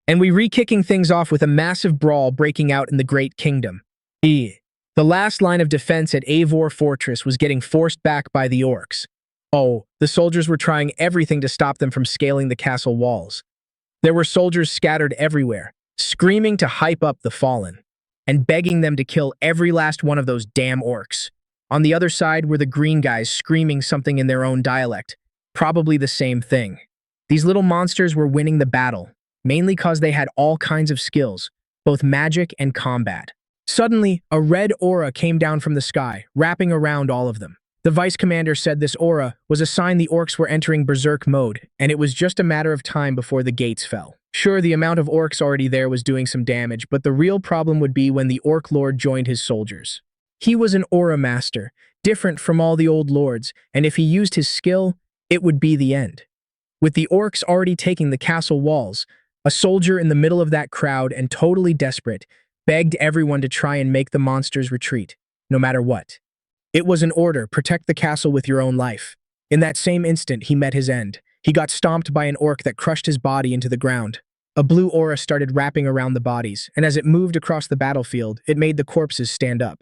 And we re-kicking things off with a massive brawl breaking out in the Great Kingdom. The last line of defense at Aore Fortress was getting forced back by the orcs. Oh, the soldiers were trying everything to stop them from scaling the castle walls. There were soldiers scattered everywhere, screaming to hype up the fallen, and begging them to kill every last one of those damn orcs. On the other side were the green guys screaming something in their own dialect, probably the same thing. These little monsters were winning the battle, mainly because they had all kinds of skills, both magic and combat. Suddenly, a red aura came down from the sky, wrapping around all of them. The vice commander said this aura was a sign the orcs were entering berserk mode, and it was just a matter of time before the gates fell. Sure, the amount of orcs already there was doing some damage, but the real problem would be when the Orc Lord joined his soldiers. He was an aura master, different from all the old lords, and if he used his skill, it would be the end. With the orcs already taking the castle walls, a soldier in the middle of that crowd and totally desperate, begged everyone to try and make the monsters retreat, no matter what. It was an order, protect the castle with your own life. In that same instant, he met his end. He got stomped by an orc that crushed his body into the ground. A blue aura started wrapping around the bodies, and as it moved across the battlefield, it made the corpses stand up.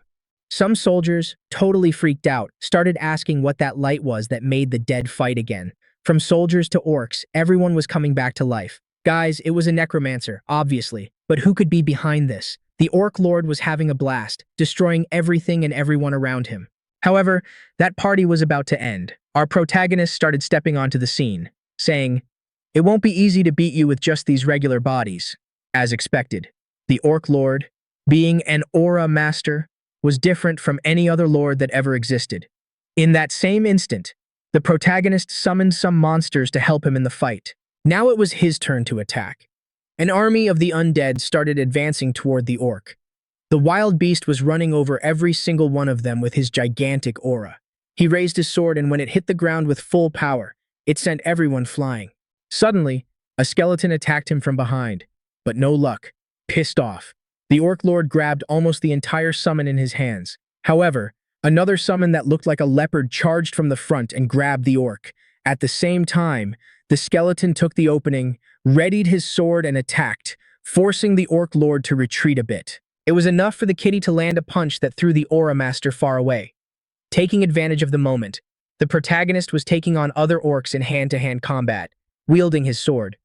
Some soldiers, totally freaked out, started asking what that light was that made the dead fight again. From soldiers to orcs, everyone was coming back to life. Guys, it was a necromancer, obviously. But who could be behind this? The Orc Lord was having a blast, destroying everything and everyone around him. However, that party was about to end. Our protagonist started stepping onto the scene, saying, "It won't be easy to beat you with just these regular bodies." As expected, the Orc Lord, being an aura master, was different from any other lord that ever existed. In that same instant, the protagonist summoned some monsters to help him in the fight. Now it was his turn to attack. An army of the undead started advancing toward the orc. The wild beast was running over every single one of them with his gigantic aura. He raised his sword, and when it hit the ground with full power, it sent everyone flying. Suddenly, a skeleton attacked him from behind, but no luck. Pissed off, the Orc Lord grabbed almost the entire summon in his hands. However, another summon that looked like a leopard charged from the front and grabbed the orc. At the same time, the skeleton took the opening, readied his sword, and attacked, forcing the Orc Lord to retreat a bit. It was enough for the kitty to land a punch that threw the Aura Master far away. Taking advantage of the moment, the protagonist was taking on other orcs in hand-to-hand combat, wielding his sword.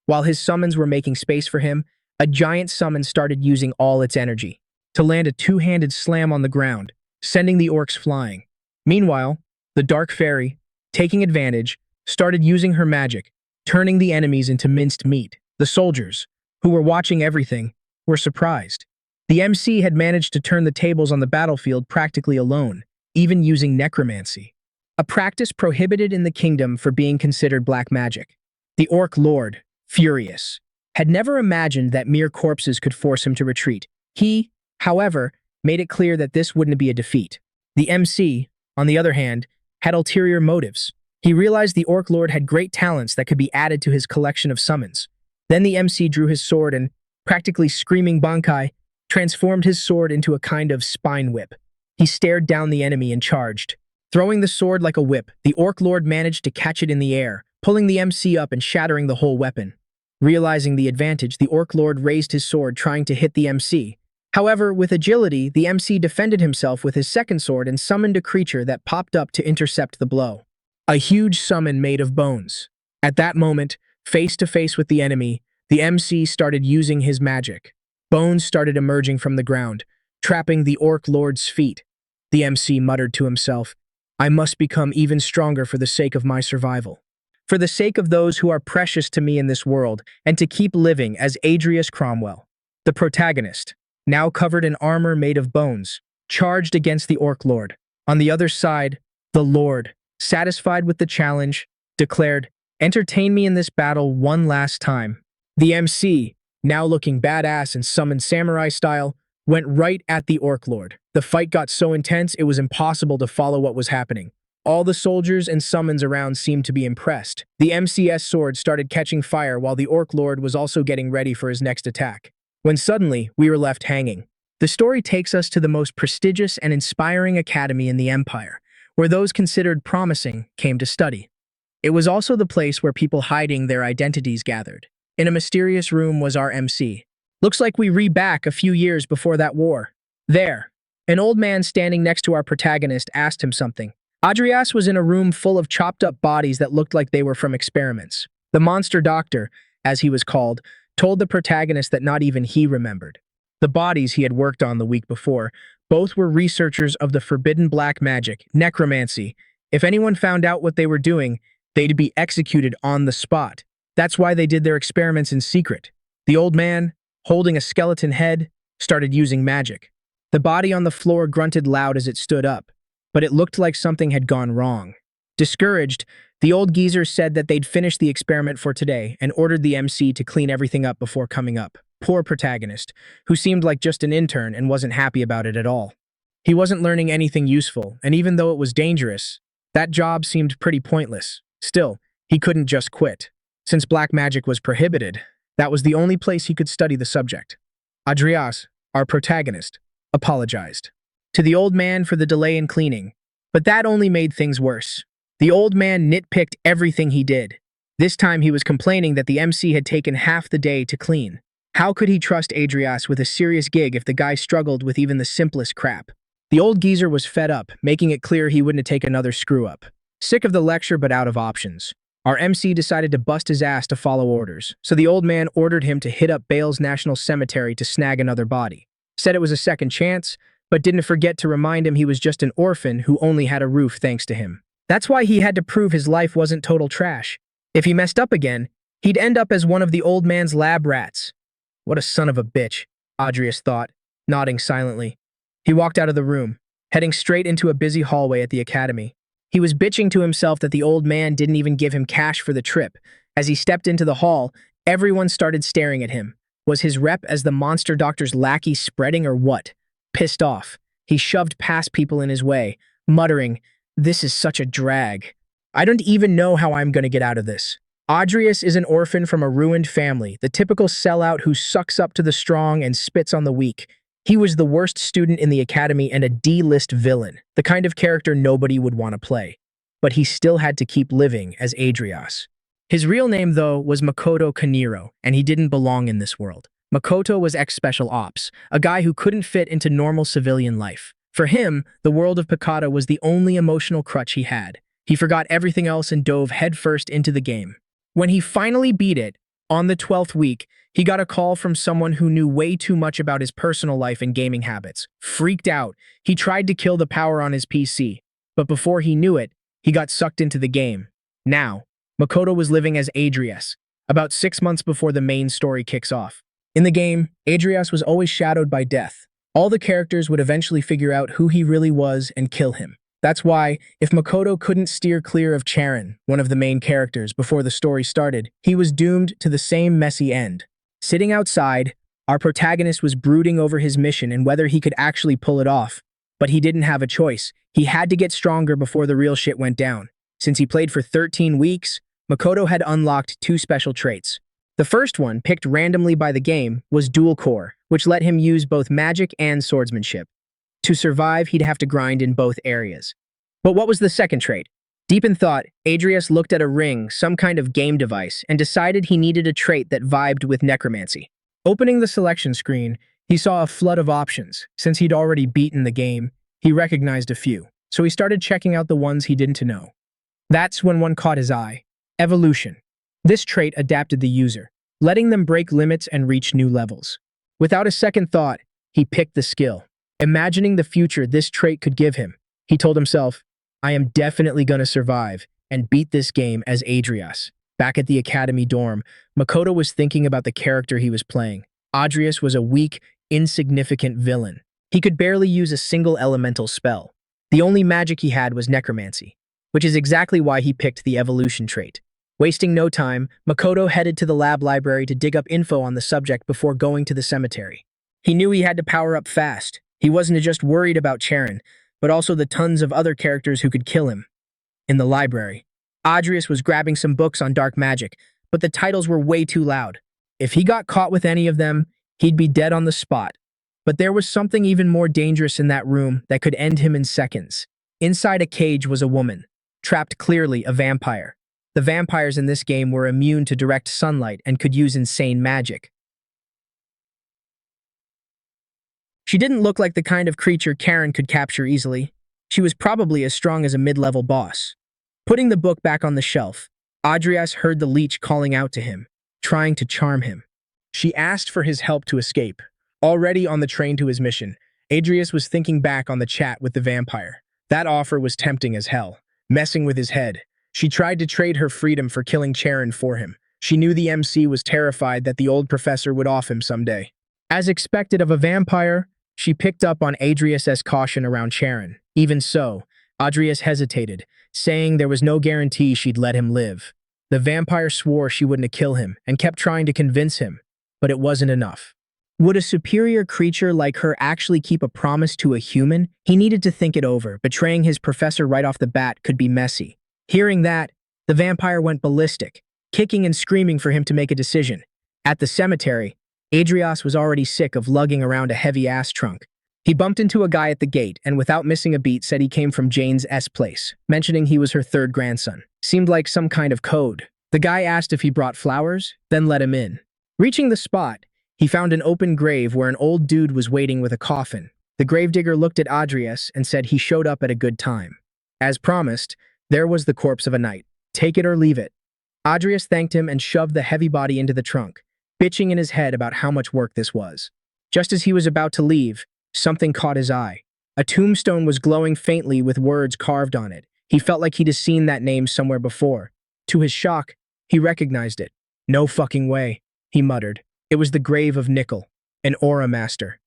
While his summons were making space for him, a giant summon started using all its energy to land a two-handed slam on the ground, sending the orcs flying. Meanwhile, the Dark Fairy, taking advantage, started using her magic, turning the enemies into minced meat. The soldiers, who were watching everything, were surprised. The MC had managed to turn the tables on the battlefield practically alone, even using necromancy, a practice prohibited in the kingdom for being considered black magic. The Orc Lord, furious, had never imagined that mere corpses could force him to retreat. He, however, made it clear that this wouldn't be a defeat. The MC, on the other hand, had ulterior motives. He realized the Orc Lord had great talents that could be added to his collection of summons. Then the MC drew his sword and, practically screaming Bankai, transformed his sword into a kind of spine whip. He stared down the enemy and charged. Throwing the sword like a whip, the Orc Lord managed to catch it in the air, pulling the MC up and shattering the whole weapon. Realizing the advantage, the Orc Lord raised his sword, trying to hit the MC. However, with agility, the MC defended himself with his second sword and summoned a creature that popped up to intercept the blow. A huge summon made of bones. At that moment, face to face with the enemy, the MC started using his magic. Bones started emerging from the ground, trapping the Orc Lord's feet. The MC muttered to himself, "I must become even stronger for the sake of my survival. For the sake of those who are precious to me in this world, and to keep living as Adrius Cromwell." The protagonist, now covered in armor made of bones, charged against the Orc Lord. On the other side, the Lord, satisfied with the challenge, declared, "Entertain me in this battle one last time." The MC, now looking badass and summoned samurai style, went right at the Orc Lord. The fight got so intense it was impossible to follow what was happening. All the soldiers and summons around seemed to be impressed. The MC's sword started catching fire while the Orc Lord was also getting ready for his next attack. When suddenly, we were left hanging. The story takes us to the most prestigious and inspiring academy in the Empire, where those considered promising came to study. It was also the place where people hiding their identities gathered. In a mysterious room was our MC. Looks like we re-back a few years before that war. There. An old man standing next to our protagonist asked him something. Adrius was in a room full of chopped-up bodies that looked like they were from experiments. The monster doctor, as he was called, told the protagonist that not even he remembered. The bodies he had worked on the week before, both were researchers of the forbidden black magic, necromancy. If anyone found out what they were doing, they'd be executed on the spot. That's why they did their experiments in secret. The old man, holding a skeleton head, started using magic. The body on the floor grunted loud as it stood up, but it looked like something had gone wrong. Discouraged, the old geezer said that they'd finished the experiment for today and ordered the MC to clean everything up before coming up. Poor Protagonist, who seemed like just an intern and wasn't happy about it at all. He wasn't learning anything useful, and even though it was dangerous, that job seemed pretty pointless. Still, he couldn't just quit. Since black magic was prohibited, that was the only place he could study the subject. Adrius, our protagonist, apologized to the old man for the delay in cleaning, but that only made things worse. The old man nitpicked everything he did. This time he was complaining that the MC had taken half the day to clean. How could he trust Adrius with a serious gig if the guy struggled with even the simplest crap? The old geezer was fed up, making it clear he wouldn't take another screw-up. Sick of the lecture but out of options, our MC decided to bust his ass to follow orders, so the old man ordered him to hit up Bale's National Cemetery to snag another body. Said it was a second chance, but didn't forget to remind him he was just an orphan who only had a roof thanks to him. That's why he had to prove his life wasn't total trash. If he messed up again, he'd end up as one of the old man's lab rats. What a son of a bitch, Adrius thought, nodding silently. He walked out of the room, heading straight into a busy hallway at the academy. He was bitching to himself that the old man didn't even give him cash for the trip. As he stepped into the hall, everyone started staring at him. Was his rep as the monster doctor's lackey spreading or what? Pissed off, he shoved past people in his way, muttering, "This is such a drag. I don't even know how I'm going to get out of this." Adrius is an orphan from a ruined family, the typical sellout who sucks up to the strong and spits on the weak. He was the worst student in the academy and a D-list villain, the kind of character nobody would want to play. But he still had to keep living as Adrius. His real name, though, was Makoto Kaniro, and he didn't belong in this world. Makoto was ex-special ops, a guy who couldn't fit into normal civilian life. For him, the world of Picata was the only emotional crutch he had. He forgot everything else and dove headfirst into the game. When he finally beat it, on the 12th week, he got a call from someone who knew way too much about his personal life and gaming habits. Freaked out, he tried to kill the power on his PC, but before he knew it, he got sucked into the game. Now, Makoto was living as Adrius, about 6 months before the main story kicks off. In the game, Adrius was always shadowed by death. All the characters would eventually figure out who he really was and kill him. That's why, if Makoto couldn't steer clear of Charon, one of the main characters, before the story started, he was doomed to the same messy end. Sitting outside, our protagonist was brooding over his mission and whether he could actually pull it off. But he didn't have a choice. He had to get stronger before the real shit went down. Since he played for 13 weeks, Makoto had unlocked 2 special traits. The first one, picked randomly by the game, was Dual Core, which let him use both magic and swordsmanship. To survive, he'd have to grind in both areas. But what was the second trait? Deep in thought, Adrius looked at a ring, some kind of game device, and decided he needed a trait that vibed with necromancy. Opening the selection screen, he saw a flood of options. Since he'd already beaten the game, he recognized a few, so he started checking out the ones he didn't know. That's when one caught his eye. Evolution. This trait adapted the user, letting them break limits and reach new levels. Without a second thought, he picked the skill. Imagining the future this trait could give him, he told himself, "I am definitely going to survive and beat this game as Adrius." Back at the academy dorm, Makoto was thinking about the character he was playing. Adrius was a weak, insignificant villain. He could barely use a single elemental spell. The only magic he had was necromancy, which is exactly why he picked the evolution trait. Wasting no time, Makoto headed to the lab library to dig up info on the subject before going to the cemetery. He knew he had to power up fast. He wasn't just worried about Charon, but also the tons of other characters who could kill him. In the library, Adrius was grabbing some books on dark magic, but the titles were way too loud. If he got caught with any of them, he'd be dead on the spot. But there was something even more dangerous in that room that could end him in seconds. Inside a cage was a woman, trapped, clearly a vampire. The vampires in this game were immune to direct sunlight and could use insane magic. She didn't look like the kind of creature Karen could capture easily. She was probably as strong as a mid-level boss. Putting the book back on the shelf, Adrius heard the leech calling out to him, trying to charm him. She asked for his help to escape. Already on the train to his mission, Adrius was thinking back on the chat with the vampire. That offer was tempting as hell, messing with his head. She tried to trade her freedom for killing Charon for him. She knew the MC was terrified that the old professor would off him someday. As expected of a vampire, she picked up on Adrius's caution around Charon. Even so, Adrius hesitated, saying there was no guarantee she'd let him live. The vampire swore she wouldn't kill him and kept trying to convince him, but it wasn't enough. Would a superior creature like her actually keep a promise to a human? He needed to think it over. Betraying his professor right off the bat could be messy. Hearing that, the vampire went ballistic, kicking and screaming for him to make a decision. At the cemetery, Adrius was already sick of lugging around a heavy ass trunk. He bumped into a guy at the gate and without missing a beat said he came from Jane's place, mentioning he was her third grandson. Seemed like some kind of code. The guy asked if he brought flowers, then let him in. Reaching the spot, he found an open grave where an old dude was waiting with a coffin. The gravedigger looked at Adrius and said he showed up at a good time. As promised, there was the corpse of a knight. Take it or leave it. Adrius thanked him and shoved the heavy body into the trunk, bitching in his head about how much work this was. Just as he was about to leave, something caught his eye. A tombstone was glowing faintly with words carved on it. He felt like he'd seen that name somewhere before. To his shock, he recognized it. No fucking way, he muttered. It was the grave of Nickel, an aura master.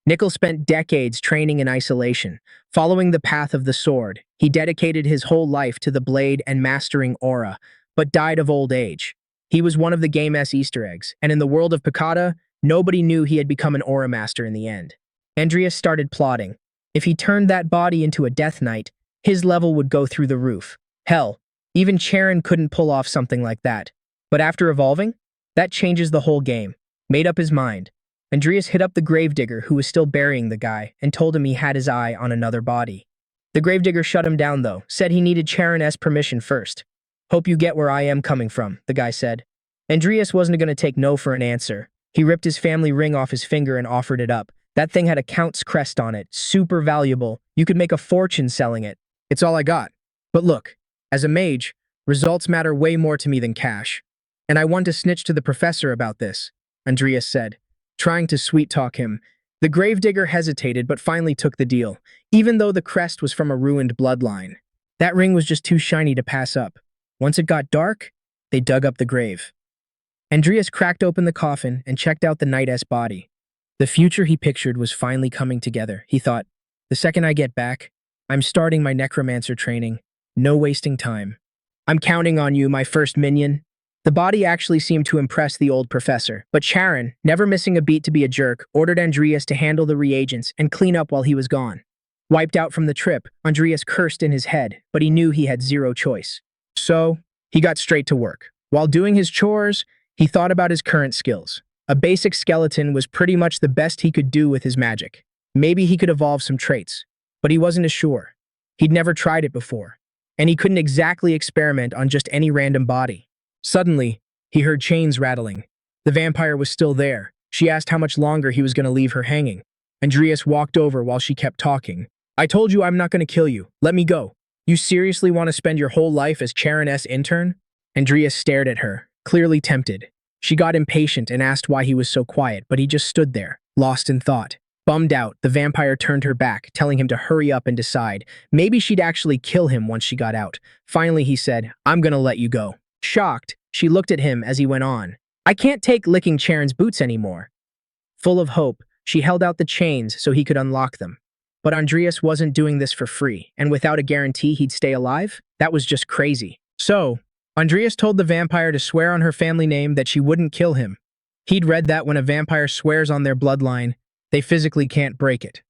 Nickel spent decades training in isolation, following the path of the sword. He dedicated his whole life to the blade and mastering aura, but died of old age. He was one of the game's Easter eggs, and in the world of Picata, nobody knew he had become an aura master in the end. Adrius started plotting. If he turned that body into a death knight, his level would go through the roof. Hell, even Charon couldn't pull off something like that. But after evolving, that changes the whole game. Made up his mind, Adrius hit up the gravedigger who was still burying the guy and told him he had his eye on another body. The gravedigger shut him down though, said he needed Charon's permission first. Hope you get where I am coming from, the guy said. Adrius wasn't going to take no for an answer. He ripped his family ring off his finger and offered it up. That thing had a count's crest on it, super valuable. You could make a fortune selling it. It's all I got. But look, as a mage, results matter way more to me than cash. And I want to snitch to the professor about this, Adrius said, trying to sweet-talk him. The gravedigger hesitated but finally took the deal, even though the crest was from a ruined bloodline. That ring was just too shiny to pass up. Once it got dark, they dug up the grave. Adrius cracked open the coffin and checked out the knight's body. The future he pictured was finally coming together. He thought, the second I get back, I'm starting my necromancer training. No wasting time. I'm counting on you, my first minion. The body actually seemed to impress the old professor, but Charon, never missing a beat to be a jerk, ordered Adrius to handle the reagents and clean up while he was gone. Wiped out from the trip, Adrius cursed in his head, but he knew he had zero choice. So, he got straight to work. While doing his chores, he thought about his current skills. A basic skeleton was pretty much the best he could do with his magic. Maybe he could evolve some traits, but he wasn't as sure. He'd never tried it before, and he couldn't exactly experiment on just any random body. Suddenly, he heard chains rattling. The vampire was still there. She asked how much longer he was going to leave her hanging. Adrius walked over while she kept talking. I told you I'm not going to kill you. Let me go. You seriously want to spend your whole life as Charon's intern? Adrius stared at her, clearly tempted. She got impatient and asked why he was so quiet, but he just stood there, lost in thought. Bummed out, the vampire turned her back, telling him to hurry up and decide. Maybe she'd actually kill him once she got out. Finally, he said, I'm going to let you go. Shocked, she looked at him as he went on. I can't take licking Charon's boots anymore. Full of hope, she held out the chains so he could unlock them. But Adrius wasn't doing this for free, and without a guarantee he'd stay alive? That was just crazy. So, Adrius told the vampire to swear on her family name that she wouldn't kill him. He'd read that when a vampire swears on their bloodline, they physically can't break it.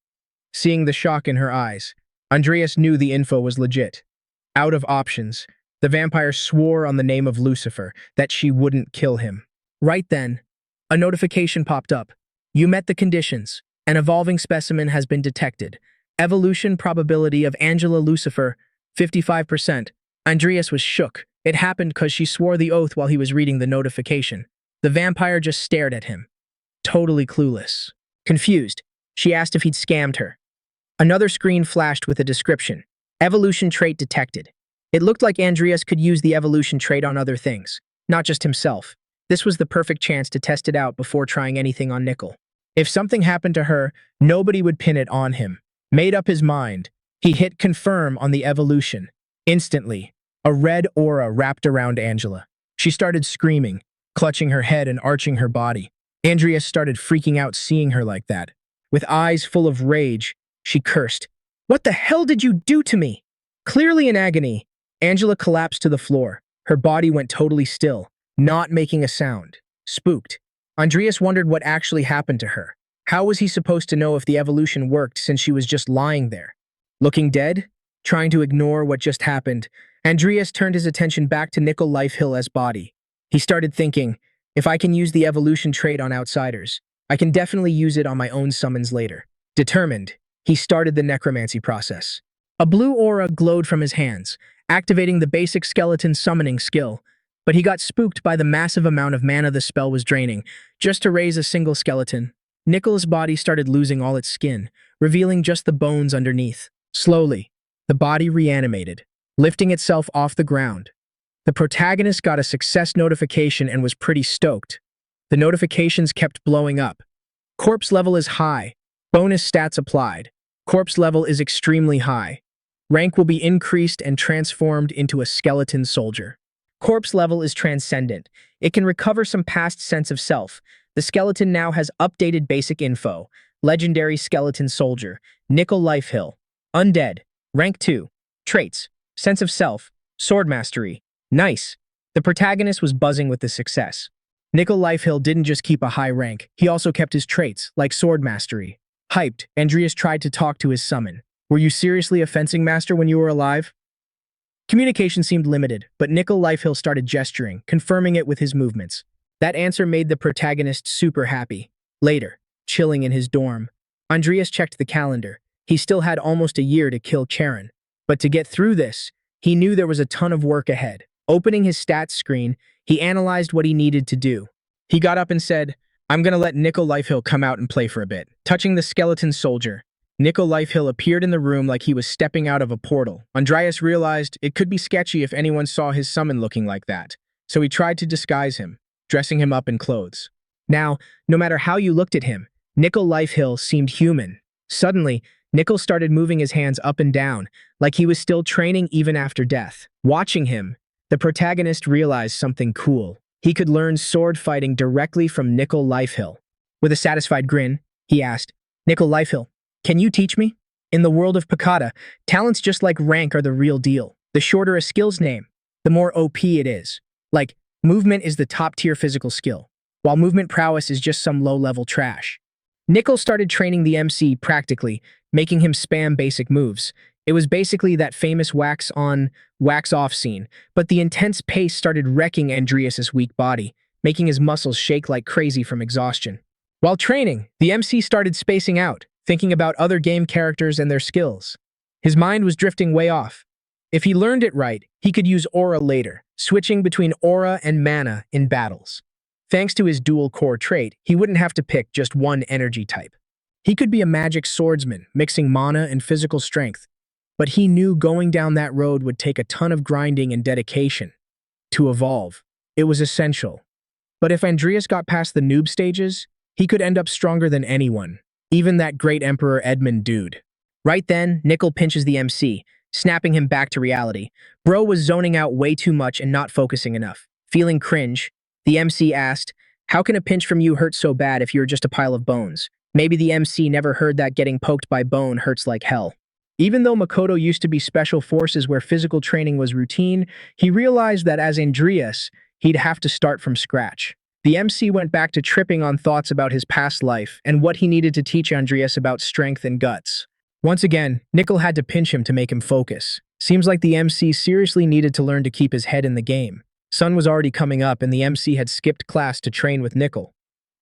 Seeing the shock in her eyes, Adrius knew the info was legit. Out of options, the vampire swore on the name of Lucifer that she wouldn't kill him. Right then, a notification popped up. You met the conditions. An evolving specimen has been detected. Evolution probability of Angela Lucifer, 55%. Adrius was shook. It happened because she swore the oath while he was reading the notification. The vampire just stared at him, totally clueless. Confused, she asked if he'd scammed her. Another screen flashed with a description. Evolution trait detected. It looked like Adrius could use the evolution trait on other things, not just himself. This was the perfect chance to test it out before trying anything on Nickel. If something happened to her, nobody would pin it on him. Made up his mind, he hit confirm on the evolution. Instantly, a red aura wrapped around Angela. She started screaming, clutching her head and arching her body. Adrius started freaking out seeing her like that. With eyes full of rage, she cursed. "What the hell did you do to me?" Clearly in agony, Angela collapsed to the floor. Her body went totally still, not making a sound. Spooked, Adrius wondered what actually happened to her. How was he supposed to know if the evolution worked since she was just lying there? Looking dead? Trying to ignore what just happened, Adrius turned his attention back to Nickel Lifehill's body. He started thinking, if I can use the evolution trait on outsiders, I can definitely use it on my own summons later. Determined, he started the necromancy process. A blue aura glowed from his hands, activating the basic skeleton summoning skill, but he got spooked by the massive amount of mana the spell was draining, just to raise a single skeleton. Nickel's body started losing all its skin, revealing just the bones underneath. Slowly, the body reanimated, lifting itself off the ground. The protagonist got a success notification and was pretty stoked. The notifications kept blowing up. Corpse level is high. Bonus stats applied. Corpse level is extremely high. Rank will be increased and transformed into a skeleton soldier. Corpse level is transcendent. It can recover some past sense of self. The skeleton now has updated basic info. Legendary skeleton soldier. Nickel Lifeline. Undead. Rank 2. Traits. Sense of self. Sword mastery. Nice. The protagonist was buzzing with the success. Nickel Lifeline didn't just keep a high rank, he also kept his traits, like sword mastery. Hyped, Adrius tried to talk to his summon. Were you seriously a fencing master when you were alive? Communication seemed limited, but Nickel Lifeline started gesturing, confirming it with his movements. That answer made the protagonist super happy. Later, chilling in his dorm, Adrius checked the calendar. He still had almost a year to kill Charon. But to get through this, he knew there was a ton of work ahead. Opening his stats screen, he analyzed what he needed to do. He got up and said, I'm gonna let Nickel Lifeline come out and play for a bit. Touching the skeleton soldier, Nickel Lifeline appeared in the room like he was stepping out of a portal. Adrius realized it could be sketchy if anyone saw his summon looking like that, so he tried to disguise him, dressing him up in clothes. Now, no matter how you looked at him, Nickel Lifeline seemed human. Suddenly, Nickel started moving his hands up and down, like he was still training even after death. Watching him, the protagonist realized something cool. He could learn sword fighting directly from Nickel Lifeline. With a satisfied grin, he asked, Nickel Lifeline, can you teach me? In the world of Picada, talents just like rank are the real deal. The shorter a skill's name, the more OP it is. Like, movement is the top-tier physical skill, while movement prowess is just some low-level trash. Nickel started training the MC practically, making him spam basic moves. It was basically that famous wax on, wax off scene, but the intense pace started wrecking Adrius's weak body, making his muscles shake like crazy from exhaustion. While training, the MC started spacing out, thinking about other game characters and their skills. His mind was drifting way off. If he learned it right, he could use aura later, switching between aura and mana in battles. Thanks to his dual core trait, he wouldn't have to pick just one energy type. He could be a magic swordsman, mixing mana and physical strength, but he knew going down that road would take a ton of grinding and dedication. To evolve, it was essential. But if Adrius got past the noob stages, he could end up stronger than anyone, even that great Emperor Edmund dude. Right then, Nickel pinches the MC, snapping him back to reality. Bro was zoning out way too much and not focusing enough. Feeling cringe, the MC asked, how can a pinch from you hurt so bad if you're just a pile of bones? Maybe the MC never heard that getting poked by bone hurts like hell. Even though Makoto used to be special forces where physical training was routine, he realized that as Adrius, he'd have to start from scratch. The MC went back to tripping on thoughts about his past life and what he needed to teach Adrius about strength and guts. Once again, Nickel had to pinch him to make him focus. Seems like the MC seriously needed to learn to keep his head in the game. Sun was already coming up and the MC had skipped class to train with Nickel.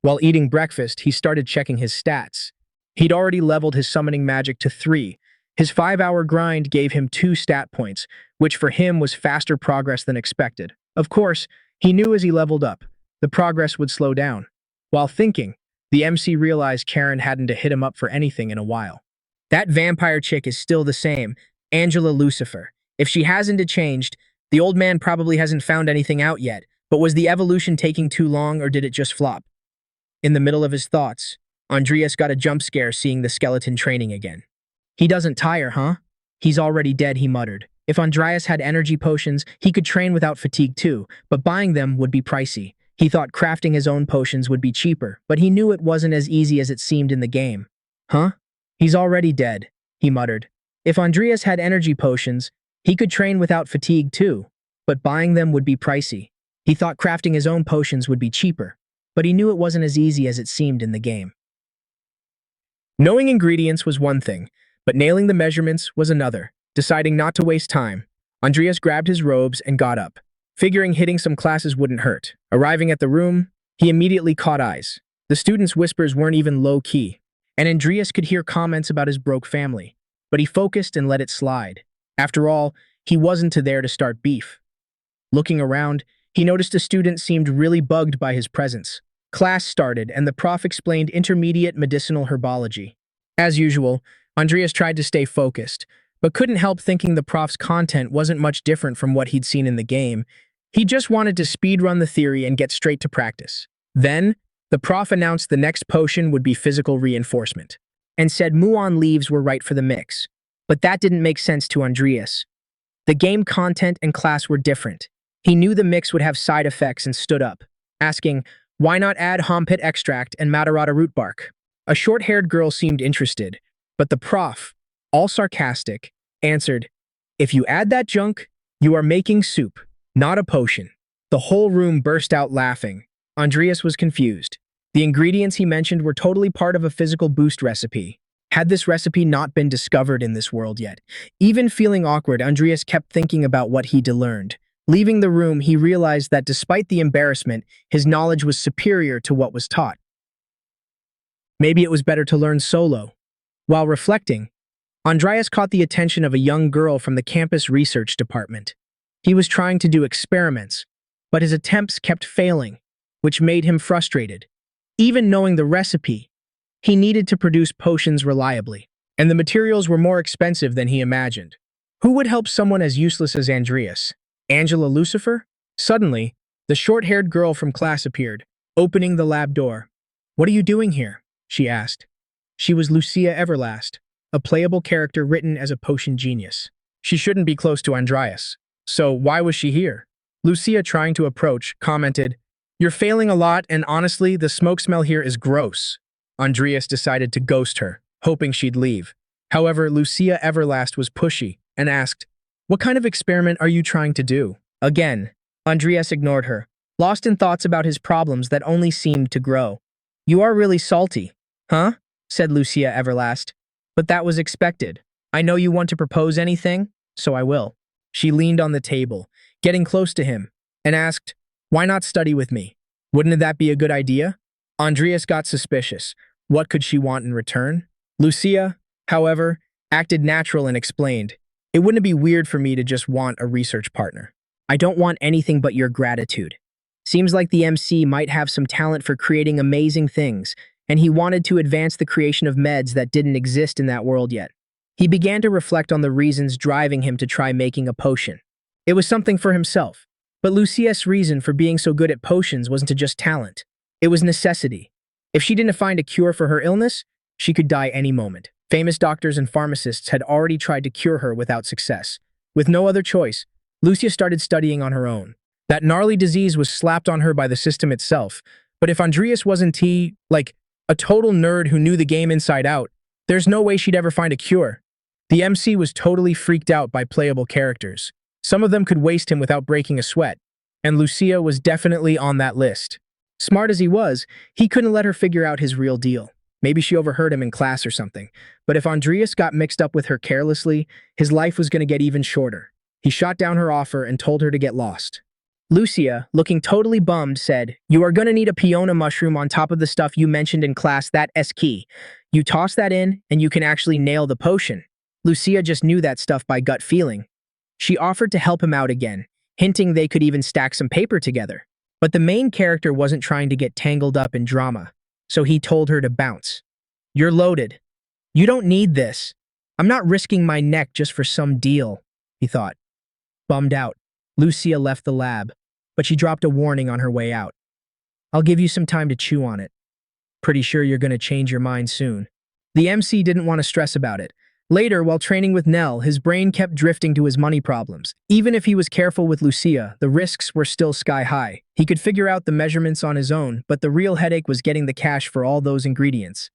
While eating breakfast, he started checking his stats. He'd already leveled his summoning magic to 3, His 5-hour grind gave him 2 stat points, which for him was faster progress than expected. Of course, he knew as he leveled up, the progress would slow down. While thinking, the MC realized Karen hadn't hit him up for anything in a while. That vampire chick is still the same, Angela Lucifer. If she hasn't changed, the old man probably hasn't found anything out yet, but was the evolution taking too long or did it just flop? In the middle of his thoughts, Andreas got a jump scare seeing the skeleton training again. He doesn't tire, huh? He's already dead, he muttered. If Andreas had energy potions, he could train without fatigue too, but buying them would be pricey. He thought crafting his own potions would be cheaper, but he knew it wasn't as easy as it seemed in the game. Huh? He's already dead, he muttered. If Andreas had energy potions, he could train without fatigue too, but buying them would be pricey. He thought crafting his own potions would be cheaper, but he knew it wasn't as easy as it seemed in the game. Knowing ingredients was one thing, but nailing the measurements was another. Deciding not to waste time, Andreas grabbed his robes and got up, figuring hitting some classes wouldn't hurt. Arriving at the room, he immediately caught eyes. The students' whispers weren't even low-key, and Andreas could hear comments about his broke family, but he focused and let it slide. After all, he wasn't there to start beef. Looking around, he noticed a student seemed really bugged by his presence. Class started, and the prof explained intermediate medicinal herbology. As usual, Andreas tried to stay focused, but couldn't help thinking the prof's content wasn't much different from what he'd seen in the game. He just wanted to speedrun the theory and get straight to practice. Then, the prof announced the next potion would be physical reinforcement, and said muon leaves were right for the mix. But that didn't make sense to Andreas. The game content and class were different. He knew the mix would have side effects and stood up, asking, why not add hompit extract and matarata root bark? A short-haired girl seemed interested, but the prof, all sarcastic, answered, if you add that junk, you are making soup, not a potion. The whole room burst out laughing. Andreas was confused. The ingredients he mentioned were totally part of a physical boost recipe. Had this recipe not been discovered in this world yet? Even feeling awkward, Andreas kept thinking about what he'd learned. Leaving the room, he realized that despite the embarrassment, his knowledge was superior to what was taught. Maybe it was better to learn solo. While reflecting, Andreas caught the attention of a young girl from the campus research department. He was trying to do experiments, but his attempts kept failing, which made him frustrated. Even knowing the recipe, he needed to produce potions reliably, and the materials were more expensive than he imagined. Who would help someone as useless as Andreas? Angela Lucifer? Suddenly, the short-haired girl from class appeared, opening the lab door. What are you doing here? She asked. She was Lucia Everlast, a playable character written as a potion genius. She shouldn't be close to Andreas. So why was she here? Lucia, trying to approach, commented, you're failing a lot, and honestly, the smoke smell here is gross. Andreas decided to ghost her, hoping she'd leave. However, Lucia Everlast was pushy and asked, what kind of experiment are you trying to do? Again, Andreas ignored her, lost in thoughts about his problems that only seemed to grow. You are really salty. Huh? Said Lucia Everlast. But that was expected. I know you want to propose anything, so I will. She leaned on the table, getting close to him, and asked, why not study with me? Wouldn't that be a good idea? Andreas got suspicious. What could she want in return? Lucia, however, acted natural and explained, it wouldn't be weird for me to just want a research partner. I don't want anything but your gratitude. Seems like the MC might have some talent for creating amazing things, and he wanted to advance the creation of meds that didn't exist in that world yet. He began to reflect on the reasons driving him to try making a potion. It was something for himself, but Lucia's reason for being so good at potions wasn't just talent. It was necessity. If she didn't find a cure for her illness, she could die any moment. Famous doctors and pharmacists had already tried to cure her without success. With no other choice, Lucia started studying on her own. That gnarly disease was slapped on her by the system itself, but if Andreas wasn't a total nerd who knew the game inside out, there's no way she'd ever find a cure. The MC was totally freaked out by playable characters. Some of them could waste him without breaking a sweat, and Lucia was definitely on that list. Smart as he was, he couldn't let her figure out his real deal. Maybe she overheard him in class or something, but if Andreas got mixed up with her carelessly, his life was going to get even shorter. He shot down her offer and told her to get lost. Lucia, looking totally bummed, said, you are going to need a peona mushroom on top of the stuff you mentioned in class, that is key. You toss that in, and you can actually nail the potion. Lucia just knew that stuff by gut feeling. She offered to help him out again, hinting they could even stack some paper together. But the main character wasn't trying to get tangled up in drama, so he told her to bounce. "You're loaded. You don't need this. I'm not risking my neck just for some deal," he thought. Bummed out, Lucia left the lab, but she dropped a warning on her way out. "I'll give you some time to chew on it. Pretty sure you're going to change your mind soon." The MC didn't want to stress about it. Later, while training with Nell, his brain kept drifting to his money problems. Even if he was careful with Lucia, the risks were still sky high. He could figure out the measurements on his own, but the real headache was getting the cash for all those ingredients.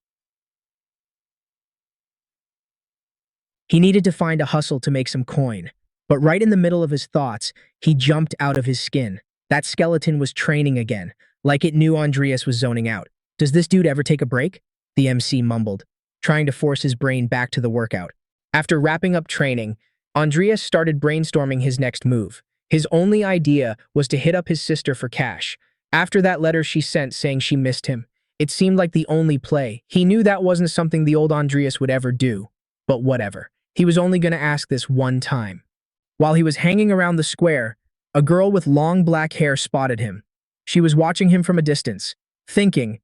He needed to find a hustle to make some coin. But right in the middle of his thoughts, he jumped out of his skin. That skeleton was training again, like it knew Adrius was zoning out. "Does this dude ever take a break?" the MC mumbled, trying to force his brain back to the workout. After wrapping up training, Adrius started brainstorming his next move. His only idea was to hit up his sister for cash. After that letter she sent saying she missed him, it seemed like the only play. He knew that wasn't something the old Adrius would ever do, but whatever. He was only going to ask this one time. While he was hanging around the square, a girl with long black hair spotted him. She was watching him from a distance, thinking,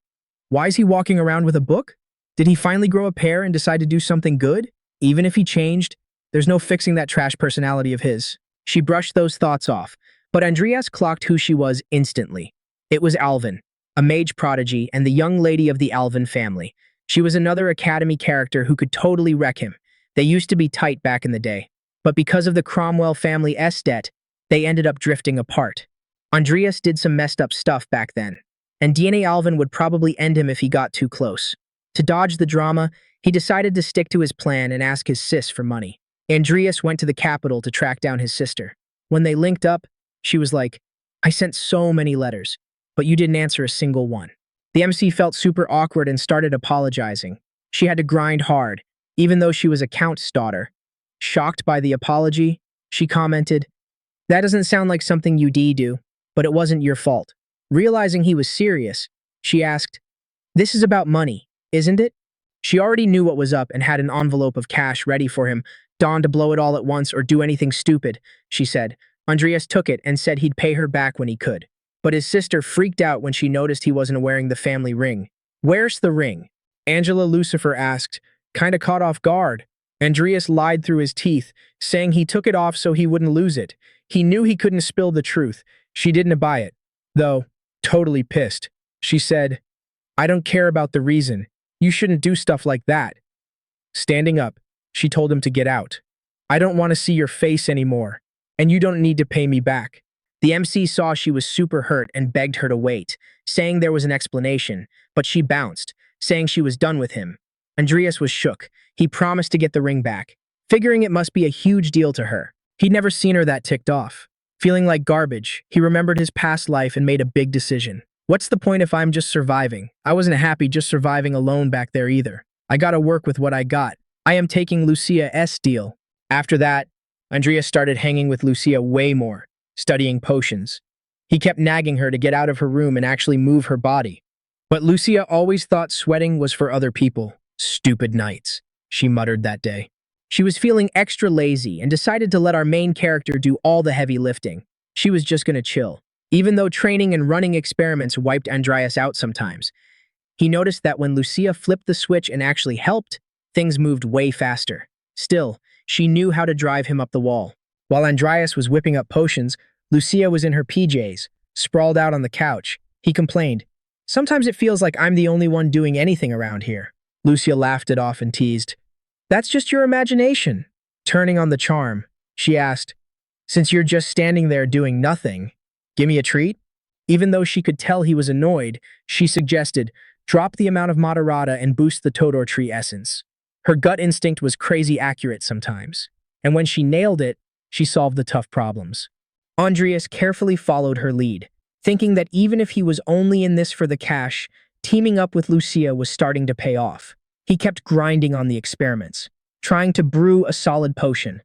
why is he walking around with a book? Did he finally grow a pair and decide to do something good? Even if he changed, there's no fixing that trash personality of his. She brushed those thoughts off, but Adrius clocked who she was instantly. It was Alvin, a mage prodigy and the young lady of the Alvin family. She was another academy character who could totally wreck him. They used to be tight back in the day, but because of the Cromwell family debt, they ended up drifting apart. Adrius did some messed up stuff back then, and DNA Alvin would probably end him if he got too close. To dodge the drama, he decided to stick to his plan and ask his sis for money. Adrius went to the capital to track down his sister. When they linked up, she was like, I sent so many letters, but you didn't answer a single one. The MC felt super awkward and started apologizing. She had to grind hard, even though she was a count's daughter. Shocked by the apology, she commented, that doesn't sound like something you'd do, but it wasn't your fault. Realizing he was serious, she asked, this is about money, isn't it? She already knew what was up and had an envelope of cash ready for him, dawned to blow it all at once or do anything stupid, she said. Adrius took it and said he'd pay her back when he could. But his sister freaked out when she noticed he wasn't wearing the family ring. Where's the ring? Angela Lucifer asked, kinda caught off guard. Adrius lied through his teeth, saying he took it off so he wouldn't lose it. He knew he couldn't spill the truth. She didn't buy it, though, totally pissed. She said, I don't care about the reason. You shouldn't do stuff like that. Standing up, she told him to get out. I don't want to see your face anymore, and you don't need to pay me back. The MC saw she was super hurt and begged her to wait, saying there was an explanation, but she bounced, saying she was done with him. Adrius was shook. He promised to get the ring back, figuring it must be a huge deal to her. He'd never seen her that ticked off. Feeling like garbage, he remembered his past life and made a big decision. What's the point if I'm just surviving? I wasn't happy just surviving alone back there either. I gotta work with what I got. I am taking Lucia's deal. After that, Adrius started hanging with Lucia way more, studying potions. He kept nagging her to get out of her room and actually move her body. But Lucia always thought sweating was for other people. Stupid nights, she muttered that day. She was feeling extra lazy and decided to let our main character do all the heavy lifting. She was just gonna chill. Even though training and running experiments wiped Adrius out sometimes, he noticed that when Lucia flipped the switch and actually helped, things moved way faster. Still, she knew how to drive him up the wall. While Adrius was whipping up potions, Lucia was in her PJs, sprawled out on the couch. He complained, sometimes it feels like I'm the only one doing anything around here. Lucia laughed it off and teased, that's just your imagination. Turning on the charm, she asked, since you're just standing there doing nothing, give me a treat? Even though she could tell he was annoyed, she suggested, drop the amount of Moderata and boost the Todor tree essence. Her gut instinct was crazy accurate sometimes, and when she nailed it, she solved the tough problems. Adrius carefully followed her lead, thinking that even if he was only in this for the cash, teaming up with Lucia was starting to pay off. He kept grinding on the experiments, trying to brew a solid potion.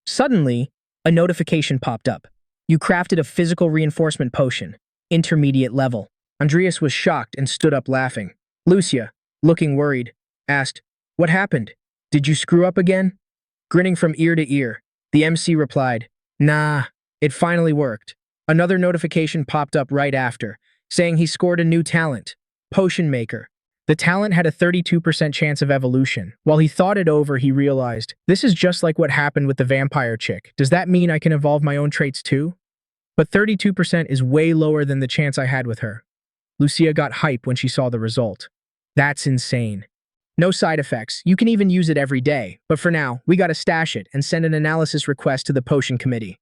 Suddenly, a notification popped up. You crafted a physical reinforcement potion, intermediate level. Adrius was shocked and stood up laughing. Lucia, looking worried, asked, what happened? Did you screw up again? Grinning from ear to ear, the MC replied, "Nah, it finally worked." Another notification popped up right after, saying he scored a new talent, Potion Maker. The talent had a 32% chance of evolution. While he thought it over, he realized, this is just like what happened with the vampire chick. Does that mean I can evolve my own traits too? But 32% is way lower than the chance I had with her. Lucia got hype when she saw the result. That's insane. No side effects. You can even use it every day. But for now, we gotta stash it and send an analysis request to the potion committee.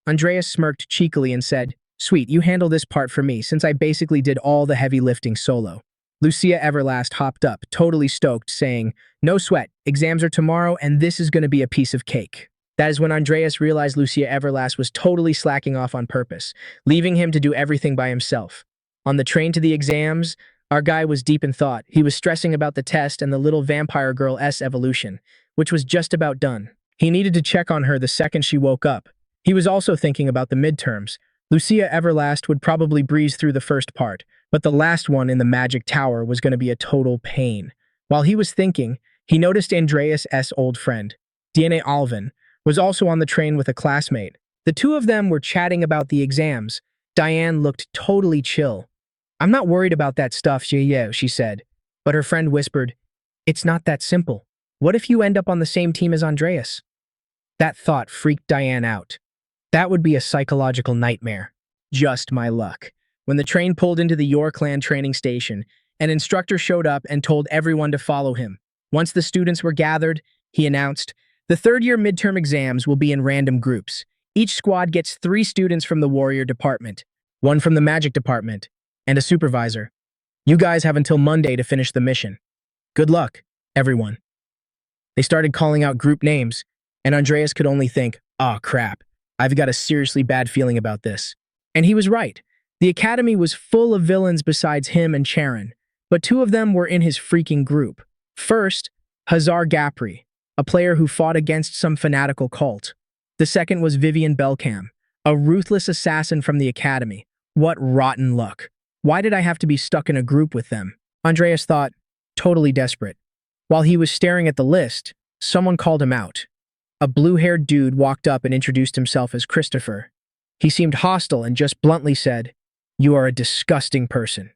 Andreas smirked cheekily and said, "Sweet, you handle this part for me since I basically did all the heavy lifting solo." Lucia Everlast hopped up, totally stoked, saying, "No sweat, exams are tomorrow and this is gonna be a piece of cake." That is when Andreas realized Lucia Everlast was totally slacking off on purpose, leaving him to do everything by himself. On the train to the exams, our guy was deep in thought. He was stressing about the test and the little vampire girl's evolution, which was just about done. He needed to check on her the second she woke up. He was also thinking about the midterms. Lucia Everlast would probably breeze through the first part, but the last one in the Magic Tower was going to be a total pain. While he was thinking, he noticed Andreas' old friend, Diane Alvin, was also on the train with a classmate. The two of them were chatting about the exams. Diane looked totally chill. "I'm not worried about that stuff, she said. But her friend whispered, "It's not that simple. What if you end up on the same team as Andreas?" That thought freaked Diane out. That would be a psychological nightmare. Just my luck. When the train pulled into the York Clan training station, an instructor showed up and told everyone to follow him. Once the students were gathered, he announced, "The third-year midterm exams will be in random groups. Each squad gets 3 students from the warrior department, 1 from the magic department, and a supervisor. You guys have until Monday to finish the mission. Good luck, everyone." They started calling out group names, and Andreas could only think, "Oh crap, I've got a seriously bad feeling about this." And he was right. The academy was full of villains besides him and Charon, but 2 of them were in his freaking group. First, Hazar Gapri, a player who fought against some fanatical cult. The second was Vivian Belcam, a ruthless assassin from the academy. What rotten luck. Why did I have to be stuck in a group with them? Andreas thought, totally desperate. While he was staring at the list, someone called him out. A blue-haired dude walked up and introduced himself as Christopher. He seemed hostile and just bluntly said, "You are a disgusting person.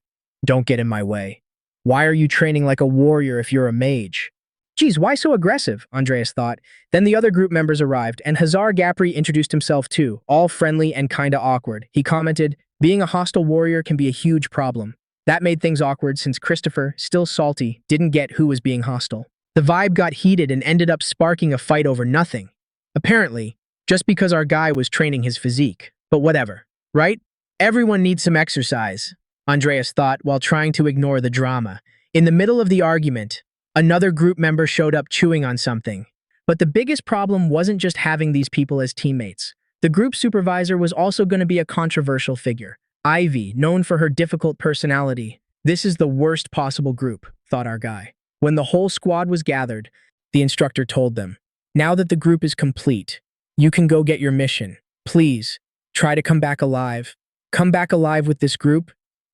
Don't get in my way. Why are you training like a warrior if you're a mage?" Geez, why so aggressive? Andreas thought. Then the other group members arrived, and Hazar Gapri introduced himself too, all friendly and kinda awkward. He commented, "Being a hostile warrior can be a huge problem." That made things awkward since Christopher, still salty, didn't get who was being hostile. The vibe got heated and ended up sparking a fight over nothing. Apparently, just because our guy was training his physique. But whatever, right? Everyone needs some exercise, Andreas thought while trying to ignore the drama. In the middle of the argument, another group member showed up chewing on something. But the biggest problem wasn't just having these people as teammates. The group supervisor was also going to be a controversial figure. Ivy, known for her difficult personality. This is the worst possible group, thought our guy. When the whole squad was gathered, the instructor told them, "Now that the group is complete, you can go get your mission. Please, try to come back alive." "Come back alive with this group?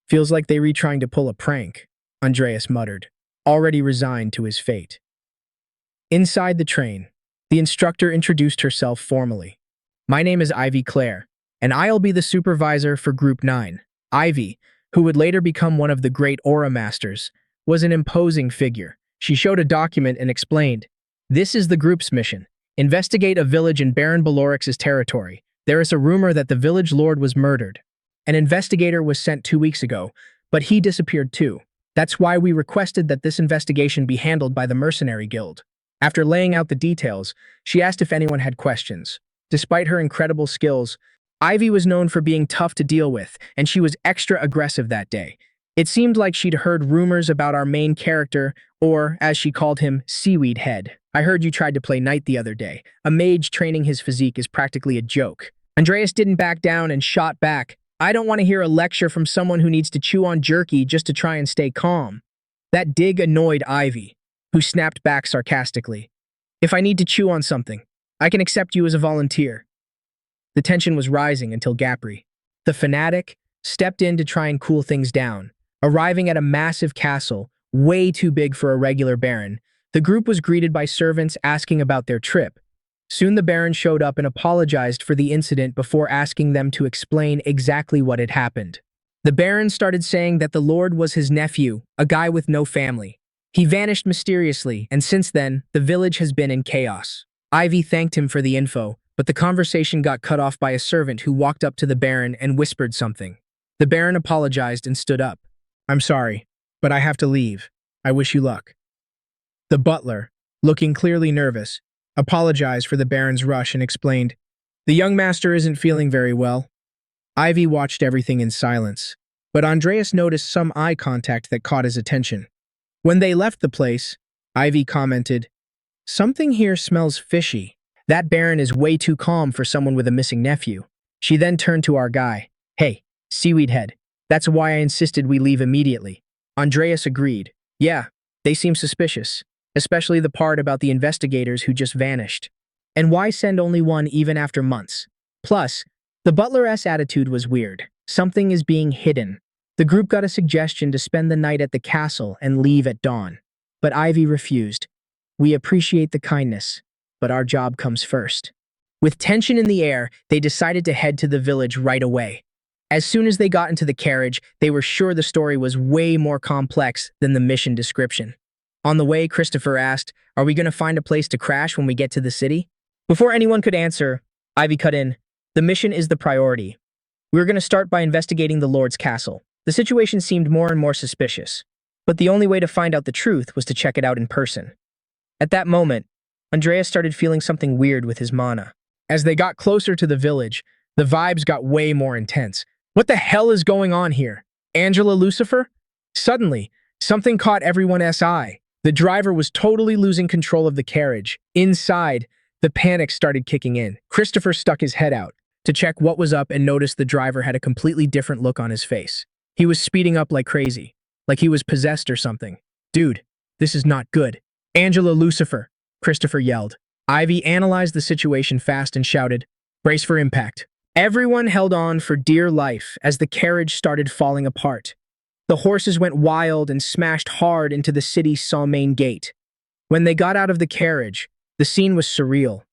Feels like they were trying to pull a prank," Andreas muttered, already resigned to his fate. Inside the train, the instructor introduced herself formally. "My name is Ivy Clare, and I'll be the supervisor for Group 9. Ivy, who would later become one of the great Aura Masters, was an imposing figure. She showed a document and explained, "This is the group's mission. Investigate a village in Baron Balorix's territory. There is a rumor that the village lord was murdered. An investigator was sent 2 weeks ago, but he disappeared too. That's why we requested that this investigation be handled by the Mercenary Guild." After laying out the details, she asked if anyone had questions. Despite her incredible skills, Ivy was known for being tough to deal with, and she was extra aggressive that day. It seemed like she'd heard rumors about our main character, or, as she called him, Seaweed Head. "I heard you tried to play Knight the other day. A mage training his physique is practically a joke." Andreas didn't back down and shot back, "I don't want to hear a lecture from someone who needs to chew on jerky just to try and stay calm." That dig annoyed Ivy, who snapped back sarcastically, "If I need to chew on something, I can accept you as a volunteer." The tension was rising until Gapri, the fanatic, stepped in to try and cool things down. Arriving at a massive castle, way too big for a regular baron, the group was greeted by servants asking about their trip. Soon the Baron showed up and apologized for the incident before asking them to explain exactly what had happened. The Baron started saying that the Lord was his nephew, a guy with no family. He vanished mysteriously, and since then, the village has been in chaos. Ivy thanked him for the info, but the conversation got cut off by a servant who walked up to the Baron and whispered something. The Baron apologized and stood up. "I'm sorry, but I have to leave. I wish you luck." The butler, looking clearly nervous, apologized for the Baron's rush and explained, "The young master isn't feeling very well." Ivy watched everything in silence, but Andreas noticed some eye contact that caught his attention. When they left the place, Ivy commented, "Something here smells fishy. That Baron is way too calm for someone with a missing nephew." She then turned to our guy. "Hey, Seaweed Head, that's why I insisted we leave immediately." Andreas agreed. "Yeah, they seem suspicious, especially the part about the investigators who just vanished. And why send only one even after months? Plus, the butler's attitude was weird. Something is being hidden." The group got a suggestion to spend the night at the castle and leave at dawn. But Ivy refused. "We appreciate the kindness, but our job comes first." With tension in the air, they decided to head to the village right away. As soon as they got into the carriage, they were sure the story was way more complex than the mission description. On the way, Christopher asked, "Are we going to find a place to crash when we get to the city?" Before anyone could answer, Ivy cut in, "The mission is the priority. We're going to start by investigating the Lord's castle." The situation seemed more and more suspicious, but the only way to find out the truth was to check it out in person. At that moment, Andreas started feeling something weird with his mana. As they got closer to the village, the vibes got way more intense. What the hell is going on here? Angela Lucifer? Suddenly, something caught everyone's eye. The driver was totally losing control of the carriage. Inside, the panic started kicking in. Christopher stuck his head out to check what was up and noticed the driver had a completely different look on his face. He was speeding up like crazy, like he was possessed or something. "Dude, this is not good." "Angela Lucifer," Christopher yelled. Ivy analyzed the situation fast and shouted, "Brace for impact." Everyone held on for dear life as the carriage started falling apart. The horses went wild and smashed hard into the city's main gate. When they got out of the carriage, the scene was surreal.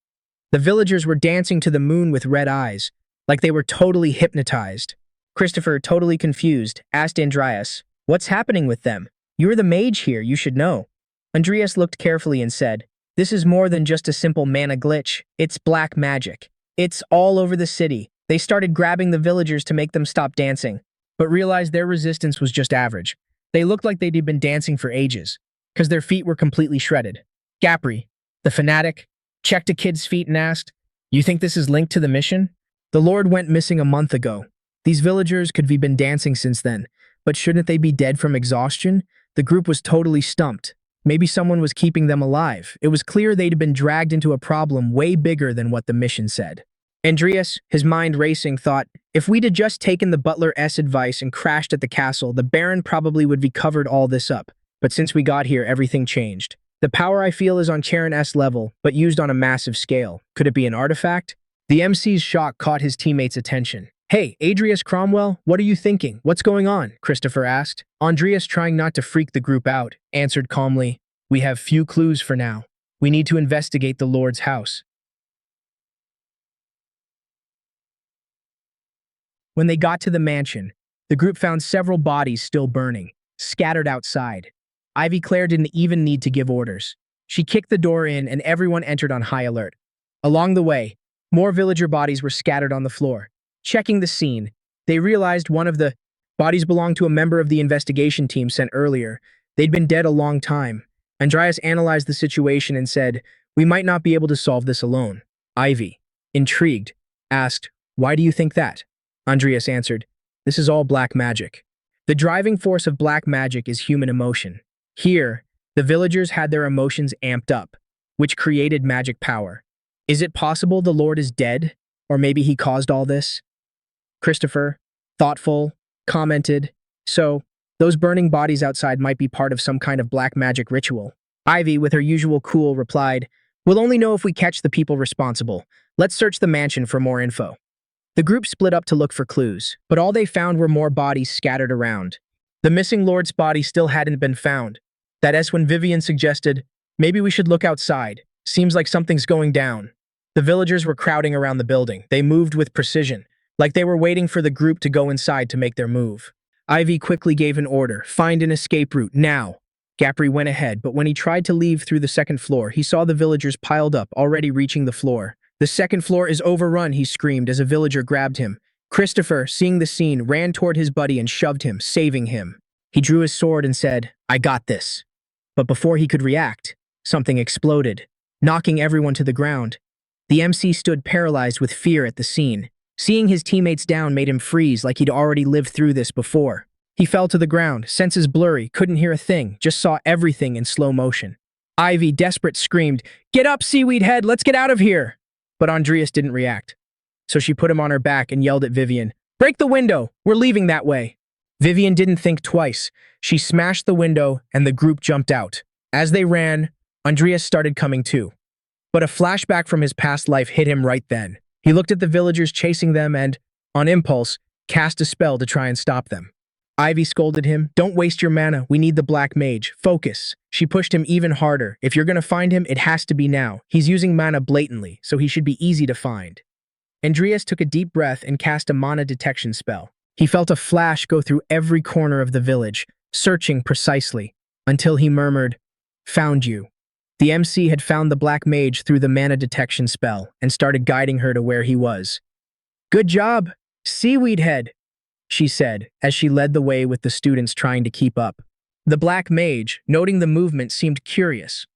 The villagers were dancing to the moon with red eyes, like they were totally hypnotized. Christopher, totally confused, asked Andreas, "What's happening with them? You're the mage here, you should know." Andreas looked carefully and said, "This is more than just a simple mana glitch. It's black magic. It's all over the city." They started grabbing the villagers to make them stop dancing, but realized their resistance was just average. They looked like they'd been dancing for ages, because their feet were completely shredded. Gapri, the fanatic, checked a kid's feet and asked, "You think this is linked to the mission?" The Lord went missing a month ago. These villagers could have been dancing since then, but shouldn't they be dead from exhaustion? The group was totally stumped. Maybe someone was keeping them alive. It was clear they'd been dragged into a problem way bigger than what the mission said. Andreas, his mind racing, thought, if we'd have just taken the butler's advice and crashed at the castle, the Baron probably would have covered all this up. But since we got here, everything changed. The power I feel is on Charon's level, but used on a massive scale. Could it be an artifact? The MC's shock caught his teammates' attention. "Hey, Adrius Cromwell, what are you thinking? What's going on?" Christopher asked. Andreas, trying not to freak the group out, answered calmly, "We have few clues for now. We need to investigate the Lord's house." When they got to the mansion, the group found several bodies still burning, scattered outside. Ivy Claire didn't even need to give orders. She kicked the door in and everyone entered on high alert. Along the way, more villager bodies were scattered on the floor. Checking the scene, they realized one of the bodies belonged to a member of the investigation team sent earlier. They'd been dead a long time. Andreas analyzed the situation and said, "We might not be able to solve this alone." Ivy, intrigued, asked, "Why do you think that?" Andreas answered, "This is all black magic. The driving force of black magic is human emotion. Here, the villagers had their emotions amped up, which created magic power. Is it possible the Lord is dead? Or maybe he caused all this?" Christopher, thoughtful, commented, "So, those burning bodies outside might be part of some kind of black magic ritual." Ivy, with her usual cool, replied, "We'll only know if we catch the people responsible. Let's search the mansion for more info." The group split up to look for clues, but all they found were more bodies scattered around. The missing Lord's body still hadn't been found. That's when Vivian suggested, "Maybe we should look outside. Seems like something's going down." The villagers were crowding around the building. They moved with precision, like they were waiting for the group to go inside to make their move. Ivy quickly gave an order, find an escape route, now. Gapri went ahead, but when he tried to leave through the second floor, he saw the villagers piled up, already reaching the floor. The second floor is overrun, he screamed as a villager grabbed him. Christopher, seeing the scene, ran toward his buddy and shoved him, saving him. He drew his sword and said, I got this. But before he could react, something exploded, knocking everyone to the ground. The MC stood paralyzed with fear at the scene. Seeing his teammates down made him freeze like he'd already lived through this before. He fell to the ground, senses blurry, couldn't hear a thing, just saw everything in slow motion. Ivy, desperate, screamed, Get up, seaweed head, let's get out of here! But Andreas didn't react. So she put him on her back and yelled at Vivian, Break the window, we're leaving that way. Vivian didn't think twice. She smashed the window and the group jumped out. As they ran, Andreas started coming too. But a flashback from his past life hit him right then. He looked at the villagers chasing them and, on impulse, cast a spell to try and stop them. Ivy scolded him, Don't waste your mana, we need the black mage, focus. She pushed him even harder. If you're gonna find him, it has to be now. He's using mana blatantly, so he should be easy to find. Andreas took a deep breath and cast a mana detection spell. He felt a flash go through every corner of the village, searching precisely, until he murmured, Found you. The MC had found the black mage through the mana detection spell and started guiding her to where he was. Good job, seaweed head, she said, as she led the way with the students trying to keep up. The black mage, noting the movement, seemed curious.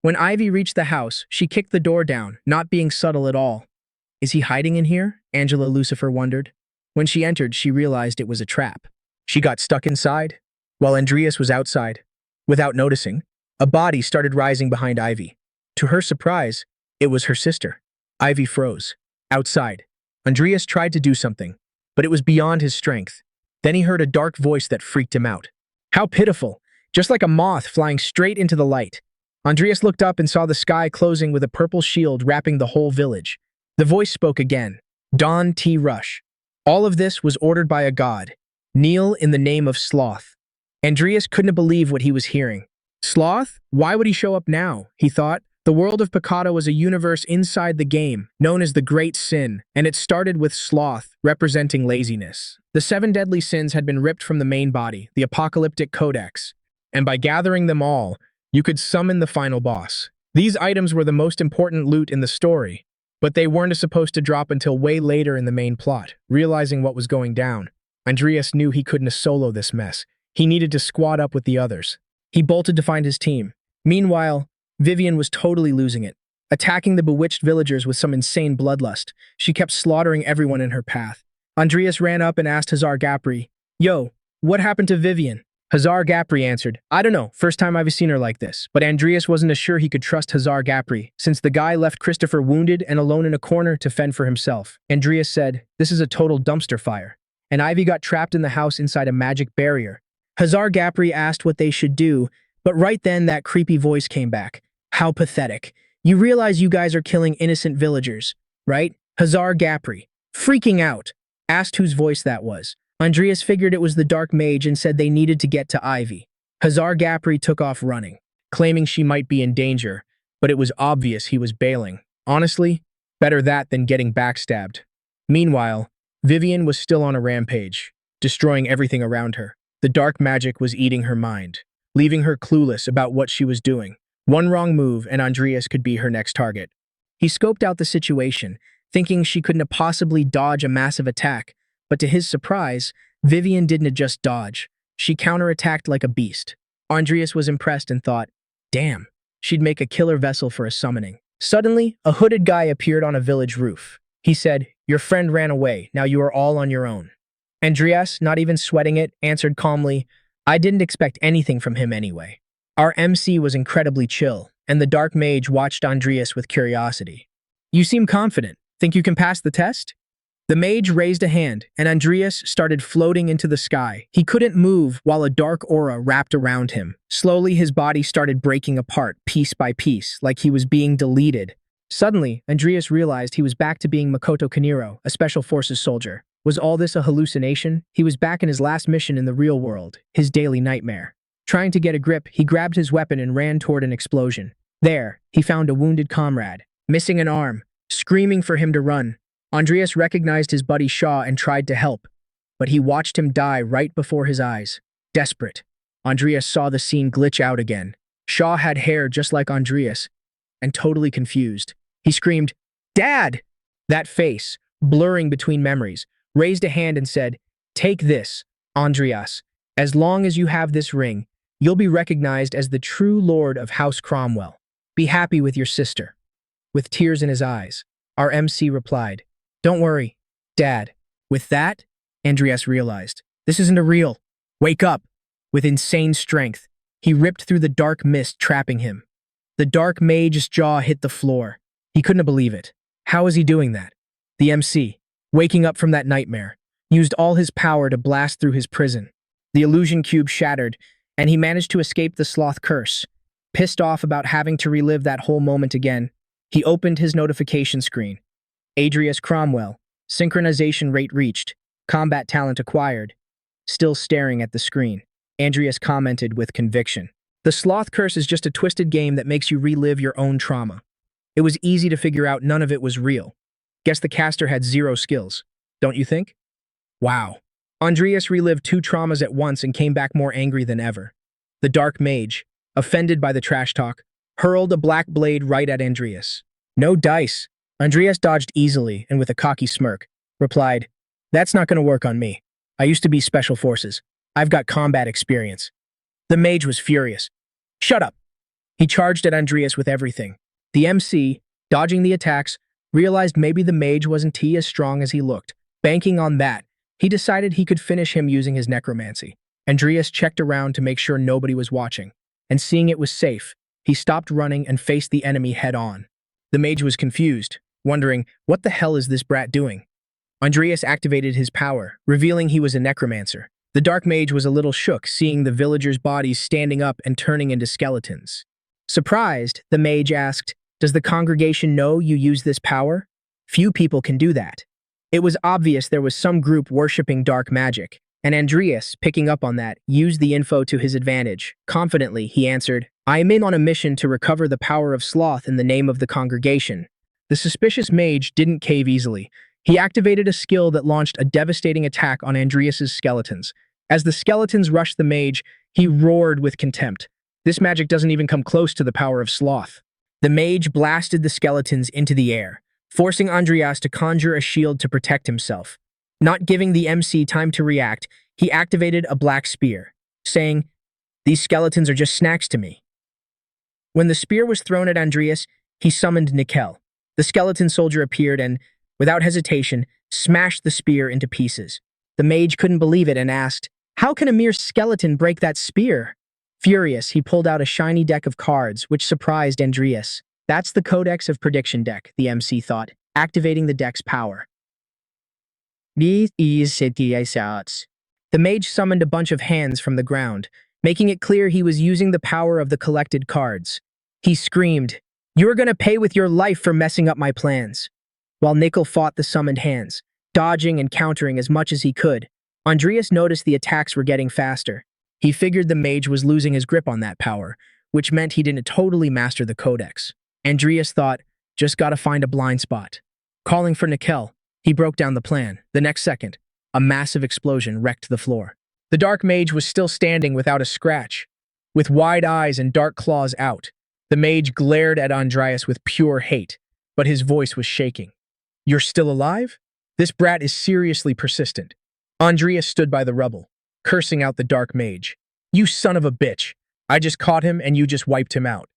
When Ivy reached the house, she kicked the door down, not being subtle at all. Is he hiding in here? Angela Lucifer wondered. When she entered, she realized it was a trap. She got stuck inside, while Andreas was outside. Without noticing, a body started rising behind Ivy. To her surprise, it was her sister. Ivy froze. Outside, Andreas tried to do something, but it was beyond his strength. Then he heard a dark voice that freaked him out. How pitiful, just like a moth flying straight into the light. Andreas looked up and saw the sky closing with a purple shield wrapping the whole village. The voice spoke again. Don T. Rush. All of this was ordered by a god. Kneel in the name of Sloth. Andreas couldn't believe what he was hearing. Sloth? Why would he show up now? He thought. The world of Picado was a universe inside the game, known as the Great Sin, and it started with sloth, representing laziness. The 7 deadly sins had been ripped from the main body, the Apocalyptic Codex, and by gathering them all, you could summon the final boss. These items were the most important loot in the story, but they weren't supposed to drop until way later in the main plot. Realizing what was going down, Andreas knew he couldn't solo this mess. He needed to squad up with the others. He bolted to find his team. Meanwhile, Vivian was totally losing it, attacking the bewitched villagers with some insane bloodlust. She kept slaughtering everyone in her path. Andreas ran up and asked Hazar Gapri, Yo, what happened to Vivian? Hazar Gapri answered, I don't know, first time I've seen her like this. But Andreas wasn't sure he could trust Hazar Gapri, since the guy left Christopher wounded and alone in a corner to fend for himself. Andreas said, This is a total dumpster fire. And Ivy got trapped in the house inside a magic barrier. Hazar Gapri asked what they should do, but right then that creepy voice came back. How pathetic. You realize you guys are killing innocent villagers, right? Hazar Gapri, freaking out, asked whose voice that was. Andreas figured it was the dark mage and said they needed to get to Ivy. Hazar Gapri took off running, claiming she might be in danger, but it was obvious he was bailing. Honestly, better that than getting backstabbed. Meanwhile, Vivian was still on a rampage, destroying everything around her. The dark magic was eating her mind, leaving her clueless about what she was doing. One wrong move and Andreas could be her next target. He scoped out the situation, thinking she couldn't possibly dodge a massive attack, but to his surprise, Vivian didn't just dodge. She counterattacked like a beast. Andreas was impressed and thought, damn, she'd make a killer vessel for a summoning. Suddenly, a hooded guy appeared on a village roof. He said, Your friend ran away, now you are all on your own. Andreas, not even sweating it, answered calmly, I didn't expect anything from him anyway. Our MC was incredibly chill, and the dark mage watched Andreas with curiosity. You seem confident. Think you can pass the test? The mage raised a hand, and Andreas started floating into the sky. He couldn't move while a dark aura wrapped around him. Slowly, his body started breaking apart, piece by piece, like he was being deleted. Suddenly, Andreas realized he was back to being Makoto Kaniro, a special forces soldier. Was all this a hallucination? He was back in his last mission in the real world, his daily nightmare. Trying to get a grip, he grabbed his weapon and ran toward an explosion. There, he found a wounded comrade, missing an arm, screaming for him to run. Andreas recognized his buddy Shaw and tried to help, but he watched him die right before his eyes. Desperate, Andreas saw the scene glitch out again. Shaw had hair just like Andreas, and totally confused. He screamed, "Dad!" That face, blurring between memories, raised a hand and said, "Take this, Andreas. As long as you have this ring, you'll be recognized as the true lord of House Cromwell. Be happy with your sister." With tears in his eyes, our MC replied, "Don't worry, Dad." With that, Andreas realized, this isn't a real. Wake up. With insane strength, he ripped through the dark mist trapping him. The dark mage's jaw hit the floor. He couldn't believe it. How was he doing that? The MC, waking up from that nightmare, used all his power to blast through his prison. The illusion cube shattered, and he managed to escape the sloth curse. Pissed off about having to relive that whole moment again, he opened his notification screen. Adrius Cromwell, synchronization rate reached, combat talent acquired. Still staring at the screen, Andreas commented with conviction. The sloth curse is just a twisted game that makes you relive your own trauma. It was easy to figure out none of it was real. Guess the caster had 0 skills, don't you think? Wow. Andreas relived 2 traumas at once and came back more angry than ever. The dark mage, offended by the trash talk, hurled a black blade right at Andreas. No dice. Andreas dodged easily and with a cocky smirk, replied, "That's not going to work on me. I used to be special forces. I've got combat experience." The mage was furious. "Shut up." He charged at Andreas with everything. The MC, dodging the attacks, realized maybe the mage wasn't as strong as he looked. Banking on that, he decided he could finish him using his necromancy. Andreas checked around to make sure nobody was watching, and seeing it was safe, he stopped running and faced the enemy head-on. The mage was confused, wondering, what the hell is this brat doing? Andreas activated his power, revealing he was a necromancer. The dark mage was a little shook, seeing the villagers' bodies standing up and turning into skeletons. Surprised, the mage asked, "Does the congregation know you use this power? Few people can do that." It was obvious there was some group worshipping dark magic, and Andreas, picking up on that, used the info to his advantage. Confidently, he answered, "I am in on a mission to recover the power of sloth in the name of the congregation." The suspicious mage didn't cave easily. He activated a skill that launched a devastating attack on Andreas's skeletons. As the skeletons rushed the mage, he roared with contempt. This magic doesn't even come close to the power of sloth. The mage blasted the skeletons into the air, forcing Andreas to conjure a shield to protect himself. Not giving the MC time to react, he activated a black spear, saying, "These skeletons are just snacks to me." When the spear was thrown at Andreas, he summoned Nickel. The skeleton soldier appeared and, without hesitation, smashed the spear into pieces. The mage couldn't believe it and asked, "How can a mere skeleton break that spear?" Furious, he pulled out a shiny deck of cards, which surprised Andreas. That's the Codex of Prediction deck, the MC thought, activating the deck's power. The mage summoned a bunch of hands from the ground, making it clear he was using the power of the collected cards. He screamed, "You're gonna pay with your life for messing up my plans." While Nickel fought the summoned hands, dodging and countering as much as he could, Andreas noticed the attacks were getting faster. He figured the mage was losing his grip on that power, which meant he didn't totally master the Codex. Andreas thought, just gotta find a blind spot. Calling for Nickel, he broke down the plan. The next second, a massive explosion wrecked the floor. The dark mage was still standing without a scratch, with wide eyes and dark claws out. The mage glared at Andreas with pure hate, but his voice was shaking. "You're still alive? This brat is seriously persistent." Andreas stood by the rubble, cursing out the dark mage. "You son of a bitch. I just caught him and you just wiped him out."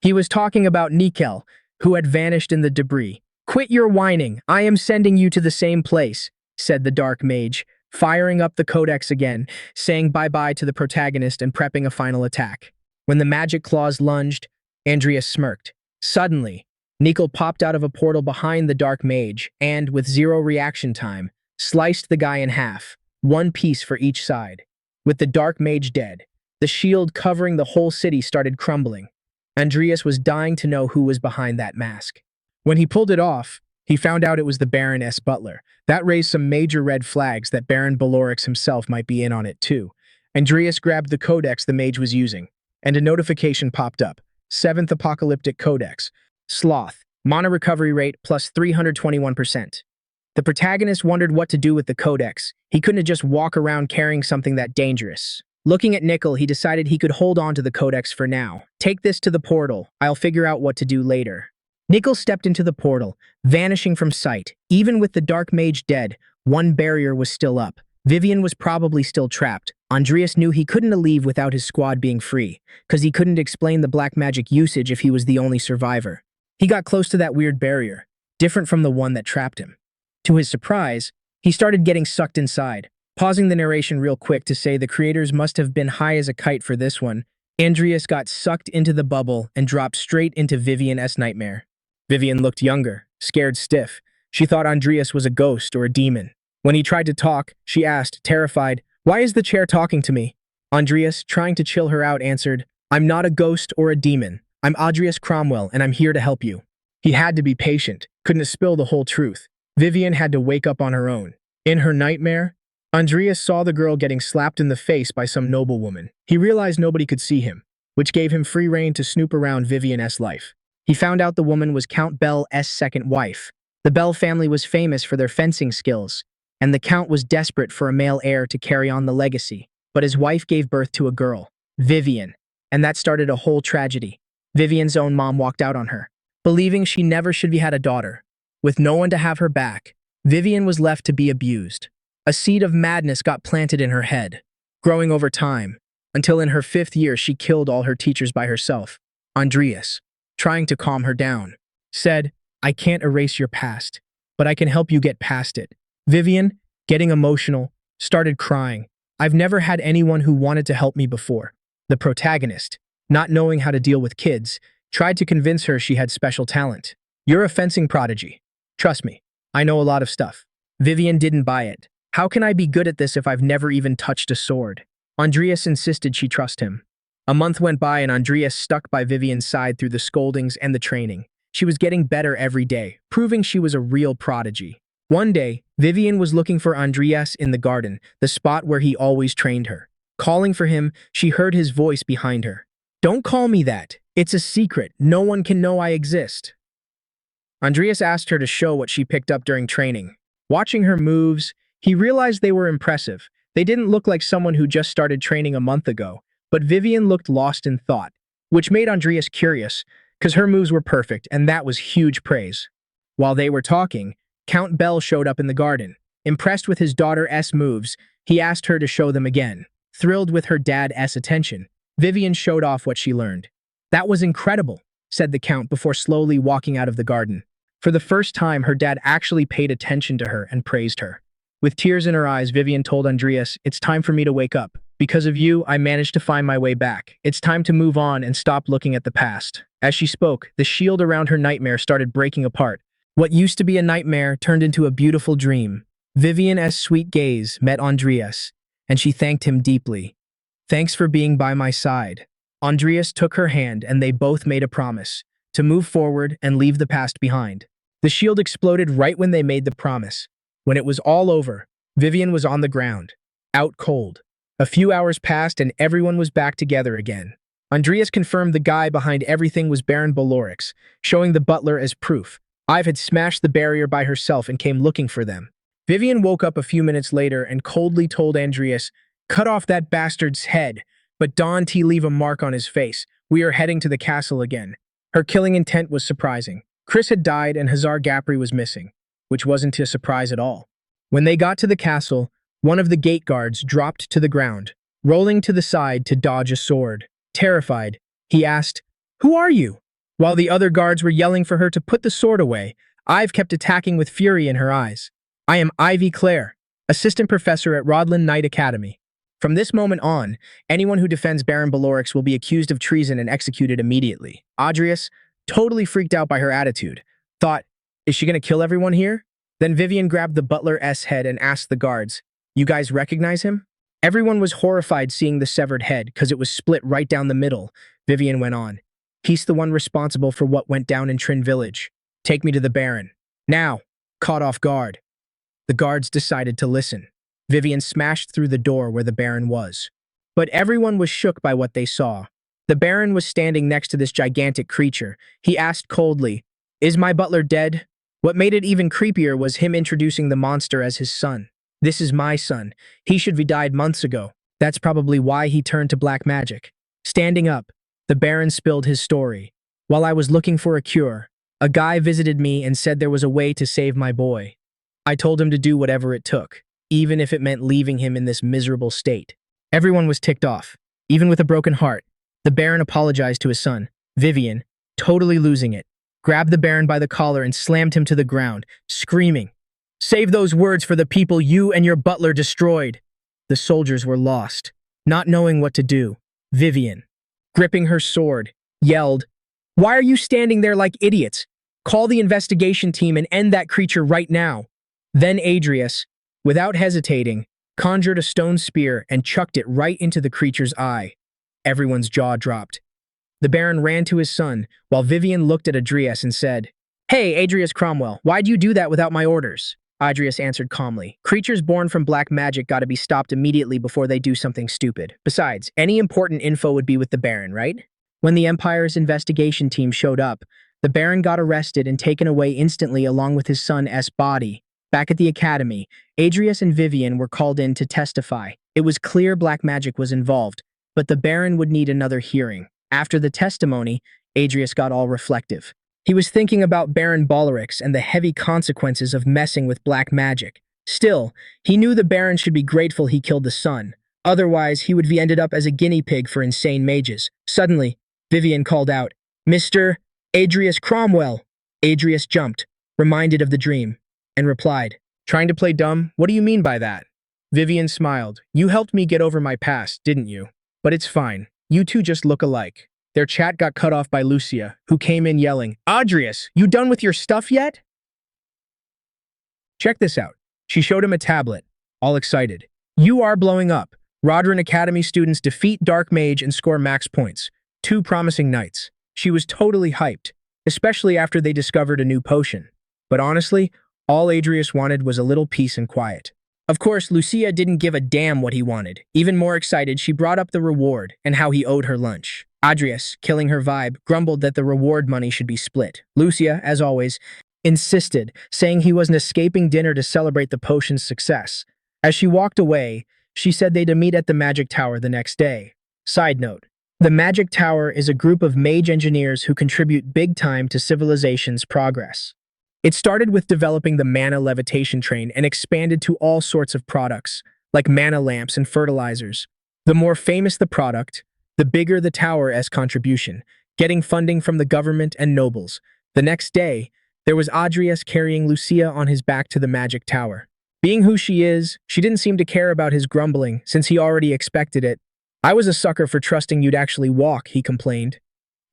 He was talking about Nickel, who had vanished in the debris. "Quit your whining. I am sending you to the same place," said the dark mage, firing up the Codex again, saying bye-bye to the protagonist and prepping a final attack. When the magic claws lunged, Andreas smirked. Suddenly, Nickel popped out of a portal behind the dark mage and, with 0 reaction time, sliced the guy in half, 1 piece for each side. With the dark mage dead, the shield covering the whole city started crumbling. Andreas was dying to know who was behind that mask. When he pulled it off, he found out it was the Baron S. Butler. That raised some major red flags that Baron Belorix himself might be in on it too. Andreas grabbed the codex the mage was using, and a notification popped up. 7th Apocalyptic Codex. Sloth. Mana recovery rate plus 321%. The protagonist wondered what to do with the codex. He couldn't just walk around carrying something that dangerous. Looking at Nickel, he decided he could hold on to the codex for now. Take this to the portal. I'll figure out what to do later. Nickel stepped into the portal, vanishing from sight. Even with the dark mage dead, one barrier was still up. Vivian was probably still trapped. Adrius knew he couldn't leave without his squad being free, because he couldn't explain the black magic usage if he was the only survivor. He got close to that weird barrier, different from the one that trapped him. To his surprise, he started getting sucked inside. Pausing the narration real quick to say the creators must have been high as a kite for this one, Adrius got sucked into the bubble and dropped straight into Vivian's nightmare. Vivian looked younger, scared stiff. She thought Adrius was a ghost or a demon. When he tried to talk, she asked, terrified, "Why is the chair talking to me?" Adrius, trying to chill her out, answered, "I'm not a ghost or a demon. I'm Adrius Cromwell, and I'm here to help you." He had to be patient, couldn't spill the whole truth. Vivian had to wake up on her own. In her nightmare, Adrius saw the girl getting slapped in the face by some noblewoman. He realized nobody could see him, which gave him free rein to snoop around Vivian's life. He found out the woman was Count Bell's second wife. The Bell family was famous for their fencing skills, and the Count was desperate for a male heir to carry on the legacy. But his wife gave birth to a girl, Vivian, and that started a whole tragedy. Vivian's own mom walked out on her, believing she never should have had a daughter. With no one to have her back, Vivian was left to be abused. A seed of madness got planted in her head, growing over time, until in her 5th year she killed all her teachers by herself. Adrius, trying to calm her down, said, "I can't erase your past, but I can help you get past it." Vivian, getting emotional, started crying. "I've never had anyone who wanted to help me before." The protagonist, not knowing how to deal with kids, tried to convince her she had special talent. "You're a fencing prodigy. Trust me, I know a lot of stuff." Vivian didn't buy it. "How can I be good at this if I've never even touched a sword?" Adrius insisted she trust him. A month went by and Adrius stuck by Vivian's side through the scoldings and the training. She was getting better every day, proving she was a real prodigy. One day, Vivian was looking for Adrius in the garden, the spot where he always trained her. Calling for him, she heard his voice behind her. "Don't call me that. It's a secret. No one can know I exist." Adrius asked her to show what she picked up during training. Watching her moves, he realized they were impressive. They didn't look like someone who just started training a month ago, but Vivian looked lost in thought, which made Adrius curious, because her moves were perfect, and that was huge praise. While they were talking, Count Bell showed up in the garden. Impressed with his daughter's moves, he asked her to show them again. Thrilled with her dad's attention, Vivian showed off what she learned. "That was incredible," said the Count before slowly walking out of the garden. For the first time, her dad actually paid attention to her and praised her. With tears in her eyes, Vivian told Adrius, "It's time for me to wake up. Because of you, I managed to find my way back. It's time to move on and stop looking at the past." As she spoke, the shield around her nightmare started breaking apart. What used to be a nightmare turned into a beautiful dream. Vivian's sweet gaze met Adrius, and she thanked him deeply. "Thanks for being by my side." Adrius took her hand and they both made a promise to move forward and leave the past behind. The shield exploded right when they made the promise. When it was all over, Vivian was on the ground, out cold. A few hours passed and everyone was back together again. Adrius confirmed the guy behind everything was Baron Belorix, showing the butler as proof. Ive had smashed the barrier by herself and came looking for them. Vivian woke up a few minutes later and coldly told Adrius, "Cut off that bastard's head, but don't leave a mark on his face. We are heading to the castle again." Her killing intent was surprising. Chris had died and Hazar Gapri was missing, which wasn't a surprise at all. When they got to the castle, one of the gate guards dropped to the ground, rolling to the side to dodge a sword. Terrified, he asked, "Who are you?" While the other guards were yelling for her to put the sword away, Ive kept attacking with fury in her eyes. "I am Ivy Clare, assistant professor at Rodland Knight Academy. From this moment on, anyone who defends Baron Belorix will be accused of treason and executed immediately." Adrius, totally freaked out by her attitude, thought, "Is she going to kill everyone here?" Then Vivian grabbed the butler's head and asked the guards, "You guys recognize him?" Everyone was horrified seeing the severed head because it was split right down the middle. Vivian went on, "He's the one responsible for what went down in Trin Village. Take me to the Baron. Now." Caught off guard, the guards decided to listen. Vivian smashed through the door where the Baron was. But everyone was shook by what they saw. The Baron was standing next to this gigantic creature. He asked coldly, Is my butler dead? What made it even creepier was him introducing the monster as his son. This is my son. He should have died months ago. That's probably why he turned to black magic. Standing up, the Baron spilled his story. While I was looking for a cure, a guy visited me and said there was a way to save my boy. I told him to do whatever it took, even if it meant leaving him in this miserable state. Everyone was ticked off. Even with a broken heart, the Baron apologized to his son, Vivian, totally losing it, grabbed the Baron by the collar and slammed him to the ground, screaming, "Save those words for the people you and your butler destroyed." The soldiers were lost, not knowing what to do. Vivian, gripping her sword, yelled, "Why are you standing there like idiots? Call the investigation team and end that creature right now." Then Adrius, without hesitating, conjured a stone spear and chucked it right into the creature's eye. Everyone's jaw dropped. The Baron ran to his son, while Vivian looked at Adrius and said, "Hey, Adrius Cromwell, why'd you do that without my orders?" Adrius answered calmly, "Creatures born from black magic gotta be stopped immediately before they do something stupid. Besides, any important info would be with the Baron, right?" When the Empire's investigation team showed up, the Baron got arrested and taken away instantly along with his son's body. Back at the academy, Adrius and Vivian were called in to testify. It was clear black magic was involved, but the Baron would need another hearing. After the testimony, Adrius got all reflective. He was thinking about Baron Ballarix and the heavy consequences of messing with black magic. Still, he knew the Baron should be grateful he killed the son. Otherwise, he would be ended up as a guinea pig for insane mages. Suddenly, Vivian called out, "Mr. Adrius Cromwell." Adrius jumped, reminded of the dream, and replied, "Trying to play dumb? What do you mean by that?" Vivian smiled. "You helped me get over my past, didn't you? But it's fine. You two just look alike." Their chat got cut off by Lucia, who came in yelling, "Adrius, you done with your stuff yet?" Check this out. She showed him a tablet, all excited. "You are blowing up. Rodrin Academy students defeat Dark Mage and score max points. 2 promising nights." She was totally hyped, especially after they discovered a new potion. But honestly, all Adrius wanted was a little peace and quiet. Of course, Lucia didn't give a damn what he wanted. Even more excited, she brought up the reward and how he owed her lunch. Adrius, killing her vibe, grumbled that the reward money should be split. Lucia, as always, insisted, saying he wasn't escaping dinner to celebrate the potion's success. As she walked away, she said they'd meet at the Magic Tower the next day. Side note, the Magic Tower is a group of mage engineers who contribute big time to civilization's progress. It started with developing the mana levitation train and expanded to all sorts of products, like mana lamps and fertilizers. The more famous the product, the bigger the tower's contribution, getting funding from the government and nobles. The next day, there was Adrius carrying Lucia on his back to the Magic Tower. Being who she is, she didn't seem to care about his grumbling, since he already expected it. "I was a sucker for trusting you'd actually walk," he complained.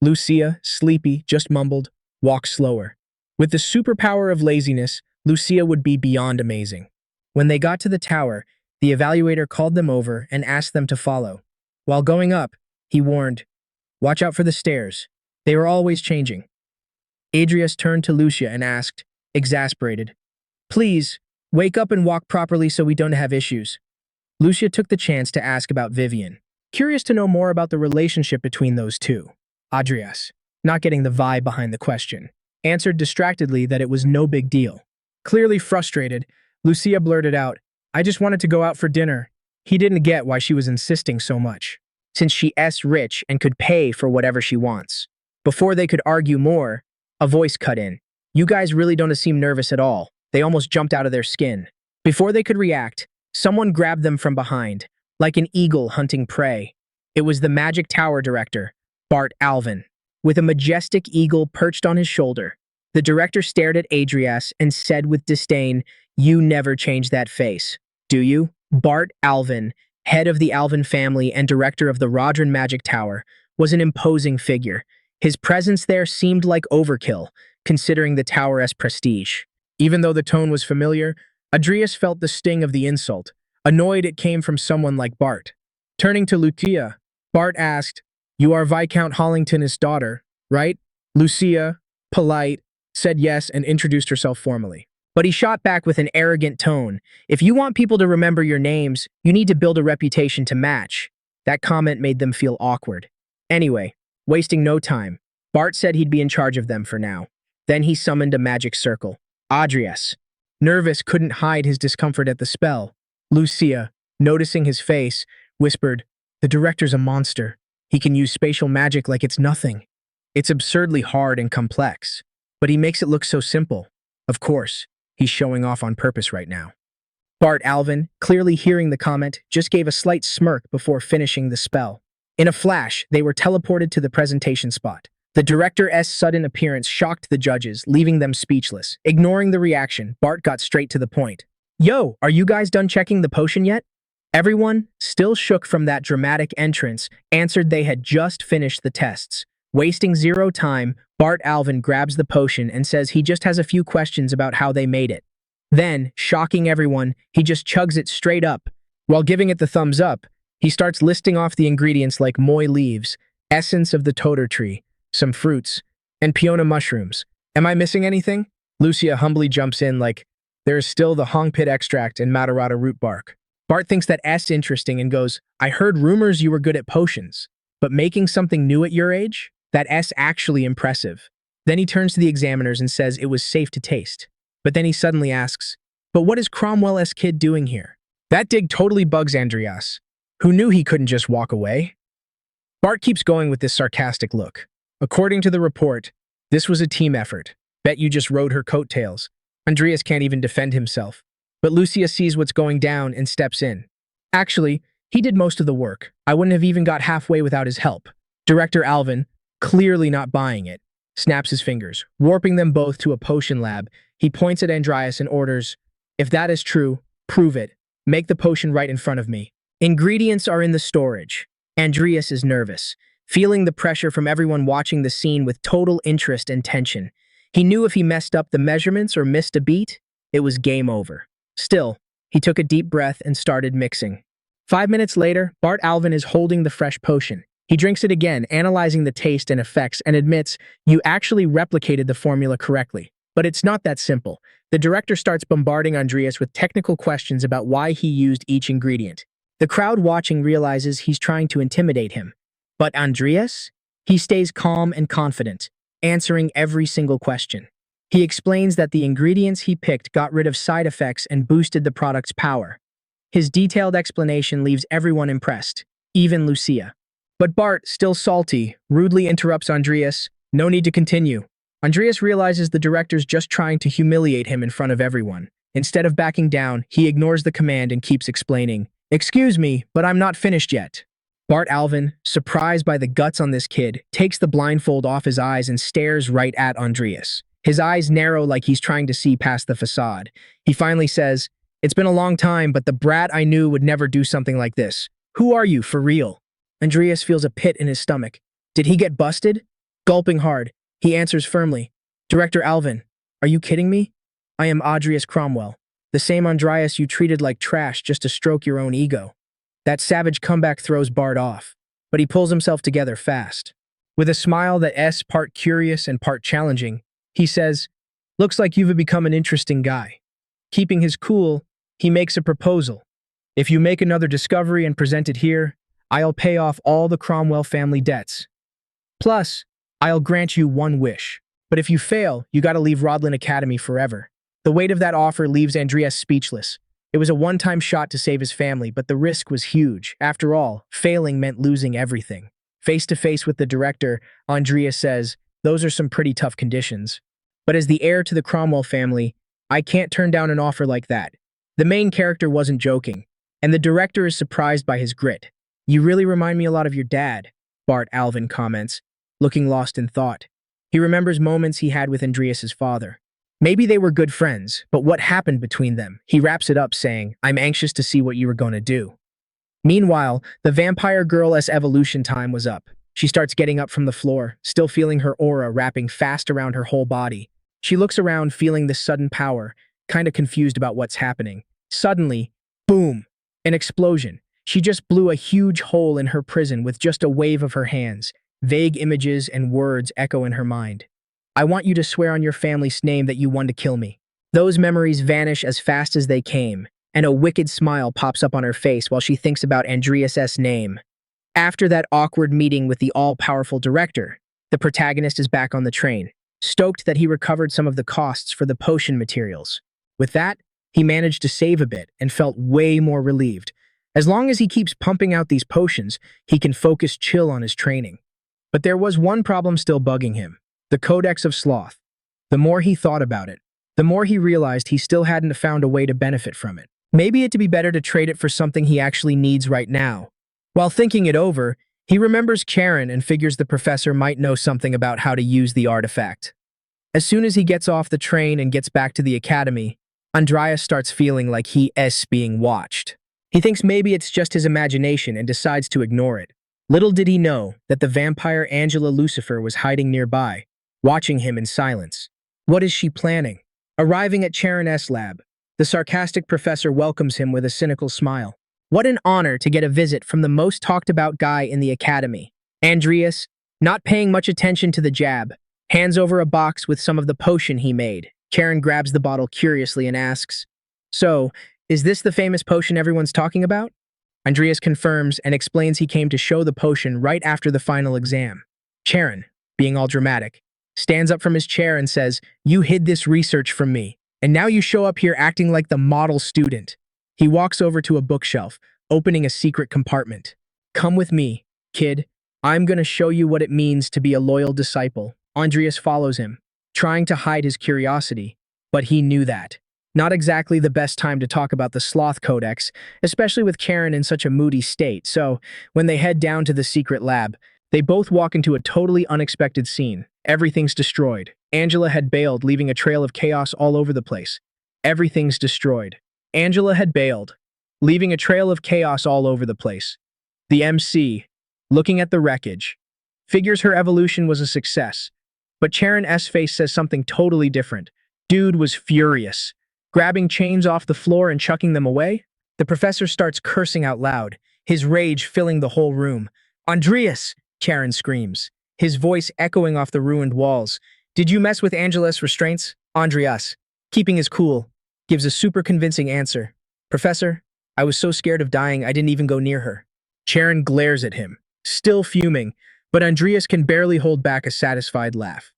Lucia, sleepy, just mumbled, "Walk slower." With the superpower of laziness, Lucia would be beyond amazing. When they got to the tower, the evaluator called them over and asked them to follow. While going up, he warned, "Watch out for the stairs. They are always changing." Adrius turned to Lucia and asked, exasperated, "Please, wake up and walk properly so we don't have issues." Lucia took the chance to ask about Vivian, curious to know more about the relationship between those two. Adrius, not getting the vibe behind the question, answered distractedly that it was no big deal. Clearly frustrated, Lucia blurted out, "I just wanted to go out for dinner." He didn't get why she was insisting so much, since she's rich and could pay for whatever she wants. Before they could argue more, a voice cut in. "You guys really don't seem nervous at all." They almost jumped out of their skin. Before they could react, someone grabbed them from behind, like an eagle hunting prey. It was the Magic Tower director, Bart Alvin. With a majestic eagle perched on his shoulder, the director stared at Adrius and said with disdain, "You never change that face, do you?" Bart Alvin, head of the Alvin family and director of the Rodrin Magic Tower, was an imposing figure. His presence there seemed like overkill, considering the tower's prestige. Even though the tone was familiar, Adrius felt the sting of the insult, annoyed it came from someone like Bart. Turning to Lucia, Bart asked, "You are Viscount Hollington's daughter, right?" Lucia, polite, said yes and introduced herself formally. But he shot back with an arrogant tone. "If you want people to remember your names, you need to build a reputation to match." That comment made them feel awkward. Anyway, wasting no time, Bart said he'd be in charge of them for now. Then he summoned a magic circle. Adrius, nervous, couldn't hide his discomfort at the spell. Lucia, noticing his face, whispered, "The director's a monster. He can use spatial magic like it's nothing. It's absurdly hard and complex, but he makes it look so simple. Of course, he's showing off on purpose right now." Bart Alvin, clearly hearing the comment, just gave a slight smirk before finishing the spell. In a flash, they were teleported to the presentation spot. The director's sudden appearance shocked the judges, leaving them speechless. Ignoring the reaction, Bart got straight to the point. "Yo, are you guys done checking the potion yet?" Everyone, still shook from that dramatic entrance, answered they had just finished the tests. Wasting zero time, Bart Alvin grabs the potion and says he just has a few questions about how they made it. Then, shocking everyone, he just chugs it straight up. While giving it the thumbs up, he starts listing off the ingredients like moi leaves, essence of the toter tree, some fruits, and peona mushrooms. "Am I missing anything?" Lucia humbly jumps in like, "There is still the hong pit extract and matarata root bark." Bart thinks that's interesting and goes, "I heard rumors you were good at potions, but making something new at your age? That's actually impressive." Then he turns to the examiners and says it was safe to taste. But then he suddenly asks, "But what is Cromwell's kid doing here?" That dig totally bugs Andreas, who knew he couldn't just walk away. Bart keeps going with this sarcastic look. According to the report, this was a team effort. Bet you just rode her coattails. Andreas can't even defend himself. But Lucia sees what's going down and steps in. "Actually, he did most of the work. I wouldn't have even got halfway without his help." Director Alvin, clearly not buying it, snaps his fingers, warping them both to a potion lab. He points at Andreas and orders, "If that is true, prove it. Make the potion right in front of me." Ingredients are in the storage. Andreas is nervous, feeling the pressure from everyone watching the scene with total interest and tension. He knew if he messed up the measurements or missed a beat, it was game over. Still, he took a deep breath and started mixing. 5 minutes later, Bart Alvin is holding the fresh potion. He drinks it again, analyzing the taste and effects, and admits, "You actually replicated the formula correctly." But it's not that simple. The director starts bombarding Andreas with technical questions about why he used each ingredient. The crowd watching realizes he's trying to intimidate him. But Andreas? He stays calm and confident, answering every single question. He explains that the ingredients he picked got rid of side effects and boosted the product's power. His detailed explanation leaves everyone impressed, even Lucia. But Bart, still salty, rudely interrupts Andreas. "No need to continue." Andreas realizes the director's just trying to humiliate him in front of everyone. Instead of backing down, he ignores the command and keeps explaining, "Excuse me, but I'm not finished yet." Bart Alvin, surprised by the guts on this kid, takes the blindfold off his eyes and stares right at Andreas. His eyes narrow like he's trying to see past the facade. He finally says, "It's been a long time, but the brat I knew would never do something like this. Who are you, for real?" Andreas feels a pit in his stomach. Did he get busted? Gulping hard, he answers firmly, "Director Alvin, are you kidding me? I am Adrius Cromwell, the same Andreas you treated like trash just to stroke your own ego." That savage comeback throws Bart off, but he pulls himself together fast. With a smile that's part curious and part challenging, he says, "Looks like you've become an interesting guy." Keeping his cool, he makes a proposal. "If you make another discovery and present it here, I'll pay off all the Cromwell family debts. Plus, I'll grant you one wish. But if you fail, you gotta leave Rodlin Academy forever." The weight of that offer leaves Andreas speechless. It was a one-time shot to save his family, but the risk was huge. After all, failing meant losing everything. Face to face with the director, Andreas says, "Those are some pretty tough conditions. But as the heir to the Cromwell family, I can't turn down an offer like that." The main character wasn't joking, and the director is surprised by his grit. "You really remind me a lot of your dad," Bart Alvin comments, looking lost in thought. He remembers moments he had with Andreas's father. Maybe they were good friends, but what happened between them? He wraps it up saying, "I'm anxious to see what you were going to do." Meanwhile, the vampire girl's evolution time was up. She starts getting up from the floor, still feeling her aura wrapping fast around her whole body. She looks around, feeling this sudden power, kind of confused about what's happening. Suddenly, boom, an explosion. She just blew a huge hole in her prison with just a wave of her hands. Vague images and words echo in her mind. "I want you to swear on your family's name that you want to kill me." Those memories vanish as fast as they came, and a wicked smile pops up on her face while she thinks about Andreas's name. After that awkward meeting with the all-powerful director, the protagonist is back on the train. stoked that he recovered some of the costs for the potion materials. With that, he managed to save a bit and felt way more relieved. As long as he keeps pumping out these potions, he can focus chill on his training. But there was one problem still bugging him: the Codex of Sloth. The more he thought about it, the more he realized he still hadn't found a way to benefit from it. Maybe it'd be better to trade it for something he actually needs right now. While thinking it over, he remembers Karen and figures the professor might know something about how to use the artifact. As soon as he gets off the train and gets back to the academy, Andreas starts feeling like he's being watched. He thinks maybe it's just his imagination and decides to ignore it. Little did he know that the vampire Angela Lucifer was hiding nearby, watching him in silence. What is she planning? Arriving at Charon's lab, the sarcastic professor welcomes him with a cynical smile. What an honor to get a visit from the most talked-about guy in the academy. Andreas, not paying much attention to the jab, hands over a box with some of the potion he made. Charon grabs the bottle curiously and asks, "So, is this the famous potion everyone's talking about?" Andreas confirms and explains he came to show the potion right after the final exam. Charon, being all dramatic, stands up from his chair and says, "You hid this research from me, and now you show up here acting like the model student." He walks over to a bookshelf, opening a secret compartment. "Come with me, kid. I'm gonna show you what it means to be a loyal disciple." Andreas follows him, trying to hide his curiosity, but he knew that. Not exactly the best time to talk about the Sloth Codex, especially with Karen in such a moody state, so when they head down to the secret lab, they both walk into a totally unexpected scene. Everything's destroyed. Angela had bailed, leaving a trail of chaos all over the place. Everything's destroyed. Angela had bailed, leaving a trail of chaos all over the place. The MC, looking at the wreckage, figures her evolution was a success, but Charon's face says something totally different. Dude was furious, grabbing chains off the floor and chucking them away. The professor starts cursing out loud, his rage filling the whole room. "Andreas!" Charon screams, his voice echoing off the ruined walls. "Did you mess with Angela's restraints?" Andreas, keeping his cool, gives a super convincing answer. "Professor, I was so scared of dying I didn't even go near her." Charon glares at him, still fuming, but Andreas can barely hold back a satisfied laugh.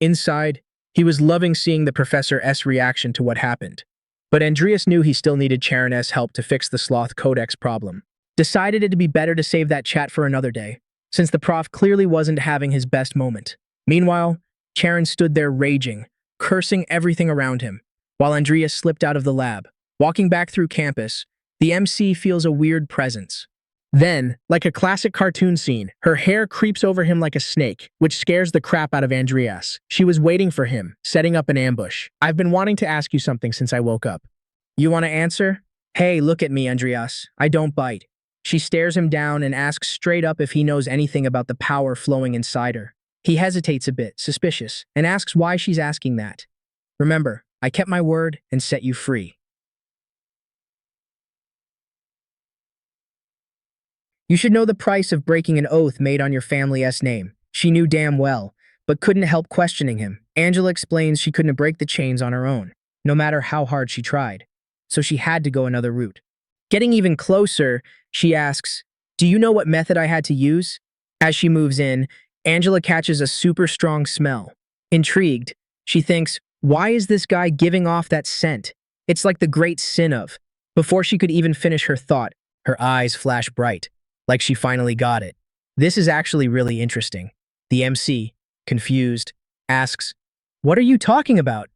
Inside, he was loving seeing the professor's reaction to what happened. But Andreas knew he still needed Charon's help to fix the Sloth Codex problem. Decided it'd be better to save that chat for another day, since the prof clearly wasn't having his best moment. Meanwhile, Charon stood there raging, cursing everything around him, while Andreas slipped out of the lab. Walking back through campus, the MC feels a weird presence. Then, like a classic cartoon scene, her hair creeps over him like a snake, which scares the crap out of Andreas. She was waiting for him, setting up an ambush. "I've been wanting to ask you something since I woke up. You want to answer?" "Hey, look at me, Andreas. I don't bite." She stares him down and asks straight up if he knows anything about the power flowing inside her. He hesitates a bit, suspicious, and asks why she's asking that. "Remember, I kept my word and set you free." "You should know the price of breaking an oath made on your family's name." She knew damn well, but couldn't help questioning him. Angela explains she couldn't break the chains on her own, no matter how hard she tried. So she had to go another route. Getting even closer, she asks, "Do you know what method I had to use?" As she moves in, Angela catches a super strong smell. Intrigued, she thinks, why is this guy giving off that scent? It's like the great sin of. Before she could even finish her thought, her eyes flash bright, like she finally got it. This is actually really interesting. The MC, confused, asks, "What are you talking about?"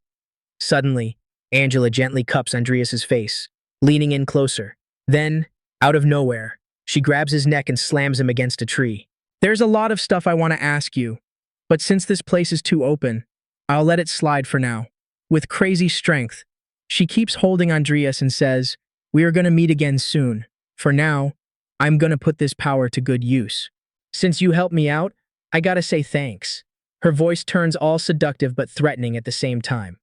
Suddenly, Angela gently cups Andreas's face, leaning in closer. Then, out of nowhere, she grabs his neck and slams him against a tree. "There's a lot of stuff I want to ask you, but since this place is too open, I'll let it slide for now." With crazy strength, she keeps holding Andreas and says, "We are going to meet again soon. For now, I'm gonna put this power to good use. Since you helped me out, I gotta say thanks." Her voice turns all seductive but threatening at the same time.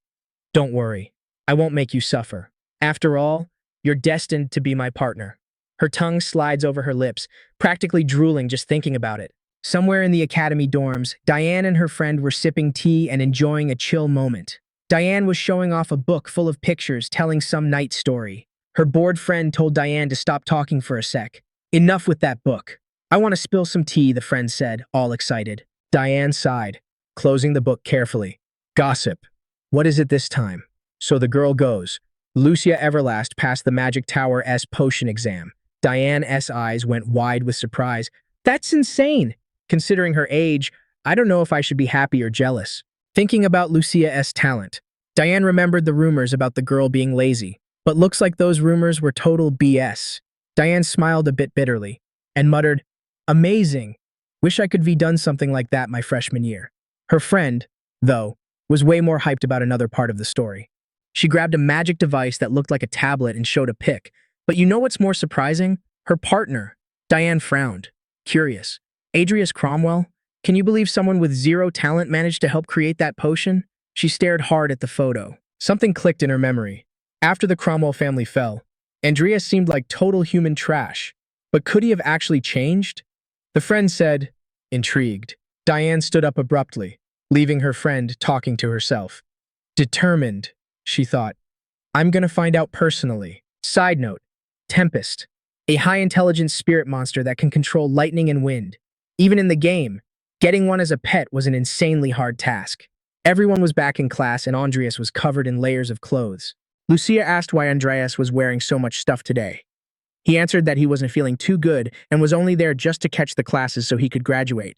"Don't worry, I won't make you suffer. After all, you're destined to be my partner." Her tongue slides over her lips, practically drooling just thinking about it. Somewhere in the academy dorms, Diane and her friend were sipping tea and enjoying a chill moment. Diane was showing off a book full of pictures telling some night story. Her bored friend told Diane to stop talking for a sec. "Enough with that book. I want to spill some tea," the friend said, all excited. Diane sighed, closing the book carefully. Gossip. What is it this time? So the girl goes. Lucia Everlast passed the Magic Tower S potion exam. Diane's eyes went wide with surprise. That's insane! Considering her age, I don't know if I should be happy or jealous. Thinking about Lucia's talent, Diane remembered the rumors about the girl being lazy, but looks like those rumors were total BS. Diane smiled a bit bitterly and muttered, "Amazing. Wish I could have done something like that my freshman year." Her friend, though, was way more hyped about another part of the story. She grabbed a magic device that looked like a tablet and showed a pic. But you know what's more surprising? Her partner. Diane frowned. Curious. Adrius Cromwell? Can you believe someone with zero talent managed to help create that potion? She stared hard at the photo. Something clicked in her memory. After the Cromwell family fell, Andreas seemed like total human trash. But could he have actually changed? The friend said, intrigued. Diane stood up abruptly, leaving her friend talking to herself. Determined, she thought. I'm gonna find out personally. Side note, Tempest, a high-intelligence spirit monster that can control lightning and wind. Even in the game, getting one as a pet was an insanely hard task. Everyone was back in class and Andreas was covered in layers of clothes. Lucia asked why Andreas was wearing so much stuff today. He answered that he wasn't feeling too good and was only there just to catch the classes so he could graduate.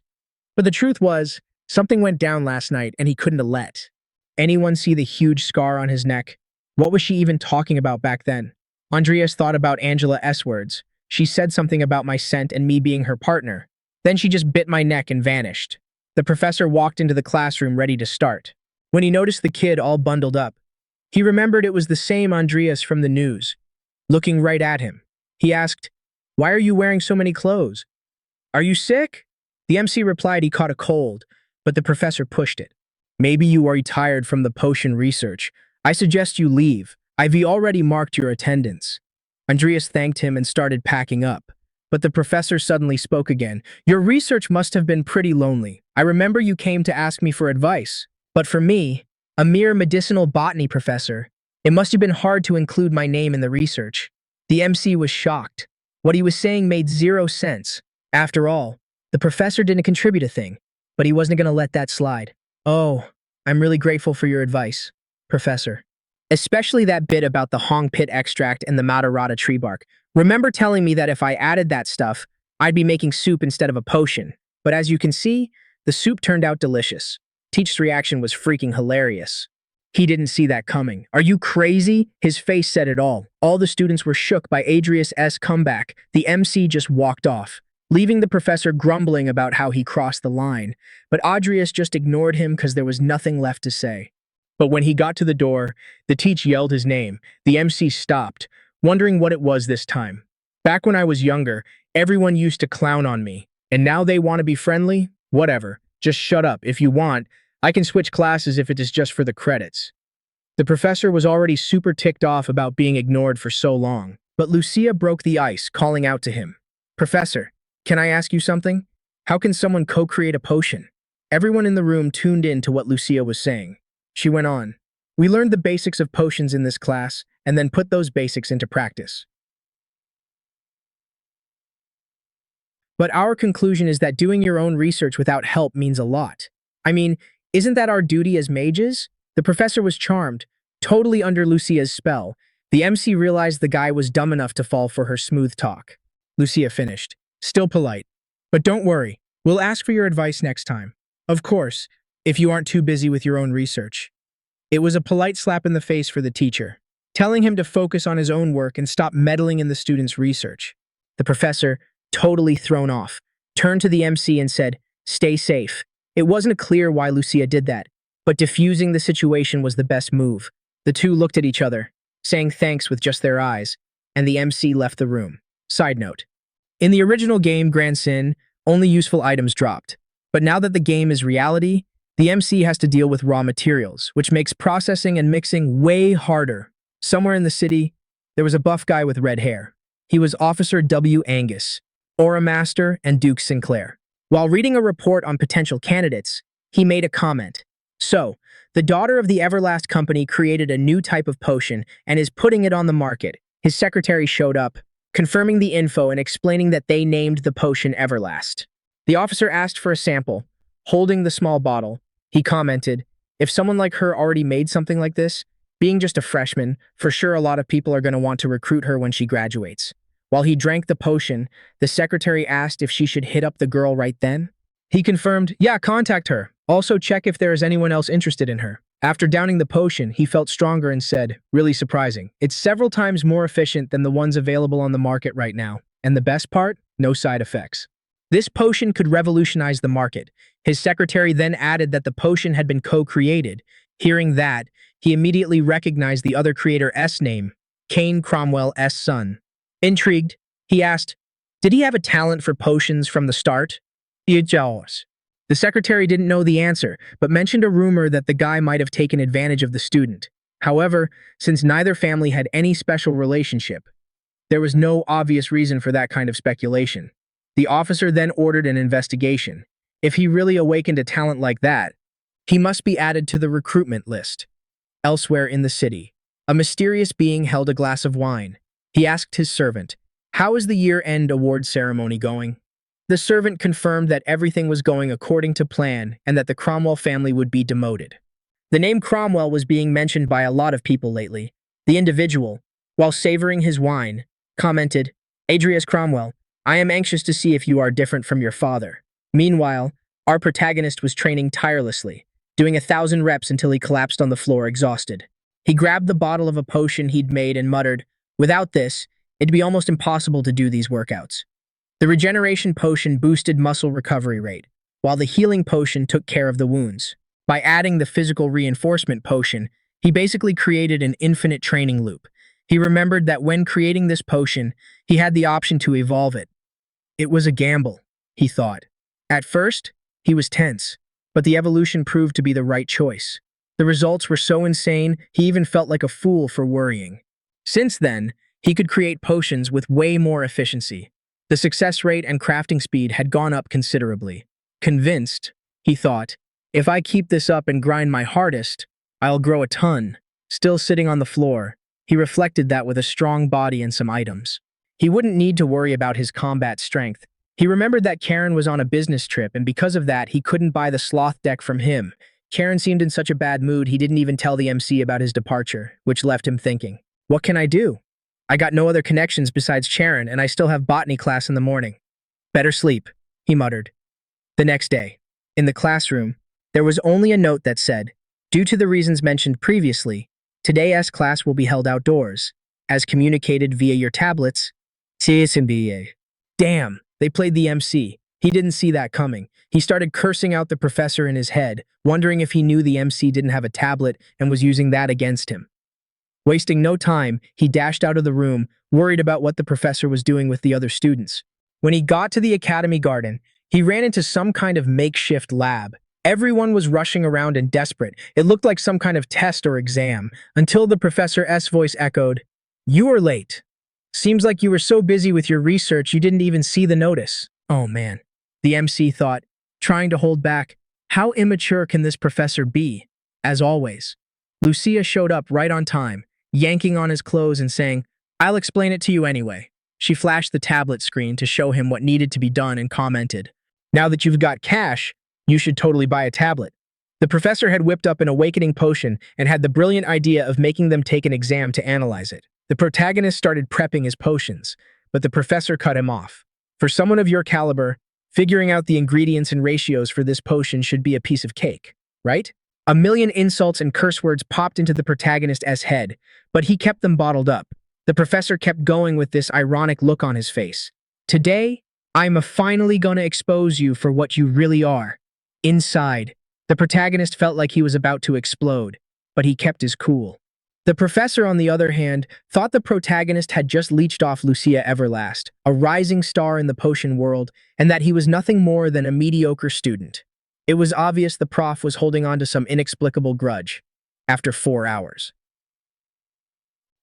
But the truth was, something went down last night and he couldn't have let. Anyone see the huge scar on his neck? What was she even talking about back then? Andreas thought about Angela's words. She said something about my scent and me being her partner. Then she just bit my neck and vanished. The professor walked into the classroom ready to start. When he noticed the kid all bundled up, he remembered it was the same Andreas from the news. Looking right at him, he asked, "Why are you wearing so many clothes? Are you sick?" The MC replied he caught a cold, but the professor pushed it. "Maybe you are tired from the potion research. I suggest you leave. I've already marked your attendance." Andreas thanked him and started packing up. But the professor suddenly spoke again. "Your research must have been pretty lonely. I remember you came to ask me for advice. But for me, a mere medicinal botany professor, it must have been hard to include my name in the research." The MC was shocked. What he was saying made zero sense. After all, the professor didn't contribute a thing, but he wasn't going to let that slide. "Oh, I'm really grateful for your advice, Professor. Especially that bit about the Hong Pit extract and the Matarata tree bark. Remember telling me that if I added that stuff, I'd be making soup instead of a potion. But as you can see, the soup turned out delicious." Teach's reaction was freaking hilarious. He didn't see that coming. "Are you crazy?" His face said it all. All the students were shook by Adrius' comeback. The MC just walked off, leaving the professor grumbling about how he crossed the line. But Adrius just ignored him because there was nothing left to say. But when he got to the door, the teacher yelled his name. The MC stopped, wondering what it was this time. "Back when I was younger, everyone used to clown on me. And now they want to be friendly? Whatever. Just shut up. If you want, I can switch classes if it is just for the credits." The professor was already super ticked off about being ignored for so long. But Lucia broke the ice, calling out to him. "Professor, can I ask you something? How can someone co-create a potion?" Everyone in the room tuned in to what Lucia was saying. She went on. "We learned the basics of potions in this class, and then put those basics into practice. But our conclusion is that doing your own research without help means a lot. I mean, isn't that our duty as mages?" The professor was charmed, totally under Lucia's spell. The MC realized the guy was dumb enough to fall for her smooth talk. Lucia finished, still polite. "But don't worry, we'll ask for your advice next time. Of course, if you aren't too busy with your own research." It was a polite slap in the face for the teacher, telling him to focus on his own work and stop meddling in the students' research. The professor, totally thrown off, turned to the MC and said, "Stay safe." It wasn't clear why Lucia did that, but diffusing the situation was the best move. The two looked at each other, saying thanks with just their eyes, and the MC left the room. Side note. In the original game, Grand Sin, only useful items dropped. But now that the game is reality, the MC has to deal with raw materials, which makes processing and mixing way harder. Somewhere in the city, there was a buff guy with red hair. He was Officer W. Angus, Aura Master, and Duke Sinclair. While reading a report on potential candidates, he made a comment. "So, the daughter of the Everlast company created a new type of potion and is putting it on the market." His secretary showed up, confirming the info and explaining that they named the potion Everlast. The officer asked for a sample. Holding the small bottle, he commented, If someone like her already made something like this, being just a freshman, for sure a lot of people are going to want to recruit her when she graduates. While he drank the potion, the secretary asked if she should hit up the girl right then. He confirmed, yeah, contact her. Also check if there is anyone else interested in her. After downing the potion, he felt stronger and said, really surprising. It's several times more efficient than the ones available on the market right now. And the best part? No side effects. This potion could revolutionize the market. His secretary then added that the potion had been co-created. Hearing that, he immediately recognized the other creator's name, Cain Cromwell's son. Intrigued, he asked, did he have a talent for potions from the start? The secretary didn't know the answer, but mentioned a rumor that the guy might have taken advantage of the student. However, since neither family had any special relationship, there was no obvious reason for that kind of speculation. The officer then ordered an investigation. If he really awakened a talent like that, he must be added to the recruitment list. Elsewhere in the city, a mysterious being held a glass of wine. He asked his servant, how is the year-end award ceremony going? The servant confirmed that everything was going according to plan and that the Cromwell family would be demoted. The name Cromwell was being mentioned by a lot of people lately. The individual, while savoring his wine, commented, Adrius Cromwell, I am anxious to see if you are different from your father. Meanwhile, our protagonist was training tirelessly, doing 1,000 reps until he collapsed on the floor exhausted. He grabbed the bottle of a potion he'd made and muttered, without this, it'd be almost impossible to do these workouts. The regeneration potion boosted muscle recovery rate, while the healing potion took care of the wounds. By adding the physical reinforcement potion, he basically created an infinite training loop. He remembered that when creating this potion, he had the option to evolve it. It was a gamble, he thought. At first, he was tense, but the evolution proved to be the right choice. The results were so insane, he even felt like a fool for worrying. Since then, he could create potions with way more efficiency. The success rate and crafting speed had gone up considerably. Convinced, he thought, if I keep this up and grind my hardest, I'll grow a ton. Still sitting on the floor, he reflected that with a strong body and some items, he wouldn't need to worry about his combat strength. He remembered that Karen was on a business trip, and because of that, he couldn't buy the sloth deck from him. Karen seemed in such a bad mood, he didn't even tell the MC about his departure, which left him thinking, what can I do? I got no other connections besides Charon, and I still have botany class in the morning. Better sleep, he muttered. The next day, in the classroom, there was only a note that said, due to the reasons mentioned previously, today's class will be held outdoors, as communicated via your tablets. Damn, they played the MC. He didn't see that coming. He started cursing out the professor in his head, wondering if he knew the MC didn't have a tablet and was using that against him. Wasting no time, he dashed out of the room, worried about what the professor was doing with the other students. When he got to the academy garden, he ran into some kind of makeshift lab. Everyone was rushing around and desperate. It looked like some kind of test or exam, until the professor's voice echoed, you are late. Seems like you were so busy with your research you didn't even see the notice. Oh man, the MC thought, trying to hold back. How immature can this professor be? As always, Lucia showed up right on time, yanking on his clothes and saying, I'll explain it to you anyway. She flashed the tablet screen to show him what needed to be done and commented, now that you've got cash, you should totally buy a tablet. The professor had whipped up an awakening potion and had the brilliant idea of making them take an exam to analyze it. The protagonist started prepping his potions, but the professor cut him off. For someone of your caliber, figuring out the ingredients and ratios for this potion should be a piece of cake, right? A million insults and curse words popped into the protagonist's head, but he kept them bottled up. The professor kept going with this ironic look on his face. Today, I'm finally gonna expose you for what you really are. Inside, the protagonist felt like he was about to explode, but he kept his cool. The professor, on the other hand, thought the protagonist had just leeched off Lucia Everlast, a rising star in the potion world, and that he was nothing more than a mediocre student. It was obvious the prof was holding on to some inexplicable grudge. After 4 hours,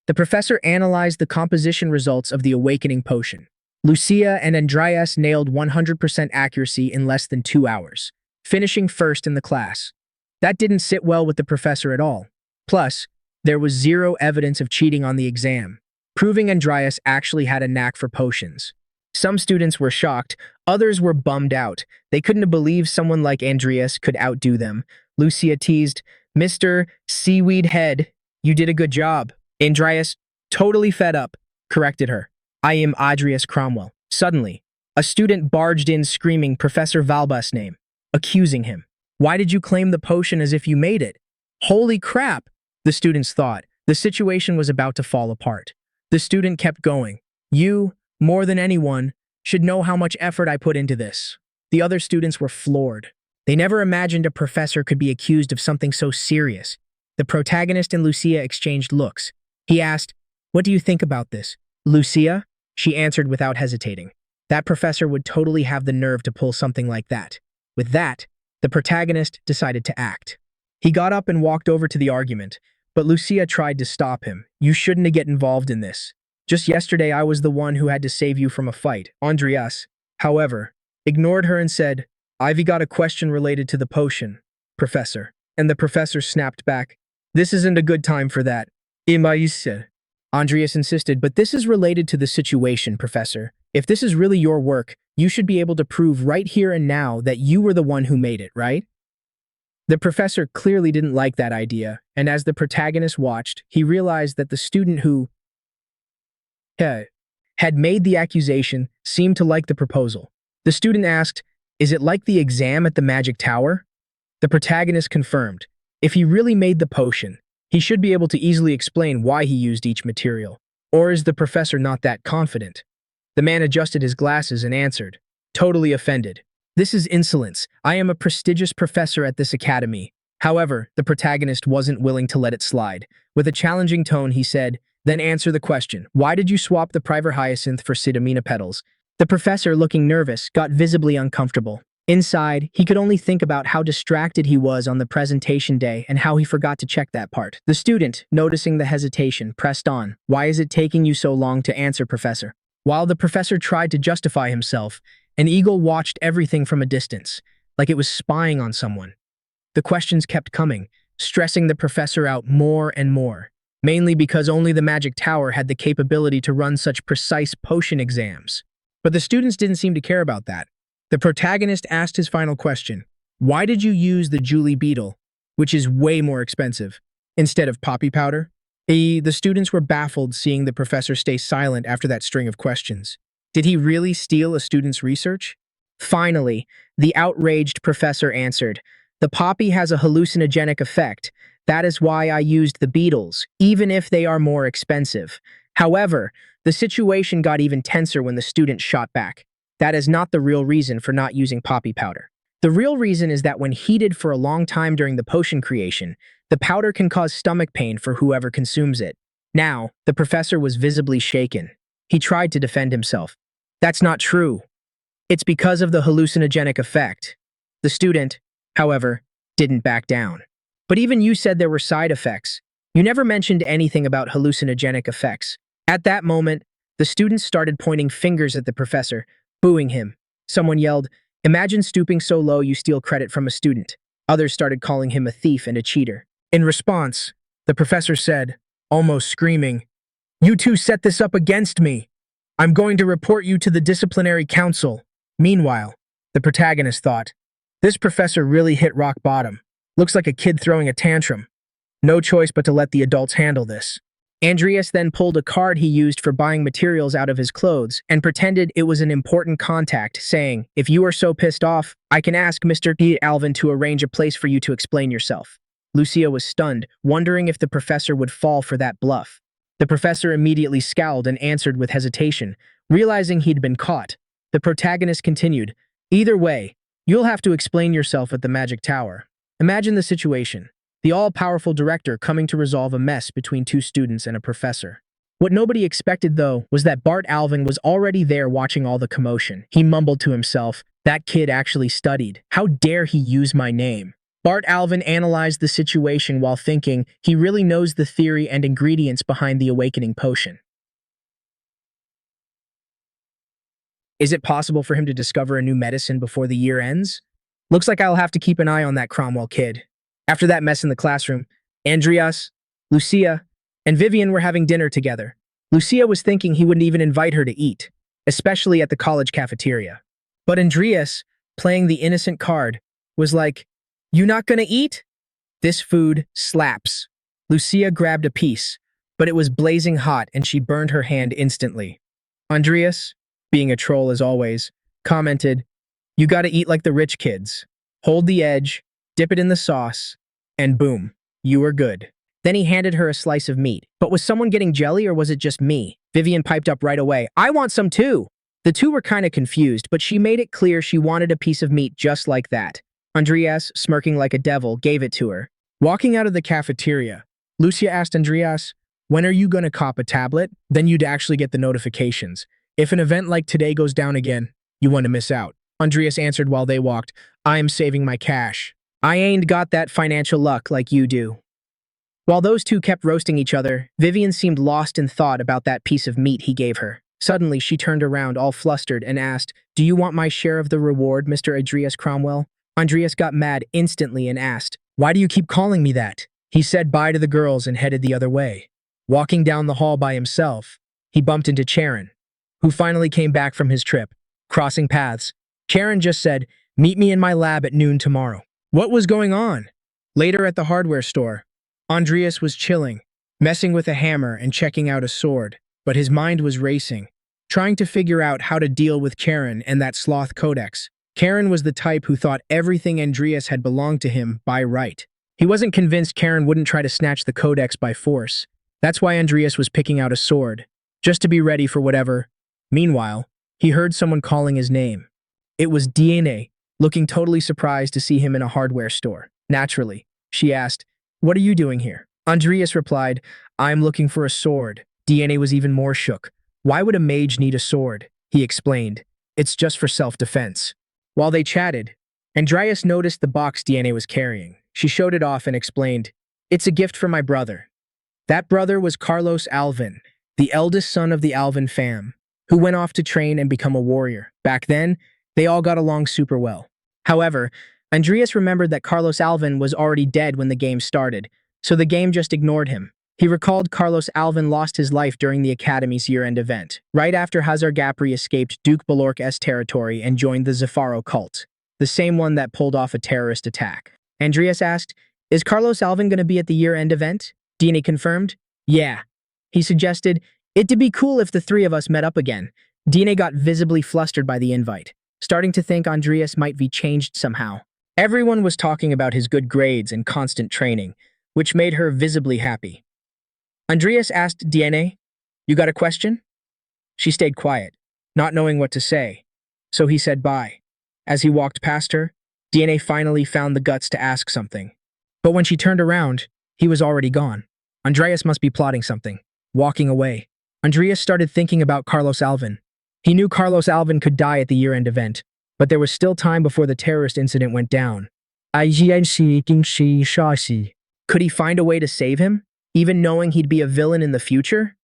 the professor analyzed the composition results of the awakening potion. Lucia and Adrius nailed 100% accuracy in less than 2 hours, finishing first in the class. That didn't sit well with the professor at all. Plus, there was zero evidence of cheating on the exam, proving Adrius actually had a knack for potions. Some students were shocked, others were bummed out. They couldn't believe someone like Adrius could outdo them. Lucia teased, Mr. Seaweed Head, you did a good job. Andreas, totally fed up, corrected her. I am Adrius Cromwell. Suddenly, a student barged in screaming Professor Valbus' name, accusing him. Why did you claim the potion as if you made it? Holy crap, the students thought. The situation was about to fall apart. The student kept going. You, more than anyone, should know how much effort I put into this. The other students were floored. They never imagined a professor could be accused of something so serious. The protagonist and Lucia exchanged looks. He asked, "What do you think about this?" "Lucia?" She answered without hesitating. That professor would totally have the nerve to pull something like that. With that, the protagonist decided to act. He got up and walked over to the argument, but Lucia tried to stop him. "You shouldn't get involved in this. Just yesterday I was the one who had to save you from a fight." Andreas, however, ignored her and said, "Ivy got a question related to the potion, Professor." And the professor snapped back, "This isn't a good time for that." Andreas insisted, "But this is related to the situation, Professor. If this is really your work, you should be able to prove right here and now that you were the one who made it, right?" The professor clearly didn't like that idea, and as the protagonist watched, he realized that the student who had made the accusation seemed to like the proposal. The student asked, "Is it like the exam at the Magic Tower?" The protagonist confirmed, if he really made the potion, he should be able to easily explain why he used each material. Or is the professor not that confident? The man adjusted his glasses and answered, totally offended, "This is insolence. I am a prestigious professor at this academy." However, the protagonist wasn't willing to let it slide. With a challenging tone, he said, "Then answer the question. Why did you swap the Priver Hyacinth for Sidamina petals?" The professor, looking nervous, got visibly uncomfortable. Inside, he could only think about how distracted he was on the presentation day and how he forgot to check that part. The student, noticing the hesitation, pressed on. "Why is it taking you so long to answer, Professor?" While the professor tried to justify himself, an eagle watched everything from a distance, like it was spying on someone. The questions kept coming, stressing the professor out more and more, mainly because only the Magic Tower had the capability to run such precise potion exams. But the students didn't seem to care about that. The protagonist asked his final question, "Why did you use the Julie beetle, which is way more expensive, instead of poppy powder?" The students were baffled seeing the professor stay silent after that string of questions. Did he really steal a student's research? Finally, the outraged professor answered, "The poppy has a hallucinogenic effect. That is why I used the beetles, even if they are more expensive." However, the situation got even tenser when the student shot back. "That is not the real reason for not using poppy powder. The real reason is that when heated for a long time during the potion creation, the powder can cause stomach pain for whoever consumes it." Now, the professor was visibly shaken. He tried to defend himself. "That's not true. It's because of the hallucinogenic effect." The student, however, didn't back down. "But even you said there were side effects. You never mentioned anything about hallucinogenic effects." At that moment, the students started pointing fingers at the professor, booing him. Someone yelled, "Imagine stooping so low you steal credit from a student." Others started calling him a thief and a cheater. In response, the professor said, almost screaming, "You two set this up against me. I'm going to report you to the disciplinary council." Meanwhile, the protagonist thought, "This professor really hit rock bottom. Looks like a kid throwing a tantrum. No choice but to let the adults handle this." Andreas then pulled a card he used for buying materials out of his clothes and pretended it was an important contact, saying, "If you are so pissed off, I can ask Mr. Alvin to arrange a place for you to explain yourself." Lucia was stunned, wondering if the professor would fall for that bluff. The professor immediately scowled and answered with hesitation, realizing he'd been caught. The protagonist continued, "Either way, you'll have to explain yourself at the Magic Tower." Imagine the situation. The all-powerful director coming to resolve a mess between two students and a professor. What nobody expected, though, was that Bart Alvin was already there watching all the commotion. He mumbled to himself, "That kid actually studied. How dare he use my name?" Bart Alvin analyzed the situation while thinking he really knows the theory and ingredients behind the awakening potion. Is it possible for him to discover a new medicine before the year ends? Looks like I'll have to keep an eye on that Cromwell kid. After that mess in the classroom, Andreas, Lucia, and Vivian were having dinner together. Lucia was thinking he wouldn't even invite her to eat, especially at the college cafeteria. But Andreas, playing the innocent card, was like, "You not gonna eat?" This food slaps. Lucia grabbed a piece, but it was blazing hot and she burned her hand instantly. Andreas, being a troll as always, commented, "You gotta eat like the rich kids. Hold the edge, dip it in the sauce, and boom, you are good." Then he handed her a slice of meat. But was someone getting jelly or was it just me? Vivian piped up right away, "I want some too!" The two were kind of confused, but she made it clear she wanted a piece of meat just like that. Andreas, smirking like a devil, gave it to her. Walking out of the cafeteria, Lucia asked Andreas, "When are you gonna cop a tablet? Then you'd actually get the notifications. If an event like today goes down again, you want to miss out." Andreas answered while they walked, "I am saving my cash. I ain't got that financial luck like you do." While those two kept roasting each other, Vivian seemed lost in thought about that piece of meat he gave her. Suddenly, she turned around all flustered and asked, "Do you want my share of the reward, Mr. Adrius Cromwell?" Andreas got mad instantly and asked, "Why do you keep calling me that?" He said bye to the girls and headed the other way. Walking down the hall by himself, he bumped into Charon, who finally came back from his trip. Crossing paths, Charon just said, "Meet me in my lab at noon tomorrow." What was going on? Later at the hardware store, Andreas was chilling, messing with a hammer and checking out a sword, but his mind was racing, trying to figure out how to deal with Charon and that sloth codex. Charon was the type who thought everything Andreas had belonged to him by right. He wasn't convinced Charon wouldn't try to snatch the codex by force. That's why Andreas was picking out a sword, just to be ready for whatever. Meanwhile, he heard someone calling his name. It was DNA, looking totally surprised to see him in a hardware store. Naturally, she asked, "What are you doing here?" Andreas replied, "I'm looking for a sword." DNA was even more shook. "Why would a mage need a sword?" He explained, "It's just for self-defense." While they chatted, Andreas noticed the box DNA was carrying. She showed it off and explained, "It's a gift from my brother." That brother was Carlos Alvin, the eldest son of the Alvin fam, who went off to train and become a warrior. Back then, they all got along super well. However, Andreas remembered that Carlos Alvin was already dead when the game started, so the game just ignored him. He recalled Carlos Alvin lost his life during the Academy's year-end event, right after Hazar Gapri escaped Duke Balork's territory and joined the Zafaro cult, the same one that pulled off a terrorist attack. Andreas asked, "Is Carlos Alvin going to be at the year-end event?" Dini confirmed, "Yeah." He suggested, "It'd be cool if the three of us met up again." Dini got visibly flustered by the invite, starting to think Andreas might be changed somehow. Everyone was talking about his good grades and constant training, which made her visibly happy. Andreas asked DNA, "You got a question?" She stayed quiet, not knowing what to say, so he said bye. As he walked past her, DNA finally found the guts to ask something. But when she turned around, he was already gone. Andreas must be plotting something. Walking away, Andreas started thinking about Carlos Alvin. He knew Carlos Alvin could die at the year-end event, but there was still time before the terrorist incident went down. Could he find a way to save him, even knowing he'd be a villain in the future?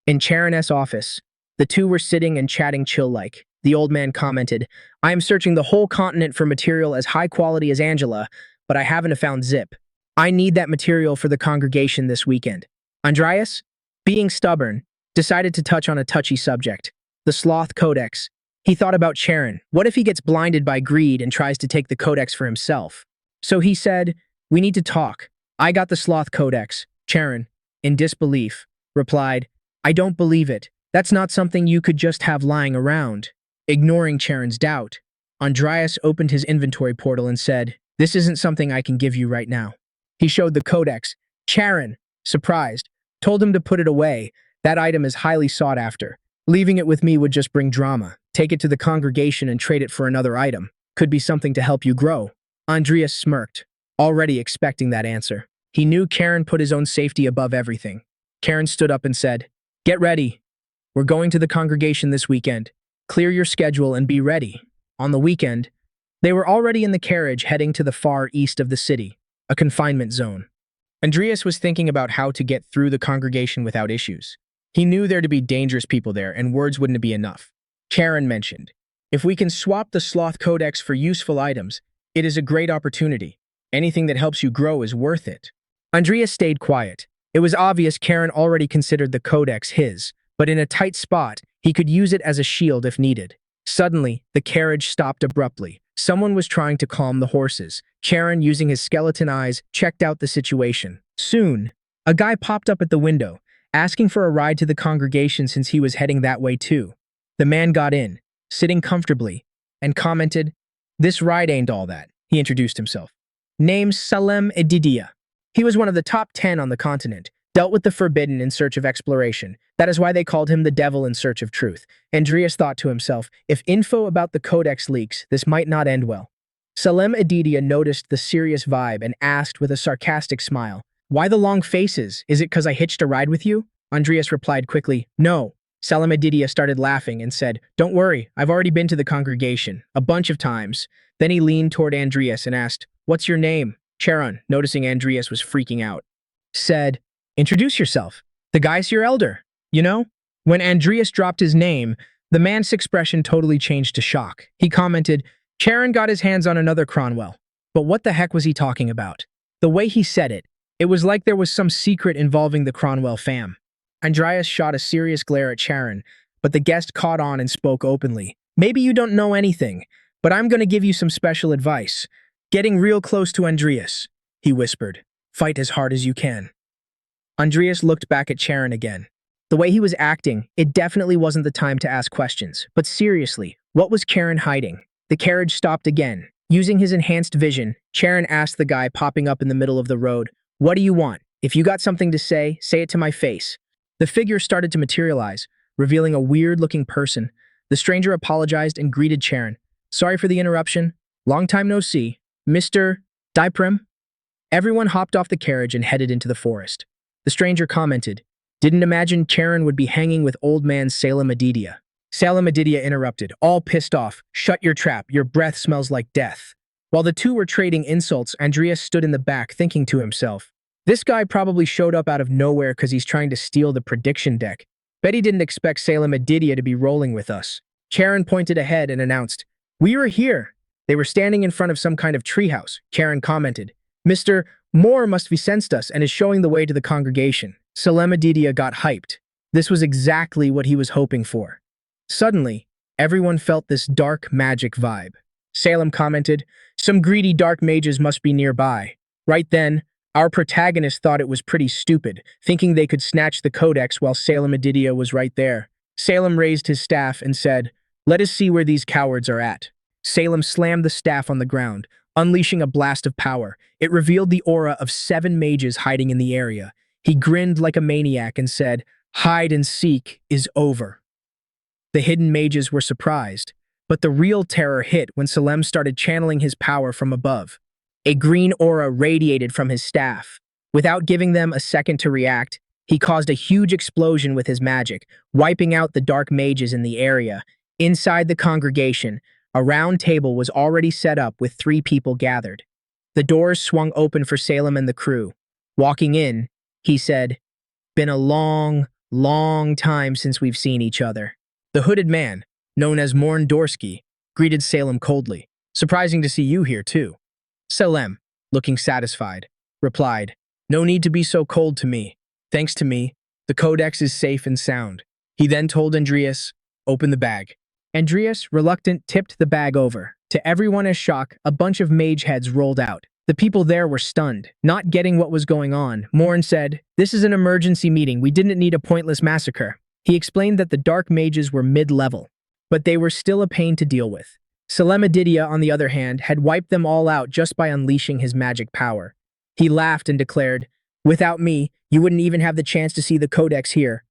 In Charon's office, the two were sitting and chatting chill-like. The old man commented, "I am searching the whole continent for material as high quality as Angela, but I haven't found Zip. I need that material for the congregation this weekend." Andreas, being stubborn, decided to touch on a touchy subject, the Sloth Codex. He thought about Charon. What if he gets blinded by greed and tries to take the Codex for himself? So he said, "We need to talk. I got the Sloth Codex." Charon, in disbelief, replied, "I don't believe it. That's not something you could just have lying around." Ignoring Charon's doubt, Andreas opened his inventory portal and said, "This isn't something I can give you right now." He showed the Codex. Charon, surprised, told him to put it away. "That item is highly sought after. Leaving it with me would just bring drama. Take it to the congregation and trade it for another item. Could be something to help you grow." Andreas smirked, already expecting that answer. He knew Charon put his own safety above everything. Charon stood up and said, "Get ready. We're going to the congregation this weekend. Clear your schedule and be ready." On the weekend, they were already in the carriage heading to the far east of the city, a confinement zone. Andreas was thinking about how to get through the congregation without issues. He knew there to be dangerous people there and words wouldn't be enough. Charon mentioned, "If we can swap the Sloth Codex for useful items, it is a great opportunity. Anything that helps you grow is worth it." Andreas stayed quiet. It was obvious Charon already considered the Codex his, but in a tight spot, he could use it as a shield if needed. Suddenly, the carriage stopped abruptly. Someone was trying to calm the horses. Charon, using his skeleton eyes, checked out the situation. Soon, a guy popped up at the window, asking for a ride to the congregation since he was heading that way too. The man got in, sitting comfortably, and commented, "This ride ain't all that." He introduced himself. Named Salem Edidia. He was one of the top 10 on the continent, dealt with the forbidden in search of exploration. That is why they called him the devil in search of truth. Andreas thought to himself, if info about the Codex leaks, this might not end well. Salem Edidia noticed the serious vibe and asked with a sarcastic smile, "Why the long faces? Is it because I hitched a ride with you?" Andreas replied quickly, "No." Salem Edidia started laughing and said, "Don't worry, I've already been to the congregation, a bunch of times." Then he leaned toward Andreas and asked, "What's your name?" Charon, noticing Andreas was freaking out, said, "Introduce yourself. The guy's your elder, you know?" When Andreas dropped his name, the man's expression totally changed to shock. He commented, "Charon got his hands on another Cromwell. But what the heck was he talking about?" The way he said it, it was like there was some secret involving the Cromwell fam. Andreas shot a serious glare at Charon, but the guest caught on and spoke openly. "Maybe you don't know anything, but I'm going to give you some special advice." Getting real close to Andreas, he whispered, "Fight as hard as you can." Andreas looked back at Charon again. The way he was acting, it definitely wasn't the time to ask questions. But seriously, what was Charon hiding? The carriage stopped again. Using his enhanced vision, Charon asked the guy popping up in the middle of the road, "What do you want? If you got something to say it to my face." The figure started to materialize, revealing a weird-looking person. The stranger apologized and greeted Charon. "Sorry for the interruption. Long time no see. Mr. Diprim?" Everyone hopped off the carriage and headed into the forest. The stranger commented, "Didn't imagine Charon would be hanging with old man Salem Edidia." Salem Edidia interrupted, all pissed off, "Shut your trap, your breath smells like death." While the two were trading insults, Andreas stood in the back thinking to himself, "This guy probably showed up out of nowhere because he's trying to steal the prediction deck. Bet he didn't expect Salem Edidia to be rolling with us." Charon pointed ahead and announced, "We were here." They were standing in front of some kind of treehouse. Charon commented, "Mr. Moore must have sensed us and is showing the way to the congregation." Salem Edidia got hyped. This was exactly what he was hoping for. Suddenly, everyone felt this dark magic vibe. Salem commented, "Some greedy dark mages must be nearby." Right then, our protagonist thought it was pretty stupid, thinking they could snatch the codex while Salem Edidia was right there. Salem raised his staff and said, "Let us see where these cowards are at." Salem slammed the staff on the ground, unleashing a blast of power. It revealed the aura of 7 mages hiding in the area. He grinned like a maniac and said, "Hide and seek is over." The hidden mages were surprised, but the real terror hit when Salem started channeling his power from above. A green aura radiated from his staff. Without giving them a second to react, he caused a huge explosion with his magic, wiping out the dark mages in the area. Inside the congregation, a round table was already set up with 3 people gathered. The doors swung open for Salem and the crew. Walking in, he said, "Been a long, long time since we've seen each other." The hooded man, known as Morn Dorsky, greeted Salem coldly. "Surprising to see you here, too." Salem, looking satisfied, replied, "No need to be so cold to me. Thanks to me, the codex is safe and sound." He then told Andreas, "Open the bag." Andreas, reluctant, tipped the bag over. To everyone's shock, a bunch of mage heads rolled out. The people there were stunned, not getting what was going on. Morn said, "This is an emergency meeting. We didn't need a pointless massacre." He explained that the dark mages were mid-level, but they were still a pain to deal with. Salem Edidia, on the other hand, had wiped them all out just by unleashing his magic power. He laughed and declared, "Without me, you wouldn't even have the chance to see the codex here."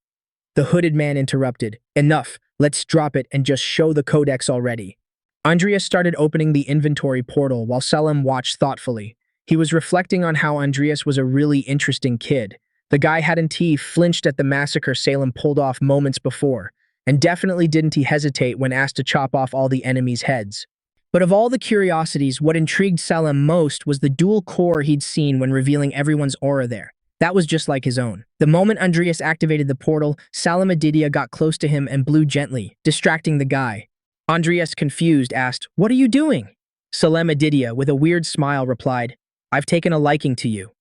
The hooded man interrupted, "Enough, let's drop it and just show the codex already." Andreas started opening the inventory portal while Salem watched thoughtfully. He was reflecting on how Andreas was a really interesting kid. The guy hadn't he flinched at the massacre Salem pulled off moments before, and definitely didn't he hesitate when asked to chop off all the enemies' heads. But of all the curiosities, what intrigued Salem most was the dual core he'd seen when revealing everyone's aura there. That was just like his own. The moment Andreas activated the portal, Salem Edidia got close to him and blew gently, distracting the guy. Andreas, confused, asked, "What are you doing?" Salem Edidia, with a weird smile, replied, "I've taken a liking to you."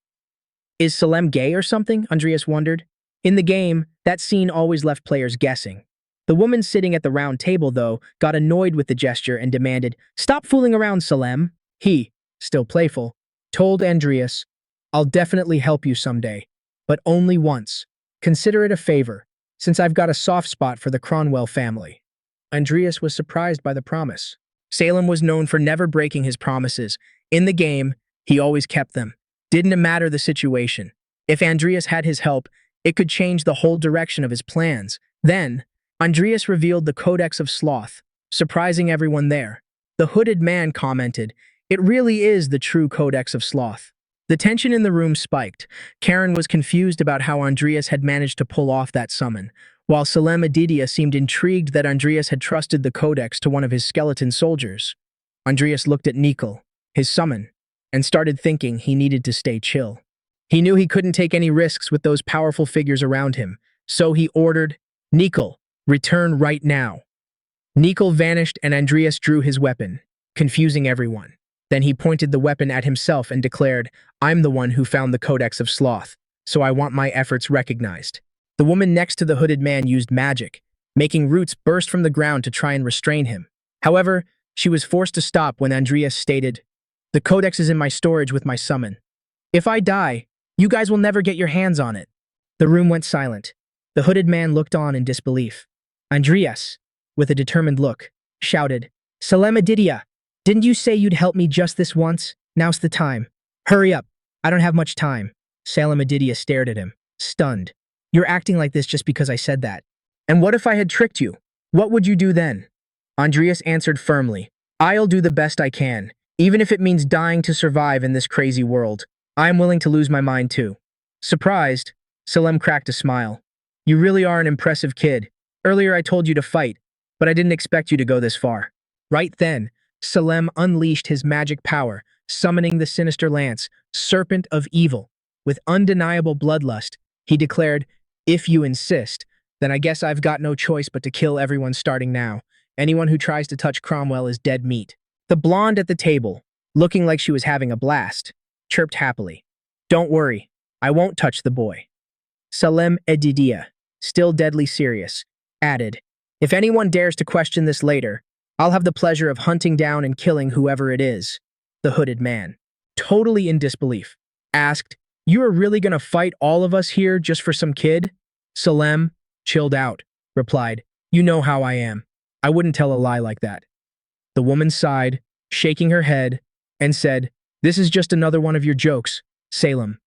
Is Salem gay or something? Andreas wondered. In the game, that scene always left players guessing. The woman sitting at the round table, though, got annoyed with the gesture and demanded, "Stop fooling around, Salem." He, still playful, told Andrius, "I'll definitely help you someday, but only once. Consider it a favor, since I've got a soft spot for the Cromwell family." Andrius was surprised by the promise. Salem was known for never breaking his promises. In the game, he always kept them. Didn't matter the situation. If Andrius had his help, it could change the whole direction of his plans. Then, Andrius revealed the Codex of Sloth, surprising everyone there. The hooded man commented, "It really is the true Codex of Sloth." The tension in the room spiked. Karen was confused about how Andrius had managed to pull off that summon, while Salem Adidia seemed intrigued that Andrius had trusted the Codex to one of his skeleton soldiers. Andrius looked at Nikol, his summon, and started thinking he needed to stay chill. He knew he couldn't take any risks with those powerful figures around him, so he ordered, "Nikol, return right now." Nikol vanished and Andrius drew his weapon, confusing everyone. Then he pointed the weapon at himself and declared, "I'm the one who found the Codex of Sloth, so I want my efforts recognized." The woman next to the hooded man used magic, making roots burst from the ground to try and restrain him. However, she was forced to stop when Andrius stated, "The Codex is in my storage with my summon. If I die, you guys will never get your hands on it." The room went silent. The hooded man looked on in disbelief. Andrius, with a determined look, shouted, "Salem Adidia, didn't you say you'd help me just this once? Now's the time. Hurry up. I don't have much time." Salem Adidia stared at him, stunned. "You're acting like this just because I said that. And what if I had tricked you? What would you do then?" Andrius answered firmly, "I'll do the best I can, even if it means dying to survive in this crazy world. I'm willing to lose my mind too." Surprised, Salem cracked a smile. "You really are an impressive kid. Earlier I told you to fight, but I didn't expect you to go this far." Right then, Salem unleashed his magic power, summoning the sinister lance, Serpent of Evil. With undeniable bloodlust, he declared, "If you insist, then I guess I've got no choice but to kill everyone starting now. Anyone who tries to touch Cromwell is dead meat." The blonde at the table, looking like she was having a blast, chirped happily, "Don't worry, I won't touch the boy." Salem Edidia, still deadly serious, added, "If anyone dares to question this later, I'll have the pleasure of hunting down and killing whoever it is." The hooded man, totally in disbelief, asked, "You are really gonna fight all of us here just for some kid?" Salem, chilled out, replied, "You know how I am. I wouldn't tell a lie like that." The woman sighed, shaking her head, and said, "This is just another one of your jokes, Salem."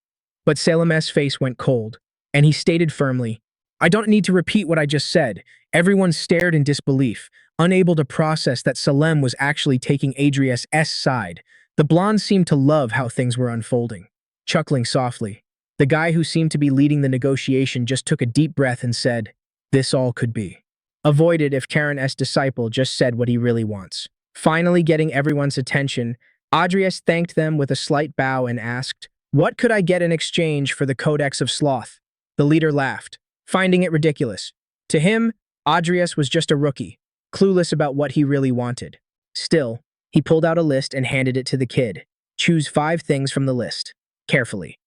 But Salem's face went cold, and he stated firmly, "I don't need to repeat what I just said." Everyone stared in disbelief, unable to process that Salem was actually taking Adrius' side. The blonde seemed to love how things were unfolding. Chuckling softly, the guy who seemed to be leading the negotiation just took a deep breath and said, "This all could be avoided if Karen's disciple just said what he really wants." Finally getting everyone's attention, Adrius thanked them with a slight bow and asked, "What could I get in exchange for the Codex of Sloth?" The leader laughed, finding it ridiculous. To him, Adrius was just a rookie, clueless about what he really wanted. Still, he pulled out a list and handed it to the kid. "Choose 5 things from the list." Carefully.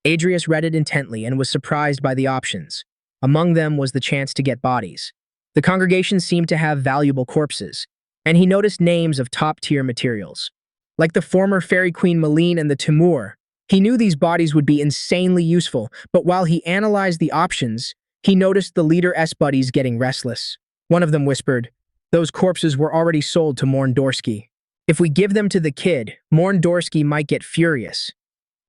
Adrius read it intently and was surprised by the options. Among them was the chance to get bodies. The congregation seemed to have valuable corpses, and he noticed names of top-tier materials. Like the former fairy queen Malene and the Timur, he knew these bodies would be insanely useful, but while he analyzed the options, he noticed the leader's buddies getting restless. One of them whispered, "Those corpses were already sold to Morndorsky. If we give them to the kid, Morndorsky might get furious."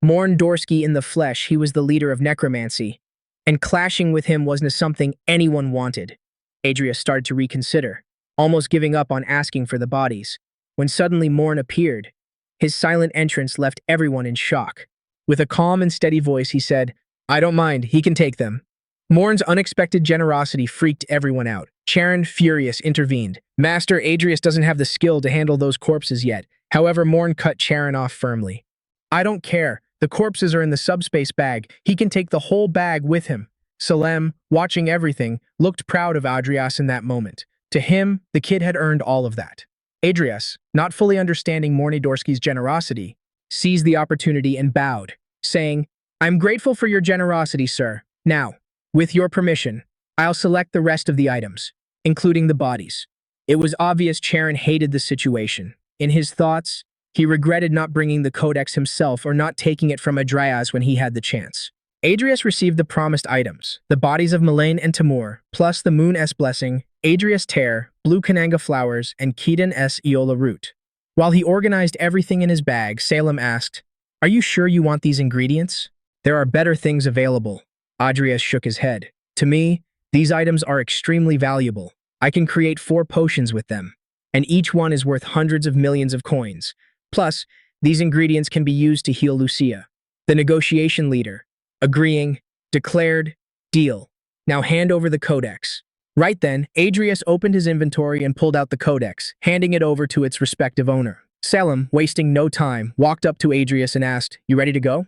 Morndorsky in the flesh, he was the leader of Necromancy, and clashing with him wasn't something anyone wanted. Adrius started to reconsider, almost giving up on asking for the bodies, when suddenly Morn appeared. His silent entrance left everyone in shock. With a calm and steady voice, he said, "I don't mind, he can take them." Morn's unexpected generosity freaked everyone out. Charon, furious, intervened. "Master, Adrius doesn't have the skill to handle those corpses yet." However, Morn cut Charon off firmly. "I don't care. The corpses are in the subspace bag. He can take the whole bag with him." Salem, watching everything, looked proud of Adrius in that moment. To him, the kid had earned all of that. Adrius, not fully understanding Morndorsky's generosity, seized the opportunity and bowed, saying, "I'm grateful for your generosity, sir. Now, with your permission, I'll select the rest of the items." including the bodies. It was obvious Charon hated the situation. In his thoughts, he regretted not bringing the codex himself or not taking it from Adrius when he had the chance. Adrius received the promised items, the bodies of Melaine and Timur, plus the Moon S Blessing, Adrius Tear, Blue Kananga Flowers, and Keaton S Eola Root. While he organized everything in his bag, Salem asked, "Are you sure you want these ingredients? There are better things available." Adrius shook his head. "To me, these items are extremely valuable. I can create 4 potions with them, and each one is worth hundreds of millions of coins. Plus, these ingredients can be used to heal Lucia." The negotiation leader, agreeing, declared, "Deal. Now hand over the codex." Right then, Adrius opened his inventory and pulled out the codex, handing it over to its respective owner. Salem, wasting no time, walked up to Adrius and asked, "You ready to go?"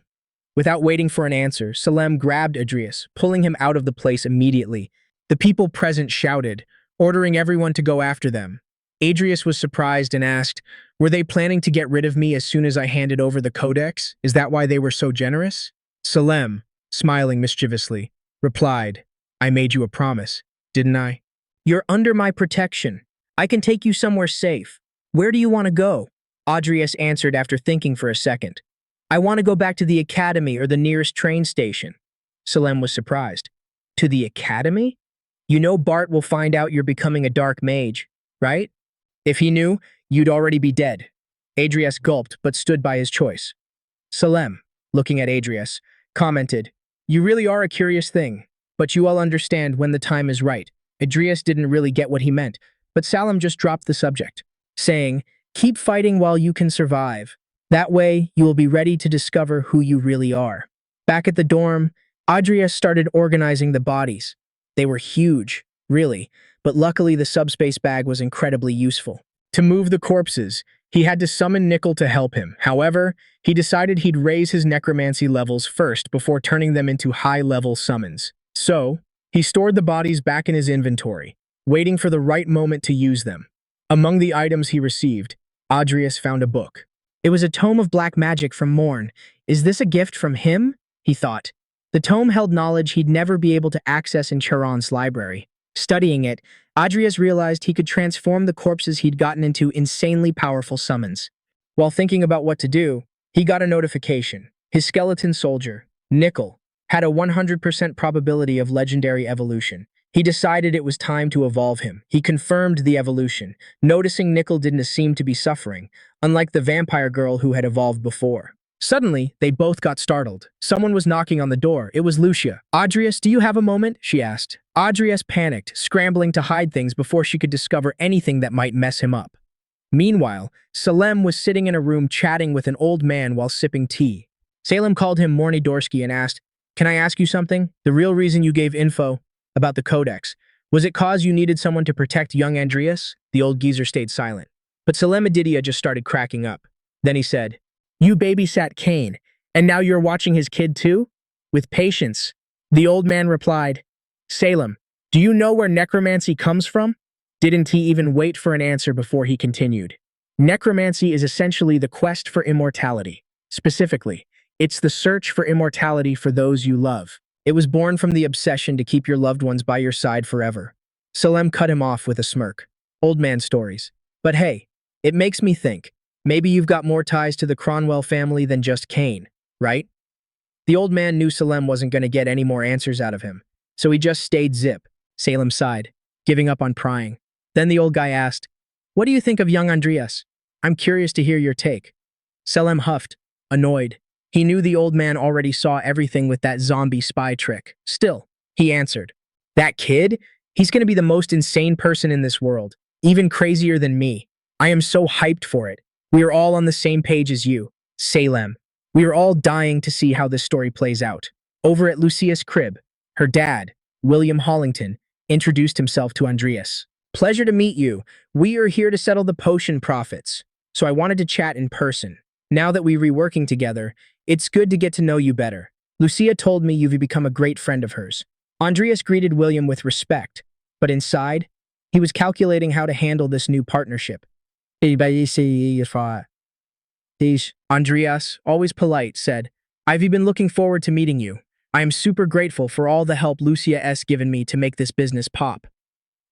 Without waiting for an answer, Salem grabbed Adrius, pulling him out of the place immediately. The people present shouted, ordering everyone to go after them. Adrius was surprised and asked, "Were they planning to get rid of me as soon as I handed over the codex? Is that why they were so generous?" Salem, smiling mischievously, replied, "I made you a promise, didn't I? You're under my protection. I can take you somewhere safe. Where do you want to go?" Adrius answered after thinking for a second. "I want to go back to the academy or the nearest train station." Salem was surprised. "To the academy? You know Bart will find out you're becoming a dark mage, right? If he knew, you'd already be dead." Adrius gulped but stood by his choice. Salem, looking at Adrius, commented, "You really are a curious thing, but you all understand when the time is right." Adrius didn't really get what he meant, but Salem just dropped the subject, saying, "Keep fighting while you can survive. That way, you will be ready to discover who you really are." Back at the dorm, Adrius started organizing the bodies. They were huge, really, but luckily the subspace bag was incredibly useful. To move the corpses, he had to summon Nickel to help him. However, he decided he'd raise his necromancy levels first before turning them into high-level summons. So, he stored the bodies back in his inventory, waiting for the right moment to use them. Among the items he received, Adrius found a book. It was a tome of black magic from Morn. Is this a gift from him? He thought. The tome held knowledge he'd never be able to access in Charon's library. Studying it, Adrius realized he could transform the corpses he'd gotten into insanely powerful summons. While thinking about what to do, he got a notification. His skeleton soldier, Nickel, had a 100% probability of legendary evolution. He decided it was time to evolve him. He confirmed the evolution, noticing Nickel didn't seem to be suffering, unlike the vampire girl who had evolved before. Suddenly, they both got startled. Someone was knocking on the door. It was Lucia. "Adrius, do you have a moment?" she asked. Adrius panicked, scrambling to hide things before she could discover anything that might mess him up. Meanwhile, Salem was sitting in a room chatting with an old man while sipping tea. Salem called him Mornidorsky and asked, "Can I ask you something? The real reason you gave info about the codex, was it cause you needed someone to protect young Adrius?" The old geezer stayed silent. But Salem Adidia just started cracking up. Then he said, "You babysat Cain, and now you're watching his kid too?" With patience, the old man replied, "Salem, do you know where necromancy comes from?" Didn't he even wait for an answer before he continued. Necromancy is essentially the quest for immortality. Specifically, it's the search for immortality for those you love. It was born from the obsession to keep your loved ones by your side forever. Salem cut him off with a smirk. Old man stories. But hey, it makes me think. Maybe you've got more ties to the Cromwell family than just Cain, right? The old man knew Salem wasn't going to get any more answers out of him, so he just stayed zip. Salem sighed, giving up on prying. Then the old guy asked, "What do you think of young Adrius? I'm curious to hear your take." Salem huffed, annoyed. He knew the old man already saw everything with that zombie spy trick. Still, he answered, "That kid? He's going to be the most insane person in this world, even crazier than me. I am so hyped for it. We are all on the same page as you, Salem. We are all dying to see how this story plays out." Over at Lucia's crib, her dad, William Hollington, introduced himself to Adrius. "Pleasure to meet you. We are here to settle the potion profits, so I wanted to chat in person. Now that we're reworking together, it's good to get to know you better. Lucia told me you've become a great friend of hers." Adrius greeted William with respect, but inside, he was calculating how to handle this new partnership. Adrius, always polite, said, "I've been looking forward to meeting you. I am super grateful for all the help Lucia S. given me to make this business pop."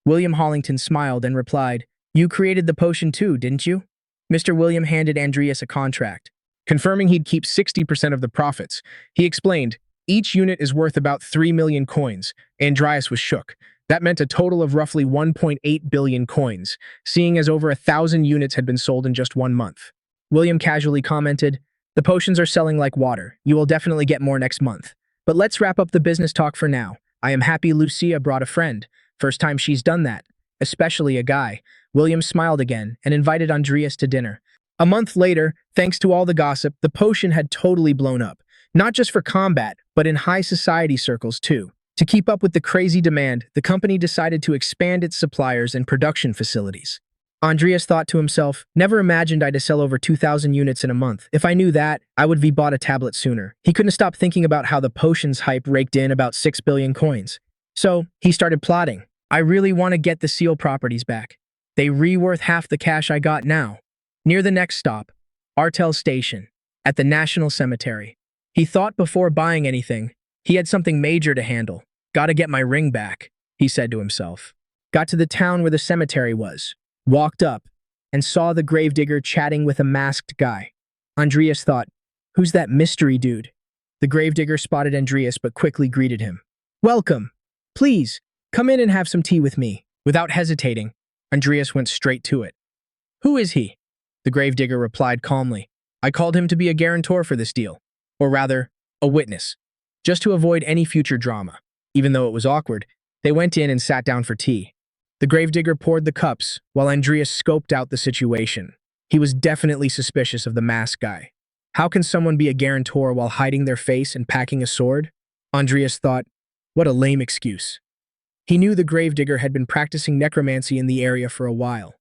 William Hollington smiled and replied, "You created the potion too, didn't you?" Mr. William handed Andreas a contract, confirming he'd keep 60% of the profits. He explained, "Each unit is worth about 3 million coins." Andreas was shook. That meant a total of roughly 1.8 billion coins, seeing as over 1,000 units had been sold in just 1 month. William casually commented, "The potions are selling like water. You will definitely get more next month. But let's wrap up the business talk for now. I am happy Lucia brought a friend. First time she's done that. Especially a guy." William smiled again and invited Andreas to dinner. A month later, thanks to all the gossip, the potion had totally blown up. Not just for combat, but in high society circles too. To keep up with the crazy demand, the company decided to expand its suppliers and production facilities. Andreas thought to himself, "Never imagined I'd sell over 2,000 units in a month. If I knew that, I would have bought a tablet sooner." He couldn't stop thinking about how the potion's hype raked in about 6 billion coins. So, he started plotting. "I really want to get the seal properties back. They re-worth half the cash I got now." Near the next stop, Artel Station, at the National Cemetery. He thought before buying anything, he had something major to handle. "Gotta get my ring back," he said to himself. Got to the town where the cemetery was, walked up, and saw the gravedigger chatting with a masked guy. Andreas thought, "Who's that mystery dude?" The gravedigger spotted Andreas but quickly greeted him. "Welcome. Please, come in and have some tea with me." Without hesitating, Andreas went straight to it. "Who is he?" The gravedigger replied calmly. "I called him to be a guarantor for this deal. Or rather, a witness. Just to avoid any future drama." Even though it was awkward, they went in and sat down for tea. The gravedigger poured the cups, while Andreas scoped out the situation. He was definitely suspicious of the masked guy. How can someone be a guarantor while hiding their face and packing a sword? Andreas thought, what a lame excuse. He knew the gravedigger had been practicing necromancy in the area for a while.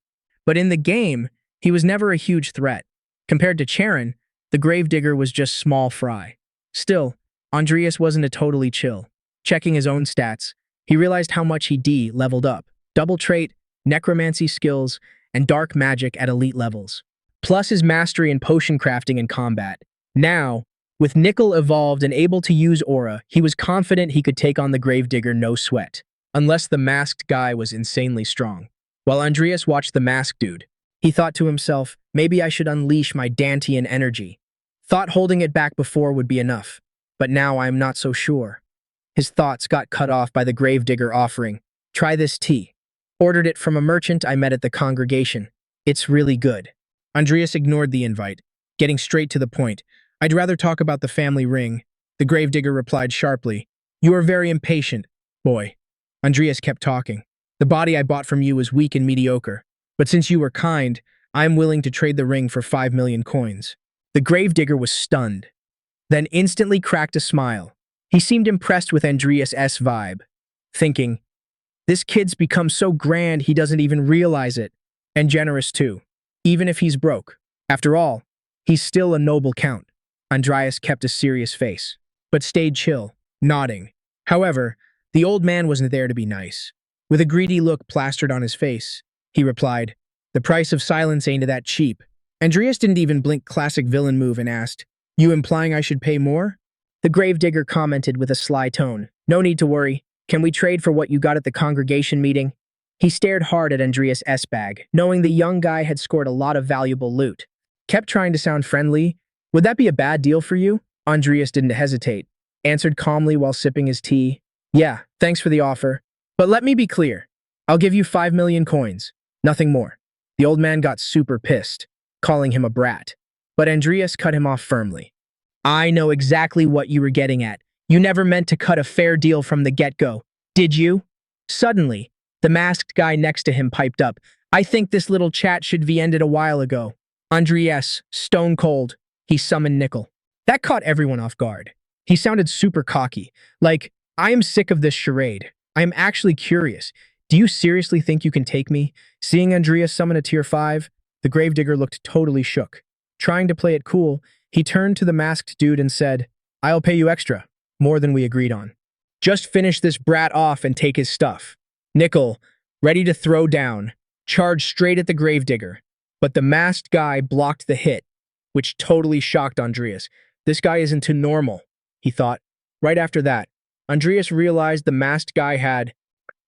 But in the game, he was never a huge threat. Compared to Charon, the gravedigger was just small fry. Still, Andreas wasn't a totally chill. Checking his own stats, he realized how much he leveled up. Double trait, necromancy skills, and dark magic at elite levels. Plus his mastery in potion crafting and combat. Now, with Nickel evolved and able to use aura, he was confident he could take on the gravedigger no sweat. Unless the masked guy was insanely strong. While Andreas watched the masked dude, he thought to himself, maybe I should unleash my Dantean energy. Thought holding it back before would be enough, but now I am not so sure. His thoughts got cut off by the gravedigger offering, "Try this tea. Ordered it from a merchant I met at the congregation. It's really good." Andreas ignored the invite, getting straight to the point. "I'd rather talk about the family ring." The gravedigger replied sharply, "You are very impatient, boy." Andreas kept talking. "The body I bought from you is weak and mediocre, but since you were kind, I'm willing to trade the ring for 5 million coins." The gravedigger was stunned, then instantly cracked a smile. He seemed impressed with Andreas' vibe, thinking, this kid's become so grand he doesn't even realize it, and generous too, even if he's broke. After all, he's still a noble count. Andreas kept a serious face, but stayed chill, nodding. However, the old man wasn't there to be nice. With a greedy look plastered on his face, he replied, "The price of silence ain't that cheap." Andreas didn't even blink, classic villain move, and asked, "You implying I should pay more?" The gravedigger commented with a sly tone, "No need to worry. Can we trade for what you got at the congregation meeting?" He stared hard at Andreas' bag, knowing the young guy had scored a lot of valuable loot. Kept trying to sound friendly. "Would that be a bad deal for you?" Andreas didn't hesitate, answered calmly while sipping his tea. "Yeah, thanks for the offer. But let me be clear. I'll give you 5 million coins. Nothing more." The old man got super pissed, calling him a brat. But Andreas cut him off firmly. "I know exactly what you were getting at. You never meant to cut a fair deal from the get-go, did you?" Suddenly, the masked guy next to him piped up, "I think this little chat should be ended a while ago." Andreas, stone cold, he summoned Nickel. That caught everyone off guard. He sounded super cocky, like, "I am sick of this charade. I am actually curious. Do you seriously think you can take me?" Seeing Andreas summon a tier 5, the gravedigger looked totally shook. Trying to play it cool, he turned to the masked dude and said, "I'll pay you extra, more than we agreed on. Just finish this brat off and take his stuff." Nickel, ready to throw down, charged straight at the gravedigger, but the masked guy blocked the hit, which totally shocked Andreas. This guy isn't too normal, he thought. Right after that, Andreas realized the masked guy had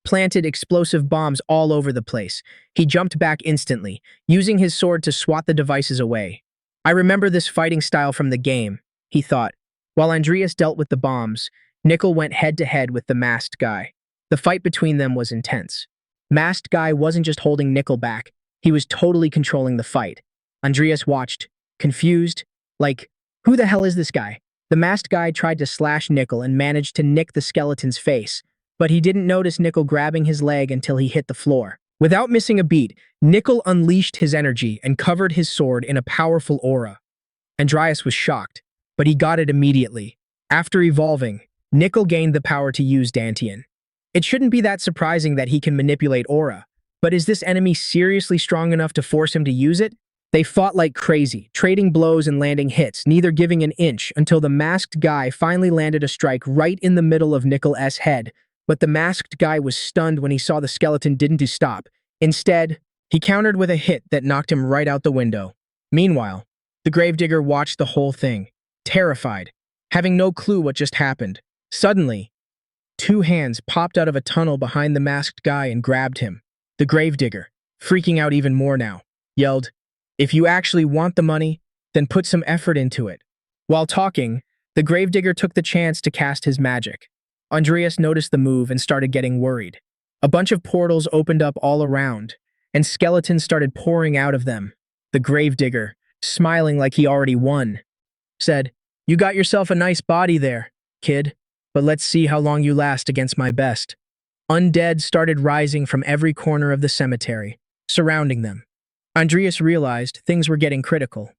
planted explosive bombs all over the place. He jumped back instantly, using his sword to swat the devices away. I remember this fighting style from the game, he thought. While Adrius dealt with the bombs, Nickel went head-to-head with the masked guy. The fight between them was intense. Masked guy wasn't just holding Nickel back, he was totally controlling the fight. Adrius watched, confused, like, who the hell is this guy? The masked guy tried to slash Nickel and managed to nick the skeleton's face, but he didn't notice Nickel grabbing his leg until he hit the floor. Without missing a beat, Nickel unleashed his energy and covered his sword in a powerful aura. Adrius was shocked, but he got it immediately. After evolving, Nickel gained the power to use Dantian. It shouldn't be that surprising that he can manipulate aura, but is this enemy seriously strong enough to force him to use it? They fought like crazy, trading blows and landing hits, neither giving an inch until the masked guy finally landed a strike right in the middle of Nickel's head. But the masked guy was stunned when he saw the skeleton didn't stop. Instead, he countered with a hit that knocked him right out the window. Meanwhile, the gravedigger watched the whole thing, terrified, having no clue what just happened. Suddenly, two hands popped out of a tunnel behind the masked guy and grabbed him. The gravedigger, freaking out even more now, yelled, "If you actually want the money, then put some effort into it." While talking, the gravedigger took the chance to cast his magic. Adrius noticed the move and started getting worried. A bunch of portals opened up all around, and skeletons started pouring out of them. The gravedigger, smiling like he already won, said, "You got yourself a nice body there, kid, but let's see how long you last against my best." Undead started rising from every corner of the cemetery, surrounding them. Adrius realized things were getting critical.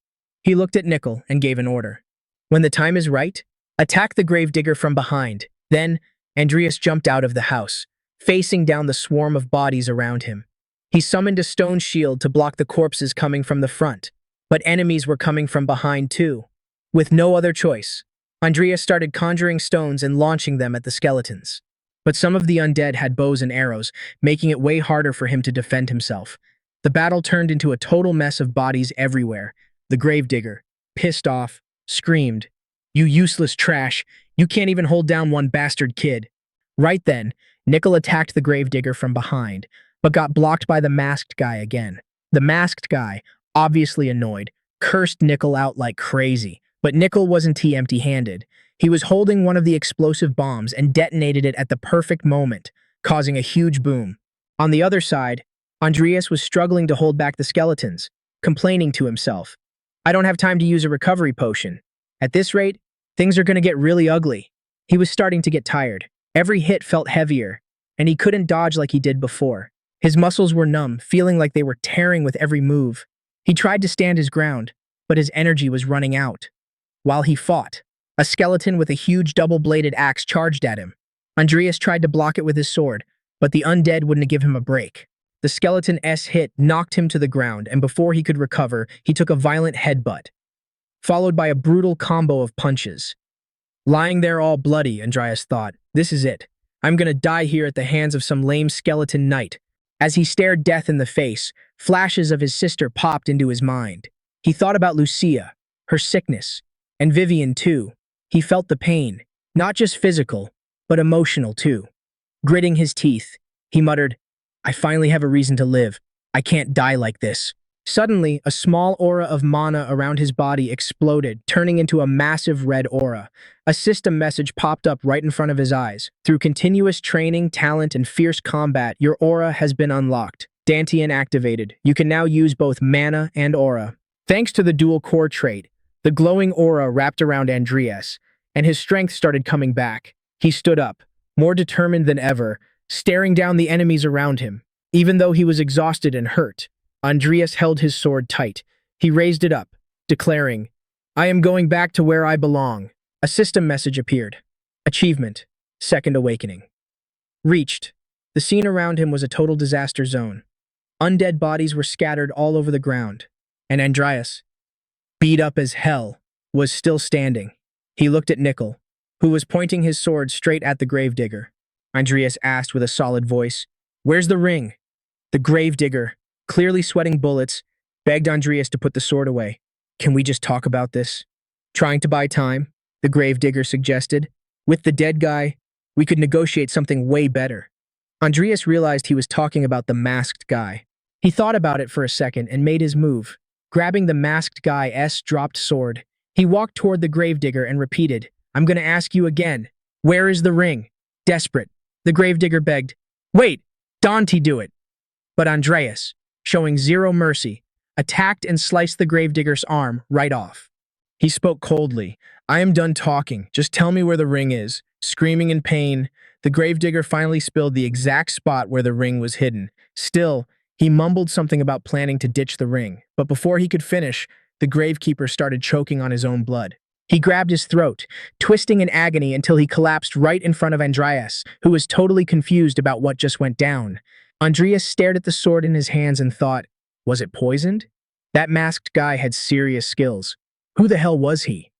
He looked at Nickel and gave an order. "When the time is right, attack the gravedigger from behind." Then, Adrius jumped out of the house, facing down the swarm of bodies around him. He summoned a stone shield to block the corpses coming from the front, but enemies were coming from behind too. With no other choice, Adrius started conjuring stones and launching them at the skeletons. But some of the undead had bows and arrows, making it way harder for him to defend himself. The battle turned into a total mess of bodies everywhere. The gravedigger, pissed off, screamed, "You useless trash! You can't even hold down one bastard kid." Right then, Nickel attacked the gravedigger from behind, but got blocked by the masked guy again. The masked guy, obviously annoyed, cursed Nickel out like crazy, but Nickel wasn't empty-handed. He was holding one of the explosive bombs and detonated it at the perfect moment, causing a huge boom. On the other side, Adrius was struggling to hold back the skeletons, complaining to himself, "I don't have time to use a recovery potion. At this rate, things are going to get really ugly." He was starting to get tired. Every hit felt heavier, and he couldn't dodge like he did before. His muscles were numb, feeling like they were tearing with every move. He tried to stand his ground, but his energy was running out. While he fought, a skeleton with a huge double-bladed axe charged at him. Adrius tried to block it with his sword, but the undead wouldn't give him a break. The skeleton's hit knocked him to the ground, and before he could recover, he took a violent headbutt, followed by a brutal combo of punches. Lying there all bloody, Adrius thought, "This is it. I'm gonna die here at the hands of some lame skeleton knight." As he stared death in the face, flashes of his sister popped into his mind. He thought about Lucia, her sickness, and Vivian too. He felt the pain, not just physical, but emotional too. Gritting his teeth, he muttered, "I finally have a reason to live. I can't die like this." Suddenly, a small aura of mana around his body exploded, turning into a massive red aura. A system message popped up right in front of his eyes. "Through continuous training, talent, and fierce combat, your aura has been unlocked. Dantian activated. You can now use both mana and aura." Thanks to the dual core trait, the glowing aura wrapped around Adrius, and his strength started coming back. He stood up, more determined than ever, staring down the enemies around him. Even though he was exhausted and hurt, Adrius held his sword tight. He raised it up, declaring, "I am going back to where I belong." A system message appeared. Achievement, Second Awakening. Reached. The scene around him was a total disaster zone. Undead bodies were scattered all over the ground, and Adrius, beat up as hell, was still standing. He looked at Nickel, who was pointing his sword straight at the gravedigger. Adrius asked with a solid voice, "Where's the ring?" The gravedigger, clearly sweating bullets, begged Adrius to put the sword away. "Can we just talk about this?" Trying to buy time, the gravedigger suggested. "With the dead guy, we could negotiate something way better." Andreas realized he was talking about the masked guy. He thought about it for a second and made his move. Grabbing the masked guy's dropped sword, he walked toward the gravedigger and repeated, "I'm gonna ask you again. Where is the ring?" Desperate, the gravedigger begged, "Wait, Dante do it." But Andreas, showing zero mercy, attacked and sliced the gravedigger's arm right off. He spoke coldly. "I am done talking. Just tell me where the ring is." Screaming in pain, the gravedigger finally spilled the exact spot where the ring was hidden. Still, he mumbled something about planning to ditch the ring, but before he could finish, the gravekeeper started choking on his own blood. He grabbed his throat, twisting in agony until he collapsed right in front of Andreas, who was totally confused about what just went down. Andreas stared at the sword in his hands and thought, was it poisoned? That masked guy had serious skills. Who the hell was he?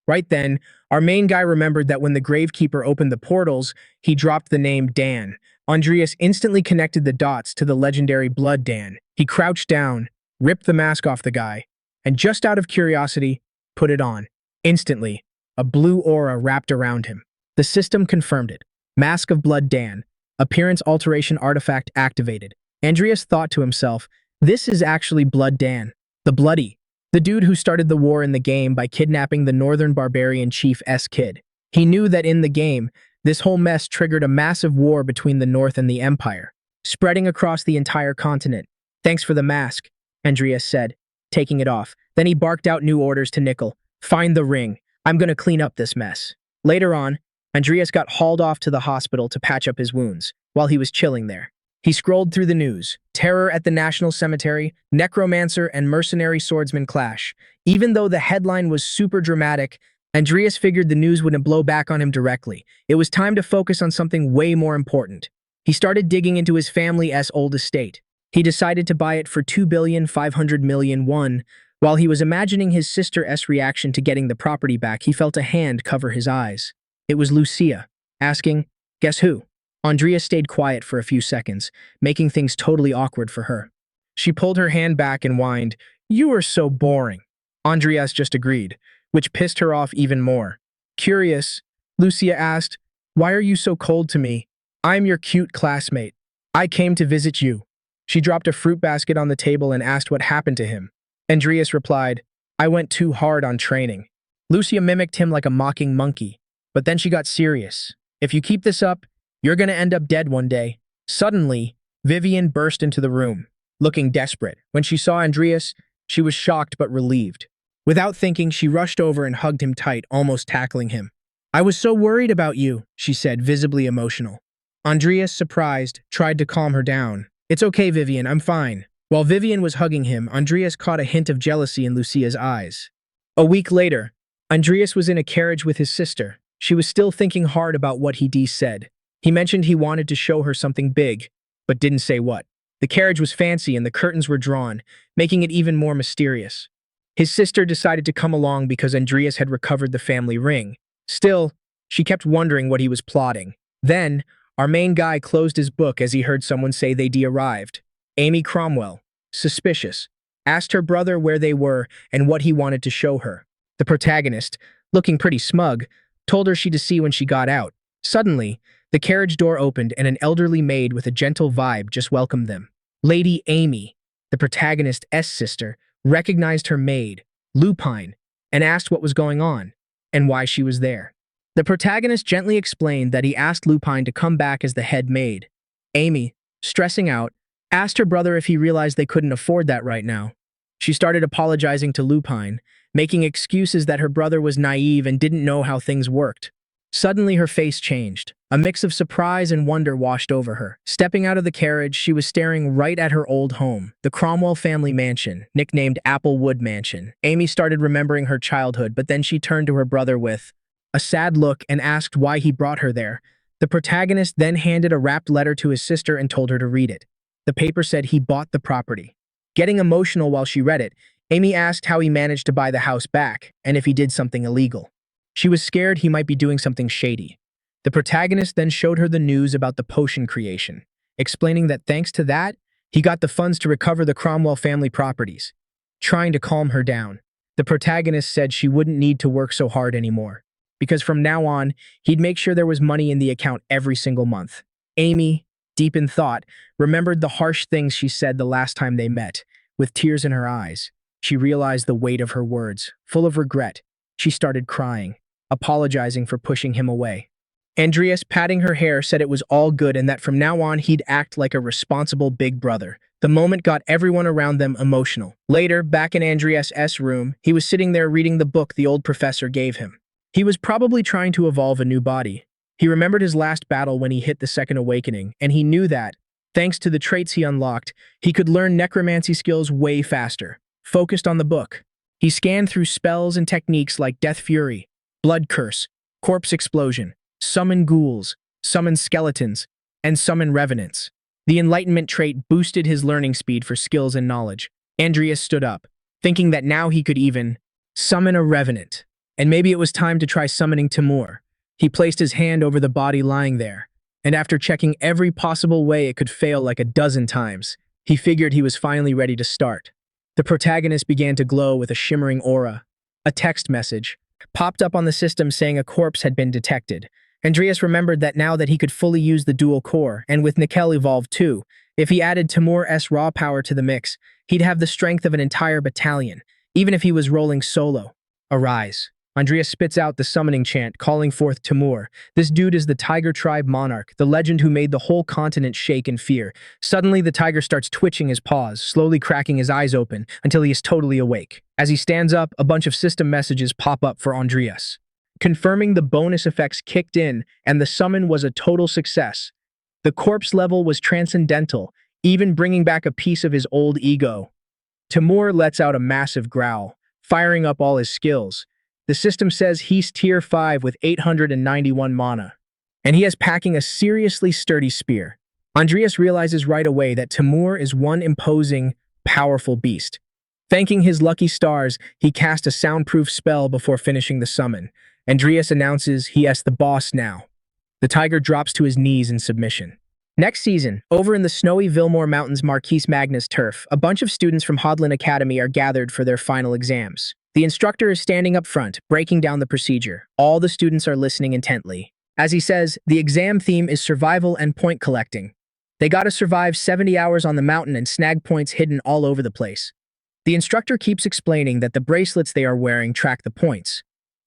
Right then, our main guy remembered that when the gravekeeper opened the portals, he dropped the name Dan. Andreas instantly connected the dots to the legendary Blood Dan. He crouched down, ripped the mask off the guy, and just out of curiosity, put it on. Instantly, a blue aura wrapped around him. The system confirmed it. Mask of Blood Dan. Appearance alteration artifact activated. Andreas thought to himself, this is actually Blood Dan, the Bloody, the dude who started the war in the game by kidnapping the northern barbarian chief S-Kid. He knew that in the game, this whole mess triggered a massive war between the North and the Empire, spreading across the entire continent. "Thanks for the mask," Andreas said, taking it off. Then he barked out new orders to Nickel. "Find the ring. I'm gonna clean up this mess." Later on, Andreas got hauled off to the hospital to patch up his wounds. While he was chilling there, he scrolled through the news. Terror at the National Cemetery, Necromancer and mercenary swordsman clash. Even though the headline was super dramatic, Andreas figured the news wouldn't blow back on him directly. It was time to focus on something way more important. He started digging into his family's old estate. He decided to buy it for 2,500,000,000 won. While he was imagining his sister's reaction to getting the property back, he felt a hand cover his eyes. It was Lucia, asking, "Guess who?" Andrea stayed quiet for a few seconds, making things totally awkward for her. She pulled her hand back and whined, "You are so boring." Andreas just agreed, which pissed her off even more. Curious, Lucia asked, "Why are you so cold to me? I'm your cute classmate. I came to visit you." She dropped a fruit basket on the table and asked what happened to him. Andreas replied, "I went too hard on training." Lucia mimicked him like a mocking monkey, but then she got serious. "If you keep this up, you're gonna end up dead one day." Suddenly, Vivian burst into the room, looking desperate. When she saw Andreas, she was shocked but relieved. Without thinking, she rushed over and hugged him tight, almost tackling him. "I was so worried about you," she said, visibly emotional. Andreas, surprised, tried to calm her down. "It's okay, Vivian, I'm fine." While Vivian was hugging him, Andreas caught a hint of jealousy in Lucia's eyes. A week later, Andreas was in a carriage with his sister. She was still thinking hard about what he said. He mentioned he wanted to show her something big, but didn't say what. The carriage was fancy and the curtains were drawn, making it even more mysterious. His sister decided to come along because Andreas had recovered the family ring. Still, she kept wondering what he was plotting. Then, our main guy closed his book as he heard someone say they'd arrived. Amy Cromwell, suspicious, asked her brother where they were and what he wanted to show her. The protagonist, looking pretty smug, told her she'd see when she got out. Suddenly, the carriage door opened and an elderly maid with a gentle vibe just welcomed them. Lady Amy, the protagonist's sister, recognized her maid, Lupine, and asked what was going on and why she was there. The protagonist gently explained that he asked Lupine to come back as the head maid. Amy, stressing out, asked her brother if he realized they couldn't afford that right now. She started apologizing to Lupine, making excuses that her brother was naive and didn't know how things worked. Suddenly, her face changed. A mix of surprise and wonder washed over her. Stepping out of the carriage, she was staring right at her old home, the Cromwell family mansion, nicknamed Applewood Mansion. Amy started remembering her childhood, but then she turned to her brother with a sad look and asked why he brought her there. The protagonist then handed a wrapped letter to his sister and told her to read it. The paper said he bought the property. Getting emotional while she read it, Amy asked how he managed to buy the house back and if he did something illegal. She was scared he might be doing something shady. The protagonist then showed her the news about the potion creation, explaining that thanks to that, he got the funds to recover the Cromwell family properties. Trying to calm her down, the protagonist said she wouldn't need to work so hard anymore, because from now on, he'd make sure there was money in the account every single month. Amy, deep in thought, remembered the harsh things she said the last time they met. With tears in her eyes, she realized the weight of her words. Full of regret, she started crying, apologizing for pushing him away. Adrius, patting her hair, said it was all good and that from now on he'd act like a responsible big brother. The moment got everyone around them emotional. Later, back in Adrius' room, he was sitting there reading the book the old professor gave him. He was probably trying to evolve a new body. He remembered his last battle when he hit the Second Awakening, and he knew that, thanks to the traits he unlocked, he could learn necromancy skills way faster. Focused on the book, he scanned through spells and techniques like Death Fury, Blood Curse, Corpse Explosion, Summon Ghouls, Summon Skeletons, and Summon Revenants. The Enlightenment trait boosted his learning speed for skills and knowledge. Adrius stood up, thinking that now he could even summon a Revenant. And maybe it was time to try summoning Timur. He placed his hand over the body lying there, and after checking every possible way it could fail like a dozen times, he figured he was finally ready to start. The protagonist began to glow with a shimmering aura. A text message popped up on the system saying a corpse had been detected. Adrius remembered that now that he could fully use the dual core, and with Nickel evolved too, if he added Timur's raw power to the mix, he'd have the strength of an entire battalion, even if he was rolling solo. Arise. Adrius spits out the summoning chant, calling forth Timur. This dude is the Tiger Tribe monarch, the legend who made the whole continent shake in fear. Suddenly, the tiger starts twitching his paws, slowly cracking his eyes open until he is totally awake. As he stands up, a bunch of system messages pop up for Adrius, confirming the bonus effects kicked in and the summon was a total success. The corpse level was transcendental, even bringing back a piece of his old ego. Timur lets out a massive growl, firing up all his skills. The system says he's tier 5 with 891 mana, and he is packing a seriously sturdy spear. Adrius realizes right away that Timur is one imposing, powerful beast. Thanking his lucky stars, he cast a soundproof spell before finishing the summon. Adrius announces he is the boss now. The tiger drops to his knees in submission. Next season, over in the snowy Vilmore Mountains Marquise Magnus turf, a bunch of students from Hodlin Academy are gathered for their final exams. The instructor is standing up front, breaking down the procedure. All the students are listening intently. As he says, the exam theme is survival and point collecting. They gotta survive 70 hours on the mountain and snag points hidden all over the place. The instructor keeps explaining that the bracelets they are wearing track the points.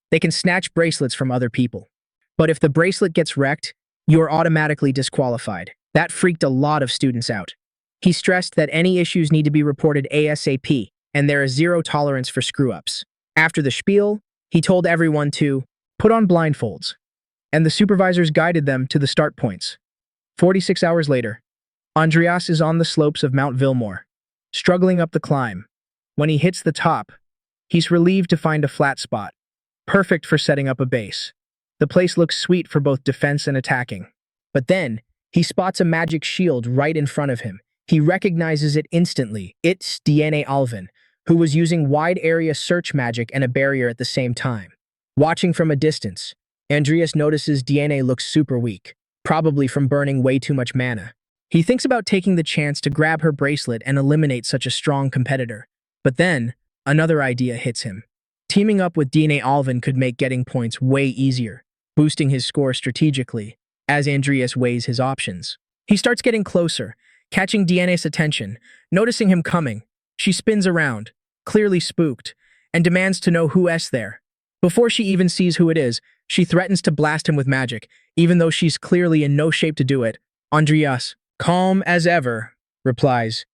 They can snatch bracelets from other people. But if the bracelet gets wrecked, you are automatically disqualified. That freaked a lot of students out. He stressed that any issues need to be reported ASAP, and there is zero tolerance for screw-ups. After the spiel, he told everyone to put on blindfolds, and the supervisors guided them to the start points. 46 hours later, Adrius is on the slopes of Mount Vilmore, struggling up the climb. When he hits the top, he's relieved to find a flat spot, perfect for setting up a base. The place looks sweet for both defense and attacking. But then, he spots a magic shield right in front of him. He recognizes it instantly. It's DNA Alvin, who was using wide area search magic and a barrier at the same time. Watching from a distance, Adrius notices DNA looks super weak, probably from burning way too much mana. He thinks about taking the chance to grab her bracelet and eliminate such a strong competitor. But then, another idea hits him. Teaming up with DNA Alvin could make getting points way easier, boosting his score strategically, as Adrius weighs his options. He starts getting closer, catching DNA's attention. Noticing him coming, she spins around, clearly spooked, and demands to know who's there. Before she even sees who it is, she threatens to blast him with magic, even though she's clearly in no shape to do it. Adrius, calm as ever, replies,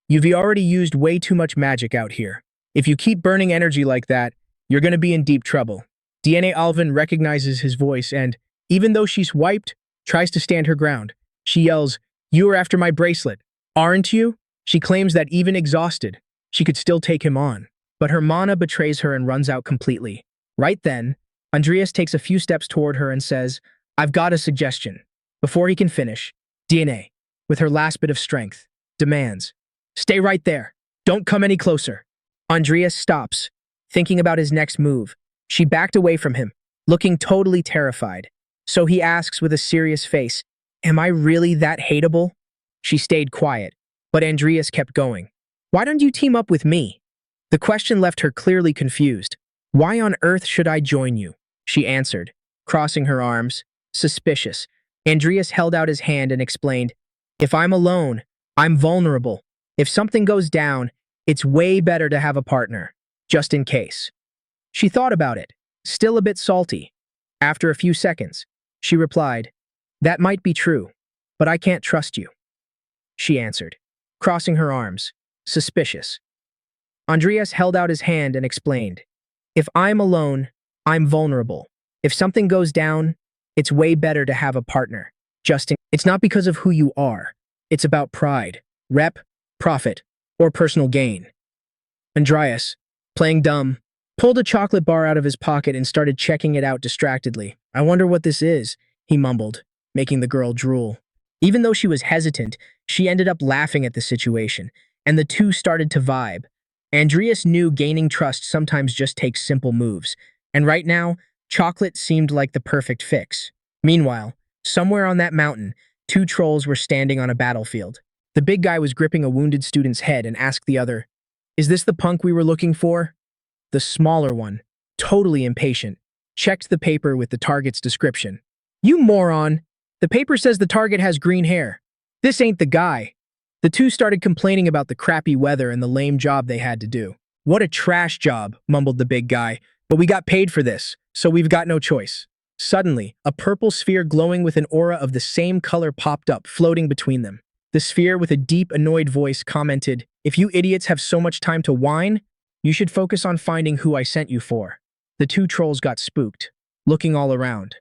"You've already used way too much magic out here. If you keep burning energy like that, you're gonna be in deep trouble." DNA Alvin recognizes his voice and, even though she's wiped, tries to stand her ground. She yells, "You are after my bracelet, aren't you?" She claims that even exhausted, she could still take him on. But her mana betrays her and runs out completely. Right then, Adrius takes a few steps toward her and says, "I've got a suggestion." Before he can finish, DNA, with her last bit of strength, demands, "Stay right there. Don't come any closer." Adrius stops, thinking about his next move. She backed away from him, looking totally terrified. So he asks with a serious face, "Am I really that hateable?" She stayed quiet, but Adrius kept going. "Why don't you team up with me?" The question left her clearly confused. "Why on earth should I join you?" she answered, crossing her arms, suspicious. Adrius held out his hand and explained, If I'm alone, I'm vulnerable. If something goes down, it's way better to have a partner, just in case. She thought about it, still a bit salty. After a few seconds, she replied, "That might be true, but I can't trust you," she answered, crossing her arms, suspicious. Andreas held out his hand and explained, "If I'm alone, I'm vulnerable. If something goes down, it's way better to have a partner. It's not because of who you are. It's about pride, rep, profit, or personal gain." Andreas, playing dumb, pulled a chocolate bar out of his pocket and started checking it out distractedly. "I wonder what this is," he mumbled, making the girl drool. Even though she was hesitant, she ended up laughing at the situation, and the two started to vibe. Andreas knew gaining trust sometimes just takes simple moves, and right now, chocolate seemed like the perfect fix. Meanwhile, somewhere on that mountain, two trolls were standing on a battlefield. The big guy was gripping a wounded student's head and asked the other, "Is this the punk we were looking for?" The smaller one, totally impatient, checked the paper with the target's description. "You moron! The paper says the target has green hair. This ain't the guy." The two started complaining about the crappy weather and the lame job they had to do. "What a trash job," mumbled the big guy, "but we got paid for this, so we've got no choice." Suddenly, a purple sphere glowing with an aura of the same color popped up, floating between them. The sphere, with a deep, annoyed voice, commented, "If you idiots have so much time to whine, you should focus on finding who I sent you for." The two trolls got spooked, looking all around.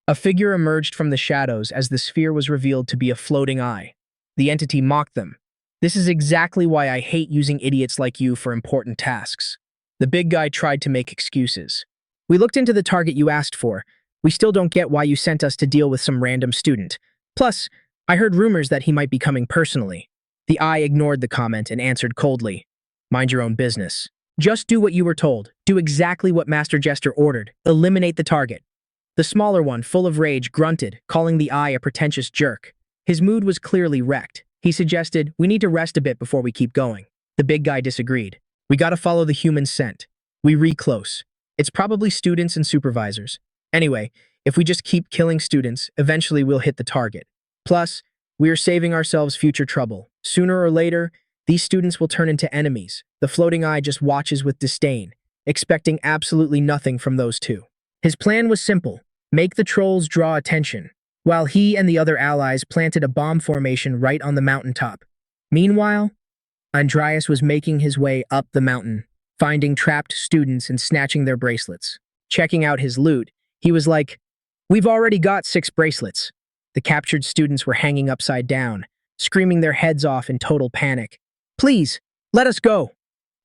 A figure emerged from the shadows as the sphere was revealed to be a floating eye. The entity mocked them. "This is exactly why I hate using idiots like you for important tasks." The big guy tried to make excuses. "We looked into the target you asked for. We still don't get why you sent us to deal with some random student. Plus, I heard rumors that he might be coming personally." The eye ignored the comment and answered coldly, "Mind your own business. Just do what you were told. Do exactly what Master Jester ordered. Eliminate the target." The smaller one, full of rage, grunted, calling the eye a pretentious jerk. His mood was clearly wrecked. He suggested, "We need to rest a bit before we keep going." The big guy disagreed. "We gotta follow the human scent. We re-close. It's probably students and supervisors. Anyway, if we just keep killing students, eventually we'll hit the target. Plus, we are saving ourselves future trouble. Sooner or later, these students will turn into enemies." The floating eye just watches with disdain, expecting absolutely nothing from those two. His plan was simple: make the trolls draw attention, while he and the other allies planted a bomb formation right on the mountaintop. Meanwhile, Andreas was making his way up the mountain, finding trapped students and snatching their bracelets. Checking out his loot, he was like, "We've already got 6 bracelets." The captured students were hanging upside down, screaming their heads off in total panic. "Please, let us go.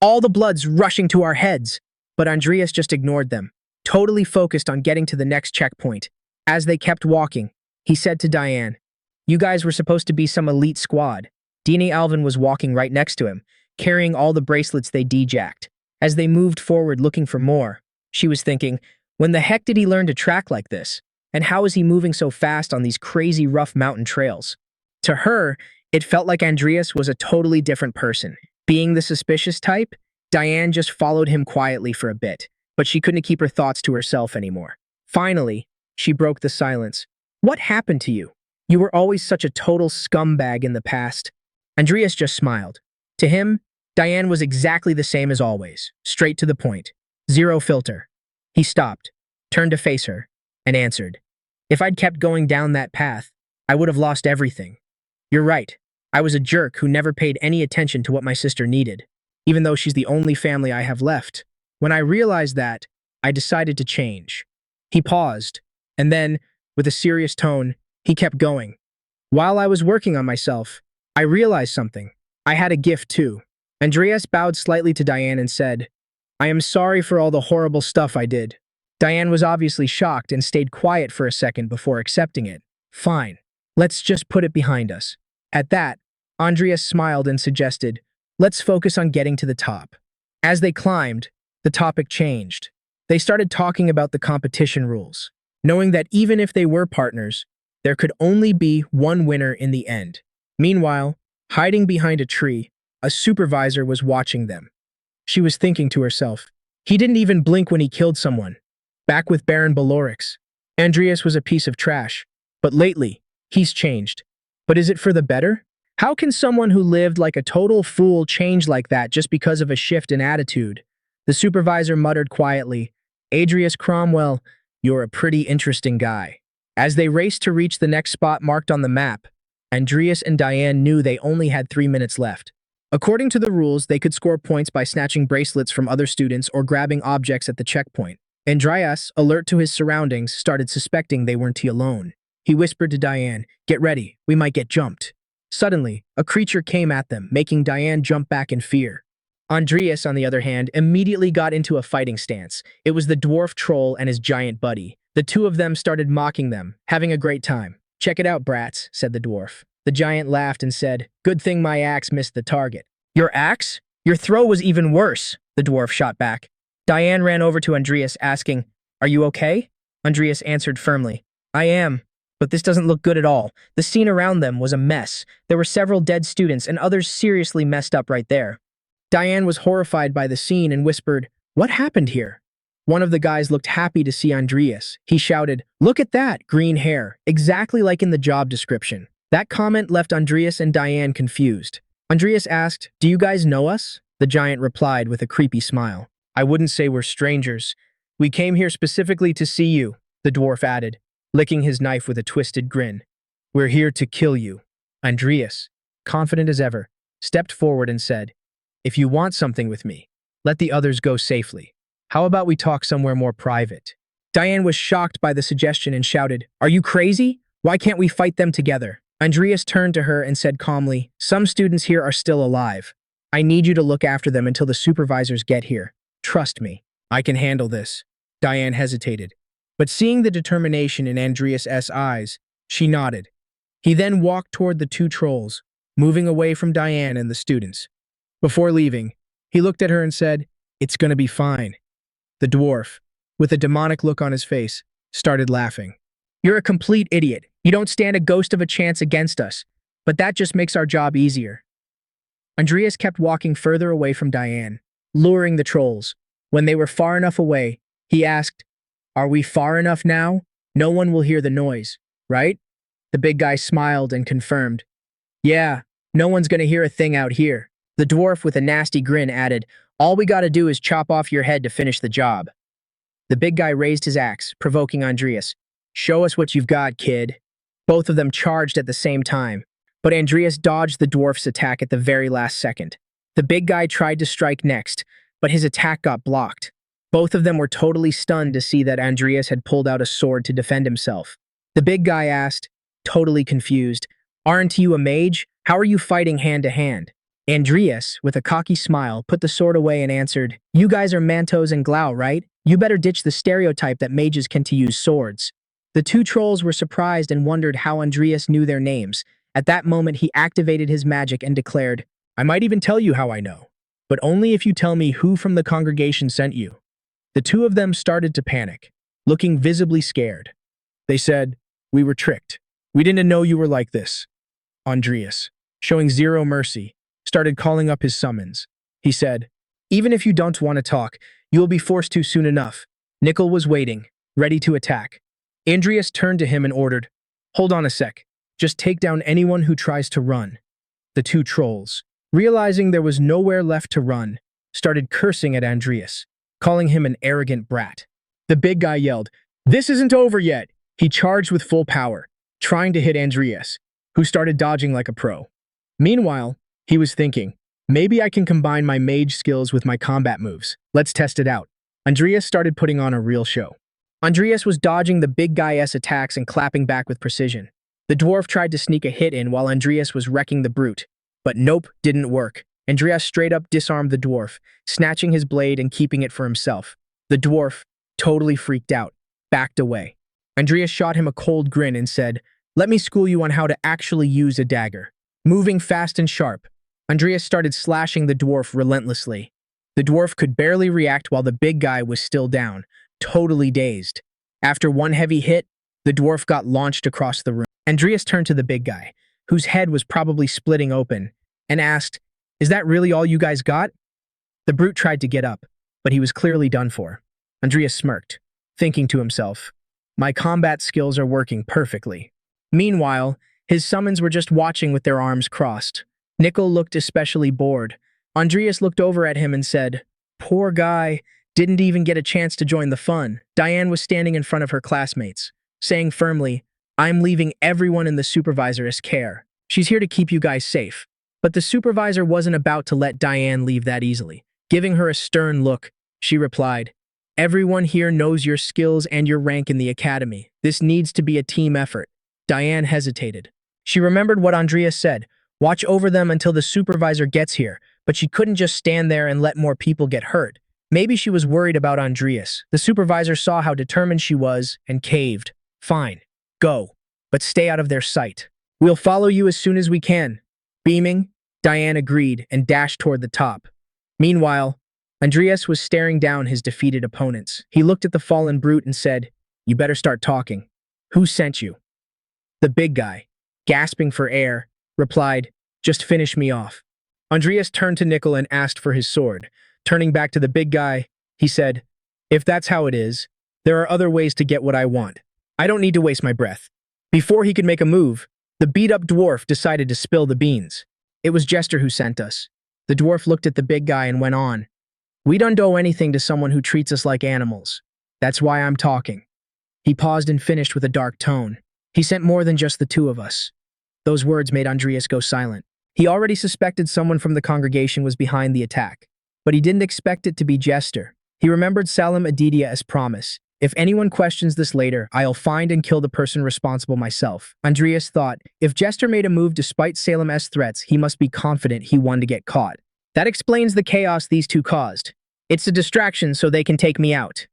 All the blood's rushing to our heads." But Andreas just ignored them, totally focused on getting to the next checkpoint. As they kept walking, he said to Diane, "You guys were supposed to be some elite squad." Dini Alvin was walking right next to him, carrying all the bracelets they dejacked. As they moved forward looking for more, she was thinking, when the heck did he learn to track like this? And how is he moving so fast on these crazy rough mountain trails? To her, it felt like Andreas was a totally different person. Being the suspicious type, Diane just followed him quietly for a bit, but she couldn't keep her thoughts to herself anymore. Finally, she broke the silence. "What happened to you? You were always such a total scumbag in the past." Andreas just smiled. To him, Diane was exactly the same as always, straight to the point, zero filter. He stopped, turned to face her, and answered, "If I'd kept going down that path, I would have lost everything. You're right. I was a jerk who never paid any attention to what my sister needed, even though she's the only family I have left. When I realized that, I decided to change." He paused, and then, with a serious tone, he kept going. "While I was working on myself, I realized something. I had a gift too." Andreas bowed slightly to Diane and said, "I am sorry for all the horrible stuff I did." Diane was obviously shocked and stayed quiet for a second before accepting it. "Fine. Let's just put it behind us." At that, Andreas smiled and suggested, "Let's focus on getting to the top." As they climbed, the topic changed. They started talking about the competition rules, knowing that even if they were partners, there could only be one winner in the end. Meanwhile, hiding behind a tree, a supervisor was watching them. She was thinking to herself, "He didn't even blink when he killed someone. Back with Baron Balorix. Andreas was a piece of trash, but lately, he's changed. But is it for the better? How can someone who lived like a total fool change like that just because of a shift in attitude? The supervisor muttered quietly, Adrius Cromwell, you're a pretty interesting guy. As they raced to reach the next spot marked on the map, Andreas and Diane knew they only had 3 minutes left. According to the rules, they could score points by snatching bracelets from other students or grabbing objects at the checkpoint. Andreas, alert to his surroundings, started suspecting they weren't alone. He whispered to Diane, get ready, we might get jumped. Suddenly, a creature came at them, making Diane jump back in fear. Andreas, on the other hand, immediately got into a fighting stance. It was the dwarf troll and his giant buddy. The two of them started mocking them, having a great time. Check it out, brats, said the dwarf. The giant laughed and said, good thing my axe missed the target. Your axe? Your throw was even worse, the dwarf shot back. Diane ran over to Andreas, asking, are you okay? Andreas answered firmly, I am. But this doesn't look good at all. The scene around them was a mess. There were several dead students and others seriously messed up right there. Diane was horrified by the scene and whispered, what happened here? One of the guys looked happy to see Andreas. He shouted, look at that, green hair, exactly like in the job description. That comment left Andreas and Diane confused. Andreas asked, do you guys know us? The giant replied with a creepy smile. I wouldn't say we're strangers. We came here specifically to see you, the dwarf added, licking his knife with a twisted grin. We're here to kill you. Andreas, confident as ever, stepped forward and said, if you want something with me, let the others go safely. How about we talk somewhere more private? Diane was shocked by the suggestion and shouted, are you crazy? Why can't we fight them together? Andreas turned to her and said calmly, some students here are still alive. I need you to look after them until the supervisors get here. Trust me, I can handle this. Diane hesitated, but seeing the determination in Andreas' eyes, she nodded. He then walked toward the two trolls, moving away from Diane and the students. Before leaving, he looked at her and said, it's gonna be fine. The dwarf, with a demonic look on his face, started laughing. You're a complete idiot. You don't stand a ghost of a chance against us, but that just makes our job easier. Andreas kept walking further away from Diane, luring the trolls. When they were far enough away, he asked, are we far enough now? No one will hear the noise, right? The big guy smiled and confirmed, yeah, no one's gonna hear a thing out here. The dwarf with a nasty grin added, all we gotta do is chop off your head to finish the job. The big guy raised his axe, provoking Andreas. Show us what you've got, kid. Both of them charged at the same time, but Andreas dodged the dwarf's attack at the very last second. The big guy tried to strike next, but his attack got blocked. Both of them were totally stunned to see that Andreas had pulled out a sword to defend himself. The big guy asked, totally confused, aren't you a mage? How are you fighting hand to hand? Andreas, with a cocky smile, put the sword away and answered, you guys are Mantos and Glau, right? You better ditch the stereotype that mages can to use swords. The two trolls were surprised and wondered how Andreas knew their names. At that moment, he activated his magic and declared, I might even tell you how I know, but only if you tell me who from the congregation sent you. The two of them started to panic, looking visibly scared. They said, we were tricked. We didn't know you were like this. Andreas, showing zero mercy, started calling up his summons. He said, even if you don't want to talk, you will be forced to soon enough. Nickel was waiting, ready to attack. Andreas turned to him and ordered, hold on a sec. Just take down anyone who tries to run. The two trolls, realizing there was nowhere left to run, started cursing at Andreas, calling him an arrogant brat. The big guy yelled, this isn't over yet. He charged with full power, trying to hit Andreas, who started dodging like a pro. Meanwhile, he was thinking, maybe I can combine my mage skills with my combat moves. Let's test it out. Andreas started putting on a real show. Andreas was dodging the big guy's attacks and clapping back with precision. The dwarf tried to sneak a hit in while Andreas was wrecking the brute. But nope, didn't work. Andreas straight up disarmed the dwarf, snatching his blade and keeping it for himself. The dwarf, totally freaked out, backed away. Andreas shot him a cold grin and said, let me school you on how to actually use a dagger. Moving fast and sharp, Andreas started slashing the dwarf relentlessly. The dwarf could barely react while the big guy was still down, totally dazed. After one heavy hit, the dwarf got launched across the room. Andreas turned to the big guy, whose head was probably splitting open, and asked, is that really all you guys got? The brute tried to get up, but he was clearly done for. Andreas smirked, thinking to himself, my combat skills are working perfectly. Meanwhile, His summons were just watching with their arms crossed. Nickel looked especially bored. Andreas looked over at him and said, "Poor guy, didn't even get a chance to join the fun." Diane was standing in front of her classmates, saying firmly, "I'm leaving everyone in the supervisor's care. She's here to keep you guys safe." But the supervisor wasn't about to let Diane leave that easily. Giving her a stern look, she replied, "Everyone here knows your skills and your rank in the academy. This needs to be a team effort." Diane hesitated. She remembered what Andreas said, watch over them until the supervisor gets here, but she couldn't just stand there and let more people get hurt. Maybe she was worried about Andreas. The supervisor saw how determined she was and caved. "Fine, go, but stay out of their sight. We'll follow you as soon as we can." Beaming, Diane agreed and dashed toward the top. Meanwhile, Andreas was staring down his defeated opponents. He looked at the fallen brute and said, "You better start talking. Who sent you?" The big guy, gasping for air, replied, "Just finish me off." Andreas turned to Nickel and asked for his sword. Turning back to the big guy, he said, "If that's how it is, there are other ways to get what I want. I don't need to waste my breath." Before he could make a move, the beat-up dwarf decided to spill the beans. "It was Jester who sent us." The dwarf looked at the big guy and went on, "We don't owe anything to someone who treats us like animals. That's why I'm talking." He paused and finished with a dark tone. "He sent more than just the two of us." Those words made Andreas go silent. He already suspected someone from the congregation was behind the attack, but he didn't expect it to be Jester. He remembered Salim Adidia as promise. "If anyone questions this later, I'll find and kill the person responsible myself." Andreas thought, if Jester made a move despite Salim's threats, he must be confident he won to get caught. That explains the chaos these two caused. It's a distraction so they can take me out.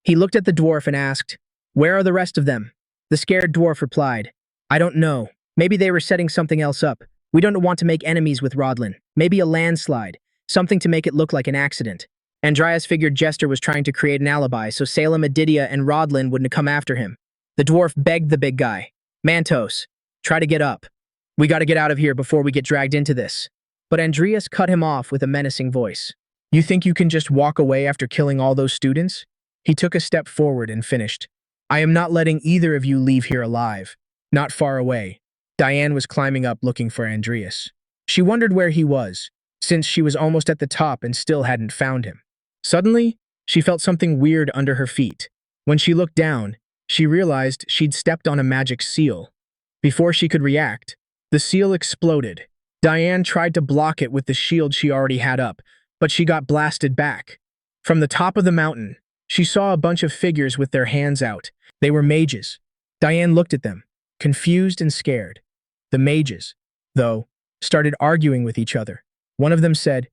He looked at the dwarf and asked, "Where are the rest of them?" The scared dwarf replied, "I don't know. Maybe they were setting something else up. We don't want to make enemies with Rodlin. Maybe a landslide. Something to make it look like an accident." Andreas figured Jester was trying to create an alibi so Salim Adidia and Rodlin wouldn't come after him. The dwarf begged the big guy, "Mantos, try to get up. We gotta get out of here before we get dragged into this." But Andreas cut him off with a menacing voice. "You think you can just walk away after killing all those students?" He took a step forward and finished, "I am not letting either of you leave here alive." Not far away, Diane was climbing up looking for Andreas. She wondered where he was, since she was almost at the top and still hadn't found him. Suddenly, she felt something weird under her feet. When she looked down, she realized she'd stepped on a magic seal. Before she could react, the seal exploded. Diane tried to block it with the shield she already had up, but she got blasted back. From the top of the mountain, she saw a bunch of figures with their hands out. They were mages. Diane looked at them, confused and scared. The mages, though, started arguing with each other. One of them said,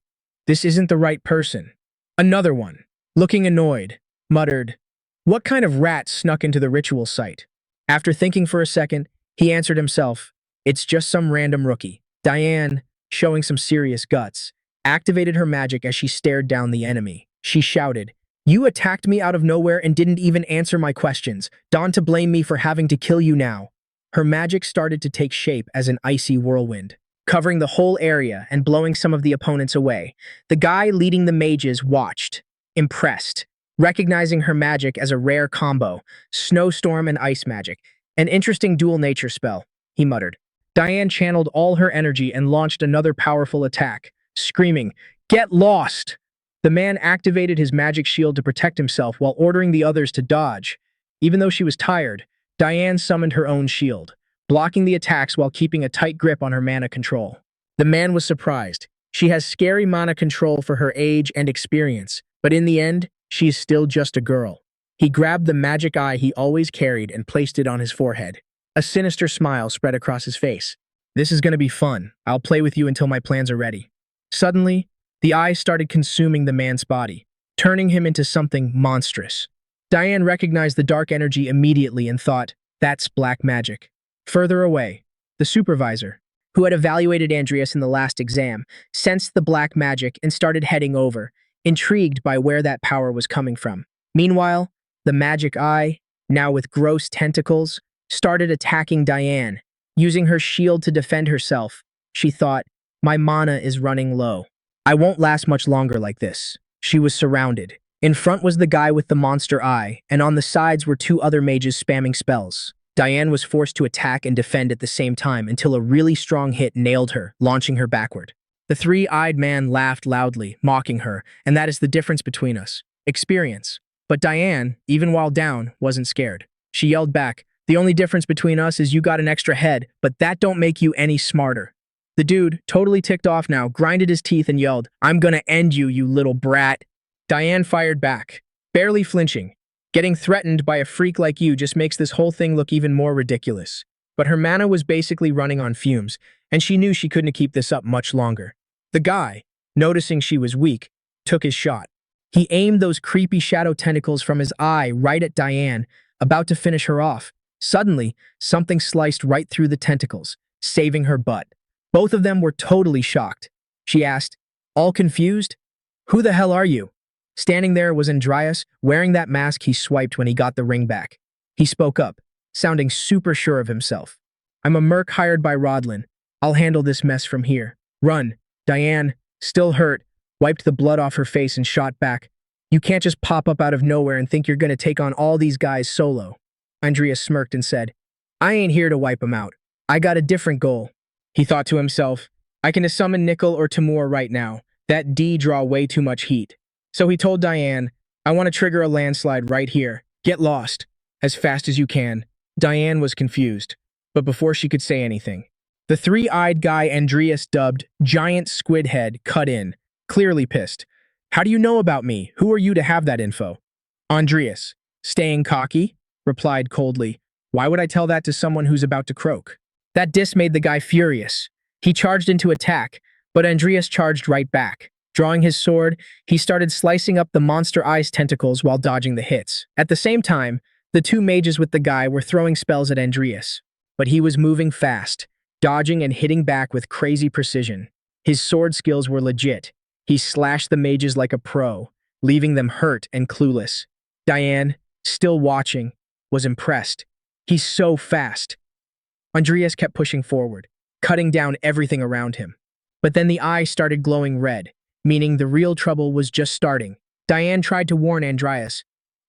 "This isn't the right person." Another one, looking annoyed, muttered, "What kind of rat snuck into the ritual site?" After thinking for a second, he answered himself, "It's just some random rookie." Diane, showing some serious guts, activated her magic as she stared down the enemy. She shouted, "You attacked me out of nowhere and didn't even answer my questions. Don't to blame me for having to kill you now." Her magic started to take shape as an icy whirlwind, covering the whole area and blowing some of the opponents away. The guy leading the mages watched, impressed, recognizing her magic as a rare combo, snowstorm and ice magic. "An interesting dual nature spell," he muttered. Diane channeled all her energy and launched another powerful attack, screaming, "Get lost!" The man activated his magic shield to protect himself while ordering the others to dodge. Even though she was tired, Diane summoned her own shield, blocking the attacks while keeping a tight grip on her mana control. The man was surprised. She has scary mana control for her age and experience, but in the end, she is still just a girl. He grabbed the magic eye he always carried and placed it on his forehead. A sinister smile spread across his face. "This is gonna be fun. I'll play with you until my plans are ready." Suddenly, the eye started consuming the man's body, turning him into something monstrous. Diane recognized the dark energy immediately and thought, "That's black magic." Further away, the supervisor, who had evaluated Andreas in the last exam, sensed the black magic and started heading over, intrigued by where that power was coming from. Meanwhile, the magic eye, now with gross tentacles, started attacking Diane. Using her shield to defend herself, she thought, "My mana is running low. I won't last much longer like this." She was surrounded. In front was the guy with the monster eye, and on the sides were two other mages spamming spells. Diane was forced to attack and defend at the same time until a really strong hit nailed her, launching her backward. The three-eyed man laughed loudly, mocking her, and that is the difference between us. Experience. But Diane, even while down, wasn't scared. She yelled back, "The only difference between us is you got an extra head, but that don't make you any smarter." The dude, totally ticked off now, grinded his teeth and yelled, "I'm gonna end you, you little brat." Diane fired back, barely flinching. Getting threatened by a freak like you just makes this whole thing look even more ridiculous. But her mana was basically running on fumes, and she knew she couldn't keep this up much longer. The guy, noticing she was weak, took his shot. He aimed those creepy shadow tentacles from his eye right at Diane, about to finish her off. Suddenly, something sliced right through the tentacles, saving her butt. Both of them were totally shocked. She asked, all confused, "Who the hell are you?" Standing there was Adrius, wearing that mask he swiped when he got the ring back. He spoke up, sounding super sure of himself. "I'm a merc hired by Rodlin. I'll handle this mess from here. Run." Diane, still hurt, wiped the blood off her face and shot back. "You can't just pop up out of nowhere and think you're gonna take on all these guys solo." Adrius smirked and said, "I ain't here to wipe them out. I got a different goal." He thought to himself, "I can summon Nickel or Timur right now. That D draw way too much heat." So he told Diane, "I want to trigger a landslide right here. Get lost. As fast as you can." Diane was confused, but before she could say anything, the three-eyed guy Adrius dubbed Giant Squid Head cut in, clearly pissed. "How do you know about me? Who are you to have that info?" Adrius, staying cocky, replied coldly, "Why would I tell that to someone who's about to croak?" That diss made the guy furious. He charged into attack, but Adrius charged right back. Drawing his sword, he started slicing up the monster eye's tentacles while dodging the hits. At the same time, the two mages with the guy were throwing spells at Adrius, but he was moving fast, dodging and hitting back with crazy precision. His sword skills were legit. He slashed the mages like a pro, leaving them hurt and clueless. Diane, still watching, was impressed. "He's so fast." Adrius kept pushing forward, cutting down everything around him. But then the eye started glowing red, meaning the real trouble was just starting. Diane tried to warn Adrius,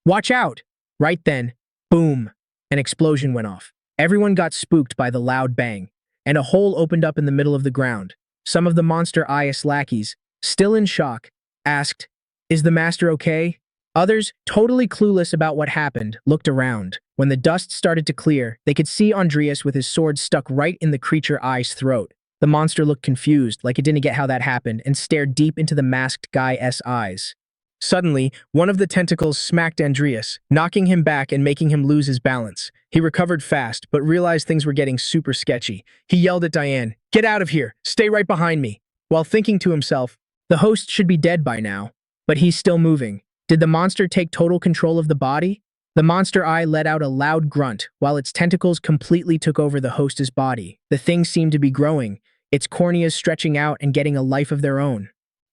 "Watch out!" Right then, boom, an explosion went off. Everyone got spooked by the loud bang, and a hole opened up in the middle of the ground. Some of the monster Ias lackeys, still in shock, asked, "Is the master okay?" Others, totally clueless about what happened, looked around. When the dust started to clear, they could see Adrius with his sword stuck right in the creature eye's throat. The monster looked confused, like it didn't get how that happened, and stared deep into the masked guy's eyes. Suddenly, one of the tentacles smacked Adrius, knocking him back and making him lose his balance. He recovered fast, but realized things were getting super sketchy. He yelled at Diane, "Get out of here! Stay right behind me!" While thinking to himself, the host should be dead by now, but he's still moving. Did the monster take total control of the body? The monster eye let out a loud grunt, while its tentacles completely took over the host's body. The thing seemed to be growing, its corneas stretching out and getting a life of their own.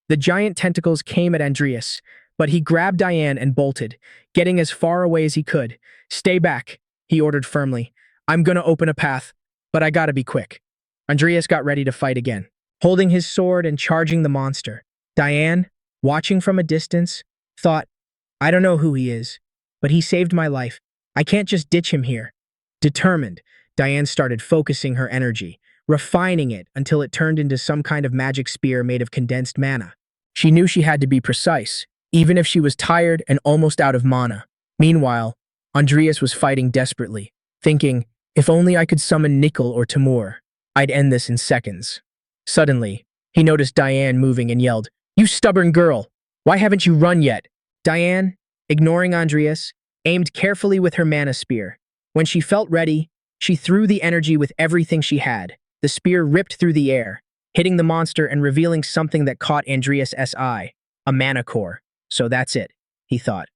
The giant tentacles came at Adrius, but he grabbed Diane and bolted, getting as far away as he could. "Stay back," he ordered firmly. "I'm gonna open a path, but I gotta be quick." Adrius got ready to fight again, holding his sword and charging the monster. Diane, watching from a distance, thought, "I don't know who he is, but he saved my life. I can't just ditch him here." Determined, Diane started focusing her energy, refining it until it turned into some kind of magic spear made of condensed mana. She knew she had to be precise, even if she was tired and almost out of mana. Meanwhile, Adrius was fighting desperately, thinking, "If only I could summon Nickel or Timur, I'd end this in seconds." Suddenly, he noticed Diane moving and yelled, "You stubborn girl! Why haven't you run yet?" Diane, ignoring Adrius, aimed carefully with her mana spear. When she felt ready, she threw the energy with everything she had. The spear ripped through the air, hitting the monster and revealing something that caught Adrius' eye, a mana core. So that's it, he thought.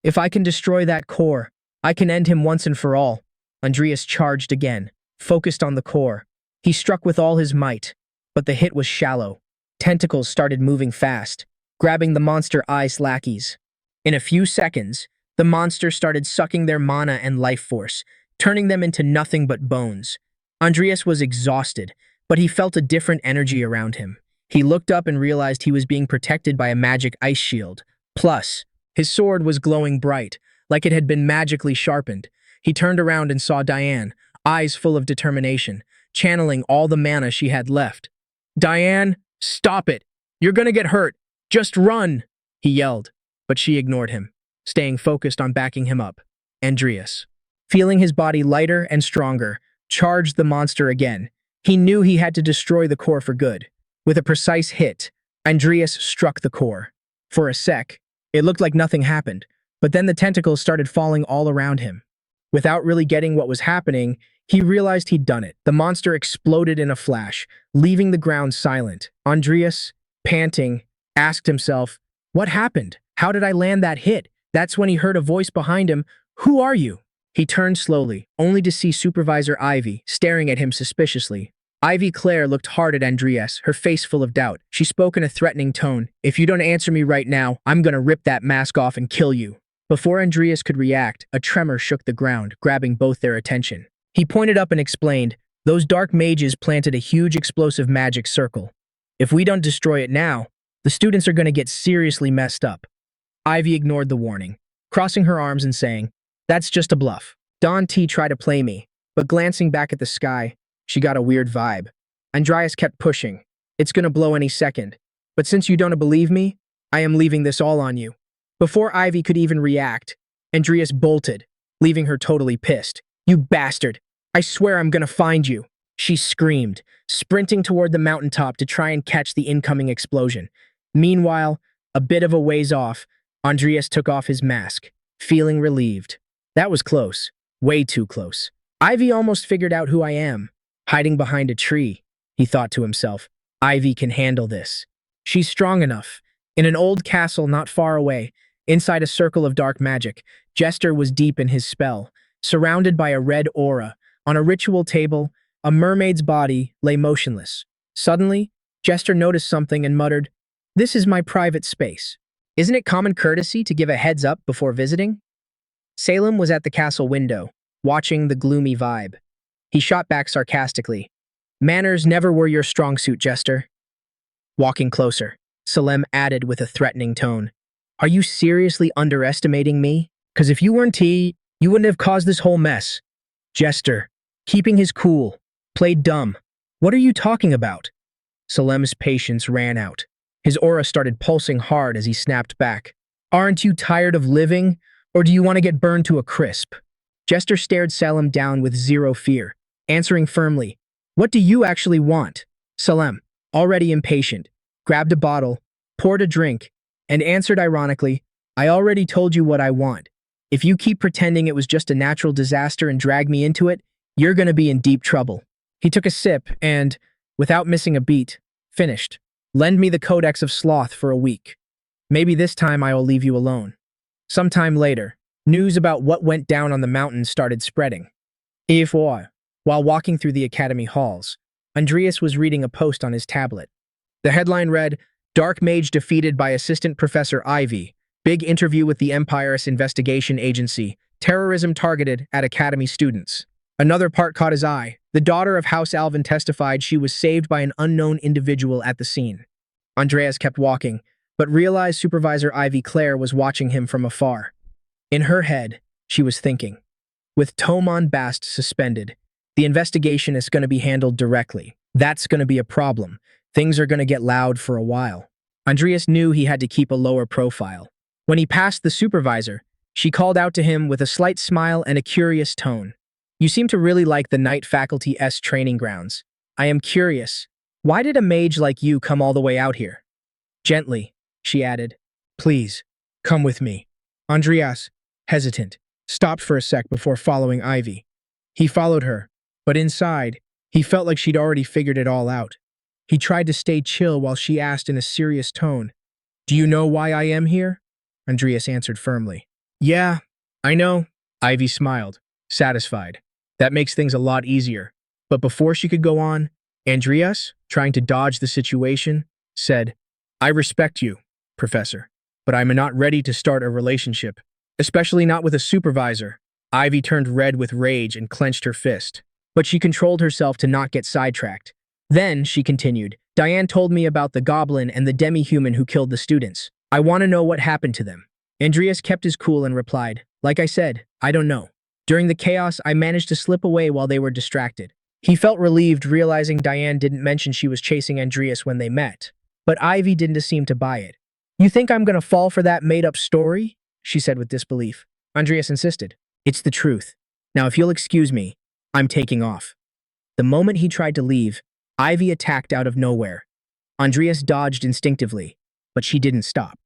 If I can destroy that core, I can end him once and for all. Adrius charged again, focused on the core. He struck with all his might, but the hit was shallow. Tentacles started moving fast, grabbing the monster eye's lackeys. In a few seconds, the monster started sucking their mana and life force, turning them into nothing but bones. Adrius was exhausted, but he felt a different energy around him. He looked up and realized he was being protected by a magic ice shield. Plus, his sword was glowing bright, like it had been magically sharpened. He turned around and saw Diane, eyes full of determination, channeling all the mana she had left. "Diane, stop it! You're gonna get hurt! Just run!" he yelled, but she ignored him, staying focused on backing him up. Adrius, feeling his body lighter and stronger, charged the monster again. He knew he had to destroy the core for good. With a precise hit, Adrius struck the core. For a sec, it looked like nothing happened, but then the tentacles started falling all around him. Without really getting what was happening, he realized he'd done it. The monster exploded in a flash, leaving the ground silent. Adrius, panting, asked himself, "What happened? How did I land that hit?" That's when he heard a voice behind him. "Who are you?" He turned slowly, only to see Supervisor Ivy staring at him suspiciously. Ivy Claire looked hard at Adrius, her face full of doubt. She spoke in a threatening tone. "If you don't answer me right now, I'm gonna rip that mask off and kill you." Before Adrius could react, a tremor shook the ground, grabbing both their attention. He pointed up and explained, "Those dark mages planted a huge explosive magic circle. If we don't destroy it now, the students are gonna get seriously messed up." Ivy ignored the warning, crossing her arms and saying, "That's just a bluff. Don T tried to play me," but glancing back at the sky, she got a weird vibe. Adrius kept pushing. "It's gonna blow any second. But since you don't believe me, I am leaving this all on you." Before Ivy could even react, Adrius bolted, leaving her totally pissed. "You bastard! I swear I'm gonna find you!" she screamed, sprinting toward the mountaintop to try and catch the incoming explosion. Meanwhile, a bit of a ways off, Adrius took off his mask, feeling relieved. That was close. Way too close. Ivy almost figured out who I am. Hiding behind a tree, he thought to himself. Ivy can handle this. She's strong enough. In an old castle not far away, inside a circle of dark magic, Jester was deep in his spell. Surrounded by a red aura, on a ritual table, a mermaid's body lay motionless. Suddenly, Jester noticed something and muttered, "This is my private space. Isn't it common courtesy to give a heads up before visiting?" Salem was at the castle window, watching the gloomy vibe. He shot back sarcastically, "Manners never were your strong suit, Jester." Walking closer, Salem added with a threatening tone, "Are you seriously underestimating me? 'Cause if you weren't T, you wouldn't have caused this whole mess." Jester, keeping his cool, played dumb. "What are you talking about?" Salem's patience ran out. His aura started pulsing hard as he snapped back. "Aren't you tired of living, or do you want to get burned to a crisp?" Jester stared Salem down with zero fear, answering firmly, "What do you actually want?" Salem, already impatient, grabbed a bottle, poured a drink, and answered ironically, "I already told you what I want. If you keep pretending it was just a natural disaster and drag me into it, you're gonna be in deep trouble." He took a sip and, without missing a beat, finished. "Lend me the Codex of Sloth for a week. Maybe this time I will leave you alone." Sometime later, news about what went down on the mountain started spreading. While walking through the academy halls, Adrius was reading a post on his tablet. The headline read, "Dark Mage defeated by Assistant Professor Ivy. Big interview with the Empire's investigation agency. Terrorism targeted at academy students." Another part caught his eye. The daughter of House Alvin testified she was saved by an unknown individual at the scene. Adrius kept walking, but realized Supervisor Ivy Claire was watching him from afar. In her head, she was thinking, with Tomon Bast suspended, the investigation is going to be handled directly. That's going to be a problem. Things are going to get loud for a while. Adrius knew he had to keep a lower profile. When he passed the supervisor, she called out to him with a slight smile and a curious tone. "You seem to really like the Night Faculty-S training grounds. I am curious, why did a mage like you come all the way out here?" Gently, she added, "Please, come with me." Adrius, hesitant, stopped for a sec before following Ivy. He followed her, but inside, he felt like she'd already figured it all out. He tried to stay chill while she asked in a serious tone, "Do you know why I am here?" Adrius answered firmly, "Yeah, I know." Ivy smiled, satisfied. That makes things a lot easier. But before she could go on, Adrius, trying to dodge the situation, said, "I respect you, Professor, but I'm not ready to start a relationship, especially not with a supervisor." Ivy turned red with rage and clenched her fist, but she controlled herself to not get sidetracked. Then, she continued, "Diane told me about the goblin and the demi-human who killed the students. I want to know what happened to them." Adrius kept his cool and replied, "Like I said, I don't know. During the chaos, I managed to slip away while they were distracted. He felt relieved realizing Diane didn't mention she was chasing Adrius when they met. But Ivy didn't seem to buy it. "You think I'm gonna fall for that made-up story?" she said with disbelief. Adrius insisted. "It's the truth. Now if you'll excuse me, I'm taking off." The moment he tried to leave, Ivy attacked out of nowhere. Adrius dodged instinctively, but she didn't stop.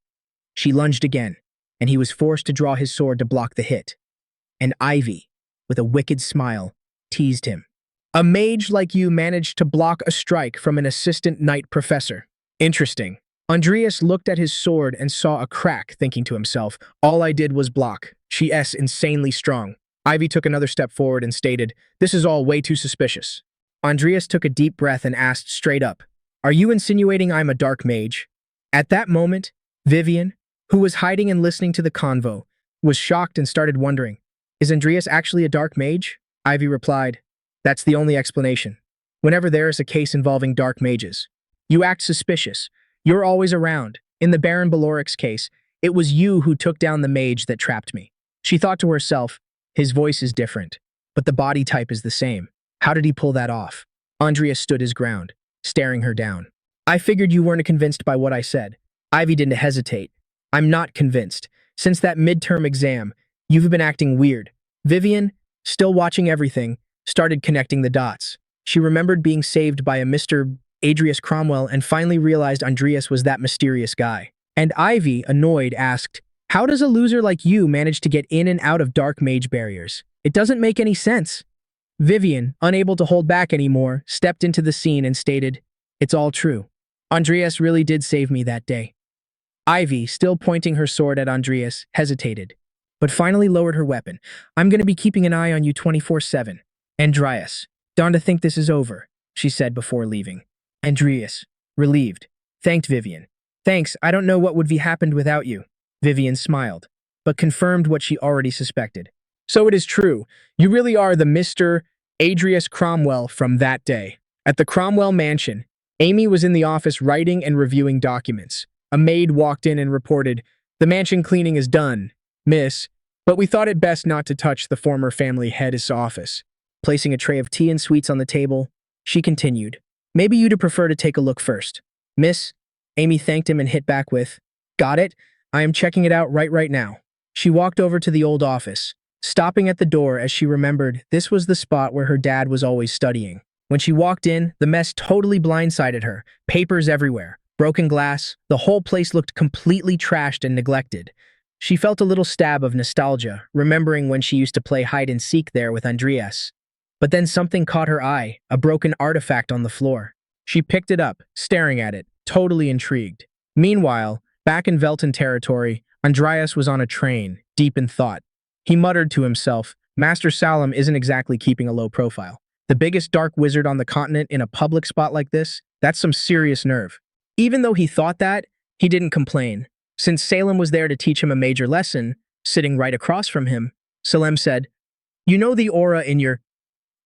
She lunged again, and he was forced to draw his sword to block the hit. And Ivy, with a wicked smile, teased him. "A mage like you managed to block a strike from an assistant knight professor. Interesting." Adrius looked at his sword and saw a crack, thinking to himself, "All I did was block. She's insanely strong." Ivy took another step forward and stated, "This is all way too suspicious." Adrius took a deep breath and asked straight up, "Are you insinuating I'm a dark mage?" At that moment, Vivian, who was hiding and listening to the convo, was shocked and started wondering, "Is Adrius actually a dark mage?" Ivy replied, "That's the only explanation. Whenever there is a case involving dark mages, you act suspicious. You're always around. In the Baron Baloric's case, it was you who took down the mage that trapped me." She thought to herself, his voice is different, but the body type is the same. How did he pull that off? Adrius stood his ground, staring her down. "I figured you weren't convinced by what I said." Ivy didn't hesitate. "I'm not convinced. Since that midterm exam, you've been acting weird." Vivian, still watching everything, started connecting the dots. She remembered being saved by a Mr. Adrius Cromwell and finally realized Adrius was that mysterious guy. And Ivy, annoyed, asked, "How does a loser like you manage to get in and out of dark mage barriers? It doesn't make any sense." Vivian, unable to hold back anymore, stepped into the scene and stated, "It's all true. Adrius really did save me that day." Ivy, still pointing her sword at Adrius, hesitated, but finally lowered her weapon. "I'm going to be keeping an eye on you 24/7. Adrius, dawn to think this is over," she said before leaving. Adrius, relieved, thanked Vivian. "Thanks, I don't know what would have happened without you." Vivian smiled, but confirmed what she already suspected. "So it is true. You really are the Mr. Adrius Cromwell from that day." At the Cromwell mansion, Amy was in the office writing and reviewing documents. A maid walked in and reported, "The mansion cleaning is done, miss, but we thought it best not to touch the former family head's office." Placing a tray of tea and sweets on the table, she continued, "Maybe you'd prefer to take a look first." "Miss," Amy thanked him and hit back with, "Got it. I am checking it out right now." She walked over to the old office, stopping at the door as she remembered this was the spot where her dad was always studying. When she walked in, the mess totally blindsided her. Papers everywhere, broken glass, the whole place looked completely trashed and neglected. She felt a little stab of nostalgia, remembering when she used to play hide-and-seek there with Adrius. But then something caught her eye, a broken artifact on the floor. She picked it up, staring at it, totally intrigued. Meanwhile, back in Velton territory, Adrius was on a train, deep in thought. He muttered to himself, "Master Salim isn't exactly keeping a low profile. The biggest dark wizard on the continent in a public spot like this? That's some serious nerve." Even though he thought that, he didn't complain. Since Salem was there to teach him a major lesson, sitting right across from him, Salem said, "You know the aura in your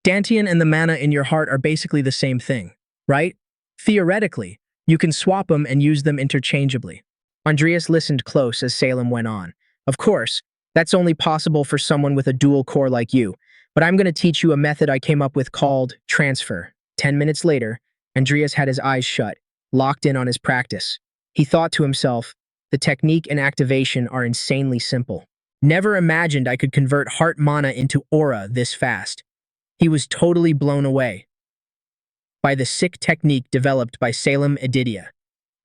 Dantian and the mana in your heart are basically the same thing, right? Theoretically, you can swap them and use them interchangeably." Adrius listened close as Salem went on. "Of course, that's only possible for someone with a dual core like you, but I'm going to teach you a method I came up with called transfer." 10 minutes later, Adrius had his eyes shut, locked in on his practice. He thought to himself, the technique and activation are insanely simple. Never imagined I could convert heart mana into aura this fast. He was totally blown away by the sick technique developed by Salem Edidia.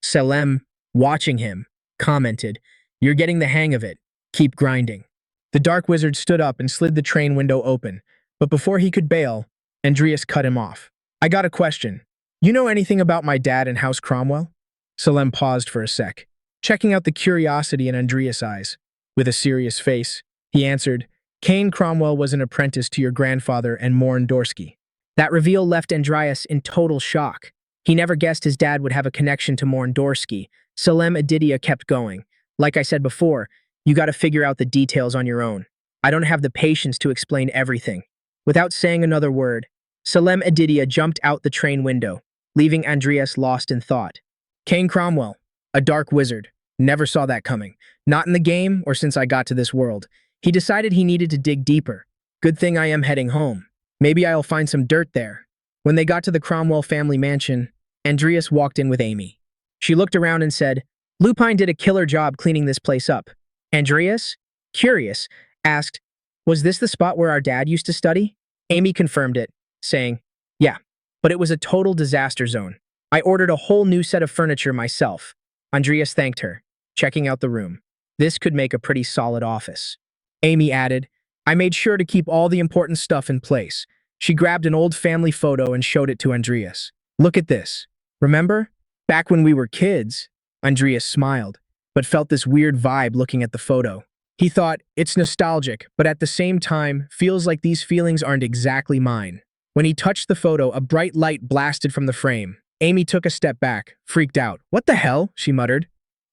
Salem, watching him, commented, "You're getting the hang of it. Keep grinding." The dark wizard stood up and slid the train window open, but before he could bail, Adrius cut him off. "I got a question. You know anything about my dad and House Cromwell?" Salem paused for a sec, checking out the curiosity in Adrius' eyes. With a serious face, he answered, "Cain Cromwell was an apprentice to your grandfather and Morn Dorsky." That reveal left Adrius in total shock. He never guessed his dad would have a connection to Morn Dorsky. Salem Edidia kept going. "Like I said before, you gotta figure out the details on your own. I don't have the patience to explain everything." Without saying another word, Salem Edidia jumped out the train window, leaving Adrius lost in thought. Cain Cromwell, a dark wizard. Never saw that coming. Not in the game or since I got to this world. He decided he needed to dig deeper. Good thing I am heading home. Maybe I'll find some dirt there. When they got to the Cromwell family mansion, Andreas walked in with Amy. She looked around and said, Lupine did a killer job cleaning this place up. Andreas, curious, asked, was this the spot where our dad used to study? Amy confirmed it, saying, yeah, but it was a total disaster zone. I ordered a whole new set of furniture myself. Andreas thanked her, checking out the room. This could make a pretty solid office. Amy added, I made sure to keep all the important stuff in place. She grabbed an old family photo and showed it to Andreas. Look at this. Remember? Back when we were kids. Andreas smiled, but felt this weird vibe looking at the photo. He thought, it's nostalgic, but at the same time, feels like these feelings aren't exactly mine. When he touched the photo, a bright light blasted from the frame. Amy took a step back, freaked out. What the hell? She muttered.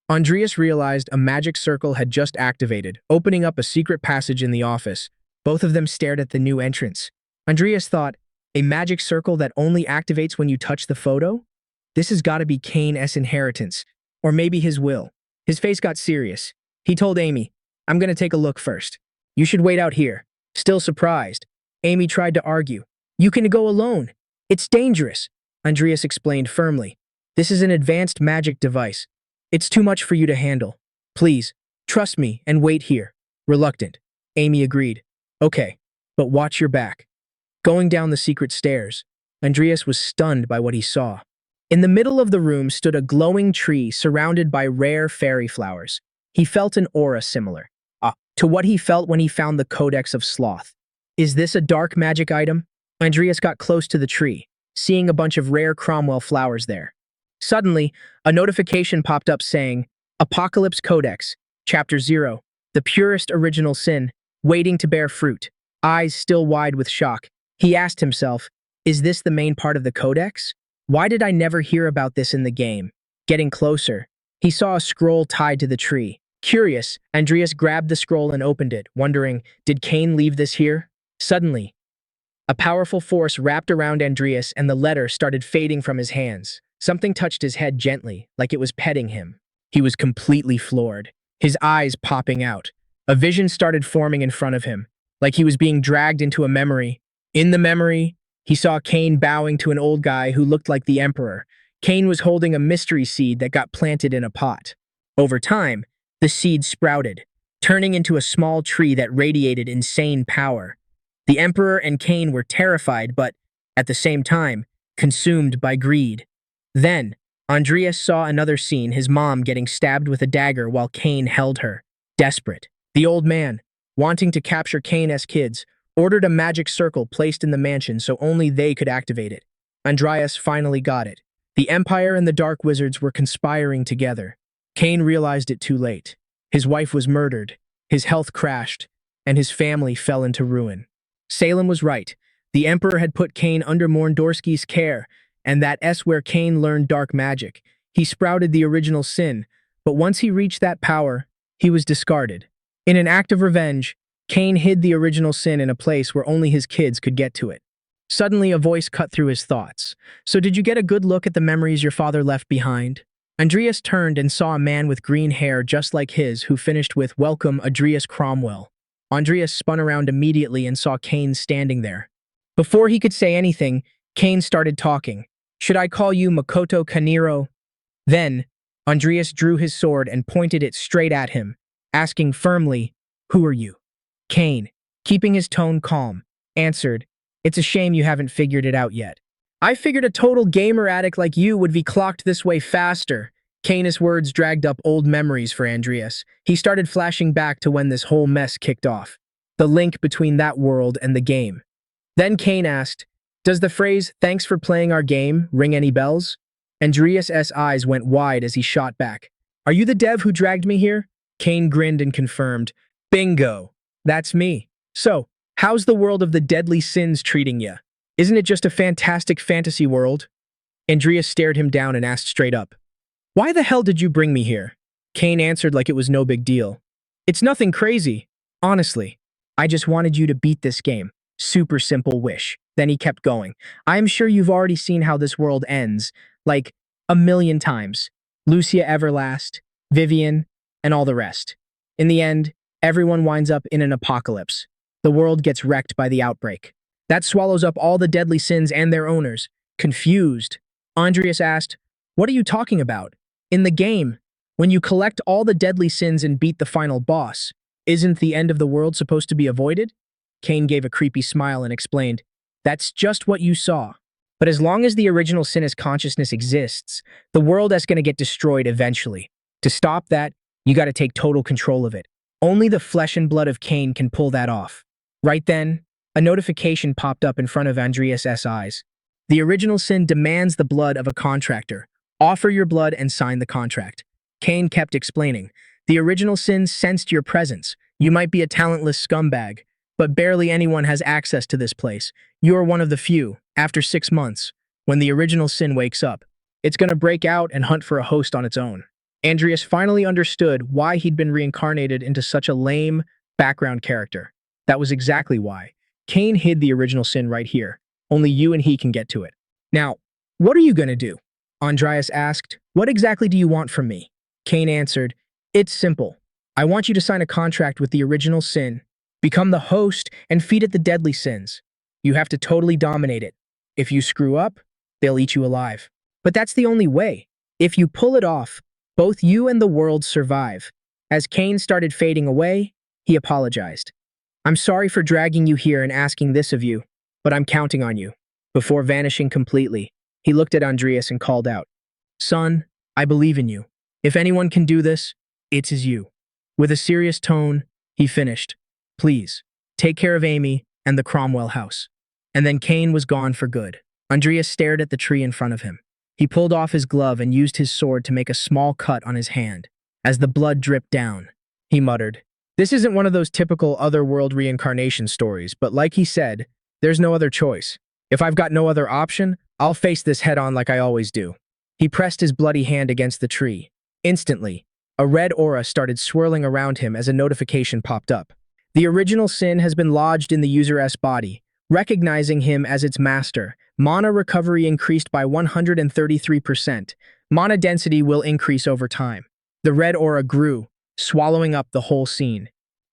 Andreas realized a magic circle had just activated, opening up a secret passage in the office. Both of them stared at the new entrance. Andreas thought, a magic circle that only activates when you touch the photo? This has got to be Kane's inheritance, or maybe his will. His face got serious. He told Amy, I'm going to take a look first. You should wait out here. Still surprised. Amy tried to argue. You can go alone. It's dangerous. Andreas explained firmly. This is an advanced magic device. It's too much for you to handle. Please, trust me and wait here. Reluctant. Amy agreed. Okay, but watch your back. Going down the secret stairs, Andreas was stunned by what he saw. In the middle of the room stood a glowing tree surrounded by rare fairy flowers. He felt an aura similar to what he felt when he found the Codex of Sloth. Is this a dark magic item? Andreas got close to the tree, seeing a bunch of rare Cromwell flowers there. Suddenly, a notification popped up saying, Apocalypse Codex, Chapter 0, the purest original sin, waiting to bear fruit. Eyes still wide with shock, he asked himself, is this the main part of the Codex? Why did I never hear about this in the game? Getting closer, he saw a scroll tied to the tree. Curious, Andreas grabbed the scroll and opened it, wondering, did Kane leave this here? Suddenly, a powerful force wrapped around Andreas and the letter started fading from his hands. Something touched his head gently, like it was petting him. He was completely floored, his eyes popping out. A vision started forming in front of him, like he was being dragged into a memory. In the memory, he saw Kane bowing to an old guy who looked like the Emperor. Kane was holding a mystery seed that got planted in a pot. Over time, the seed sprouted, turning into a small tree that radiated insane power. The Emperor and Kane were terrified, but, at the same time, consumed by greed. Then, Andreas saw another scene, his mom getting stabbed with a dagger while Kane held her. Desperate, the old man, wanting to capture Kane's kids, ordered a magic circle placed in the mansion so only they could activate it. Andreas finally got it. The Empire and the Dark Wizards were conspiring together. Kane realized it too late. His wife was murdered, his health crashed, and his family fell into ruin. Salem was right. The Emperor had put Kane under Morndorski's care, and that's where Kane learned dark magic. He sprouted the original sin, but once he reached that power, he was discarded. In an act of revenge, Kane hid the original sin in a place where only his kids could get to it. Suddenly, a voice cut through his thoughts. So did you get a good look at the memories your father left behind? Andreas turned and saw a man with green hair just like his who finished with, Welcome, Adrius Cromwell. Andreas spun around immediately and saw Kane standing there. Before he could say anything, Kane started talking. Should I call you Makoto Kaniro? Then, Andreas drew his sword and pointed it straight at him, asking firmly, Who are you? Kane, keeping his tone calm, answered, It's a shame you haven't figured it out yet. I figured a total gamer addict like you would be clocked this way faster. Kane's words dragged up old memories for Andreas. He started flashing back to when this whole mess kicked off. The link between that world and the game. Then Kane asked, Does the phrase, thanks for playing our game, ring any bells? Andreas' eyes went wide as he shot back. Are you the dev who dragged me here? Kane grinned and confirmed, Bingo, that's me. So, how's the world of the deadly sins treating ya? Isn't it just a fantastic fantasy world? Andreas stared him down and asked straight up, Why the hell did you bring me here? Kane answered like it was no big deal. It's nothing crazy. Honestly, I just wanted you to beat this game. Super simple wish. Then he kept going. I'm sure you've already seen how this world ends, like a million times. Lucia Everlast, Vivian, and all the rest. In the end, everyone winds up in an apocalypse. The world gets wrecked by the outbreak. That swallows up all the deadly sins and their owners. Confused, Andreas asked, "What are you talking about? In the game, when you collect all the deadly sins and beat the final boss, isn't the end of the world supposed to be avoided?" Kane gave a creepy smile and explained, "That's just what you saw. But as long as the original sin as consciousness exists, the world is going to get destroyed eventually. To stop that, you got to take total control of it. Only the flesh and blood of Kane can pull that off." Right then, a notification popped up in front of Andreas' eyes. The original sin demands the blood of a contractor. Offer your blood and sign the contract. Kane kept explaining. The original sin sensed your presence. You might be a talentless scumbag, but barely anyone has access to this place. You are one of the few. After 6 months, when the original sin wakes up, it's going to break out and hunt for a host on its own. Andreas finally understood why he'd been reincarnated into such a lame background character. That was exactly why. Kane hid the original sin right here. Only you and he can get to it. Now, what are you going to do? Andreas asked. What exactly do you want from me? Kane answered, It's simple. I want you to sign a contract with the original sin, become the host, and feed it the deadly sins. You have to totally dominate it. If you screw up, they'll eat you alive. But that's the only way. If you pull it off, both you and the world survive. As Kane started fading away, he apologized. I'm sorry for dragging you here and asking this of you, but I'm counting on you. Before vanishing completely, he looked at Andreas and called out, Son, I believe in you. If anyone can do this, it is you. With a serious tone, he finished, Please, take care of Amy and the Cromwell house. And then Kane was gone for good. Andreas stared at the tree in front of him. He pulled off his glove and used his sword to make a small cut on his hand. As the blood dripped down, he muttered, This isn't one of those typical otherworld reincarnation stories, but like he said, there's no other choice. If I've got no other option, I'll face this head-on like I always do. He pressed his bloody hand against the tree. Instantly, a red aura started swirling around him as a notification popped up. The original sin has been lodged in the user's body. Recognizing him as its master, mana recovery increased by 133%. Mana density will increase over time. The red aura grew, swallowing up the whole scene.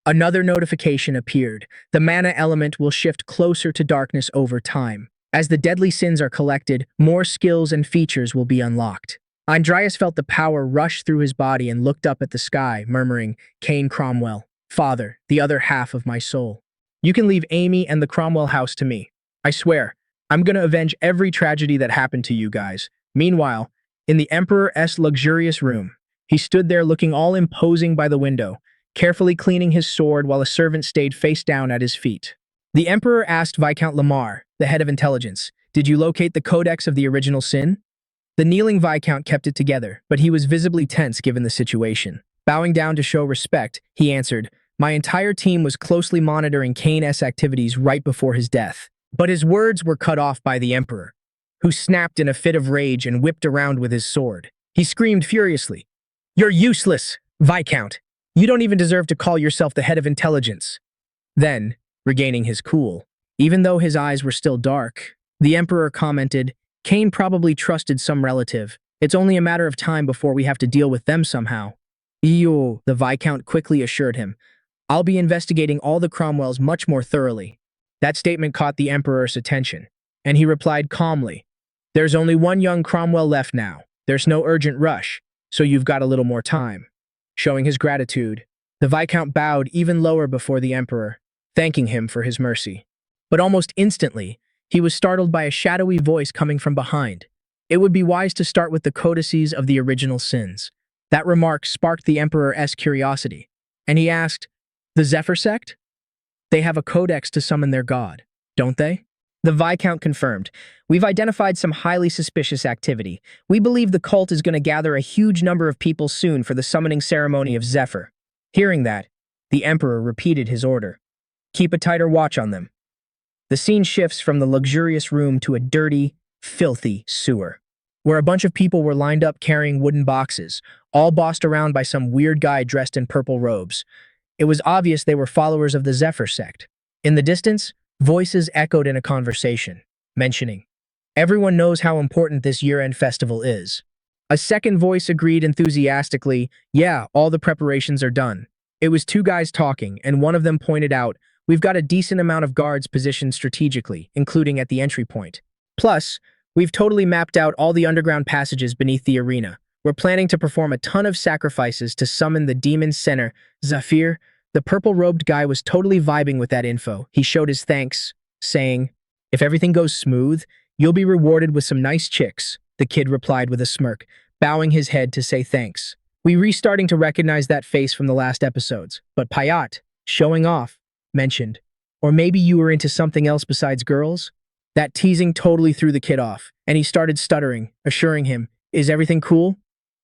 Another notification appeared. The mana element will shift closer to darkness over time. As the deadly sins are collected, more skills and features will be unlocked. Andreas felt the power rush through his body and looked up at the sky, murmuring, Kane Cromwell, Father, the other half of my soul. You can leave Amy and the Cromwell house to me. I swear, I'm gonna avenge every tragedy that happened to you guys. Meanwhile, in the Emperor's luxurious room, he stood there looking all imposing by the window, carefully cleaning his sword while a servant stayed face down at his feet. The Emperor asked Viscount Lamar, the head of intelligence, Did you locate the codex of the original sin? The kneeling Viscount kept it together, but he was visibly tense given the situation. Bowing down to show respect, he answered, My entire team was closely monitoring Kane's activities right before his death. But his words were cut off by the Emperor, who snapped in a fit of rage and whipped around with his sword. He screamed furiously, You're useless, Viscount. You don't even deserve to call yourself the head of intelligence. Then, regaining his cool, even though his eyes were still dark, the Emperor commented, Kane probably trusted some relative. It's only a matter of time before we have to deal with them somehow. Ew, the Viscount quickly assured him. I'll be investigating all the Cromwells much more thoroughly. That statement caught the Emperor's attention, and he replied calmly, There's only one young Cromwell left now. There's no urgent rush, so you've got a little more time. Showing his gratitude, the Viscount bowed even lower before the Emperor, thanking him for his mercy. But almost instantly, he was startled by a shadowy voice coming from behind. It would be wise to start with the codices of the original sins. That remark sparked the Emperor's curiosity, and he asked, The Zephyr sect? They have a codex to summon their god, don't they? The Viscount confirmed, We've identified some highly suspicious activity. We believe the cult is going to gather a huge number of people soon for the summoning ceremony of Zephyr. Hearing that, the Emperor repeated his order. Keep a tighter watch on them. The scene shifts from the luxurious room to a dirty, filthy sewer, where a bunch of people were lined up carrying wooden boxes, all bossed around by some weird guy dressed in purple robes. It was obvious they were followers of the Zephyr sect. In the distance, voices echoed in a conversation, mentioning, Everyone knows how important this year-end festival is. A second voice agreed enthusiastically, Yeah, all the preparations are done. It was two guys talking, and one of them pointed out, We've got a decent amount of guards positioned strategically, including at the entry point. Plus, we've totally mapped out all the underground passages beneath the arena. We're planning to perform a ton of sacrifices to summon the demon center, Zafir. The purple-robed guy was totally vibing with that info. He showed his thanks, saying, "If everything goes smooth, you'll be rewarded with some nice chicks," the kid replied with a smirk, bowing his head to say thanks. We restarting to recognize that face from the last episodes, but Payat, showing off, mentioned, "Or maybe you were into something else besides girls?" That teasing totally threw the kid off, and he started stuttering, assuring him, "Is everything cool?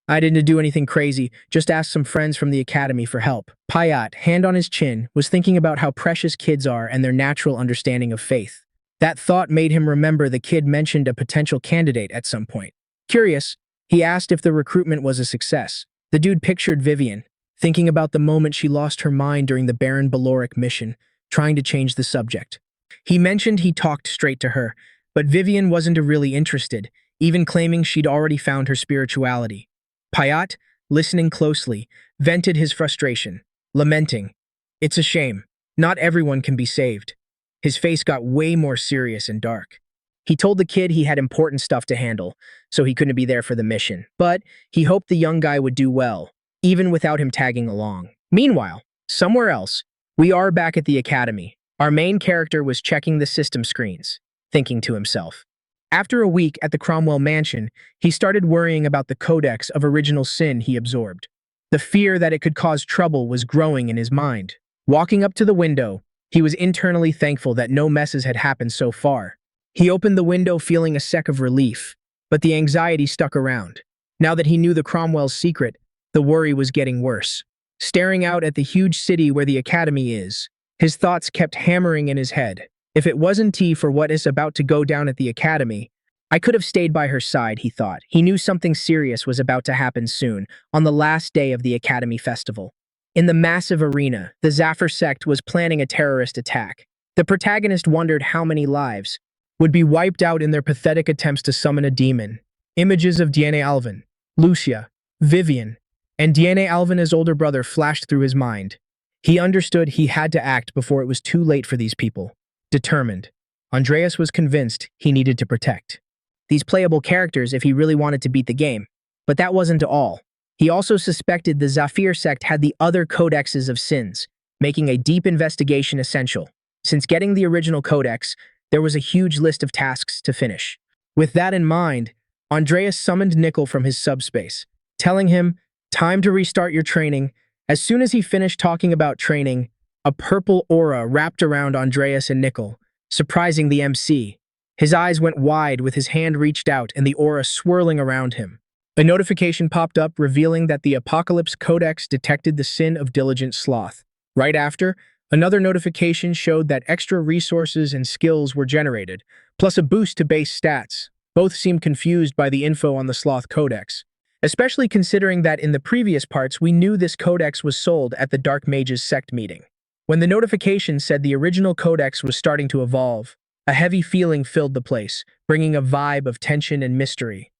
I didn't do anything crazy, just asked some friends from the academy for help." Payat, hand on his chin, was thinking about how precious kids are and their natural understanding of faith. That thought made him remember the kid mentioned a potential candidate at some point. Curious, he asked if the recruitment was a success. The dude pictured Vivian, thinking about the moment she lost her mind during the Baron Baloric mission, trying to change the subject. He mentioned he talked straight to her, but Vivian wasn't really interested, even claiming she'd already found her spirituality. Payat, listening closely, vented his frustration, lamenting, "It's a shame. Not everyone can be saved." His face got way more serious and dark. He told the kid he had important stuff to handle, so he couldn't be there for the mission, but he hoped the young guy would do well, even without him tagging along. Meanwhile, somewhere else, we are back at the academy. Our main character was checking the system screens, thinking to himself. After a week at the Cromwell mansion, he started worrying about the codex of original sin he absorbed. The fear that it could cause trouble was growing in his mind. Walking up to the window, he was internally thankful that no messes had happened so far. He opened the window feeling a sec of relief, but the anxiety stuck around. Now that he knew the Cromwell's secret, the worry was getting worse. Staring out at the huge city where the academy is, his thoughts kept hammering in his head. If it wasn't for what is about to go down at the academy, I could have stayed by her side, he thought. He knew something serious was about to happen soon, on the last day of the academy festival. In the massive arena, the Zafir sect was planning a terrorist attack. The protagonist wondered how many lives would be wiped out in their pathetic attempts to summon a demon. Images of Diane Alvin, Lucia, Vivian, and Diane Alvina's older brother flashed through his mind. He understood he had to act before it was too late for these people. Determined, Andreas was convinced he needed to protect these playable characters if he really wanted to beat the game. But that wasn't all. He also suspected the Zafir sect had the other codexes of sins, making a deep investigation essential. Since getting the original codex, there was a huge list of tasks to finish. With that in mind, Andreas summoned Nickel from his subspace, telling him, "Time to restart your training." As soon as he finished talking about training, a purple aura wrapped around Andreas and Nickel, surprising the MC. His eyes went wide with his hand reached out and the aura swirling around him. A notification popped up revealing that the Apocalypse Codex detected the sin of diligent sloth. Right after, another notification showed that extra resources and skills were generated, plus a boost to base stats. Both seemed confused by the info on the Sloth Codex, especially considering that in the previous parts we knew this codex was sold at the Dark Mages sect meeting. When the notification said the original codex was starting to evolve, a heavy feeling filled the place, bringing a vibe of tension and mystery.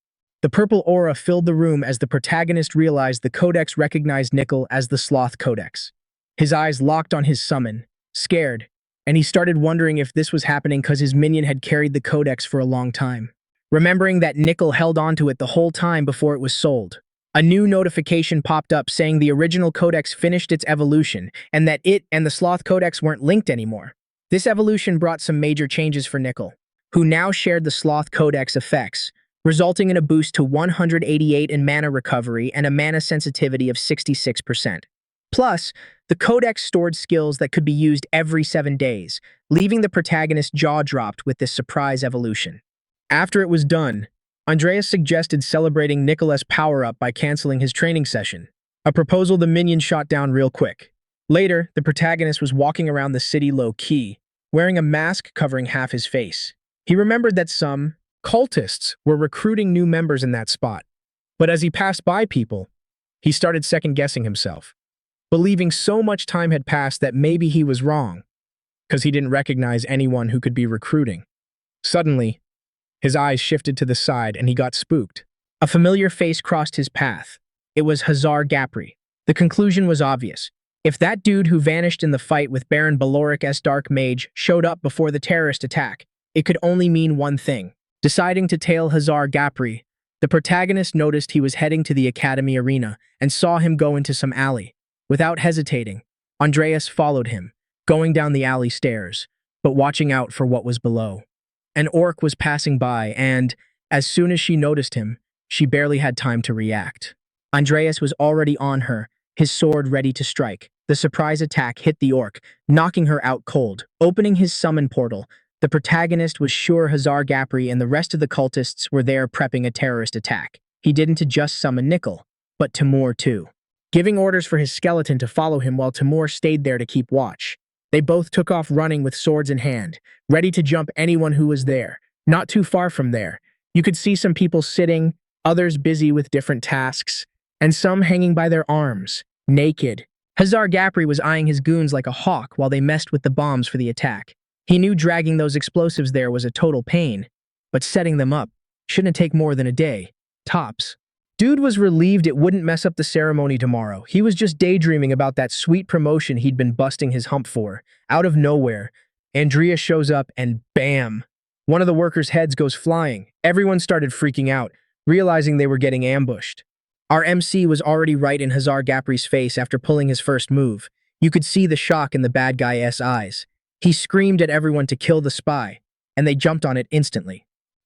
The purple aura filled the room as the protagonist realized the codex recognized Nickel as the Sloth Codex. His eyes locked on his summon, scared, and he started wondering if this was happening because his minion had carried the codex for a long time. Remembering that Nickel held onto it the whole time before it was sold. A new notification popped up saying the original codex finished its evolution and that it and the Sloth Codex weren't linked anymore. This evolution brought some major changes for Nickel, who now shared the Sloth Codex effects, resulting in a boost to 188 in mana recovery and a mana sensitivity of 66%. Plus, the codex stored skills that could be used every 7 days, leaving the protagonist jaw-dropped with this surprise evolution. After it was done, Andreas suggested celebrating Nicholas' power-up by canceling his training session, a proposal the minion shot down real quick. Later, the protagonist was walking around the city low-key, wearing a mask covering half his face. He remembered that some cultists were recruiting new members in that spot, but as he passed by people, he started second-guessing himself, believing so much time had passed that maybe he was wrong, because he didn't recognize anyone who could be recruiting. Suddenly, his eyes shifted to the side and he got spooked. A familiar face crossed his path. It was Hazar Gapri. The conclusion was obvious. If that dude who vanished in the fight with Baron Baloric's Dark Mage showed up before the terrorist attack, it could only mean one thing. Deciding to tail Hazar Gapri, the protagonist noticed he was heading to the Academy arena and saw him go into some alley. Without hesitating, Andreas followed him, going down the alley stairs, but watching out for what was below. An orc was passing by and, as soon as she noticed him, she barely had time to react. Andreas was already on her, his sword ready to strike. The surprise attack hit the orc, knocking her out cold. Opening his summon portal, the protagonist was sure Hazar Gapri and the rest of the cultists were there prepping a terrorist attack. He didn't just summon Nickel, but Timur too, giving orders for his skeleton to follow him while Timur stayed there to keep watch. They both took off running with swords in hand, ready to jump anyone who was there. Not too far from there, you could see some people sitting, others busy with different tasks, and some hanging by their arms, naked. Hazar Gapri was eyeing his goons like a hawk while they messed with the bombs for the attack. He knew dragging those explosives there was a total pain, but setting them up shouldn't take more than a day, tops. Dude was relieved it wouldn't mess up the ceremony tomorrow. He was just daydreaming about that sweet promotion he'd been busting his hump for. Out of nowhere, Andrea shows up and bam! One of the workers' heads goes flying. Everyone started freaking out, realizing they were getting ambushed. Our MC was already right in Hazar Gapri's face after pulling his first move. You could see the shock in the bad guy's eyes. He screamed at everyone to kill the spy, and they jumped on it instantly.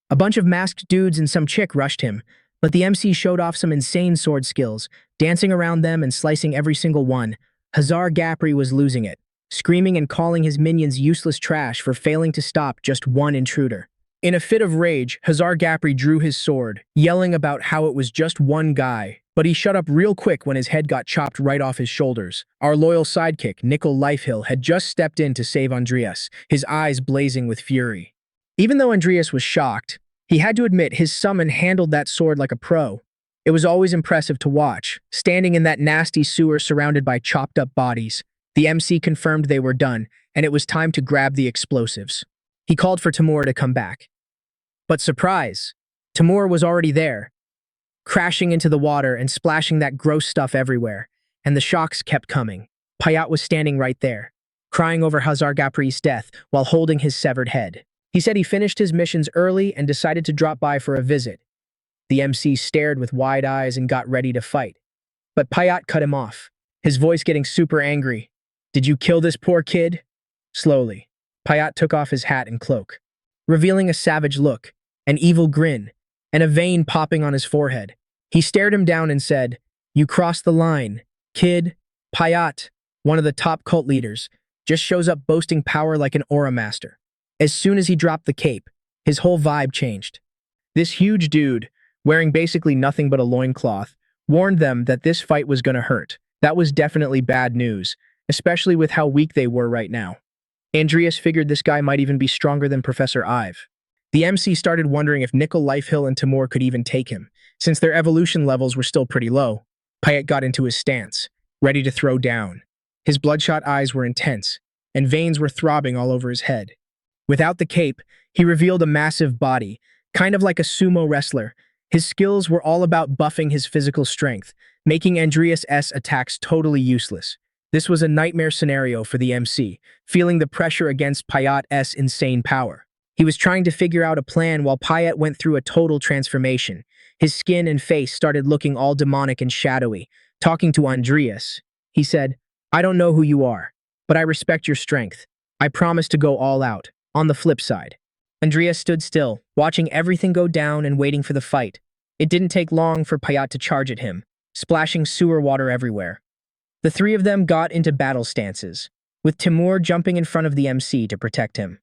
A bunch of masked dudes and some chick rushed him, but the MC showed off some insane sword skills, dancing around them and slicing every single one. Hazar Gapri was losing it, screaming and calling his minions useless trash for failing to stop just one intruder. In a fit of rage, Hazar Gapri drew his sword, yelling about how it was just one guy, but he shut up real quick when his head got chopped right off his shoulders. Our loyal sidekick, Nickel Lifehill, had just stepped in to save Andreas, his eyes blazing with fury. Even though Andreas was shocked, he had to admit his summon handled that sword like a pro. It was always impressive to watch, standing in that nasty sewer surrounded by chopped up bodies. The MC confirmed they were done, and it was time to grab the explosives. He called for Timur to come back. But surprise, Timur was already there, crashing into the water and splashing that gross stuff everywhere, and the shocks kept coming. Payat was standing right there, crying over Hazar Gapri's death while holding his severed head. He said he finished his missions early and decided to drop by for a visit. The MC stared with wide eyes and got ready to fight. But Payat cut him off, his voice getting super angry. "Did you kill this poor kid?" Slowly, Payat took off his hat and cloak, revealing a savage look, an evil grin, and a vein popping on his forehead. He stared him down and said, "You crossed the line, kid." Payat, one of the top cult leaders, just shows up boasting power like an aura master. As soon as he dropped the cape, his whole vibe changed. This huge dude, wearing basically nothing but a loincloth, warned them that this fight was gonna hurt. That was definitely bad news, especially with how weak they were right now. Andreas figured this guy might even be stronger than Professor Ive. The MC started wondering if Nickel Lifehill and Timur could even take him, since their evolution levels were still pretty low. Payat got into his stance, ready to throw down. His bloodshot eyes were intense, and veins were throbbing all over his head. Without the cape, he revealed a massive body, kind of like a sumo wrestler. His skills were all about buffing his physical strength, making Andreas' attacks totally useless. This was a nightmare scenario for the MC, feeling the pressure against Payat's insane power. He was trying to figure out a plan while Payat went through a total transformation. His skin and face started looking all demonic and shadowy. Talking to Andreas, he said, "I don't know who you are, but I respect your strength. I promise to go all out." On the flip side, Andreas stood still, watching everything go down and waiting for the fight. It didn't take long for Payat to charge at him, splashing sewer water everywhere. The three of them got into battle stances, with Timur jumping in front of the MC to protect him.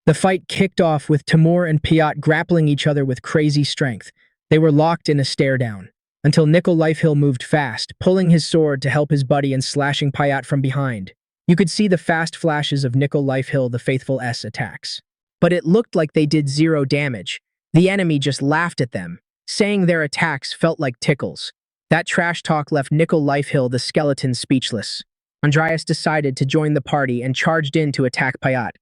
The fight kicked off with Timur and Payat grappling each other with crazy strength. They were locked in a stare-down, until Nickel Lifehill moved fast, pulling his sword to help his buddy and slashing Payat from behind. You could see the fast flashes of Nickel Lifehill the Faithful-S attacks. But it looked like they did zero damage. The enemy just laughed at them, saying their attacks felt like tickles. That trash talk left Nickel Lifehill the skeleton speechless. Andreas decided to join the party and charged in to attack Payat.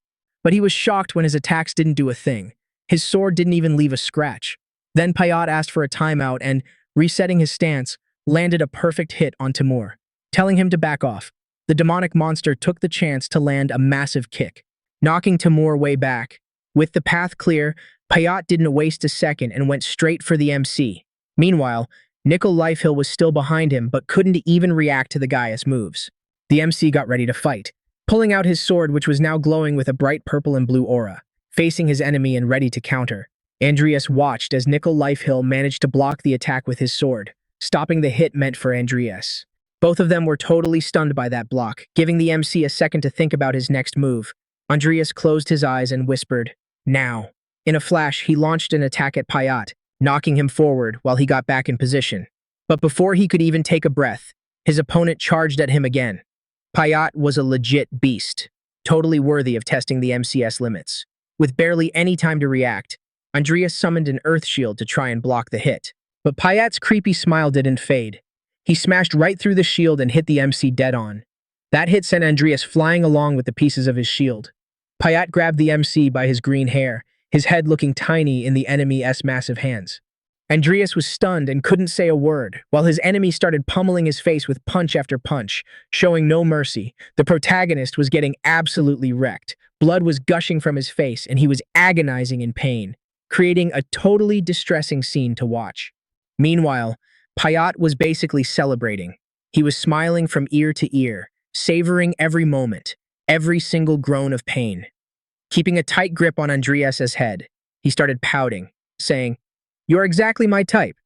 But he was shocked when his attacks didn't do a thing. His sword didn't even leave a scratch. Then Payat asked for a timeout and, resetting his stance, landed a perfect hit on Timur, telling him to back off. The demonic monster took the chance to land a massive kick, knocking Timur way back. With the path clear, Payat didn't waste a second and went straight for the MC. Meanwhile, Nickel Lifehill was still behind him but couldn't even react to the Gaius moves. The MC got ready to fight, pulling out his sword which was now glowing with a bright purple and blue aura, facing his enemy and ready to counter. Adrius watched as Nickel Lifehill managed to block the attack with his sword, stopping the hit meant for Adrius. Both of them were totally stunned by that block, giving the MC a second to think about his next move. Andreas closed his eyes and whispered, "Now." In a flash, he launched an attack at Payat, knocking him forward while he got back in position. But before he could even take a breath, his opponent charged at him again. Payat was a legit beast, totally worthy of testing the MCS limits. With barely any time to react, Andreas summoned an earth shield to try and block the hit. But Payat's creepy smile didn't fade. He smashed right through the shield and hit the MC dead on. That hit sent Andreas flying along with the pieces of his shield. Payat grabbed the MC by his green hair, his head looking tiny in the enemy's massive hands. Andreas was stunned and couldn't say a word, while his enemy started pummeling his face with punch after punch, showing no mercy. The protagonist was getting absolutely wrecked. Blood was gushing from his face, and he was agonizing in pain, creating a totally distressing scene to watch. Meanwhile, Payat was basically celebrating. He was smiling from ear to ear, savoring every moment, every single groan of pain. Keeping a tight grip on Andreas's head, he started pouting, saying, "You're exactly my type."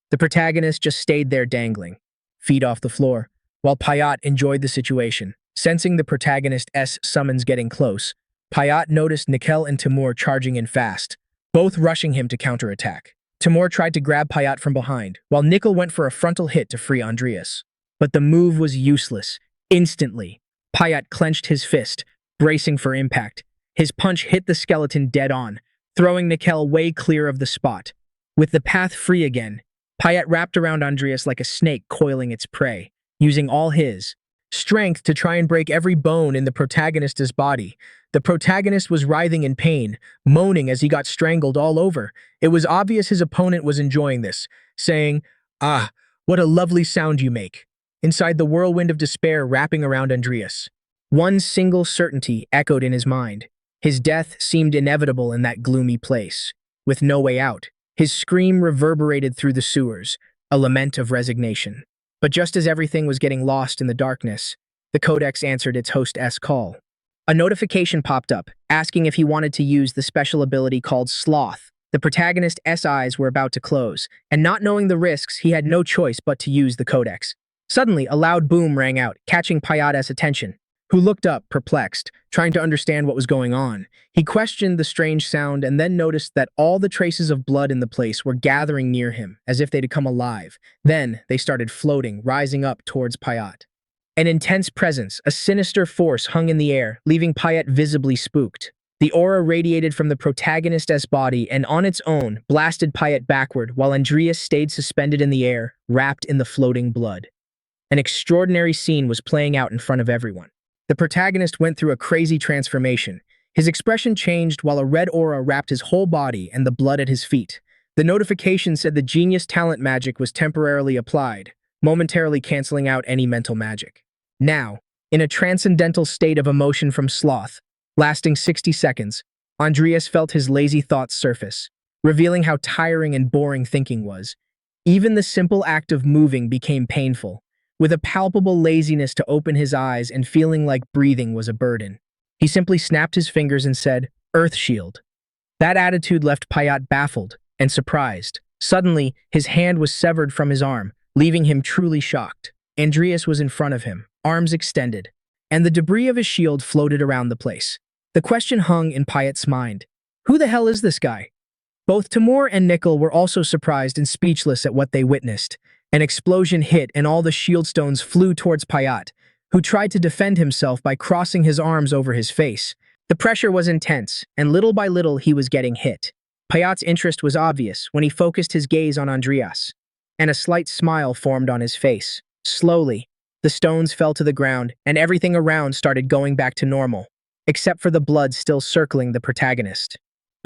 The protagonist just stayed there dangling, feet off the floor, while Payat enjoyed the situation. Sensing the protagonist's summons getting close, Payat noticed Nickel and Timur charging in fast, both rushing him to counterattack. Timur tried to grab Payat from behind, while Nickel went for a frontal hit to free Andreas. But the move was useless. Instantly, Payat clenched his fist, bracing for impact. His punch hit the skeleton dead on, throwing Nickel way clear of the spot. With the path free again, Payat wrapped around Andreas like a snake coiling its prey, using all his strength to try and break every bone in the protagonist's body. The protagonist was writhing in pain, moaning as he got strangled all over. It was obvious his opponent was enjoying this, saying, "Ah, what a lovely sound you make," inside the whirlwind of despair wrapping around Andreas. One single certainty echoed in his mind. His death seemed inevitable in that gloomy place, with no way out. His scream reverberated through the sewers, a lament of resignation. But just as everything was getting lost in the darkness, the Codex answered its host's call. A notification popped up, asking if he wanted to use the special ability called Sloth. The protagonist's eyes were about to close, and not knowing the risks, he had no choice but to use the Codex. Suddenly, a loud boom rang out, catching Payat's attention, who looked up, perplexed, trying to understand what was going on. He questioned the strange sound and then noticed that all the traces of blood in the place were gathering near him, as if they'd come alive. Then, they started floating, rising up towards Payat. An intense presence, a sinister force hung in the air, leaving Payat visibly spooked. The aura radiated from the protagonist's body and on its own blasted Payat backward while Andreas stayed suspended in the air, wrapped in the floating blood. An extraordinary scene was playing out in front of everyone. The protagonist went through a crazy transformation. His expression changed while a red aura wrapped his whole body and the blood at his feet. The notification said the genius talent magic was temporarily applied, momentarily canceling out any mental magic. Now, in a transcendental state of emotion from sloth, lasting 60 seconds, Andreas felt his lazy thoughts surface, revealing how tiring and boring thinking was. Even the simple act of moving became painful, with a palpable laziness to open his eyes and feeling like breathing was a burden. He simply snapped his fingers and said, "Earth Shield." That attitude left Payat baffled and surprised. Suddenly, his hand was severed from his arm, leaving him truly shocked. Andreas was in front of him, arms extended, and the debris of his shield floated around the place. The question hung in Payat's mind. Who the hell is this guy? Both Timur and Nickel were also surprised and speechless at what they witnessed. An explosion hit and all the shield stones flew towards Payat, who tried to defend himself by crossing his arms over his face. The pressure was intense, and little by little he was getting hit. Payat's interest was obvious when he focused his gaze on Andreas, and a slight smile formed on his face. Slowly, the stones fell to the ground, and everything around started going back to normal, except for the blood still circling the protagonist.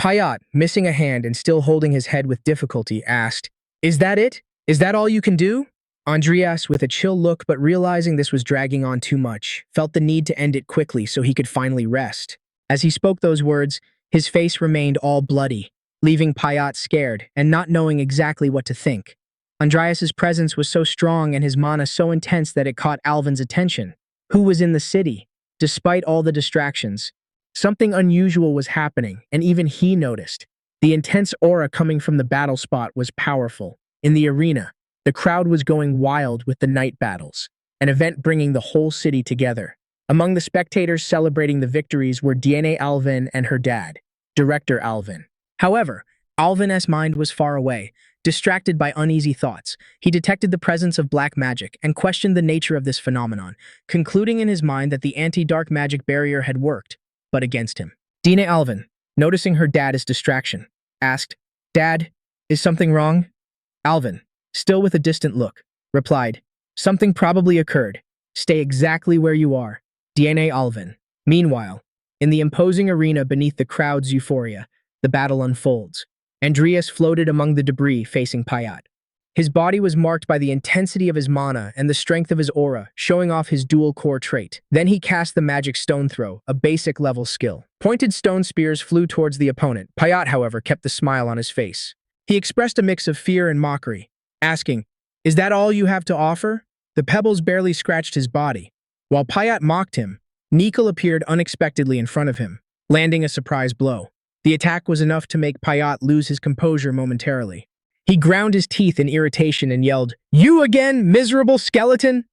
Payat, missing a hand and still holding his head with difficulty, asked, "Is that it? Is that all you can do?" Andreas, with a chill look but realizing this was dragging on too much, felt the need to end it quickly so he could finally rest. As he spoke those words, his face remained all bloody, leaving Payat scared and not knowing exactly what to think. Andreas's presence was so strong and his mana so intense that it caught Alvin's attention. Who was in the city? Despite all the distractions, something unusual was happening, and even he noticed. The intense aura coming from the battle spot was powerful. In the arena, the crowd was going wild with the night battles, an event bringing the whole city together. Among the spectators celebrating the victories were DNA Alvin and her dad, Director Alvin. However, Alvin's mind was far away, distracted by uneasy thoughts. He detected the presence of black magic and questioned the nature of this phenomenon, concluding in his mind that the anti-dark magic barrier had worked, but against him. Dina Alvin, noticing her dad's distraction, asked, "Dad, is something wrong?" Alvin, still with a distant look, replied, "Something probably occurred. Stay exactly where you are." DNA Alvin. Meanwhile, in the imposing arena beneath the crowd's euphoria, the battle unfolds. Andreas floated among the debris facing Payat. His body was marked by the intensity of his mana and the strength of his aura, showing off his dual-core trait. Then he cast the magic stone throw, a basic-level skill. Pointed stone spears flew towards the opponent. Payat, however, kept the smile on his face. He expressed a mix of fear and mockery, asking, "Is that all you have to offer?" The pebbles barely scratched his body. While Payat mocked him, Nikol appeared unexpectedly in front of him, landing a surprise blow. The attack was enough to make Payat lose his composure momentarily. He ground his teeth in irritation and yelled, "You again, miserable skeleton!"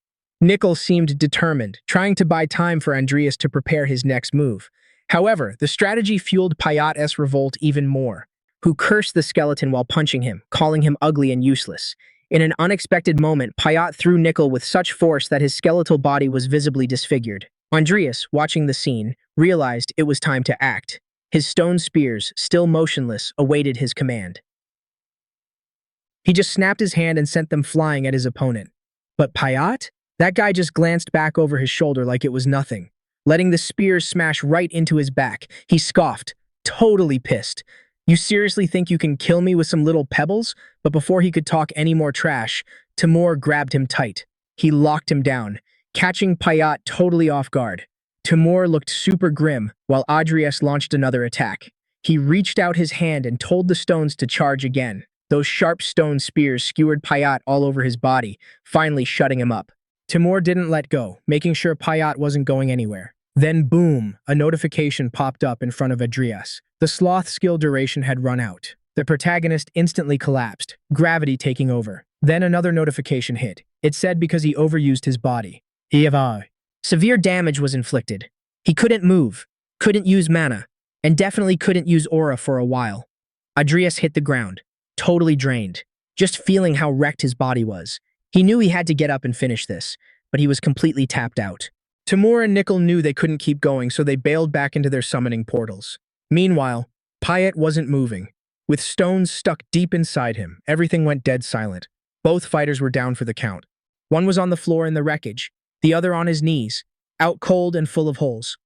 Nikol seemed determined, trying to buy time for Andreas to prepare his next move. However, the strategy fueled Payat's revolt even more, who cursed the skeleton while punching him, calling him ugly and useless. In an unexpected moment, Payat threw Nikol with such force that his skeletal body was visibly disfigured. Andreas, watching the scene, realized it was time to act. His stone spears, still motionless, awaited his command. He just snapped his hand and sent them flying at his opponent. But Payat? That guy just glanced back over his shoulder like it was nothing, letting the spears smash right into his back. He scoffed, totally pissed. "You seriously think you can kill me with some little pebbles?" But before he could talk any more trash, Timur grabbed him tight. He locked him down, catching Payat totally off guard. Timur looked super grim while Adrius launched another attack. He reached out his hand and told the stones to charge again. Those sharp stone spears skewered Payat all over his body, finally shutting him up. Timur didn't let go, making sure Payat wasn't going anywhere. Then boom, a notification popped up in front of Adrius. The sloth skill duration had run out. The protagonist instantly collapsed, gravity taking over. Then another notification hit. It said because he overused his body. Severe damage was inflicted. He couldn't move, couldn't use mana, and definitely couldn't use aura for a while. Adrius hit the ground, totally drained, just feeling how wrecked his body was. He knew he had to get up and finish this, but he was completely tapped out. Timur and Nikol knew they couldn't keep going, so they bailed back into their summoning portals. Meanwhile, Payat wasn't moving. With stones stuck deep inside him, everything went dead silent. Both fighters were down for the count. One was on the floor in the wreckage, the other on his knees, out cold and full of holes.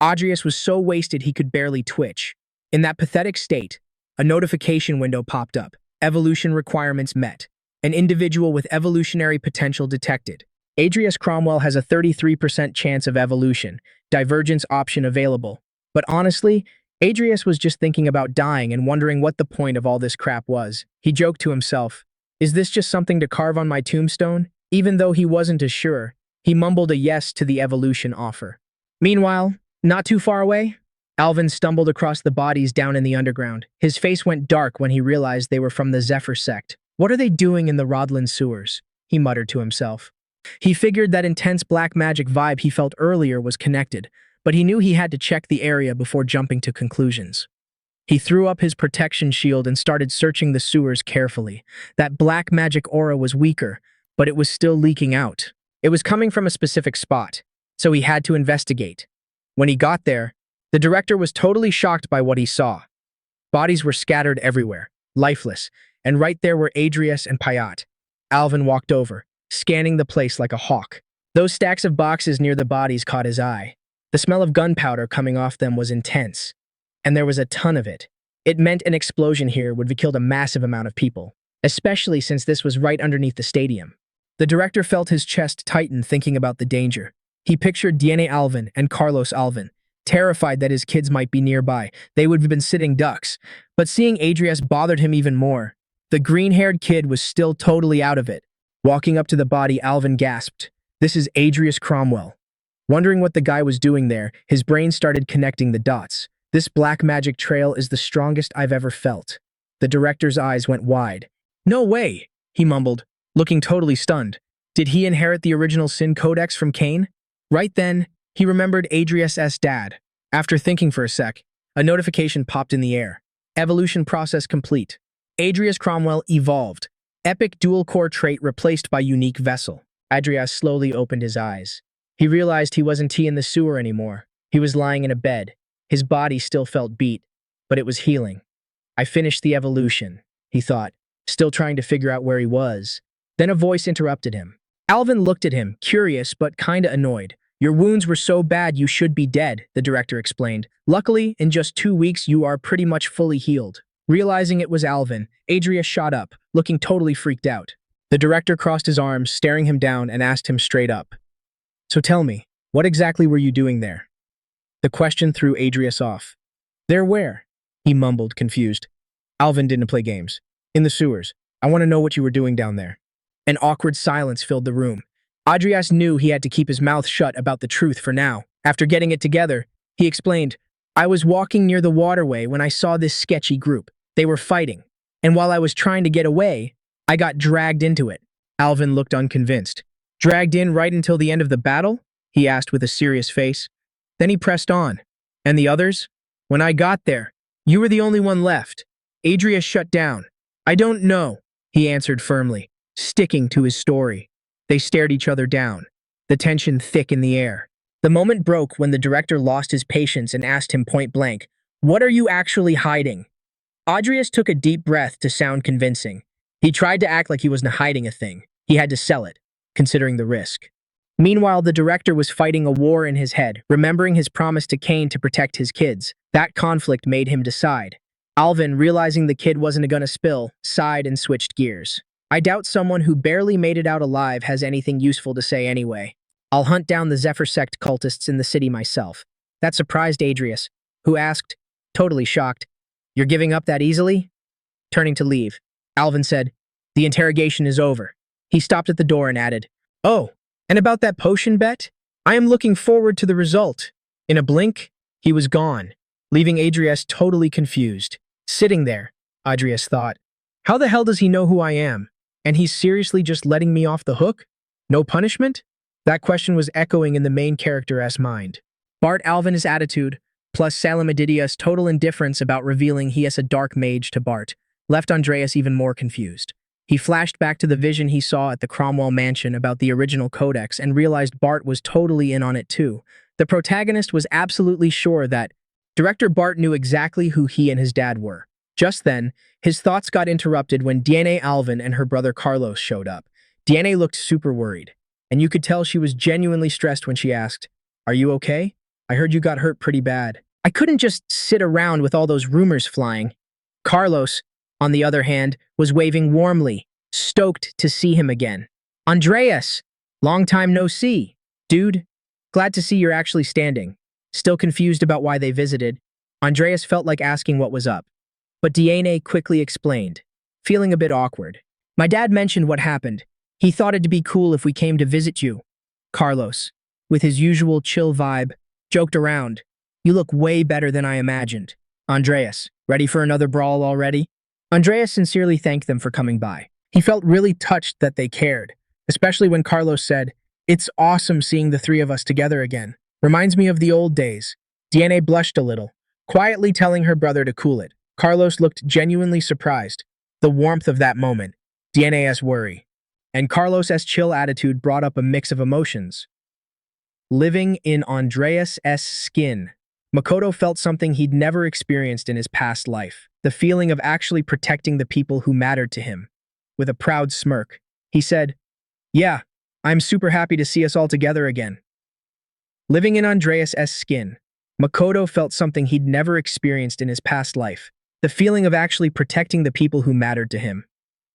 Adrius was so wasted he could barely twitch. In that pathetic state, a notification window popped up. Evolution requirements met. An individual with evolutionary potential detected. Adrius Cromwell has a 33% chance of evolution. Divergence option available. But honestly, Adrius was just thinking about dying and wondering what the point of all this crap was. He joked to himself, "Is this just something to carve on my tombstone?" Even though he wasn't as sure, he mumbled a yes to the evolution offer. Meanwhile, not too far away, Alvin stumbled across the bodies down in the underground. His face went dark when he realized they were from the Zephyr sect. "What are they doing in the Rodland sewers?" he muttered to himself. He figured that intense black magic vibe he felt earlier was connected, but he knew he had to check the area before jumping to conclusions. He threw up his protection shield and started searching the sewers carefully. That black magic aura was weaker, but it was still leaking out. It was coming from a specific spot, so he had to investigate. When he got there, the director was totally shocked by what he saw. Bodies were scattered everywhere, lifeless, and right there were Adrius and Payat. Alvin walked over, scanning the place like a hawk. Those stacks of boxes near the bodies caught his eye. The smell of gunpowder coming off them was intense, and there was a ton of it. It meant an explosion here would have killed a massive amount of people, especially since this was right underneath the stadium. The director felt his chest tighten thinking about the danger. He pictured DNA Alvin and Carlos Alvin, terrified that his kids might be nearby. They would have been sitting ducks. But seeing Adrius bothered him even more. The green-haired kid was still totally out of it. Walking up to the body, Alvin gasped, "This is Adrius Cromwell." Wondering what the guy was doing there, his brain started connecting the dots. This black magic trail is the strongest I've ever felt. The director's eyes went wide. "No way," he mumbled, looking totally stunned. Did he inherit the original Sin Codex from Cain? Right then, he remembered Adrius' dad. After thinking for a sec, a notification popped in the air. Evolution process complete. Adrius Cromwell evolved. Epic dual-core trait replaced by unique vessel. Adrius slowly opened his eyes. He realized he wasn't in the sewer anymore. He was lying in a bed. His body still felt beat, but it was healing. "I finished the evolution," he thought, still trying to figure out where he was. Then a voice interrupted him. Alvin looked at him, curious but kinda annoyed. "Your wounds were so bad you should be dead," the director explained. "Luckily, in just 2 weeks you are pretty much fully healed." Realizing it was Alvin, Adrius shot up, looking totally freaked out. The director crossed his arms, staring him down, and asked him straight up, "So tell me, what exactly were you doing there?" The question threw Adrius off. "There where?" he mumbled, confused. "Alvin didn't play games. In the sewers. I want to know what you were doing down there." An awkward silence filled the room. Adrius knew he had to keep his mouth shut about the truth for now. After getting it together, he explained, "I was walking near the waterway when I saw this sketchy group. They were fighting. And while I was trying to get away, I got dragged into it." Alvin looked unconvinced. "Dragged in right until the end of the battle?" he asked with a serious face. Then he pressed on. "And the others? When I got there, you were the only one left." Adrius shut down. "I don't know," he answered firmly, sticking to his story. They stared each other down, the tension thick in the air. The moment broke when the director lost his patience and asked him point blank, "What are you actually hiding?" Adrius took a deep breath to sound convincing. He tried to act like he wasn't hiding a thing. He had to sell it, considering the risk. Meanwhile, the director was fighting a war in his head, remembering his promise to Cain to protect his kids. That conflict made him decide. Alvin, realizing the kid wasn't gonna spill, sighed and switched gears. "I doubt someone who barely made it out alive has anything useful to say anyway. I'll hunt down the Zephyr sect cultists in the city myself." That surprised Adrius, who asked, totally shocked, "You're giving up that easily?" Turning to leave, Alvin said, "The interrogation is over." He stopped at the door and added, "Oh, and about that potion bet? I am looking forward to the result." In a blink, he was gone, leaving Adrius totally confused. Sitting there, Adrius thought, "How the hell does he know who I am? And he's seriously just letting me off the hook? No punishment?" That question was echoing in the main character's mind. Bart Alvin's attitude, plus Salamadidia's total indifference about revealing he is a dark mage to Bart, left Andreas even more confused. He flashed back to the vision he saw at the Cromwell mansion about the original codex and realized Bart was totally in on it too. The protagonist was absolutely sure that Director Bart knew exactly who he and his dad were. Just then, his thoughts got interrupted when DNA Alvin and her brother Carlos showed up. DNA looked super worried, and you could tell she was genuinely stressed when she asked, "Are you okay? I heard you got hurt pretty bad." "I couldn't just sit around with all those rumors flying." Carlos, on the other hand, was waving warmly, stoked to see him again. "Andreas, long time no see. Dude, glad to see you're actually standing." Still confused about why they visited, Andreas felt like asking what was up. But DNA quickly explained, feeling a bit awkward. "My dad mentioned what happened. He thought it'd be cool if we came to visit you." Carlos, with his usual chill vibe, joked around. "You look way better than I imagined." Andreas, ready for another brawl already? Andreas sincerely thanked them for coming by. He felt really touched that they cared, especially when Carlos said, "It's awesome seeing the three of us together again. Reminds me of the old days." DNA blushed a little, quietly telling her brother to cool it. Carlos looked genuinely surprised. The warmth of that moment, DNA's worry, and Carlos's chill attitude brought up a mix of emotions. Living in Andreas' skin, Makoto felt something he'd never experienced in his past life. The feeling of actually protecting the people who mattered to him. With a proud smirk, he said, "Yeah, I'm super happy to see us all together again." Living in Andreas' skin, Makoto felt something he'd never experienced in his past life. The feeling of actually protecting the people who mattered to him.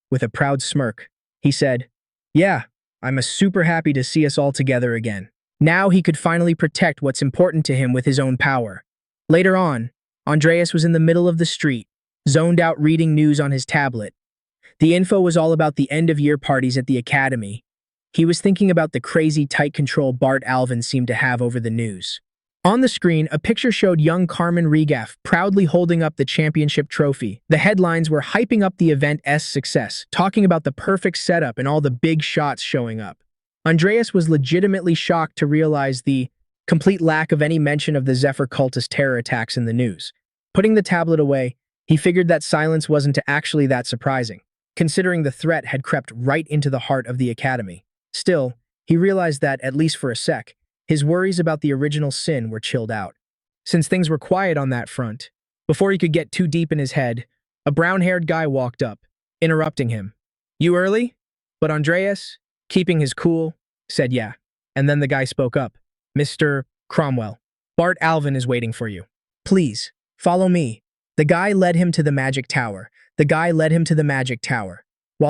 With a proud smirk, he said, "Yeah, I'm super happy to see us all together again. Now he could finally protect what's important to him with his own power. Later on, Andreas was in the middle of the street, zoned out reading news on his tablet. The info was all about the end-of-year parties at the academy. He was thinking about the crazy tight control Bart Alvin seemed to have over the news. On the screen, a picture showed young Carmen Regaff proudly holding up the championship trophy. The headlines were hyping up the event's success, talking about the perfect setup and all the big shots showing up. Andreas was legitimately shocked to realize the complete lack of any mention of the Zephyr cultist terror attacks in the news. Putting the tablet away, he figured that silence wasn't actually that surprising, considering the threat had crept right into the heart of the academy. Still, he realized that, at least for a sec, his worries about the original sin were chilled out. Since things were quiet on that front, before he could get too deep in his head, a brown-haired guy walked up, interrupting him. "You early?" But Andreas, keeping his cool, said yeah. And then the guy spoke up. "Mr. Cromwell, Bart Alvin is waiting for you. Please, follow me." The guy led him to the magic tower. While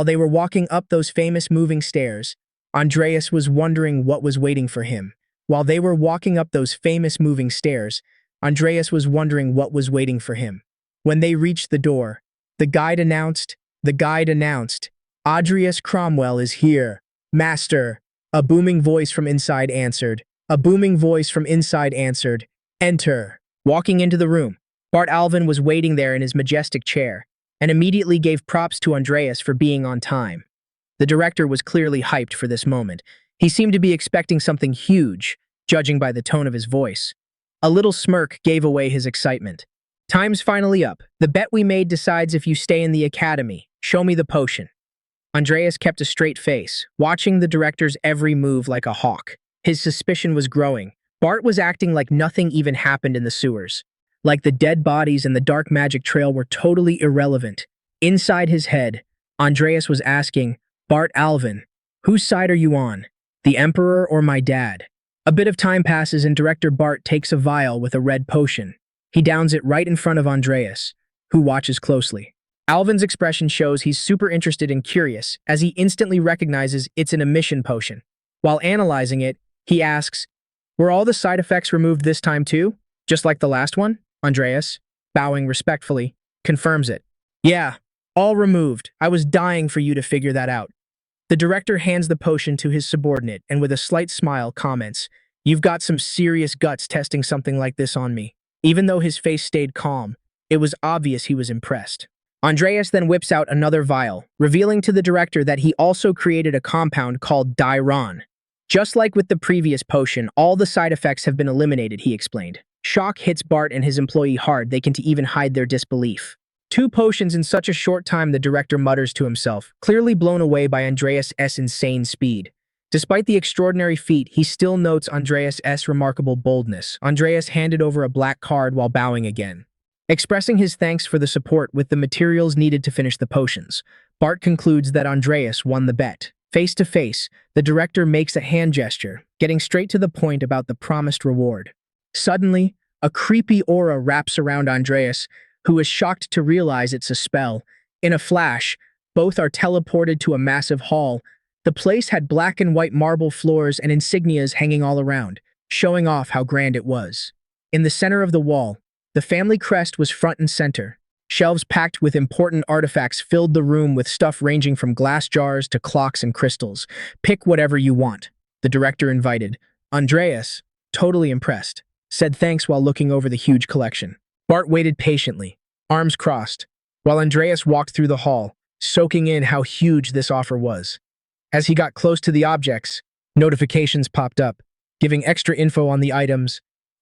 they were walking up those famous moving stairs, Andreas was wondering what was waiting for him. When they reached the door, the guide announced, "Adrius Cromwell is here, Master." A booming voice from inside answered, "Enter." Walking into the room, Bart Alvin was waiting there in his majestic chair, and immediately gave props to Andreas for being on time. The director was clearly hyped for this moment. He seemed to be expecting something huge, judging by the tone of his voice. A little smirk gave away his excitement. "Time's finally up. The bet we made decides if you stay in the academy. Show me the potion." Andreas kept a straight face, watching the director's every move like a hawk. His suspicion was growing. Bart was acting like nothing even happened in the sewers. Like the dead bodies and the dark magic trail were totally irrelevant. Inside his head, Andreas was asking, "Bart Alvin, whose side are you on? The Emperor or my dad?" A bit of time passes and Director Bart takes a vial with a red potion. He downs it right in front of Andreas, who watches closely. Alvin's expression shows he's super interested and curious, as he instantly recognizes it's an emission potion. While analyzing it, he asks, "Were all the side effects removed this time too? Just like the last one?" Andreas, bowing respectfully, confirms it. "Yeah, all removed. I was dying for you to figure that out." The director hands the potion to his subordinate and with a slight smile comments, "You've got some serious guts testing something like this on me." Even though his face stayed calm, it was obvious he was impressed. Andreas then whips out another vial, revealing to the director that he also created a compound called Diron. "Just like with the previous potion, all the side effects have been eliminated," he explained. Shock hits Bart and his employee hard, they can't even hide their disbelief. 2 potions in such a short time, the director mutters to himself, clearly blown away by Andreas' insane speed. Despite the extraordinary feat, he still notes Andreas' remarkable boldness. Andreas handed over a black card while bowing again, expressing his thanks for the support with the materials needed to finish the potions. Bart concludes that Andreas won the bet. Face to face, the director makes a hand gesture, getting straight to the point about the promised reward. Suddenly, a creepy aura wraps around Andreas, who is shocked to realize it's a spell. In a flash, both are teleported to a massive hall. The place had black and white marble floors and insignias hanging all around, showing off how grand it was. In the center of the wall, the family crest was front and center. Shelves packed with important artifacts filled the room with stuff ranging from glass jars to clocks and crystals. "Pick whatever you want," the director invited. Andreas, totally impressed, said thanks while looking over the huge collection. Bart waited patiently, arms crossed, while Andreas walked through the hall, soaking in how huge this offer was. As he got close to the objects, notifications popped up, giving extra info on the items.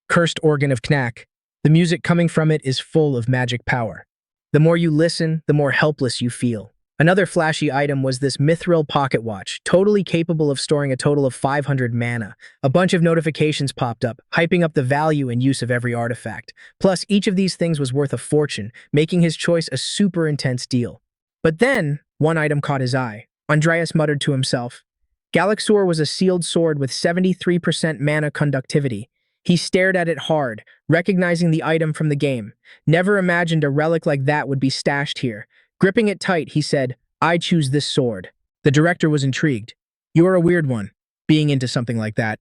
Cursed organ of Knack. The music coming from it is full of magic power. The more you listen, the more helpless you feel. Another flashy item was this mithril pocket watch, totally capable of storing a total of 500 mana. A bunch of notifications popped up, hyping up the value and use of every artifact. Plus, each of these things was worth a fortune, making his choice a super intense deal. But then, one item caught his eye. Andreas muttered to himself. Galaxor was a sealed sword with 73% mana conductivity. He stared at it hard, recognizing the item from the game. Never imagined a relic like that would be stashed here. Gripping it tight, he said, "I choose this sword." The director was intrigued. You're a weird one, being into something like that.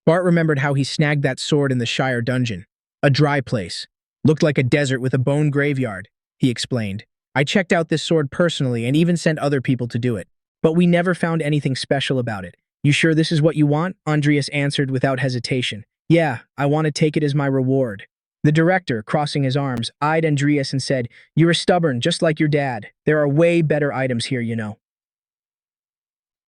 Bart remembered how he snagged that sword in the Shire dungeon. A dry place. Looked like a desert with a bone graveyard, he explained. I checked out this sword personally and even sent other people to do it. But we never found anything special about it. You sure this is what you want? Andreas answered without hesitation. Yeah, I want to take it as my reward. The director, crossing his arms, eyed Andreas and said, You are stubborn, just like your dad. There are way better items here, you know.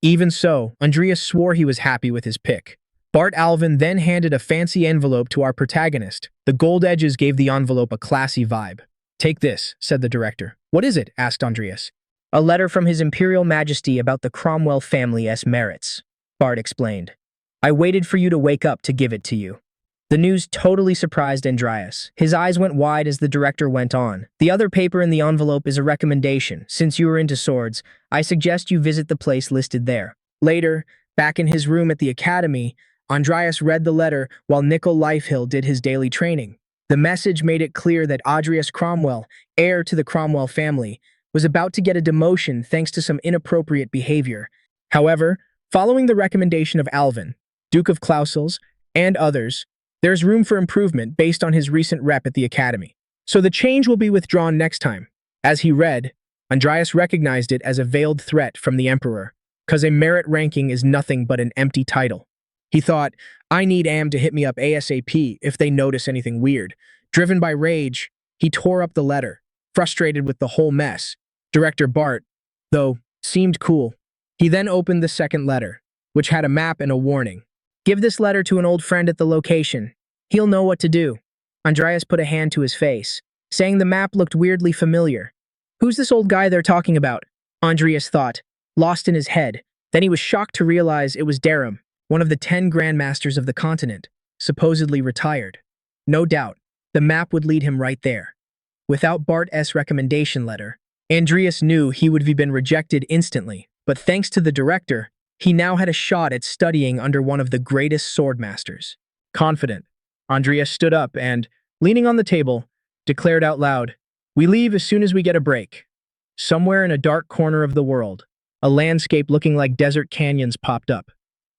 Even so, Andreas swore he was happy with his pick. Bart Alvin then handed a fancy envelope to our protagonist. The gold edges gave the envelope a classy vibe. Take this, said the director. What is it? Asked Andreas. A letter from His Imperial Majesty about the Cromwell family's merits, Bart explained. I waited for you to wake up to give it to you. The news totally surprised Andreas. His eyes went wide as the director went on. The other paper in the envelope is a recommendation. Since you are into swords, I suggest you visit the place listed there. Later, back in his room at the academy, Andreas read the letter while Nicol Lifehill did his daily training. The message made it clear that Adrius Cromwell, heir to the Cromwell family, was about to get a demotion thanks to some inappropriate behavior. However, following the recommendation of Alvin, Duke of Clausels, and others, there's room for improvement based on his recent rep at the academy. So the change will be withdrawn next time. As he read, Andreas recognized it as a veiled threat from the Emperor, because a merit ranking is nothing but an empty title. He thought, I need AM to hit me up ASAP if they notice anything weird. Driven by rage, he tore up the letter, frustrated with the whole mess. Director Bart, though, seemed cool. He then opened the second letter, which had a map and a warning. Give this letter to an old friend at the location. He'll know what to do. Andreas put a hand to his face, saying the map looked weirdly familiar. Who's this old guy they're talking about? Andreas thought, lost in his head. Then he was shocked to realize it was Darum, one of the 10 grandmasters of the continent, supposedly retired. No doubt, the map would lead him right there. Without Bart's recommendation letter, Andreas knew he would have been rejected instantly, but thanks to the director, he now had a shot at studying under one of the greatest swordmasters. Confident, Andreas stood up and, leaning on the table, declared out loud, We leave as soon as we get a break. Somewhere in a dark corner of the world, a landscape looking like desert canyons popped up.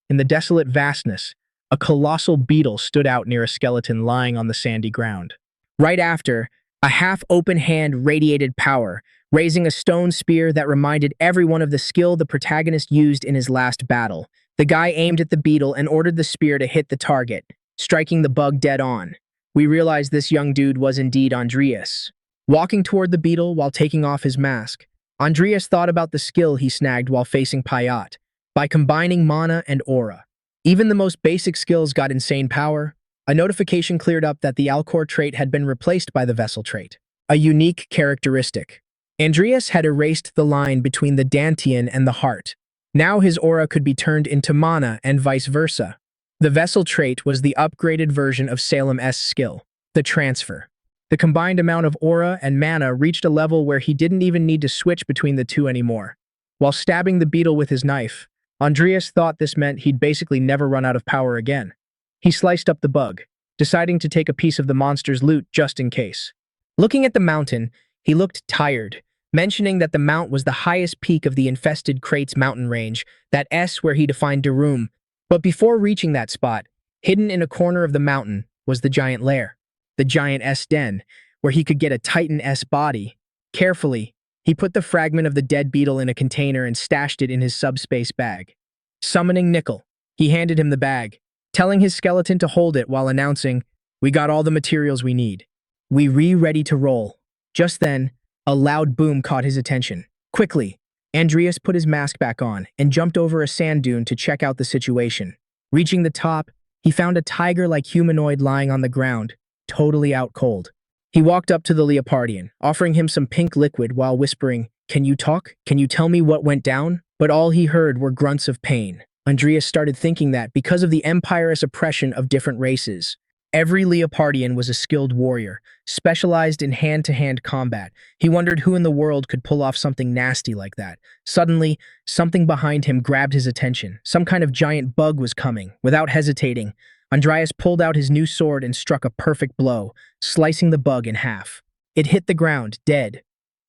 In the desolate vastness, a colossal beetle stood out near a skeleton lying on the sandy ground. Right after, a half-open hand radiated power, raising a stone spear that reminded everyone of the skill the protagonist used in his last battle. The guy aimed at the beetle and ordered the spear to hit the target, striking the bug dead on. We realized this young dude was indeed Andreas. Walking toward the beetle while taking off his mask, Andreas thought about the skill he snagged while facing Payat. By combining mana and aura, even the most basic skills got insane power. A notification cleared up that the Alcor trait had been replaced by the Vessel trait, a unique characteristic. Andreas had erased the line between the Dantian and the heart. Now his aura could be turned into mana and vice versa. The Vessel trait was the upgraded version of Salem's skill, the transfer. The combined amount of aura and mana reached a level where he didn't even need to switch between the two anymore. While stabbing the beetle with his knife, Andreas thought this meant he'd basically never run out of power again. He sliced up the bug, deciding to take a piece of the monster's loot just in case. Looking at the mountain, he looked tired, mentioning that the mount was the highest peak of the infested Crates mountain range, that S where he defined Darum. But before reaching that spot, hidden in a corner of the mountain was the giant lair, the giant S den, where he could get a Titan S body. Carefully, he put the fragment of the dead beetle in a container and stashed it in his subspace bag. Summoning Nicol, he handed him the bag, telling his skeleton to hold it while announcing, We got all the materials we need. We ready to roll. Just then, a loud boom caught his attention. Quickly, Andreas put his mask back on and jumped over a sand dune to check out the situation. Reaching the top, he found a tiger-like humanoid lying on the ground, totally out cold. He walked up to the Leopardian, offering him some pink liquid while whispering, Can you talk? Can you tell me what went down? But all he heard were grunts of pain. Andreas started thinking that because of the Empire's oppression of different races, every Leopardian was a skilled warrior, specialized in hand-to-hand combat. He wondered who in the world could pull off something nasty like that. Suddenly, something behind him grabbed his attention. Some kind of giant bug was coming. Without hesitating, Andreas pulled out his new sword and struck a perfect blow, slicing the bug in half. It hit the ground, dead.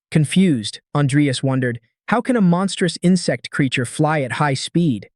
Confused, Andreas wondered, How can a monstrous insect creature fly at high speed?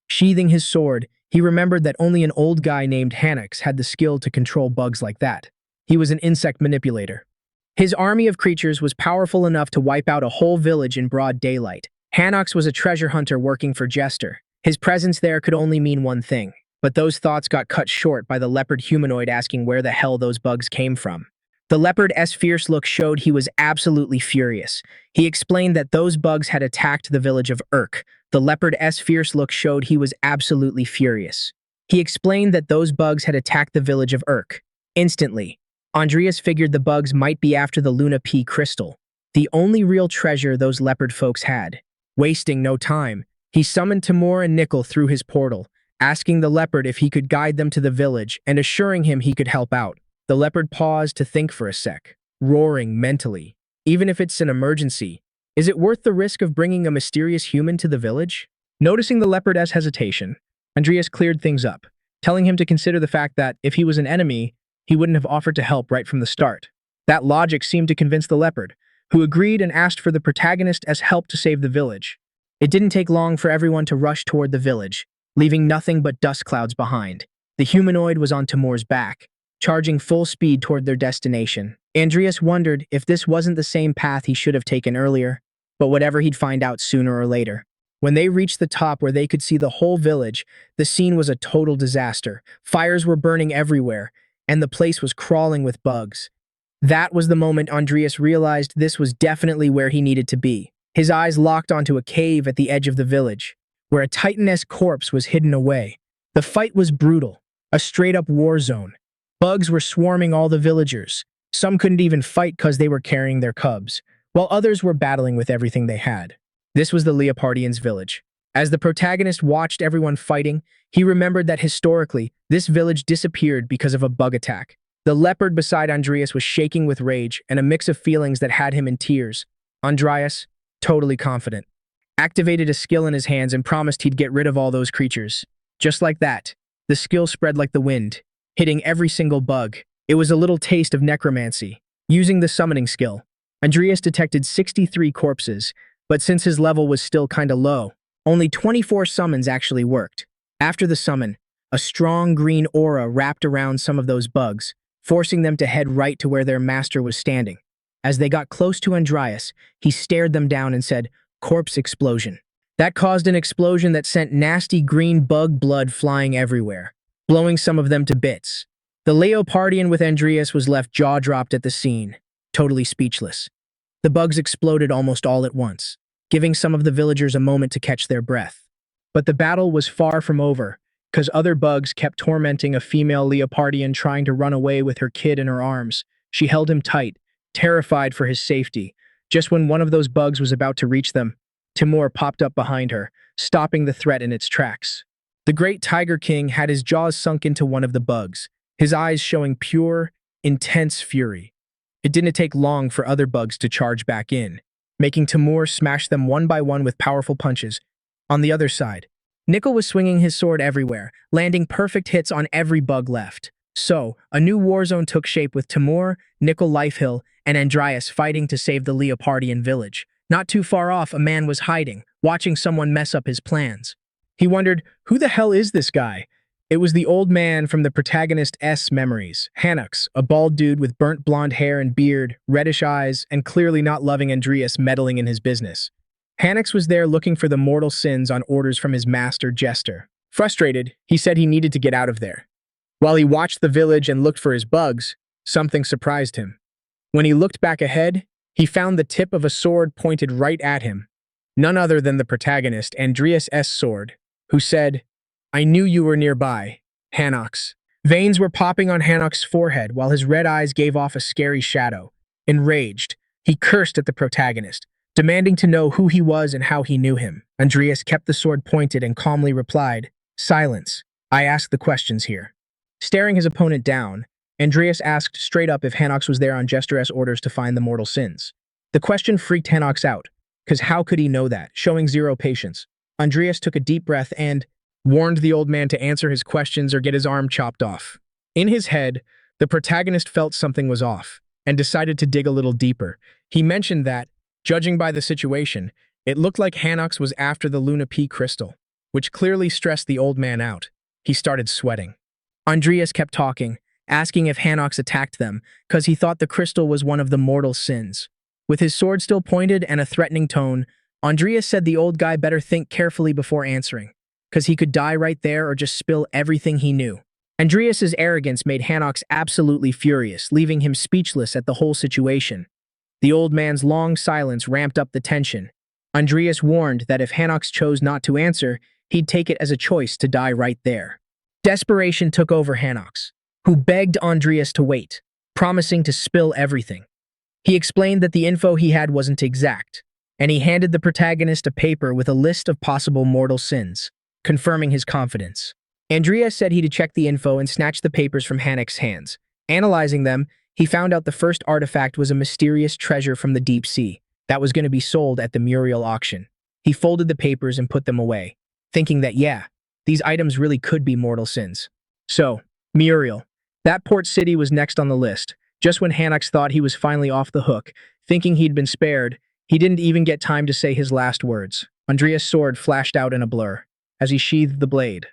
Sheathing his sword, he remembered that only an old guy named Hanox had the skill to control bugs like that. He was an insect manipulator. His army of creatures was powerful enough to wipe out a whole village in broad daylight. Hanox was a treasure hunter working for Jester. His presence there could only mean one thing, but those thoughts got cut short by the leopard humanoid asking where the hell those bugs came from. The leopard's fierce look showed he was absolutely furious. He explained that those bugs had attacked the village of Urk. The leopard's fierce look showed he was absolutely furious. He explained that those bugs had attacked the village of Urk. Instantly, Andreas figured the bugs might be after the Luna P crystal, the only real treasure those leopard folks had. Wasting no time, he summoned Timur and Nickel through his portal, asking the leopard if he could guide them to the village and assuring him he could help out. The leopard paused to think for a sec, roaring mentally. Even if it's an emergency, is it worth the risk of bringing a mysterious human to the village? Noticing the leopard's hesitation, Andreas cleared things up, telling him to consider the fact that if he was an enemy, he wouldn't have offered to help right from the start. That logic seemed to convince the leopard, who agreed and asked for the protagonist as help to save the village. It didn't take long for everyone to rush toward the village, leaving nothing but dust clouds behind. The humanoid was on Timur's back, charging full speed toward their destination. Andreas wondered if this wasn't the same path he should have taken earlier, but whatever, he'd find out sooner or later. When they reached the top where they could see the whole village, the scene was a total disaster. Fires were burning everywhere, and the place was crawling with bugs. That was the moment Andreas realized this was definitely where he needed to be. His eyes locked onto a cave at the edge of the village, where a titaness corpse was hidden away. The fight was brutal, a straight-up war zone. Bugs were swarming all the villagers. Some couldn't even fight because they were carrying their cubs, while others were battling with everything they had. This was the Leopardians' village. As the protagonist watched everyone fighting, he remembered that historically, this village disappeared because of a bug attack. The leopard beside Andreas was shaking with rage and a mix of feelings that had him in tears. Andreas, totally confident, activated a skill in his hands and promised he'd get rid of all those creatures. Just like that, the skill spread like the wind, hitting every single bug. It was a little taste of necromancy. Using the summoning skill, Andreas detected 63 corpses, but since his level was still kinda low, only 24 summons actually worked. After the summon, a strong green aura wrapped around some of those bugs, forcing them to head right to where their master was standing. As they got close to Andreas, he stared them down and said, "Corpse explosion." That caused an explosion that sent nasty green bug blood flying everywhere, blowing some of them to bits. The Leopardian with Andreas was left jaw-dropped at the scene, totally speechless. The bugs exploded almost all at once, giving some of the villagers a moment to catch their breath. But the battle was far from over, because other bugs kept tormenting a female Leopardian trying to run away with her kid in her arms. She held him tight, terrified for his safety. Just when one of those bugs was about to reach them, Timur popped up behind her, stopping the threat in its tracks. The great Tiger King had his jaws sunk into one of the bugs, his eyes showing pure, intense fury. It didn't take long for other bugs to charge back in, making Timur smash them one by one with powerful punches. On the other side, Nickel was swinging his sword everywhere, landing perfect hits on every bug left. So, a new war zone took shape with Timur, Nickel Lifehill, and Andreas fighting to save the Leopardian village. Not too far off, a man was hiding, watching someone mess up his plans. He wondered, who the hell is this guy? It was the old man from the protagonist's memories, Hanox, a bald dude with burnt blonde hair and beard, reddish eyes, and clearly not loving Andreas meddling in his business. Hanox was there looking for the mortal sins on orders from his master, Jester. Frustrated, he said he needed to get out of there. While he watched the village and looked for his bugs, something surprised him. When he looked back ahead, he found the tip of a sword pointed right at him. None other than the protagonist, Andreas' sword, who said, "I knew you were nearby, Hanox." Veins were popping on Hanox's forehead while his red eyes gave off a scary shadow. Enraged, he cursed at the protagonist, demanding to know who he was and how he knew him. Andreas kept the sword pointed and calmly replied, "Silence. I ask the questions here." Staring his opponent down, Andreas asked straight up if Hanox was there on Jester's orders to find the mortal sins. The question freaked Hanox out, because how could he know that, showing zero patience? Andreas took a deep breath and warned the old man to answer his questions or get his arm chopped off. In his head, the protagonist felt something was off and decided to dig a little deeper. He mentioned that, judging by the situation, It looked like Hanox was after the Luna P crystal, which clearly stressed the old man out. He started sweating. Andreas kept talking, asking if Hanox attacked them, because he thought the crystal was one of the mortal sins. With his sword still pointed and a threatening tone, Andreas said the old guy better think carefully before answering, because he could die right there or just spill everything he knew. Andreas's arrogance made Hanox absolutely furious, leaving him speechless at the whole situation. The old man's long silence ramped up the tension. Andreas warned that if Hanox chose not to answer, he'd take it as a choice to die right there. Desperation took over Hanox, who begged Andreas to wait, promising to spill everything. He explained that the info he had wasn't exact, and he handed the protagonist a paper with a list of possible mortal sins, confirming his confidence. Andreas said he'd check the info and snatch the papers from Hanox's hands. Analyzing them, he found out the first artifact was a mysterious treasure from the deep sea that was going to be sold at the Muriel auction. He folded the papers and put them away, thinking that, yeah, these items really could be mortal sins. So, Muriel. That port city was next on the list. Just when Hanox thought he was finally off the hook, thinking he'd been spared, he didn't even get time to say his last words. Andreas' sword flashed out in a blur as he sheathed the blade.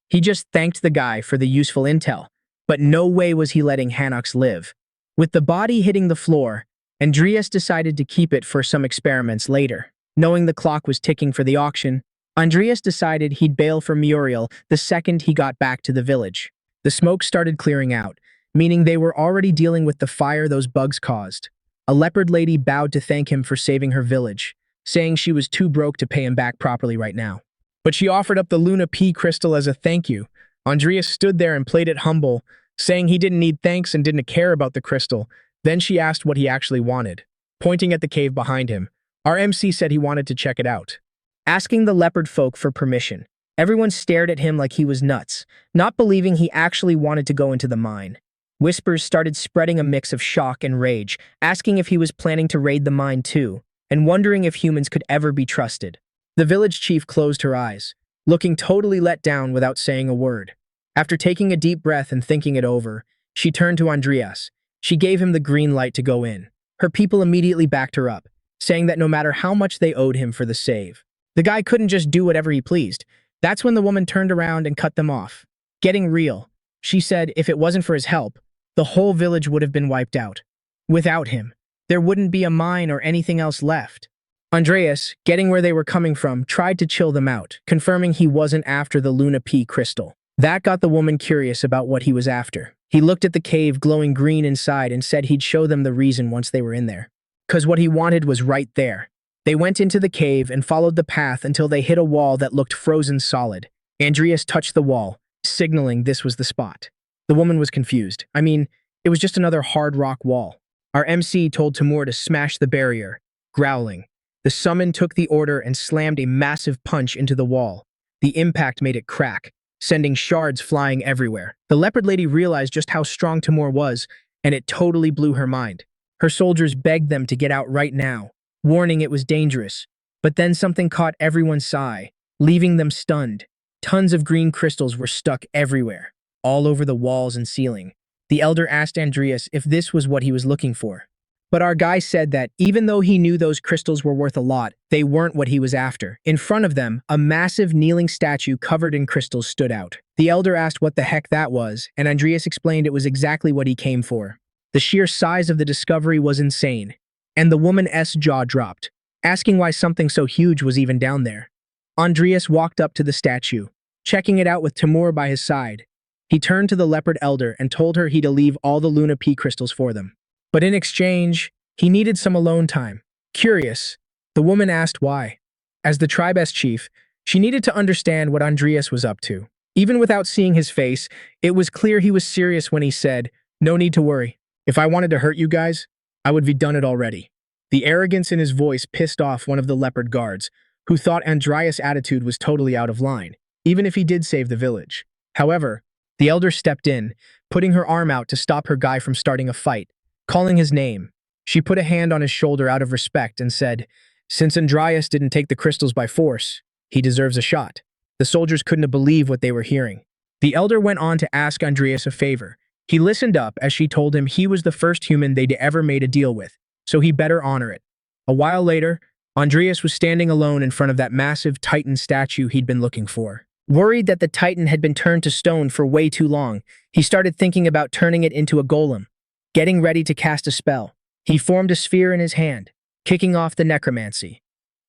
He just thanked the guy for the useful intel, but no way was he letting Hanox live. With the body hitting the floor, Andreas decided to keep it for some experiments later. Knowing the clock was ticking for the auction, Andreas decided he'd bail for Muriel the second he got back to the village. The smoke started clearing out, meaning they were already dealing with the fire those bugs caused. A leopard lady bowed to thank him for saving her village, saying she was too broke to pay him back properly right now. But she offered up the Luna P crystal as a thank you. Andreas stood there and played it humble, saying he didn't need thanks and didn't care about the crystal. Then she asked what he actually wanted. Pointing at the cave behind him, our MC said he wanted to check it out. Asking the leopard folk for permission, everyone stared at him like he was nuts, not believing he actually wanted to go into the mine. Whispers started spreading a mix of shock and rage, asking if he was planning to raid the mine too, and wondering if humans could ever be trusted. The village chief closed her eyes, looking totally let down without saying a word. After taking a deep breath and thinking it over, she turned to Andreas. She gave him the green light to go in. Her people immediately backed her up, saying that no matter how much they owed him for the save, the guy couldn't just do whatever he pleased. That's when the woman turned around and cut them off. Getting real, she said if it wasn't for his help, the whole village would have been wiped out. Without him, there wouldn't be a mine or anything else left. Andreas, getting where they were coming from, tried to chill them out, confirming he wasn't after the Luna P crystal. That got the woman curious about what he was after. He looked at the cave glowing green inside and said he'd show them the reason once they were in there. 'Cause what he wanted was right there. They went into the cave and followed the path until they hit a wall that looked frozen solid. Andreas touched the wall, signaling this was the spot. The woman was confused. I mean, it was just another hard rock wall. Our MC told Timur to smash the barrier, growling. The summon took the order and slammed a massive punch into the wall. The impact made it crack, sending shards flying everywhere. The leopard lady realized just how strong Timur was, and it totally blew her mind. Her soldiers begged them to get out right now, warning it was dangerous. But then something caught everyone's eye, leaving them stunned. Tons of green crystals were stuck everywhere, all over the walls and ceiling. The elder asked Andreas if this was what he was looking for. But our guy said that even though he knew those crystals were worth a lot, they weren't what he was after. In front of them, a massive kneeling statue covered in crystals stood out. The elder asked what the heck that was, and Andreas explained it was exactly what he came for. The sheer size of the discovery was insane, and the woman's jaw dropped, asking why something so huge was even down there. Andreas walked up to the statue, checking it out with Timur by his side. He turned to the leopard elder and told her he'd leave all the Luna P crystals for them. But in exchange, he needed some alone time. Curious, the woman asked why. As the tribe's chief, she needed to understand what Andreas was up to. Even without seeing his face, it was clear he was serious when he said, "No need to worry. If I wanted to hurt you guys, I would have done it already." The arrogance in his voice pissed off one of the leopard guards, who thought Andreas' attitude was totally out of line, even if he did save the village. However, the elder stepped in, putting her arm out to stop her guy from starting a fight. Calling his name, she put a hand on his shoulder out of respect and said, "Since Andreas didn't take the crystals by force, he deserves a shot." The soldiers couldn't believe what they were hearing. The elder went on to ask Andreas a favor. He listened up as she told him he was the first human they'd ever made a deal with, so he better honor it. A while later, Andreas was standing alone in front of that massive Titan statue he'd been looking for. Worried that the Titan had been turned to stone for way too long, he started thinking about turning it into a golem, getting ready to cast a spell. He formed a sphere in his hand, kicking off the Necromancy.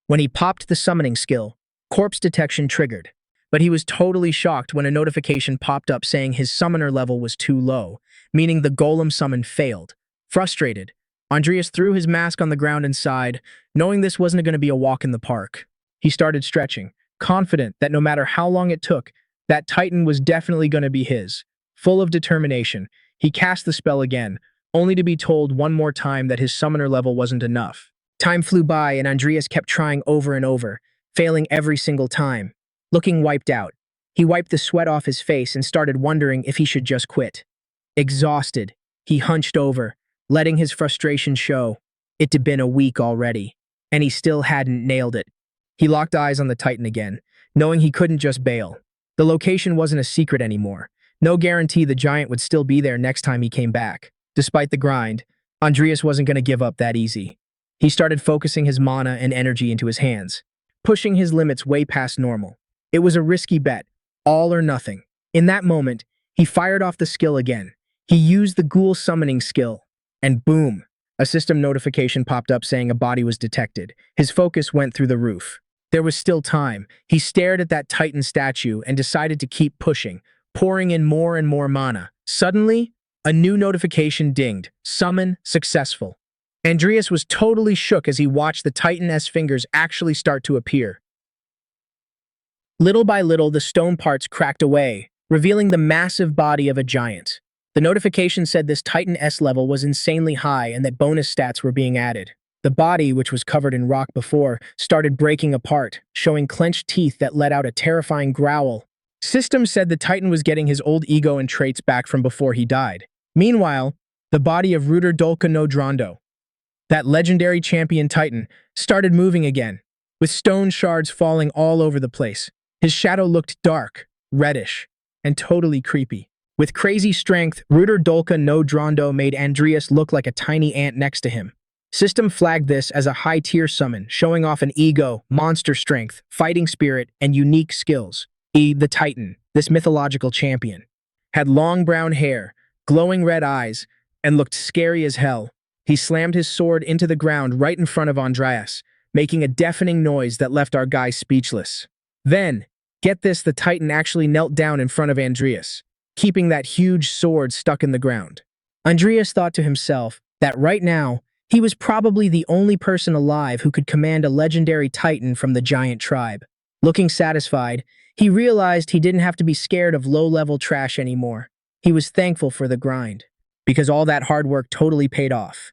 When he popped the summoning skill, corpse detection triggered, but he was totally shocked when a notification popped up saying his summoner level was too low, meaning the golem summon failed. Frustrated, Andreas threw his mask on the ground and sighed, knowing this wasn't going to be a walk in the park. He started stretching, confident that no matter how long it took, that Titan was definitely going to be his. Full of determination, he cast the spell again, only to be told one more time that his summoner level wasn't enough. Time flew by and Andreas kept trying over and over, failing every single time. Looking wiped out, he wiped the sweat off his face and started wondering if he should just quit. Exhausted, he hunched over, letting his frustration show. It'd been a week already, and he still hadn't nailed it. He locked eyes on the Titan again, knowing he couldn't just bail. The location wasn't a secret anymore. No guarantee the giant would still be there next time he came back. Despite the grind, Andreas wasn't going to give up that easy. He started focusing his mana and energy into his hands, pushing his limits way past normal. It was a risky bet, all or nothing. In that moment, he fired off the skill again. He used the ghoul summoning skill, and boom, a system notification popped up saying a body was detected. His focus went through the roof. There was still time. He stared at that Titan statue and decided to keep pushing, pouring in more and more mana. Suddenly, a new notification dinged. Summon successful. Andreas was totally shook as he watched the Titan's fingers actually start to appear. Little by little, the stone parts cracked away, revealing the massive body of a giant. The notification said this Titan's level was insanely high and that bonus stats were being added. The body, which was covered in rock before, started breaking apart, showing clenched teeth that let out a terrifying growl. Systems said the Titan was getting his old ego and traits back from before he died. Meanwhile, the body of Ruder Dolka no Drondo, that legendary champion Titan, started moving again, with stone shards falling all over the place. His shadow looked dark, reddish, and totally creepy. With crazy strength, Ruder Dolka no Drondo made Andreas look like a tiny ant next to him. System flagged this as a high-tier summon, showing off an ego, monster strength, fighting spirit, and unique skills. The Titan, this mythological champion, had long brown hair, glowing red eyes, and looked scary as hell. He slammed his sword into the ground right in front of Andreas, making a deafening noise that left our guy speechless. Then, get this, the Titan actually knelt down in front of Andreas, keeping that huge sword stuck in the ground. Andreas thought to himself that right now, he was probably the only person alive who could command a legendary Titan from the giant tribe. Looking satisfied, he realized he didn't have to be scared of low-level trash anymore. He was thankful for the grind, because all that hard work totally paid off.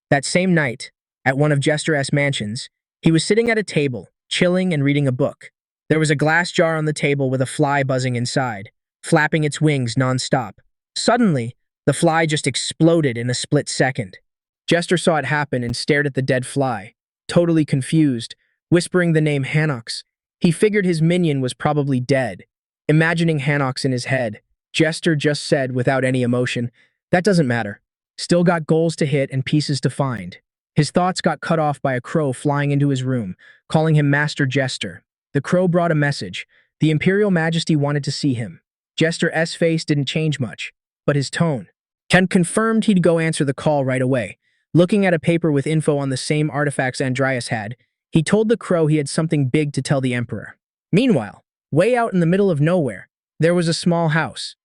That same night, at one of Jester's mansions, he was sitting at a table, chilling and reading a book. There was a glass jar on the table with a fly buzzing inside, flapping its wings non-stop. Suddenly, the fly just exploded in a split second. Jester saw it happen and stared at the dead fly, totally confused, whispering the name Hanox. He figured his minion was probably dead. Imagining Hanox in his head, Jester just said without any emotion, "That doesn't matter. Still got goals to hit and pieces to find." His thoughts got cut off by a crow flying into his room, calling him Master Jester. The crow brought a message. The Imperial Majesty wanted to see him. Jester's face didn't change much, but his tone. Ken confirmed he'd go answer the call right away. Looking at a paper with info on the same artifacts Andreas had, he told the crow he had something big to tell the Emperor. Meanwhile, way out in the middle of nowhere, there was a small house.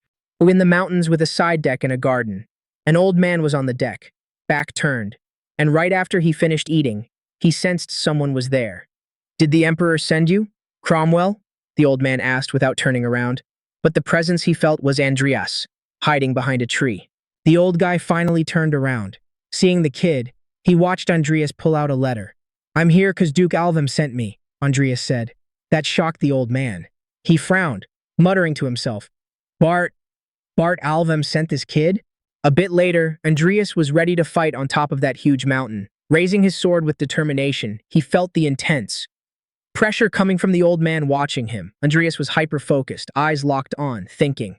In the mountains with a side deck and a garden. An old man was on the deck, back turned, and right after he finished eating, he sensed someone was there. "Did the Emperor send you, Cromwell?" the old man asked without turning around. But the presence he felt was Andreas, hiding behind a tree. The old guy finally turned around. Seeing the kid, he watched Andreas pull out a letter. "I'm here 'cause Duke Alvem sent me," Andreas said. That shocked the old man. He frowned, muttering to himself, Bart Alvem sent this kid?" A bit later, Andreas was ready to fight on top of that huge mountain. Raising his sword with determination, he felt the intense pressure coming from the old man watching him. Andreas was hyper-focused, eyes locked on, thinking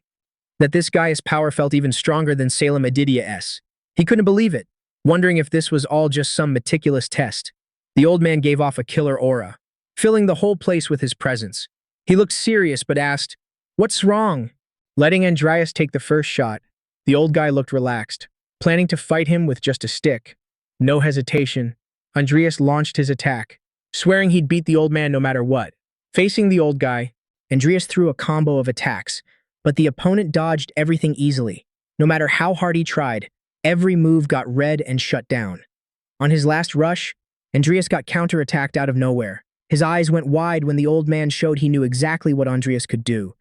that this guy's power felt even stronger than Salem Adidia's. He couldn't believe it, wondering if this was all just some meticulous test. The old man gave off a killer aura, filling the whole place with his presence. He looked serious but asked, "What's wrong?" Letting Andrius take the first shot, the old guy looked relaxed, planning to fight him with just a stick. No hesitation, Andrius launched his attack, swearing he'd beat the old man no matter what. Facing the old guy, Andrius threw a combo of attacks, but the opponent dodged everything easily. No matter how hard he tried, every move got read and shut down. On his last rush, Andrius got counterattacked out of nowhere. His eyes went wide when the old man showed he knew exactly what Andrius could do.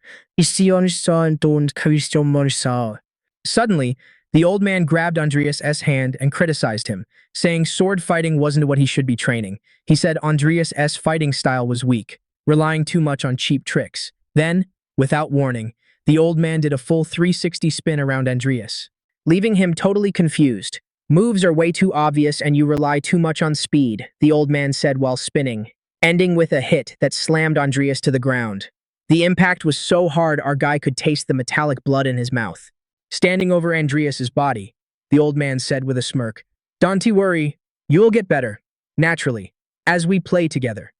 Suddenly, the old man grabbed Andrius' hand and criticized him, saying sword fighting wasn't what he should be training. He said Andrius' fighting style was weak, relying too much on cheap tricks. Then, without warning, the old man did a full 360 spin around Andrius, leaving him totally confused. "Moves are way too obvious and you rely too much on speed," the old man said while spinning, ending with a hit that slammed Andrius to the ground. The impact was so hard our guy could taste the metallic blood in his mouth. Standing over Andrius' body, the old man said with a smirk, "Don't worry, you'll get better, naturally, as we play together."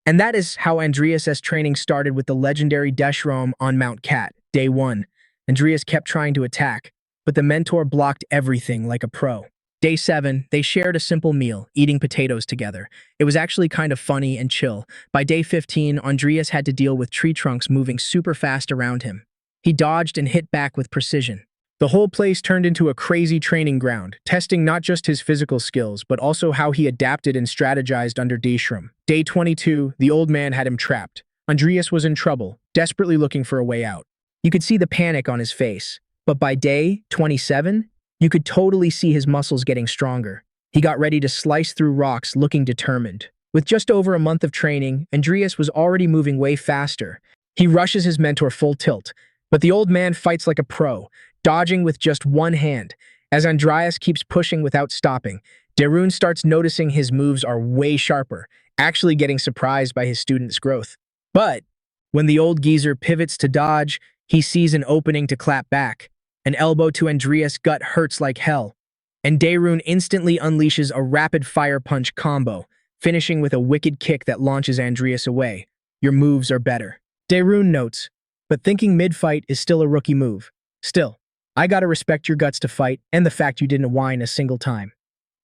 And that is how Andrius' training started with the legendary Deshrom on Mount Cat. Day 1, Andrius kept trying to attack, but the mentor blocked everything like a pro. Day 7, they shared a simple meal, eating potatoes together. It was actually kind of funny and chill. By day 15, Andrius had to deal with tree trunks moving super fast around him. He dodged and hit back with precision. The whole place turned into a crazy training ground, testing not just his physical skills, but also how he adapted and strategized under Deshrom. Day 22, the old man had him trapped. Andrius was in trouble, desperately looking for a way out. You could see the panic on his face. But by day 27, you could totally see his muscles getting stronger. He got ready to slice through rocks, looking determined. With just over a month of training, Andrius was already moving way faster. He rushes his mentor full tilt, but the old man fights like a pro, dodging with just one hand. As Andrius keeps pushing without stopping, Darun starts noticing his moves are way sharper, actually getting surprised by his student's growth. But when the old geezer pivots to dodge, he sees an opening to clap back. An elbow to Andrius' gut hurts like hell, and Darun instantly unleashes a rapid-fire punch combo, finishing with a wicked kick that launches Andrius away. "Your moves are better," Darun notes, but thinking mid-fight is still a rookie move. "Still, I gotta respect your guts to fight and the fact you didn't whine a single time."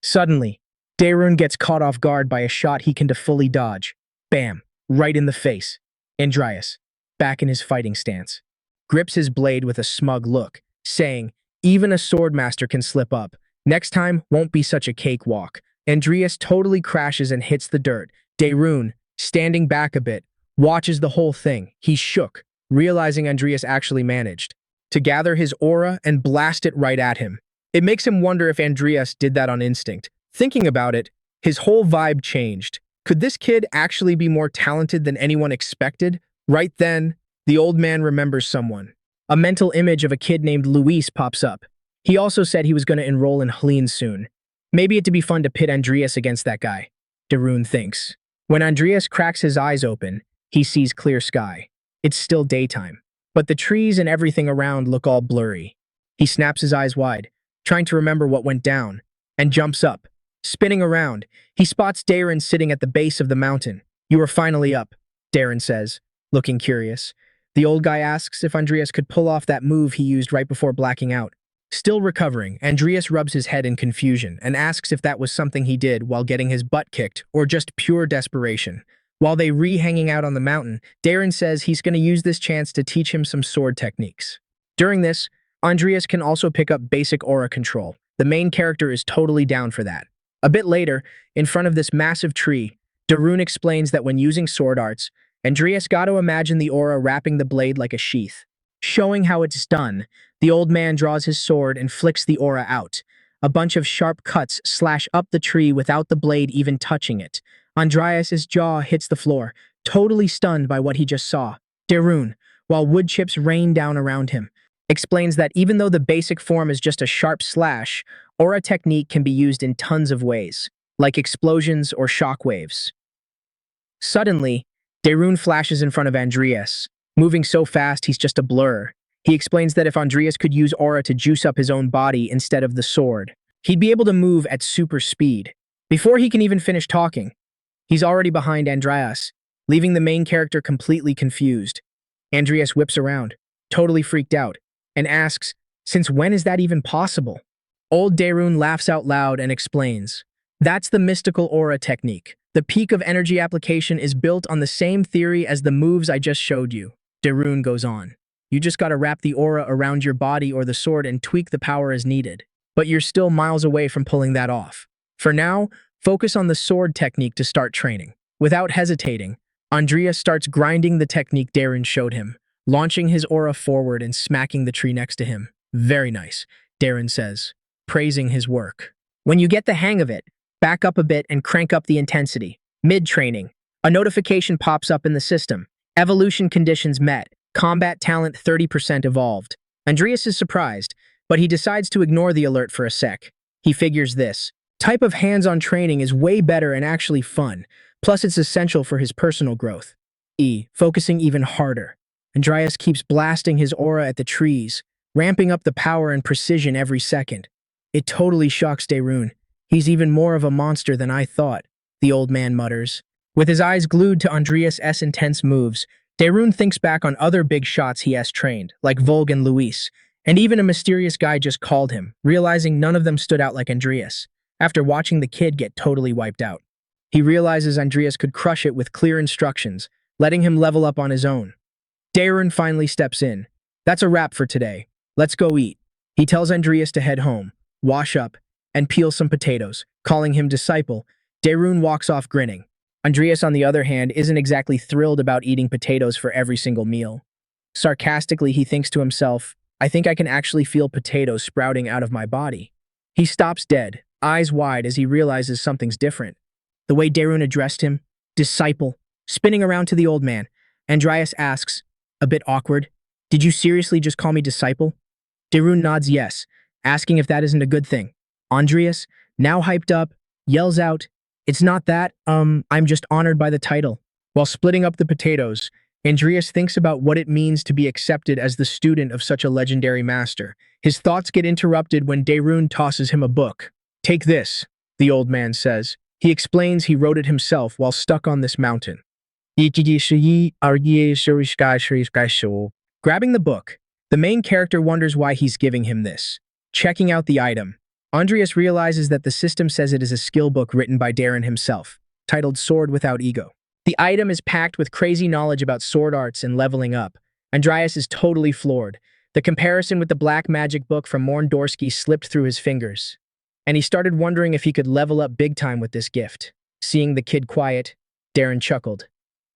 Suddenly, Darun gets caught off guard by a shot he can fully dodge. Bam, right in the face. Andrius, back in his fighting stance, grips his blade with a smug look, saying, "Even a swordmaster can slip up. Next time won't be such a cakewalk." Andrius totally crashes and hits the dirt. Darun, standing back a bit, watches the whole thing. He's shook, realizing Andrius actually managed to gather his aura and blast it right at him. It makes him wonder if Andrius did that on instinct. Thinking about it, his whole vibe changed. Could this kid actually be more talented than anyone expected? Right then, the old man remembers someone. A mental image of a kid named Luis pops up. He also said he was going to enroll in Helene soon. Maybe it'd be fun to pit Andrius against that guy, Darun thinks. When Andrius cracks his eyes open, he sees clear sky. It's still daytime, but the trees and everything around look all blurry. He snaps his eyes wide, trying to remember what went down, and jumps up. Spinning around, he spots Darren sitting at the base of the mountain. "You are finally up," Darren says, looking curious. The old guy asks if Andrius could pull off that move he used right before blacking out. Still recovering, Andrius rubs his head in confusion and asks if that was something he did while getting his butt kicked or just pure desperation. While they hanging out on the mountain, Darren says he's going to use this chance to teach him some sword techniques. During this, Andrius can also pick up basic aura control. The main character is totally down for that. A bit later, in front of this massive tree, Darun explains that when using sword arts, Andrius got to imagine the aura wrapping the blade like a sheath. Showing how it's done, the old man draws his sword and flicks the aura out. A bunch of sharp cuts slash up the tree without the blade even touching it. Andrius' jaw hits the floor, totally stunned by what he just saw. Darun, while wood chips rain down around him, explains that even though the basic form is just a sharp slash, aura technique can be used in tons of ways, like explosions or shockwaves. Suddenly, Darun flashes in front of Andrius, moving so fast he's just a blur. He explains that if Andrius could use aura to juice up his own body instead of the sword, he'd be able to move at super speed. Before he can even finish talking, He's already behind Andreas, leaving the main character completely confused. Andreas whips around, totally freaked out, and asks, "Since when is that even possible?" Old Daerun laughs out loud and explains, "That's the mystical aura technique. The peak of energy application is built on the same theory as the moves I just showed you." Daerun goes on, "You just gotta wrap the aura around your body or the sword and tweak the power as needed. But you're still miles away from pulling that off. For now, focus on the sword technique to start training." Without hesitating, Andreas starts grinding the technique Daerun showed him, launching his aura forward and smacking the tree next to him. "Very nice," Daerun says, praising his work. "When you get the hang of it, back up a bit and crank up the intensity." Mid-training, a notification pops up in the system. Evolution conditions met. Combat talent 30% evolved. Andreas is surprised, but he decides to ignore the alert for a sec. He figures this type of hands-on training is way better and actually fun, plus it's essential for his personal growth. Focusing even harder. Andreas keeps blasting his aura at the trees, ramping up the power and precision every second. It totally shocks Daerun. "He's even more of a monster than I thought," the old man mutters. With his eyes glued to Andreas' intense moves, Daerun thinks back on other big shots he has trained, like Volg and Luis, and even a mysterious guy just called him, realizing none of them stood out like Andreas. After watching the kid get totally wiped out, he realizes Andreas could crush it with clear instructions, letting him level up on his own. Daerun finally steps in. "That's a wrap for today. Let's go eat." He tells Andreas to head home, wash up, and peel some potatoes. Calling him disciple, Daerun walks off grinning. Andreas, on the other hand, isn't exactly thrilled about eating potatoes for every single meal. Sarcastically, he thinks to himself, "I think I can actually feel potatoes sprouting out of my body." He stops dead, eyes wide as he realizes something's different. The way Daerun addressed him, disciple, spinning around to the old man, Andreas asks, a bit awkward, "Did you seriously just call me disciple?" Daerun nods yes, asking if that isn't a good thing. Andreas, now hyped up, yells out, "It's not that, I'm just honored by the title." While splitting up the potatoes, Andreas thinks about what it means to be accepted as the student of such a legendary master. His thoughts get interrupted when Daerun tosses him a book. "Take this," the old man says. He explains he wrote it himself while stuck on this mountain. Grabbing the book, the main character wonders why he's giving him this. Checking out the item, Andreas realizes that the system says it is a skill book written by Daerun himself, titled Sword Without Ego. The item is packed with crazy knowledge about sword arts and leveling up. Andreas is totally floored. The comparison with the black magic book from Morndorsky slipped through his fingers, and he started wondering if he could level up big time with this gift. Seeing the kid quiet, Daerun chuckled.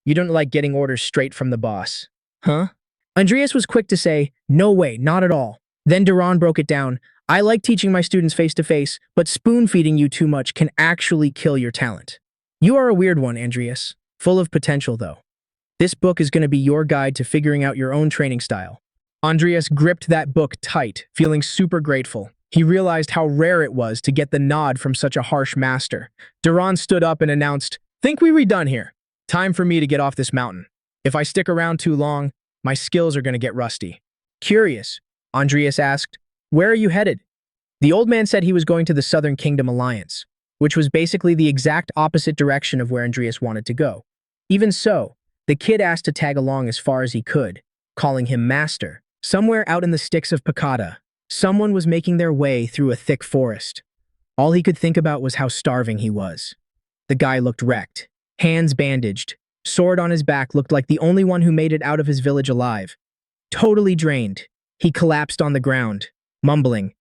"You don't like getting orders straight from the boss, huh?" Andreas was quick to say, "No way, not at all." Then Daerun broke it down. "I like teaching my students face-to-face, but spoon-feeding you too much can actually kill your talent. You are a weird one, Andreas. Full of potential, though. This book is going to be your guide to figuring out your own training style." Andreas gripped that book tight, feeling super grateful. He realized how rare it was to get the nod from such a harsh master. Daerun stood up and announced, "Think we're done here. Time for me to get off this mountain. If I stick around too long, my skills are going to get rusty." Curious, Andreas asked, "Where are you headed?" The old man said he was going to the Southern Kingdom Alliance, which was basically the exact opposite direction of where Andreas wanted to go. Even so, the kid asked to tag along as far as he could, calling him master. Somewhere out in the sticks of Picata, someone was making their way through a thick forest. All he could think about was how starving he was. The guy looked wrecked, hands bandaged, sword on his back, looked like the only one who made it out of his village alive. Totally drained, he collapsed on the ground, mumbling,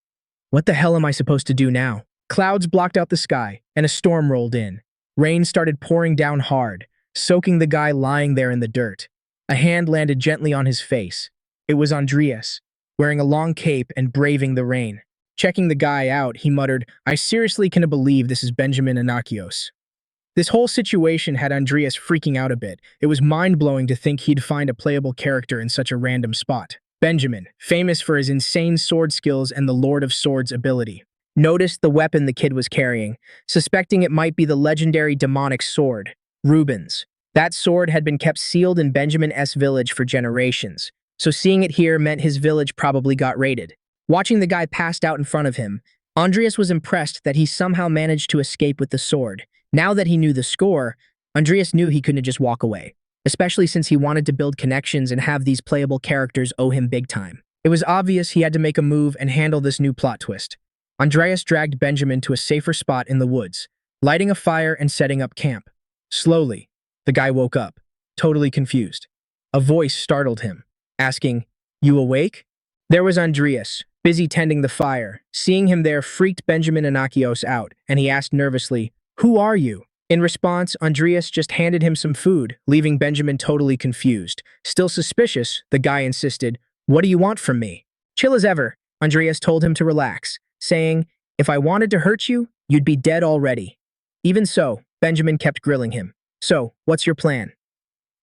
"What the hell am I supposed to do now?" Clouds blocked out the sky, and a storm rolled in. Rain started pouring down hard, soaking the guy lying there in the dirt. A hand landed gently on his face. It was Andreas, wearing a long cape and braving the rain. Checking the guy out, he muttered, "I seriously cannot believe this is Benjamin Anakios." This whole situation had Andreas freaking out a bit. It was mind-blowing to think he'd find a playable character in such a random spot. Benjamin, famous for his insane sword skills and the Lord of Swords ability, noticed the weapon the kid was carrying, suspecting it might be the legendary demonic sword, Rubens. That sword had been kept sealed in Benjamin's village for generations, so seeing it here meant his village probably got raided. Watching the guy passed out in front of him, Andreas was impressed that he somehow managed to escape with the sword. Now that he knew the score, Andreas knew he couldn't just walk away, especially since he wanted to build connections and have these playable characters owe him big time. It was obvious he had to make a move and handle this new plot twist. Andreas dragged Benjamin to a safer spot in the woods, lighting a fire and setting up camp. Slowly, the guy woke up, totally confused. A voice startled him, asking, "You awake?" There was Andreas, busy tending the fire. Seeing him there freaked Benjamin Anakios out, and he asked nervously, "Who are you?" In response, Andreas just handed him some food, leaving Benjamin totally confused. Still suspicious, the guy insisted, "What do you want from me?" "Chill as ever," Andreas told him to relax, saying, "If I wanted to hurt you, you'd be dead already." Even so, Benjamin kept grilling him. "So, what's your plan?"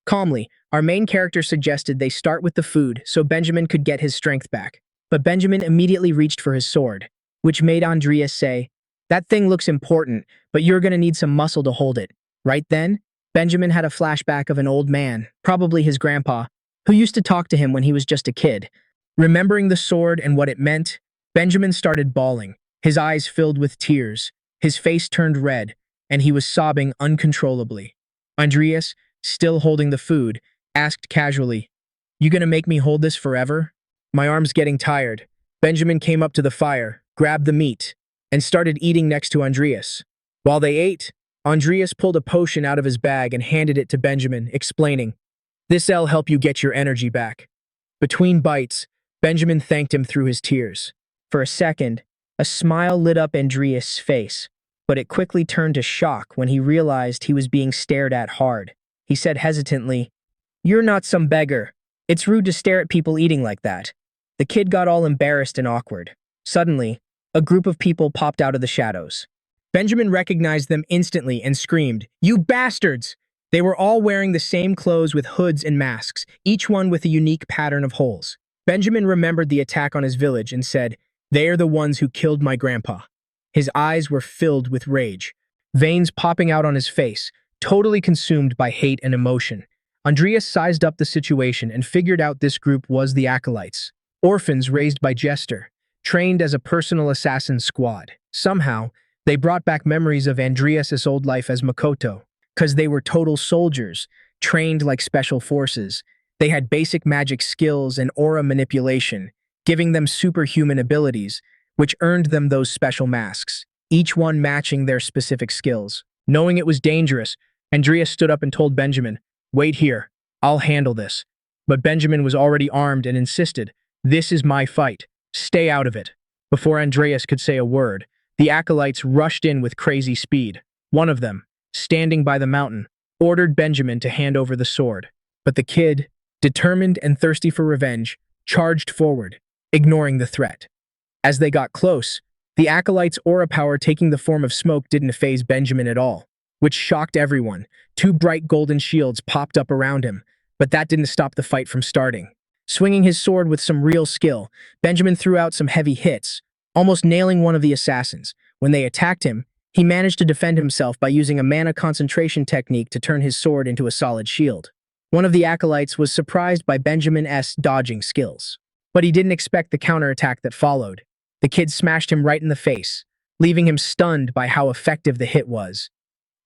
Calmly, our main character suggested they start with the food so Benjamin could get his strength back. But Benjamin immediately reached for his sword, which made Andreas say, "That thing looks important, but you're gonna need some muscle to hold it." Right then, Benjamin had a flashback of an old man, probably his grandpa, who used to talk to him when he was just a kid. Remembering the sword and what it meant, Benjamin started bawling, his eyes filled with tears, his face turned red, and he was sobbing uncontrollably. Andreas, still holding the food, asked casually, "You gonna make me hold this forever?" "My arm's getting tired." Benjamin came up to the fire, grabbed the meat, and started eating next to Andreas. While they ate, Andreas pulled a potion out of his bag and handed it to Benjamin, explaining, "This'll help you get your energy back." Between bites, Benjamin thanked him through his tears. For a second, a smile lit up Andreas' face, but it quickly turned to shock when he realized he was being stared at hard. He said hesitantly, "You're not some beggar. It's rude to stare at people eating like that." The kid got all embarrassed and awkward. Suddenly, a group of people popped out of the shadows. Benjamin recognized them instantly and screamed, "You bastards!" They were all wearing the same clothes with hoods and masks, each one with a unique pattern of holes. Benjamin remembered the attack on his village and said, "They are the ones who killed my grandpa." His eyes were filled with rage, veins popping out on his face, totally consumed by hate and emotion. Andreas sized up the situation and figured out this group was the Acolytes, orphans raised by Jester, trained as a personal assassin squad. Somehow, they brought back memories of Andreas' old life as Makoto, because they were total soldiers, trained like special forces. They had basic magic skills and aura manipulation, giving them superhuman abilities, which earned them those special masks, each one matching their specific skills. Knowing it was dangerous, Andreas stood up and told Benjamin, "Wait here, I'll handle this." But Benjamin was already armed and insisted, "This is my fight. Stay out of it." Before Andreas could say a word, the Acolytes rushed in with crazy speed. One of them, standing by the mountain, ordered Benjamin to hand over the sword. But the kid, determined and thirsty for revenge, charged forward, ignoring the threat. As they got close, the Acolyte's aura power taking the form of smoke didn't faze Benjamin at all, which shocked everyone. Two bright golden shields popped up around him, but that didn't stop the fight from starting. Swinging his sword with some real skill, Benjamin threw out some heavy hits, almost nailing one of the assassins. When they attacked him, he managed to defend himself by using a mana concentration technique to turn his sword into a solid shield. One of the Acolytes was surprised by Benjamin's dodging skills, but he didn't expect the counterattack that followed. The kid smashed him right in the face, leaving him stunned by how effective the hit was.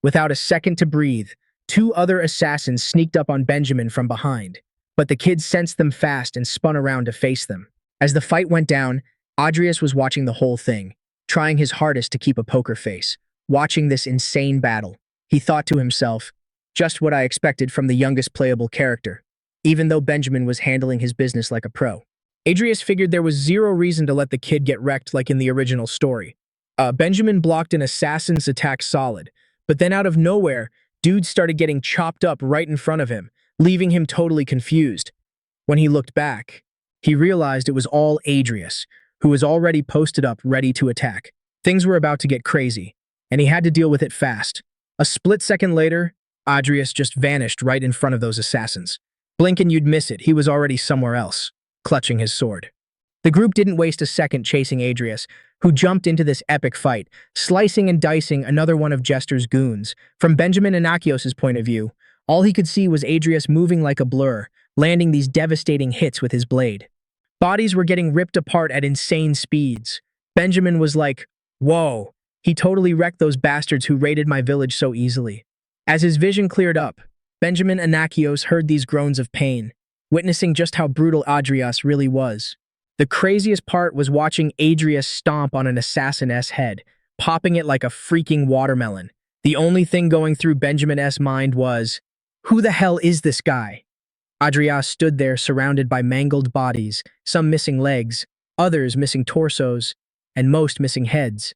Without a second to breathe, two other assassins sneaked up on Benjamin from behind, but the kid sensed them fast and spun around to face them. As the fight went down, Adrius was watching the whole thing, trying his hardest to keep a poker face. Watching this insane battle, he thought to himself, just what I expected from the youngest playable character, even though Benjamin was handling his business like a pro. Adrius figured there was zero reason to let the kid get wrecked like in the original story. Benjamin blocked an assassin's attack solid, but then out of nowhere, dudes started getting chopped up right in front of him, leaving him totally confused. When he looked back, he realized it was all Adrius, who was already posted up ready to attack. Things were about to get crazy, and he had to deal with it fast. A split second later, Adrius just vanished right in front of those assassins. Blink and you'd miss it, he was already somewhere else, clutching his sword. The group didn't waste a second chasing Adrius, who jumped into this epic fight, slicing and dicing another one of Jester's goons. From Benjamin Anakios' point of view, all he could see was Adrius moving like a blur, landing these devastating hits with his blade. Bodies were getting ripped apart at insane speeds. Benjamin was like, "Whoa, he totally wrecked those bastards who raided my village so easily." As his vision cleared up, Benjamin Anakios heard these groans of pain, witnessing just how brutal Adrius really was. The craziest part was watching Adrius stomp on an assassin's head, popping it like a freaking watermelon. The only thing going through Benjamin's mind was, who the hell is this guy? Adrius stood there surrounded by mangled bodies, some missing legs, others missing torsos, and most missing heads.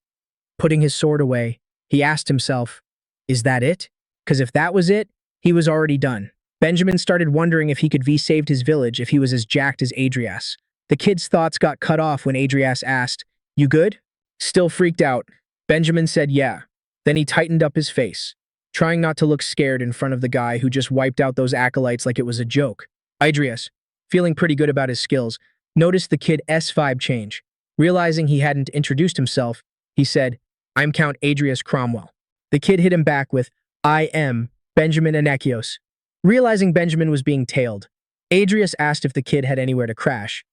Putting his sword away, he asked himself, is that it? Because if that was it, he was already done. Benjamin started wondering if he could saved his village if he was as jacked as Adrius. The kid's thoughts got cut off when Adrius asked, you good? Still freaked out, Benjamin said yeah. Then he tightened up his face, trying not to look scared in front of the guy who just wiped out those acolytes like it was a joke. Adrius, feeling pretty good about his skills, noticed the kid's vibe change. Realizing he hadn't introduced himself, he said, I'm Count Adrius Cromwell. The kid hit him back with, I am Benjamin Anakios. Realizing Benjamin was being tailed, Adrius asked if the kid had anywhere to crash.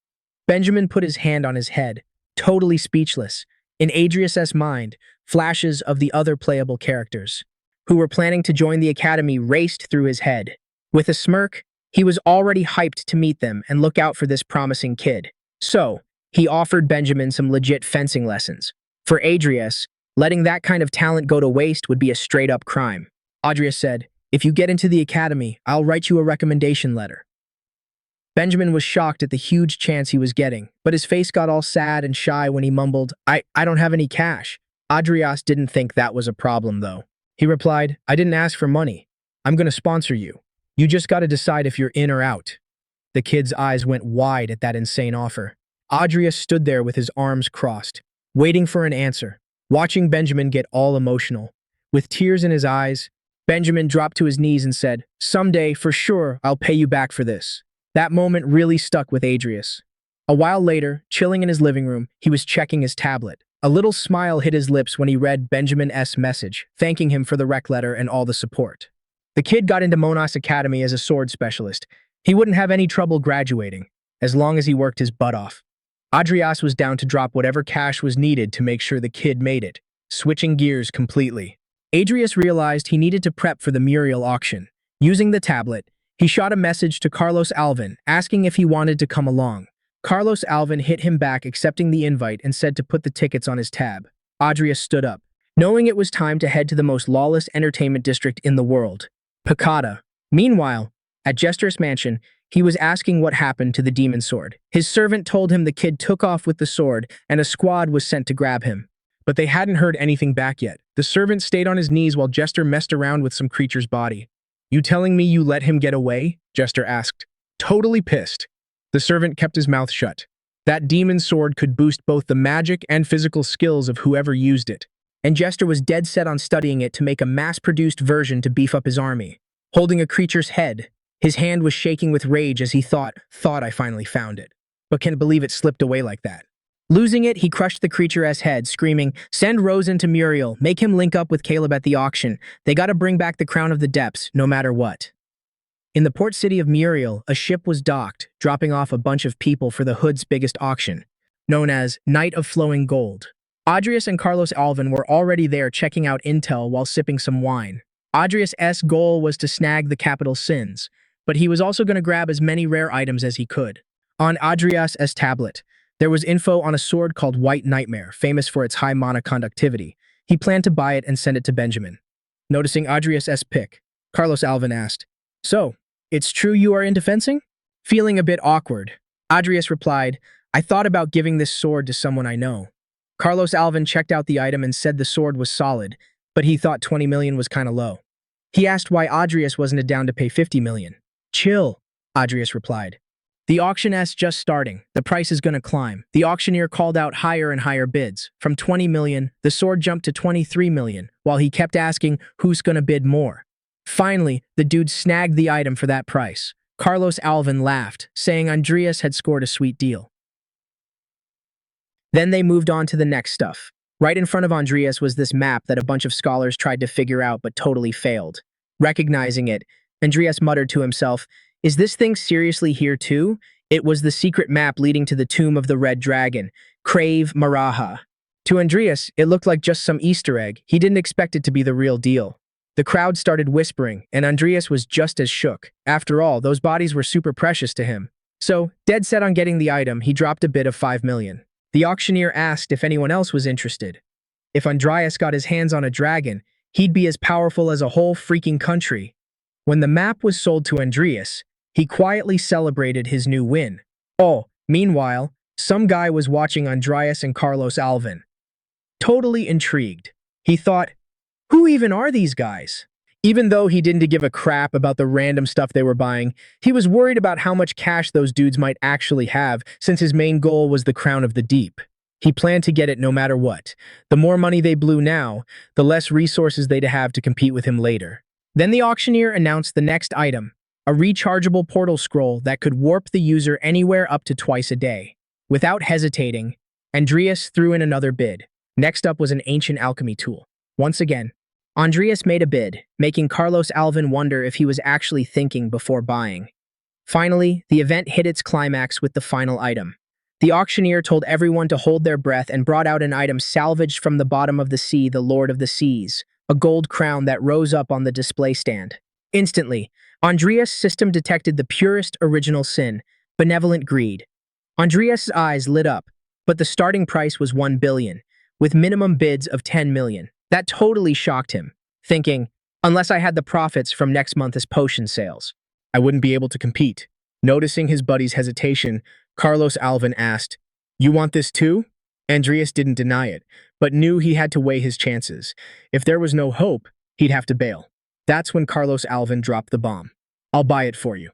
Benjamin put his hand on his head, totally speechless. In Adrius's mind, flashes of the other playable characters, who were planning to join the academy, raced through his head. With a smirk, he was already hyped to meet them and look out for this promising kid. So, he offered Benjamin some legit fencing lessons. For Adrius, letting that kind of talent go to waste would be a straight-up crime. Adrius said, if you get into the academy, I'll write you a recommendation letter. Benjamin was shocked at the huge chance he was getting, but his face got all sad and shy when he mumbled, I don't have any cash. Adrius didn't think that was a problem, though. He replied, I didn't ask for money. I'm going to sponsor you. You just got to decide if you're in or out. The kid's eyes went wide at that insane offer. Adrius stood there with his arms crossed, waiting for an answer, watching Benjamin get all emotional. With tears in his eyes, Benjamin dropped to his knees and said, someday, for sure, I'll pay you back for this. That moment really stuck with Adrius. A while later, chilling in his living room, he was checking his tablet. A little smile hit his lips when he read Benjamin's message, thanking him for the rec letter and all the support. The kid got into Monas Academy as a sword specialist. He wouldn't have any trouble graduating, as long as he worked his butt off. Adrius was down to drop whatever cash was needed to make sure the kid made it, switching gears completely. Adrius realized he needed to prep for the Muriel auction. Using the tablet, he shot a message to Carlos Alvin, asking if he wanted to come along. Carlos Alvin hit him back, accepting the invite, and said to put the tickets on his tab. Adrius stood up, knowing it was time to head to the most lawless entertainment district in the world, Picada. Meanwhile, at Jester's mansion, he was asking what happened to the demon sword. His servant told him the kid took off with the sword and a squad was sent to grab him. But they hadn't heard anything back yet. The servant stayed on his knees while Jester messed around with some creature's body. You telling me you let him get away? Jester asked, totally pissed. The servant kept his mouth shut. That demon sword could boost both the magic and physical skills of whoever used it, and Jester was dead set on studying it to make a mass-produced version to beef up his army. Holding a creature's head, his hand was shaking with rage as he thought I finally found it, but can't believe it slipped away like that. Losing it, he crushed the creature's head, screaming, send Rosen to Muriel, make him link up with Caleb at the auction. They gotta bring back the Crown of the Depths, no matter what. In the port city of Muriel, a ship was docked, dropping off a bunch of people for the Hood's biggest auction, known as Night of Flowing Gold. Adrius and Carlos Alvin were already there checking out intel while sipping some wine. Adrius' goal was to snag the capital sins, but he was also going to grab as many rare items as he could. On Adrius' tablet, there was info on a sword called White Nightmare, famous for its high mana conductivity. He planned to buy it and send it to Benjamin. Noticing Adrius' pick, Carlos Alvin asked, so, it's true you are into fencing? Feeling a bit awkward, Adrius replied, I thought about giving this sword to someone I know. Carlos Alvin checked out the item and said the sword was solid, but he thought 20 million was kinda low. He asked why Adrius wasn't down to pay 50 million. Chill, Adrius replied. The auction's just starting. The price is gonna climb. The auctioneer called out higher and higher bids. From 20 million, the sword jumped to 23 million, while he kept asking who's gonna bid more. Finally, the dude snagged the item for that price. Carlos Alvin laughed, saying Andreas had scored a sweet deal. Then they moved on to the next stuff. Right in front of Andreas was this map that a bunch of scholars tried to figure out but totally failed. Recognizing it, Andreas muttered to himself, is this thing seriously here too? It was the secret map leading to the tomb of the Red Dragon, Crave Maraha. To Andreas, it looked like just some Easter egg. He didn't expect it to be the real deal. The crowd started whispering, and Andreas was just as shook. After all, those bodies were super precious to him. So, dead set on getting the item, he dropped a bid of 5 million. The auctioneer asked if anyone else was interested. If Andreas got his hands on a dragon, he'd be as powerful as a whole freaking country. When the map was sold to Andreas, he quietly celebrated his new win. Oh, meanwhile, some guy was watching Andreas and Carlos Alvin. Totally intrigued. He thought, who even are these guys? Even though he didn't give a crap about the random stuff they were buying, he was worried about how much cash those dudes might actually have, since his main goal was the Crown of the Deep. He planned to get it no matter what. The more money they blew now, the less resources they'd have to compete with him later. Then the auctioneer announced the next item, a rechargeable portal scroll that could warp the user anywhere up to twice a day. Without hesitating, Andreas threw in another bid. Next up was an ancient alchemy tool. Once again, Andreas made a bid, making Carlos Alvin wonder if he was actually thinking before buying. Finally, the event hit its climax with the final item. The auctioneer told everyone to hold their breath and brought out an item salvaged from the bottom of the sea, the Lord of the Seas, a gold crown that rose up on the display stand. Instantly, Andreas' system detected the purest original sin, benevolent greed. Andreas' eyes lit up, but the starting price was 1 billion, with minimum bids of 10 million. That totally shocked him, thinking, unless I had the profits from next month's potion sales, I wouldn't be able to compete. Noticing his buddy's hesitation, Carlos Alvin asked, "You want this too?" Andreas didn't deny it, but knew he had to weigh his chances. If there was no hope, he'd have to bail. That's when Carlos Alvin dropped the bomb. "I'll buy it for you."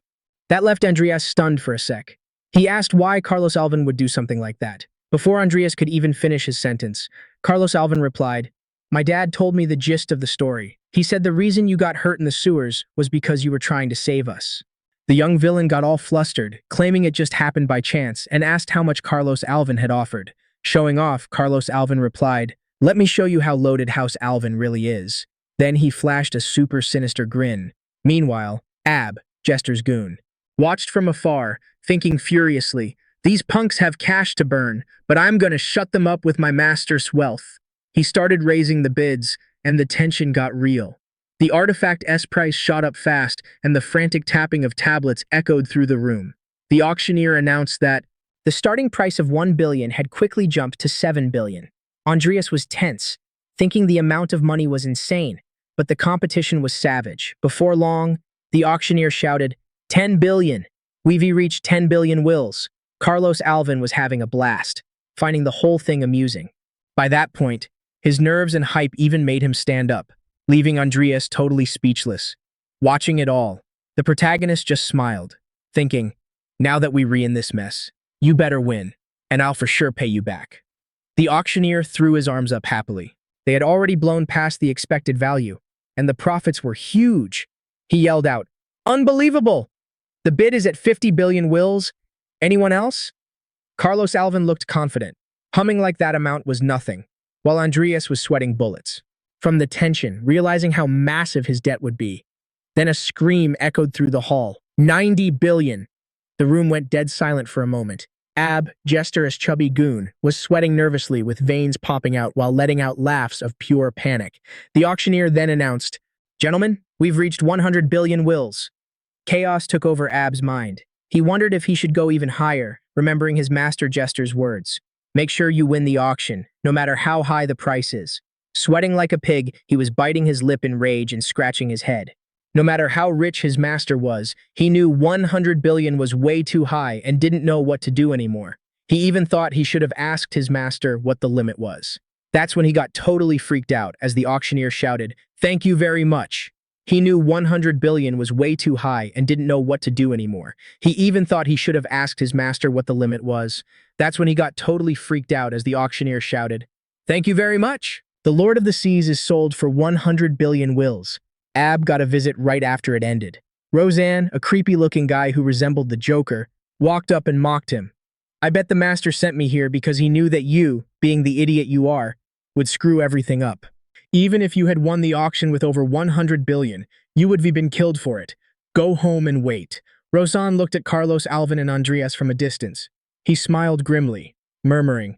That left Andreas stunned for a sec. He asked why Carlos Alvin would do something like that. Before Andreas could even finish his sentence, Carlos Alvin replied, "My dad told me the gist of the story. He said the reason you got hurt in the sewers was because you were trying to save us." The young villain got all flustered, claiming it just happened by chance, and asked how much Carlos Alvin had offered. Showing off, Carlos Alvin replied, "Let me show you how loaded House Alvin really is." Then he flashed a super sinister grin. Meanwhile, Ab, Jester's goon, watched from afar, thinking furiously, "These punks have cash to burn, but I'm gonna shut them up with my master's wealth." He started raising the bids, and the tension got real. The artifact S price shot up fast, and the frantic tapping of tablets echoed through the room. The auctioneer announced that the starting price of 1 billion had quickly jumped to 7 billion. Andreas was tense, thinking the amount of money was insane, but the competition was savage. Before long, the auctioneer shouted, 10 billion! We've reached 10 billion wills. Carlos Alvin was having a blast, finding the whole thing amusing. By that point, his nerves and hype even made him stand up, leaving Andreas totally speechless. Watching it all, the protagonist just smiled, thinking, now that we're in this mess, you better win, and I'll for sure pay you back. The auctioneer threw his arms up happily. They had already blown past the expected value, and the profits were huge. He yelled out, "Unbelievable! The bid is at 50 billion wills. Anyone else?" Carlos Alvin looked confident, humming like that amount was nothing, while Andreas was sweating bullets from the tension, realizing how massive his debt would be. Then a scream echoed through the hall. 90 billion! The room went dead silent for a moment. Ab, Jester as chubby goon, was sweating nervously with veins popping out while letting out laughs of pure panic. The auctioneer then announced, "Gentlemen, we've reached 100 billion wills." Chaos took over Ab's mind. He wondered if he should go even higher, remembering his master Jester's words. "Make sure you win the auction, no matter how high the price is." Sweating like a pig, he was biting his lip in rage and scratching his head. No matter how rich his master was, he knew 100 billion was way too high and didn't know what to do anymore. He even thought he should have asked his master what the limit was. That's when he got totally freaked out as the auctioneer shouted, "Thank you very much." He knew 100 billion was way too high and didn't know what to do anymore. He even thought he should have asked his master what the limit was. That's when he got totally freaked out as the auctioneer shouted, "Thank you very much. The Lord of the Seas is sold for 100 billion wills." Ab got a visit right after it ended. Roseanne, a creepy-looking guy who resembled the Joker, walked up and mocked him. "I bet the master sent me here because he knew that you, being the idiot you are, would screw everything up. Even if you had won the auction with over 100 billion, you would have been killed for it. Go home and wait." Roseanne looked at Carlos Alvin and Andreas from a distance. He smiled grimly, murmuring,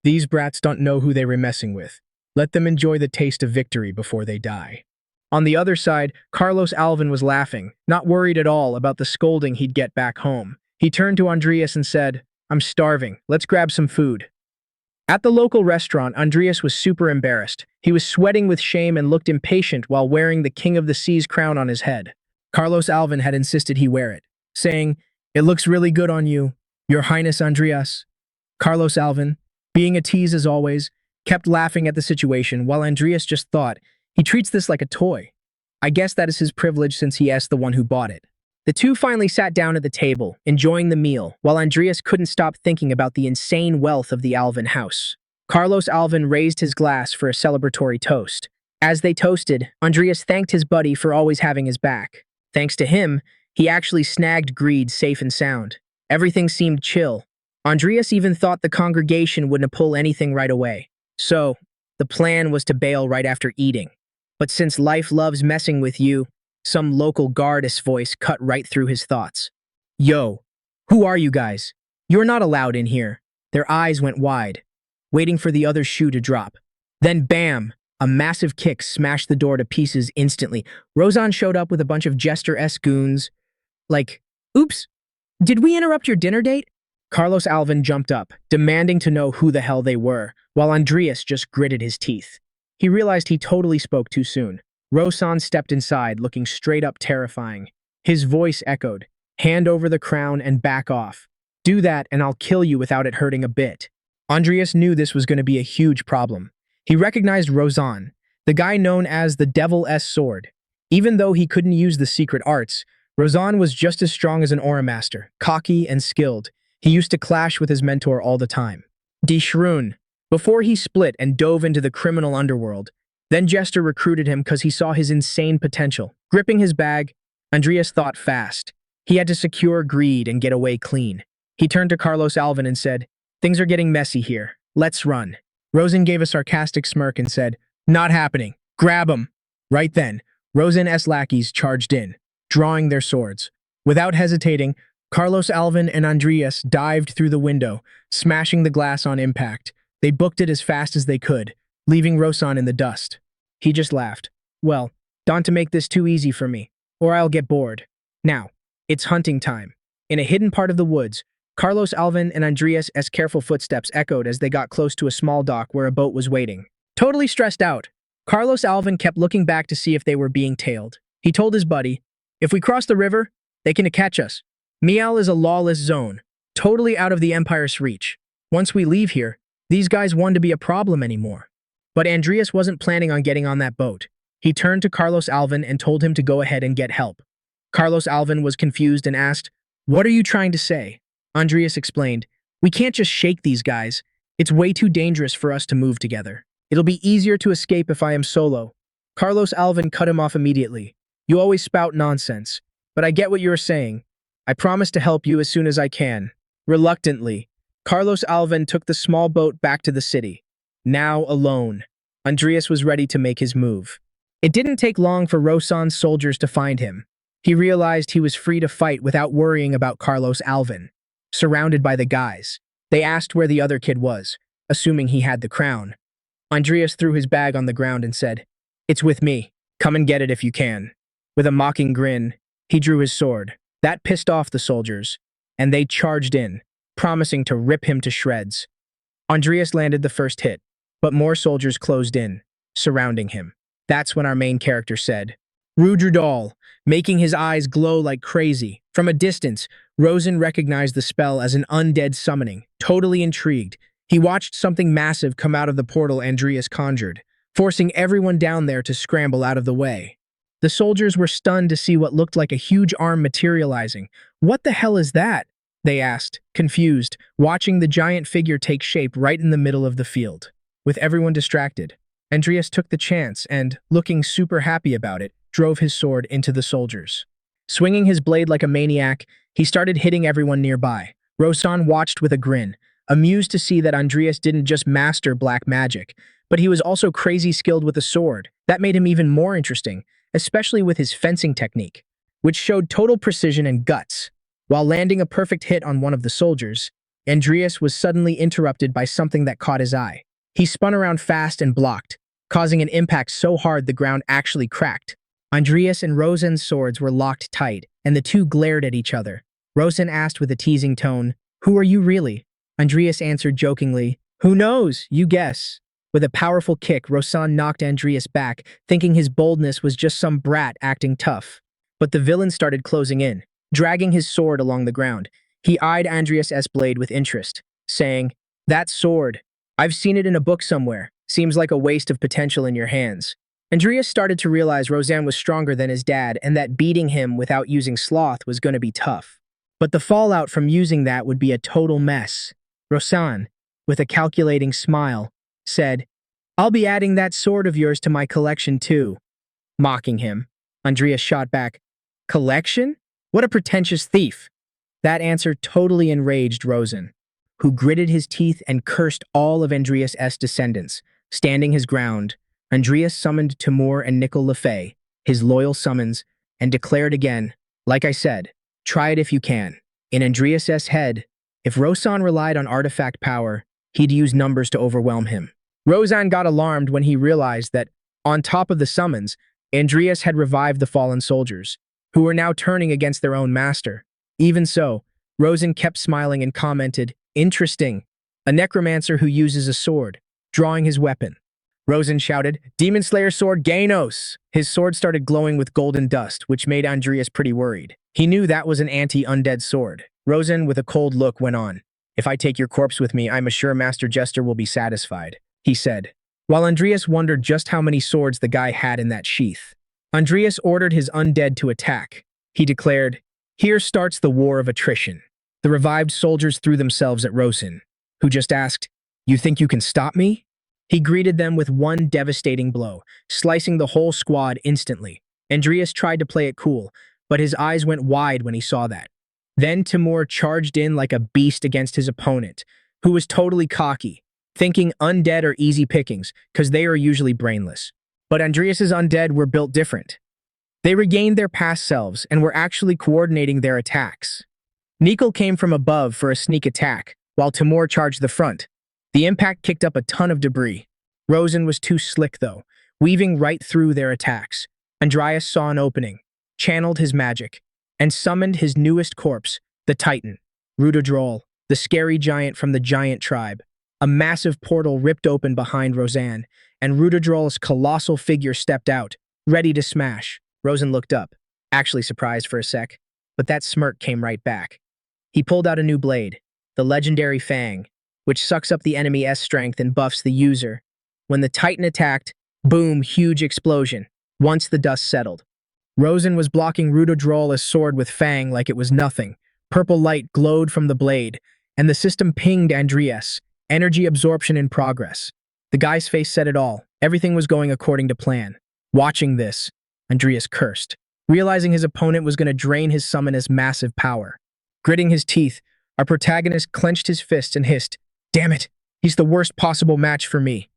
"These brats don't know who they were messing with. Let them enjoy the taste of victory before they die." On the other side, Carlos Alvin was laughing, not worried at all about the scolding he'd get back home. He turned to Andreas and said, "I'm starving. Let's grab some food." At the local restaurant, Andreas was super embarrassed. He was sweating with shame and looked impatient while wearing the King of the Sea's crown on his head. Carlos Alvin had insisted he wear it, saying, "It looks really good on you, Your Highness Andreas." Carlos Alvin, being a tease as always, kept laughing at the situation while Andreas just thought, he treats this like a toy. I guess that is his privilege since he is the one who bought it. The two finally sat down at the table, enjoying the meal, while Andreas couldn't stop thinking about the insane wealth of the Alvin house. Carlos Alvin raised his glass for a celebratory toast. As they toasted, Andreas thanked his buddy for always having his back. Thanks to him, he actually snagged Greed safe and sound. Everything seemed chill. Andreas even thought the congregation wouldn't pull anything right away. So, the plan was to bail right after eating. But since life loves messing with you, some local guard's voice cut right through his thoughts. "Yo, who are you guys? You're not allowed in here." Their eyes went wide, waiting for the other shoe to drop. Then bam! A massive kick smashed the door to pieces instantly. Rozan showed up with a bunch of jester-esque goons. Like, "Oops, did we interrupt your dinner date?" Carlos Alvin jumped up, demanding to know who the hell they were, while Andreas just gritted his teeth. He realized he totally spoke too soon. Rozan stepped inside, looking straight up terrifying. His voice echoed, "Hand over the crown and back off. Do that and I'll kill you without it hurting a bit." Andreas knew this was going to be a huge problem. He recognized Rozan, the guy known as the Devil's Sword. Even though he couldn't use the secret arts, Rozan was just as strong as an aura master, cocky and skilled. He used to clash with his mentor all the time. Dishrun. Before he split and dove into the criminal underworld, then Jester recruited him because he saw his insane potential. Gripping his bag, Andreas thought fast. He had to secure Greed and get away clean. He turned to Carlos Alvin and said, "Things are getting messy here. Let's run." Rosen gave a sarcastic smirk and said, "Not happening. Grab him." Right then, Rosen's lackeys charged in, drawing their swords. Without hesitating, Carlos Alvin and Andreas dived through the window, smashing the glass on impact. They booked it as fast as they could, leaving Rosan in the dust. He just laughed. "Well, don't to make this too easy for me, or I'll get bored. Now, it's hunting time." In a hidden part of the woods, Carlos Alvin and Andreas' careful footsteps echoed as they got close to a small dock where a boat was waiting. Totally stressed out, Carlos Alvin kept looking back to see if they were being tailed. He told his buddy, "If we cross the river, they can catch us. Mial is a lawless zone, totally out of the Empire's reach. Once we leave here, these guys won't be a problem anymore." But Andreas wasn't planning on getting on that boat. He turned to Carlos Alvin and told him to go ahead and get help. Carlos Alvin was confused and asked, "What are you trying to say?" Andreas explained, "We can't just shake these guys. It's way too dangerous for us to move together. It'll be easier to escape if I am solo." Carlos Alvin cut him off immediately. "You always spout nonsense, but I get what you're saying. I promise to help you as soon as I can." Reluctantly, Carlos Alvin took the small boat back to the city. Now alone, Andreas was ready to make his move. It didn't take long for Rosan's soldiers to find him. He realized he was free to fight without worrying about Carlos Alvin. Surrounded by the guys, they asked where the other kid was, assuming he had the crown. Andreas threw his bag on the ground and said, "It's with me. Come and get it if you can." With a mocking grin, he drew his sword. That pissed off the soldiers, and they charged in, promising to rip him to shreds. Andreas landed the first hit, but more soldiers closed in, surrounding him. That's when our main character said, "Rudradal," making his eyes glow like crazy. From a distance, Rosen recognized the spell as an undead summoning. Totally intrigued, he watched something massive come out of the portal Andreas conjured, forcing everyone down there to scramble out of the way. The soldiers were stunned to see what looked like a huge arm materializing. "What the hell is that?" they asked, confused, watching the giant figure take shape right in the middle of the field. With everyone distracted, Andreas took the chance and, looking super happy about it, drove his sword into the soldiers. Swinging his blade like a maniac, he started hitting everyone nearby. Rosan watched with a grin, amused to see that Andreas didn't just master black magic, but he was also crazy skilled with a sword. That made him even more interesting, especially with his fencing technique, which showed total precision and guts. While landing a perfect hit on one of the soldiers, Andreas was suddenly interrupted by something that caught his eye. He spun around fast and blocked, causing an impact so hard the ground actually cracked. Andreas and Rosen's swords were locked tight, and the two glared at each other. Rosen asked with a teasing tone, "Who are you really?" Andreas answered jokingly, "Who knows? You guess." With a powerful kick, Rosen knocked Andreas back, thinking his boldness was just some brat acting tough. But the villain started closing in, dragging his sword along the ground. He eyed Andreas' blade with interest, saying, "That sword. I've seen it in a book somewhere. Seems like a waste of potential in your hands." Andreas started to realize Rosen was stronger than his dad and that beating him without using sloth was going to be tough. But the fallout from using that would be a total mess. Rosen, with a calculating smile, said, "I'll be adding that sword of yours to my collection too." Mocking him, Andreas shot back, "Collection? What a pretentious thief." That answer totally enraged Rosen, who gritted his teeth and cursed all of Andreas' descendants. Standing his ground, Andreas summoned Timur and Nicol Lefay, his loyal summons, and declared again, "Like I said, try it if you can." In Andreas' head, if Rosen relied on artifact power, he'd use numbers to overwhelm him. Rosen got alarmed when he realized that, on top of the summons, Andreas had revived the fallen soldiers, who were now turning against their own master. Even so, Rosen kept smiling and commented, "Interesting. A necromancer who uses a sword," drawing his weapon. Rosen shouted, "Demon Slayer sword Ganos!" His sword started glowing with golden dust, which made Andreas pretty worried. He knew that was an anti-undead sword. Rosen, with a cold look, went on, "If I take your corpse with me, I'm sure Master Jester will be satisfied," he said, while Andreas wondered just how many swords the guy had in that sheath. Andreas ordered his undead to attack. He declared, "Here starts the war of attrition." The revived soldiers threw themselves at Rosen, who just asked, "You think you can stop me?" He greeted them with one devastating blow, slicing the whole squad instantly. Andreas tried to play it cool, but his eyes went wide when he saw that. Then Timur charged in like a beast against his opponent, who was totally cocky, thinking undead are easy pickings, because they are usually brainless. But Andreas's undead were built different. They regained their past selves and were actually coordinating their attacks. Nicol came from above for a sneak attack, while Timur charged the front. The impact kicked up a ton of debris. Rosen was too slick, though, weaving right through their attacks. Andreas saw an opening, channeled his magic, and summoned his newest corpse, the Titan, Rudodrol, the scary giant from the giant tribe. A massive portal ripped open behind Rosen, and Rudodrol's colossal figure stepped out, ready to smash. Rosen looked up, actually surprised for a sec, but that smirk came right back. He pulled out a new blade, the legendary Fang, which sucks up the enemy's strength and buffs the user. When the Titan attacked, boom, huge explosion, once the dust settled. Rosen was blocking Rudodrol's sword with Fang like it was nothing. Purple light glowed from the blade, and the system pinged Andreas, energy absorption in progress. The guy's face said it all. Everything was going according to plan. Watching this, Andreas cursed, realizing his opponent was going to drain his summon's massive power. Gritting his teeth, our protagonist clenched his fists and hissed, "Damn it, he's the worst possible match for me."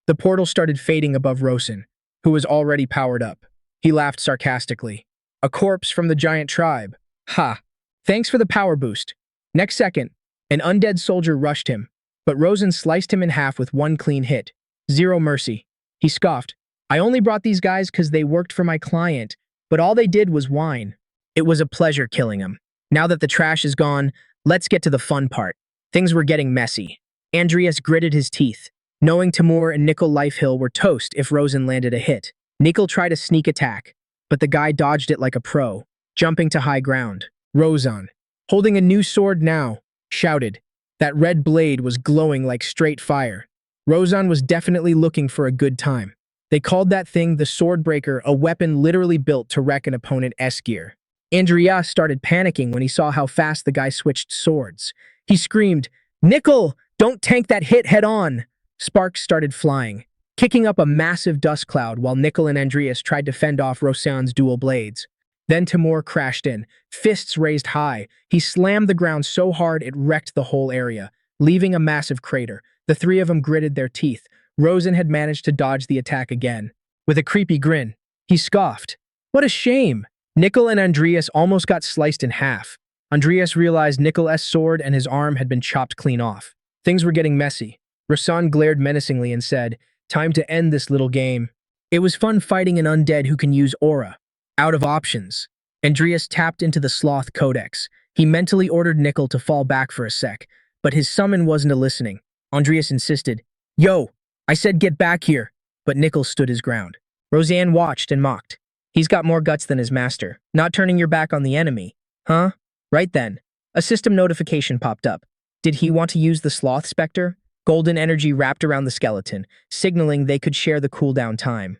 The portal started fading above Rosen, who was already powered up. He laughed sarcastically. "A corpse from the giant tribe. Ha! Thanks for the power boost." Next second, an undead soldier rushed him, but Rosen sliced him in half with one clean hit. Zero mercy. He scoffed, "I only brought these guys because they worked for my client, but all they did was whine." It was a pleasure killing him. Now that the trash is gone, let's get to the fun part. Things were getting messy. Andreas gritted his teeth, knowing Timur and Nicol Lifehill were toast if Rosen landed a hit. Nicol tried a sneak attack, but the guy dodged it like a pro, jumping to high ground. Rosen, holding a new sword now, shouted. That red blade was glowing like straight fire. Rosen was definitely looking for a good time. They called that thing the Swordbreaker, a weapon literally built to wreck an opponent's gear. Andreas started panicking when he saw how fast the guy switched swords. He screamed, "Nicol, don't tank that hit head on!" Sparks started flying, kicking up a massive dust cloud while Nicol and Andreas tried to fend off Rosen's dual blades. Then Timur crashed in, fists raised high. He slammed the ground so hard it wrecked the whole area, leaving a massive crater. The three of them gritted their teeth. Rosen had managed to dodge the attack again. With a creepy grin, he scoffed. "What a shame!" Nicol and Andreas almost got sliced in half. Andreas realized Nicol's sword and his arm had been chopped clean off. Things were getting messy. Rosen glared menacingly and said, "Time to end this little game." It was fun fighting an undead who can use aura, Out of options, Andreas tapped into the Sloth Codex. He mentally ordered Nickel to fall back for a sec, but his summon wasn't listening. Andreas insisted, "Yo, I said get back here," but Nickel stood his ground. Roseanne watched and mocked. "He's got more guts than his master. Not turning your back on the enemy, huh?" Right then, a system notification popped up. Did he want to use the Sloth Spectre? Golden energy wrapped around the skeleton, signaling they could share the cooldown time.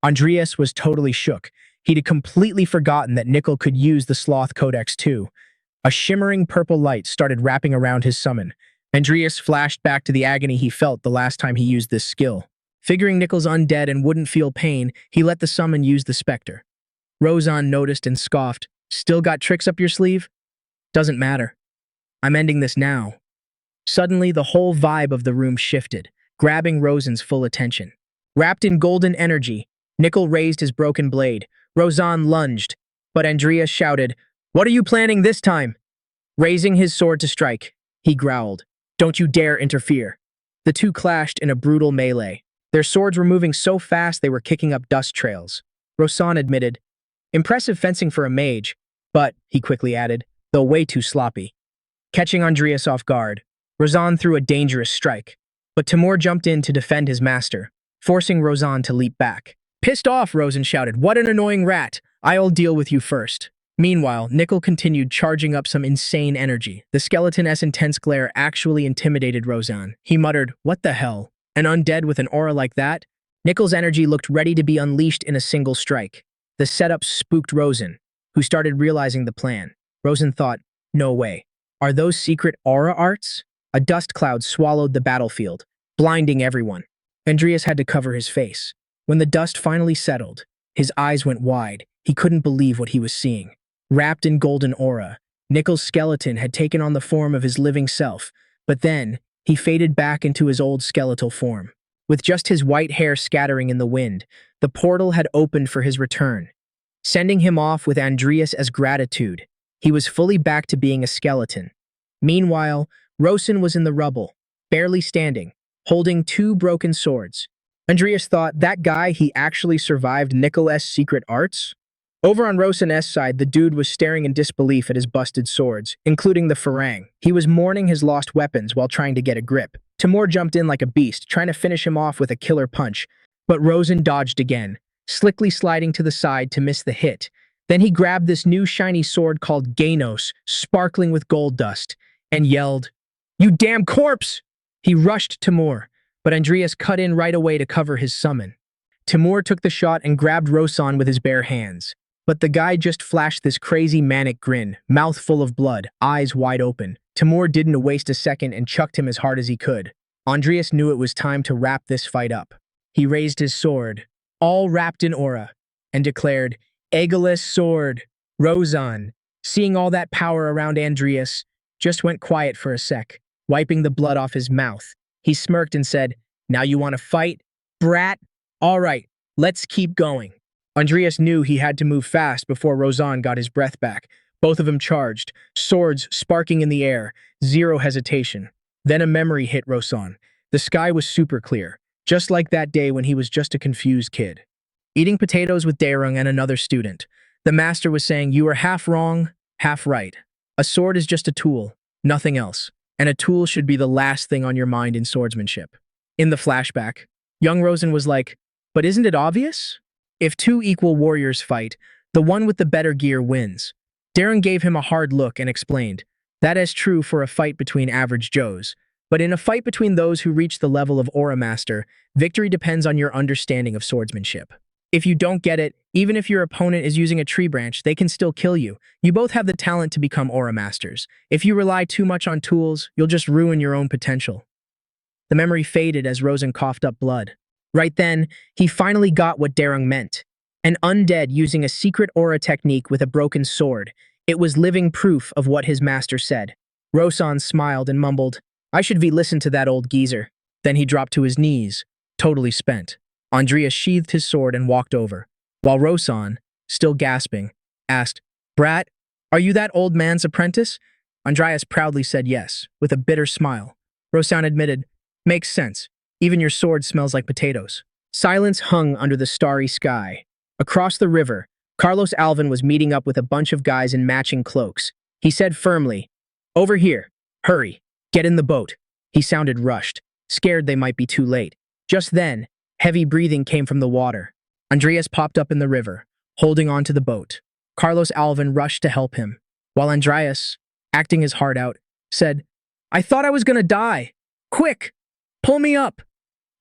Andreas was totally shook. He'd completely forgotten that Nickel could use the Sloth Codex too. A shimmering purple light started wrapping around his summon. Andreas flashed back to the agony he felt the last time he used this skill. Figuring Nickel's undead and wouldn't feel pain, he let the summon use the Spectre. Rozan noticed and scoffed. "Still got tricks up your sleeve? Doesn't matter. I'm ending this now." Suddenly, the whole vibe of the room shifted, grabbing Rozan's full attention. Wrapped in golden energy, Nickel raised his broken blade. Rozan lunged, but Andreas shouted, "What are you planning this time?" Raising his sword to strike, he growled, "Don't you dare interfere." The two clashed in a brutal melee. Their swords were moving so fast they were kicking up dust trails. Rozan admitted, "Impressive fencing for a mage, but," he quickly added, "though way too sloppy." Catching Andreas off guard, Rozan threw a dangerous strike, but Timur jumped in to defend his master, forcing Rozan to leap back. Pissed off, Rozan shouted, "What an annoying rat! I'll deal with you first." Meanwhile, Nickel continued charging up some insane energy. The skeleton's intense glare actually intimidated Rozan. He muttered, "What the hell? An undead with an aura like that?" Nickel's energy looked ready to be unleashed in a single strike. The setup spooked Rozan, who started realizing the plan. Rozan thought, "No way. Are those secret aura arts?" A dust cloud swallowed the battlefield, blinding everyone. Andreas had to cover his face. When the dust finally settled, his eyes went wide. He couldn't believe what he was seeing. Wrapped in golden aura, Nickel's skeleton had taken on the form of his living self, but then he faded back into his old skeletal form. With just his white hair scattering in the wind, the portal had opened for his return, sending him off with Andreas as gratitude. He was fully back to being a skeleton. Meanwhile, Rozan was in the rubble, barely standing, holding two broken swords. Andreas thought, that guy, he actually survived Nickel's secret arts? Over on Rozan's side, the dude was staring in disbelief at his busted swords, including the farang. He was mourning his lost weapons while trying to get a grip. Timur jumped in like a beast, trying to finish him off with a killer punch, but Rozan dodged again, slickly sliding to the side to miss the hit. Then he grabbed this new shiny sword called Ganos, sparkling with gold dust, and yelled, "You damn corpse!" He rushed Timur, but Andreas cut in right away to cover his summon. Timur took the shot and grabbed Rozan with his bare hands. But the guy just flashed this crazy manic grin, mouth full of blood, eyes wide open. Timur didn't waste a second and chucked him as hard as he could. Andreas knew it was time to wrap this fight up. He raised his sword, all wrapped in aura, and declared, "Aegilis sword." Rozan, seeing all that power around Andreas, just went quiet for a sec, wiping the blood off his mouth. He smirked and said, "Now you want to fight, brat? All right, let's keep going." Andreas knew he had to move fast before Rozan got his breath back. Both of them charged, swords sparking in the air, zero hesitation. Then a memory hit Rozan. The sky was super clear, just like that day when he was just a confused kid. Eating potatoes with Daerung and another student. The master was saying, "You are half wrong, half right. A sword is just a tool, nothing else. And a tool should be the last thing on your mind in swordsmanship." In the flashback, young Rozan was like, "But isn't it obvious? If two equal warriors fight, the one with the better gear wins." Daerung gave him a hard look and explained, "That is true for a fight between average Joes. But in a fight between those who reach the level of Aura Master, victory depends on your understanding of swordsmanship. If you don't get it, even if your opponent is using a tree branch, they can still kill you. You both have the talent to become Aura Masters. If you rely too much on tools, you'll just ruin your own potential." The memory faded as Rozan coughed up blood. Right then, he finally got what Daerung meant. An undead using a secret aura technique with a broken sword. It was living proof of what his master said. Rozan smiled and mumbled, "I should be listened to that old geezer." Then he dropped to his knees, totally spent. Andreas sheathed his sword and walked over, while Rozan, still gasping, asked, "Brat, are you that old man's apprentice?" Andreas proudly said yes, with a bitter smile. Rozan admitted, "Makes sense. Even your sword smells like potatoes." Silence hung under the starry sky. Across the river, Carlos Alvin was meeting up with a bunch of guys in matching cloaks. He said firmly, "Over here. Hurry. Get in the boat." He sounded rushed, scared they might be too late. Just then, heavy breathing came from the water. Andreas popped up in the river, holding on to the boat. Carlos Alvin rushed to help him, while Andreas, acting his heart out, said, "I thought I was gonna die. Quick, pull me up.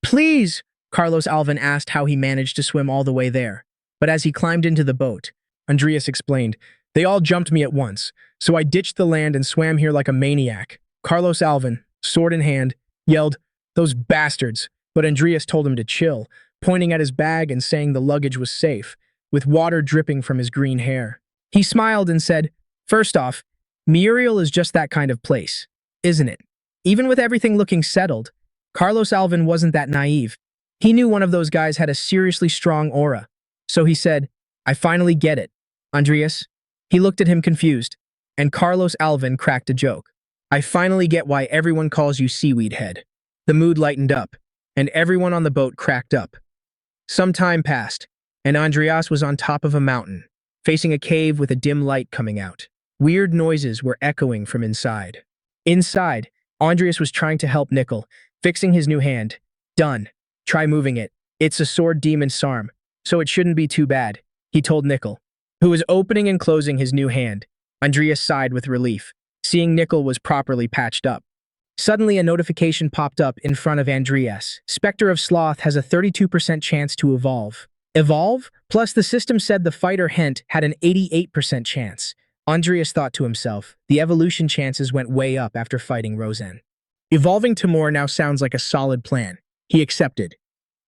Please." Carlos Alvin asked how he managed to swim all the way there. But as he climbed into the boat, Andreas explained, "They all jumped me at once, so I ditched the land and swam here like a maniac." Carlos Alvin, sword in hand, yelled, "Those bastards!" But Andreas told him to chill, pointing at his bag and saying the luggage was safe, with water dripping from his green hair. He smiled and said, "First off, Muriel is just that kind of place, isn't it?" Even with everything looking settled, Carlos Alvin wasn't that naive. He knew one of those guys had a seriously strong aura. So he said, "I finally get it, Andreas." He looked at him confused, and Carlos Alvin cracked a joke. "I finally get why everyone calls you Seaweed Head." The mood lightened up, and everyone on the boat cracked up. Some time passed, and Andreas was on top of a mountain, facing a cave with a dim light coming out. Weird noises were echoing from inside. Inside, Andreas was trying to help Nickel, fixing his new hand. "Done. Try moving it. It's a sword demon sarm, so it shouldn't be too bad," he told Nickel, who was opening and closing his new hand. Andreas sighed with relief, seeing Nickel was properly patched up. Suddenly, a notification popped up in front of Andreas. Spectre of Sloth has a 32% chance to evolve. Evolve? Plus, the system said the fighter Hent had an 88% chance. Andreas thought to himself, the evolution chances went way up after fighting Roseanne. Evolving Timur now sounds like a solid plan. He accepted.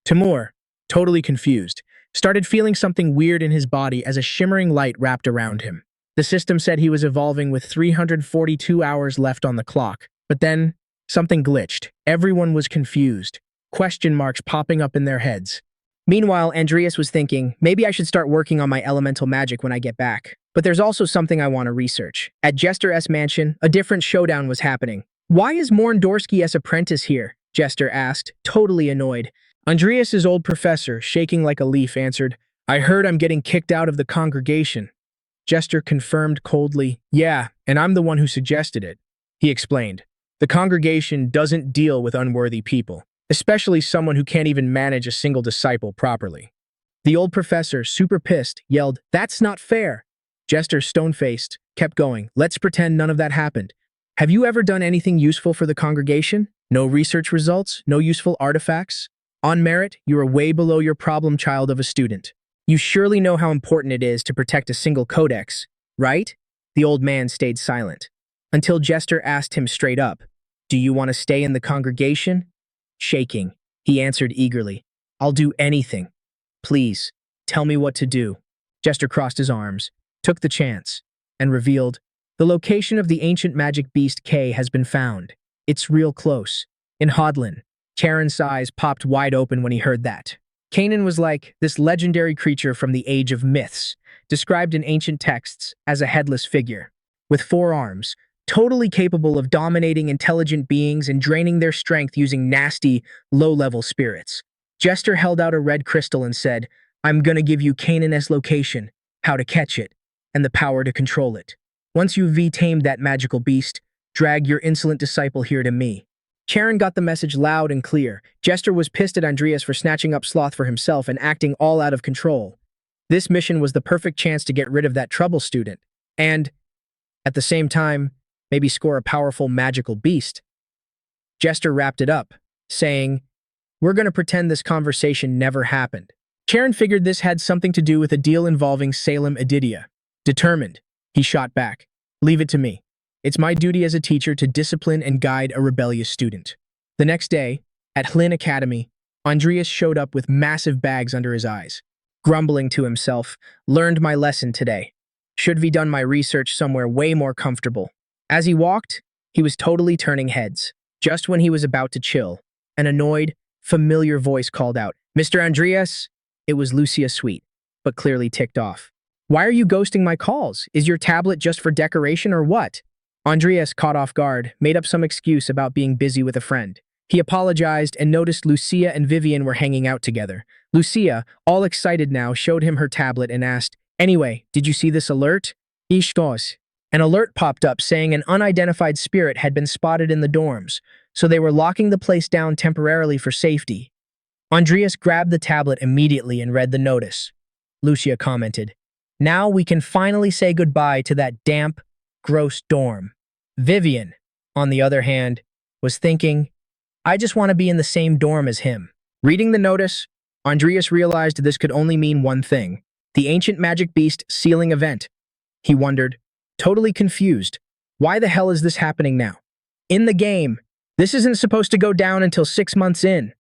Timur, totally confused, started feeling something weird in his body as a shimmering light wrapped around him. The system said he was evolving with 342 hours left on the clock, but then something glitched. Everyone was confused, question marks popping up in their heads. Meanwhile, Andreas was thinking, maybe I should start working on my elemental magic when I get back. But there's also something I want to research. At Jester S Mansion, a different showdown was happening. "Why is Morndorsky S apprentice here?" Jester asked, totally annoyed. Andreas's old professor, shaking like a leaf, answered, "I heard I'm getting kicked out of the congregation." Jester confirmed coldly, "Yeah, and I'm the one who suggested it." He explained, "The congregation doesn't deal with unworthy people, especially someone who can't even manage a single disciple properly." The old professor, super pissed, yelled, "That's not fair." Jester, stone-faced, kept going, "Let's pretend none of that happened. Have you ever done anything useful for the congregation? No research results? No useful artifacts? On merit, you are way below your problem child of a student. You surely know how important it is to protect a single codex, right?" The old man stayed silent, until Jester asked him straight up, "Do you want to stay in the congregation?" Shaking, he answered eagerly, "I'll do anything. Please, tell me what to do." Jester crossed his arms, took the chance, and revealed, "The location of the ancient magic beast K has been found. It's real close. In Hodlin." Charon's eyes popped wide open when he heard that. Canaan was like this legendary creature from the age of myths, described in ancient texts as a headless figure, with 4 arms, totally capable of dominating intelligent beings and draining their strength using nasty, low-level spirits. Jester held out a red crystal and said, "I'm gonna give you Canaan's location, how to catch it, and the power to control it. Once you've tamed that magical beast, drag your insolent disciple here to me." Charon got the message loud and clear. Jester was pissed at Andreas for snatching up Sloth for himself and acting all out of control. This mission was the perfect chance to get rid of that trouble student, and, at the same time, maybe score a powerful magical beast. Jester wrapped it up, saying, "We're going to pretend this conversation never happened." Charon figured this had something to do with a deal involving Salem Edidia. Determined, he shot back, "Leave it to me. It's my duty as a teacher to discipline and guide a rebellious student." The next day, at Hlin Academy, Andreas showed up with massive bags under his eyes, grumbling to himself, "Learned my lesson today. Should have done my research somewhere way more comfortable." As he walked, he was totally turning heads. Just when he was about to chill, an annoyed, familiar voice called out, "Mr. Andreas?" It was Lucia Sweet, but clearly ticked off. "Why are you ghosting my calls? Is your tablet just for decoration or what?" Andreas, caught off guard, made up some excuse about being busy with a friend. He apologized and noticed Lucia and Vivian were hanging out together. Lucia, all excited now, showed him her tablet and asked, Anyway, did you see this alert? Ishtos. An alert popped up saying an unidentified spirit had been spotted in the dorms, so they were locking the place down temporarily for safety. Andreas grabbed the tablet immediately and read the notice. Lucia commented, "Now we can finally say goodbye to that damp, gross dorm." Vivian, on the other hand, was thinking, "I just want to be in the same dorm as him." Reading the notice, Andreas realized this could only mean one thing: the ancient magic beast sealing event. He wondered, totally confused, why the hell is this happening now? In the game, this isn't supposed to go down until 6 months in.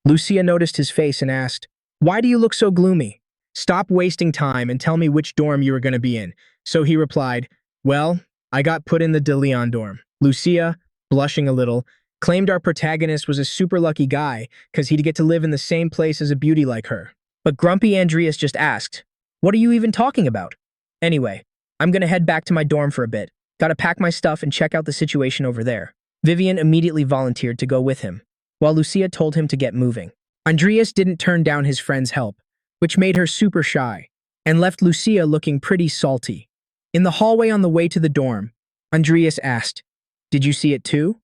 Lucia noticed his face and asked, "Why do you look so gloomy? Stop wasting time and tell me which dorm you are going to be in." So he replied, "Well, I got put in the De Leon dorm." Lucia, blushing a little, claimed our protagonist was a super lucky guy because he'd get to live in the same place as a beauty like her. But grumpy Andreas just asked, "What are you even talking about?" "Anyway, I'm going to head back to my dorm for a bit. Gotta pack my stuff and check out the situation over there." Vivian immediately volunteered to go with him, while Lucia told him to get moving. Andreas didn't turn down his friend's help, which made her super shy, and left Lucia looking pretty salty. In the hallway on the way to the dorm, Andreas asked, "Did you see it too?"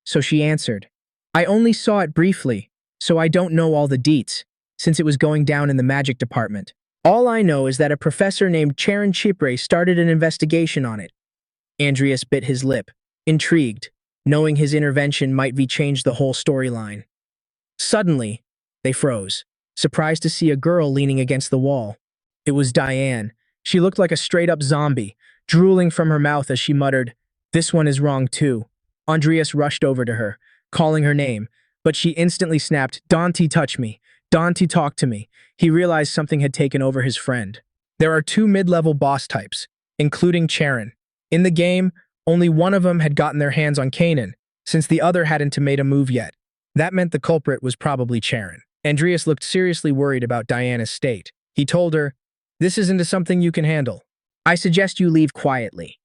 So she answered, "I only saw it briefly, so I don't know all the deets, since it was going down in the magic department. All I know is that a professor named Charon Chipre started an investigation on it." Andreas bit his lip, intrigued, knowing his intervention might change the whole storyline. Suddenly, they froze, surprised to see a girl leaning against the wall. It was Diane. She looked like a straight-up zombie, drooling from her mouth as she muttered, "This one is wrong too." Andreas rushed over to her, calling her name, but she instantly snapped, "Don't touch me. Don't talk to me." He realized something had taken over his friend. There are 2 mid-level boss types, including Charon. In the game, only one of them had gotten their hands on Kanan, since the other hadn't made a move yet. That meant the culprit was probably Charon. Andreas looked seriously worried about Diana's state. He told her, "This isn't something you can handle. I suggest you leave quietly."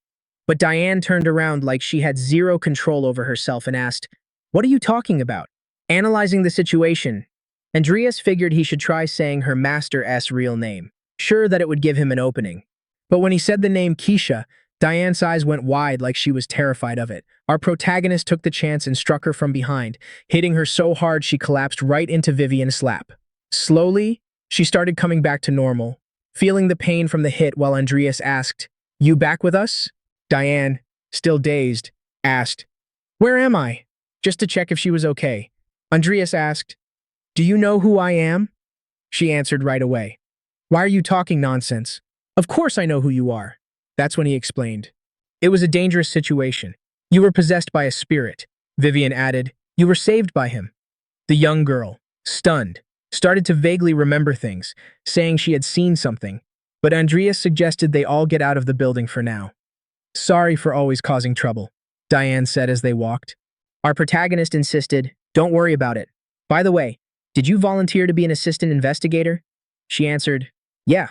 But Diane turned around like she had zero control over herself and asked, "What are you talking about?" Analyzing the situation, Andreas figured he should try saying her master's real name, sure that it would give him an opening. But when he said the name Keisha, Diane's eyes went wide like she was terrified of it. Our protagonist took the chance and struck her from behind, hitting her so hard she collapsed right into Vivian's lap. Slowly, she started coming back to normal, feeling the pain from the hit while Andreas asked, "You back with us?" Diane, still dazed, asked, "Where am I?" Just to check if she was okay. Andreas asked, "Do you know who I am?" She answered right away, "Why are you talking nonsense?" "Of course I know who you are." That's when he explained. "It was a dangerous situation. You were possessed by a spirit." Vivian added, "You were saved by him." The young girl, stunned, started to vaguely remember things, saying she had seen something, but Andreas suggested they all get out of the building for now. "Sorry for always causing trouble," Diane said as they walked. Our protagonist insisted, "Don't worry about it. By the way, did you volunteer to be an assistant investigator?" She answered, "Yeah,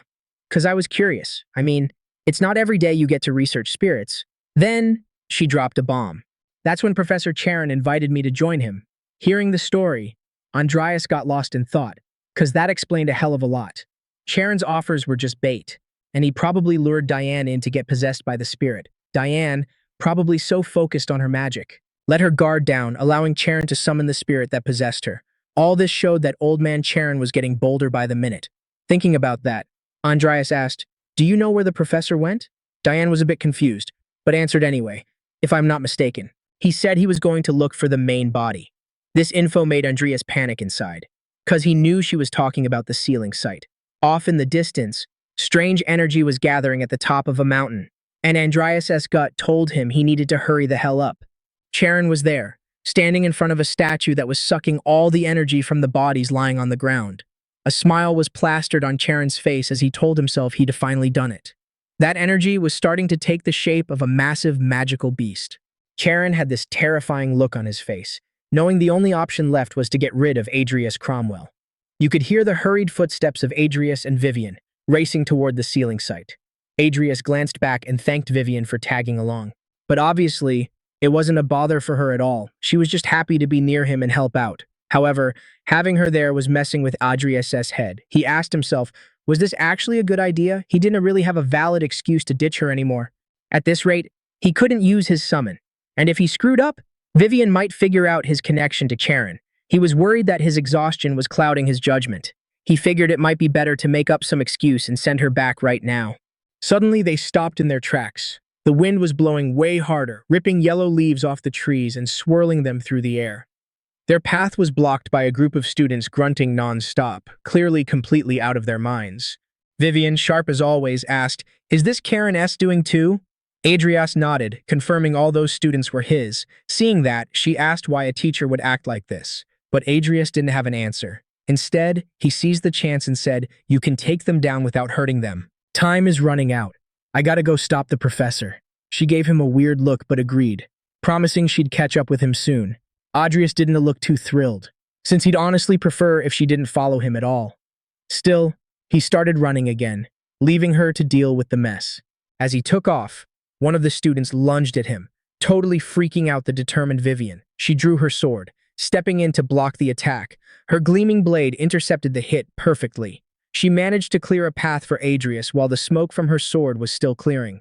because I was curious. I mean, it's not every day you get to research spirits." Then, she dropped a bomb. That's when Professor Charon invited me to join him. Hearing the story, Andreas got lost in thought, because that explained a hell of a lot. Charon's offers were just bait, and he probably lured Diane in to get possessed by the spirit. Diane, probably so focused on her magic, let her guard down, allowing Charon to summon the spirit that possessed her. All this showed that old man Charon was getting bolder by the minute. Thinking about that, Andreas asked, "Do you know where the professor went?" Diane was a bit confused, but answered anyway, "If I'm not mistaken. He said he was going to look for the main body." This info made Andreas panic inside, because he knew she was talking about the sealing site. Off in the distance, strange energy was gathering at the top of a mountain, and Andreas' gut told him he needed to hurry the hell up. Charon was there, standing in front of a statue that was sucking all the energy from the bodies lying on the ground. A smile was plastered on Charon's face as he told himself he'd finally done it. That energy was starting to take the shape of a massive magical beast. Charon had this terrifying look on his face, knowing the only option left was to get rid of Adrius Cromwell. You could hear the hurried footsteps of Adrius and Vivian, racing toward the sealing site. Adrius glanced back and thanked Vivian for tagging along. But obviously, it wasn't a bother for her at all. She was just happy to be near him and help out. However, having her there was messing with Adrius' head. He asked himself, Was this actually a good idea? He didn't really have a valid excuse to ditch her anymore. At this rate, he couldn't use his summon. And if he screwed up, Vivian might figure out his connection to Charon. He was worried that his exhaustion was clouding his judgment. He figured it might be better to make up some excuse and send her back right now. Suddenly, they stopped in their tracks. The wind was blowing way harder, ripping yellow leaves off the trees and swirling them through the air. Their path was blocked by a group of students grunting non-stop, clearly completely out of their minds. Vivian, sharp as always, asked, "Is this Karen S. doing too?" Adrius nodded, confirming all those students were his. Seeing that, she asked why a teacher would act like this. But Adrius didn't have an answer. Instead, he seized the chance and said, "You can take them down without hurting them. Time is running out. I gotta go stop the professor." She gave him a weird look but agreed, promising she'd catch up with him soon. Adrius didn't look too thrilled, since he'd honestly prefer if she didn't follow him at all. Still, he started running again, leaving her to deal with the mess. As he took off, one of the students lunged at him, totally freaking out the determined Vivian. She drew her sword, stepping in to block the attack. Her gleaming blade intercepted the hit perfectly. She managed to clear a path for Adrius while the smoke from her sword was still clearing.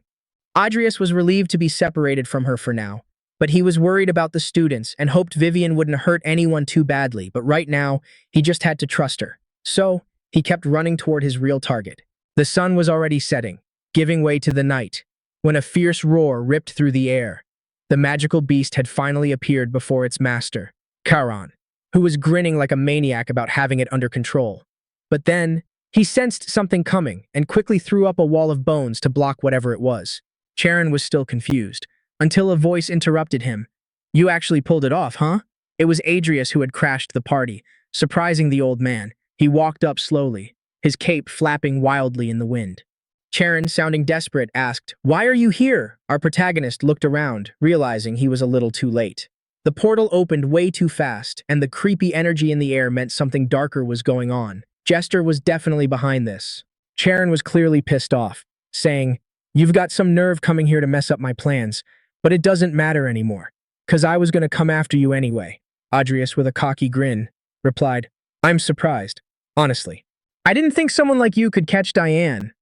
Adrius was relieved to be separated from her for now, but he was worried about the students and hoped Vivian wouldn't hurt anyone too badly, but right now, he just had to trust her. So, he kept running toward his real target. The sun was already setting, giving way to the night, when a fierce roar ripped through the air. The magical beast had finally appeared before its master, Charon, who was grinning like a maniac about having it under control. But then, he sensed something coming and quickly threw up a wall of bones to block whatever it was. Charon was still confused, until a voice interrupted him. "You actually pulled it off, huh?" It was Adrius who had crashed the party, surprising the old man. He walked up slowly, his cape flapping wildly in the wind. Charon, sounding desperate, asked, "Why are you here?" Our protagonist looked around, realizing he was a little too late. The portal opened way too fast, and the creepy energy in the air meant something darker was going on. Jester was definitely behind this. Charon was clearly pissed off, saying, "You've got some nerve coming here to mess up my plans, but it doesn't matter anymore, 'cause I was gonna come after you anyway." Adrius, with a cocky grin, replied, "I'm surprised, honestly. I didn't think someone like you could catch Diane.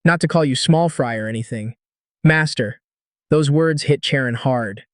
Not to call you small fry or anything. Master." Those words hit Charon hard,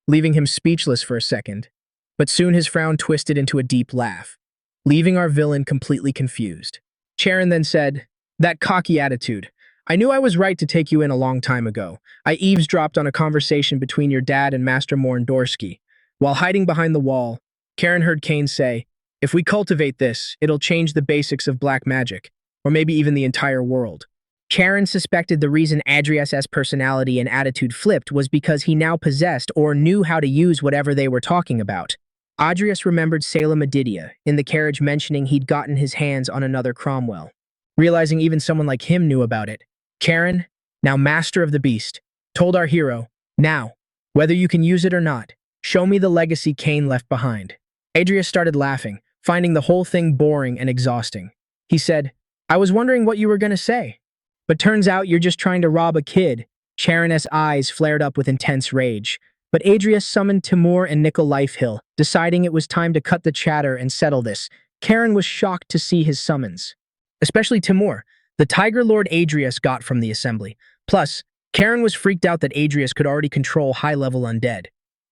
leaving him speechless for a second, but soon his frown twisted into a deep laugh, leaving our villain completely confused. Charon then said, "That cocky attitude. I knew I was right to take you in a long time ago. I eavesdropped on a conversation between your dad and Master Morndorsky. While hiding behind the wall, Karen heard Kane say, 'If we cultivate this, it'll change the basics of black magic, or maybe even the entire world.'" Charon suspected the reason Adrius's personality and attitude flipped was because he now possessed or knew how to use whatever they were talking about. Adrius remembered Salem Adidia in the carriage mentioning he'd gotten his hands on another Cromwell. Realizing even someone like him knew about it, Charon, now master of the beast, told our hero, "Now, whether you can use it or not, show me the legacy Kane left behind." Adrius started laughing, finding the whole thing boring and exhausting. He said, "I was wondering what you were going to say. But turns out you're just trying to rob a kid." Charon's eyes flared up with intense rage. But Adrius summoned Timur and Nickel Lifehill, deciding it was time to cut the chatter and settle this. Charon was shocked to see his summons. Especially Timur, the Tiger Lord Adrius got from the assembly. Plus, Charon was freaked out that Adrius could already control high-level undead.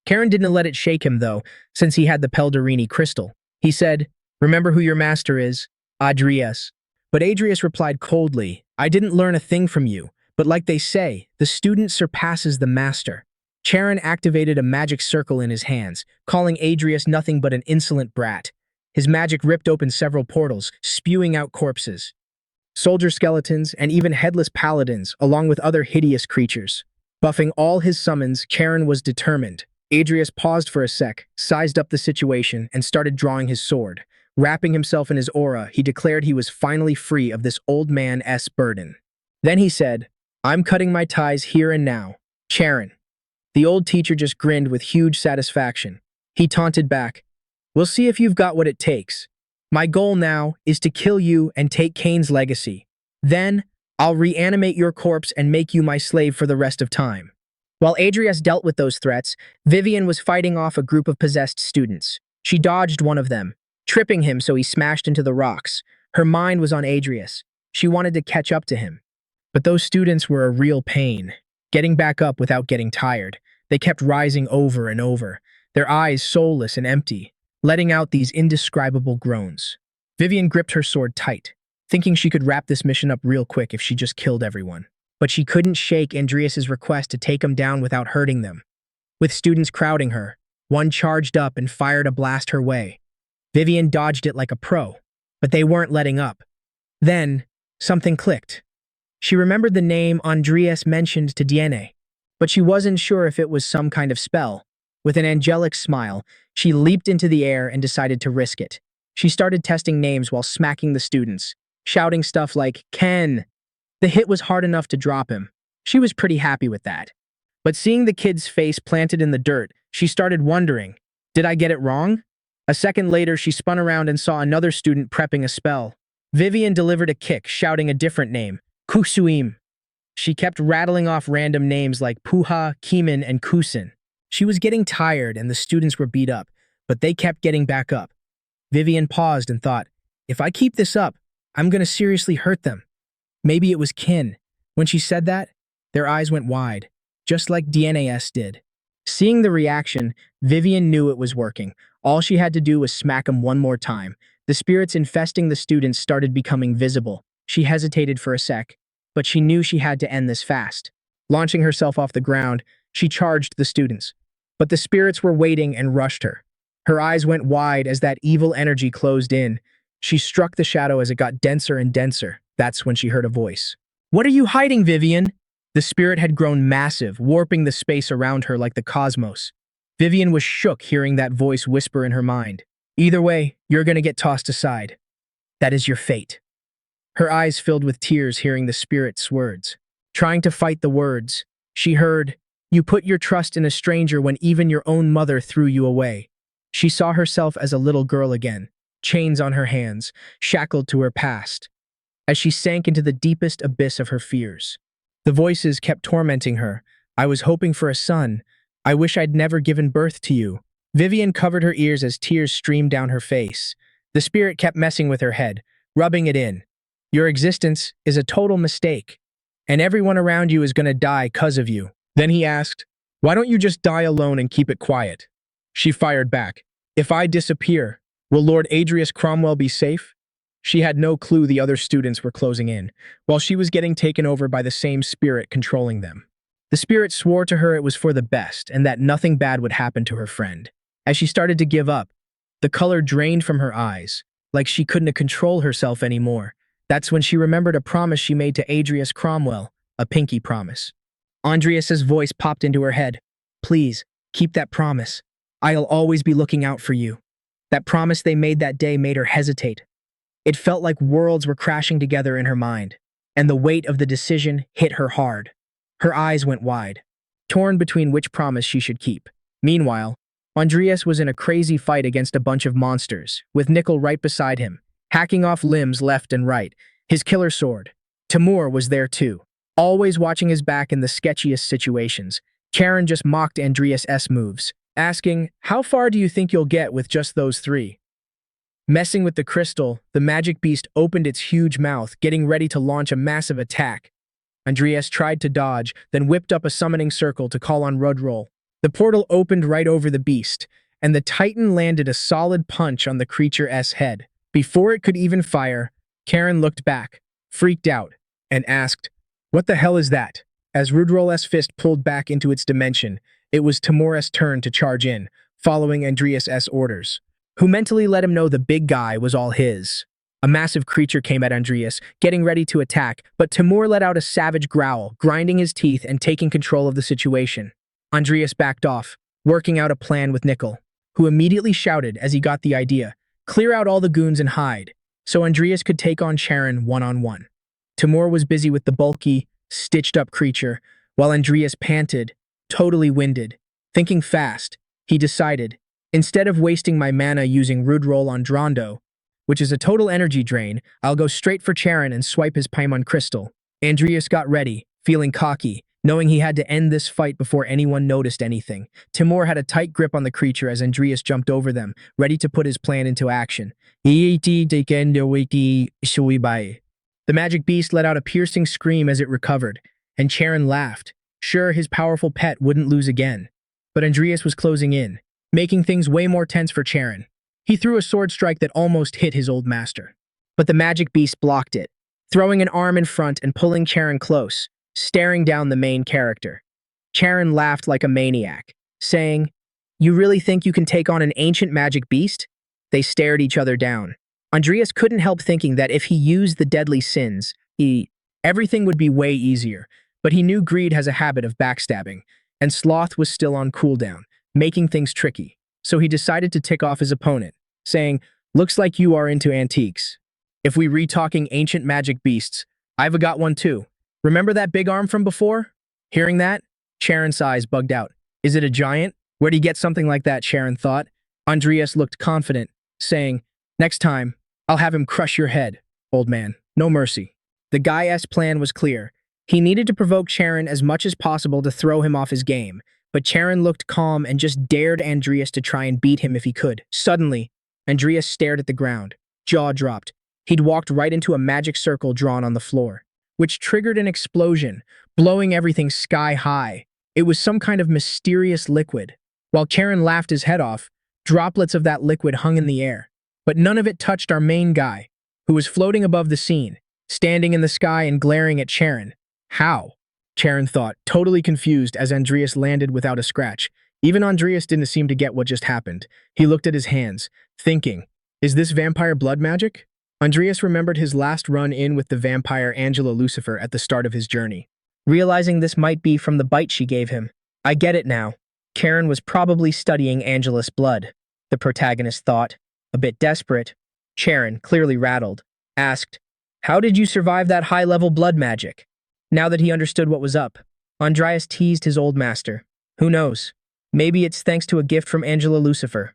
Charon didn't let it shake him, though, since he had the Pelderini crystal. He said, "Remember who your master is, Adrius." But Adrius replied coldly, "I didn't learn a thing from you, but like they say, the student surpasses the master." Charon activated a magic circle in his hands, calling Adrius nothing but an insolent brat. His magic ripped open several portals, spewing out corpses, soldier skeletons, and even headless paladins, along with other hideous creatures. Buffing all his summons, Charon was determined. Adrius paused for a sec, sized up the situation, and started drawing his sword. Wrapping himself in his aura, he declared he was finally free of this old man's burden. Then he said, "I'm cutting my ties here and now, Charon." The old teacher just grinned with huge satisfaction. He taunted back, "We'll see if you've got what it takes. My goal now is to kill you and take Kane's legacy. Then, I'll reanimate your corpse and make you my slave for the rest of time." While Adrius dealt with those threats, Vivian was fighting off a group of possessed students. She dodged one of them, tripping him so he smashed into the rocks. Her mind was on Adrius. She wanted to catch up to him. But those students were a real pain. Getting back up without getting tired, they kept rising over and over, their eyes soulless and empty, letting out these indescribable groans. Vivian gripped her sword tight, thinking she could wrap this mission up real quick if she just killed everyone. But she couldn't shake Adrius's request to take them down without hurting them. With students crowding her, one charged up and fired a blast her way. Vivian dodged it like a pro, but they weren't letting up. Then, something clicked. She remembered the name Adrius mentioned to Diene, but she wasn't sure if it was some kind of spell. With an angelic smile, she leaped into the air and decided to risk it. She started testing names while smacking the students, shouting stuff like, "Ken!" The hit was hard enough to drop him. She was pretty happy with that. But seeing the kid's face planted in the dirt, she started wondering, did I get it wrong? A second later, she spun around and saw another student prepping a spell. Vivian delivered a kick, shouting a different name, Kusuim. She kept rattling off random names like Puha, Keeman, and Kusin. She was getting tired and the students were beat up, but they kept getting back up. Vivian paused and thought, if I keep this up, I'm going to seriously hurt them. Maybe it was Kin. When she said that, their eyes went wide, just like DNAS did. Seeing the reaction, Vivian knew it was working. All she had to do was smack him one more time. The spirits infesting the students started becoming visible. She hesitated for a sec, but she knew she had to end this fast. Launching herself off the ground, she charged the students. But the spirits were waiting and rushed her. Her eyes went wide as that evil energy closed in. She struck the shadow as it got denser and denser. That's when she heard a voice. "What are you hiding, Vivian?" The spirit had grown massive, warping the space around her like the cosmos. Vivian was shook hearing that voice whisper in her mind. "Either way, you're going to get tossed aside. That is your fate." Her eyes filled with tears hearing the spirit's words. Trying to fight the words, she heard, "You put your trust in a stranger when even your own mother threw you away." She saw herself as a little girl again, chains on her hands, shackled to her past. As she sank into the deepest abyss of her fears, the voices kept tormenting her. "I was hoping for a son. I wish I'd never given birth to you." Vivian covered her ears as tears streamed down her face. The spirit kept messing with her head, rubbing it in. "Your existence is a total mistake, and everyone around you is going to die 'cause of you." Then he asked, "Why don't you just die alone and keep it quiet?" She fired back, "If I disappear, will Lord Adrius Cromwell be safe?" She had no clue the other students were closing in, while she was getting taken over by the same spirit controlling them. The spirit swore to her it was for the best and that nothing bad would happen to her friend. As she started to give up, the color drained from her eyes, like she couldn't control herself anymore. That's when she remembered a promise she made to Adrius Cromwell, a pinky promise. Andreas's voice popped into her head. "Please, keep that promise. I'll always be looking out for you." That promise they made that day made her hesitate. It felt like worlds were crashing together in her mind, and the weight of the decision hit her hard. Her eyes went wide, torn between which promise she should keep. Meanwhile, Andreas was in a crazy fight against a bunch of monsters, with Nickel right beside him, hacking off limbs left and right, his killer sword. Timur was there too, always watching his back in the sketchiest situations. Karen just mocked Andreas' moves, asking, "How far do you think you'll get with just those three?" Messing with the crystal, the magic beast opened its huge mouth, getting ready to launch a massive attack. Andreas tried to dodge, then whipped up a summoning circle to call on Rudroll. The portal opened right over the beast, and the titan landed a solid punch on the creature's head. Before it could even fire, Karen looked back, freaked out, and asked, "What the hell is that?" As Rudroll's fist pulled back into its dimension, it was Timur's turn to charge in, following Andreas' orders, who mentally let him know the big guy was all his. A massive creature came at Andreas, getting ready to attack, but Timur let out a savage growl, grinding his teeth and taking control of the situation. Andreas backed off, working out a plan with Nickel, who immediately shouted as he got the idea, "Clear out all the goons and hide," so Andreas could take on Sharon one-on-one. Timur was busy with the bulky, stitched-up creature, while Andreas panted, totally winded. Thinking fast, he decided, instead of wasting my mana using Rudroll on Drondo, which is a total energy drain, I'll go straight for Charon and swipe his Paimon crystal. Andreas got ready, feeling cocky, knowing he had to end this fight before anyone noticed anything. Timur had a tight grip on the creature as Andreas jumped over them, ready to put his plan into action. The magic beast let out a piercing scream as it recovered, and Charon laughed. Sure, his powerful pet wouldn't lose again. But Adrius was closing in, making things way more tense for Charon. He threw a sword strike that almost hit his old master. But the magic beast blocked it, throwing an arm in front and pulling Charon close, staring down the main character. Charon laughed like a maniac, saying, "You really think you can take on an ancient magic beast?" They stared each other down. Adrius couldn't help thinking that if he used the deadly sins, everything would be way easier. But he knew greed has a habit of backstabbing, and sloth was still on cooldown, making things tricky. So he decided to tick off his opponent, saying, "Looks like you are into antiques. If we re-talking ancient magic beasts, I've got one too. Remember that big arm from before?" Hearing that, Charon's eyes bugged out. "Is it a giant? Where'd he get something like that?" Charon thought. Adrius looked confident, saying, "Next time, I'll have him crush your head, old man. No mercy." The guy's plan was clear. He needed to provoke Charon as much as possible to throw him off his game, but Charon looked calm and just dared Adrius to try and beat him if he could. Suddenly, Adrius stared at the ground, jaw dropped. He'd walked right into a magic circle drawn on the floor, which triggered an explosion, blowing everything sky high. It was some kind of mysterious liquid. While Charon laughed his head off, droplets of that liquid hung in the air. But none of it touched our main guy, who was floating above the scene, standing in the sky and glaring at Charon. How? Charon thought, totally confused as Adrius landed without a scratch. Even Adrius didn't seem to get what just happened. He looked at his hands, thinking, is this vampire blood magic? Adrius remembered his last run-in with the vampire Angela Lucifer at the start of his journey. Realizing this might be from the bite she gave him. I get it now. Charon was probably studying Angela's blood, the protagonist thought. A bit desperate, Charon, clearly rattled, asked, "How did you survive that high-level blood magic?" Now that he understood what was up, Adrius teased his old master. Who knows? Maybe it's thanks to a gift from Angela Lucifer.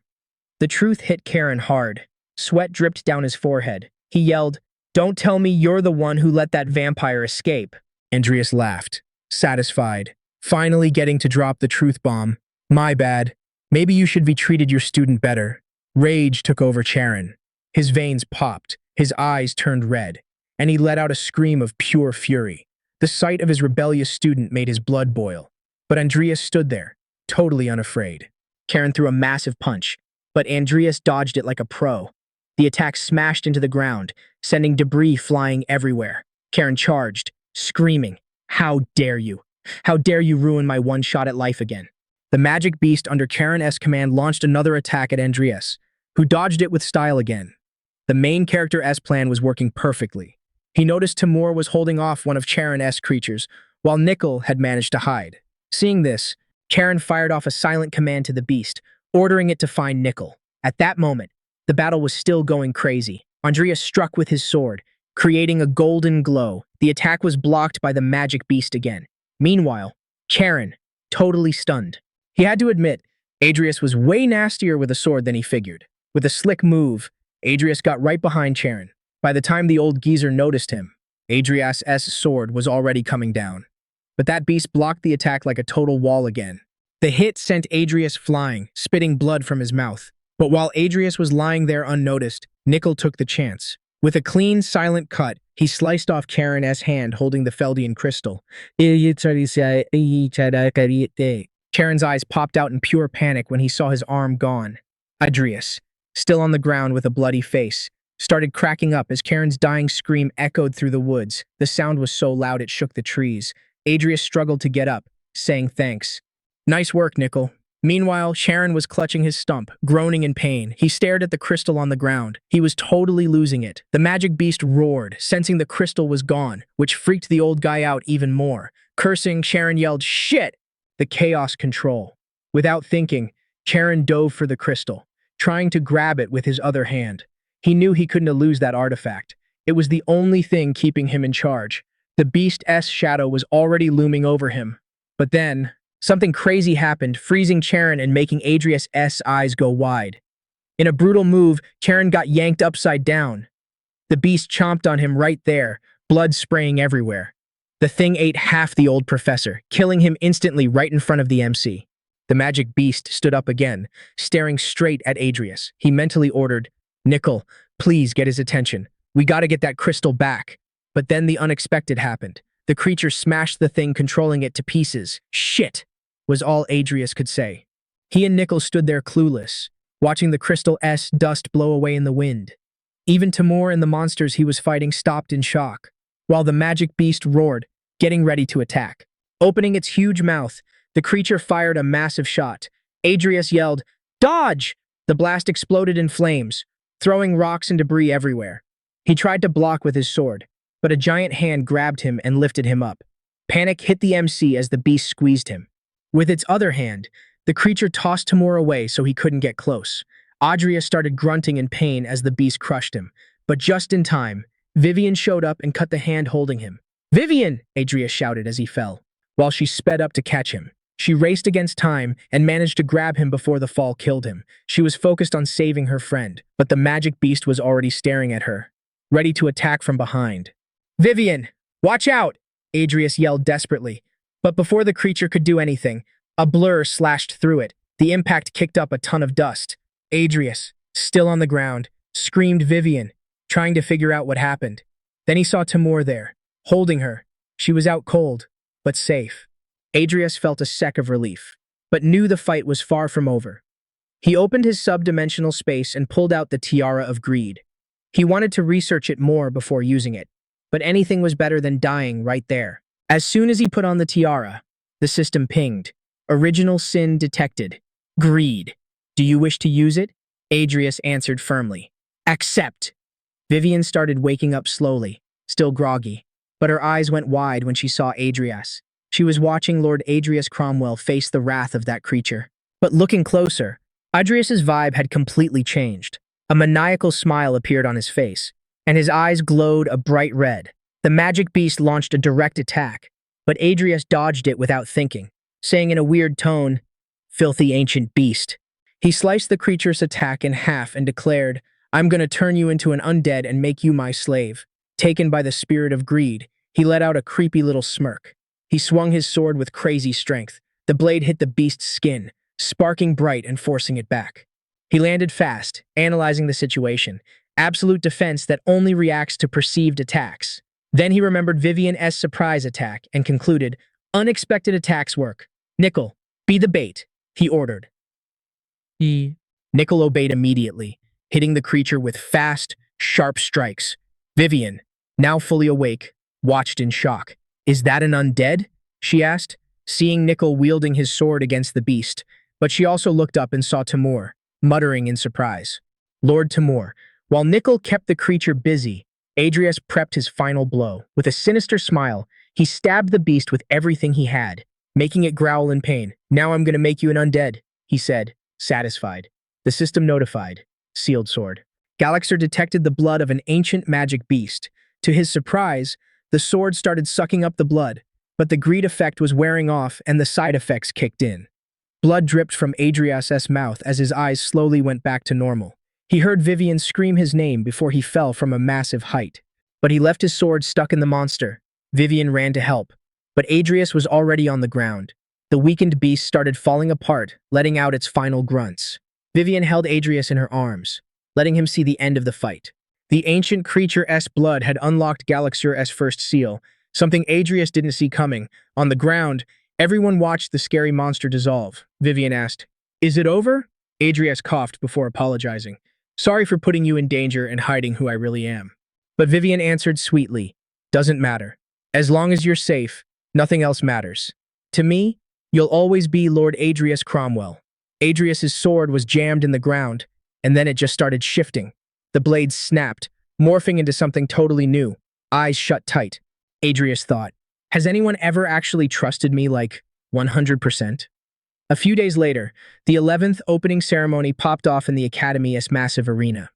The truth hit Charon hard. Sweat dripped down his forehead. He yelled, "Don't tell me you're the one who let that vampire escape." Adrius laughed, satisfied, finally getting to drop the truth bomb. My bad. Maybe you should be treated your student better. Rage took over Charon. His veins popped, his eyes turned red, and he let out a scream of pure fury. The sight of his rebellious student made his blood boil. But Adrius stood there, totally unafraid. Charon threw a massive punch, but Adrius dodged it like a pro. The attack smashed into the ground, sending debris flying everywhere. Charon charged, screaming, "How dare you? How dare you ruin my one shot at life again?" The magic beast under Charon's command launched another attack at Adrius, who dodged it with style again. The main character's plan was working perfectly. He noticed Timur was holding off one of Charon's creatures, while Nickel had managed to hide. Seeing this, Charon fired off a silent command to the beast, ordering it to find Nickel. At that moment, the battle was still going crazy. Adrius struck with his sword, creating a golden glow. The attack was blocked by the magic beast again. Meanwhile, Charon, totally stunned. He had to admit, Adrius was way nastier with a sword than he figured. With a slick move, Adrius got right behind Charon. By the time the old geezer noticed him, Adrius' sword was already coming down. But that beast blocked the attack like a total wall again. The hit sent Adrius flying, spitting blood from his mouth. But while Adrius was lying there unnoticed, Nickel took the chance. With a clean, silent cut, he sliced off Charon's hand holding the Feldian crystal. Charon's eyes popped out in pure panic when he saw his arm gone. Adrius, still on the ground with a bloody face, started cracking up as Charon's dying scream echoed through the woods. The sound was so loud it shook the trees. Adrius struggled to get up, saying thanks. Nice work, Nickel. Meanwhile, Charon was clutching his stump, groaning in pain. He stared at the crystal on the ground. He was totally losing it. The magic beast roared, sensing the crystal was gone, which freaked the old guy out even more. Cursing, Charon yelled, "Shit!" The chaos control. Without thinking, Charon dove for the crystal, trying to grab it with his other hand. He knew he couldn't lose that artifact. It was the only thing keeping him in charge. The beast's shadow was already looming over him. But then, something crazy happened, freezing Charon and making Adrius' eyes go wide. In a brutal move, Charon got yanked upside down. The beast chomped on him right there, blood spraying everywhere. The thing ate half the old professor, killing him instantly right in front of the MC. The magic beast stood up again, staring straight at Adrius. He mentally ordered, "Nickel, please get his attention. We gotta get that crystal back." But then the unexpected happened. The creature smashed the thing controlling it to pieces. Shit, was all Adrius could say. He and Nickel stood there clueless, watching the crystal S dust blow away in the wind. Even Timur and the monsters he was fighting stopped in shock, while the magic beast roared, getting ready to attack. Opening its huge mouth, the creature fired a massive shot. Adrius yelled, "Dodge!" The blast exploded in flames, throwing rocks and debris everywhere. He tried to block with his sword, but a giant hand grabbed him and lifted him up. Panic hit the MC as the beast squeezed him. With its other hand, the creature tossed Timur away so he couldn't get close. Adrius started grunting in pain as the beast crushed him, but just in time, Vivian showed up and cut the hand holding him. "Vivian!" Adrius shouted as he fell, while she sped up to catch him. She raced against time and managed to grab him before the fall killed him. She was focused on saving her friend, but the magic beast was already staring at her, ready to attack from behind. "Vivian, watch out!" Adrius yelled desperately. But before the creature could do anything, a blur slashed through it. The impact kicked up a ton of dust. Adrius, still on the ground, screamed Vivian, trying to figure out what happened. Then he saw Timur there, holding her. She was out cold, but safe. Adrius felt a sec of relief, but knew the fight was far from over. He opened his subdimensional space and pulled out the Tiara of Greed. He wanted to research it more before using it, but anything was better than dying right there. As soon as he put on the tiara, the system pinged. Original sin detected. Greed. Do you wish to use it? Adrius answered firmly. Accept. Vivian started waking up slowly, still groggy, but her eyes went wide when she saw Adrius. She was watching Lord Adrius Cromwell face the wrath of that creature. But looking closer, Adrius's vibe had completely changed. A maniacal smile appeared on his face, and his eyes glowed a bright red. The magic beast launched a direct attack, but Adrius dodged it without thinking, saying in a weird tone, "Filthy ancient beast." He sliced the creature's attack in half and declared, "I'm gonna turn you into an undead and make you my slave." Taken by the spirit of greed, he let out a creepy little smirk. He swung his sword with crazy strength. The blade hit the beast's skin, sparking bright and forcing it back. He landed fast, analyzing the situation. Absolute defense that only reacts to perceived attacks. Then he remembered Vivian's surprise attack and concluded, unexpected attacks work. "Nickel, be the bait," he ordered. Nickel obeyed immediately, hitting the creature with fast, sharp strikes. Vivian, now fully awake, watched in shock. "Is that an undead?" she asked, seeing Nickel wielding his sword against the beast, but she also looked up and saw Timur, muttering in surprise. Lord Timur. While Nickel kept the creature busy, Adrius prepped his final blow. With a sinister smile, he stabbed the beast with everything he had, making it growl in pain. "Now I'm gonna make you an undead," he said, satisfied. The system notified. Sealed sword. Galaxer detected the blood of an ancient magic beast. To his surprise, the sword started sucking up the blood, but the greed effect was wearing off and the side effects kicked in. Blood dripped from Adrius's mouth as his eyes slowly went back to normal. He heard Vivian scream his name before he fell from a massive height. But he left his sword stuck in the monster. Vivian ran to help, but Adrius was already on the ground. The weakened beast started falling apart, letting out its final grunts. Vivian held Adrius in her arms, letting him see the end of the fight. The ancient creature's blood had unlocked Galaxer's first seal, something Adrius didn't see coming. On the ground, everyone watched the scary monster dissolve. Vivian asked, "Is it over?" Adrius coughed before apologizing. "Sorry for putting you in danger and hiding who I really am." But Vivian answered sweetly, "Doesn't matter. As long as you're safe, nothing else matters. To me, you'll always be Lord Adrius Cromwell." Adrius's sword was jammed in the ground, and then it just started shifting. The blade snapped, morphing into something totally new. Eyes shut tight. Adrius thought, "Has anyone ever actually trusted me like 100%? A few days later, the 11th opening ceremony popped off in the Academy's massive arena.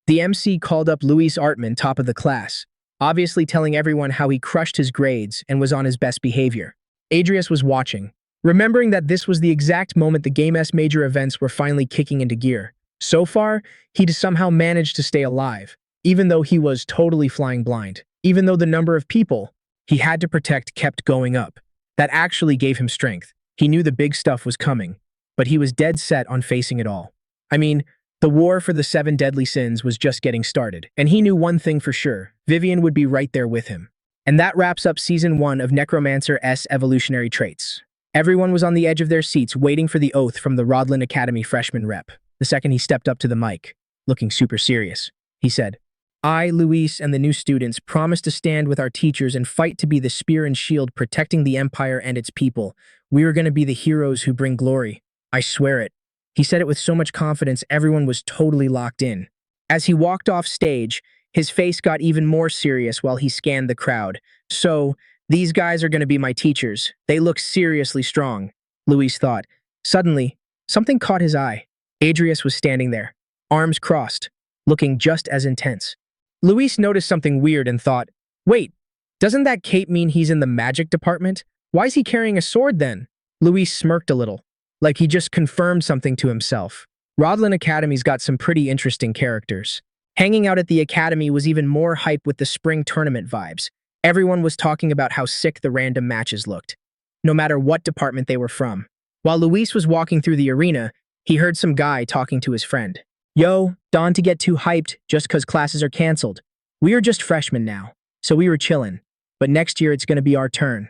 The MC called up Luis Artman, top of the class, obviously telling everyone how he crushed his grades and was on his best behavior. Adrius was watching, remembering that this was the exact moment the game's major events were finally kicking into gear. So far, he'd somehow managed to stay alive, even though he was totally flying blind. Even though the number of people he had to protect kept going up. That actually gave him strength. He knew the big stuff was coming, but he was dead set on facing it all. I mean, The war for the 7 deadly sins was just getting started, and he knew one thing for sure: Vivian would be right there with him. And that wraps up Season 1 of Necromancer's Evolutionary Traits. Everyone was on the edge of their seats waiting for the oath from the Rodland Academy freshman rep. The second he stepped up to the mic, looking super serious, he said, "I, Luis, and the new students promise to stand with our teachers and fight to be the spear and shield protecting the Empire and its people. We are going to be the heroes who bring glory. I swear it." He said it with so much confidence everyone was totally locked in. As he walked off stage, his face got even more serious while he scanned the crowd. "So, these guys are going to be my teachers. They look seriously strong," Luis thought. Suddenly, something caught his eye. Adrius was standing there, arms crossed, looking just as intense. Luis noticed something weird and thought, "Wait, doesn't that cape mean he's in the magic department? Why is he carrying a sword then?" Luis smirked a little, like he just confirmed something to himself. Rodland Academy's got some pretty interesting characters. Hanging out at the academy was even more hype with the spring tournament vibes. Everyone was talking about how sick the random matches looked, no matter what department they were from. While Luis was walking through the arena, he heard some guy talking to his friend. "Yo, don't to get too hyped just 'cause classes are canceled. We are just freshmen now, so we were chillin'. But next year it's gonna be our turn.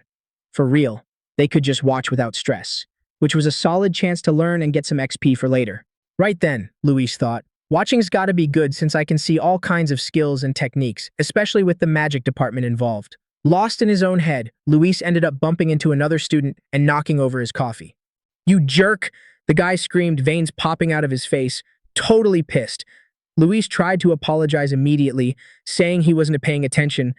For real, they could just watch without stress," which was a solid chance to learn and get some XP for later. Right then, Luis thought, watching's gotta be good since I can see all kinds of skills and techniques, especially with the magic department involved. Lost in his own head, Luis ended up bumping into another student and knocking over his coffee. "You jerk!" The guy screamed, veins popping out of his face, totally pissed. Luis tried to apologize immediately, saying he wasn't paying attention,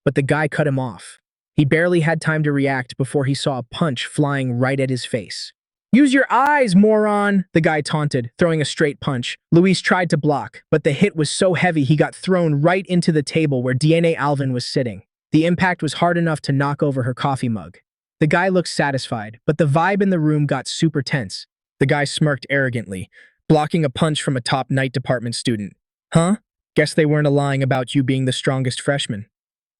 but the guy cut him off. He barely had time to react before he saw a punch flying right at his face. "Use your eyes, moron!" the guy taunted, throwing a straight punch. Luis tried to block, but the hit was so heavy he got thrown right into the table where DNA Alvin was sitting. The impact was hard enough to knock over her coffee mug. The guy looked satisfied, but the vibe in the room got super tense. The guy smirked arrogantly, blocking a punch from a top night department student. "Huh? Guess they weren't lying about you being the strongest freshman."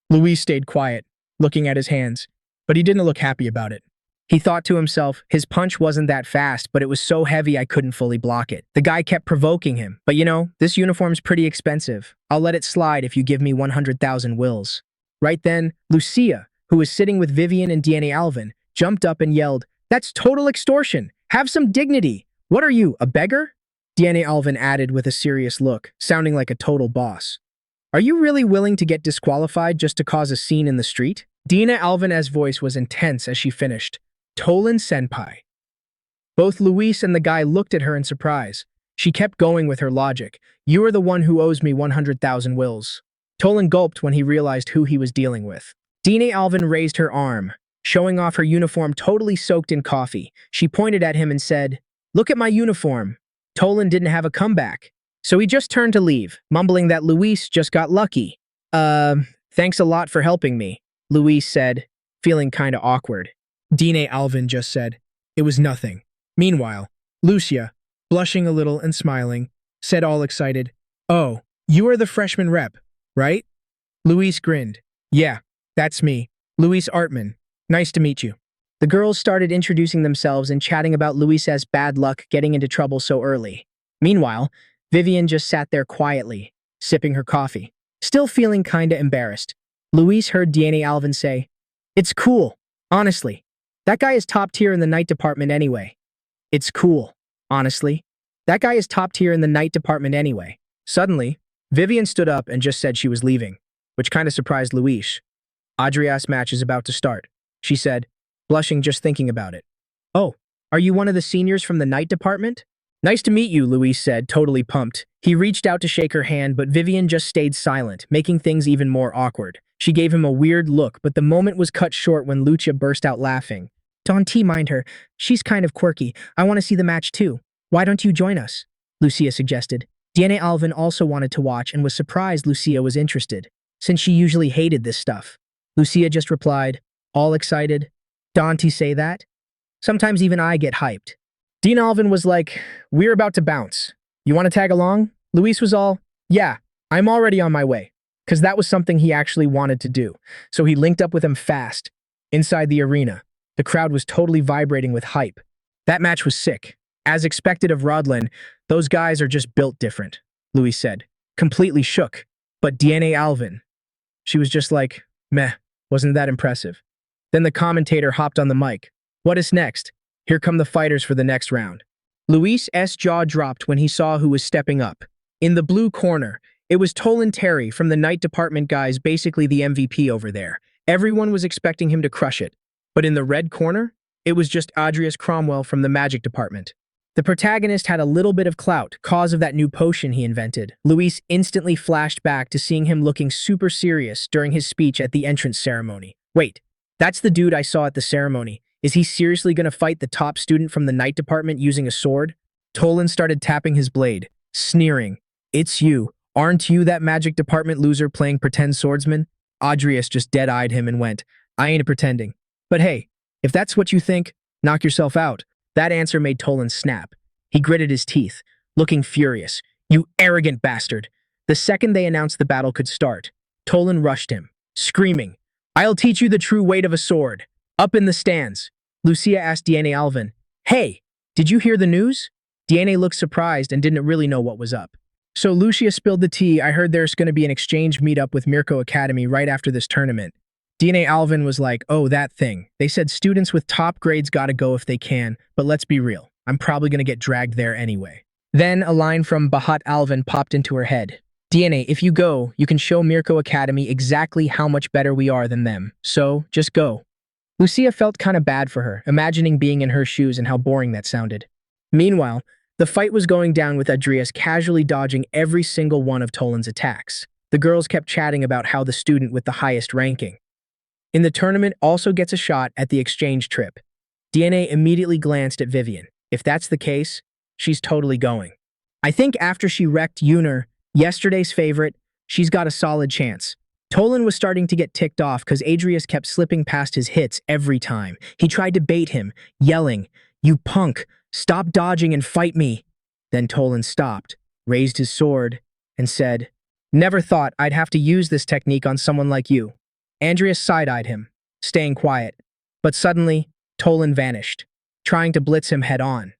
Luis stayed quiet, looking at his hands, but he didn't look happy about it. He thought to himself, his punch wasn't that fast, but it was so heavy I couldn't fully block it. The guy kept provoking him, "But you know, this uniform's pretty expensive. I'll let it slide if you give me 100,000 wills." Right then, Lucia, who was sitting with Vivian and DNA Alvin, jumped up and yelled, "That's total extortion! Have some dignity! What are you, a beggar?" DNA Alvin added with a serious look, sounding like a total boss. "Are you really willing to get disqualified just to cause a scene in the street?" Dina Alvin's voice was intense as she finished, "Tolan senpai." Both Luis and the guy looked at her in surprise. She kept going with her logic. "You are the one who owes me 100,000 wills." Tolan gulped when he realized who he was dealing with. Dina Alvin raised her arm, showing off her uniform totally soaked in coffee. She pointed at him and said, "Look at my uniform." Tolan didn't have a comeback, so he just turned to leave, mumbling that Luis just got lucky. Thanks a lot for helping me," Luis said, feeling kinda awkward. Dina Alvin just said, "It was nothing." Meanwhile, Lucia, blushing a little and smiling, said all excited, "Oh, you are the freshman rep, right?" Luis grinned. "Yeah, that's me, Luis Artman. Nice to meet you." The girls started introducing themselves and chatting about Luis's bad luck getting into trouble so early. Meanwhile, Vivian just sat there quietly, sipping her coffee, still feeling kinda embarrassed. Luis heard DNA Alvin say, "It's cool, honestly. That guy is top tier in the night department anyway." "It's cool, honestly. That guy is top tier in the night department anyway." Suddenly, Vivian stood up and just said she was leaving, which kinda surprised Luis. "Adrias' match is about to start," she said, blushing just thinking about it. "Oh, are you one of the seniors from the night department?" "Nice to meet you," Luis said, totally pumped. He reached out to shake her hand, but Vivian just stayed silent, making things even more awkward. She gave him a weird look, but the moment was cut short when Lucia burst out laughing. "Don't mind her. She's kind of quirky. I want to see the match too. Why don't you join us?" Lucia suggested. DNA Alvin also wanted to watch and was surprised Lucia was interested, since she usually hated this stuff. Lucia just replied, all excited, "Don't say that? Sometimes even I get hyped." Dean Alvin was like, "We're about to bounce. You want to tag along?" Luis was all, "Yeah, I'm already on my way," because that was something he actually wanted to do. So he linked up with him fast. Inside the arena, the crowd was totally vibrating with hype. That match was sick. As expected of Rodlin, those guys are just built different, Louis said, completely shook. But DNA Alvin, she was just like, meh, wasn't that impressive. Then the commentator hopped on the mic. What is next? Here come the fighters for the next round. Luis's jaw dropped when he saw who was stepping up. In the blue corner, it was Tolan Terry from the Night Department guys, basically the MVP over there. Everyone was expecting him to crush it. But in the red corner, it was just Adrius Cromwell from the Magic Department. The protagonist had a little bit of clout, cause of that new potion he invented. Luis instantly flashed back to seeing him looking super serious during his speech at the entrance ceremony. Wait, that's the dude I saw at the ceremony. Is he seriously going to fight the top student from the Night Department using a sword? Tolan started tapping his blade, sneering. It's you. Aren't you that Magic Department loser playing pretend swordsman? Adrius just dead-eyed him and went, I ain't pretending. But hey, if that's what you think, knock yourself out. That answer made Tolan snap. He gritted his teeth, looking furious. You arrogant bastard. The second they announced the battle could start, Tolan rushed him, screaming, I'll teach you the true weight of a sword. Up in the stands. Lucia asked DNA Alvin, Hey, did you hear the news? DNA looked surprised and didn't really know what was up. So Lucia spilled the tea. I heard there's going to be an exchange meetup with Mirko Academy right after this tournament. DNA Alvin was like, oh, that thing. They said students with top grades gotta go if they can, but let's be real. I'm probably gonna get dragged there anyway. Then a line from Bahat Alvin popped into her head. DNA, if you go, you can show Mirko Academy exactly how much better we are than them. So, just go. Lucia felt kind of bad for her, imagining being in her shoes and how boring that sounded. Meanwhile, the fight was going down with Adrius casually dodging every single one of Tolan's attacks. The girls kept chatting about how the student with the highest ranking in the tournament also gets a shot at the exchange trip. DNA immediately glanced at Vivian. If that's the case, she's totally going. I think after she wrecked Yuner, yesterday's favorite, she's got a solid chance. Tolan was starting to get ticked off because Adrius kept slipping past his hits every time. He tried to bait him, yelling, You punk, stop dodging and fight me. Then Tolan stopped, raised his sword, and said, Never thought I'd have to use this technique on someone like you. Adrius side-eyed him, staying quiet. But suddenly, Tolan vanished, trying to blitz him head-on.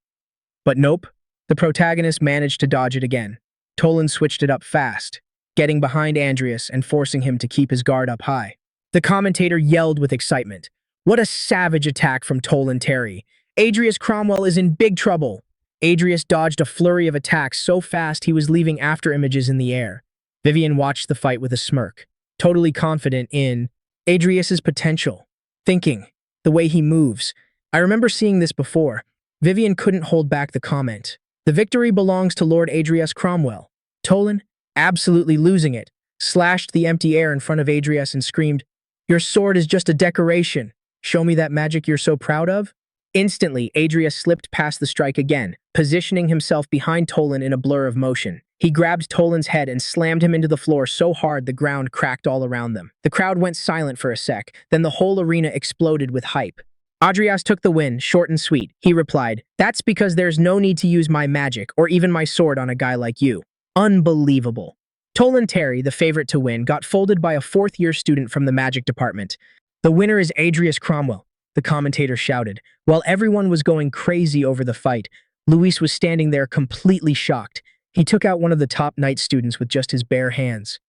But nope, the protagonist managed to dodge it again. Tolan switched it up fast, getting behind Adrius and forcing him to keep his guard up high. The commentator yelled with excitement. What a savage attack from Tolan Terry. Adrius Cromwell is in big trouble. Adrius dodged a flurry of attacks so fast he was leaving after images in the air. Vivian watched the fight with a smirk, totally confident in Adrius's potential, thinking, the way he moves. I remember seeing this before. Vivian couldn't hold back the comment. The victory belongs to Lord Adrius Cromwell. Tolan, absolutely losing it, slashed the empty air in front of Adrius and screamed, Your sword is just a decoration. Show me that magic you're so proud of. Instantly, Adrius slipped past the strike again, positioning himself behind Tolan in a blur of motion. He grabbed Tolan's head and slammed him into the floor so hard the ground cracked all around them. The crowd went silent for a sec, then the whole arena exploded with hype. Adrius took the win, short and sweet. He replied, That's because there's no need to use my magic or even my sword on a guy like you. Unbelievable. Tolan Terry, the favorite to win, got folded by a fourth-year student from the Magic Department. The winner is Adrius Cromwell, the commentator shouted. While everyone was going crazy over the fight, Luis was standing there completely shocked. He took out one of the top night students with just his bare hands.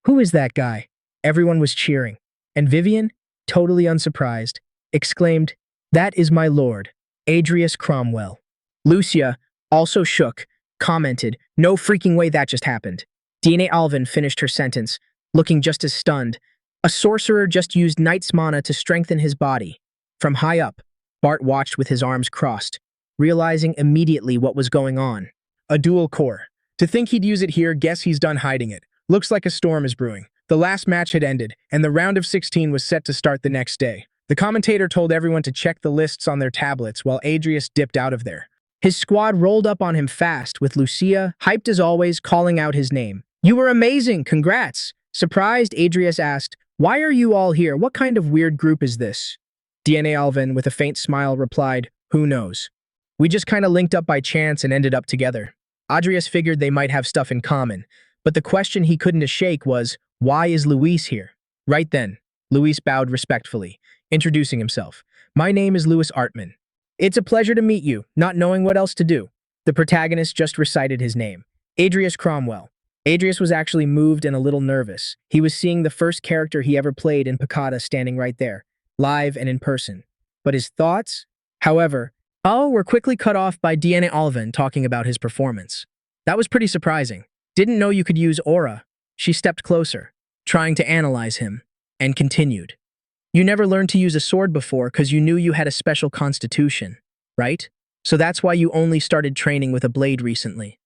Who is that guy? Everyone was cheering. And Vivian, totally unsurprised, exclaimed, That is my lord, Adrius Cromwell. Lucia, also shook, commented, No freaking way that just happened. DNA Alvin finished her sentence, looking just as stunned. A sorcerer just used Knight's mana to strengthen his body. From high up, Bart watched with his arms crossed, realizing immediately what was going on. A dual core. To think he'd use it here, guess he's done hiding it. Looks like a storm is brewing. The last match had ended, and the round of 16 was set to start the next day. The commentator told everyone to check the lists on their tablets while Adrius dipped out of there. His squad rolled up on him fast, with Lucia, hyped as always, calling out his name. You were amazing, congrats! Surprised, Adrius asked, Why are you all here? What kind of weird group is this? DNA Alvin, with a faint smile, replied, Who knows? We just kinda linked up by chance and ended up together. Adrius figured they might have stuff in common, but the question he couldn't shake was, why is Luis here? Right then, Luis bowed respectfully, introducing himself. My name is Louis Artman. It's a pleasure to meet you, not knowing what else to do. The protagonist just recited his name, Adrius Cromwell. Adrius was actually moved and a little nervous. He was seeing the first character he ever played in Picada standing right there, live and in person. But his thoughts? However, were quickly cut off by Diana Alvin talking about his performance. That was pretty surprising. Didn't know you could use aura. She stepped closer, trying to analyze him, and continued. You never learned to use a sword before because you knew you had a special constitution, right? So that's why you only started training with a blade recently.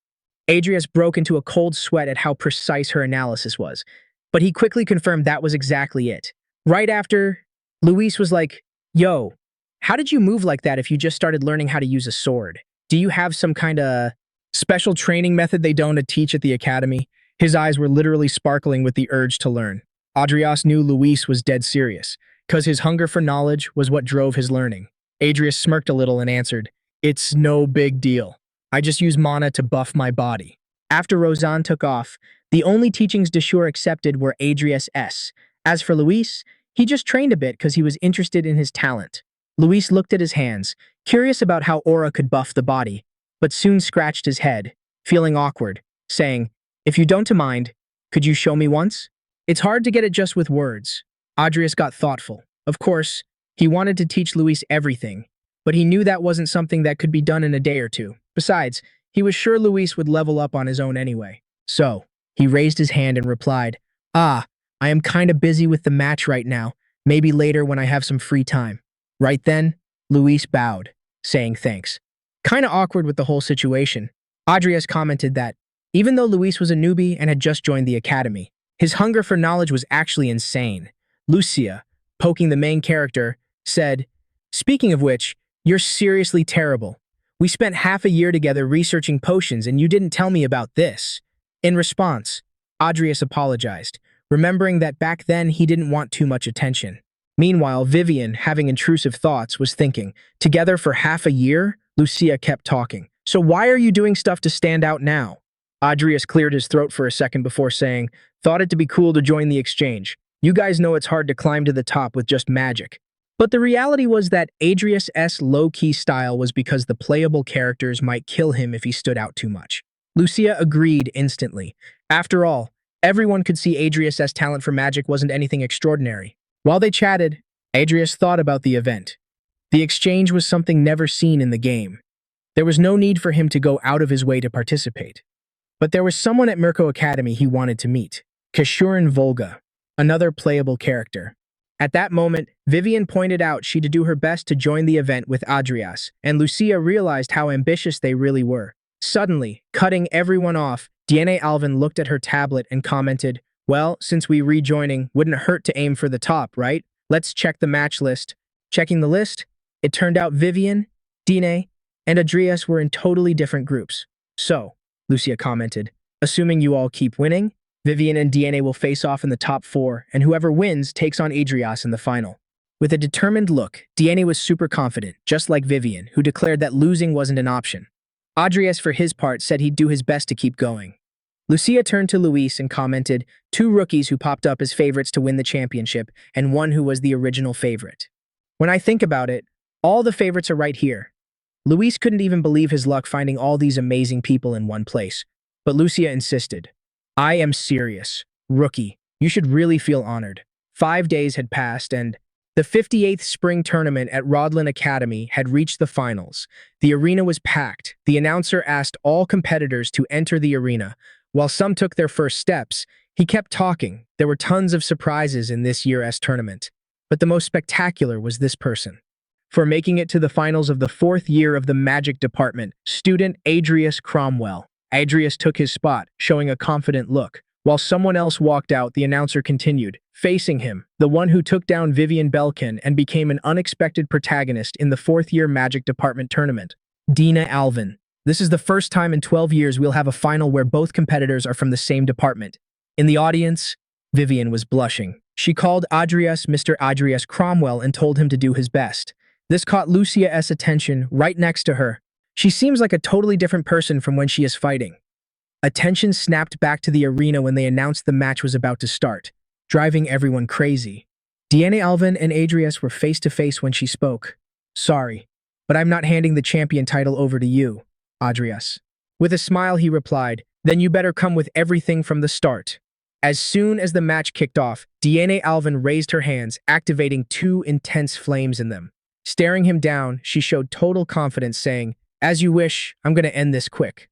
Adrius broke into a cold sweat at how precise her analysis was, but he quickly confirmed that was exactly it. Right after, Luis was like, "Yo, how did you move like that if you just started learning how to use a sword? Do you have some kind of special training method they don't teach at the academy?" His eyes were literally sparkling with the urge to learn. Adrius knew Luis was dead serious, because his hunger for knowledge was what drove his learning. Adrius smirked a little and answered, "It's no big deal. I just use mana to buff my body." After Roseanne took off, the only teachings Deshure accepted were Adrius S. As for Luis, he just trained a bit because he was interested in his talent. Luis looked at his hands, curious about how aura could buff the body, but soon scratched his head, feeling awkward, saying, "If you don't mind, could you show me once?" It's hard to get it just with words. Adrius got thoughtful. Of course, he wanted to teach Luis everything, but he knew that wasn't something that could be done in a day or two. Besides, he was sure Luis would level up on his own anyway. So, he raised his hand and replied, I am kinda busy with the match right now, maybe later when I have some free time." Right then, Luis bowed, saying thanks. Kinda awkward with the whole situation, Adrius commented that, even though Luis was a newbie and had just joined the academy, his hunger for knowledge was actually insane. Lucia, poking the main character, said, "Speaking of which, you're seriously terrible. We spent half a year together researching potions and you didn't tell me about this." In response, Adrius apologized, remembering that back then he didn't want too much attention. Meanwhile, Vivian, having intrusive thoughts, was thinking, together for half a year? Lucia kept talking. "So why are you doing stuff to stand out now?" Adrius cleared his throat for a second before saying, "Thought it to be cool to join the exchange. You guys know it's hard to climb to the top with just magic." But the reality was that Adrius' low-key style was because the playable characters might kill him if he stood out too much. Lucia agreed instantly. After all, everyone could see Adrius' talent for magic wasn't anything extraordinary. While they chatted, Adrius thought about the event. The exchange was something never seen in the game. There was no need for him to go out of his way to participate. But there was someone at Mirko Academy he wanted to meet, Kashurin Volga, another playable character. At that moment, Vivian pointed out she'd do her best to join the event with Adrius, and Lucia realized how ambitious they really were. Suddenly, cutting everyone off, Diana Alvin looked at her tablet and commented, "Well, since we rejoining, wouldn't hurt to aim for the top, right? Let's check the match list." Checking the list, it turned out Vivian, Dine, and Adrius were in totally different groups. "So," Lucia commented, "assuming you all keep winning, Vivian and Diane will face off in the top 4, and whoever wins takes on Adrius in the final." With a determined look, Diane was super confident, just like Vivian, who declared that losing wasn't an option. Adrius, for his part, said he'd do his best to keep going. Lucia turned to Luis and commented, 2 rookies who popped up as favorites to win the championship, and one who was the original favorite. When I think about it, all the favorites are right here. Luis couldn't even believe his luck finding all these amazing people in one place, but Lucia insisted. "I am serious. Rookie, you should really feel honored." 5 days had passed and the 58th spring tournament at Rodlin Academy had reached the finals. The arena was packed. The announcer asked all competitors to enter the arena. While some took their first steps, he kept talking. There were tons of surprises in this year's tournament, but the most spectacular was this person. For making it to the finals of the 4th year of the Magic Department, student Adrius Cromwell. Adrius took his spot, showing a confident look. While someone else walked out, the announcer continued. Facing him, the one who took down Vivian Belkin and became an unexpected protagonist in the 4th year Magic Department tournament. Dina Alvin. This is the first time in 12 years we'll have a final where both competitors are from the same department. In the audience, Vivian was blushing. She called Adrius Mr. Adrius Cromwell and told him to do his best. This caught Lucia's attention right next to her. She seems like a totally different person from when she is fighting. Attention snapped back to the arena when they announced the match was about to start, driving everyone crazy. Diana Alvin and Adrius were face to face when she spoke. "Sorry, but I'm not handing the champion title over to you, Adrius. With a smile, he replied, then you better come with everything from the start. As soon as the match kicked off, Diane Alvin raised her hands, activating two intense flames in them. Staring him down, she showed total confidence, saying, as you wish, I'm going to end this quick.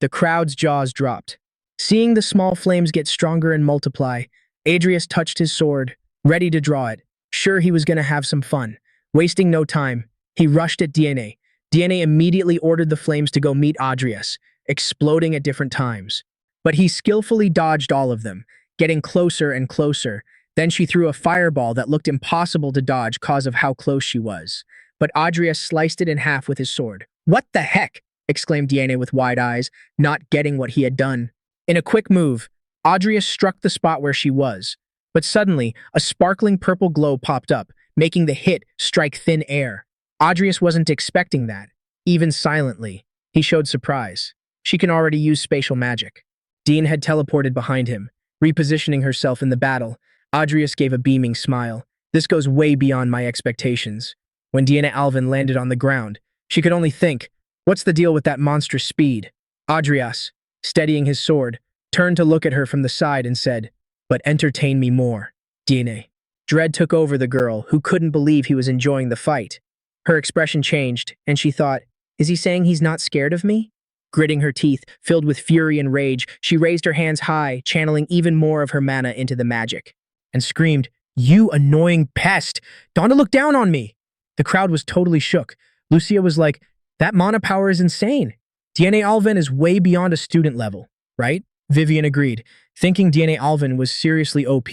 The crowd's jaws dropped. Seeing the small flames get stronger and multiply, Adrius touched his sword, ready to draw it. Sure, he was going to have some fun. Wasting no time, he rushed at DNA. DNA immediately ordered the flames to go meet Adrius, exploding at different times. But he skillfully dodged all of them, getting closer and closer. Then she threw a fireball that looked impossible to dodge cause of how close she was. But Adrius sliced it in half with his sword. What the heck? Exclaimed DNA with wide eyes, not getting what he had done. In a quick move, Adrius struck the spot where she was. But suddenly, a sparkling purple glow popped up, making the hit strike thin air. Adrius wasn't expecting that. Even silently, he showed surprise. She can already use spatial magic. Dean had teleported behind him, repositioning herself in the battle. Adrius gave a beaming smile. This goes way beyond my expectations. When Deanna Alvin landed on the ground, she could only think, what's the deal with that monstrous speed? Adrius, steadying his sword, turned to look at her from the side and said, but entertain me more, DNA. Dread took over the girl, who couldn't believe he was enjoying the fight. Her expression changed, and she thought, is he saying he's not scared of me? Gritting her teeth, filled with fury and rage, she raised her hands high, channeling even more of her mana into the magic, and screamed, you annoying pest! Don't look down on me! The crowd was totally shook. Lucia was like, that mana power is insane. DNA Alvin is way beyond a student level, right? Vivian agreed, thinking DNA Alvin was seriously OP.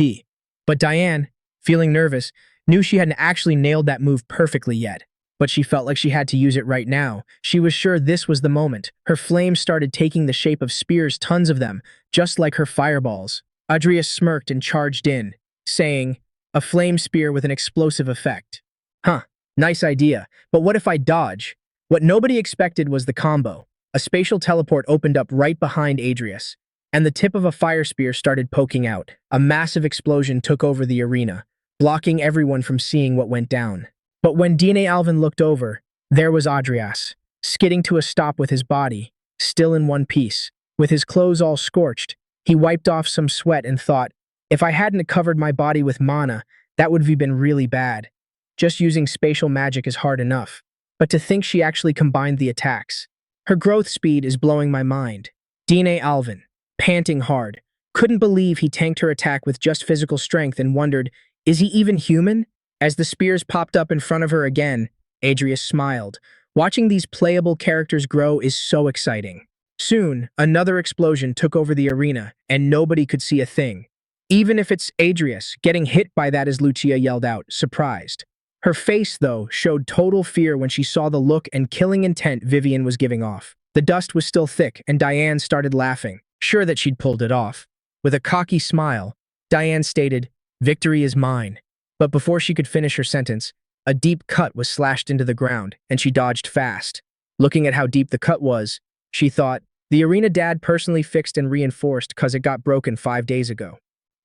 But Diane, feeling nervous, knew she hadn't actually nailed that move perfectly yet. But she felt like she had to use it right now. She was sure this was the moment. Her flames started taking the shape of spears, tons of them, just like her fireballs. Adrius smirked and charged in, saying, a flame spear with an explosive effect. Huh, nice idea, but what if I dodge? What nobody expected was the combo. A spatial teleport opened up right behind Adrius, and the tip of a fire spear started poking out. A massive explosion took over the arena, blocking everyone from seeing what went down. But when DNA Alvin looked over, there was Adrius, skidding to a stop with his body, still in one piece. With his clothes all scorched, he wiped off some sweat and thought, if I hadn't covered my body with mana, that would have been really bad. Just using spatial magic is hard enough. But to think she actually combined the attacks. Her growth speed is blowing my mind. DNA Alvin, panting hard, couldn't believe he tanked her attack with just physical strength and wondered, is he even human? As the spears popped up in front of her again, Adrius smiled. Watching these playable characters grow is so exciting. Soon, another explosion took over the arena, and nobody could see a thing. Even if it's Adrius, getting hit by that as Lucia yelled out, surprised. Her face, though, showed total fear when she saw the look and killing intent Vivian was giving off. The dust was still thick, and Diane started laughing, sure that she'd pulled it off. With a cocky smile, Diane stated, victory is mine. But before she could finish her sentence, a deep cut was slashed into the ground, and she dodged fast. Looking at how deep the cut was, she thought, the arena dad personally fixed and reinforced cause it got broken 5 days ago.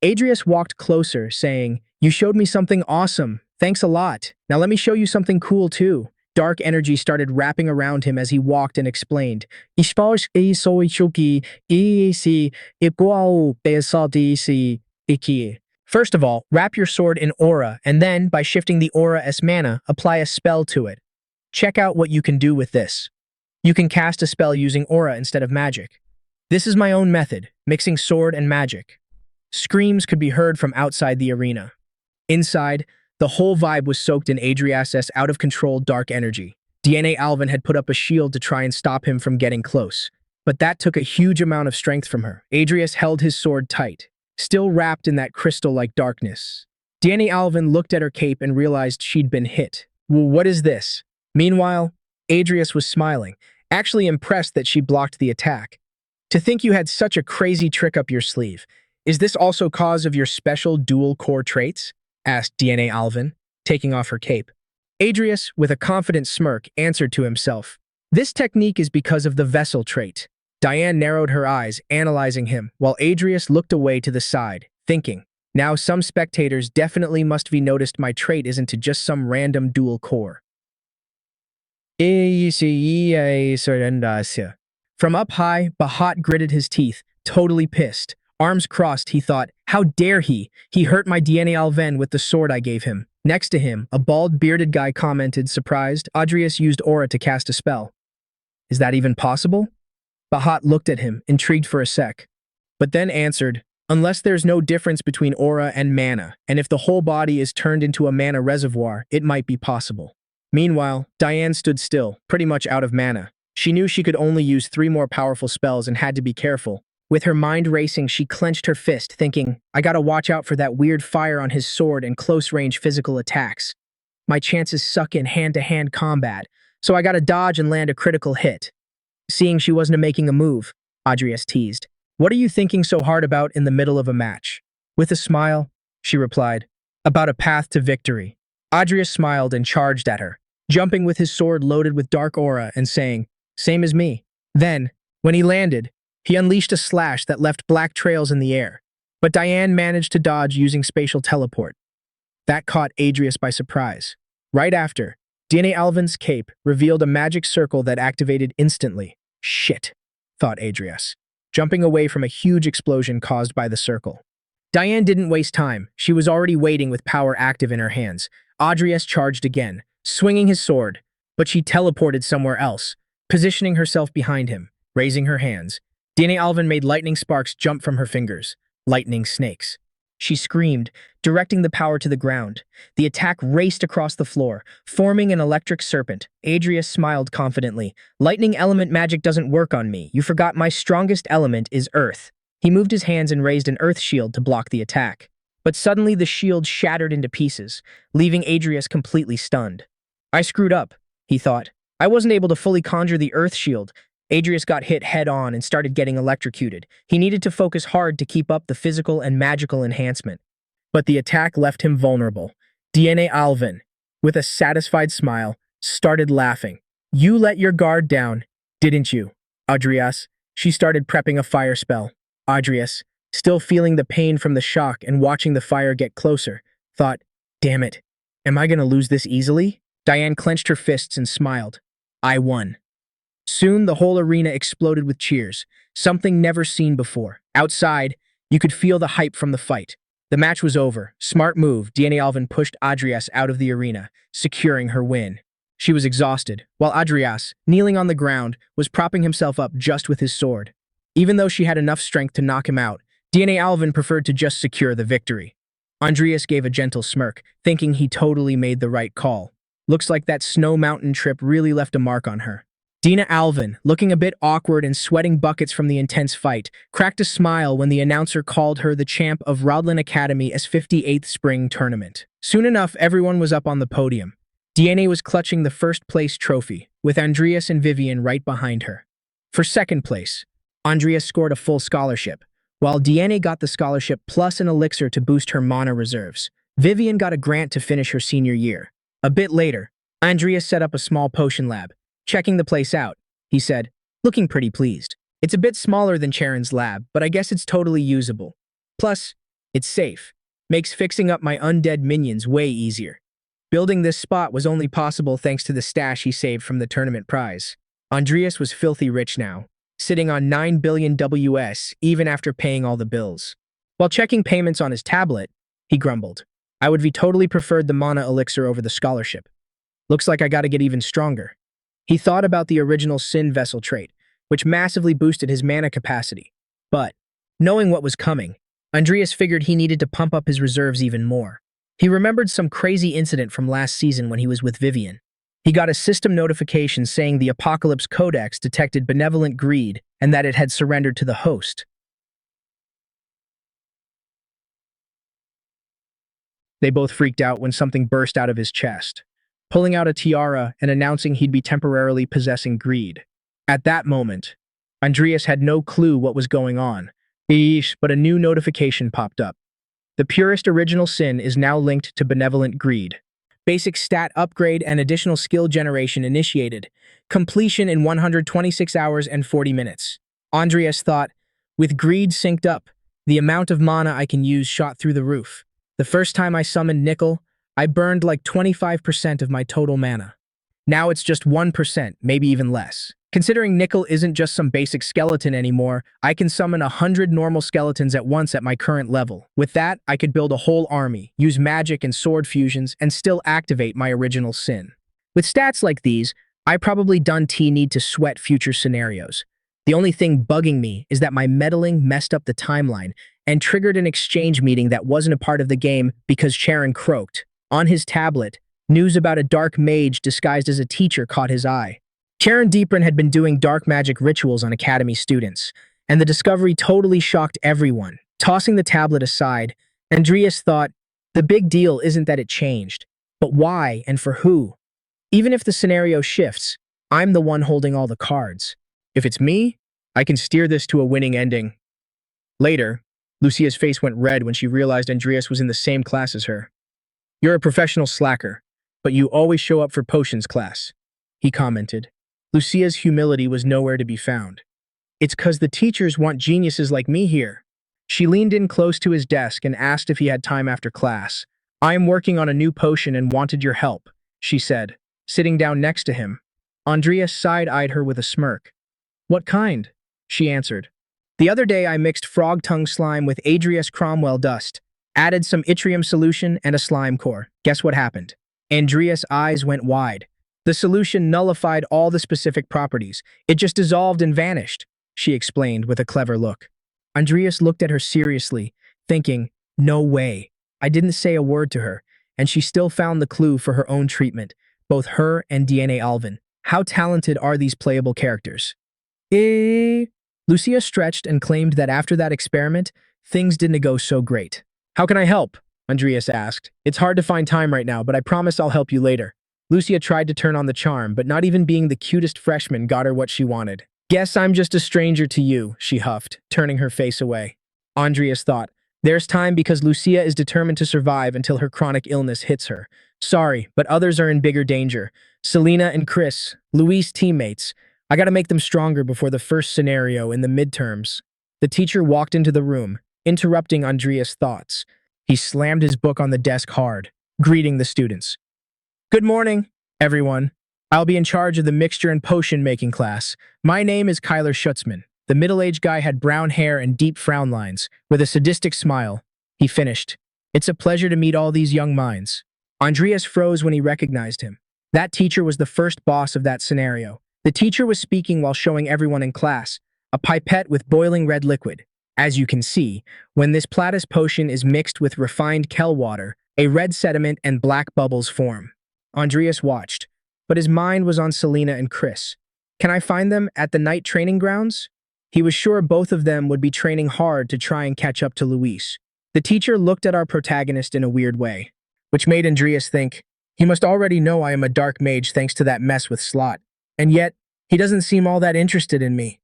Adrius walked closer, saying, you showed me something awesome. Thanks a lot. Now let me show you something cool too. Dark energy started wrapping around him as he walked and explained, First of all, wrap your sword in aura, and then, by shifting the aura's mana, apply a spell to it. Check out what you can do with this. You can cast a spell using aura instead of magic. This is my own method, mixing sword and magic. Screams could be heard from outside the arena. Inside, the whole vibe was soaked in Adrius's out-of-control dark energy. DNA Alvin had put up a shield to try and stop him from getting close, but that took a huge amount of strength from her. Adrius held his sword tight, still wrapped in that crystal-like darkness. DNA Alvin looked at her cape and realized she'd been hit. Well, what is this? Meanwhile, Adrius was smiling, actually impressed that she blocked the attack. To think you had such a crazy trick up your sleeve. Is this also cause of your special dual-core traits? Asked DNA Alvin, taking off her cape. Adrius, with a confident smirk, answered to himself, this technique is because of the vessel trait. Diane narrowed her eyes, analyzing him, while Adrius looked away to the side, thinking, now some spectators definitely must be noticed my trait isn't to just some random dual core. From up high, Bahat gritted his teeth, totally pissed. Arms crossed, he thought, how dare he? He hurt my DNA Alven with the sword I gave him. Next to him, a bald, bearded guy commented, surprised, Adrius used aura to cast a spell. Is that even possible? Bahat looked at him, intrigued for a sec, but then answered, unless there's no difference between aura and mana, and if the whole body is turned into a mana reservoir, it might be possible. Meanwhile, Diane stood still, pretty much out of mana. She knew she could only use 3 more powerful spells and had to be careful. With her mind racing, she clenched her fist, thinking, I gotta watch out for that weird fire on his sword and close-range physical attacks. My chances suck in hand-to-hand combat, so I gotta dodge and land a critical hit. Seeing she wasn't making a move, Adrius teased. What are you thinking so hard about in the middle of a match? With a smile, she replied, about a path to victory. Adrius smiled and charged at her, jumping with his sword loaded with dark aura and saying, same as me. Then, when he landed, he unleashed a slash that left black trails in the air, but Diane managed to dodge using spatial teleport. That caught Adrius by surprise. Right after, DNA Alvin's cape revealed a magic circle that activated instantly. Shit, thought Adrius, jumping away from a huge explosion caused by the circle. Diane didn't waste time. She was already waiting with power active in her hands. Adrius charged again, swinging his sword, but she teleported somewhere else, positioning herself behind him, raising her hands. DNA Alvin made lightning sparks jump from her fingers. Lightning snakes. She screamed, directing the power to the ground. The attack raced across the floor, forming an electric serpent. Adrius smiled confidently. Lightning element magic doesn't work on me. You forgot my strongest element is earth. He moved his hands and raised an earth shield to block the attack. But suddenly the shield shattered into pieces, leaving Adrius completely stunned. I screwed up, he thought. I wasn't able to fully conjure the earth shield. Adrius got hit head-on and started getting electrocuted. He needed to focus hard to keep up the physical and magical enhancement. But the attack left him vulnerable. DNA Alvin, with a satisfied smile, started laughing. You let your guard down, didn't you, Adrius? She started prepping a fire spell. Adrius, still feeling the pain from the shock and watching the fire get closer, thought, damn it, am I gonna lose this easily? Diane clenched her fists and smiled. I won. Soon, the whole arena exploded with cheers, something never seen before. Outside, you could feel the hype from the fight. The match was over. Smart move, DNA Alvin pushed Adrius out of the arena, securing her win. She was exhausted, while Adrius, kneeling on the ground, was propping himself up just with his sword. Even though she had enough strength to knock him out, DNA Alvin preferred to just secure the victory. Andreas gave a gentle smirk, thinking he totally made the right call. Looks like that snow mountain trip really left a mark on her. Dina Alvin, looking a bit awkward and sweating buckets from the intense fight, cracked a smile when the announcer called her the champ of Rodlin Academy's 58th spring tournament. Soon enough, everyone was up on the podium. DNA was clutching the first-place trophy, with Andreas and Vivian right behind her. For second place, Andreas scored a full scholarship, while DNA got the scholarship plus an elixir to boost her mana reserves. Vivian got a grant to finish her senior year. A bit later, Andreas set up a small potion lab. Checking the place out, he said, looking pretty pleased. It's a bit smaller than Charon's lab, but I guess it's totally usable. Plus, it's safe. Makes fixing up my undead minions way easier. Building this spot was only possible thanks to the stash he saved from the tournament prize. Andreas was filthy rich now, sitting on 9 billion WS even after paying all the bills. While checking payments on his tablet, he grumbled, I would be totally preferred the mana elixir over the scholarship. Looks like I gotta get even stronger. He thought about the original Sin Vessel trait, which massively boosted his mana capacity. But, knowing what was coming, Andreas figured he needed to pump up his reserves even more. He remembered some crazy incident from last season when he was with Vivian. He got a system notification saying the Apocalypse Codex detected benevolent greed and that it had surrendered to the host. They both freaked out when something burst out of his chest, pulling out a tiara and announcing he'd be temporarily possessing greed. At that moment, Andreas had no clue what was going on, but a new notification popped up. The purest original sin is now linked to benevolent greed. Basic stat upgrade and additional skill generation initiated. Completion in 126 hours and 40 minutes. Andreas thought, with greed synced up, the amount of mana I can use shot through the roof. The first time I summoned Nickel, I burned like 25% of my total mana. Now it's just 1%, maybe even less. Considering Nickel isn't just some basic skeleton anymore, I can summon 100 normal skeletons at once at my current level. With that, I could build a whole army, use magic and sword fusions, and still activate my original sin. With stats like these, I probably don't need to sweat future scenarios. The only thing bugging me is that my meddling messed up the timeline and triggered an exchange meeting that wasn't a part of the game because Charon croaked. On his tablet, news about a dark mage disguised as a teacher caught his eye. Charon Deeprin had been doing dark magic rituals on Academy students, and the discovery totally shocked everyone. Tossing the tablet aside, Andreas thought, the big deal isn't that it changed, but why and for who? Even if the scenario shifts, I'm the one holding all the cards. If it's me, I can steer this to a winning ending. Later, Lucia's face went red when she realized Andreas was in the same class as her. You're a professional slacker, but you always show up for potions class, he commented. Lucia's humility was nowhere to be found. It's 'cause the teachers want geniuses like me here. She leaned in close to his desk and asked if he had time after class. I am working on a new potion and wanted your help, she said, sitting down next to him. Andreas side-eyed her with a smirk. What kind? She answered. The other day I mixed frog tongue slime with Adrius Cromwell dust, added some yttrium solution and a slime core. Guess what happened? Andreas' eyes went wide. The solution nullified all the specific properties. It just dissolved and vanished, she explained with a clever look. Andreas looked at her seriously, thinking, no way. I didn't say a word to her, and she still found the clue for her own treatment, both her and DNA Alvin. How talented are these playable characters? Lucia stretched and claimed that after that experiment, things didn't go so great. How can I help? Andreas asked. It's hard to find time right now, but I promise I'll help you later. Lucia tried to turn on the charm, but not even being the cutest freshman got her what she wanted. Guess I'm just a stranger to you, she huffed, turning her face away. Andreas thought, there's time because Lucia is determined to survive until her chronic illness hits her. Sorry, but others are in bigger danger. Selena and Chris, Luis' teammates. I gotta make them stronger before the first scenario in the midterms. The teacher walked into the room, interrupting Andreas' thoughts. He slammed his book on the desk hard, greeting the students. Good morning, everyone. I'll be in charge of the mixture and potion making class. My name is Kyler Schutzman. The middle-aged guy had brown hair and deep frown lines. With a sadistic smile, he finished. It's a pleasure to meet all these young minds. Andreas froze when he recognized him. That teacher was the first boss of that scenario. The teacher was speaking while showing everyone in class a pipette with boiling red liquid. As you can see, when this Platis potion is mixed with refined Kel water, a red sediment and black bubbles form. Andreas watched, but his mind was on Selena and Chris. Can I find them at the night training grounds? He was sure both of them would be training hard to try and catch up to Luis. The teacher looked at our protagonist in a weird way, which made Andreas think, he must already know I am a dark mage thanks to that mess with Slot. And yet, he doesn't seem all that interested in me.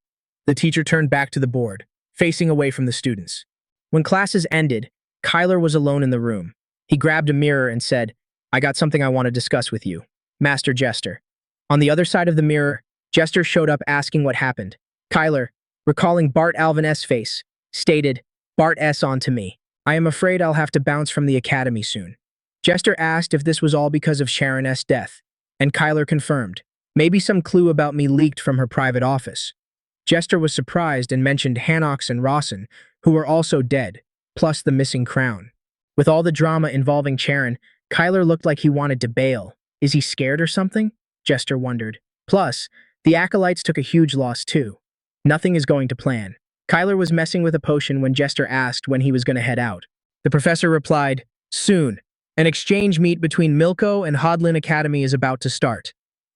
The teacher turned back to the board, facing away from the students. When classes ended, Kyler was alone in the room. He grabbed a mirror and said, I got something I want to discuss with you, Master Jester. On the other side of the mirror, Jester showed up asking what happened. Kyler, recalling Bart Alvin S. face, stated, Bart S. on to me. I am afraid I'll have to bounce from the academy soon. Jester asked if this was all because of Sharon S.'s death, and Kyler confirmed. Maybe some clue about me leaked from her private office. Jester was surprised and mentioned Hanox and Rawson, who were also dead, plus the missing crown. With all the drama involving Charon, Kyler looked like he wanted to bail. Is he scared or something? Jester wondered. Plus, the acolytes took a huge loss too. Nothing is going to plan. Kyler was messing with a potion when Jester asked when he was going to head out. The professor replied, soon. An exchange meet between Milko and Hodlin Academy is about to start.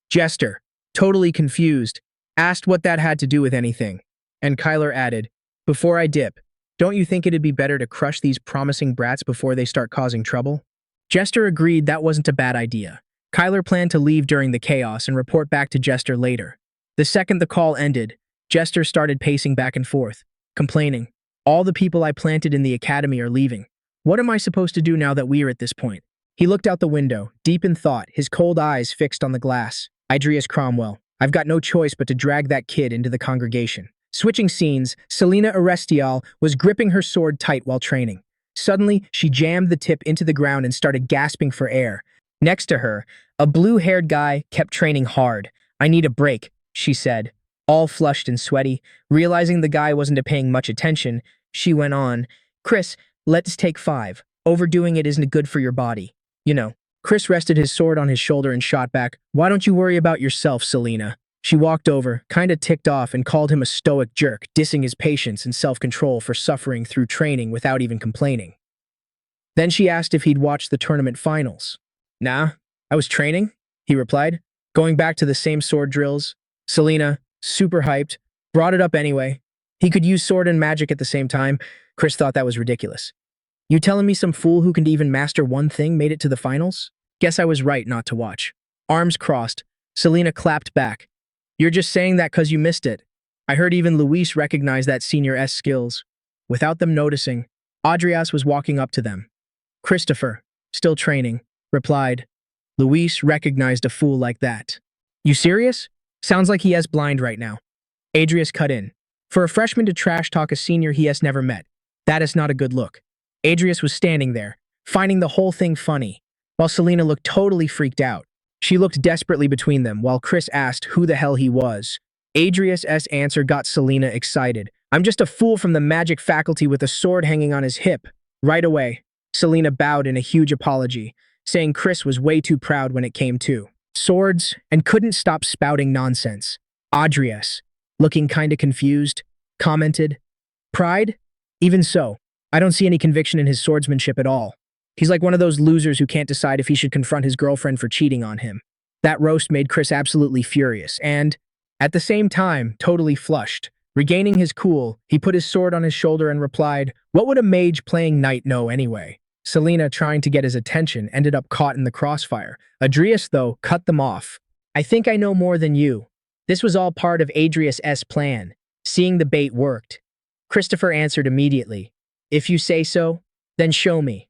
Jester, totally confused, asked what that had to do with anything. And Kyler added, before I dip, don't you think it'd be better to crush these promising brats before they start causing trouble? Jester agreed that wasn't a bad idea. Kyler planned to leave during the chaos and report back to Jester later. The second the call ended, Jester started pacing back and forth, complaining, all the people I planted in the academy are leaving. What am I supposed to do now that we are at this point? He looked out the window, deep in thought, his cold eyes fixed on the glass. Adrius Cromwell, I've got no choice but to drag that kid into the congregation. Switching scenes, Selena Arestial was gripping her sword tight while training. Suddenly, she jammed the tip into the ground and started gasping for air. Next to her, a blue-haired guy kept training hard. "I need a break," she said, all flushed and sweaty. Realizing the guy wasn't paying much attention, she went on, "Chris, let's take 5. Overdoing it isn't good for your body. You know." Chris rested his sword on his shoulder and shot back, "Why don't you worry about yourself, Selena?" She walked over, kinda ticked off, and called him a stoic jerk, dissing his patience and self-control for suffering through training without even complaining. Then she asked if he'd watched the tournament finals. "Nah, I was training," he replied, going back to the same sword drills. Selena, super hyped, brought it up anyway. He could use sword and magic at the same time. Chris thought that was ridiculous. "You telling me some fool who can even master one thing made it to the finals? Guess I was right not to watch." Arms crossed, Selena clapped back. "You're just saying that 'cause you missed it. I heard even Luis recognized that senior S skills." Without them noticing, Adrius was walking up to them. "Christopher, still training," replied. "Luis recognized a fool like that." "You serious? Sounds like he has blind right now." Adrius cut in. "For a freshman to trash talk a senior he has never met, that is not a good look." Adrius was standing there, finding the whole thing funny, while Selena looked totally freaked out. She looked desperately between them while Chris asked who the hell he was. Adrius' answer got Selena excited. "I'm just a fool from the magic faculty with a sword hanging on his hip." Right away, Selena bowed in a huge apology, saying Chris was way too proud when it came to swords and couldn't stop spouting nonsense. Adrius, looking kinda confused, commented, "Pride? Even so, I don't see any conviction in his swordsmanship at all. He's like one of those losers who can't decide if he should confront his girlfriend for cheating on him." That roast made Chris absolutely furious and, at the same time, totally flushed. Regaining his cool, he put his sword on his shoulder and replied, "What would a mage playing knight know anyway?" Selena, trying to get his attention, ended up caught in the crossfire. Adrius, though, cut them off. "I think I know more than you. This was all part of Adrius' plan." Seeing the bait worked, Christopher answered immediately, "If you say so, then show me."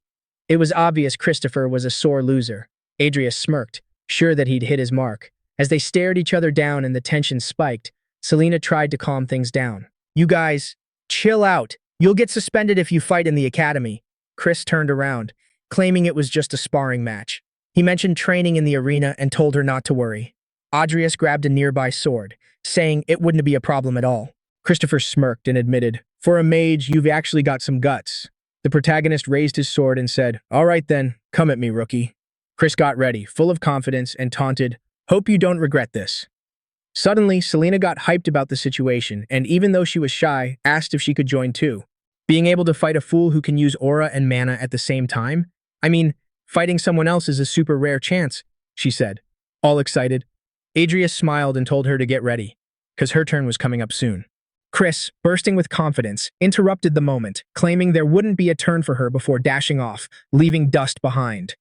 It was obvious Christopher was a sore loser. Adrius smirked, sure that he'd hit his mark. As they stared each other down and the tension spiked, Selena tried to calm things down. "You guys, chill out. You'll get suspended if you fight in the academy." Chris turned around, claiming it was just a sparring match. He mentioned training in the arena and told her not to worry. Adrius grabbed a nearby sword, saying it wouldn't be a problem at all. Christopher smirked and admitted, "For a mage, you've actually got some guts." The protagonist raised his sword and said, "All right then, come at me, rookie." Chris got ready, full of confidence, and taunted, "Hope you don't regret this." Suddenly, Selena got hyped about the situation, and even though she was shy, asked if she could join too. Being able to fight a fool who can use aura and mana at the same time? I mean, fighting someone else is a super rare chance, she said, all excited. Adrius smiled and told her to get ready, because her turn was coming up soon. Chris, bursting with confidence, interrupted the moment, claiming there wouldn't be a turn for her before dashing off, leaving dust behind.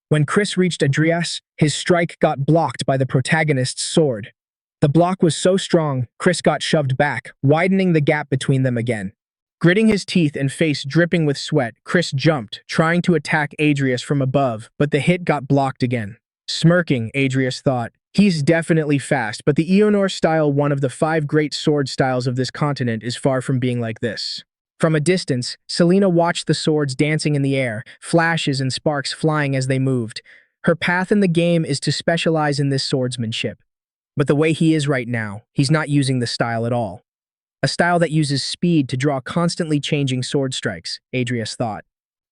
When Chris reached Adrius, his strike got blocked by the protagonist's sword. The block was so strong, Chris got shoved back, widening the gap between them again. Gritting his teeth and face dripping with sweat, Chris jumped, trying to attack Adrius from above, but the hit got blocked again. Smirking, Adrius thought, "He's definitely fast, but the Eonor style, one of the 5 great sword styles of this continent, is far from being like this." From a distance, Selena watched the swords dancing in the air, flashes and sparks flying as they moved. Her path in the game is to specialize in this swordsmanship. But the way he is right now, he's not using the style at all. A style that uses speed to draw constantly changing sword strikes, Adrius thought.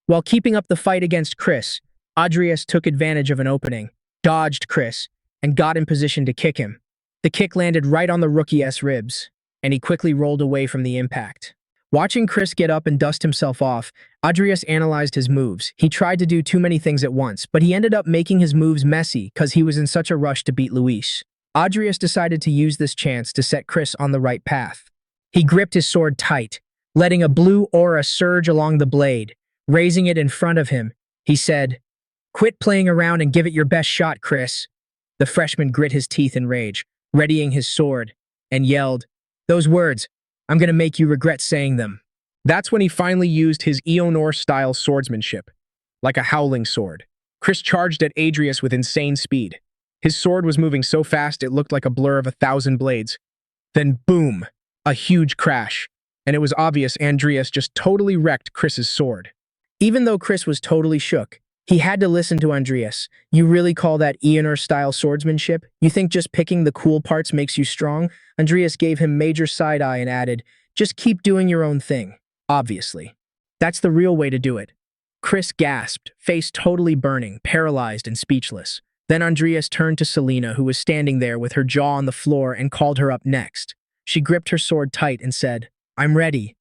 While keeping up the fight against Chris, Adrius took advantage of an opening, dodged Chris, and got in position to kick him. The kick landed right on the rookie's ribs, and he quickly rolled away from the impact. Watching Chris get up and dust himself off, Adrius analyzed his moves. He tried to do too many things at once, but he ended up making his moves messy because he was in such a rush to beat Luis. Adrius decided to use this chance to set Chris on the right path. He gripped his sword tight, letting a blue aura surge along the blade. Raising it in front of him, he said, "Quit playing around and give it your best shot, Chris." The freshman grit his teeth in rage, readying his sword, and yelled, "Those words, I'm gonna make you regret saying them." That's when he finally used his Eonor-style swordsmanship. Like a howling sword, Chris charged at Adrius with insane speed. His sword was moving so fast it looked like a blur of 1,000 blades. Then boom, a huge crash, and it was obvious Adrius just totally wrecked Chris's sword. Even though Chris was totally shook, He had to listen to Andreas. You really call that Eoner-style swordsmanship? You think just picking the cool parts makes you strong? Andreas gave him major side-eye and added, just keep doing your own thing. Obviously. That's the real way to do it. Chris gasped, face totally burning, paralyzed and speechless. Then Andreas turned to Selena, who was standing there with her jaw on the floor, and called her up next. She gripped her sword tight and said, I'm ready.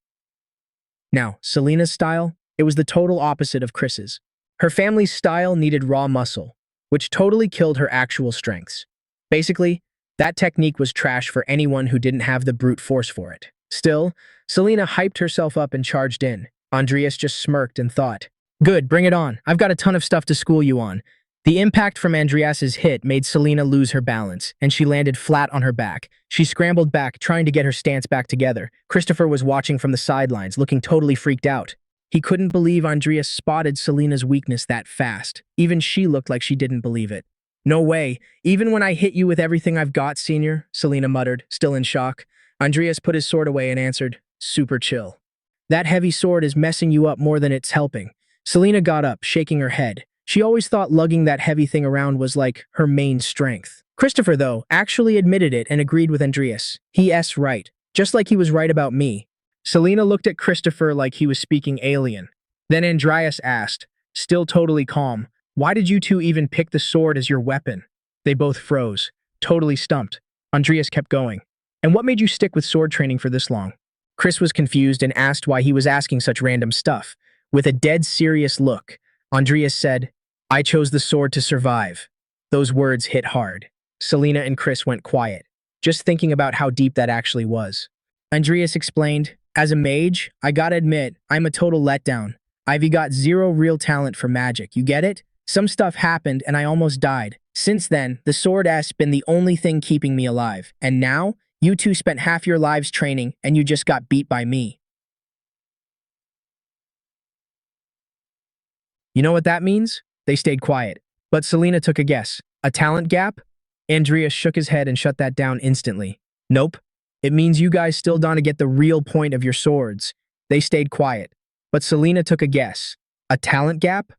Now, Selena's style? It was the total opposite of Chris's. Her family's style needed raw muscle, which totally killed her actual strengths. Basically, that technique was trash for anyone who didn't have the brute force for it. Still, Selena hyped herself up and charged in. Andreas just smirked and thought, good, bring it on. I've got a ton of stuff to school you on. The impact from Andreas's hit made Selena lose her balance, and she landed flat on her back. She scrambled back, trying to get her stance back together. Christopher was watching from the sidelines, looking totally freaked out. He couldn't believe Andreas spotted Selena's weakness that fast. Even she looked like she didn't believe it. No way. Even when I hit you with everything I've got, senior, Selena muttered, still in shock. Andreas put his sword away and answered, super chill. That heavy sword is messing you up more than it's helping. Selena got up, shaking her head. She always thought lugging that heavy thing around was like her main strength. Christopher, though, actually admitted it and agreed with Andreas. He's right. Just like he was right about me. Selena looked at Christopher like he was speaking alien. Then Andreas asked, still totally calm, why did you two even pick the sword as your weapon? They both froze, totally stumped. Andreas kept going. And what made you stick with sword training for this long? Chris was confused and asked why he was asking such random stuff. With a dead serious look, Andreas said, I chose the sword to survive. Those words hit hard. Selena and Chris went quiet, just thinking about how deep that actually was. Andreas explained, as a mage, I gotta admit, I'm a total letdown. I've got zero real talent for magic, you get it? Some stuff happened and I almost died. Since then, the sword has been the only thing keeping me alive. And now, you two spent half your lives training and you just got beat by me. You know what that means? They stayed quiet. But Selena took a guess. A talent gap? Andreas shook his head and shut that down instantly. Nope. It means you guys still don't get the real point of your swords. They stayed quiet. But Selena took a guess. A talent gap?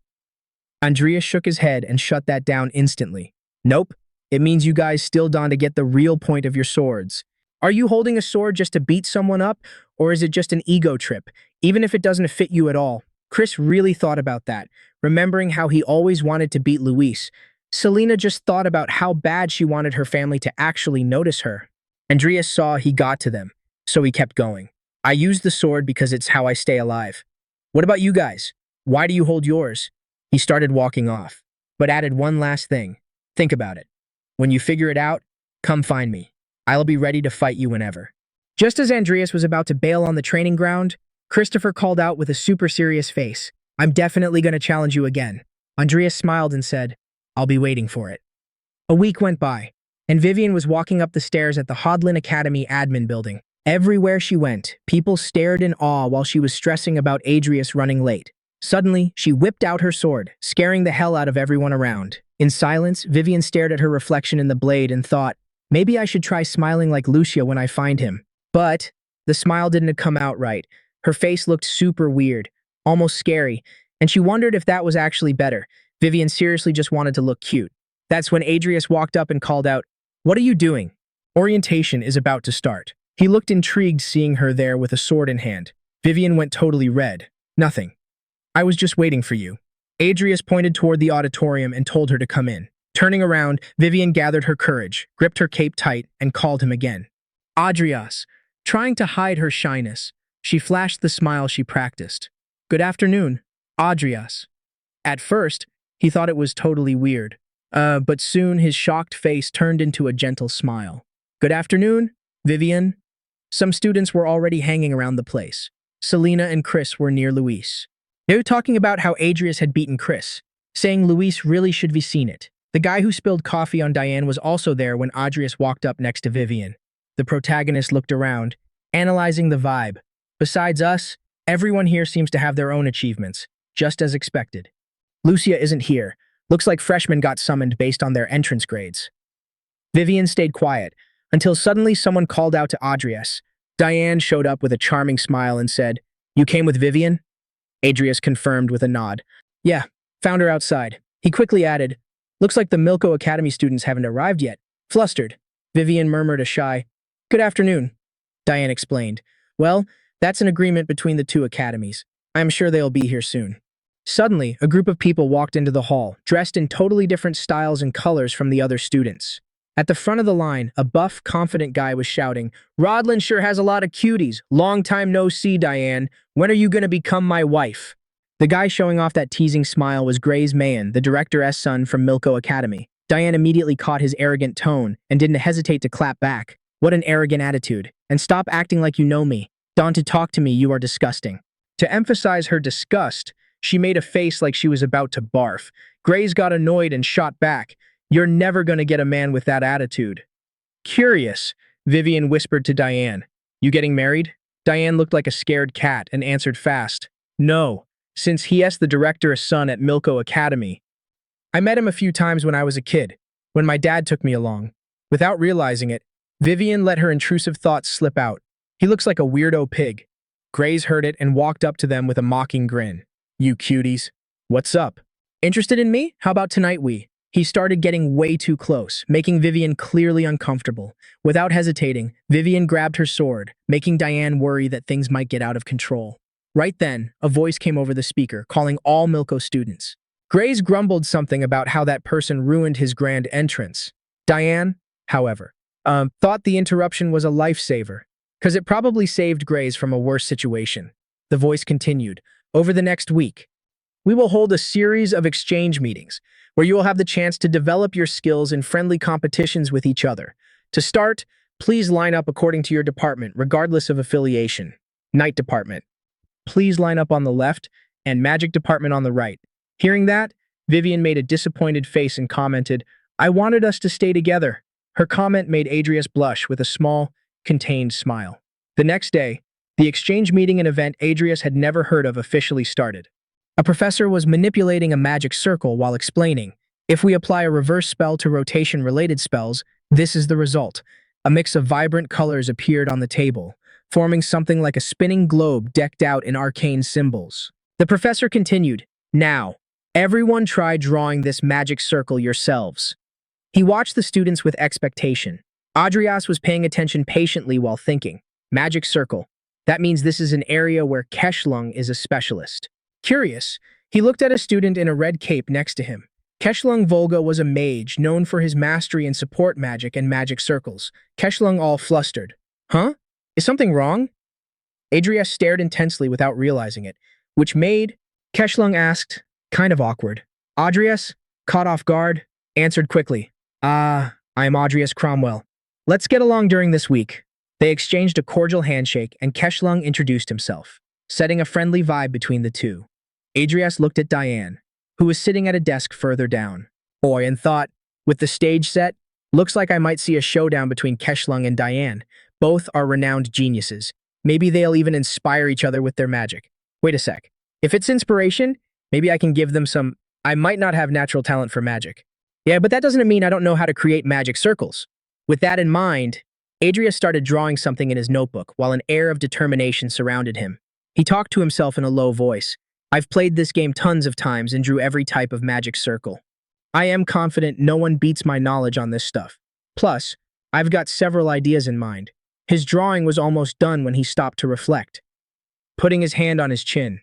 Andreas shook his head and shut that down instantly. Nope. It means you guys still don't get the real point of your swords. Are you holding a sword just to beat someone up, or is it just an ego trip, even if it doesn't fit you at all? Chris really thought about that, remembering how he always wanted to beat Luis. Selena just thought about how bad she wanted her family to actually notice her. Andreas saw he got to them, so he kept going. I use the sword because it's how I stay alive. What about you guys? Why do you hold yours? He started walking off, but added one last thing. Think about it. When you figure it out, come find me. I'll be ready to fight you whenever. Just as Andreas was about to bail on the training ground, Christopher called out with a super serious face. I'm definitely going to challenge you again. Andreas smiled and said, I'll be waiting for it. A week went by, and Vivian was walking up the stairs at the Hodlin Academy admin building. Everywhere she went, people stared in awe while she was stressing about Adrius running late. Suddenly, she whipped out her sword, scaring the hell out of everyone around. In silence, Vivian stared at her reflection in the blade and thought, maybe I should try smiling like Lucia when I find him. But the smile didn't come out right. Her face looked super weird, almost scary, and she wondered if that was actually better. Vivian seriously just wanted to look cute. That's when Adrius walked up and called out, What are you doing? Orientation is about to start. He looked intrigued seeing her there with a sword in hand. Vivian went totally red. Nothing. I was just waiting for you. Adrius pointed toward the auditorium and told her to come in. Turning around, Vivian gathered her courage, gripped her cape tight, and called him again. Adrius. Trying to hide her shyness, she flashed the smile she practiced. Good afternoon, Adrius. At first, he thought it was totally weird, but soon his shocked face turned into a gentle smile. Good afternoon, Vivian. Some students were already hanging around the place. Selena and Chris were near Luis. They were talking about how Adrius had beaten Chris, saying Luis really should be seen it. The guy who spilled coffee on Diane was also there when Adrius walked up next to Vivian. The protagonist looked around, analyzing the vibe. Besides us, everyone here seems to have their own achievements, just as expected. Lucia isn't here. Looks like freshmen got summoned based on their entrance grades. Vivian stayed quiet, until suddenly someone called out to Adrius. Diane showed up with a charming smile and said, You came with Vivian? Adrius confirmed with a nod. Yeah, Found her outside. He quickly added, "Looks like the Milko Academy students haven't arrived yet." Flustered, Vivian murmured a shy, "Good afternoon." Diane explained, "Well, that's an agreement between the two academies. I'm sure they'll be here soon." Suddenly, a group of people walked into the hall, dressed in totally different styles and colors from the other students. At the front of the line, a buff, confident guy was shouting, "Rodlin sure has a lot of cuties. Long time no see, Diane. When are you gonna become my wife?" The guy showing off that teasing smile was Grace Mahan, the director's son from Milko Academy. Diane immediately caught his arrogant tone and didn't hesitate to clap back. "What an arrogant attitude. And stop acting like you know me. Don't talk to me, you are disgusting." To emphasize her disgust, she made a face like she was about to barf. Grace got annoyed and shot back, "You're never gonna get a man with that attitude." "Curious," Vivian whispered to Diane. "You getting married?" Diane looked like a scared cat and answered fast, "No, since he's the director's son at Milko Academy. I met him a few times when I was a kid, when my dad took me along." Without realizing it, Vivian let her intrusive thoughts slip out. "He looks like a weirdo pig." Grace heard it and walked up to them with a mocking grin. "You cuties. What's up? Interested in me? How about tonight we?" He started getting way too close, making Vivian clearly uncomfortable. Without hesitating, Vivian grabbed her sword, making Diane worry that things might get out of control. Right then, a voice came over the speaker, calling all Milko students. Grace grumbled something about how that person ruined his grand entrance. Diane, however, thought the interruption was a lifesaver, because it probably saved Grace from a worse situation. The voice continued, "Over the next week, we will hold a series of exchange meetings where you will have the chance to develop your skills in friendly competitions with each other. To start, please line up according to your department, regardless of affiliation. Night Department, please line up on the left, and Magic Department on the right." Hearing that, Vivian made a disappointed face and commented, "I wanted us to stay together." Her comment made Adrius blush with a small, contained smile. The next day, the exchange meeting and event Adrius had never heard of officially started. A professor was manipulating a magic circle while explaining, "If we apply a reverse spell to rotation-related spells, this is the result." A mix of vibrant colors appeared on the table, forming something like a spinning globe decked out in arcane symbols. The professor continued, "Now, everyone try drawing this magic circle yourselves." He watched the students with expectation. Adrius was paying attention patiently while thinking, "Magic circle. That means this is an area where Keshlung is a specialist." Curious, he looked at a student in a red cape next to him. Keshlung Volga was a mage known for his mastery in support magic and magic circles. Keshlung all flustered. "Huh? Is something wrong?" Adrius stared intensely without realizing it, which made Keshlung asked, kind of awkward. Adrius, caught off guard, answered quickly, I am Adrius Cromwell. Let's get along during this week." They exchanged a cordial handshake and Keshlung introduced himself, setting a friendly vibe between the two. Adrius looked at Diane, who was sitting at a desk further down. Boy, and thought, with the stage set, looks like I might see a showdown between Keshlung and Diane. Both are renowned geniuses. Maybe they'll even inspire each other with their magic. Wait a sec. If it's inspiration, maybe I can give them some. I might not have natural talent for magic. Yeah, but that doesn't mean I don't know how to create magic circles. With that in mind, Adrius started drawing something in his notebook while an air of determination surrounded him. He talked to himself in a low voice. "I've played this game tons of times and drew every type of magic circle. I am confident no one beats my knowledge on this stuff. Plus, I've got several ideas in mind." His drawing was almost done when he stopped to reflect, putting his hand on his chin.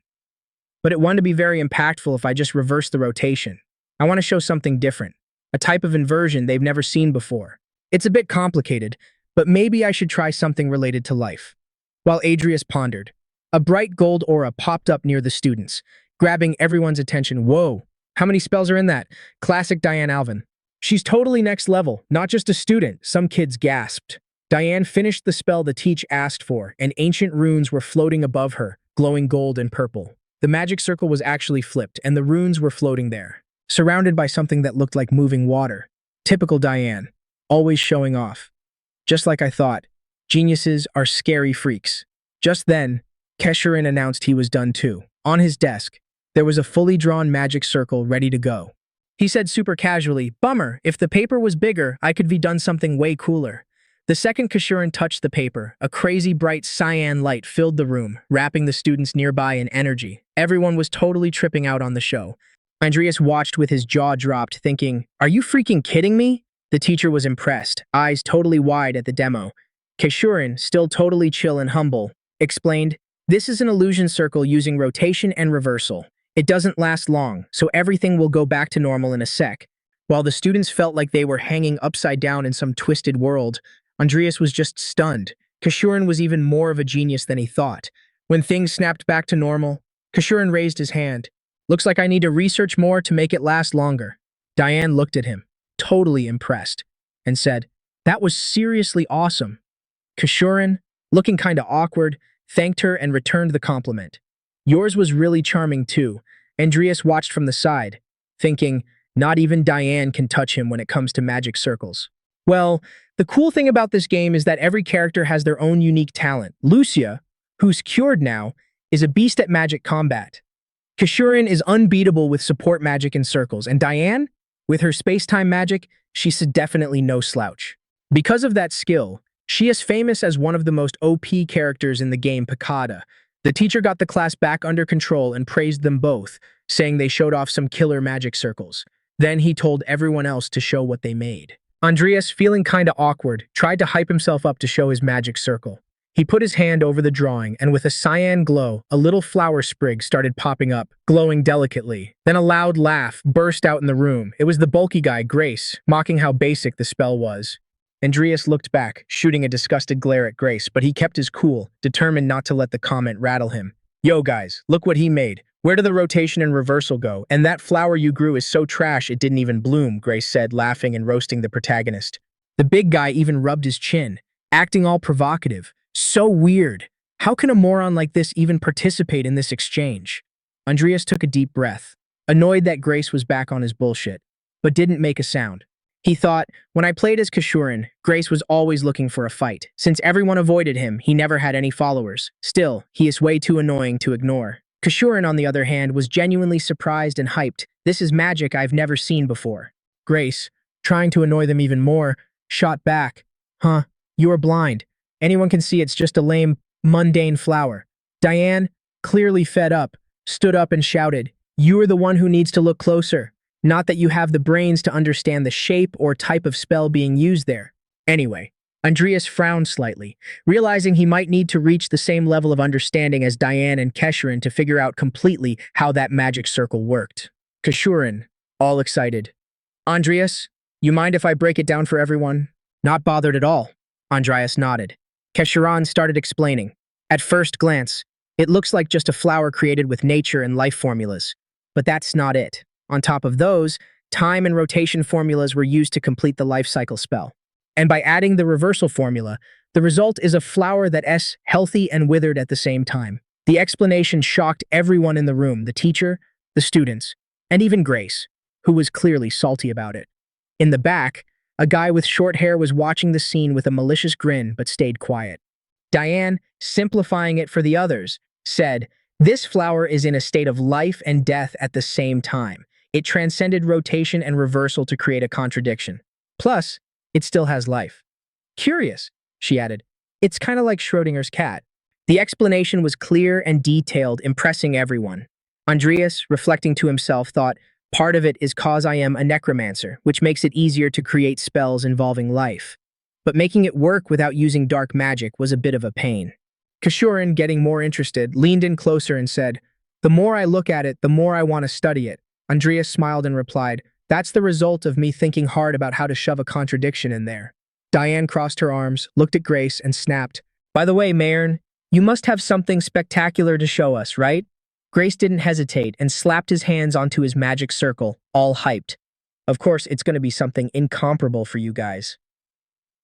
"But it wanted to be very impactful if I just reverse the rotation. I want to show something different, a type of inversion they've never seen before. It's a bit complicated, but maybe I should try something related to life." While Adrius pondered, a bright gold aura popped up near the students, grabbing everyone's attention. "Whoa, how many spells are in that?" Classic Diane Alvin. "She's totally next level, not just a student," some kids gasped. Diane finished the spell the teach asked for, and ancient runes were floating above her, glowing gold and purple. The magic circle was actually flipped, and the runes were floating there, surrounded by something that looked like moving water. Typical Diane, always showing off. Just like I thought, geniuses are scary freaks. Just then, Kesherin announced he was done too. On his desk, there was a fully drawn magic circle ready to go. He said super casually, "Bummer, if the paper was bigger, I could be done something way cooler." The second Kesherin touched the paper, a crazy bright cyan light filled the room, wrapping the students nearby in energy. Everyone was totally tripping out on the show. Andreas watched with his jaw dropped, thinking, "Are you freaking kidding me?" The teacher was impressed, eyes totally wide at the demo. Kashurin, still totally chill and humble, explained, "This is an illusion circle using rotation and reversal. It doesn't last long, so everything will go back to normal in a sec." While the students felt like they were hanging upside down in some twisted world, Andreas was just stunned. Kashurin was even more of a genius than he thought. When things snapped back to normal, Kashurin raised his hand. "Looks like I need to research more to make it last longer." Diane looked at him, totally impressed, and said, "That was seriously awesome." Kashurin, looking kinda awkward, thanked her and returned the compliment. "Yours was really charming too." Andreas watched from the side, thinking, not even Diane can touch him when it comes to magic circles. Well, the cool thing about this game is that every character has their own unique talent. Lucia, who's cured now, is a beast at magic combat. Kashurin is unbeatable with support magic and circles, and Diane, with her space-time magic, she's definitely no slouch. Because of that skill, she is famous as one of the most OP characters in the game Picada. The teacher got the class back under control and praised them both, saying they showed off some killer magic circles. Then he told everyone else to show what they made. Andreas, feeling kinda awkward, tried to hype himself up to show his magic circle. He put his hand over the drawing, and with a cyan glow, a little flower sprig started popping up, glowing delicately. Then a loud laugh burst out in the room. It was the bulky guy, Grace, mocking how basic the spell was. Andreas looked back, shooting a disgusted glare at Grace, but he kept his cool, determined not to let the comment rattle him. "Yo guys, look what he made. Where did the rotation and reversal go? And that flower you grew is so trash it didn't even bloom," Grace said, laughing and roasting the protagonist. The big guy even rubbed his chin, acting all provocative. "So weird. How can a moron like this even participate in this exchange?" Andreas took a deep breath, annoyed that Grace was back on his bullshit, but didn't make a sound. He thought, when I played as Kashurin, Grace was always looking for a fight. Since everyone avoided him, he never had any followers. Still, he is way too annoying to ignore. Kashurin, on the other hand, was genuinely surprised and hyped. "This is magic I've never seen before." Grace, trying to annoy them even more, shot back. "Huh, you are blind. Anyone can see it's just a lame, mundane flower." Diane, clearly fed up, stood up and shouted, "You are the one who needs to look closer. Not that you have the brains to understand the shape or type of spell being used there." Anyway, Andreas frowned slightly, realizing he might need to reach the same level of understanding as Diane and Kashurin to figure out completely how that magic circle worked. Kashurin, all excited. "Andreas, you mind if I break it down for everyone?" "Not bothered at all." Andreas nodded. Kashurin started explaining. "At first glance, it looks like just a flower created with nature and life formulas. But that's not it. On top of those, time and rotation formulas were used to complete the life cycle spell. And by adding the reversal formula, the result is a flower that's healthy and withered at the same time." The explanation shocked everyone in the room, the teacher, the students, and even Grace, who was clearly salty about it. In the back, a guy with short hair was watching the scene with a malicious grin but stayed quiet. Diane, simplifying it for the others, said, "This flower is in a state of life and death at the same time. It transcended rotation and reversal to create a contradiction. Plus, it still has life." "Curious," she added. "It's kind of like Schrodinger's cat." The explanation was clear and detailed, impressing everyone. Andreas, reflecting to himself, thought, part of it is cause I am a necromancer, which makes it easier to create spells involving life. But making it work without using dark magic was a bit of a pain. Kashurin, getting more interested, leaned in closer and said, "The more I look at it, the more I want to study it." Andreas smiled and replied, "That's the result of me thinking hard about how to shove a contradiction in there." Diane crossed her arms, looked at Grace, and snapped, "By the way, Mayern, you must have something spectacular to show us, right?" Grace didn't hesitate and slapped his hands onto his magic circle, all hyped. "Of course, it's going to be something incomparable for you guys."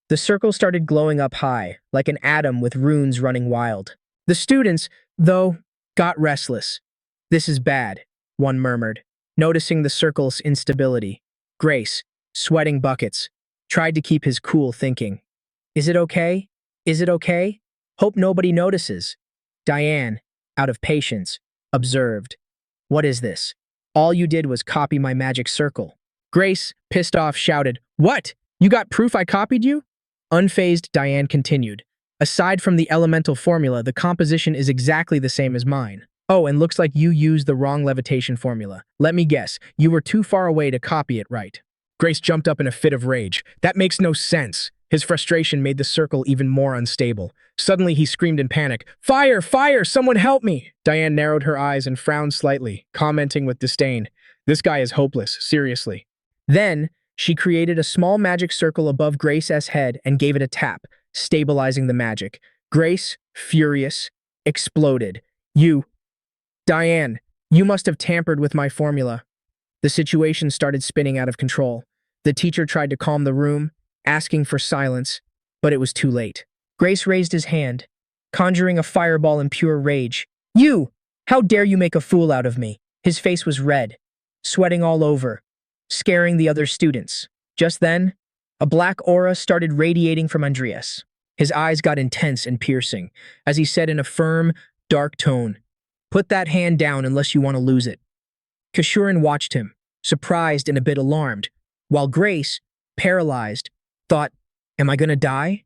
The circle started glowing up high, like an atom with runes running wild. The students, though, got restless. "This is bad," one murmured, noticing the circle's instability. Grace, sweating buckets, tried to keep his cool, thinking, "Is it okay? Is it okay? Hope nobody notices." Diane, out of patience, observed, "What is this? All you did was copy my magic circle." Grace, pissed off, shouted, "What? You got proof I copied you?" Unfazed, Diane continued, "Aside from the elemental formula, the composition is exactly the same as mine. Oh, and looks like you used the wrong levitation formula. Let me guess, you were too far away to copy it right. Grace jumped up in a fit of rage. That makes no sense. His frustration made the circle even more unstable. Suddenly, he screamed in panic, "Fire! Fire! Someone help me!" Diane narrowed her eyes and frowned slightly, commenting with disdain, "This guy is hopeless, seriously." Then, she created a small magic circle above Grace's head and gave it a tap, stabilizing the magic. Grace, furious, exploded. Diane, you must have tampered with my formula." The situation started spinning out of control. The teacher tried to calm the room, asking for silence, but it was too late. Grace raised his hand, conjuring a fireball in pure rage. "You! How dare you make a fool out of me?" His face was red, sweating all over, scaring the other students. Just then, a black aura started radiating from Adrius. His eyes got intense and piercing, as he said in a firm, dark tone, "Put that hand down unless you want to lose it." Kashurin watched him, surprised and a bit alarmed, while Grace, paralyzed, thought, "Am I gonna die?"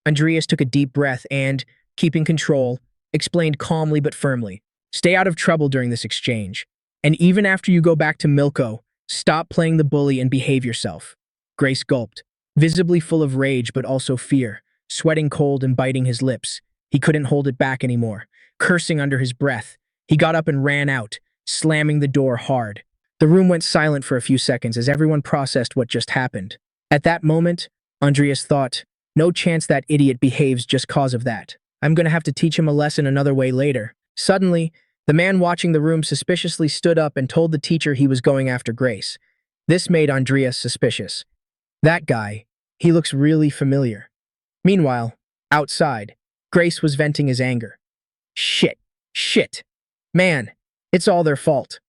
Adrius took a deep breath and, keeping control, explained calmly but firmly, "Stay out of trouble during this exchange. And even after you go back to Milko, stop playing the bully and behave yourself." Grace gulped, visibly full of rage but also fear, sweating cold and biting his lips. He couldn't hold it back anymore. Cursing under his breath, he got up and ran out, slamming the door hard. The room went silent for a few seconds as everyone processed what just happened. At that moment, Adrius thought, "No chance that idiot behaves just cause of that. I'm gonna have to teach him a lesson another way later." Suddenly, the man watching the room suspiciously stood up and told the teacher he was going after Grace. This made Adrius suspicious. That guy, he looks really familiar. Meanwhile, outside, Grace was venting his anger. Shit. Man, it's all their fault.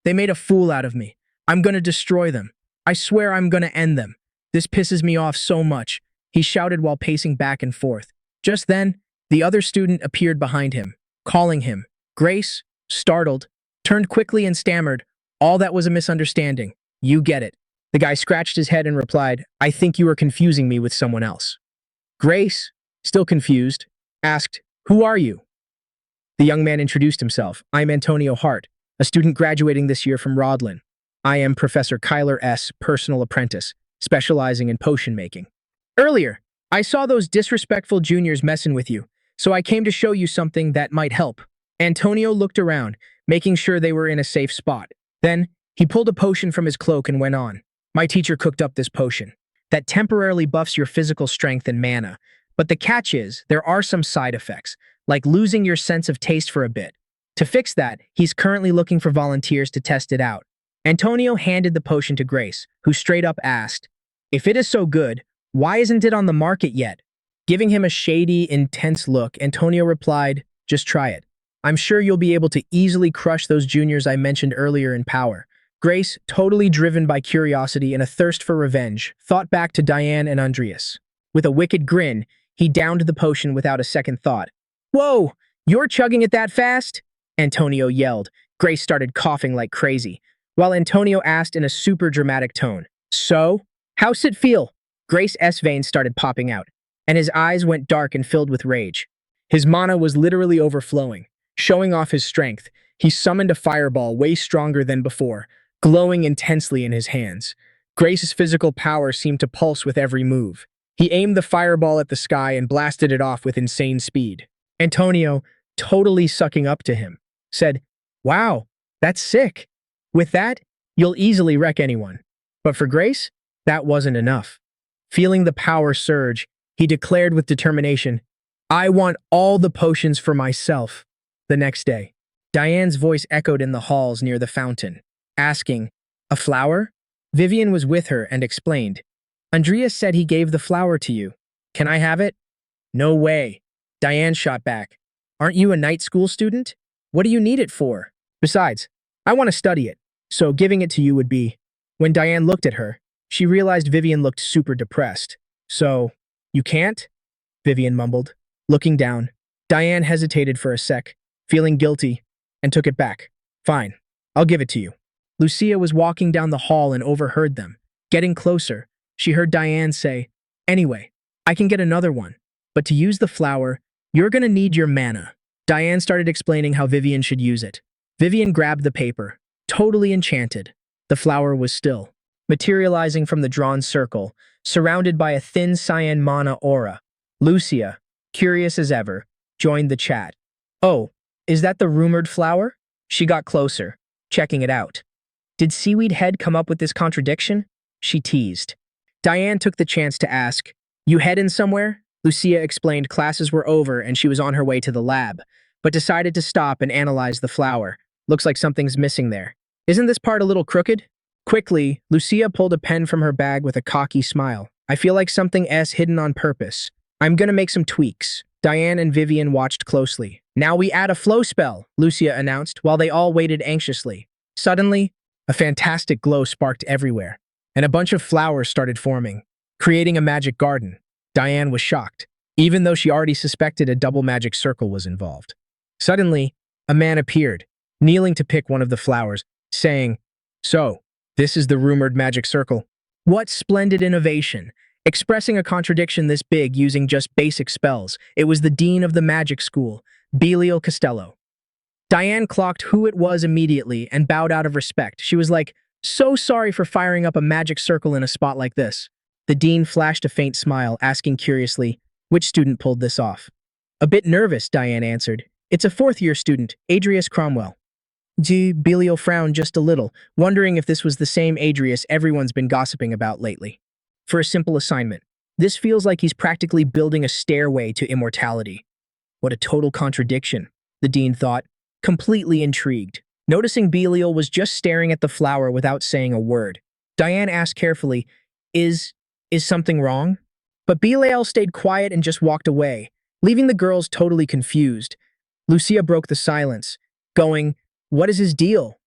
They made a fool out of me. I'm gonna destroy them. I swear I'm gonna end them. This pisses me off so much," he shouted while pacing back and forth. Just then, the other student appeared behind him, calling him. Grace, startled, turned quickly and stammered, "All that was a misunderstanding. You get it." The guy scratched his head and replied, "I think you are confusing me with someone else." Grace, still confused, asked, "Who are you?" The young man introduced himself. "I'm Antonio Hart, a student graduating this year from Rodlin. I am Professor Kyler S., personal apprentice, specializing in potion making. Earlier, I saw those disrespectful juniors messing with you, so I came to show you something that might help." Antonio looked around, making sure they were in a safe spot. Then, he pulled a potion from his cloak and went on. "My teacher cooked up this potion that temporarily buffs your physical strength and mana, but the catch is, there are some side effects, like losing your sense of taste for a bit. To fix that, he's currently looking for volunteers to test it out." Antonio handed the potion to Grace, who straight up asked, "If it is so good, why isn't it on the market yet?" Giving him a shady, intense look, Antonio replied, "Just try it. I'm sure you'll be able to easily crush those juniors I mentioned earlier in power." Grace, totally driven by curiosity and a thirst for revenge, thought back to Diane and Adrius. With a wicked grin, he downed the potion without a second thought. "Whoa, you're chugging it that fast?" Antonio yelled. Grace started coughing like crazy, while Antonio asked in a super dramatic tone, "So, how's it feel?" Grace's veins started popping out, and his eyes went dark and filled with rage. His mana was literally overflowing. Showing off his strength, he summoned a fireball way stronger than before, glowing intensely in his hands. Grace's physical power seemed to pulse with every move. He aimed the fireball at the sky and blasted it off with insane speed. Antonio, totally sucking up to him, said, "Wow, that's sick. With that, you'll easily wreck anyone." But for Grace, that wasn't enough. Feeling the power surge, he declared with determination, "I want all the potions for myself." The next day, Diane's voice echoed in the halls near the fountain, asking, "A flower?" Vivian was with her and explained, "Adrius said he gave the flower to you. Can I have it?" "No way." Diane shot back. "Aren't you a night school student? What do you need it for? Besides, I want to study it, so giving it to you would be..." When Diane looked at her, she realized Vivian looked super depressed. "So, you can't?" Vivian mumbled, looking down. Diane hesitated for a sec, feeling guilty, and took it back. "Fine, I'll give it to you." Lucia was walking down the hall and overheard them. Getting closer, she heard Diane say, "Anyway, I can get another one, but to use the flower, you're gonna need your mana." Diane started explaining how Vivian should use it. Vivian grabbed the paper, totally enchanted. The flower was still, materializing from the drawn circle, surrounded by a thin cyan mana aura. Lucia, curious as ever, joined the chat. "Oh, is that the rumored flower?" She got closer, checking it out. "Did Seaweed Head come up with this contradiction?" She teased. Diane took the chance to ask, "You headin' somewhere?" Lucia explained classes were over and she was on her way to the lab, but decided to stop and analyze the flower. "Looks like something's missing there. Isn't this part a little crooked?" Quickly, Lucia pulled a pen from her bag with a cocky smile. "I feel like something's hidden on purpose. I'm gonna make some tweaks." Diane and Vivian watched closely. "Now we add a flow spell," Lucia announced while they all waited anxiously. Suddenly, a fantastic glow sparked everywhere, and a bunch of flowers started forming, creating a magic garden. Diane was shocked, even though she already suspected a double magic circle was involved. Suddenly, a man appeared, kneeling to pick one of the flowers, saying, "So, this is the rumored magic circle." What splendid innovation! Expressing a contradiction this big using just basic spells, it was the dean of the magic school, Belial Costello. Diane clocked who it was immediately and bowed out of respect. She was like, "So sorry for firing up a magic circle in a spot like this." The dean flashed a faint smile, asking curiously, "Which student pulled this off?" "A bit nervous," Diane answered. "It's a fourth-year student, Adrius Cromwell." Belial frowned just a little, wondering if this was the same Adrius everyone's been gossiping about lately. "For a simple assignment. This feels like he's practically building a stairway to immortality." What a total contradiction, the dean thought, completely intrigued. Noticing Belial was just staring at the flower without saying a word, Diane asked carefully, Is something wrong?" But Belial stayed quiet and just walked away, leaving the girls totally confused. Lucia broke the silence, going, "What is his deal?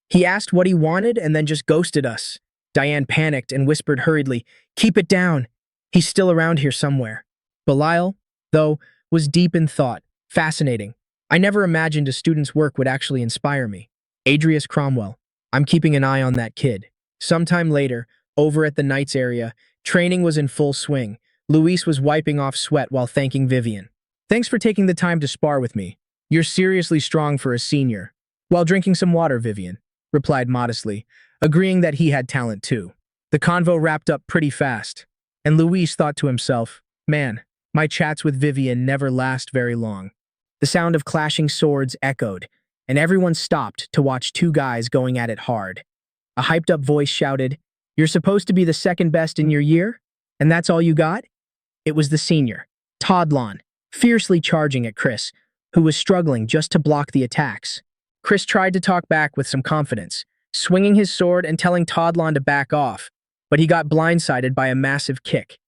He asked what he wanted and then just ghosted us." Diane panicked and whispered hurriedly, "Keep it down. He's still around here somewhere." Belial, though, was deep in thought. Fascinating. I never imagined a student's work would actually inspire me. Adrius Cromwell. I'm keeping an eye on that kid. Sometime later, over at the Knights area, training was in full swing. Luis was wiping off sweat while thanking Vivian. "Thanks for taking the time to spar with me. You're seriously strong for a senior." "While drinking some water," Vivian replied modestly, agreeing that he had talent too. The convo wrapped up pretty fast, and Luis thought to himself, "Man, my chats with Vivian never last very long." The sound of clashing swords echoed, and everyone stopped to watch two guys going at it hard. A hyped-up voice shouted, "You're supposed to be the second best in your year? And that's all you got?" It was the senior, Todlon, fiercely charging at Chris, who was struggling just to block the attacks. Chris tried to talk back with some confidence, swinging his sword and telling Todlon to back off, but he got blindsided by a massive kick.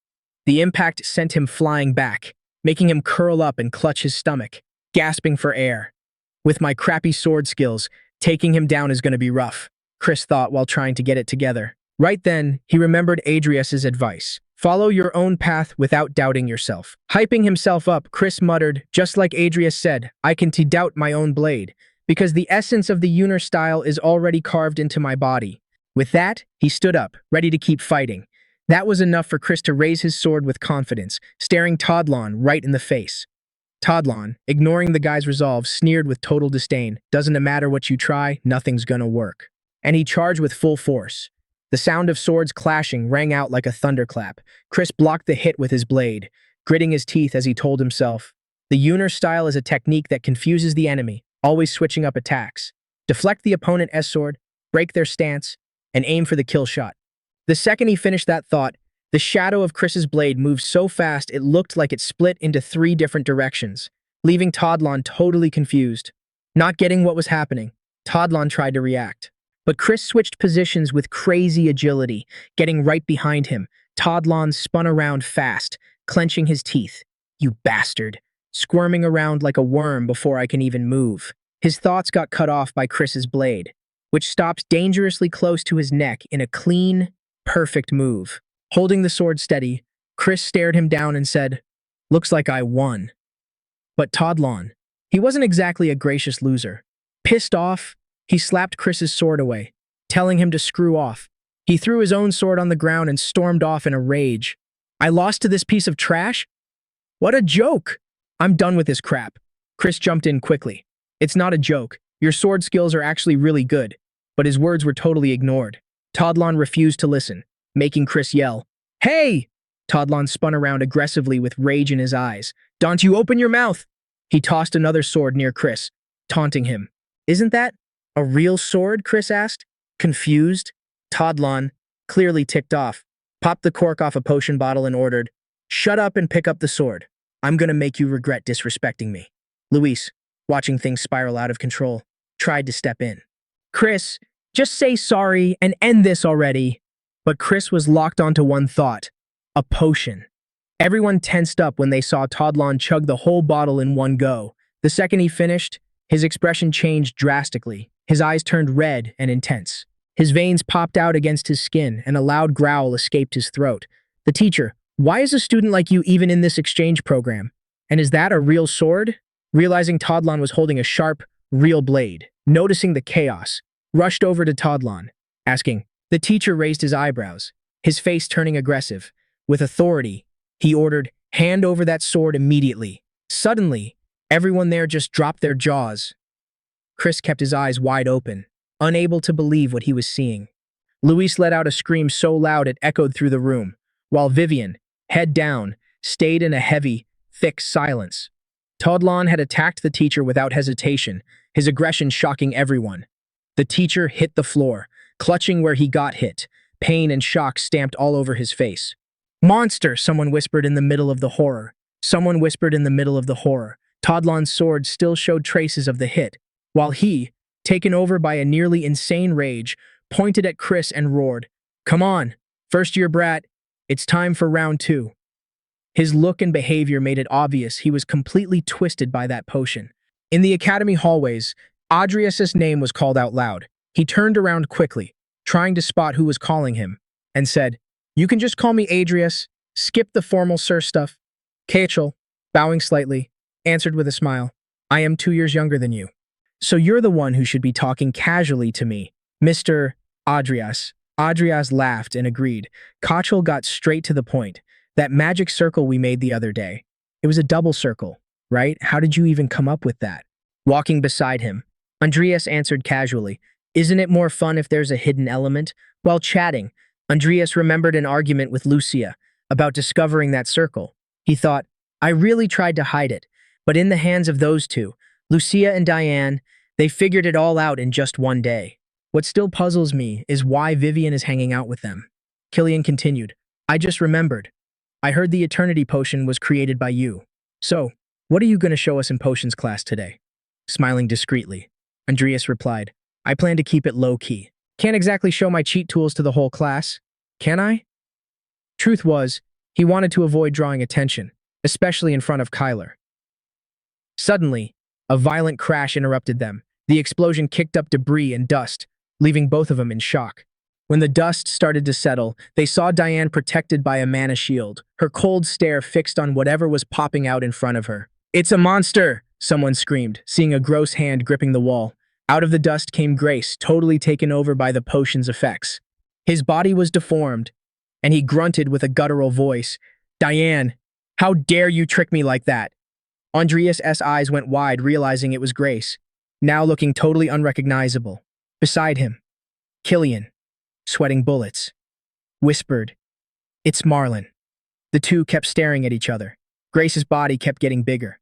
The impact sent him flying back, making him curl up and clutch his stomach, gasping for air. With my crappy sword skills, taking him down is going to be rough, Chris thought while trying to get it together. Right then, he remembered Adrius's advice. Follow your own path without doubting yourself. Hyping himself up, Chris muttered, just like Adrius said, I can doubt my own blade, because the essence of the Uner style is already carved into my body. With that, he stood up, ready to keep fighting. That was enough for Chris to raise his sword with confidence, staring Todlon right in the face. Todlon, ignoring the guy's resolve, sneered with total disdain. Doesn't matter what you try, nothing's gonna work. And he charged with full force. The sound of swords clashing rang out like a thunderclap. Chris blocked the hit with his blade, gritting his teeth as he told himself, the Uner style is a technique that confuses the enemy, always switching up attacks. Deflect the opponent's sword, break their stance, and aim for the kill shot. The second he finished that thought, the shadow of Chris's blade moved so fast it looked like it split into 3 different directions, leaving Todlon totally confused. Not getting what was happening, Todlon tried to react. But Chris switched positions with crazy agility, getting right behind him. Todlon spun around fast, clenching his teeth. You bastard. Squirming around like a worm before I can even move. His thoughts got cut off by Chris's blade, which stopped dangerously close to his neck in a clean, perfect move. Holding the sword steady, Chris stared him down and said, looks like I won. But Todlon, he wasn't exactly a gracious loser. Pissed off, he slapped Chris's sword away, telling him to screw off. He threw his own sword on the ground and stormed off in a rage. I lost to this piece of trash? What a joke! I'm done with this crap. Chris jumped in quickly. It's not a joke. Your sword skills are actually really good. But his words were totally ignored. Todlon refused to listen, making Chris yell, "Hey!" Todlon spun around aggressively with rage in his eyes. "Don't you open your mouth!" He tossed another sword near Chris, taunting him. "Isn't that a real sword?" Chris asked, confused. Todlon, clearly ticked off, popped the cork off a potion bottle and ordered, "Shut up and pick up the sword. I'm gonna make you regret disrespecting me." Luis, watching things spiral out of control, tried to step in. "Chris, just say sorry and end this already." But Chris was locked onto one thought, a potion. Everyone tensed up when they saw Todlon chug the whole bottle in one go. The second he finished, his expression changed drastically. His eyes turned red and intense. His veins popped out against his skin, and a loud growl escaped his throat. "The teacher, why is a student like you even in this exchange program? And is that a real sword?" Realizing Todlon was holding a sharp, real blade, noticing the chaos, rushed over to Todlon, asking. The teacher raised his eyebrows, his face turning aggressive. With authority, he ordered, "Hand over that sword immediately." Suddenly, everyone there just dropped their jaws. Chris kept his eyes wide open, unable to believe what he was seeing. Luis let out a scream so loud it echoed through the room, while Vivian, head down, stayed in a heavy, thick silence. Todlon had attacked the teacher without hesitation, his aggression shocking everyone. The teacher hit the floor, clutching where he got hit, pain and shock stamped all over his face. "Monster!" someone whispered in the middle of the horror. Someone whispered in the middle of the horror. Todlon's sword still showed traces of the hit, while he, taken over by a nearly insane rage, pointed at Chris and roared, "Come on, first-year brat, it's time for round 2. His look and behavior made it obvious he was completely twisted by that potion. In the academy hallways, Adrius's name was called out loud. He turned around quickly, trying to spot who was calling him, and said, "You can just call me Adrius. Skip the formal sir stuff." Kachel, bowing slightly, answered with a smile, "I am 2 years younger than you. So you're the one who should be talking casually to me, Mr. Adrius." Adrius laughed and agreed. Kachel got straight to the point. "That magic circle we made the other day. It was a double circle, right? How did you even come up with that?" Walking beside him, Andreas answered casually, "Isn't it more fun if there's a hidden element?" While chatting, Andreas remembered an argument with Lucia about discovering that circle. He thought, "I really tried to hide it, but in the hands of those two, Lucia and Diane, they figured it all out in just one day. What still puzzles me is why Vivian is hanging out with them." Killian continued, "I just remembered. I heard the Eternity Potion was created by you. So, what are you going to show us in potions class today?" Smiling discreetly, Andreas replied, "I plan to keep it low-key. Can't exactly show my cheat tools to the whole class, can I?" Truth was, he wanted to avoid drawing attention, especially in front of Kyler. Suddenly, a violent crash interrupted them. The explosion kicked up debris and dust, leaving both of them in shock. When the dust started to settle, they saw Diane protected by a mana shield, her cold stare fixed on whatever was popping out in front of her. "It's a monster!" someone screamed, seeing a gross hand gripping the wall. Out of the dust came Grace, totally taken over by the potion's effects. His body was deformed, and he grunted with a guttural voice, "Diane, how dare you trick me like that?" Andreas' eyes went wide, realizing it was Grace, now looking totally unrecognizable. Beside him, Killian, sweating bullets, whispered, "It's Marlin." The two kept staring at each other. Grace's body kept getting bigger,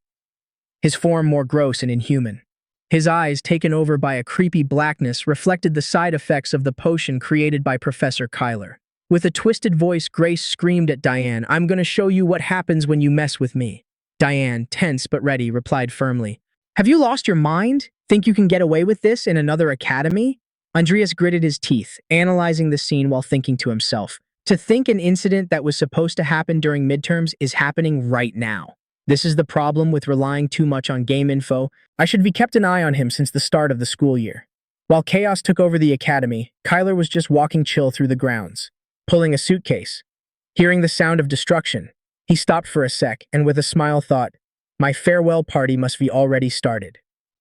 his form more gross and inhuman. His eyes, taken over by a creepy blackness, reflected the side effects of the potion created by Professor Kyler. With a twisted voice, Grace screamed at Diane, "I'm gonna show you what happens when you mess with me." Diane, tense but ready, replied firmly, "Have you lost your mind? Think you can get away with this in another academy?" Andreas gritted his teeth, analyzing the scene while thinking to himself, to think an incident that was supposed to happen during midterms is happening right now. This is the problem with relying too much on game info. I should be kept an eye on him since the start of the school year. While chaos took over the academy, Kyler was just walking chill through the grounds, pulling a suitcase. Hearing the sound of destruction, he stopped for a sec and with a smile thought, "My farewell party must be already started."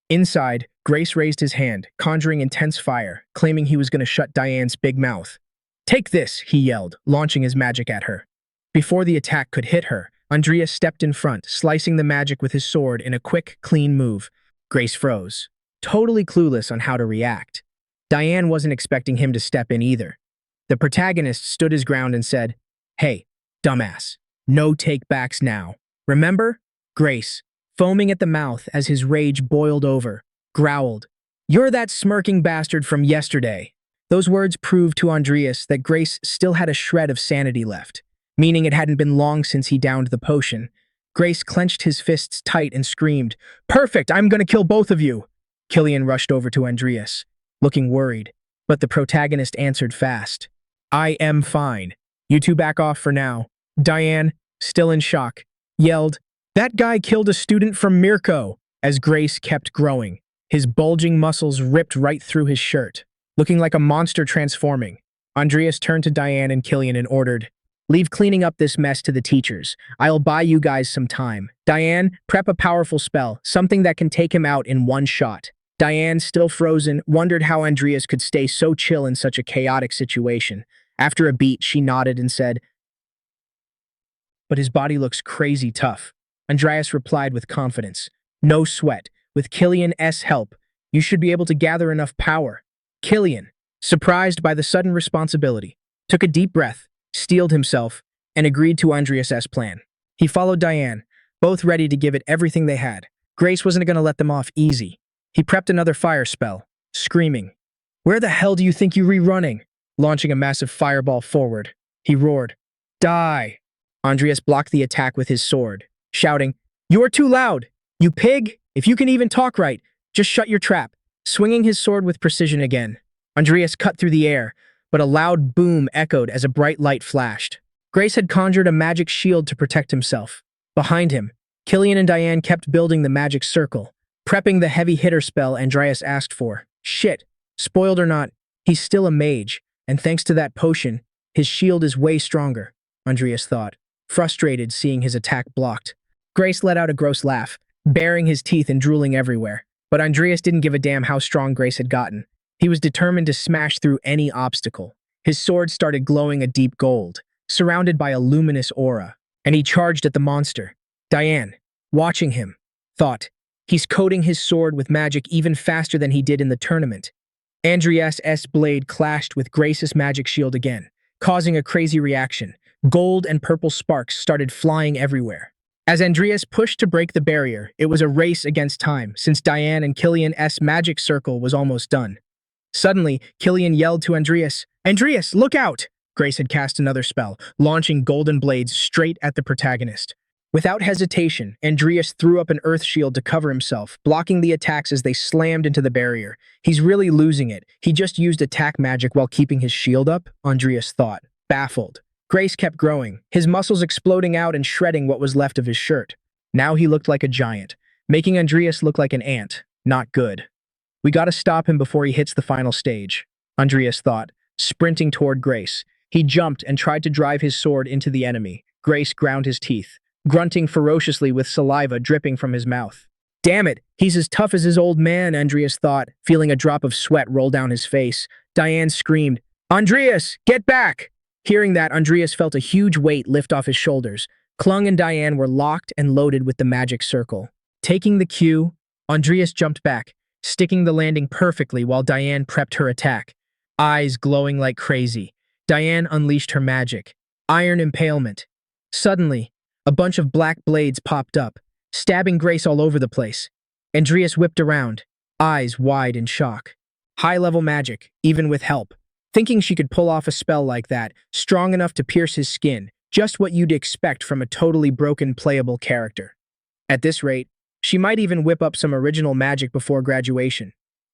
Inside, Grace raised his hand, conjuring intense fire, claiming he was going to shut Diane's big mouth. "Take this," he yelled, launching his magic at her. Before the attack could hit her, Andreas stepped in front, slicing the magic with his sword in a quick, clean move. Grace froze, totally clueless on how to react. Diane wasn't expecting him to step in either. The protagonist stood his ground and said, "Hey, dumbass, no take-backs now. Remember?" Grace, foaming at the mouth as his rage boiled over, growled, "You're that smirking bastard from yesterday." Those words proved to Andreas that Grace still had a shred of sanity left, meaning it hadn't been long since he downed the potion. Grace clenched his fists tight and screamed, "Perfect, I'm gonna kill both of you!" Killian rushed over to Andreas, looking worried, but the protagonist answered fast, "I am fine. You two back off for now." Diane, still in shock, yelled, "That guy killed a student from Mirko," as Grace kept growing. His bulging muscles ripped right through his shirt, looking like a monster transforming. Andreas turned to Diane and Killian and ordered, "Leave cleaning up this mess to the teachers. I'll buy you guys some time. Diane, prep a powerful spell, something that can take him out in one shot." Diane, still frozen, wondered how Andreas could stay so chill in such a chaotic situation. After a beat, she nodded and said, "But his body looks crazy tough." Andreas replied with confidence, "No sweat. With Killian's help, you should be able to gather enough power." Killian, surprised by the sudden responsibility, took a deep breath, steeled himself, and agreed to Andreas's plan. He followed Diane, both ready to give it everything they had. Grace wasn't going to let them off easy. He prepped another fire spell, screaming, "Where the hell do you think you're rerunning?" Launching a massive fireball forward, he roared, "Die!" Andreas blocked the attack with his sword, shouting, "You're too loud! You pig! If you can even talk right, just shut your trap." Swinging his sword with precision again, Andreas cut through the air, but a loud boom echoed as a bright light flashed. Grace had conjured a magic shield to protect himself. Behind him, Killian and Diane kept building the magic circle, prepping the heavy hitter spell Andreas asked for. Shit, spoiled or not, he's still a mage, and thanks to that potion, his shield is way stronger, Andreas thought, frustrated seeing his attack blocked. Grace let out a gross laugh, baring his teeth and drooling everywhere. But Andreas didn't give a damn how strong Grace had gotten. He was determined to smash through any obstacle. His sword started glowing a deep gold, surrounded by a luminous aura, and he charged at the monster. Diane, watching him, thought, "He's coating his sword with magic even faster than he did in the tournament." Andreas's blade clashed with Grace's magic shield again, causing a crazy reaction. Gold and purple sparks started flying everywhere. As Andreas pushed to break the barrier, it was a race against time, since Diane and Killian's magic circle was almost done. Suddenly, Killian yelled to Andreas, "Andreas, look out!" Grace had cast another spell, launching golden blades straight at the protagonist. Without hesitation, Andreas threw up an earth shield to cover himself, blocking the attacks as they slammed into the barrier. He's really losing it. He just used attack magic while keeping his shield up, Andreas thought, baffled. Grace kept growing, his muscles exploding out and shredding what was left of his shirt. Now he looked like a giant, making Andreas look like an ant. Not good. "We gotta stop him before he hits the final stage," Andreas thought, sprinting toward Grace. He jumped and tried to drive his sword into the enemy. Grace ground his teeth, grunting ferociously with saliva dripping from his mouth. "Damn it, he's as tough as his old man," Andreas thought, feeling a drop of sweat roll down his face. Diane screamed, "Andreas, get back!" Hearing that, Andreas felt a huge weight lift off his shoulders. Klung and Diane were locked and loaded with the magic circle. Taking the cue, Andreas jumped back, sticking the landing perfectly while Diane prepped her attack. Eyes glowing like crazy, Diane unleashed her magic. Iron impalement. Suddenly, a bunch of black blades popped up, stabbing Grace all over the place. Andreas whipped around, eyes wide in shock. High-level magic, even with help. Thinking she could pull off a spell like that, strong enough to pierce his skin, just what you'd expect from a totally broken playable character. At this rate, she might even whip up some original magic before graduation.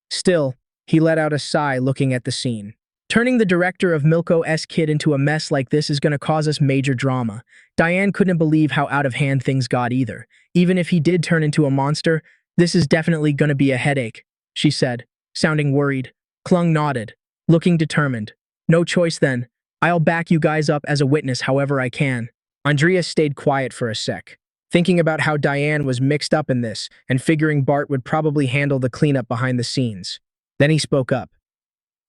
Still, he let out a sigh looking at the scene. Turning the director of Milko's kid into a mess like this is going to cause us major drama. Diane couldn't believe how out of hand things got either. Even if he did turn into a monster, this is definitely going to be a headache, she said, sounding worried. Klung nodded, looking determined. "No choice then. I'll back you guys up as a witness however I can." Andreas stayed quiet for a sec, thinking about how Diane was mixed up in this and figuring Bart would probably handle the cleanup behind the scenes. Then he spoke up.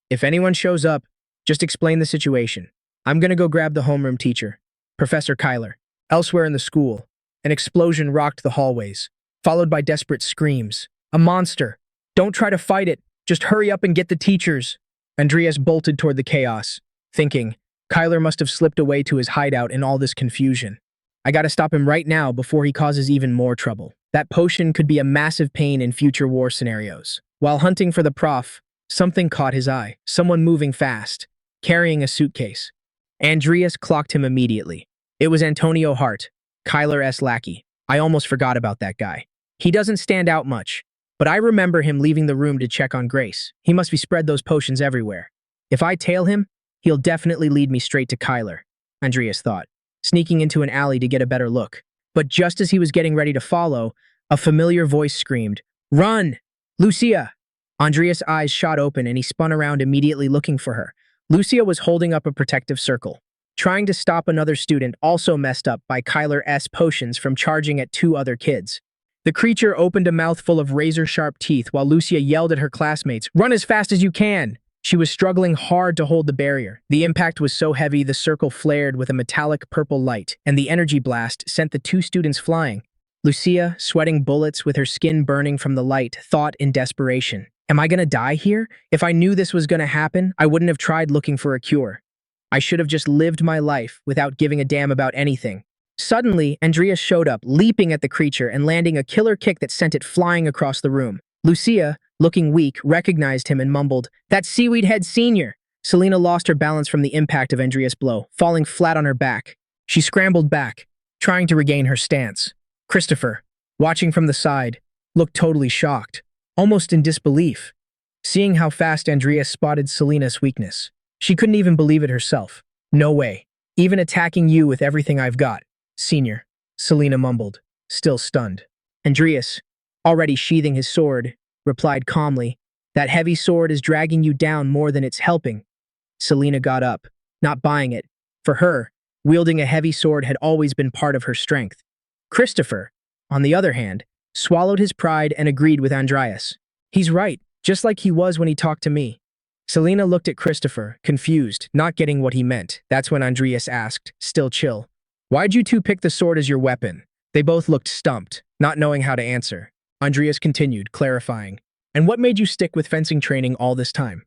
"If anyone shows up, just explain the situation. I'm gonna go grab the homeroom teacher, Professor Kyler. Elsewhere in the school, an explosion rocked the hallways, followed by desperate screams. A monster! Don't try to fight it! Just hurry up and get the teachers! Andreas bolted toward the chaos, thinking, Kyler must have slipped away to his hideout in all this confusion. I gotta stop him right now before he causes even more trouble. That potion could be a massive pain in future war scenarios. While hunting for the prof, something caught his eye. Someone moving fast, carrying a suitcase. Andreas clocked him immediately. It was Antonio Hart, Kyler's lackey. I almost forgot about that guy. He doesn't stand out much, but I remember him leaving the room to check on Grace. He must be spread those potions everywhere. If I tail him, he'll definitely lead me straight to Kyler, Andreas thought, sneaking into an alley to get a better look. But just as he was getting ready to follow, a familiar voice screamed, Run! Lucia! Andreas' eyes shot open and he spun around immediately looking for her. Lucia was holding up a protective circle, trying to stop another student also messed up by Kyler's potions from charging at two other kids. The creature opened a mouthful of razor-sharp teeth while Lucia yelled at her classmates, Run as fast as you can! She was struggling hard to hold the barrier. The impact was so heavy the circle flared with a metallic purple light, and the energy blast sent the two students flying. Lucia, sweating bullets with her skin burning from the light, thought in desperation, Am I gonna die here? If I knew this was gonna happen, I wouldn't have tried looking for a cure. I should have just lived my life without giving a damn about anything. Suddenly, Andreas showed up, leaping at the creature and landing a killer kick that sent it flying across the room. Lucia, looking weak, recognized him and mumbled, That's Seaweed Head Sr. Selena lost her balance from the impact of Andreas' blow, falling flat on her back. She scrambled back, trying to regain her stance. Christopher, watching from the side, looked totally shocked, almost in disbelief, seeing how fast Andreas spotted Selena's weakness. She couldn't even believe it herself. No way. Even attacking you with everything I've got. Senior, Selena mumbled, still stunned. Andreas, already sheathing his sword, replied calmly, That heavy sword is dragging you down more than it's helping. Selena got up, not buying it. For her, wielding a heavy sword had always been part of her strength. Christopher, on the other hand, swallowed his pride and agreed with Andreas. He's right, just like he was when he talked to me. Selena looked at Christopher, confused, not getting what he meant. That's when Andreas asked, still chill, Why'd you two pick the sword as your weapon? They both looked stumped, not knowing how to answer. Andreas continued, clarifying, And what made you stick with fencing training all this time?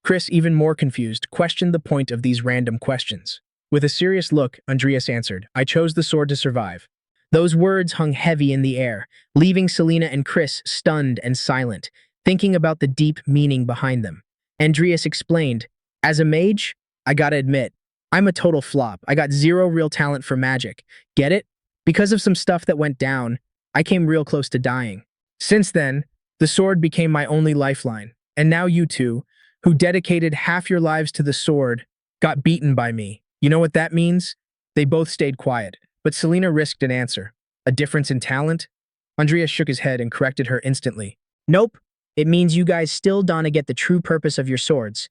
Chris, even more confused, questioned the point of these random questions. With a serious look, Andreas answered, I chose the sword to survive. Those words hung heavy in the air, leaving Selena and Chris stunned and silent, thinking about the deep meaning behind them. Andreas explained, As a mage, I gotta admit, I'm a total flop. I got zero real talent for magic. Get it? Because of some stuff that went down, I came real close to dying. Since then, the sword became my only lifeline. And now you two, who dedicated half your lives to the sword, got beaten by me. You know what that means? They both stayed quiet, but Selena risked an answer. A difference in talent? Andreas shook his head and corrected her instantly. Nope. It means you guys still don't get the true purpose of your swords.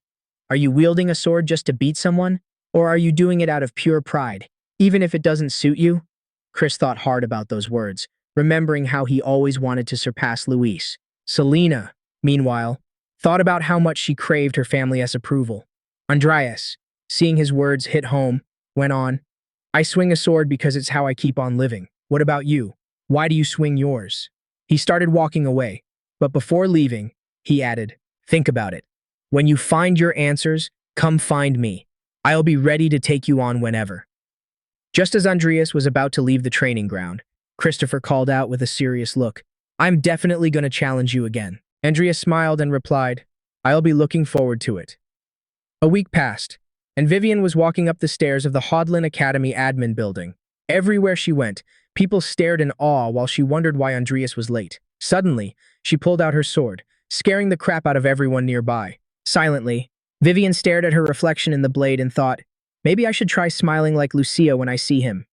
Are you wielding a sword just to beat someone? Or are you doing it out of pure pride, even if it doesn't suit you? Chris thought hard about those words, remembering how he always wanted to surpass Luis. Selena, meanwhile, thought about how much she craved her family's approval. Andreas, seeing his words hit home, went on, I swing a sword because it's how I keep on living. What about you? Why do you swing yours? He started walking away, but before leaving, he added, Think about it. When you find your answers, come find me. I'll be ready to take you on whenever. Just as Andreas was about to leave the training ground, Christopher called out with a serious look, I'm definitely going to challenge you again. Andreas smiled and replied, I'll be looking forward to it. A week passed, and Vivian was walking up the stairs of the Hodlin Academy admin building. Everywhere she went, people stared in awe while she wondered why Andreas was late. Suddenly, she pulled out her sword, scaring the crap out of everyone nearby. Silently, Vivian stared at her reflection in the blade and thought, maybe I should try smiling like Lucia when I see him.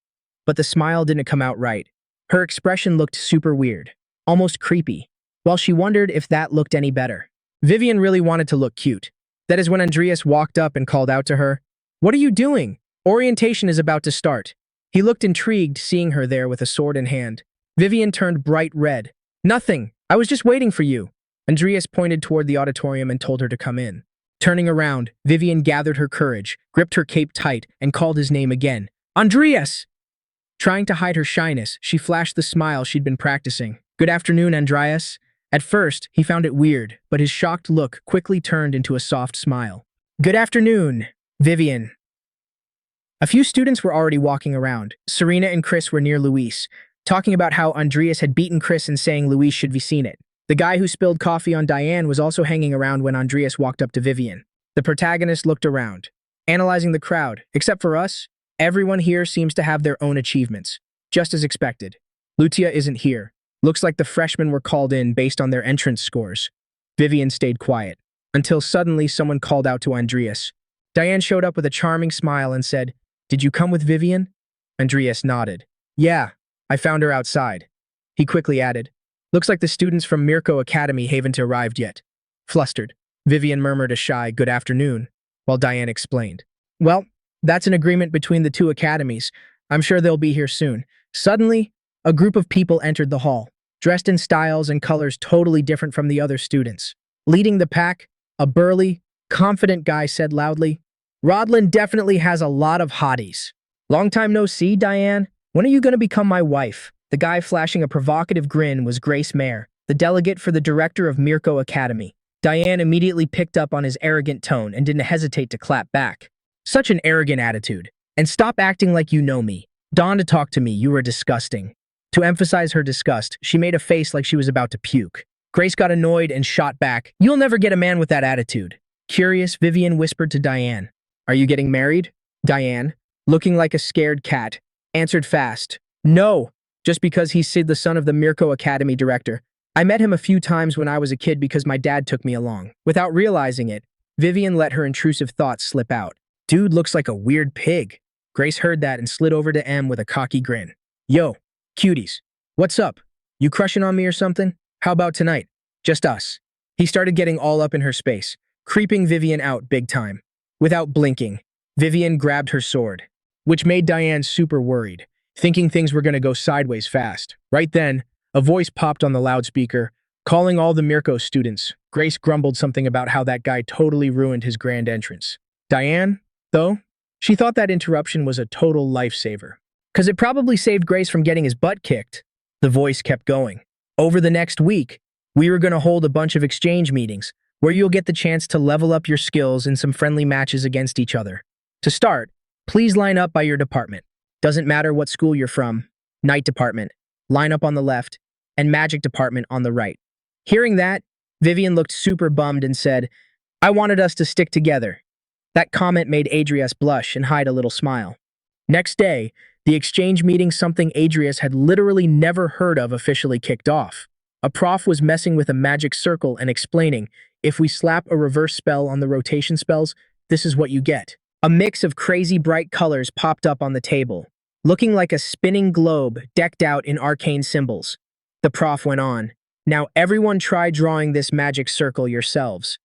But the smile didn't come out right. Her expression looked super weird, almost creepy, while she wondered if that looked any better. Vivian really wanted to look cute. That is when Andreas walked up and called out to her, What are you doing? Orientation is about to start. He looked intrigued seeing her there with a sword in hand. Vivian turned bright red. Nothing. I was just waiting for you. Andreas pointed toward the auditorium and told her to come in. Turning around, Vivian gathered her courage, gripped her cape tight, and called his name again. Andreas! Trying to hide her shyness, she flashed the smile she'd been practicing. "Good afternoon, Andreas." At first, he found it weird, but his shocked look quickly turned into a soft smile. "Good afternoon, Vivian." A few students were already walking around. Serena and Chris were near Luis, talking about how Andreas had beaten Chris and saying Luis should be seen it. The guy who spilled coffee on Diane was also hanging around when Andreas walked up to Vivian. The protagonist looked around, analyzing the crowd. Except for us, everyone here seems to have their own achievements, just as expected. Lutia isn't here. Looks like the freshmen were called in based on their entrance scores. Vivian stayed quiet, until suddenly someone called out to Andreas. Diane showed up with a charming smile and said, "Did you come with Vivian?" Andreas nodded. "Yeah, I found her outside." He quickly added, "Looks like the students from Mirko Academy haven't arrived yet." Flustered, Vivian murmured a shy "good afternoon," while Diane explained, "Well, that's an agreement between the two academies. I'm sure they'll be here soon." Suddenly, a group of people entered the hall, dressed in styles and colors totally different from the other students. Leading the pack, a burly, confident guy said loudly, "Rodlin definitely has a lot of hotties." "Long time no see, Diane. When are you going to become my wife?" The guy flashing a provocative grin was Grace Mayer, the delegate for the director of Mirko Academy. Diane immediately picked up on his arrogant tone and didn't hesitate to clap back. "Such an arrogant attitude. And stop acting like you know me. Dawn to talk to me, you are disgusting." To emphasize her disgust, she made a face like she was about to puke. Grace got annoyed and shot back, "You'll never get a man with that attitude." Curious, Vivian whispered to Diane, "Are you getting married?" Diane, looking like a scared cat, answered fast, "No, just because he's Sid, the son of the Mirko Academy director. I met him a few times when I was a kid because my dad took me along." Without realizing it, Vivian let her intrusive thoughts slip out. "Dude looks like a weird pig." Grace heard that and slid over to M with a cocky grin. "Yo, cuties, what's up? You crushing on me or something? How about tonight? Just us." He started getting all up in her space, creeping Vivian out big time. Without blinking, Vivian grabbed her sword, which made Diane super worried, thinking things were going to go sideways fast. Right then, a voice popped on the loudspeaker, calling all the Mirko students. Grace grumbled something about how that guy totally ruined his grand entrance. Diane, though, she thought that interruption was a total lifesaver, because it probably saved Grace from getting his butt kicked. The voice kept going. "Over the next week, we were going to hold a bunch of exchange meetings, where you'll get the chance to level up your skills in some friendly matches against each other. To start, please line up by your department. Doesn't matter what school you're from. Night department, line up on the left, and magic department on the right." Hearing that, Vivian looked super bummed and said, "I wanted us to stick together." That comment made Adrius blush and hide a little smile. Next day, the exchange meeting, something Adrius had literally never heard of, officially kicked off. A prof was messing with a magic circle and explaining, if we slap a reverse spell on the rotation spells, this is what you get. A mix of crazy bright colors popped up on the table, looking like a spinning globe decked out in arcane symbols. The prof went on, "Now everyone try drawing this magic circle yourselves."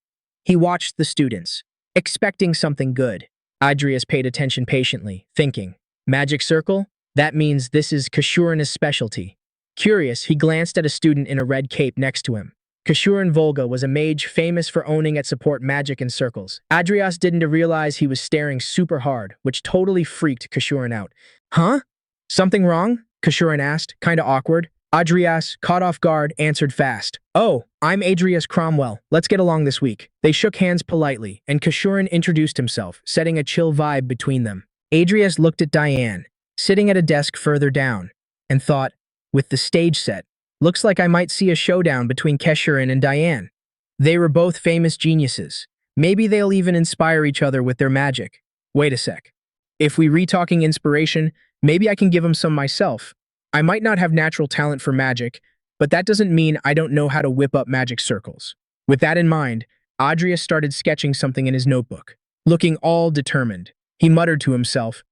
He watched the students, expecting something good. Adrius paid attention patiently, thinking, "Magic circle? That means this is Kashurina's specialty." Curious, he glanced at a student in a red cape next to him. Kashurin Volga was a mage famous for owning at support magic in circles. Adrius didn't realize he was staring super hard, which totally freaked Kashurin out. "Huh? Something wrong?" Kashurin asked, kinda awkward. Adrius, caught off guard, answered fast, "Oh, I'm Adrius Cromwell. Let's get along this week." They shook hands politely, and Kashurin introduced himself, setting a chill vibe between them. Adrius looked at Diane, sitting at a desk further down, and thought, with the stage set, looks like I might see a showdown between Kashurin and Diane. They were both famous geniuses. Maybe they'll even inspire each other with their magic. Wait a sec. If we re-talking inspiration, maybe I can give him some myself. I might not have natural talent for magic, but that doesn't mean I don't know how to whip up magic circles. With that in mind, Adrius started sketching something in his notebook, looking all determined. He muttered to himself,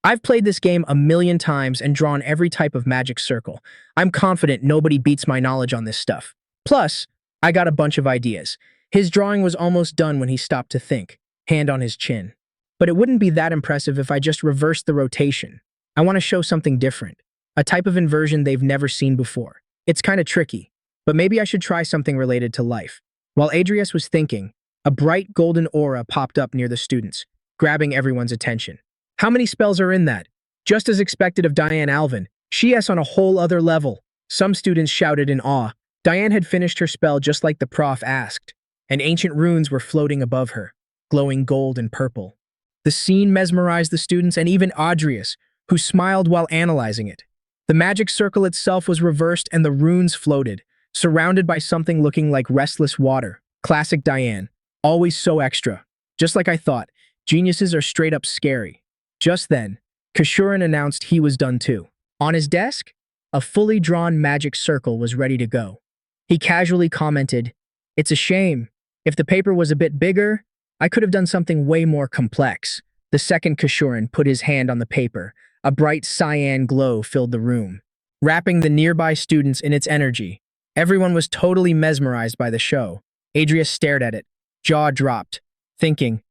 I've played this game a million times and drawn every type of magic circle. I'm confident nobody beats my knowledge on this stuff. Plus, I got a bunch of ideas." His drawing was almost done when he stopped to think, hand on his chin. "But it wouldn't be that impressive if I just reversed the rotation. I want to show something different, a type of inversion they've never seen before. It's kind of tricky, but maybe I should try something related to life." While Adrius was thinking, a bright golden aura popped up near the students, grabbing everyone's attention. "How many spells are in that?" Just as expected of Diane Alvin, she's on a whole other level. Some students shouted in awe. Diane had finished her spell just like the prof asked, and ancient runes were floating above her, glowing gold and purple. The scene mesmerized the students and even Adrius, who smiled while analyzing it. The magic circle itself was reversed and the runes floated, surrounded by something looking like restless water. Classic Diane, always so extra. Just like I thought, geniuses are straight up scary. Just then, Kashurin announced he was done too. On his desk, a fully drawn magic circle was ready to go. He casually commented, "It's a shame. If the paper was a bit bigger, I could have done something way more complex." The second Kashurin put his hand on the paper. A bright cyan glow filled the room, wrapping the nearby students in its energy. Everyone was totally mesmerized by the show. Adrius stared at it, jaw dropped, thinking,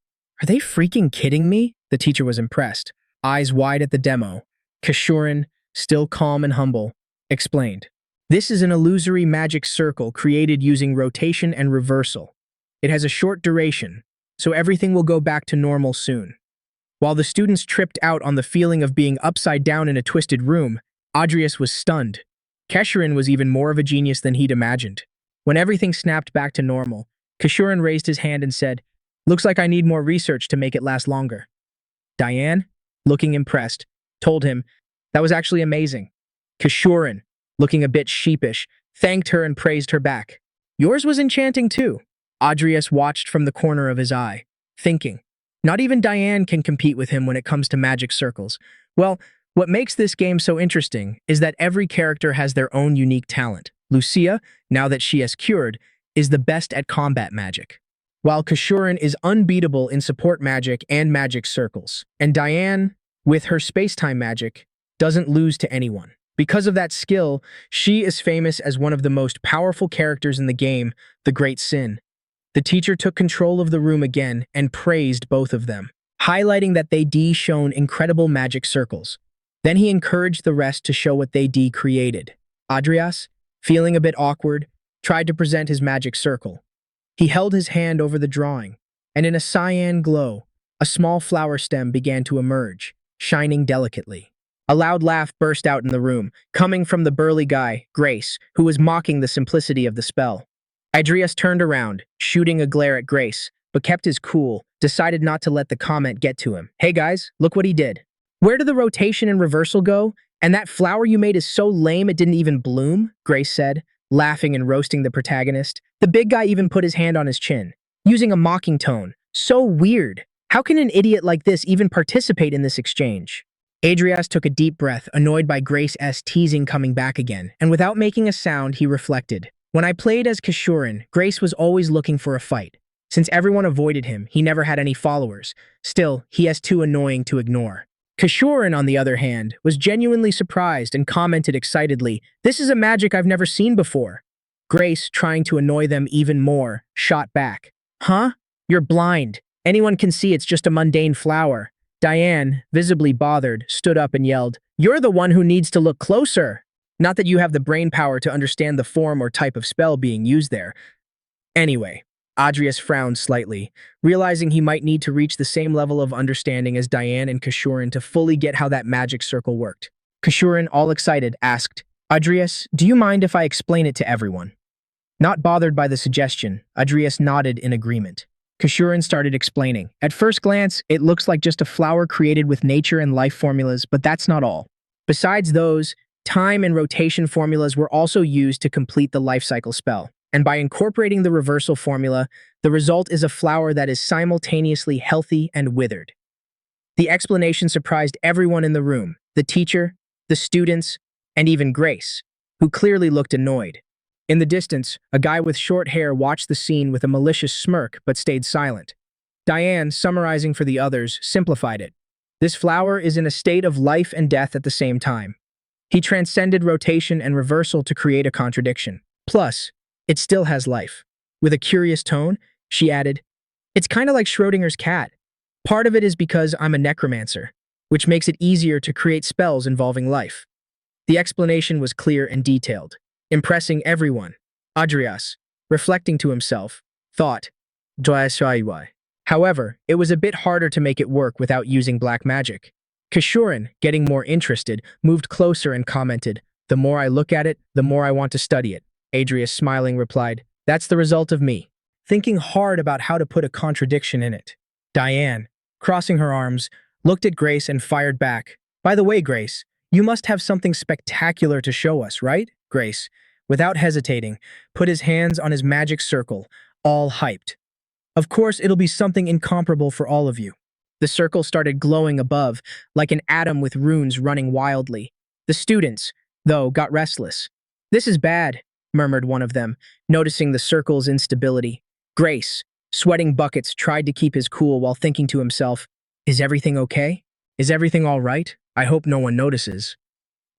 "Are they freaking kidding me?" The teacher was impressed, eyes wide at the demo. Kashurin, still calm and humble, explained, "This is an illusory magic circle created using rotation and reversal. It has a short duration, so everything will go back to normal soon." While the students tripped out on the feeling of being upside down in a twisted room, Adrius was stunned. Kashurin was even more of a genius than he'd imagined. When everything snapped back to normal, Kashurin raised his hand and said, "Looks like I need more research to make it last longer." Diane, looking impressed, told him, "That was actually amazing." Kashurin, looking a bit sheepish, thanked her and praised her back. "Yours was enchanting too." Adrius watched from the corner of his eye, thinking, not even Diane can compete with him when it comes to magic circles. Well, what makes this game so interesting is that every character has their own unique talent. Lucia, now that she has cured, is the best at combat magic, while Kashurin is unbeatable in support magic and magic circles. And Diane, with her space-time magic, doesn't lose to anyone. Because of that skill, she is famous as one of the most powerful characters in the game, the Great Sin. The teacher took control of the room again and praised both of them, highlighting that they shown incredible magic circles. Then he encouraged the rest to show what they created. Adrius, feeling a bit awkward, tried to present his magic circle. He held his hand over the drawing, and in a cyan glow, a small flower stem began to emerge, shining delicately. A loud laugh burst out in the room, coming from the burly guy, Grace, who was mocking the simplicity of the spell. Adrius turned around, shooting a glare at Grace, but kept his cool, decided not to let the comment get to him. "Hey guys, look what he did. Where did the rotation and reversal go? And that flower you made is so lame it didn't even bloom," Grace said, laughing and roasting the protagonist. The big guy even put his hand on his chin, using a mocking tone. "So weird. How can an idiot like this even participate in this exchange?" Adrius took a deep breath, annoyed by Grace's teasing coming back again, and without making a sound, he reflected. "When I played as Kashurin, Grace was always looking for a fight. Since everyone avoided him, he never had any followers. Still, he is too annoying to ignore." Kashurin, on the other hand, was genuinely surprised and commented excitedly, "This is a magic I've never seen before." Grace, trying to annoy them even more, shot back. "Huh? You're blind. Anyone can see it's just a mundane flower." Diane, visibly bothered, stood up and yelled, "You're the one who needs to look closer. Not that you have the brain power to understand the form or type of spell being used there." Anyway, Adrius frowned slightly, realizing he might need to reach the same level of understanding as Diane and Kashurin to fully get how that magic circle worked. Kashurin, all excited, asked, "Adrius, do you mind if I explain it to everyone?" Not bothered by the suggestion, Adrius nodded in agreement. Kashurin started explaining. "At first glance, it looks like just a flower created with nature and life formulas, but that's not all. Besides those, time and rotation formulas were also used to complete the life cycle spell. And by incorporating the reversal formula, the result is a flower that is simultaneously healthy and withered." The explanation surprised everyone in the room, the teacher, the students, and even Grace, who clearly looked annoyed. In the distance, a guy with short hair watched the scene with a malicious smirk but stayed silent. Diane, summarizing for the others, simplified it. "This flower is in a state of life and death at the same time. He transcended rotation and reversal to create a contradiction. Plus, it still has life." With a curious tone, she added, "It's kind of like Schrodinger's cat. Part of it is because I'm a necromancer, which makes it easier to create spells involving life." The explanation was clear and detailed, impressing everyone. Adrius, reflecting to himself, thought, "However, it was a bit harder to make it work without using black magic. Kashurin, getting more interested, moved closer and commented, "The more I look at it, the more I want to study it." Adrius, smiling, replied, "That's the result of me thinking hard about how to put a contradiction in it." Diane, crossing her arms, looked at Grace and fired back. "By the way, Grace, you must have something spectacular to show us, right?" Grace, without hesitating, put his hands on his magic circle, all hyped. "Of course, it'll be something incomparable for all of you." The circle started glowing above, like an atom with runes running wildly. The students, though, got restless. "This is bad," murmured one of them, noticing the circle's instability. Grace, sweating buckets, tried to keep his cool while thinking to himself, "Is everything okay? Is everything all right? I hope no one notices."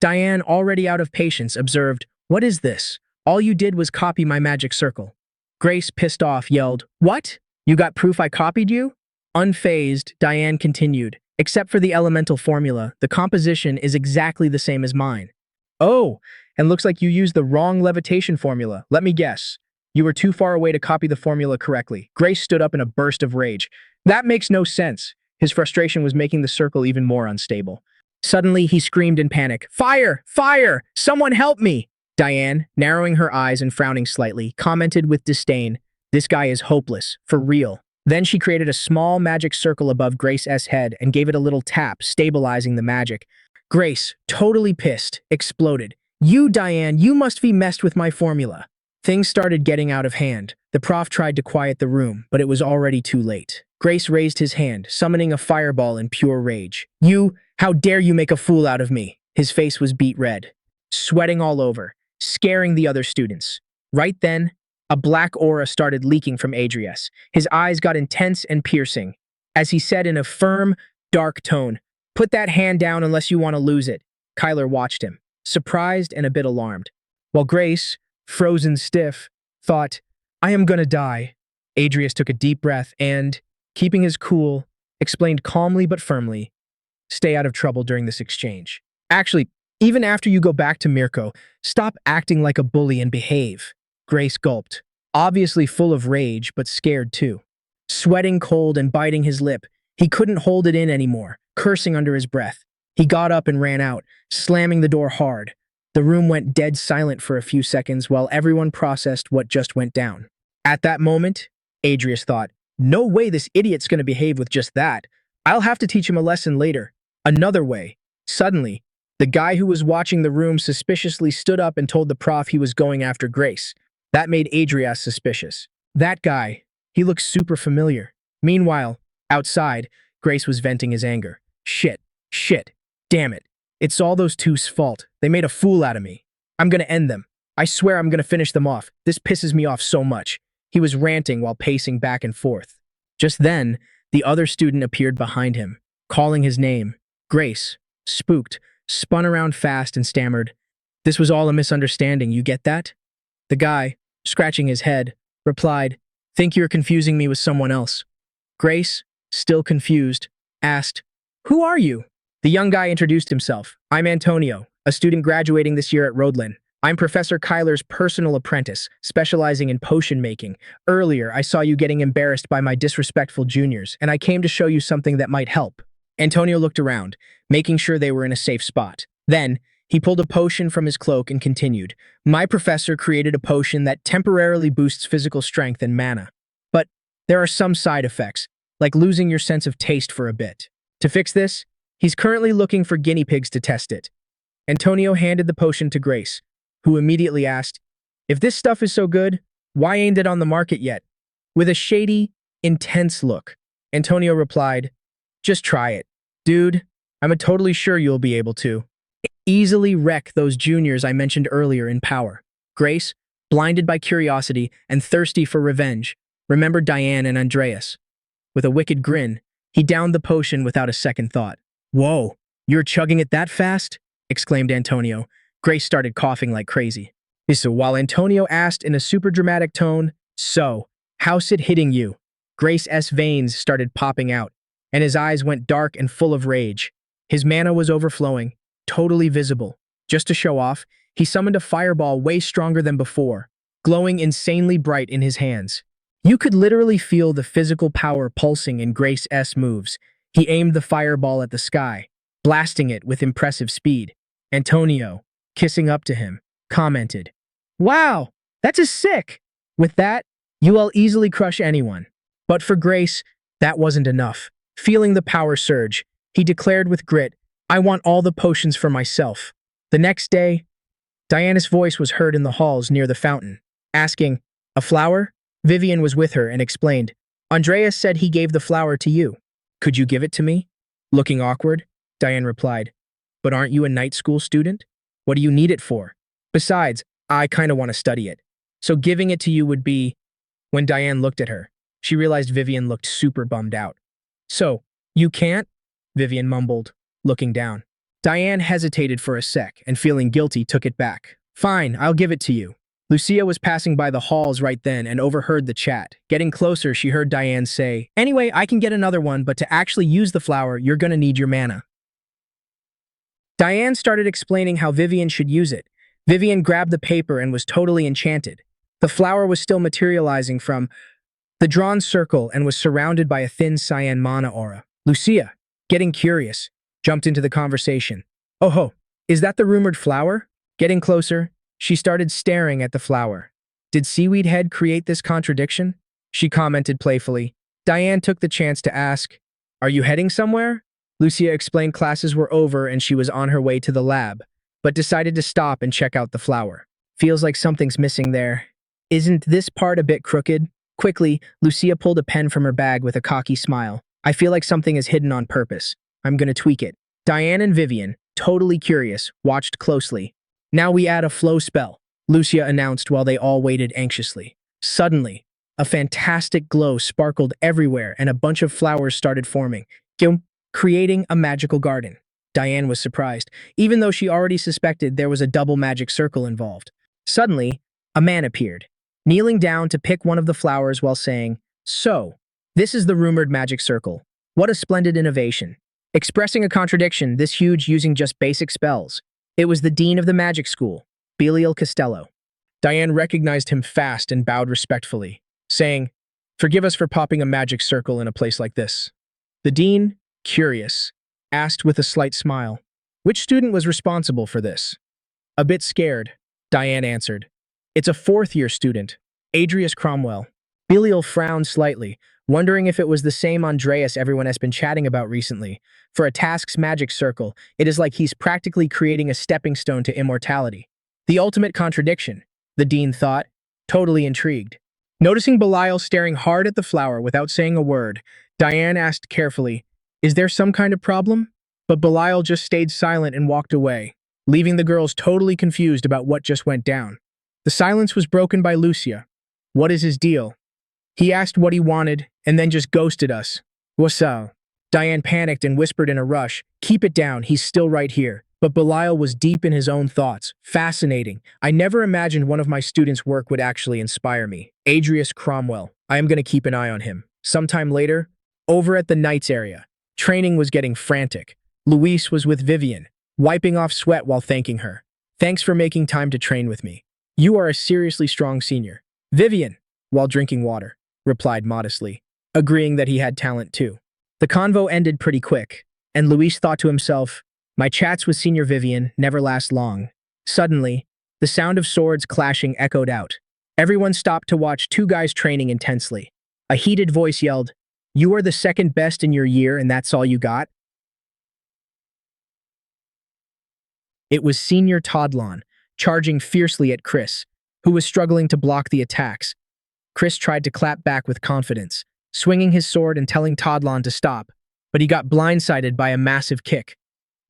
Diane, already out of patience, observed, "What is this? All you did was copy my magic circle." Grace, pissed off, yelled, "What? You got proof I copied you?" Unfazed, Diane continued, "Except for the elemental formula, the composition is exactly the same as mine." "Oh, and looks like you used the wrong levitation formula. Let me guess. You were too far away to copy the formula correctly." Grace stood up in a burst of rage. "That makes no sense." His frustration was making the circle even more unstable. Suddenly, he screamed in panic, "Fire! Fire! Someone help me!" Diane, narrowing her eyes and frowning slightly, commented with disdain, "This guy is hopeless, for real." Then she created a small magic circle above Grace's head and gave it a little tap, stabilizing the magic. Grace, totally pissed, exploded. "You, Diane, you must be messed with my formula." Things started getting out of hand. The prof tried to quiet the room, but it was already too late. Grace raised his hand, summoning a fireball in pure rage. How dare you make a fool out of me?" His face was beet red, sweating all over, scaring the other students. Right then, a black aura started leaking from Adrius. His eyes got intense and piercing, as he said in a firm, dark tone, "Put that hand down unless you want to lose it." Kyler watched him, surprised and a bit alarmed, while Grace, frozen stiff, thought, "I am gonna die." Adrius took a deep breath and, keeping his cool, explained calmly but firmly, "Stay out of trouble during this exchange. Actually, even after you go back to Mirko, stop acting like a bully and behave." Grace gulped, obviously full of rage but scared too. Sweating cold and biting his lip, he couldn't hold it in anymore, cursing under his breath. He got up and ran out, slamming the door hard. The room went dead silent for a few seconds while everyone processed what just went down. At that moment, Adrius thought, "No way this idiot's gonna behave with just that. I'll have to teach him a lesson later." Another way. Suddenly, the guy who was watching the room suspiciously stood up and told the prof he was going after Grace. That made Adrius suspicious. That guy, he looked super familiar. Meanwhile, outside, Grace was venting his anger. Shit, damn it. It's all those two's fault. They made a fool out of me. I'm gonna end them. I swear I'm gonna finish them off. This pisses me off so much." He was ranting while pacing back and forth. Just then, the other student appeared behind him, calling his name. Grace, spooked, spun around fast and stammered, "This was all a misunderstanding, you get that?" The guy, scratching his head, replied, "Think you're confusing me with someone else." Grace, still confused, asked, "Who are you?" The young guy introduced himself. "I'm Antonio, a student graduating this year at Rodlin. I'm Professor Kyler's personal apprentice, specializing in potion making. Earlier, I saw you getting embarrassed by my disrespectful juniors, and I came to show you something that might help." Antonio looked around, making sure they were in a safe spot. Then, he pulled a potion from his cloak and continued, "My professor created a potion that temporarily boosts physical strength and mana. But there are some side effects, like losing your sense of taste for a bit. To fix this, he's currently looking for guinea pigs to test it." Antonio handed the potion to Grace, who immediately asked, "If this stuff is so good, why ain't it on the market yet?" With a shady, intense look, Antonio replied, "Just try it. Dude, I'm totally sure you'll be able to easily wreck those juniors I mentioned earlier in power." Grace, blinded by curiosity and thirsty for revenge, remembered Diane and Andreas. With a wicked grin, he downed the potion without a second thought. "Whoa, you're chugging it that fast?" exclaimed Antonio. Grace started coughing like crazy. So while Antonio asked in a super dramatic tone, "So, how's it hitting you?" Grace's veins started popping out, and his eyes went dark and full of rage. His mana was overflowing, totally visible. Just to show off, he summoned a fireball way stronger than before, glowing insanely bright in his hands. You could literally feel the physical power pulsing in Grace's moves. He aimed the fireball at the sky, blasting it with impressive speed. Antonio, kissing up to him, commented, "Wow, that's a sick!" With that, you'll easily crush anyone. But for Grace, that wasn't enough. Feeling the power surge, he declared with grit, "I want all the potions for myself." The next day, Diana's voice was heard in the halls near the fountain, asking, "A flower?" Vivian was with her and explained, "Andreas said he gave the flower to you. Could you give it to me?" Looking awkward, Diane replied, "But aren't you a night school student? What do you need it for? Besides, I kinda want to study it. So giving it to you would be—" When Diane looked at her, she realized Vivian looked super bummed out. "So, you can't?" Vivian mumbled, looking down. Diane hesitated for a sec and feeling guilty took it back. "Fine, I'll give it to you." Lucia was passing by the halls right then and overheard the chat. Getting closer, she heard Diane say, "Anyway, I can get another one, but to actually use the flower, you're gonna need your mana." Diane started explaining how Vivian should use it. Vivian grabbed the paper and was totally enchanted. The flower was still materializing from the drawn circle and was surrounded by a thin cyan mana aura. Lucia, getting curious, jumped into the conversation. "Oh ho, is that the rumored flower?" Getting closer, she started staring at the flower. "Did Seaweed Head create this contradiction?" She commented playfully. Diane took the chance to ask, "Are you heading somewhere?" Lucia explained classes were over and she was on her way to the lab, but decided to stop and check out the flower. "Feels like something's missing there. Isn't this part a bit crooked?" Quickly, Lucia pulled a pen from her bag with a cocky smile. "I feel like something is hidden on purpose. I'm gonna tweak it." Diane and Vivian, totally curious, watched closely. "Now we add a flow spell," Lucia announced while they all waited anxiously. Suddenly, a fantastic glow sparkled everywhere and a bunch of flowers started forming, creating a magical garden. Diane was surprised, even though she already suspected there was a double magic circle involved. Suddenly, a man appeared, kneeling down to pick one of the flowers while saying, "So, this is the rumored magic circle. What a splendid innovation." Expressing a contradiction, this huge using just basic spells. It was the dean of the magic school, Belial Costello. Diane recognized him fast and bowed respectfully, saying, "Forgive us for popping a magic circle in a place like this." The dean, curious, asked with a slight smile, "Which student was responsible for this?" "A bit scared," Diane answered. "It's a fourth-year student, Adrius Cromwell." Belial frowned slightly, wondering if it was the same Andreas everyone has been chatting about recently. For a task's magic circle, it is like he's practically creating a stepping stone to immortality. The ultimate contradiction, the dean thought, totally intrigued. Noticing Belial staring hard at the flower without saying a word, Diane asked carefully, "Is there some kind of problem?" But Belial just stayed silent and walked away, leaving the girls totally confused about what just went down. The silence was broken by Lucia. "What is his deal? He asked what he wanted and then just ghosted us. What's up?" Diane panicked and whispered in a rush, "Keep it down, he's still right here." But Belial was deep in his own thoughts. "Fascinating. I never imagined one of my students' work would actually inspire me. Adrius Cromwell. I am going to keep an eye on him." Sometime later, over at the Knights area, training was getting frantic. Luis was with Vivian, wiping off sweat while thanking her. "Thanks for making time to train with me. You are a seriously strong senior." Vivian, while drinking water, replied modestly, agreeing that he had talent too. The convo ended pretty quick, and Luis thought to himself, "My chats with Senior Vivian never last long." Suddenly, the sound of swords clashing echoed out. Everyone stopped to watch two guys training intensely. A heated voice yelled, "You are the second best in your year and that's all you got?" It was Senior Todlon, charging fiercely at Chris, who was struggling to block the attacks. Chris tried to clap back with confidence, swinging his sword and telling Todlon to stop, but he got blindsided by a massive kick.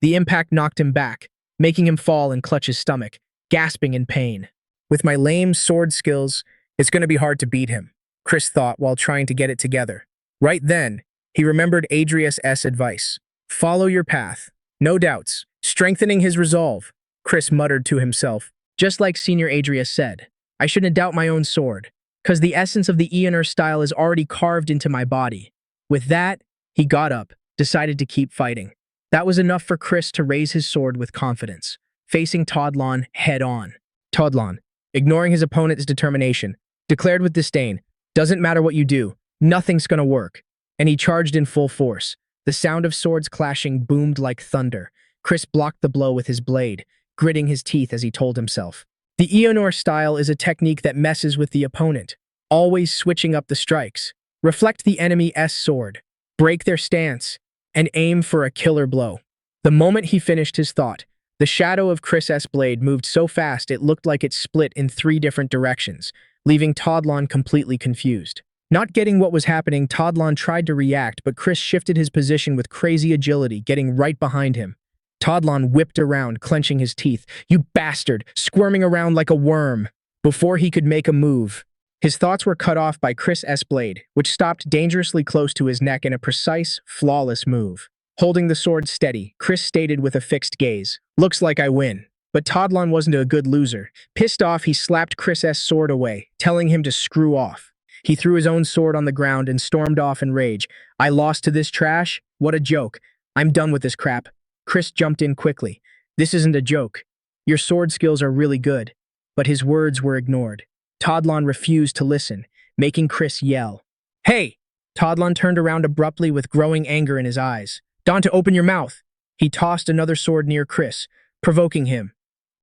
The impact knocked him back, making him fall and clutch his stomach, gasping in pain. "With my lame sword skills, it's going to be hard to beat him," Chris thought while trying to get it together. Right then, he remembered Adrius' advice. "Follow your path. No doubts." Strengthening his resolve, Chris muttered to himself, "Just like Senior Adrius said, I shouldn't doubt my own sword, because the essence of the Eoner style is already carved into my body." With that, he got up, decided to keep fighting. That was enough for Chris to raise his sword with confidence, facing Todlon head-on. Todlon, ignoring his opponent's determination, declared with disdain, "Doesn't matter what you do, nothing's gonna work," and he charged in full force. The sound of swords clashing boomed like thunder. Chris blocked the blow with his blade, gritting his teeth as he told himself. The Eonor style is a technique that messes with the opponent, always switching up the strikes. Reflect the enemy's sword, break their stance, and aim for a killer blow. The moment he finished his thought, the shadow of Chris's blade moved so fast it looked like it split in 3 different directions, leaving Todlon completely confused. Not getting what was happening, Todlon tried to react, but Chris shifted his position with crazy agility, getting right behind him. Todlon whipped around, clenching his teeth. "You bastard!" squirming around like a worm. Before he could make a move, his thoughts were cut off by Chris's blade, which stopped dangerously close to his neck in a precise, flawless move. Holding the sword steady, Chris stated with a fixed gaze, "Looks like I win." But Todlon wasn't a good loser. Pissed off, he slapped Chris's sword away, telling him to screw off. He threw his own sword on the ground and stormed off in rage. "I lost to this trash? What a joke. I'm done with this crap." Chris jumped in quickly. "This isn't a joke. Your sword skills are really good." But his words were ignored. Todlon refused to listen, making Chris yell. "Hey!" Todlon turned around abruptly with growing anger in his eyes. "Don't open your mouth." He tossed another sword near Chris, provoking him.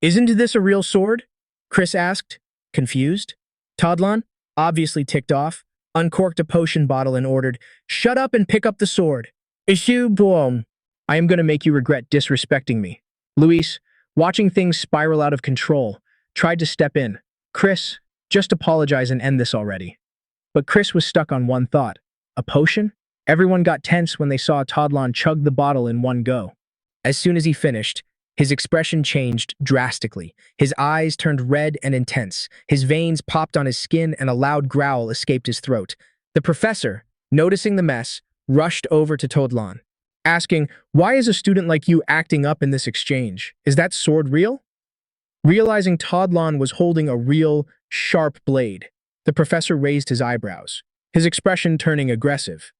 "Isn't this a real sword?" Chris asked, confused. Todlon, obviously ticked off, uncorked a potion bottle and ordered, "Shut up and pick up the sword." "Issue boom. I am going to make you regret disrespecting me." Luis, watching things spiral out of control, tried to step in. "Chris, just apologize and end this already." But Chris was stuck on one thought. A potion? Everyone got tense when they saw Todlon chug the bottle in one go. As soon as he finished, his expression changed drastically. His eyes turned red and intense. His veins popped on his skin and a loud growl escaped his throat. The professor, noticing the mess, rushed over to Todlon, asking, "Why is a student like you acting up in this exchange? Is that sword real?" Realizing Todlon was holding a real, sharp blade, the professor raised his eyebrows, his expression turning aggressive.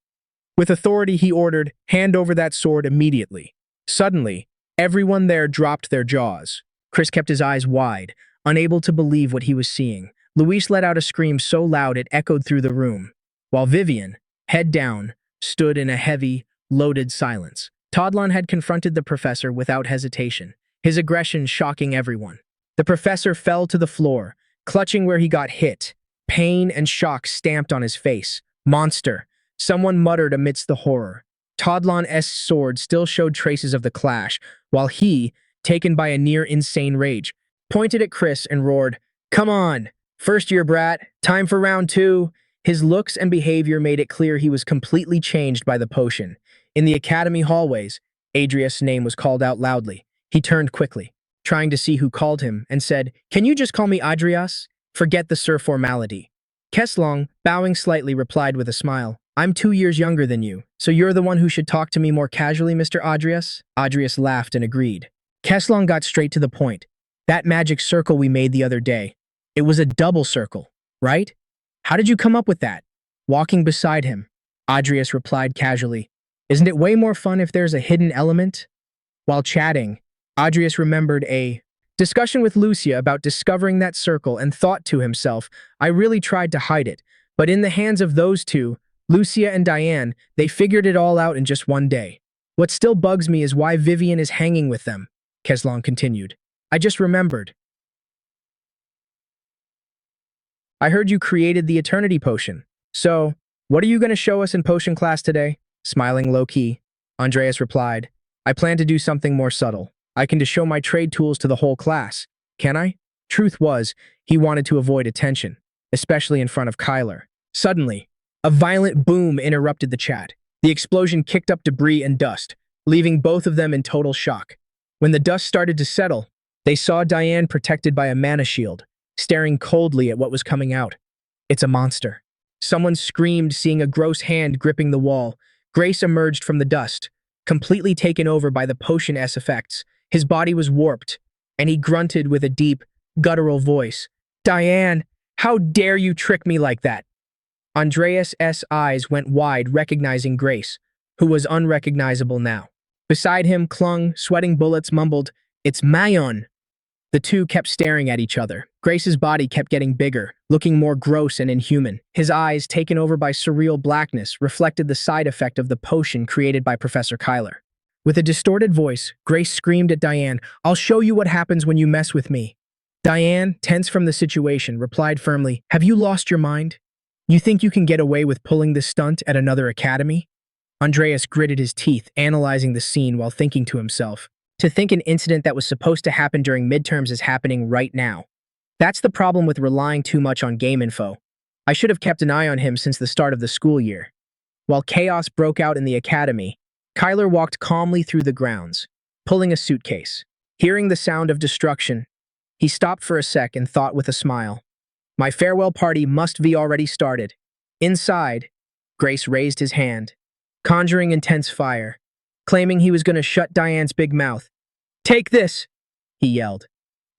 With authority, he ordered, "Hand over that sword immediately." Suddenly, everyone there dropped their jaws. Chris kept his eyes wide, unable to believe what he was seeing. Luis let out a scream so loud it echoed through the room, while Vivian, head down, stood in a heavy, loaded silence. Todlon had confronted the professor without hesitation, his aggression shocking everyone. The professor fell to the floor, clutching where he got hit. Pain and shock stamped on his face. "Monster," someone muttered amidst the horror. Todlon's sword still showed traces of the clash, while he, taken by a near-insane rage, pointed at Chris and roared, "Come on, first year brat, time for round 2. His looks and behavior made it clear he was completely changed by the potion. In the academy hallways, Adrius' name was called out loudly. He turned quickly, trying to see who called him, and said, "Can you just call me Adrius? Forget the sir formality." Keslong, bowing slightly, replied with a smile, "I'm 2 years younger than you, so you're the one who should talk to me more casually, Mr. Adrius?" Adrius laughed and agreed. Keslong got straight to the point. "That magic circle we made the other day, it was a double circle, right? How did you come up with that?" Walking beside him, Adrius replied casually, "Isn't it way more fun if there's a hidden element?" While chatting, Adrius remembered a discussion with Lucia about discovering that circle and thought to himself, "I really tried to hide it, but in the hands of those two, Lucia and Diane, they figured it all out in just one day. What still bugs me is why Vivian is hanging with them," Keslong continued. "I just remembered. I heard you created the Eternity Potion. So, what are you going to show us in potion class today?" Smiling low-key, Andreas replied, "I plan to do something more subtle. I can just show my trade tools to the whole class. Can I?" Truth was, he wanted to avoid attention, especially in front of Kyler. Suddenly, a violent boom interrupted the chat. The explosion kicked up debris and dust, leaving both of them in total shock. When the dust started to settle, they saw Diane protected by a mana shield, staring coldly at what was coming out. "It's a monster." Someone screamed, seeing a gross hand gripping the wall. Grace emerged from the dust, completely taken over by the potion-s effects. His body was warped, and he grunted with a deep, guttural voice, "Diane, how dare you trick me like that?" Andreas' eyes went wide, recognizing Grace, who was unrecognizable now. Beside him, Klung, sweating bullets, mumbled, "It's Mayon." The two kept staring at each other. Grace's body kept getting bigger, looking more gross and inhuman. His eyes, taken over by surreal blackness, reflected the side effect of the potion created by Professor Kyler. With a distorted voice, Grace screamed at Diane, "I'll show you what happens when you mess with me." Diane, tense from the situation, replied firmly, "Have you lost your mind? You think you can get away with pulling this stunt at another academy?" Andreas gritted his teeth, analyzing the scene while thinking to himself, to think an incident that was supposed to happen during midterms is happening right now. That's the problem with relying too much on game info. I should have kept an eye on him since the start of the school year. While chaos broke out in the academy, Kyler walked calmly through the grounds, pulling a suitcase. Hearing the sound of destruction, he stopped for a sec and thought with a smile. My farewell party must be already started. Inside, Grace raised his hand, conjuring intense fire, claiming he was going to shut Diane's big mouth. "Take this!" he yelled,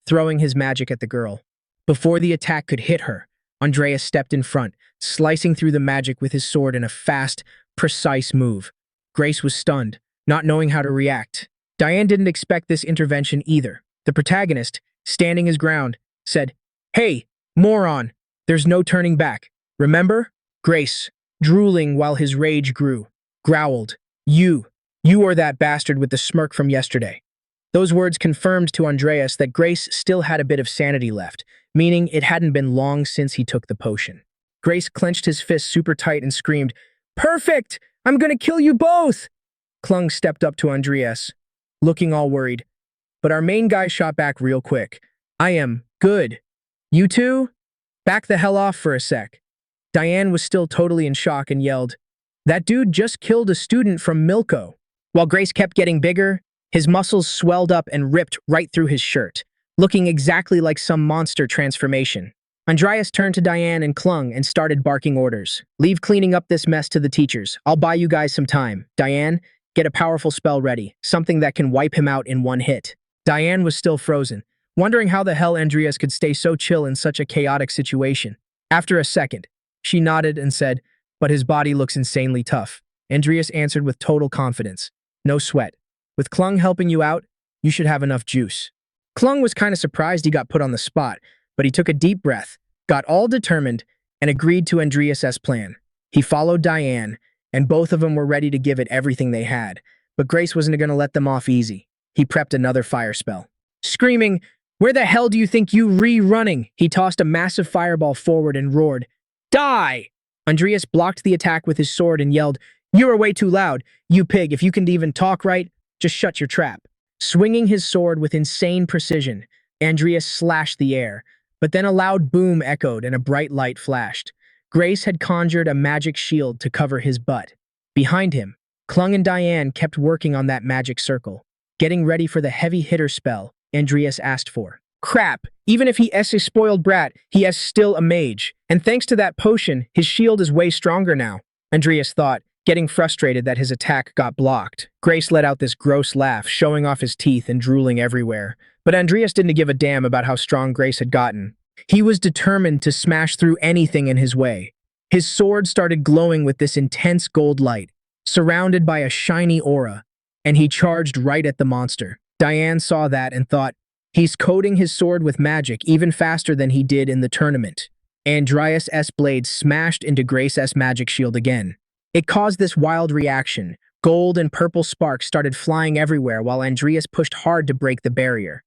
throwing his magic at the girl. Before the attack could hit her, Andreas stepped in front, slicing through the magic with his sword in a fast, precise move. Grace was stunned, not knowing how to react. Diane didn't expect this intervention either. The protagonist, standing his ground, said, "Hey, moron, there's no turning back. Remember?" Grace, drooling while his rage grew, growled, You are that bastard with the smirk from yesterday." Those words confirmed to Andreas that Grace still had a bit of sanity left, meaning it hadn't been long since he took the potion. Grace clenched his fist super tight and screamed, "Perfect! I'm gonna kill you both!" Klung stepped up to Andreas, looking all worried. But our main guy shot back real quick. "I am good. You two? Back the hell off for a sec." Diane was still totally in shock and yelled, "That dude just killed a student from Milko." While Grace kept getting bigger, his muscles swelled up and ripped right through his shirt, looking exactly like some monster transformation. Andreas turned to Diane and Klung and started barking orders. "Leave cleaning up this mess to the teachers. I'll buy you guys some time. Diane, get a powerful spell ready, something that can wipe him out in one hit." Diane was still frozen, wondering how the hell Andreas could stay so chill in such a chaotic situation. After a second, she nodded and said, "But his body looks insanely tough." Andreas answered with total confidence, "No sweat. With Klung helping you out, you should have enough juice." Klung was kind of surprised he got put on the spot, but he took a deep breath, got all determined, and agreed to Andreas' plan. He followed Diane, and both of them were ready to give it everything they had, but Grace wasn't going to let them off easy. He prepped another fire spell. Screaming, "Where the hell do you think you running?" He tossed a massive fireball forward and roared, "Die!" Andreas blocked the attack with his sword and yelled, "You are way too loud. You pig, if you can even talk right, just shut your trap." Swinging his sword with insane precision, Andreas slashed the air, but then a loud boom echoed and a bright light flashed. Grace had conjured a magic shield to cover his butt. Behind him, Klung and Diane kept working on that magic circle, getting ready for the heavy hitter spell Andreas asked for. Crap, even if he is a spoiled brat, he is still a mage. And thanks to that potion, his shield is way stronger now, Andreas thought, getting frustrated that his attack got blocked. Grace let out this gross laugh, showing off his teeth and drooling everywhere. But Andreas didn't give a damn about how strong Grace had gotten. He was determined to smash through anything in his way. His sword started glowing with this intense gold light, surrounded by a shiny aura, and he charged right at the monster. Diane saw that and thought, he's coating his sword with magic even faster than he did in the tournament. Andreas' blade smashed into Grace's magic shield again. It caused this wild reaction. Gold and purple sparks started flying everywhere while Andreas pushed hard to break the barrier.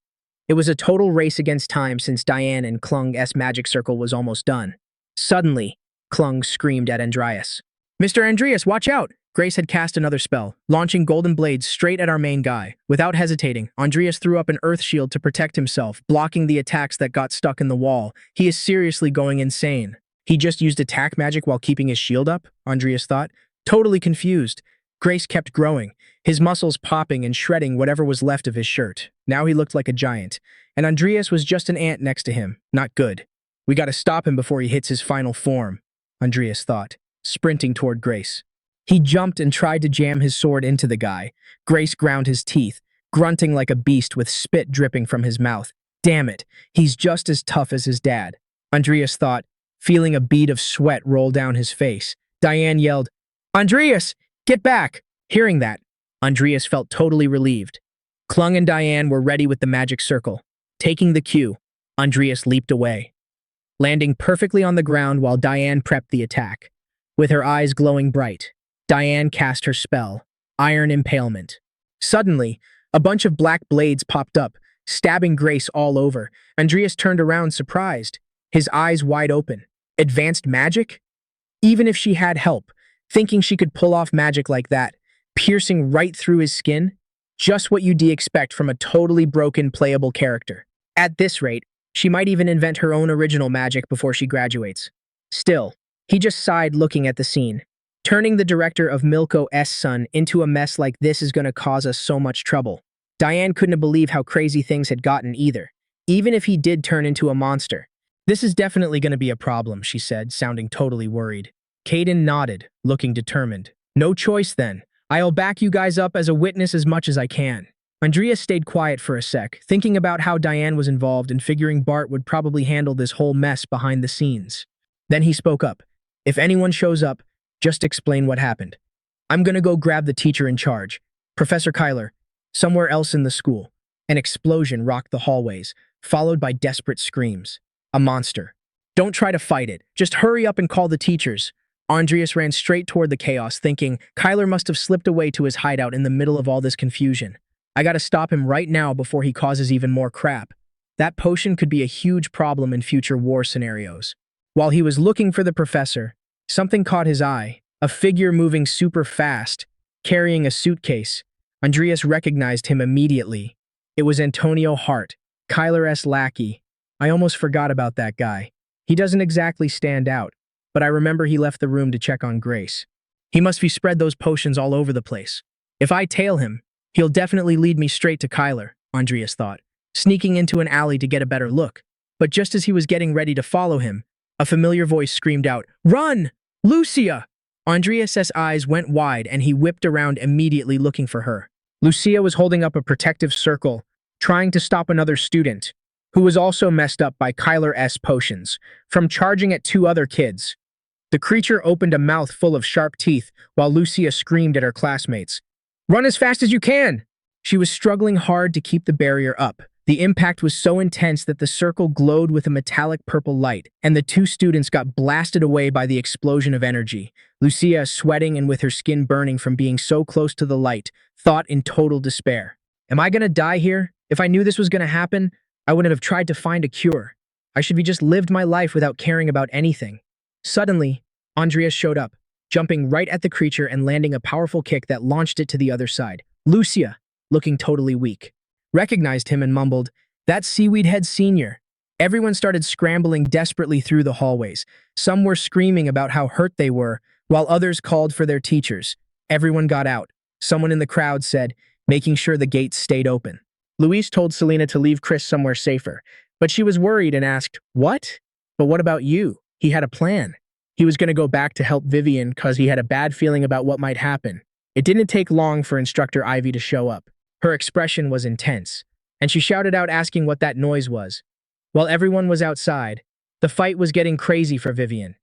It was a total race against time since Diane and Klung's magic circle was almost done. Suddenly, Klung screamed at Andreas. "Mr. Andreas, watch out!" Grace had cast another spell, launching golden blades straight at our main guy. Without hesitating, Andreas threw up an earth shield to protect himself, blocking the attacks that got stuck in the wall. He is seriously going insane. He just used attack magic while keeping his shield up, Andreas thought. Totally confused. Grace kept growing, his muscles popping and shredding whatever was left of his shirt. Now he looked like a giant, and Andreas was just an ant next to him. Not good. We gotta stop him before he hits his final form, Andreas thought, sprinting toward Grace. He jumped and tried to jam his sword into the guy. Grace ground his teeth, grunting like a beast with spit dripping from his mouth. Damn it, he's just as tough as his dad, Andreas thought, feeling a bead of sweat roll down his face. Diane yelled, "Andreas, get back!" Hearing that, Andreas felt totally relieved. Klung and Diane were ready with the magic circle. Taking the cue, Andreas leaped away, landing perfectly on the ground while Diane prepped the attack. With her eyes glowing bright, Diane cast her spell, Iron Impalement. Suddenly, a bunch of black blades popped up, stabbing Grace all over. Andreas turned around surprised, his eyes wide open. Advanced magic? Even if she had help, thinking she could pull off magic like that, piercing right through his skin? Just what you'd expect from a totally broken playable character. At this rate, she might even invent her own original magic before she graduates. Still, he just sighed looking at the scene. Turning the director of Milko S. son into a mess like this is going to cause us so much trouble. Diane couldn't believe how crazy things had gotten either, even if he did turn into a monster. This is definitely going to be a problem, she said, sounding totally worried. Caden nodded, looking determined. No choice then. I'll back you guys up as a witness as much as I can. Andreas stayed quiet for a sec, thinking about how Diane was involved and figuring Bart would probably handle this whole mess behind the scenes. Then he spoke up. If anyone shows up, just explain what happened. I'm gonna go grab the teacher in charge, Professor Kyler, somewhere else in the school. An explosion rocked the hallways, followed by desperate screams. A monster. Don't try to fight it. Just hurry up and call the teachers. Andreas ran straight toward the chaos, thinking Kyler must have slipped away to his hideout in the middle of all this confusion. I gotta stop him right now before he causes even more crap. That potion could be a huge problem in future war scenarios. While he was looking for the professor, something caught his eye, a figure moving super fast, carrying a suitcase. Andreas recognized him immediately. It was Antonio Hart, Kyler's lackey. I almost forgot about that guy. He doesn't exactly stand out, but I remember he left the room to check on Grace. He must be spread those potions all over the place. If I tail him, he'll definitely lead me straight to Kyler, Andreas thought, sneaking into an alley to get a better look. But just as he was getting ready to follow him, a familiar voice screamed out, "Run! Lucia!" Andreas's eyes went wide and he whipped around immediately looking for her. Lucia was holding up a protective circle, trying to stop another student, who was also messed up by Kyler's potions, from charging at two other kids. The creature opened a mouth full of sharp teeth while Lucia screamed at her classmates. "Run as fast as you can!" She was struggling hard to keep the barrier up. The impact was so intense that the circle glowed with a metallic purple light, and the two students got blasted away by the explosion of energy. Lucia, sweating and with her skin burning from being so close to the light, thought in total despair. Am I gonna die here? If I knew this was gonna happen, I wouldn't have tried to find a cure. I should be just lived my life without caring about anything. Suddenly, Andreas showed up, jumping right at the creature and landing a powerful kick that launched it to the other side. Lucia, looking totally weak, recognized him and mumbled, "That's Seaweed Head Sr." Everyone started scrambling desperately through the hallways. Some were screaming about how hurt they were, while others called for their teachers. Everyone got out. Someone in the crowd said, making sure the gates stayed open. Luis told Selena to leave Chris somewhere safer, but she was worried and asked, "What? But what about you?" He had a plan. He was going to go back to help Vivian because he had a bad feeling about what might happen. It didn't take long for Instructor Ivy to show up. Her expression was intense, and she shouted out asking what that noise was. While everyone was outside, the fight was getting crazy for Vivian.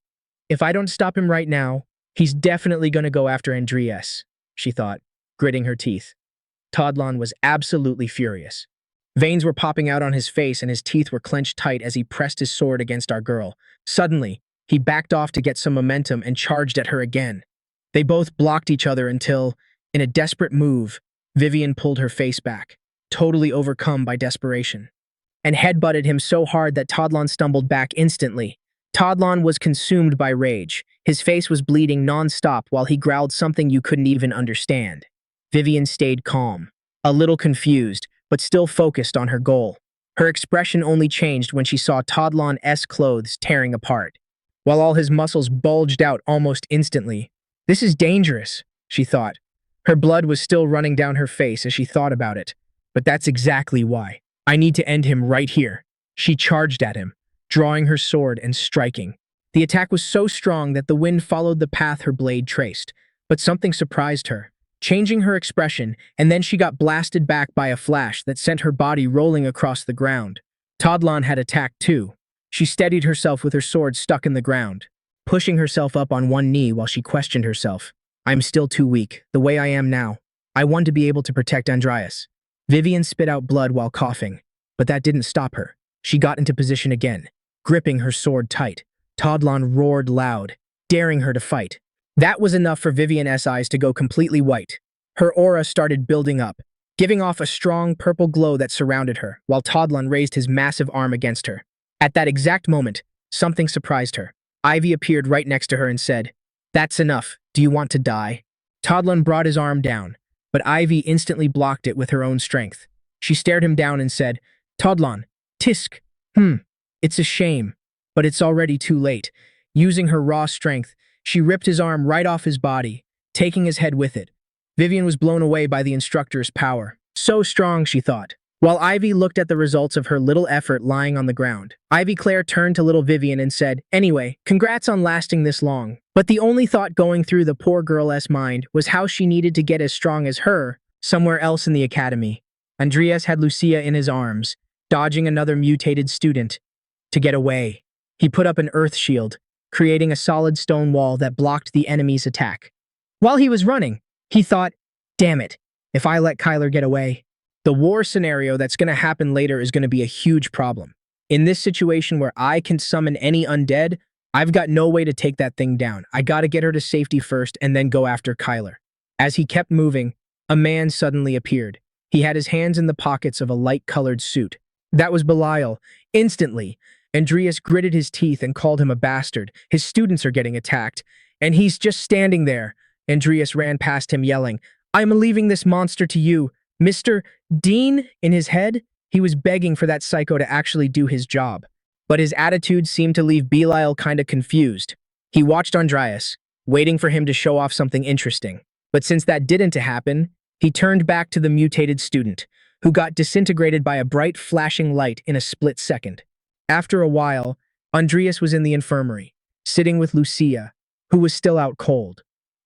If I don't stop him right now, he's definitely going to go after Andreas, she thought, gritting her teeth. Todlon was absolutely furious. Veins were popping out on his face and his teeth were clenched tight as he pressed his sword against our girl. Suddenly, he backed off to get some momentum and charged at her again. They both blocked each other until, in a desperate move, Vivian pulled her face back, totally overcome by desperation, and headbutted him so hard that Todlon stumbled back instantly. Todlon was consumed by rage. His face was bleeding non-stop while he growled something you couldn't even understand. Vivian stayed calm, a little confused, but still focused on her goal. Her expression only changed when she saw Todlon's clothes tearing apart, while all his muscles bulged out almost instantly. This is dangerous, she thought. Her blood was still running down her face as she thought about it. But that's exactly why. I need to end him right here. She charged at him, drawing her sword and striking. The attack was so strong that the wind followed the path her blade traced, but something surprised her, changing her expression, and then she got blasted back by a flash that sent her body rolling across the ground. Todlon had attacked too. She steadied herself with her sword stuck in the ground, pushing herself up on one knee while she questioned herself. I'm still too weak, the way I am now. I want to be able to protect Andreas. Vivian spit out blood while coughing. But that didn't stop her. She got into position again, gripping her sword tight. Todlon roared loud, daring her to fight. That was enough for Vivian's eyes to go completely white. Her aura started building up, giving off a strong purple glow that surrounded her, while Todlon raised his massive arm against her. At that exact moment, something surprised her. Ivy appeared right next to her and said, "That's enough. Do you want to die?" Todlon brought his arm down, but Ivy instantly blocked it with her own strength. She stared him down and said, "Todlon, tisk. It's a shame, but it's already too late." Using her raw strength, she ripped his arm right off his body, taking his head with it. Vivian was blown away by the instructor's power. So strong, she thought. While Ivy looked at the results of her little effort lying on the ground, Ivy Claire turned to little Vivian and said, "Anyway, congrats on lasting this long." But the only thought going through the poor girl's mind was how she needed to get as strong as her somewhere else in the academy. Andreas had Lucia in his arms, dodging another mutated student. To get away, he put up an earth shield, creating a solid stone wall that blocked the enemy's attack. While he was running, he thought, "Damn it, if I let Kyler get away, the war scenario that's going to happen later is going to be a huge problem. In this situation where I can summon any undead, I've got no way to take that thing down. I gotta get her to safety first and then go after Kyler." As he kept moving, a man suddenly appeared. He had his hands in the pockets of a light-colored suit. That was Belial. Instantly, Andreas gritted his teeth and called him a bastard. His students are getting attacked, and he's just standing there. Andreas ran past him yelling, "I'm leaving this monster to you, Mr. Dean." In his head, he was begging for that psycho to actually do his job. But his attitude seemed to leave Belial kinda confused. He watched Andreas, waiting for him to show off something interesting. But since that didn't happen, he turned back to the mutated student, who got disintegrated by a bright flashing light in a split second. After a while, Andreas was in the infirmary, sitting with Lucia, who was still out cold.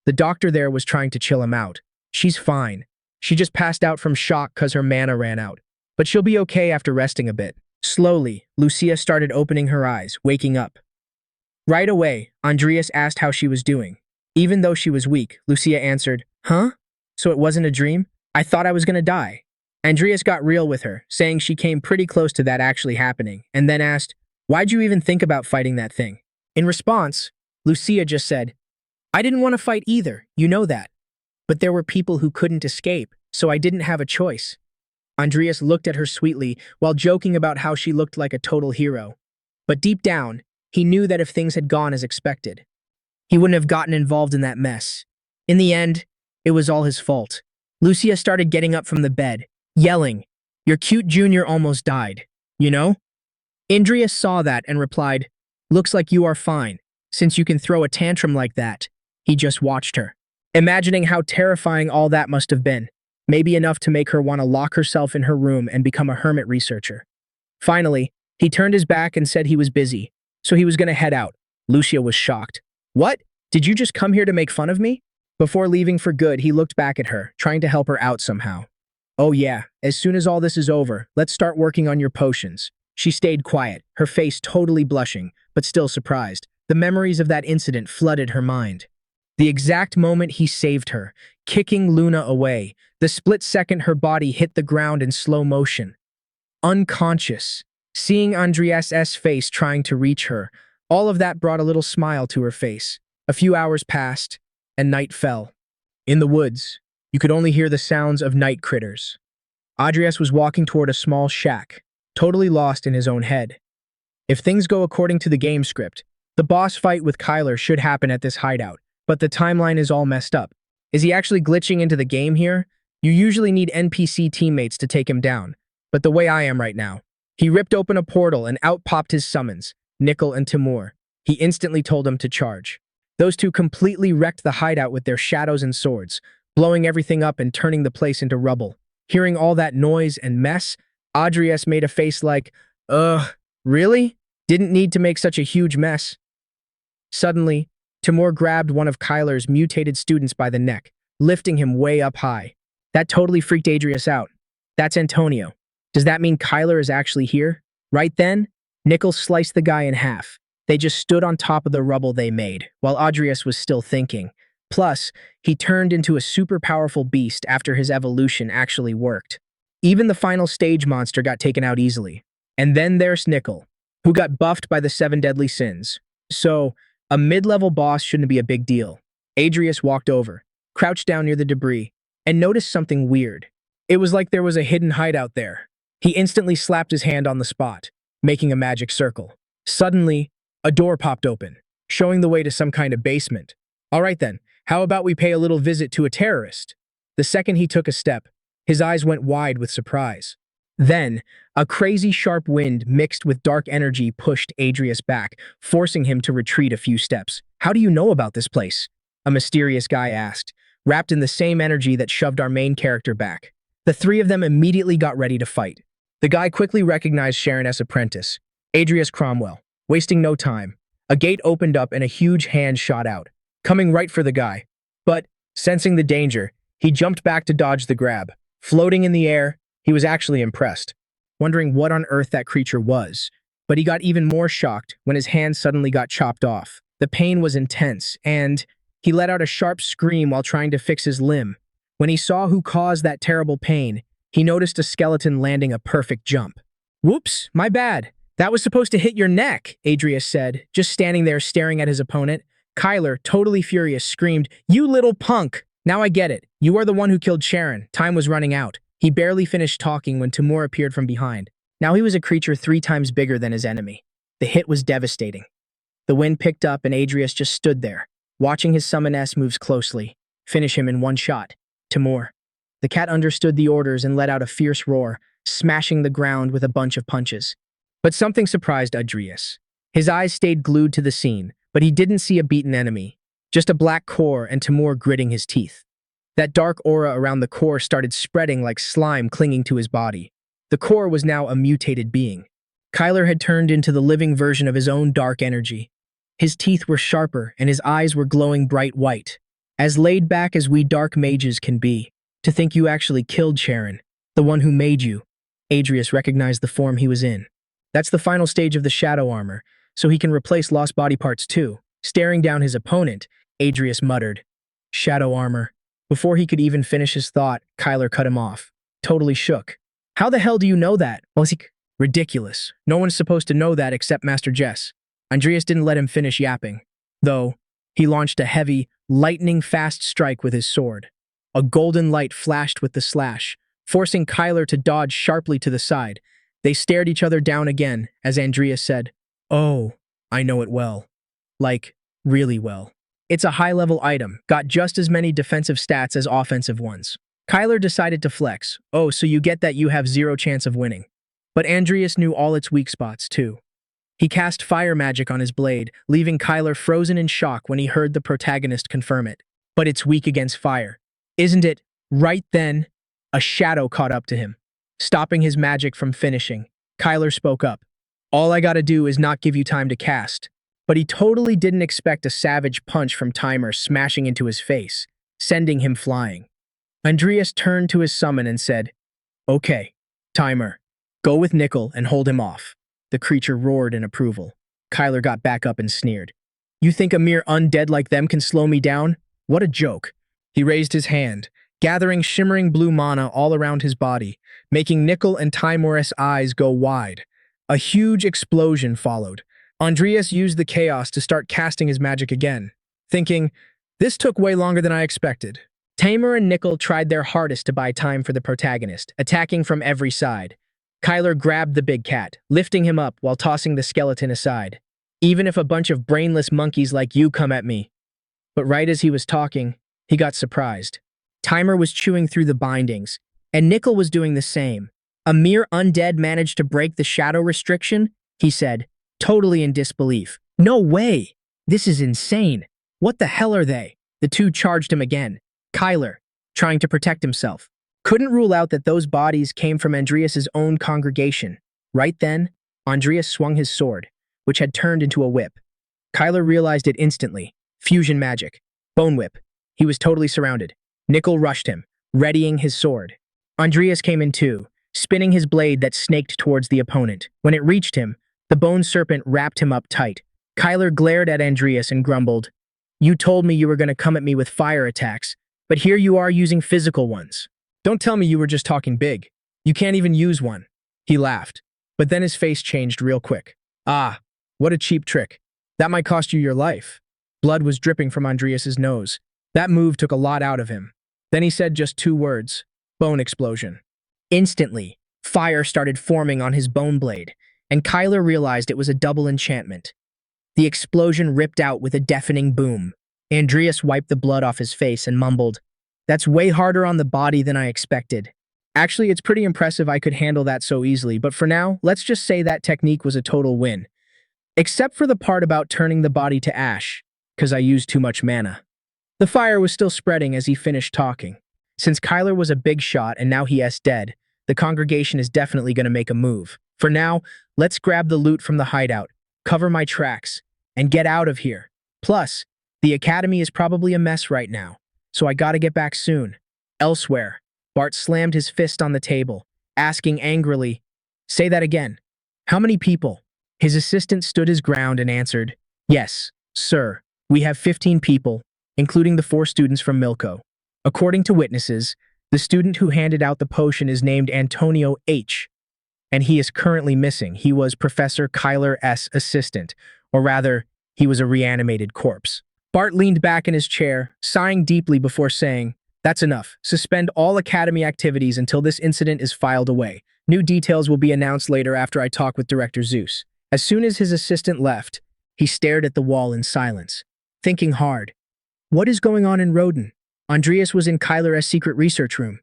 The doctor there was trying to chill him out. "She's fine. She just passed out from shock because her mana ran out. But she'll be okay after resting a bit." Slowly, Lucia started opening her eyes, waking up. Right away, Andreas asked how she was doing. Even though she was weak, Lucia answered, "Huh? So it wasn't a dream? I thought I was gonna die." Andreas got real with her, saying she came pretty close to that actually happening, and then asked, "Why'd you even think about fighting that thing?" In response, Lucia just said, "I didn't want to fight either, you know that. But there were people who couldn't escape, so I didn't have a choice." Andreas looked at her sweetly while joking about how she looked like a total hero. But deep down, he knew that if things had gone as expected, he wouldn't have gotten involved in that mess. In the end, it was all his fault. Lucia started getting up from the bed, yelling, "Your cute junior almost died, you know?" Andreas saw that and replied, "Looks like you are fine, since you can throw a tantrum like that." He just watched her, imagining how terrifying all that must have been. Maybe enough to make her want to lock herself in her room and become a hermit researcher. Finally, he turned his back and said he was busy, so he was going to head out. Lucia was shocked. "What? Did you just come here to make fun of me?" Before leaving for good, he looked back at her, trying to help her out somehow. "Oh yeah, as soon as all this is over, let's start working on your potions." She stayed quiet, her face totally blushing, but still surprised. The memories of that incident flooded her mind. The exact moment he saved her, kicking Luna away, the split second her body hit the ground in slow motion. Unconscious, seeing Andreas' face trying to reach her, all of that brought a little smile to her face. A few hours passed, and night fell. In the woods, you could only hear the sounds of night critters. Adrius was walking toward a small shack, totally lost in his own head. If things go according to the game script, the boss fight with Kyler should happen at this hideout, but the timeline is all messed up. Is he actually glitching into the game here? You usually need NPC teammates to take him down, but the way I am right now. He ripped open a portal and out popped his summons, Nickel and Timur. He instantly told them to charge. Those two completely wrecked the hideout with their shadows and swords, blowing everything up and turning the place into rubble. Hearing all that noise and mess, Adrius made a face like, really? Didn't need to make such a huge mess." Suddenly, Timur grabbed one of Kyler's mutated students by the neck, lifting him way up high. That totally freaked Adrius out. "That's Antonio. Does that mean Kyler is actually here?" Right then, Nickel sliced the guy in half. They just stood on top of the rubble they made, while Adrius was still thinking. Plus, he turned into a super powerful beast after his evolution actually worked. Even the final stage monster got taken out easily. And then there's Nickel, who got buffed by the 7 deadly sins. So, a mid-level boss shouldn't be a big deal. Adrius walked over, crouched down near the debris, and noticed something weird. It was like there was a hidden hideout there. He instantly slapped his hand on the spot, making a magic circle. Suddenly, a door popped open, showing the way to some kind of basement. All right then, how about we pay a little visit to a terrorist? The second he took a step, his eyes went wide with surprise. Then, a crazy sharp wind mixed with dark energy pushed Adrius back, forcing him to retreat a few steps. How do you know about this place? A mysterious guy asked, wrapped in the same energy that shoved our main character back. The three of them immediately got ready to fight. The guy quickly recognized Sharon's apprentice, Adrius Cromwell. Wasting no time, a gate opened up and a huge hand shot out, coming right for the guy. But, sensing the danger, he jumped back to dodge the grab. Floating in the air, he was actually impressed, wondering what on earth that creature was. But he got even more shocked when his hand suddenly got chopped off. The pain was intense, and he let out a sharp scream while trying to fix his limb. When he saw who caused that terrible pain, he noticed a skeleton landing a perfect jump. "Whoops, my bad. That was supposed to hit your neck," Adrius said, just standing there staring at his opponent. Kyler, totally furious, screamed, "You little punk! Now I get it. You are the one who killed Sharon. Time was running out." He barely finished talking when Timur appeared from behind. Now he was a creature 3 times bigger than his enemy. The hit was devastating. The wind picked up and Adrius just stood there, watching his summon S moves closely, finish him in one shot. Timur. The cat understood the orders and let out a fierce roar, smashing the ground with a bunch of punches. But something surprised Adrius. His eyes stayed glued to the scene, but he didn't see a beaten enemy, just a black core and Timur gritting his teeth. That dark aura around the core started spreading like slime clinging to his body. The core was now a mutated being. Kyler had turned into the living version of his own dark energy. His teeth were sharper and his eyes were glowing bright white. As laid back as we dark mages can be. To think you actually killed Sharon, the one who made you. Adrius recognized the form he was in. That's the final stage of the shadow armor, so he can replace lost body parts too. Staring down his opponent, Adrius muttered, "Shadow armor." Before he could even finish his thought, Kyler cut him off, totally shook. "How the hell do you know that?" Ridiculous. No one's supposed to know that except Master Jess. Andreas didn't let him finish yapping. Though, he launched a heavy, lightning-fast strike with his sword. A golden light flashed with the slash, forcing Kyler to dodge sharply to the side. They stared each other down again, as Andreas said, "Oh, I know it well. Like, really well. It's a high-level item, got just as many defensive stats as offensive ones." Kyler decided to flex. "Oh, so you get that you have 0 chance of winning." But Andreas knew all its weak spots, too. He cast fire magic on his blade, leaving Kyler frozen in shock when he heard the protagonist confirm it. "But it's weak against fire. Isn't it?" Right then, a shadow caught up to him, stopping his magic from finishing. Kyler spoke up. "All I gotta do is not give you time to cast." But he totally didn't expect a savage punch from Timer smashing into his face, sending him flying. Andreas turned to his summon and said, "Okay, Timer, go with Nickel and hold him off." The creature roared in approval. Kyler got back up and sneered. "You think a mere undead like them can slow me down? What a joke." He raised his hand, gathering shimmering blue mana all around his body, making Nickel and Timor's eyes go wide. A huge explosion followed. Andreas used the chaos to start casting his magic again, thinking, "This took way longer than I expected." Tamer and Nickel tried their hardest to buy time for the protagonist, attacking from every side. Kyler grabbed the big cat, lifting him up while tossing the skeleton aside. "Even if a bunch of brainless monkeys like you come at me." But right as he was talking, he got surprised. Timer was chewing through the bindings, and Nickel was doing the same. "A mere undead managed to break the shadow restriction?" he said, totally in disbelief. "No way! This is insane! What the hell are they?" The two charged him again. Kyler, trying to protect himself, couldn't rule out that those bodies came from Andreas's own congregation. Right then, Andreas swung his sword, which had turned into a whip. Kyler realized it instantly. Fusion magic. Bone whip. He was totally surrounded. Nickel rushed him, readying his sword. Andreas came in too, spinning his blade that snaked towards the opponent. When it reached him, the bone serpent wrapped him up tight. Kyler glared at Andreas and grumbled, "You told me you were going to come at me with fire attacks, but here you are using physical ones. Don't tell me you were just talking big." You can't even use one. He laughed, but then his face changed real quick. Ah, what a cheap trick. That might cost you your life. Blood was dripping from Andrias's nose. That move took a lot out of him. Then he said just 2 words, bone explosion. Instantly, fire started forming on his bone blade, and Kyler realized it was a double enchantment. The explosion ripped out with a deafening boom. Andrias wiped the blood off his face and mumbled, "That's way harder on the body than I expected." Actually, it's pretty impressive I could handle that so easily, but for now, let's just say that technique was a total win. Except for the part about turning the body to ash, because I used too much mana. The fire was still spreading as he finished talking. Since Kyler was a big shot and now he is dead, the congregation is definitely going to make a move. For now, let's grab the loot from the hideout, cover my tracks, and get out of here. Plus, the academy is probably a mess right now, so I gotta get back soon. Elsewhere, Bart slammed his fist on the table, asking angrily, "Say that again. How many people?" His assistant stood his ground and answered, "Yes, sir. We have 15 people, including the 4 students from Milko. According to witnesses, the student who handed out the potion is named Antonio H., and he is currently missing. He was Professor Kyler S.'s assistant, or rather, he was a reanimated corpse." Bart leaned back in his chair, sighing deeply before saying, "That's enough. Suspend all academy activities until this incident is filed away. New details will be announced later after I talk with Director Zeus." As soon as his assistant left, he stared at the wall in silence, thinking hard. What is going on in Roden? Andrias was in Kyler's secret research room.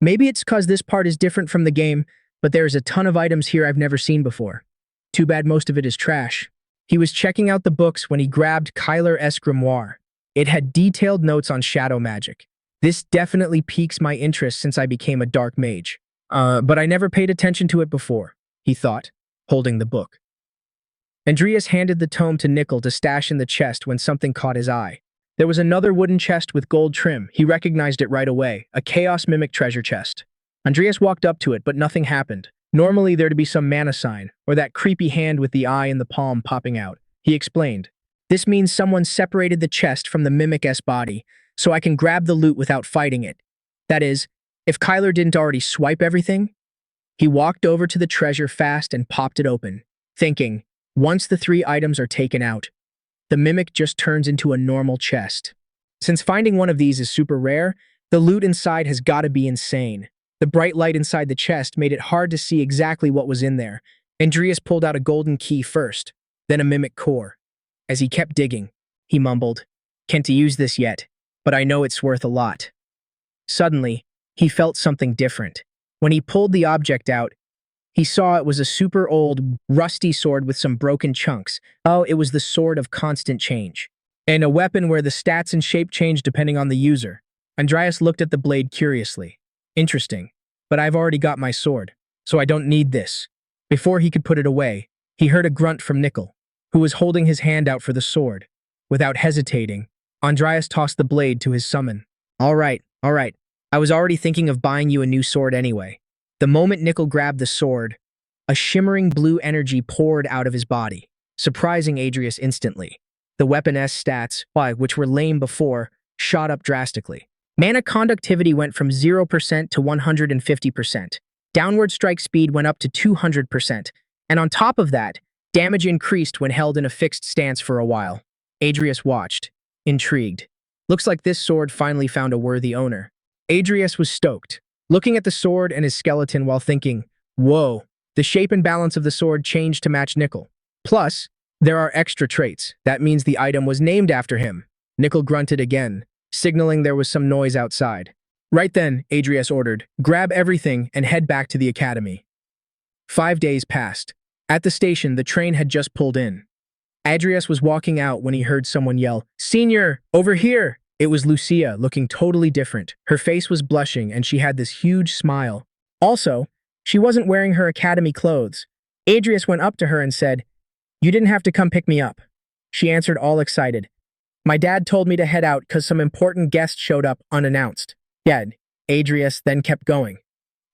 Maybe it's because this part is different from the game, but there is a ton of items here I've never seen before. Too bad most of it is trash. He was checking out the books when he grabbed Kyler's grimoire. It had detailed notes on shadow magic. This definitely piques my interest since I became a dark mage. But I never paid attention to it before, he thought, holding the book. Andrias handed the tome to Nickel to stash in the chest when something caught his eye. There was another wooden chest with gold trim. He recognized it right away, a Chaos Mimic treasure chest. Andrias walked up to it, but nothing happened. Normally there'd be some mana sign, or that creepy hand with the eye and the palm popping out. He explained, "This means someone separated the chest from the Mimic's body, so I can grab the loot without fighting it. That is, if Kyler didn't already swipe everything." He walked over to the treasure fast and popped it open, thinking, once the 3 items are taken out, the Mimic just turns into a normal chest. Since finding one of these is super rare, the loot inside has gotta be insane. The bright light inside the chest made it hard to see exactly what was in there. Andrias pulled out a golden key first, then a Mimic core. As he kept digging, he mumbled, "Can't use this yet, but I know it's worth a lot." Suddenly, he felt something different. When he pulled the object out, he saw it was a super old, rusty sword with some broken chunks. Oh, it was the sword of constant change. And a weapon where the stats and shape change depending on the user. Andrias looked at the blade curiously. Interesting, but I've already got my sword, so I don't need this. Before he could put it away, he heard a grunt from Nickel, who was holding his hand out for the sword. Without hesitating, Andrias tossed the blade to his summon. All right. I was already thinking of buying you a new sword anyway." The moment Nickel grabbed the sword, a shimmering blue energy poured out of his body, surprising Adrius instantly. The weapon's stats, which were lame before, shot up drastically. Mana conductivity went from 0% to 150%. Downward strike speed went up to 200%. And on top of that, damage increased when held in a fixed stance for a while. Adrius watched, intrigued. Looks like this sword finally found a worthy owner. Adrius was stoked, looking at the sword and his skeleton while thinking, whoa, the shape and balance of the sword changed to match Nickel. Plus, there are extra traits. That means the item was named after him. Nickel grunted again, signaling there was some noise outside. Right then, Adrius ordered, grab everything and head back to the academy. 5 days passed. At the station, the train had just pulled in. Adrius was walking out when he heard someone yell, "Senior, over here!" It was Lucia, looking totally different. Her face was blushing and she had this huge smile. Also, she wasn't wearing her academy clothes. Adrius went up to her and said, "You didn't have to come pick me up." She answered all excited. "My dad told me to head out because some important guests showed up unannounced." "Yeah," Adrius then kept going.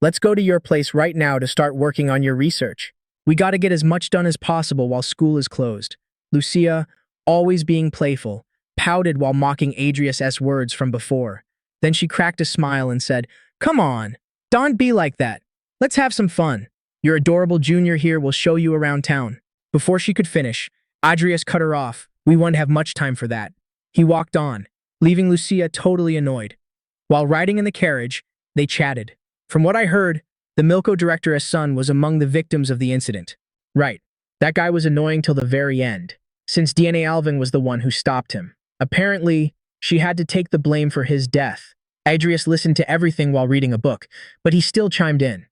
"Let's go to your place right now to start working on your research. We gotta get as much done as possible while school is closed." Lucia, always being playful, pouted while mocking Adrius' words from before. Then she cracked a smile and said, "Come on, don't be like that. Let's have some fun. Your adorable junior here will show you around town. Before she could finish, Adrius cut her off. We won't have much time for that. He walked on, leaving Lucia totally annoyed. While riding in the carriage, they chatted. From what I heard, the Milko director's son was among the victims of the incident. Right. That guy was annoying till the very end, since DNA Alvin was the one who stopped him. Apparently, she had to take the blame for his death. Adrius listened to everything while reading a book, but he still chimed in.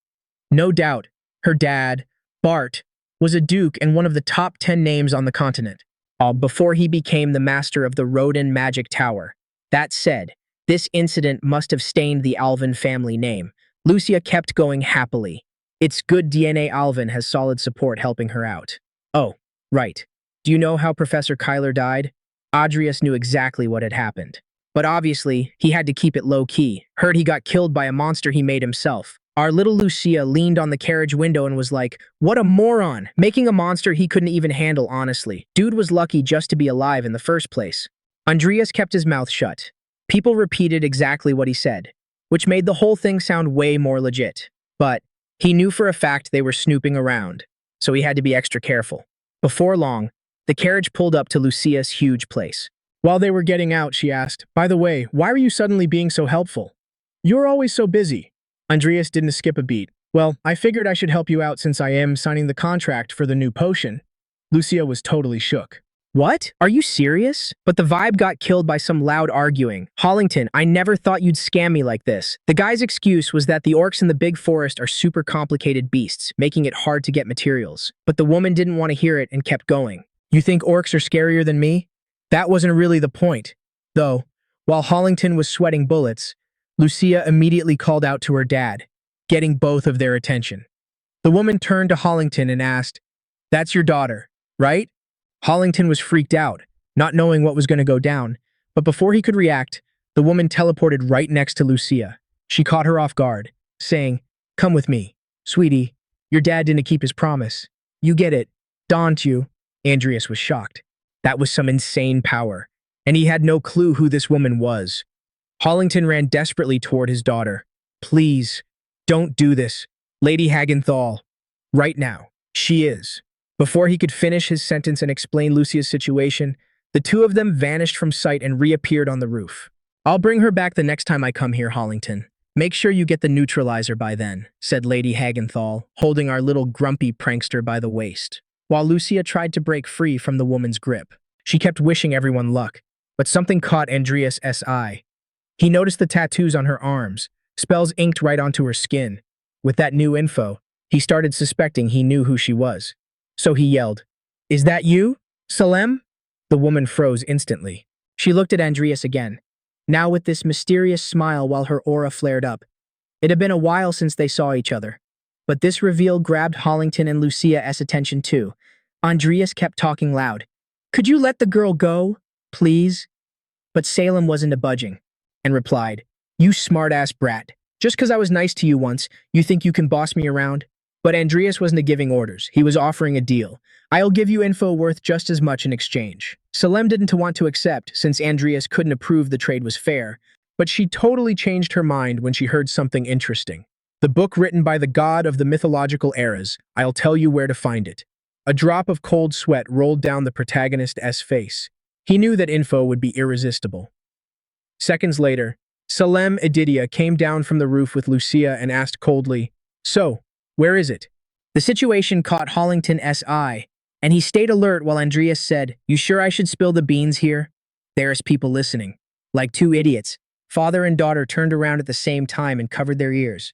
No doubt, her dad, Bart, was a duke and one of the top 10 names on the continent, all before he became the master of the Rodin Magic Tower. That said, this incident must have stained the Alvin family name. Lucia kept going happily. It's good DNA Alvin has solid support helping her out. Oh, right. Do you know how Professor Kyler died? Adrius knew exactly what had happened. But obviously, he had to keep it low-key. Heard he got killed by a monster he made himself. Our little Lucia leaned on the carriage window and was like, what a moron, making a monster he couldn't even handle, honestly. Dude was lucky just to be alive in the first place. Andreas kept his mouth shut. People repeated exactly what he said, which made the whole thing sound way more legit. But he knew for a fact they were snooping around, so he had to be extra careful. Before long, the carriage pulled up to Lucia's huge place. While they were getting out, she asked, by the way, why are you suddenly being so helpful? You're always so busy. Andreas didn't skip a beat. Well, I figured I should help you out since I am signing the contract for the new potion. Lucia was totally shook. What? Are you serious? But the vibe got killed by some loud arguing. Hollington, I never thought you'd scam me like this. The guy's excuse was that the orcs in the big forest are super complicated beasts, making it hard to get materials. But the woman didn't want to hear it and kept going. You think orcs are scarier than me? That wasn't really the point. Though, while Hollington was sweating bullets, Lucia immediately called out to her dad, getting both of their attention. The woman turned to Hollington and asked, that's your daughter, right? Hollington was freaked out, not knowing what was going to go down, but before he could react, the woman teleported right next to Lucia. She caught her off guard, saying, come with me. Sweetie, your dad didn't keep his promise. You get it, don't you? Andreas was shocked. That was some insane power, and he had no clue who this woman was. Hollington ran desperately toward his daughter. Please, don't do this, Lady Hagenthal. Right now, she is. Before he could finish his sentence and explain Lucia's situation, the two of them vanished from sight and reappeared on the roof. I'll bring her back the next time I come here, Hollington. Make sure you get the neutralizer by then, said Lady Hagenthal, holding our little grumpy prankster by the waist. While Lucia tried to break free from the woman's grip, she kept wishing everyone luck, but something caught Andreas' eye. He noticed the tattoos on her arms, spells inked right onto her skin. With that new info, he started suspecting he knew who she was. So he yelled, is that you, Salem? The woman froze instantly. She looked at Andreas again, now with this mysterious smile while her aura flared up. It had been a while since they saw each other, but this reveal grabbed Hollington and Lucia's attention too. Andreas kept talking loud. Could you let the girl go, please? But Salem wasn't budging, and replied, you smart-ass brat. Just because I was nice to you once, you think you can boss me around? But Andreas wasn't giving orders. He was offering a deal. I'll give you info worth just as much in exchange. Salem didn't want to accept, since Andreas couldn't approve the trade was fair, but she totally changed her mind when she heard something interesting. The book written by the god of the mythological eras. I'll tell you where to find it. A drop of cold sweat rolled down the protagonist's face. He knew that info would be irresistible. Seconds later, Salem Edidia came down from the roof with Lucia and asked coldly, so, where is it? The situation caught Hollington's eye, and he stayed alert while Andreas said, you sure I should spill the beans here? There's people listening. Like two idiots, father and daughter turned around at the same time and covered their ears.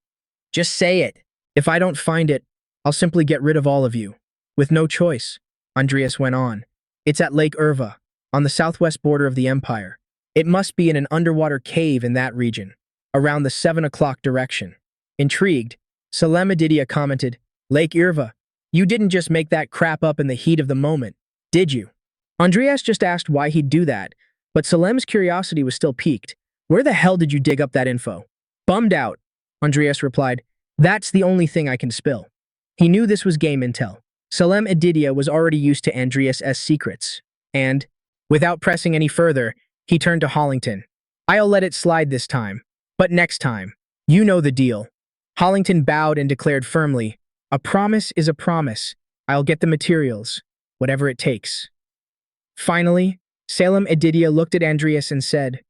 Just say it. If I don't find it, I'll simply get rid of all of you. With no choice, Andreas went on. It's at Lake Irva, on the southwest border of the Empire. It must be in an underwater cave in that region, around the 7 o'clock direction. Intrigued, Salem Edidia commented, Lake Irva, you didn't just make that crap up in the heat of the moment, did you? Andreas just asked why he'd do that, but Salem's curiosity was still piqued. Where the hell did you dig up that info? Bummed out, Andreas replied. That's the only thing I can spill. He knew this was game intel. Salem Edidia was already used to Andreas' secrets, and, without pressing any further, he turned to Hollington. I'll let it slide this time, but next time, you know the deal. Hollington bowed and declared firmly, "A promise is a promise. I'll get the materials, whatever it takes." Finally, Salem Edidia looked at Andreas and said,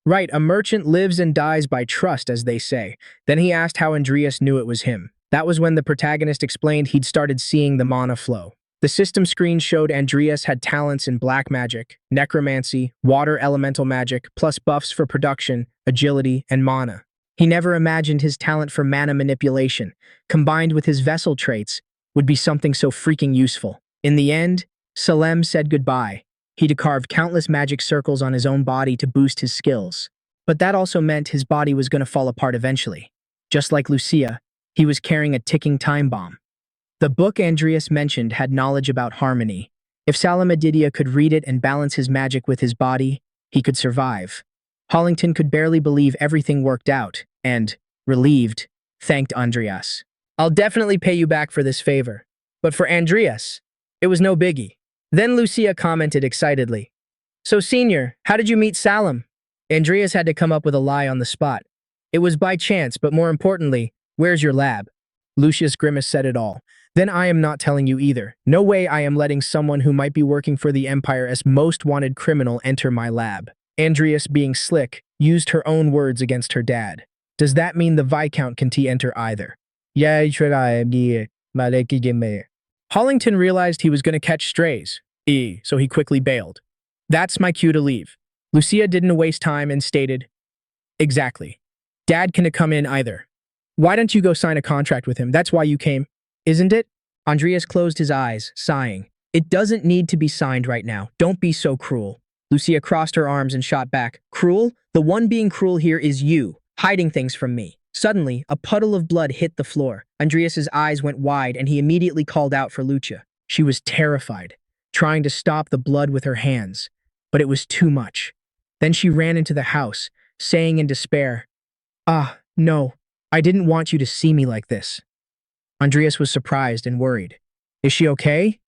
"Right, a merchant lives and dies by trust, as they say." Then he asked how Andreas knew it was him. That was when the protagonist explained he'd started seeing the mana flow. The system screen showed Andreas had talents in black magic, necromancy, water elemental magic, plus buffs for production, agility, and mana. He never imagined his talent for mana manipulation, combined with his vessel traits, would be something so freaking useful. In the end, Salem said goodbye. He'd carved countless magic circles on his own body to boost his skills. But that also meant his body was going to fall apart eventually. Just like Lucia, he was carrying a ticking time bomb. The book Andreas mentioned had knowledge about harmony. If Salem Edidia could read it and balance his magic with his body, he could survive. Hollington could barely believe everything worked out, and, relieved, thanked Andreas. "I'll definitely pay you back for this favor." But for Andreas, it was no biggie. Then Lucia commented excitedly, "So, Senior, how did you meet Salem?" Andreas had to come up with a lie on the spot. "It was by chance, but more importantly, where's your lab?" Lucius Grimace said it all. "Then I am not telling you either. No way I am letting someone who might be working for the Empire's most wanted criminal enter my lab." Andreas, being slick, used her own words against her dad. "Does that mean the Viscount can't enter either?" Hollington realized he was going to catch strays, so he quickly bailed. "That's my cue to leave." Lucia didn't waste time and stated, "Exactly. Dad can't come in either. Why don't you go sign a contract with him? That's why you came, isn't it?" Andreas closed his eyes, sighing. "It doesn't need to be signed right now. Don't be so cruel." Lucia crossed her arms and shot back. "Cruel? The one being cruel here is you, hiding things from me." Suddenly, a puddle of blood hit the floor. Andreas's eyes went wide and he immediately called out for Lucia. She was terrified, trying to stop the blood with her hands, but it was too much. Then she ran into the house, saying in despair, "Ah, no, I didn't want you to see me like this." Andreas was surprised and worried. "Is she okay?"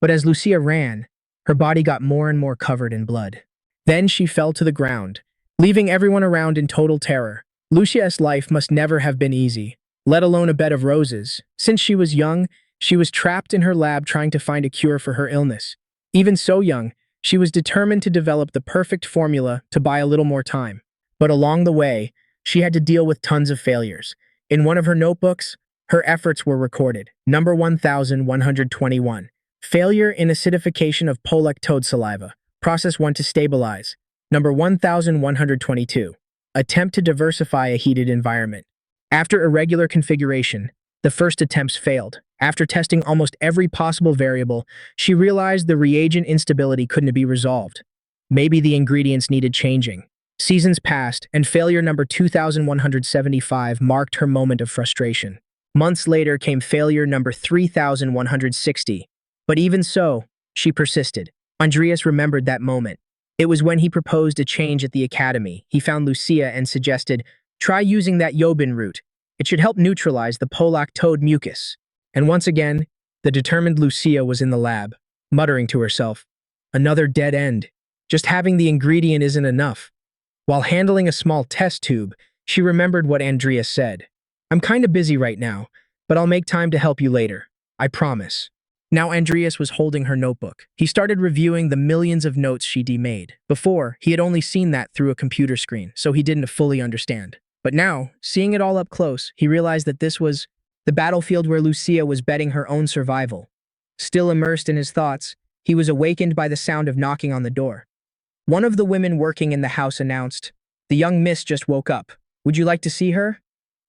But as Lucia ran, her body got more and more covered in blood. Then she fell to the ground, leaving everyone around in total terror. Lucia's life must never have been easy, let alone a bed of roses. Since she was young, she was trapped in her lab trying to find a cure for her illness. Even so young, she was determined to develop the perfect formula to buy a little more time. But along the way, she had to deal with tons of failures. In one of her notebooks, her efforts were recorded. Number 1121. Failure in acidification of polec toad saliva. Process 1 to stabilize. Number 1122. Attempt to diversify a heated environment. After irregular configuration, the first attempts failed. After testing almost every possible variable, she realized the reagent instability couldn't be resolved. Maybe the ingredients needed changing. Seasons passed, and failure number 2175 marked her moment of frustration. Months later came failure number 3160. But even so, she persisted. Andreas remembered that moment. It was when he proposed a change at the academy. He found Lucia and suggested, "Try using that Yobin root. It should help neutralize the Polak toad mucus." And once again, the determined Lucia was in the lab, muttering to herself, "Another dead end. Just having the ingredient isn't enough." While handling a small test tube, she remembered what Andreas said. "I'm kinda busy right now, but I'll make time to help you later. I promise." Now Andreas was holding her notebook. He started reviewing the millions of notes she'd made. Before, he had only seen that through a computer screen, so he didn't fully understand. But now, seeing it all up close, he realized that this was the battlefield where Lucia was betting her own survival. Still immersed in his thoughts, he was awakened by the sound of knocking on the door. One of the women working in the house announced, "The young miss just woke up. Would you like to see her?"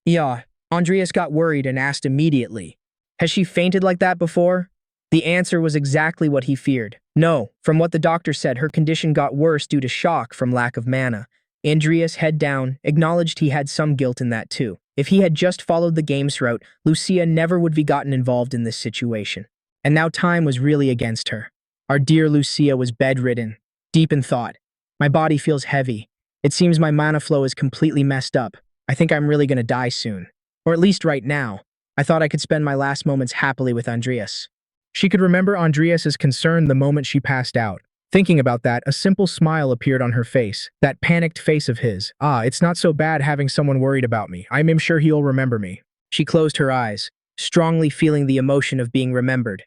"Yeah." Andreas got worried and asked immediately, "Has she fainted like that before?" The answer was exactly what he feared. No, from what the doctor said, her condition got worse due to shock from lack of mana. Andreas, head down, acknowledged he had some guilt in that too. If he had just followed the game's route, Lucia never would be gotten involved in this situation. And now time was really against her. Our dear Lucia was bedridden, deep in thought. "My body feels heavy. It seems my mana flow is completely messed up. I think I'm really gonna die soon. Or at least right now. I thought I could spend my last moments happily with Andreas." She could remember Andreas's concern the moment she passed out. Thinking about that, a simple smile appeared on her face, that panicked face of his. "Ah, it's not so bad having someone worried about me. I'm sure he'll remember me." She closed her eyes, strongly feeling the emotion of being remembered.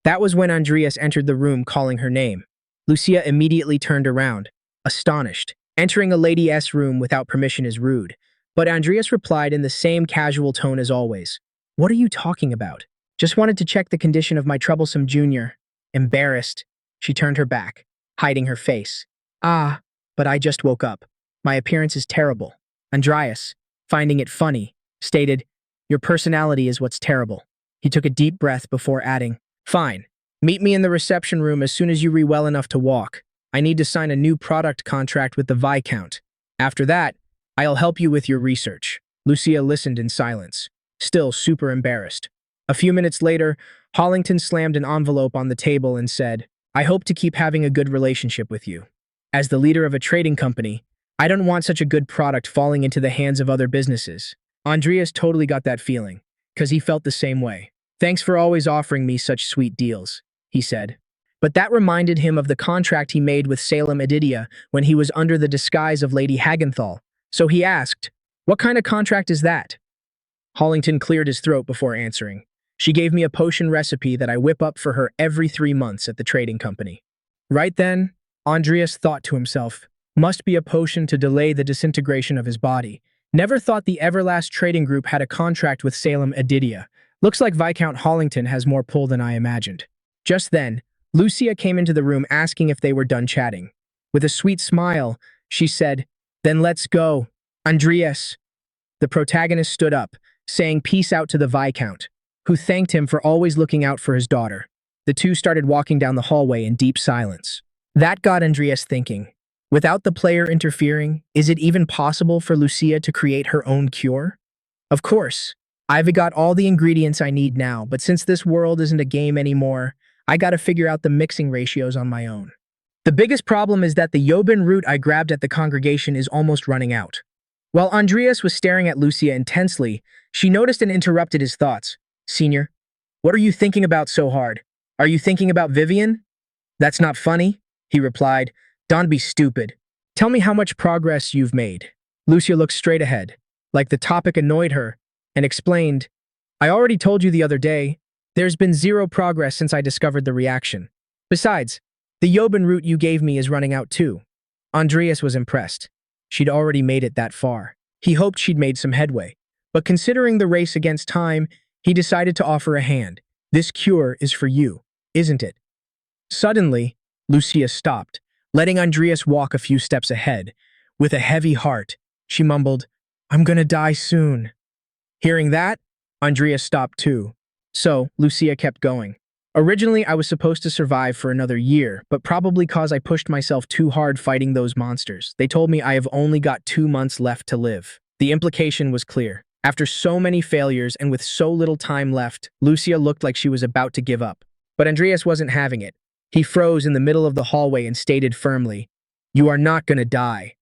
That was when Andreas entered the room calling her name. Lucia immediately turned around, astonished. Entering a lady's room without permission is rude. But Andreas replied in the same casual tone as always. What are you talking about? Just wanted to check the condition of my troublesome junior. Embarrassed, she turned her back, hiding her face. Ah, but I just woke up. My appearance is terrible. Andreas, finding it funny, stated, Your personality is what's terrible. He took a deep breath before adding, Fine. Meet me in the reception room as soon as you re well enough to walk. I need to sign a new product contract with the Viscount. After that, I'll help you with your research. Lucia listened in silence, still super embarrassed. A few minutes later, Hollington slammed an envelope on the table and said, I hope to keep having a good relationship with you. As the leader of a trading company, I don't want such a good product falling into the hands of other businesses. Andreas totally got that feeling, because he felt the same way. Thanks for always offering me such sweet deals, he said. But that reminded him of the contract he made with Salem Edidia when he was under the disguise of Lady Hagenthal. So he asked, What kind of contract is that? Hollington cleared his throat before answering. She gave me a potion recipe that I whip up for her every 3 months at the trading company. Right then, Andreas thought to himself, must be a potion to delay the disintegration of his body. Never thought the Everlast Trading Group had a contract with Salem Edidia. Looks like Viscount Hollington has more pull than I imagined. Just then, Lucia came into the room asking if they were done chatting. With a sweet smile, she said, Then let's go. Andreas. The protagonist stood up, saying peace out to the Viscount, who thanked him for always looking out for his daughter. The two started walking down the hallway in deep silence. That got Andreas thinking. Without the player interfering, is it even possible for Lucia to create her own cure? Of course. I've got all the ingredients I need now, but since this world isn't a game anymore, I gotta figure out the mixing ratios on my own. The biggest problem is that the Yobin root I grabbed at the congregation is almost running out. While Andreas was staring at Lucia intensely, she noticed and interrupted his thoughts. Senior, what are you thinking about so hard? Are you thinking about Vivian? That's not funny, he replied. Don't be stupid. Tell me how much progress you've made. Lucia looked straight ahead, like the topic annoyed her, and explained, I already told you the other day, there's been zero progress since I discovered the reaction. Besides, the Yobin root you gave me is running out too. Andreas was impressed. She'd already made it that far. He hoped she'd made some headway. But considering the race against time, he decided to offer a hand. This cure is for you, isn't it? Suddenly, Lucia stopped, letting Andreas walk a few steps ahead. With a heavy heart, she mumbled, I'm gonna die soon. Hearing that, Andreas stopped too. So, Lucia kept going. Originally, I was supposed to survive for another year, but probably cause I pushed myself too hard fighting those monsters. They told me I have only got 2 months left to live. The implication was clear. After so many failures and with so little time left, Lucia looked like she was about to give up. But Andreas wasn't having it. He froze in the middle of the hallway and stated firmly, You are not gonna die.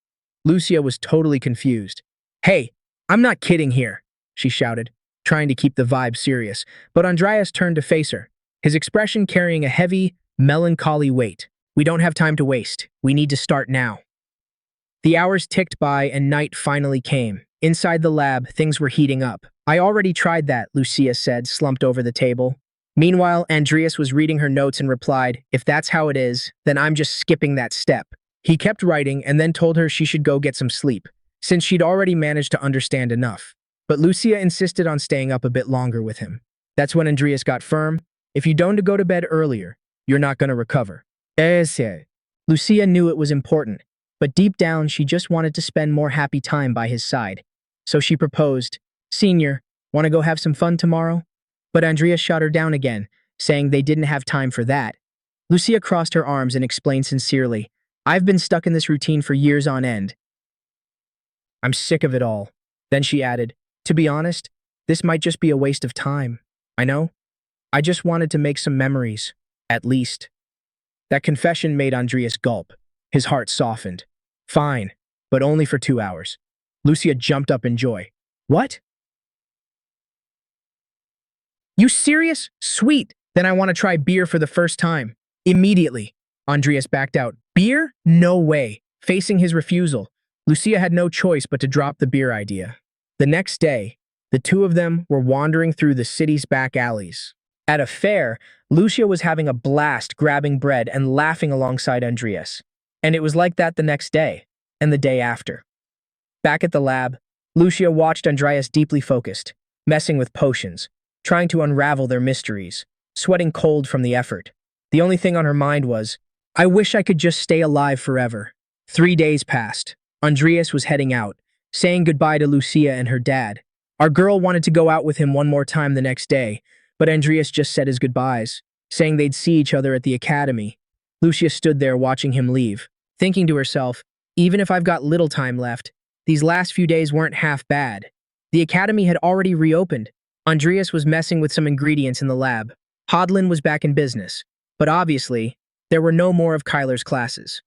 Lucia was totally confused. Hey, I'm not kidding here, she shouted, trying to keep the vibe serious, but Andreas turned to face her, his expression carrying a heavy, melancholy weight. We don't have time to waste. We need to start now. The hours ticked by and night finally came. Inside the lab, things were heating up. I already tried that, Lucia said, slumped over the table. Meanwhile, Andreas was reading her notes and replied, If that's how it is, then I'm just skipping that step. He kept writing and then told her she should go get some sleep, since she'd already managed to understand enough. But Lucia insisted on staying up a bit longer with him. That's when Andreas got firm. If you don't go to bed earlier, you're not going to recover. Lucia knew it was important, but deep down she just wanted to spend more happy time by his side. So she proposed, Senior, want to go have some fun tomorrow? But Andreas shot her down again, saying they didn't have time for that. Lucia crossed her arms and explained sincerely, I've been stuck in this routine for years on end. I'm sick of it all. Then she added, To be honest, this might just be a waste of time. I know. I just wanted to make some memories, at least. That confession made Andreas gulp. His heart softened. Fine, but only for 2 hours. Lucia jumped up in joy. What? You serious? Sweet. Then I want to try beer for the first time. Immediately. Andreas backed out. Beer? No way. Facing his refusal, Lucia had no choice but to drop the beer idea. The next day, The two of them were wandering through the city's back alleys. At a fair, Lucia was having a blast grabbing bread and laughing alongside Andreas. And it was like that the next day, and the day after. Back at the lab, Lucia watched Andreas deeply focused, messing with potions, trying to unravel their mysteries, sweating cold from the effort. The only thing on her mind was, I wish I could just stay alive forever. 3 days passed. Andreas was heading out, saying goodbye to Lucia and her dad. Our girl wanted to go out with him one more time the next day, but Andreas just said his goodbyes, saying they'd see each other at the academy. Lucia stood there watching him leave, thinking to herself, even if I've got little time left, these last few days weren't half bad. The academy had already reopened. Andreas was messing with some ingredients in the lab. Hodlin was back in business, but obviously, there were no more of Kyler's classes.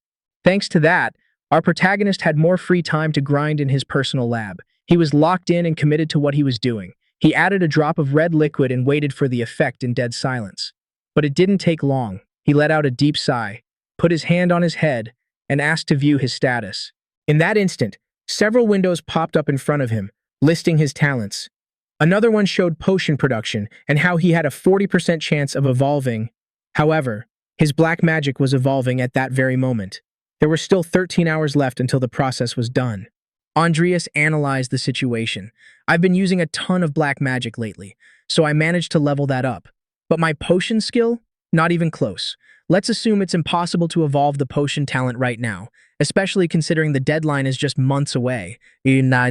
Thanks to that, our protagonist had more free time to grind in his personal lab. He was locked in and committed to what he was doing. He added a drop of red liquid and waited for the effect in dead silence. But it didn't take long. He let out a deep sigh, put his hand on his head, and asked to view his status. In that instant, several windows popped up in front of him, listing his talents. Another one showed potion production and how he had a 40% chance of evolving. However, his black magic was evolving at that very moment. There were still 13 hours left until the process was done. Andreas analyzed the situation. I've been using a ton of black magic lately, so I managed to level that up. But my potion skill? Not even close. Let's assume it's impossible to evolve the potion talent right now, especially considering the deadline is just months away. My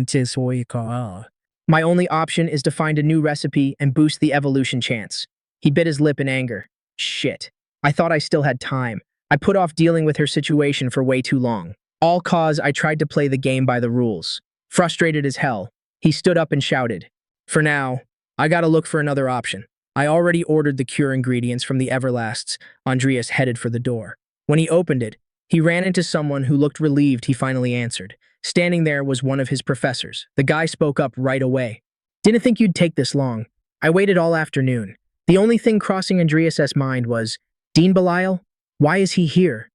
only option is to find a new recipe and boost the evolution chance. He bit his lip in anger. Shit. I thought I still had time. I put off dealing with her situation for way too long. All cause I tried to play the game by the rules. Frustrated as hell, he stood up and shouted, For now, I gotta look for another option. I already ordered the cure ingredients from the Everlasts. Andreas headed for the door. When he opened it, he ran into someone who looked relieved. He finally answered. Standing there was one of his professors. The guy spoke up right away. Didn't think you'd take this long. I waited all afternoon. The only thing crossing Andreas' mind was, Dean Belial? Why is he here?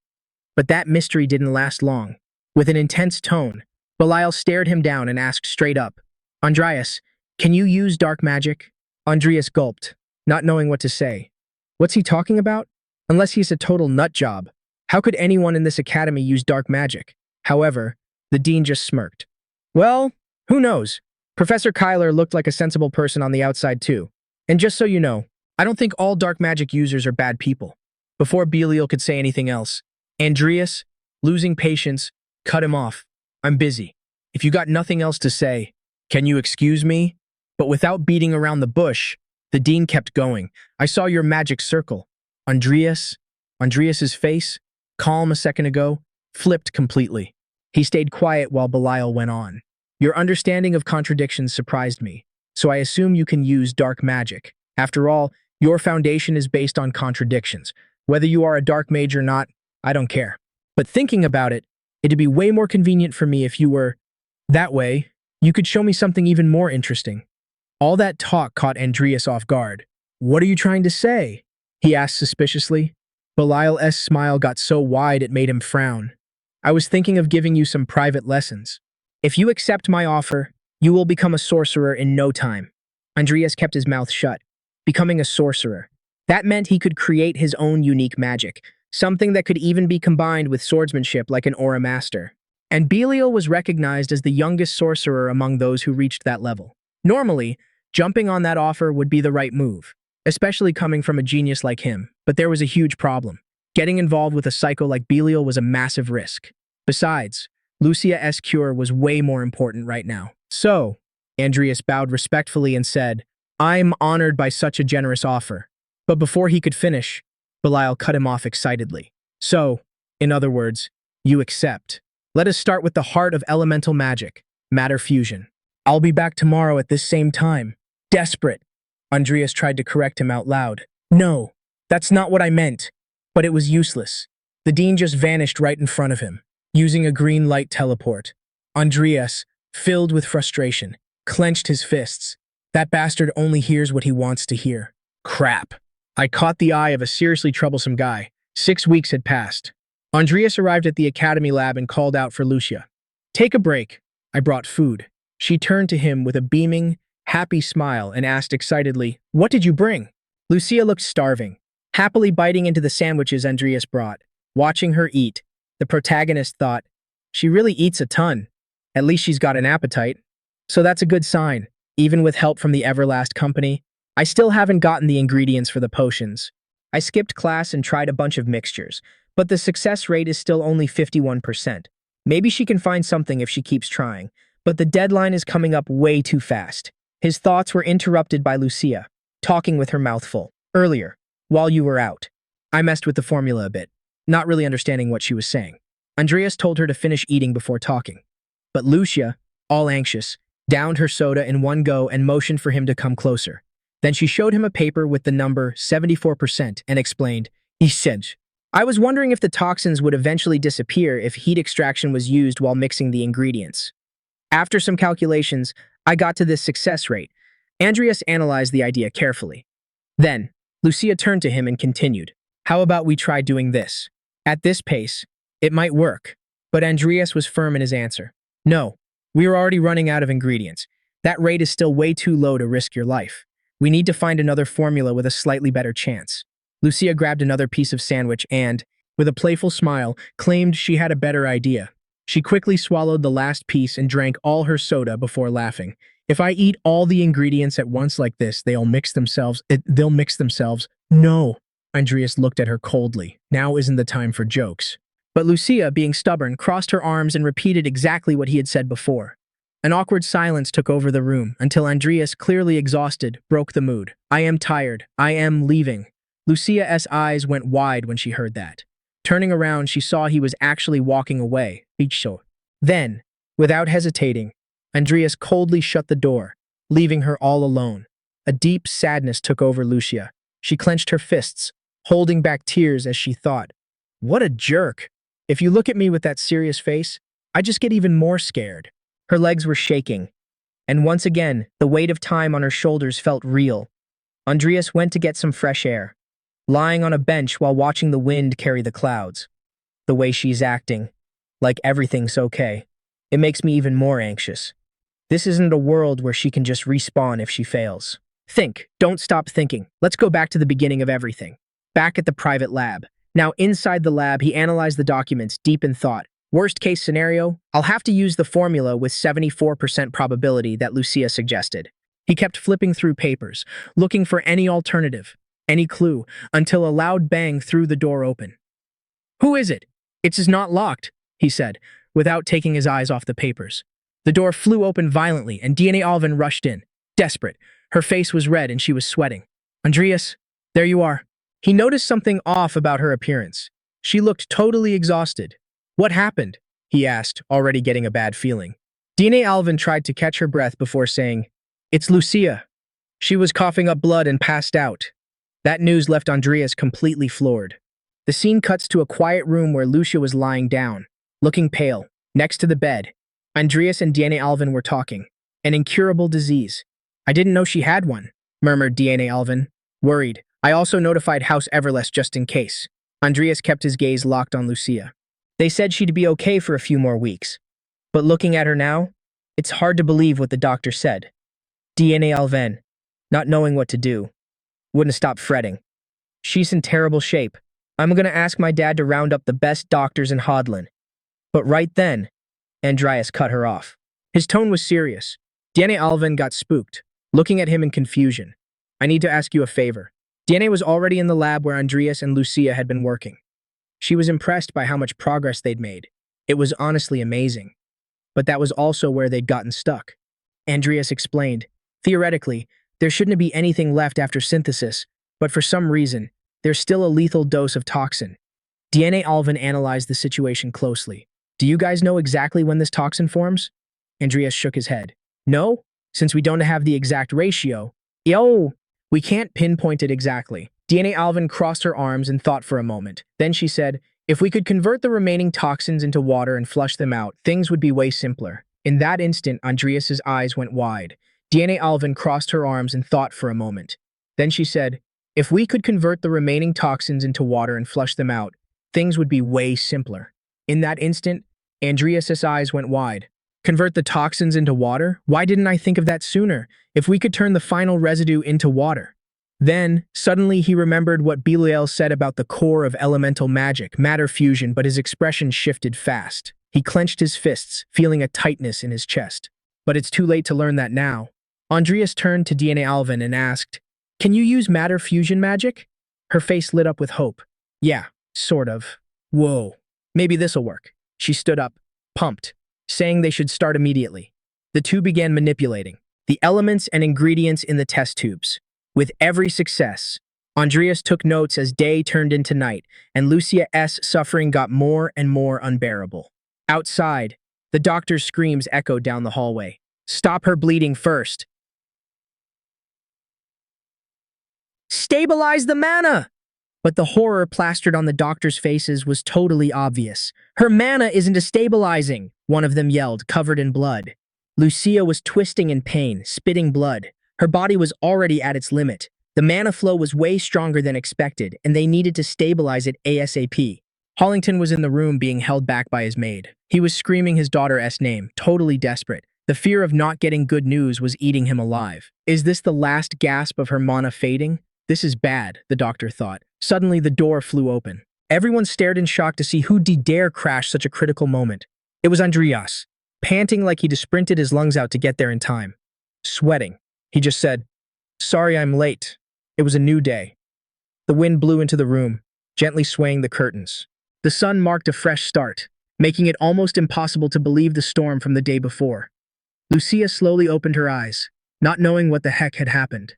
But that mystery didn't last long. With an intense tone, Belial stared him down and asked straight up, Andreas, can you use dark magic? Andreas gulped, not knowing what to say. What's he talking about? Unless he's a total nut job. How could anyone in this academy use dark magic? However, the dean just smirked. Well, who knows? Professor Kyler looked like a sensible person on the outside too. And just so you know, I don't think all dark magic users are bad people. Before Belial could say anything else, Andreas, losing patience, cut him off. I'm busy. If you got nothing else to say, can you excuse me? But without beating around the bush, the dean kept going. I saw your magic circle. Andreas's face, calm a second ago, flipped completely. He stayed quiet while Belial went on. Your understanding of contradictions surprised me, so I assume you can use dark magic. After all, your foundation is based on contradictions. Whether you are a dark mage or not, I don't care. But thinking about it, it'd be way more convenient for me if you were... That way, you could show me something even more interesting. All that talk caught Andreas off guard. What are you trying to say? He asked suspiciously. Belial's smile got so wide it made him frown. I was thinking of giving you some private lessons. If you accept my offer, you will become a sorcerer in no time. Andreas kept his mouth shut. Becoming a sorcerer. That meant he could create his own unique magic, something that could even be combined with swordsmanship like an aura master. And Belial was recognized as the youngest sorcerer among those who reached that level. Normally, jumping on that offer would be the right move, especially coming from a genius like him, but there was a huge problem. Getting involved with a psycho like Belial was a massive risk. Besides, Lucia's cure was way more important right now. So, Andreas bowed respectfully and said, I'm honored by such a generous offer. But before he could finish, Belial cut him off excitedly. So, in other words, you accept. Let us start with the heart of elemental magic, matter fusion. I'll be back tomorrow at this same time. Desperate. Andreas tried to correct him out loud. No, that's not what I meant. But it was useless. The dean just vanished right in front of him, using a green light teleport. Andreas, filled with frustration, clenched his fists. That bastard only hears what he wants to hear. Crap. I caught the eye of a seriously troublesome guy. 6 weeks had passed. Andreas arrived at the academy lab and called out for Lucia. Take a break. I brought food. She turned to him with a beaming, happy smile and asked excitedly, "What did you bring?" Lucia looked starving, happily biting into the sandwiches Adrius brought. Watching her eat, the protagonist thought, "She really eats a ton. At least she's got an appetite." So that's a good sign. Even with help from the Everlast company, I still haven't gotten the ingredients for the potions. I skipped class and tried a bunch of mixtures, but the success rate is still only 51%. Maybe she can find something if she keeps trying, but the deadline is coming up way too fast. His thoughts were interrupted by Lucia, talking with her mouth full. "Earlier, while you were out, I messed with the formula a bit, not really understanding what she was saying." Adrius told her to finish eating before talking. But Lucia, all anxious, downed her soda in one go and motioned for him to come closer. Then she showed him a paper with the number 74% and explained, "He said, I was wondering if the toxins would eventually disappear if heat extraction was used while mixing the ingredients. After some calculations, I got to this success rate." Adrius analyzed the idea carefully. Then, Lucia turned to him and continued, "How about we try doing this? At this pace, it might work." But Adrius was firm in his answer. "No, we are already running out of ingredients. That rate is still way too low to risk your life. We need to find another formula with a slightly better chance." Lucia grabbed another piece of sandwich and, with a playful smile, claimed she had a better idea. She quickly swallowed the last piece and drank all her soda before laughing. "If I eat all the ingredients at once like this, they'll mix themselves. No." Adrius looked at her coldly. Now isn't the time for jokes. But Lucia, being stubborn, crossed her arms and repeated exactly what he had said before. An awkward silence took over the room until Adrius, clearly exhausted, broke the mood. "I am tired. I am leaving." Lucia's eyes went wide when she heard that. Turning around, she saw he was actually walking away. Then, without hesitating, Adrius coldly shut the door, leaving her all alone. A deep sadness took over Lucia. She clenched her fists, holding back tears as she thought, "What a jerk. If you look at me with that serious face, I just get even more scared." Her legs were shaking, and once again, the weight of time on her shoulders felt real. Adrius went to get some fresh air, lying on a bench while watching the wind carry the clouds. The way she's acting, like everything's okay, it makes me even more anxious. This isn't a world where she can just respawn if she fails. Think, don't stop thinking. Let's go back to the beginning of everything. Back at the private lab. Now inside the lab, he analyzed the documents deep in thought. Worst case scenario, I'll have to use the formula with 74% probability that Lucia suggested. He kept flipping through papers, looking for any alternative, any clue, until a loud bang threw the door open. "Who is it? It's not locked," he said, without taking his eyes off the papers. The door flew open violently and DNA Alvin rushed in, desperate. Her face was red and she was sweating. "Adrius, there you are." He noticed something off about her appearance. She looked totally exhausted. "What happened?" he asked, already getting a bad feeling. DNA Alvin tried to catch her breath before saying, "It's Lucia. She was coughing up blood and passed out." That news left Adrius completely floored. The scene cuts to a quiet room where Lucia was lying down, looking pale, next to the bed. Adrius and DNA Alvin were talking. "An incurable disease. I didn't know she had one," murmured DNA Alvin, worried. "I also notified House Everless just in case." Adrius kept his gaze locked on Lucia. "They said she'd be okay for a few more weeks. But looking at her now, it's hard to believe what the doctor said." DNA Alvin, not knowing what to do, wouldn't stop fretting. "She's in terrible shape. I'm gonna ask my dad to round up the best doctors in Hodlin." But right then, Adrius cut her off. His tone was serious. DNA Alvin got spooked, looking at him in confusion. "I need to ask you a favor." DNA was already in the lab where Adrius and Lucia had been working. She was impressed by how much progress they'd made. It was honestly amazing. But that was also where they'd gotten stuck. Adrius explained, "Theoretically, there shouldn't be anything left after synthesis, but for some reason, there's still a lethal dose of toxin." DNA Alvin analyzed the situation closely. "Do you guys know exactly when this toxin forms?" Adrius shook his head. "No, since we don't have the exact ratio. We can't pinpoint it exactly." DNA Alvin crossed her arms and thought for a moment. Then she said, "If we could convert the remaining toxins into water and flush them out, things would be way simpler." In that instant, Adrius's eyes went wide. DNA Alvin crossed her arms and thought for a moment. Then she said, "If we could convert the remaining toxins into water and flush them out, things would be way simpler." In that instant, Adrius's eyes went wide. Convert the toxins into water? Why didn't I think of that sooner? If we could turn the final residue into water. Then, suddenly he remembered what Belial said about the core of elemental magic, matter fusion, but his expression shifted fast. He clenched his fists, feeling a tightness in his chest. But it's too late to learn that now. Andreas turned to DNA Alvin and asked, "Can you use matter fusion magic?" Her face lit up with hope. "Yeah, sort of." "Whoa, maybe this'll work." She stood up, pumped, saying they should start immediately. The two began manipulating the elements and ingredients in the test tubes. With every success, Andreas took notes as day turned into night, and Lucia's suffering got more and more unbearable. Outside, the doctor's screams echoed down the hallway. "Stop her bleeding first." "Stabilize the mana!" But the horror plastered on the doctor's faces was totally obvious. "Her mana isn't stabilizing," one of them yelled, covered in blood. Lucia was twisting in pain, spitting blood. Her body was already at its limit. The mana flow was way stronger than expected, and they needed to stabilize it ASAP. Hollington was in the room being held back by his maid. He was screaming his daughter's name, totally desperate. The fear of not getting good news was eating him alive. Is this the last gasp of her mana fading? This is bad, the doctor thought. Suddenly, the door flew open. Everyone stared in shock to see who dare crash such a critical moment. It was Andreas, panting like he'd sprinted his lungs out to get there in time. Sweating. He just said, "Sorry I'm late." It was a new day. The wind blew into the room, gently swaying the curtains. The sun marked a fresh start, making it almost impossible to believe the storm from the day before. Lucia slowly opened her eyes, not knowing what the heck had happened.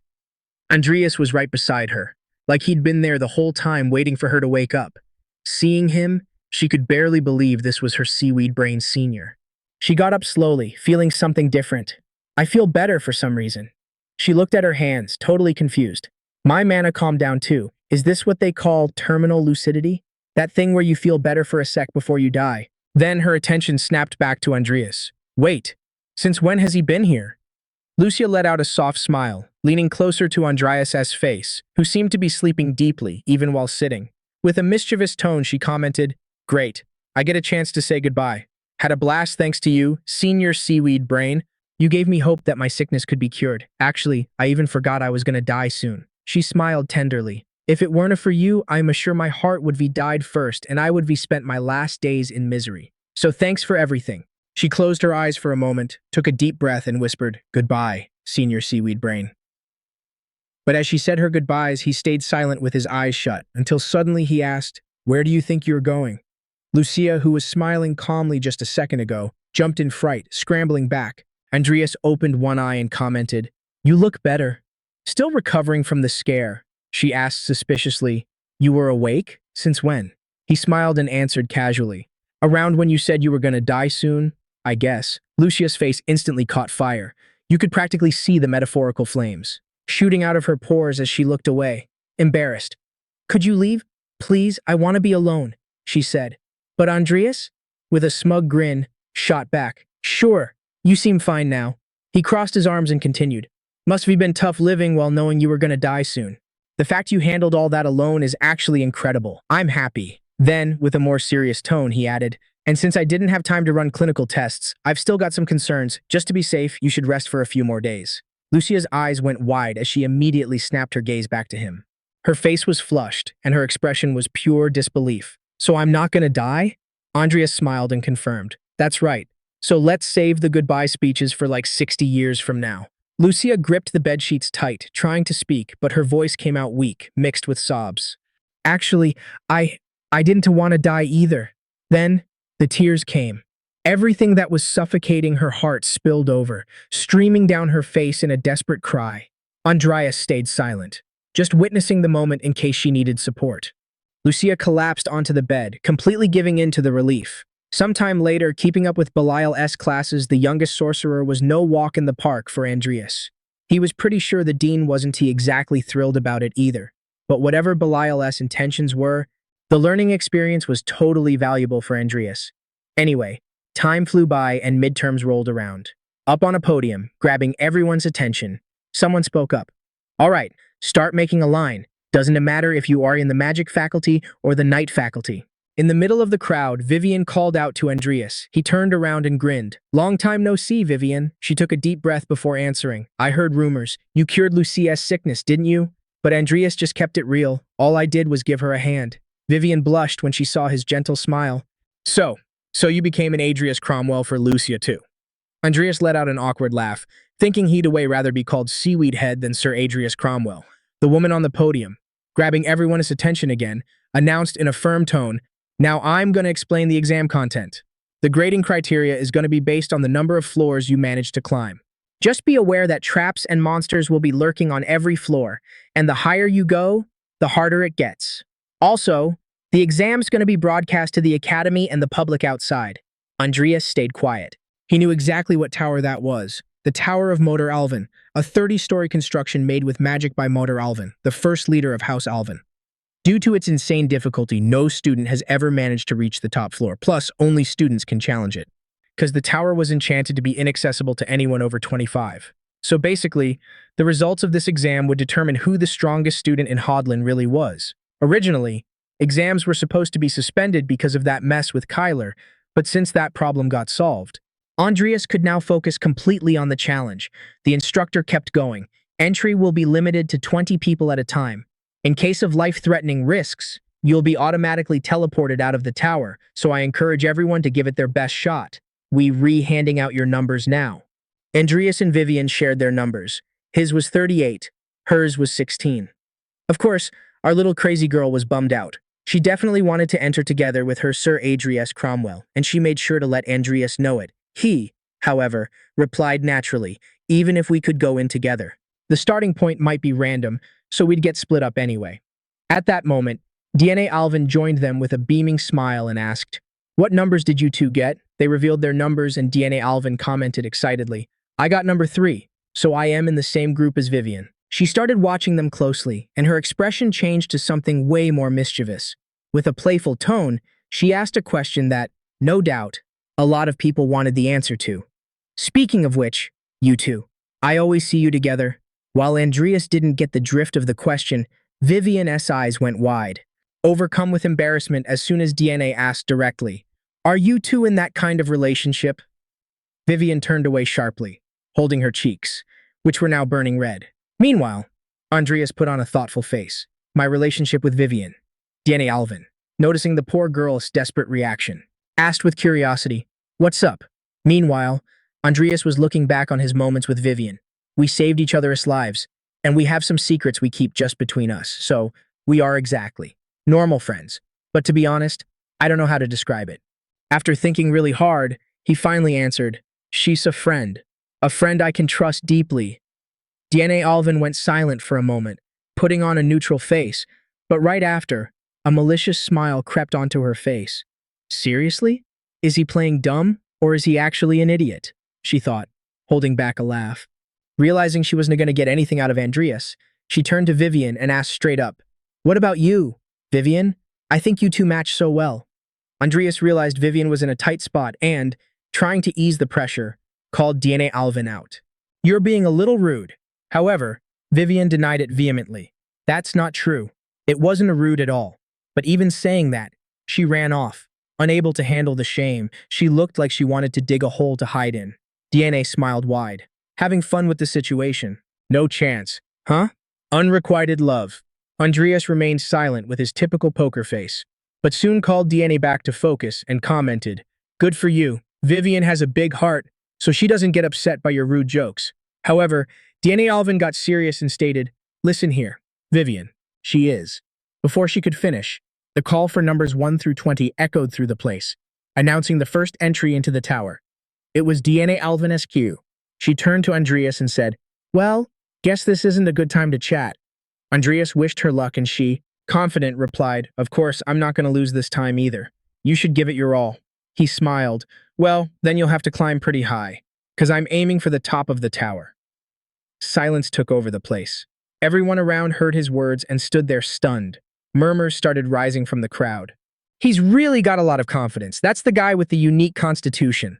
Andreas was right beside her, like he'd been there the whole time waiting for her to wake up. Seeing him, she could barely believe this was her seaweed brain senior. She got up slowly, feeling something different. "I feel better for some reason." She looked at her hands, totally confused. "My mana calmed down too. Is this what they call terminal lucidity? That thing where you feel better for a sec before you die?" Then her attention snapped back to Andreas. "Wait, since when has he been here?" Lucia let out a soft smile, leaning closer to Andreas's face, who seemed to be sleeping deeply, even while sitting. With a mischievous tone, she commented, "Great, I get a chance to say goodbye. Had a blast thanks to you, senior seaweed brain. You gave me hope that my sickness could be cured. Actually, I even forgot I was gonna die soon." She smiled tenderly. "If it weren't for you, I'm sure my heart would be died first and I would be spent my last days in misery. So thanks for everything." She closed her eyes for a moment, took a deep breath and whispered, "Goodbye, senior seaweed brain." But as she said her goodbyes, he stayed silent with his eyes shut, until suddenly he asked, "Where do you think you're going?" Lucia, who was smiling calmly just a second ago, jumped in fright, scrambling back. Andreas opened one eye and commented, "You look better." "Still recovering from the scare?" she asked suspiciously. "You were awake? Since when?" He smiled and answered casually, "Around when you said you were gonna die soon, I guess." Lucia's face instantly caught fire. You could practically see the metaphorical flames shooting out of her pores as she looked away, embarrassed. "Could you leave? Please, I want to be alone," she said. But Andreas, with a smug grin, shot back, "Sure, you seem fine now." He crossed his arms and continued, "Must have been tough living while knowing you were gonna die soon. The fact you handled all that alone is actually incredible. I'm happy." Then, with a more serious tone, he added, "And since I didn't have time to run clinical tests, I've still got some concerns. Just to be safe, you should rest for a few more days." Lucia's eyes went wide as she immediately snapped her gaze back to him. Her face was flushed, and her expression was pure disbelief. "So I'm not gonna die?" Andreas smiled and confirmed, "That's right. So let's save the goodbye speeches for like 60 years from now." Lucia gripped the bedsheets tight, trying to speak, but her voice came out weak, mixed with sobs. "Actually, I didn't want to die either." Then, the tears came. Everything that was suffocating her heart spilled over, streaming down her face in a desperate cry. Andreas stayed silent, just witnessing the moment in case she needed support. Lucia collapsed onto the bed, completely giving in to the relief. Sometime later, keeping up with Belial's classes, the youngest sorcerer was no walk in the park for Andreas. He was pretty sure the dean wasn't exactly thrilled about it either. But whatever Belial's intentions were, the learning experience was totally valuable for Andreas. Anyway, time flew by and midterms rolled around. Up on a podium, grabbing everyone's attention, someone spoke up. "All right, start making a line. Doesn't it matter if you are in the magic faculty or the night faculty. In the middle of the crowd, Vivian called out to Andreas. He turned around and grinned. "Long time no see, Vivian." She took a deep breath before answering. "I heard rumors. You cured Lucia's sickness, didn't you?" But Andreas just kept it real. "All I did was give her a hand." Vivian blushed when she saw his gentle smile. So you became an Adrius Cromwell for Lucia too." Andreas let out an awkward laugh, thinking he'd rather be called Seaweed Head than Sir Adrius Cromwell. The woman on the podium, grabbing everyone's attention again, announced in a firm tone, "Now I'm going to explain the exam content. The grading criteria is going to be based on the number of floors you manage to climb. Just be aware that traps and monsters will be lurking on every floor, and the higher you go, the harder it gets. Also, the exam's going to be broadcast to the Academy and the public outside." Andreas stayed quiet. He knew exactly what tower that was. The Tower of Motor Alvin, a 30-story construction made with magic by Motor Alvin, the first leader of House Alvin. Due to its insane difficulty, no student has ever managed to reach the top floor, plus only students can challenge it, because the tower was enchanted to be inaccessible to anyone over 25. So basically, the results of this exam would determine who the strongest student in Hodlin really was. Originally, exams were supposed to be suspended because of that mess with Kyler, but since that problem got solved, Andreas could now focus completely on the challenge. The instructor kept going. Entry will be limited to 20 people at a time. In case of life-threatening risks, you'll be automatically teleported out of the tower, so I encourage everyone to give it their best shot. We handing out your numbers now. Andreas and Vivian shared their numbers. His was 38, hers was 16. Of course, our little crazy girl was bummed out. She definitely wanted to enter together with her Sir Adrius Cromwell, and she made sure to let Andreas know it. He, however, replied naturally, "Even if we could go in together. The starting point might be random, so we'd get split up anyway." At that moment, DNA Alvin joined them with a beaming smile and asked, "What numbers did you two get?" They revealed their numbers and DNA Alvin commented excitedly, "I got number 3, so I am in the same group as Vivian." She started watching them closely, and her expression changed to something way more mischievous. With a playful tone, she asked a question that, no doubt, a lot of people wanted the answer to. "Speaking of which, you two, I always see you together." While Andreas didn't get the drift of the question, Vivian's eyes went wide, overcome with embarrassment as soon as DNA asked directly, "Are you two in that kind of relationship?" Vivian turned away sharply, holding her cheeks, which were now burning red. Meanwhile, Andreas put on a thoughtful face. "My relationship with Vivian." DNA Alvin, noticing the poor girl's desperate reaction, asked with curiosity, "What's up?" Meanwhile, Andreas was looking back on his moments with Vivian. "We saved each other's lives, and we have some secrets we keep just between us, so we are exactly normal friends. But to be honest, I don't know how to describe it." After thinking really hard, he finally answered, "She's a friend I can trust deeply." DNA Alvin went silent for a moment, putting on a neutral face, but right after, a malicious smile crept onto her face. "Seriously? Is he playing dumb, or is he actually an idiot?" she thought, holding back a laugh. Realizing she wasn't going to get anything out of Andreas, she turned to Vivian and asked straight up, "What about you, Vivian? I think you two match so well." Andreas realized Vivian was in a tight spot and, trying to ease the pressure, called DNA Alvin out. "You're being a little rude." However, Vivian denied it vehemently. "That's not true. It wasn't rude at all." But even saying that, she ran off. Unable to handle the shame, she looked like she wanted to dig a hole to hide in. DNA smiled wide. "Having fun with the situation? No chance. Huh? Unrequited love." Andreas remained silent with his typical poker face, but soon called DNA back to focus and commented, "Good for you. Vivian has a big heart, so she doesn't get upset by your rude jokes." However, DNA Alvin got serious and stated, "Listen here, Vivian, she is." Before she could finish, the call for numbers 1 through 20 echoed through the place, announcing the first entry into the tower. It was DNA Alvin SQ. She turned to Andreas and said, "Well, guess this isn't a good time to chat." Andreas wished her luck and she, confident, replied, "Of course, I'm not going to lose this time either. You should give it your all." He smiled, "Well, then you'll have to climb pretty high, because I'm aiming for the top of the tower." Silence took over the place. Everyone around heard his words and stood there stunned. Murmurs started rising from the crowd. "He's really got a lot of confidence. That's the guy with the unique constitution."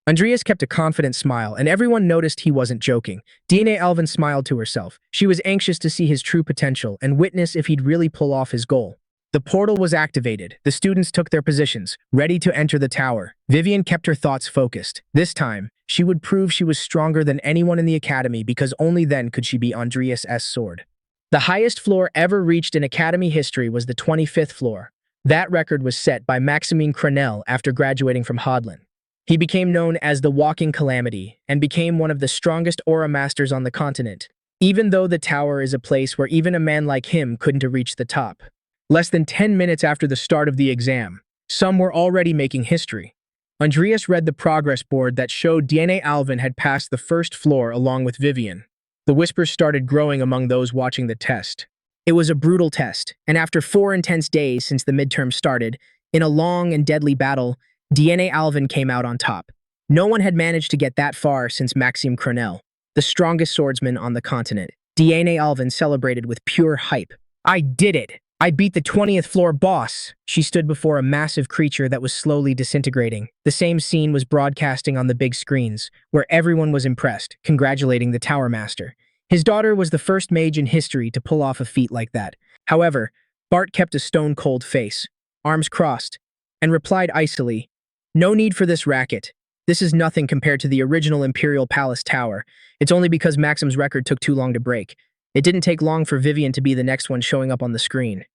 Andreas kept a confident smile, and everyone noticed he wasn't joking. DNA Alvin smiled to herself. She was anxious to see his true potential and witness if he'd really pull off his goal. The portal was activated. The students took their positions, ready to enter the tower. Vivian kept her thoughts focused. This time, she would prove she was stronger than anyone in the academy because only then could she be Adrius' sword. The highest floor ever reached in academy history was the 25th floor. That record was set by Maximine Cronell after graduating from Hodlin. He became known as the Walking Calamity and became one of the strongest aura masters on the continent, even though the tower is a place where even a man like him couldn't reach the top. Less than 10 minutes after the start of the exam, some were already making history. Andreas read the progress board that showed DNA Alvin had passed the first floor along with Vivian. The whispers started growing among those watching the test. It was a brutal test, and after 4 intense days since the midterm started, in a long and deadly battle, DNA Alvin came out on top. No one had managed to get that far since Maxime Cronell, the strongest swordsman on the continent. DNA Alvin celebrated with pure hype. "I did it! I beat the 20th floor boss!" She stood before a massive creature that was slowly disintegrating. The same scene was broadcasting on the big screens, where everyone was impressed, congratulating the Tower Master. His daughter was the first mage in history to pull off a feat like that. However, Bart kept a stone-cold face, arms crossed, and replied icily, "No need for this racket. This is nothing compared to the original Imperial Palace Tower. It's only because Maxim's record took too long to break. It didn't take long for Vivian to be the next one showing up on the screen."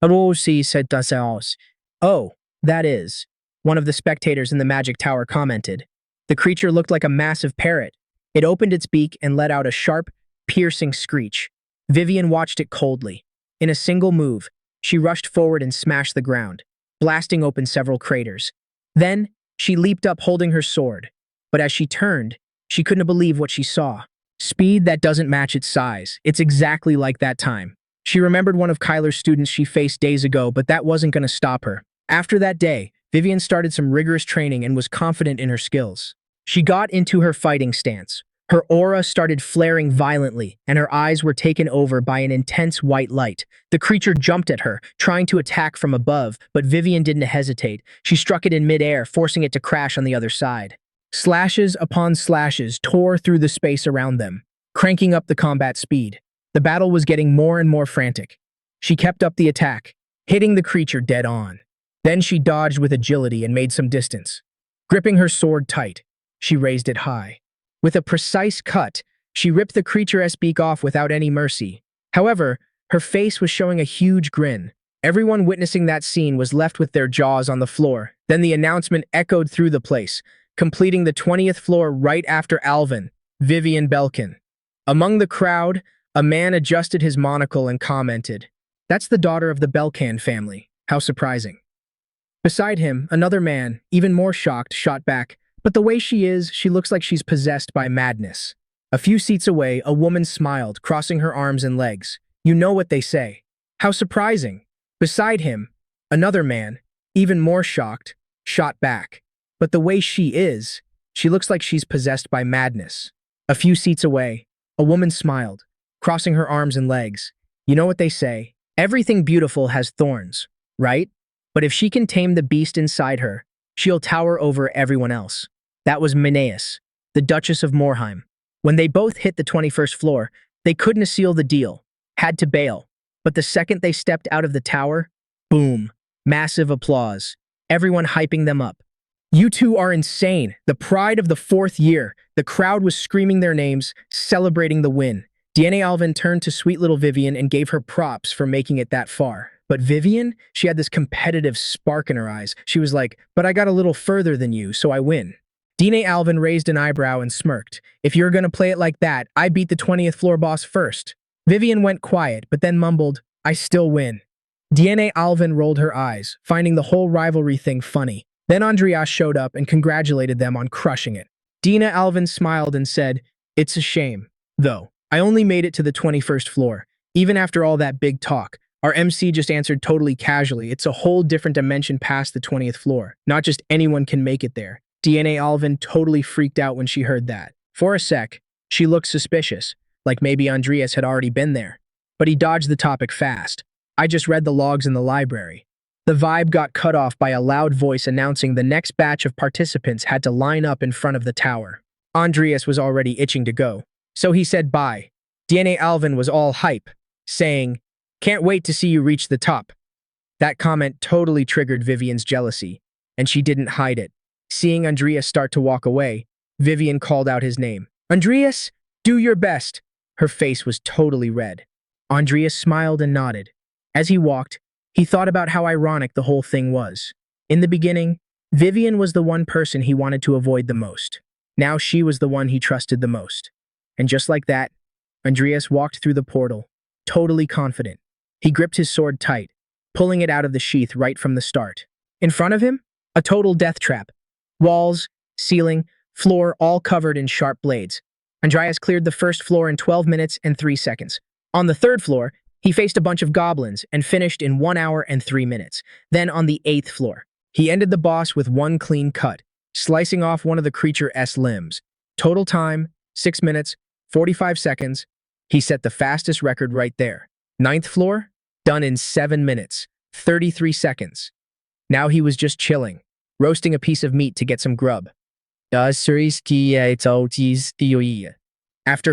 "Aussi said das. Oh, that is," one of the spectators in the magic tower commented. The creature looked like a massive parrot. It opened its beak and let out a sharp, piercing screech. Vivian watched it coldly. In a single move, she rushed forward and smashed the ground, blasting open several craters. Then, she leaped up holding her sword. But as she turned, she couldn't believe what she saw. Speed that doesn't match its size. It's exactly like that time. She remembered one of Kyler's students she faced days ago, but that wasn't going to stop her. After that day, Vivian started some rigorous training and was confident in her skills. She got into her fighting stance. Her aura started flaring violently, and her eyes were taken over by an intense white light. The creature jumped at her, trying to attack from above, but Vivian didn't hesitate. She struck it in midair, forcing it to crash on the other side. Slashes upon slashes tore through the space around them, cranking up the combat speed. The battle was getting more and more frantic. She kept up the attack, hitting the creature dead on. Then she dodged with agility and made some distance. Gripping her sword tight, she raised it high. With a precise cut, she ripped the creature's beak off without any mercy. However, her face was showing a huge grin. Everyone witnessing that scene was left with their jaws on the floor. Then the announcement echoed through the place, completing the 20th floor right after Alvin, Vivian Belkin. Among the crowd, a man adjusted his monocle and commented, "That's the daughter of the Belkan family. How surprising." Beside him, another man, even more shocked, shot back, "But the way she is, she looks like she's possessed by madness." A few seats away, a woman smiled, crossing her arms and legs. "You know what they say. How surprising." Beside him, another man, even more shocked, shot back. "But the way she is, she looks like she's possessed by madness." A few seats away, a woman smiled, crossing her arms and legs. "You know what they say. Everything beautiful has thorns, right? But if she can tame the beast inside her, she'll tower over everyone else." That was Mineas, the Duchess of Morheim. When they both hit the 21st floor, they couldn't seal the deal, had to bail. But the second they stepped out of the tower, boom, massive applause, everyone hyping them up. "You two are insane, the pride of the 4th year." The crowd was screaming their names, celebrating the win. DNA Alvin turned to sweet little Vivian and gave her props for making it that far. But Vivian, she had this competitive spark in her eyes. She was like, "But I got a little further than you, so I win." DNA Alvin raised an eyebrow and smirked. "If you're gonna play it like that, I beat the 20th floor boss first." Vivian went quiet, but then mumbled, "I still win." DNA Alvin rolled her eyes, finding the whole rivalry thing funny. Then Andreas showed up and congratulated them on crushing it. Dina Alvin smiled and said, "It's a shame, though. I only made it to the 21st floor. Even after all that big talk, our MC just answered totally casually. It's a whole different dimension past the 20th floor. Not just anyone can make it there." DNA Alvin totally freaked out when she heard that. For a sec, she looked suspicious, like maybe Andreas had already been there. But he dodged the topic fast. "I just read the logs in the library." The vibe got cut off by a loud voice announcing the next batch of participants had to line up in front of the tower. Andreas was already itching to go, so he said bye. DNA Alvin was all hype, saying, "Can't wait to see you reach the top." That comment totally triggered Vivian's jealousy, and she didn't hide it. Seeing Andreas start to walk away, Vivian called out his name. Andreas, do your best. Her face was totally red. Andreas smiled and nodded. As he walked, he thought about how ironic the whole thing was. In the beginning, Vivian was the one person he wanted to avoid the most. Now she was the one he trusted the most. And just like that, Andreas walked through the portal, totally confident. He gripped his sword tight, pulling it out of the sheath right from the start. In front of him, a total death trap. Walls, ceiling, floor all covered in sharp blades. Andreas cleared the first floor in 12 minutes and 3 seconds. On the third floor, he faced a bunch of goblins and finished in 1 hour and 3 minutes. Then on the 8th floor, he ended the boss with one clean cut, slicing off one of the creature's limbs. Total time, 6 minutes, 45 seconds. He set the fastest record right there. 9th floor, done in 7 minutes, 33 seconds. Now he was just chilling, roasting a piece of meat to get some grub. After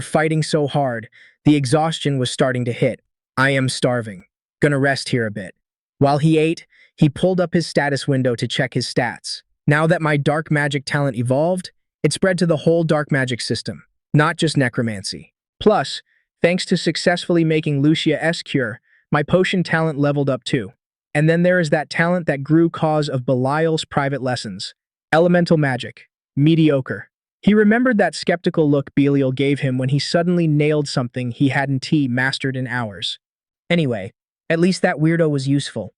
fighting so hard, the exhaustion was starting to hit. I am starving. Gonna rest here a bit. While he ate, he pulled up his status window to check his stats. Now that my dark magic talent evolved, it spread to the whole dark magic system, not just necromancy. Plus, thanks to successfully making Lucia's cure, my potion talent leveled up too. And then there is that talent that grew cause of Belial's private lessons. Elemental magic. Mediocre. He remembered that skeptical look Belial gave him when he suddenly nailed something he hadn't mastered in hours. Anyway, at least that weirdo was useful.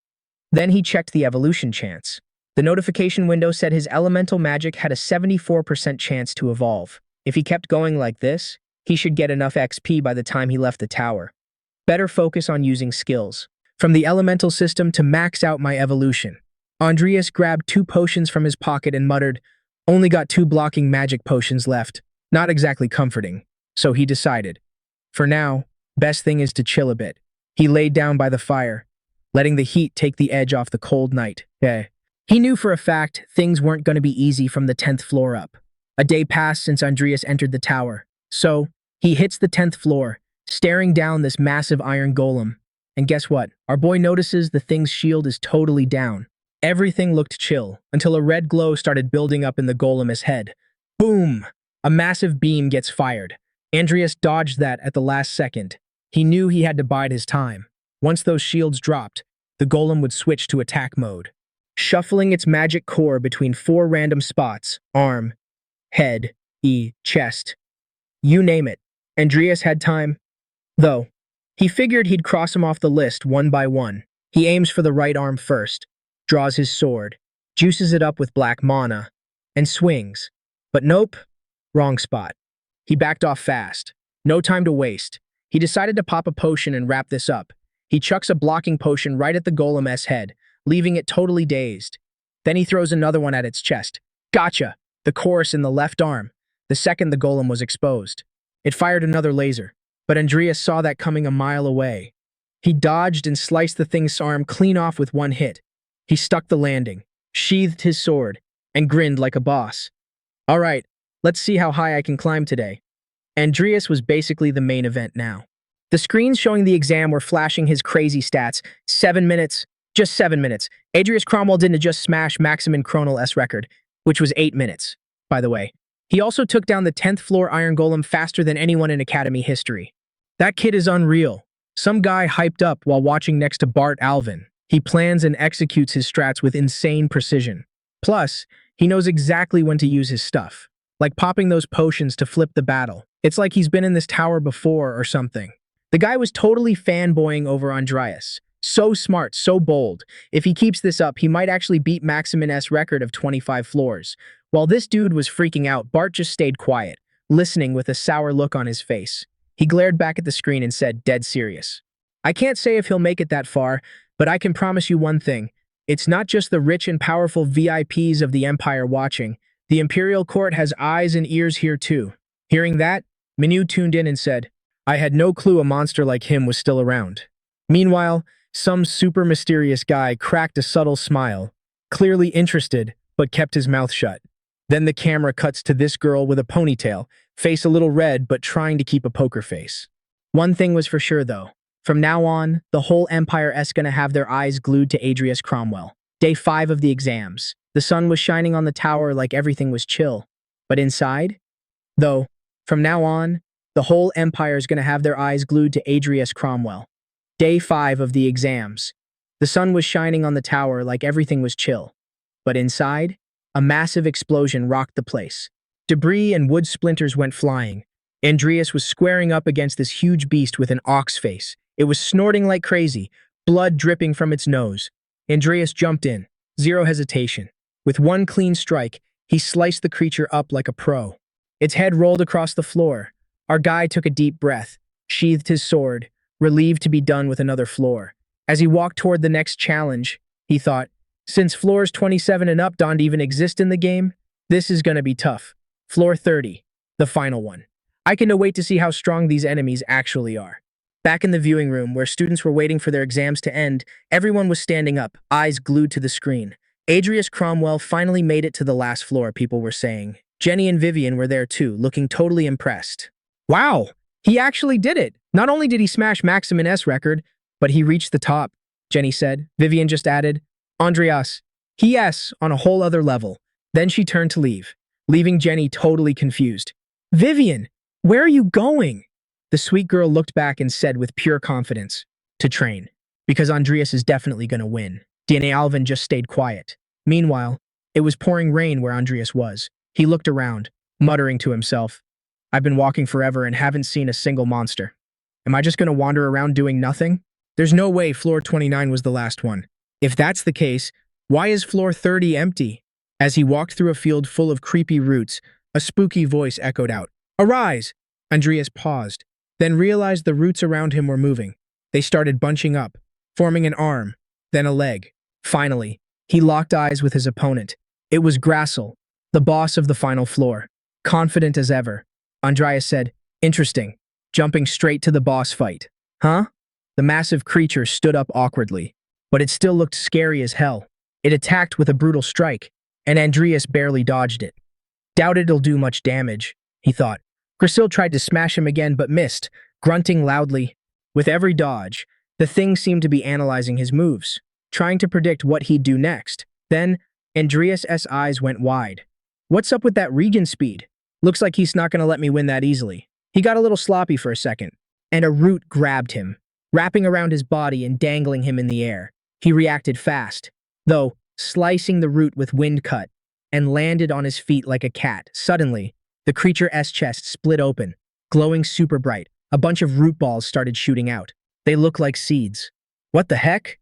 Then he checked the evolution chance. The notification window said his elemental magic had a 74% chance to evolve. If he kept going like this, he should get enough XP by the time he left the tower. Better focus on using skills. From the elemental system to max out my evolution. Andreas grabbed 2 potions from his pocket and muttered, "Only got 2 blocking magic potions left." Not exactly comforting. So he decided, for now, best thing is to chill a bit. He laid down by the fire, letting the heat take the edge off the cold night. He knew for a fact things weren't going to be easy from the 10th floor up. A day passed since Andreas entered the tower. So, he hits the 10th floor, staring down this massive iron golem. And guess what? Our boy notices the thing's shield is totally down. Everything looked chill, until a red glow started building up in the golem's head. Boom! A massive beam gets fired. Andreas dodged that at the last second. He knew he had to bide his time. Once those shields dropped, the golem would switch to attack mode, shuffling its magic core between 4 random spots: arm, head, chest. You name it. Andreas had time, though. He figured he'd cross him off the list one by one. He aims for the right arm first, draws his sword, juices it up with black mana, and swings. But nope, wrong spot. He backed off fast. No time to waste. He decided to pop a potion and wrap this up. He chucks a blocking potion right at the golem's head, leaving it totally dazed. Then he throws another one at its chest. Gotcha! The chorus in the left arm. The second the golem was exposed. It fired another laser, but Andreas saw that coming a mile away. He dodged and sliced the thing's arm clean off with one hit. He stuck the landing, sheathed his sword, and grinned like a boss. All right, let's see how high I can climb today. Andreas was basically the main event now. The screens showing the exam were flashing his crazy stats. 7 minutes. Just 7 minutes. Adrius Cromwell didn't just smash Maximin Chronal's record, which was 8 minutes, by the way. He also took down the 10th floor Iron Golem faster than anyone in Academy history. That kid is unreal. Some guy hyped up while watching next to Bart Alvin. He plans and executes his strats with insane precision. Plus, he knows exactly when to use his stuff. Like popping those potions to flip the battle. It's like he's been in this tower before or something. The guy was totally fanboying over Andreas. So smart, so bold. If he keeps this up, he might actually beat Maximin's record of 25 floors. While this dude was freaking out, Bart just stayed quiet, listening with a sour look on his face. He glared back at the screen and said, dead serious. I can't say if he'll make it that far, but I can promise you one thing. It's not just the rich and powerful VIPs of the Empire watching. The Imperial Court has eyes and ears here too. Hearing that, Minu tuned in and said, I had no clue a monster like him was still around. Meanwhile, some super mysterious guy cracked a subtle smile, clearly interested, but kept his mouth shut. Then the camera cuts to this girl with a ponytail, face a little red but trying to keep a poker face. One thing was for sure though, From now on, the whole Empire is gonna have their eyes glued to Adrius Cromwell. Day 5 of the exams. The sun was shining on the tower like everything was chill. But inside? Though, from now on, the whole Empire is gonna have their eyes glued to Adrius Cromwell. Day 5 of the exams. The sun was shining on the tower like everything was chill. But inside, a massive explosion rocked the place. Debris and wood splinters went flying. Adrius was squaring up against this huge beast with an ox face. It was snorting like crazy, blood dripping from its nose. Adrius jumped in, zero hesitation. With one clean strike, he sliced the creature up like a pro. Its head rolled across the floor. Our guy took a deep breath, sheathed his sword, relieved to be done with another floor. As he walked toward the next challenge, he thought, since floors 27 and up don't even exist in the game, this is gonna be tough. Floor 30, the final one. I cannot wait to see how strong these enemies actually are. Back in the viewing room, where students were waiting for their exams to end, everyone was standing up, eyes glued to the screen. Adrius Cromwell finally made it to the last floor, people were saying. Jenny and Vivian were there too, looking totally impressed. Wow, he actually did it! Not only did he smash Maximin's record, but he reached the top, Jenny said. Vivian just added, Andreas, he is on a whole other level. Then she turned to leave, leaving Jenny totally confused. Vivian, where are you going? The sweet girl looked back and said with pure confidence, to train, because Andreas is definitely gonna win. DNA Alvin just stayed quiet. Meanwhile, it was pouring rain where Andreas was. He looked around, muttering to himself, I've been walking forever and haven't seen a single monster. Am I just gonna wander around doing nothing? There's no way floor 29 was the last one. If that's the case, why is floor 30 empty? As he walked through a field full of creepy roots, a spooky voice echoed out, Arise! Andreas paused, then realized the roots around him were moving. They started bunching up, forming an arm, then a leg. Finally, he locked eyes with his opponent. It was Grassel, the boss of the final floor. Confident as ever, Andreas said, Interesting, jumping straight to the boss fight. Huh? The massive creature stood up awkwardly, but it still looked scary as hell. It attacked with a brutal strike, and Andreas barely dodged it. Doubt it'll do much damage, he thought. Grassel tried to smash him again but missed, grunting loudly. With every dodge, the thing seemed to be analyzing his moves, trying to predict what he'd do next. Then, Andreas' eyes went wide. What's up with that regen speed? Looks like he's not going to let me win that easily. He got a little sloppy for a second, and a root grabbed him, wrapping around his body and dangling him in the air. He reacted fast, though, slicing the root with wind cut, and landed on his feet like a cat. Suddenly, the creature's chest split open, glowing super bright. A bunch of root balls started shooting out. They looked like seeds. What the heck?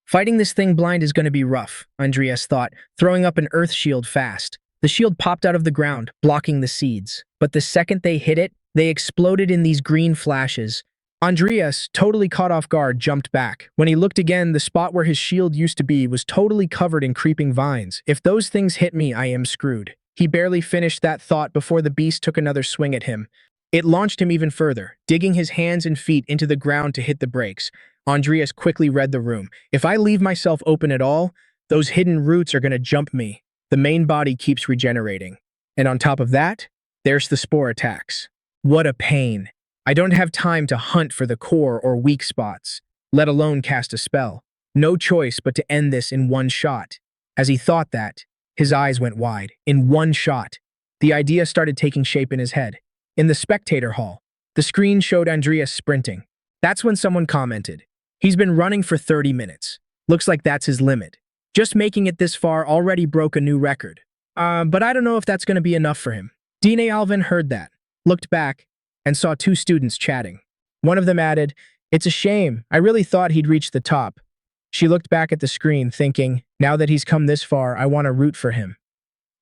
Fighting this thing blind is going to be rough, Andreas thought, throwing up an earth shield fast. The shield popped out of the ground, blocking the seeds. But the second they hit it, they exploded in these green flashes. Andreas, totally caught off guard, jumped back. When he looked again, the spot where his shield used to be was totally covered in creeping vines. If those things hit me, I am screwed. He barely finished that thought before the beast took another swing at him. It launched him even further, digging his hands and feet into the ground to hit the brakes. Andreas quickly read the room. If I leave myself open at all, those hidden roots are going to jump me. The main body keeps regenerating. And on top of that, there's the spore attacks. What a pain. I don't have time to hunt for the core or weak spots, let alone cast a spell. No choice but to end this in one shot. As he thought that, his eyes went wide. In one shot. The idea started taking shape in his head. In the spectator hall, the screen showed Andreas sprinting. That's when someone commented, He's been running for 30 minutes. Looks like that's his limit. Just making it this far already broke a new record. But I don't know if that's going to be enough for him. Dina Alvin heard that, looked back, and saw two students chatting. One of them added, It's a shame. I really thought he'd reach the top. She looked back at the screen, thinking, now that he's come this far, I want to root for him.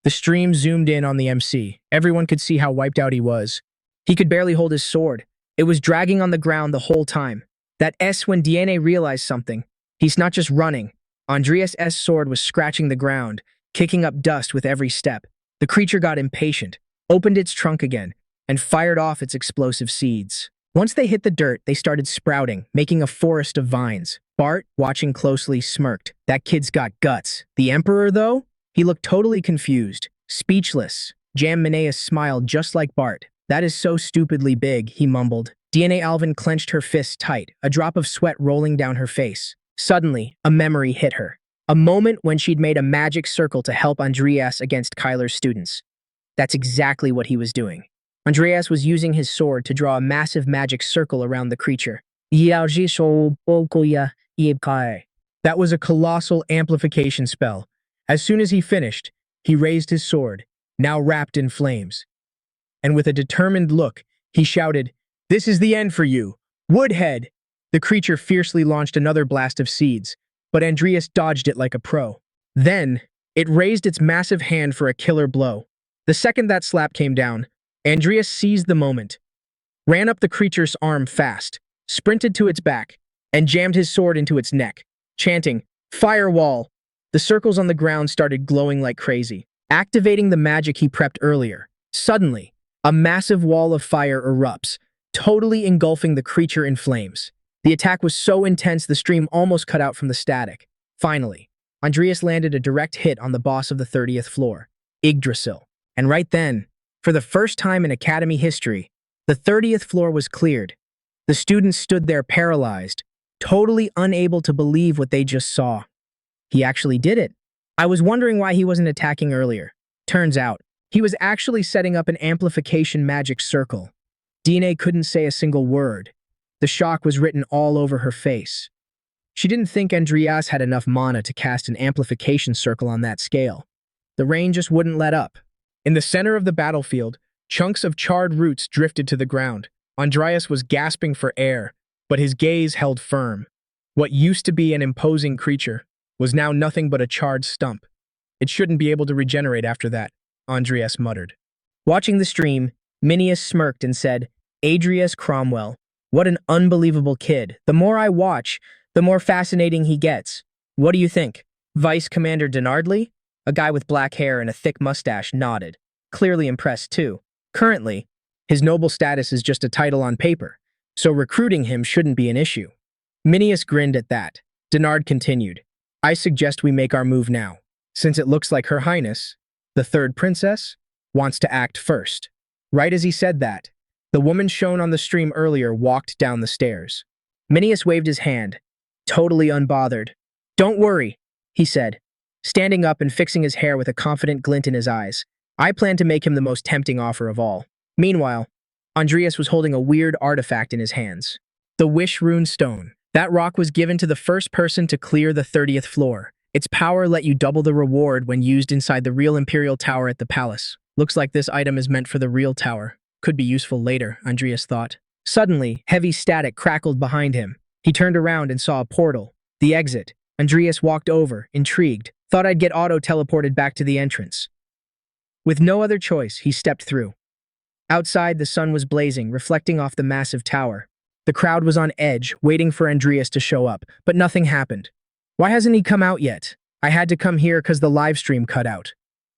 The stream zoomed in on the MC. Everyone could see how wiped out he was. He could barely hold his sword. It was dragging on the ground the whole time. That S when DNA realized something. He's not just running. Andreas' sword was scratching the ground, kicking up dust with every step. The creature got impatient, opened its trunk again, and fired off its explosive seeds. Once they hit the dirt, they started sprouting, making a forest of vines. Bart, watching closely, smirked. That kid's got guts. The Emperor, though? He looked totally confused, speechless. Jam Mineus smiled just like Bart. That is so stupidly big, he mumbled. DNA Alvin clenched her fists tight, a drop of sweat rolling down her face. Suddenly, a memory hit her. A moment when she'd made a magic circle to help Andreas against Kyler's students. That's exactly what he was doing. Andreas was using his sword to draw a massive magic circle around the creature. That was a colossal amplification spell. As soon as he finished, he raised his sword, now wrapped in flames. And with a determined look, he shouted, "This is the end for you, Woodhead!" The creature fiercely launched another blast of seeds, but Andreas dodged it like a pro. Then, it raised its massive hand for a killer blow. The second that slap came down, Andreas seized the moment, ran up the creature's arm fast, sprinted to its back, and jammed his sword into its neck, chanting, "Firewall!" The circles on the ground started glowing like crazy, activating the magic he prepped earlier. Suddenly, a massive wall of fire erupts, totally engulfing the creature in flames. The attack was so intense the stream almost cut out from the static. Finally, Andreas landed a direct hit on the boss of the 30th floor, Yggdrasil. And right then, for the first time in Academy history, the 30th floor was cleared. The students stood there paralyzed, totally unable to believe what they just saw. He actually did it. I was wondering why he wasn't attacking earlier. Turns out, he was actually setting up an amplification magic circle. DNA couldn't say a single word. The shock was written all over her face. She didn't think Andreas had enough mana to cast an amplification circle on that scale. The rain just wouldn't let up. In the center of the battlefield, chunks of charred roots drifted to the ground. Andreas was gasping for air, but his gaze held firm. What used to be an imposing creature was now nothing but a charred stump. It shouldn't be able to regenerate after that, Andreas muttered. Watching the stream, Minius smirked and said, "Adrius Cromwell, what an unbelievable kid. The more I watch, the more fascinating he gets. What do you think?" Vice Commander Denardley, a guy with black hair and a thick mustache, nodded, clearly impressed too. Currently, his noble status is just a title on paper, so recruiting him shouldn't be an issue. Minius grinned at that. Denard continued, "I suggest we make our move now, since it looks like Her Highness, the third princess, wants to act first." Right as he said that, the woman shown on the stream earlier walked down the stairs. Minius waved his hand, totally unbothered. "Don't worry," he said, standing up and fixing his hair with a confident glint in his eyes. "I plan to make him the most tempting offer of all." Meanwhile, Andreas was holding a weird artifact in his hands. The Wish Rune Stone. That rock was given to the first person to clear the 30th floor. Its power let you double the reward when used inside the real Imperial Tower at the palace. Looks like this item is meant for the real tower. Could be useful later, Andreas thought. Suddenly, heavy static crackled behind him. He turned around and saw a portal. The exit. Andreas walked over, intrigued. Thought I'd get auto-teleported back to the entrance. With no other choice, he stepped through. Outside, the sun was blazing, reflecting off the massive tower. The crowd was on edge, waiting for Andreas to show up, but nothing happened. Why hasn't he come out yet? I had to come here because the live stream cut out.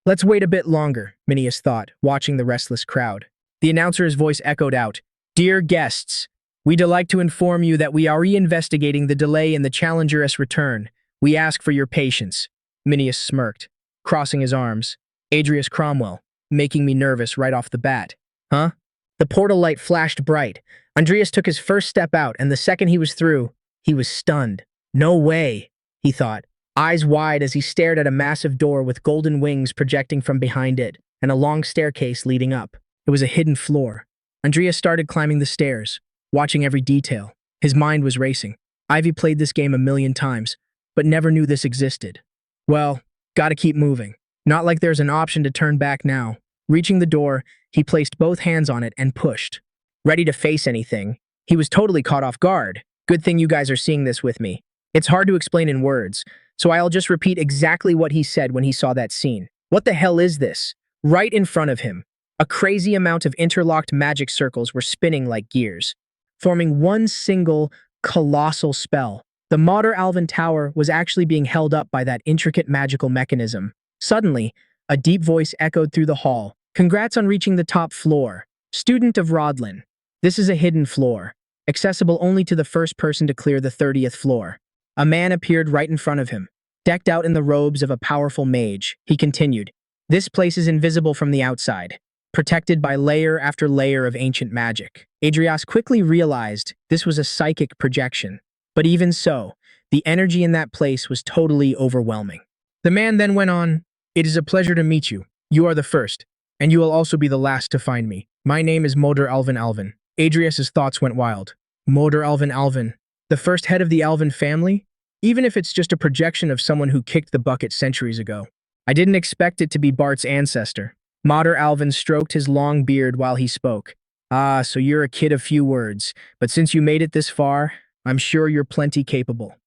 Let's wait a bit longer, Minius thought, watching the restless crowd. The announcer's voice echoed out. "Dear guests, we'd like to inform you that we are reinvestigating the delay in the Challenger's return. We ask for your patience." Minius smirked, crossing his arms. "Adrius Cromwell, making me nervous right off the bat." Huh? The portal light flashed bright. Andreas took his first step out, and the second he was through, he was stunned. "No way," he thought, eyes wide as he stared at a massive door with golden wings projecting from behind it, and a long staircase leading up. It was a hidden floor. Andreas started climbing the stairs, watching every detail. His mind was racing. Ivy played this game 1,000,000 times, but never knew this existed. Well, gotta keep moving. Not like there's an option to turn back now. Reaching the door, he placed both hands on it and pushed. Ready to face anything, he was totally caught off guard. Good thing you guys are seeing this with me. It's hard to explain in words, so I'll just repeat exactly what he said when he saw that scene. What the hell is this? Right in front of him, a crazy amount of interlocked magic circles were spinning like gears, forming one single, colossal spell. The Mater Alvin Tower was actually being held up by that intricate magical mechanism. Suddenly, a deep voice echoed through the hall. "Congrats on reaching the top floor. Student of Rodlin. This is a hidden floor, accessible only to the first person to clear the 30th floor." A man appeared right in front of him, decked out in the robes of a powerful mage. He continued, "This place is invisible from the outside. protected by layer after layer of ancient magic. Adrius quickly realized this was a psychic projection, but even so, the energy in that place was totally overwhelming. The man then went on, "It is a pleasure to meet you. You are the first, and you will also be the last to find me. My name is Moder Alvin Alvin." Adrius's thoughts went wild. Moder Alvin Alvin, the first head of the Alvin family? Even if it's just a projection of someone who kicked the bucket centuries ago. I didn't expect it to be Bart's ancestor. Moder Alvin stroked his long beard while he spoke. "Ah, so you're a kid of few words, but since you made it this far, I'm sure you're plenty capable."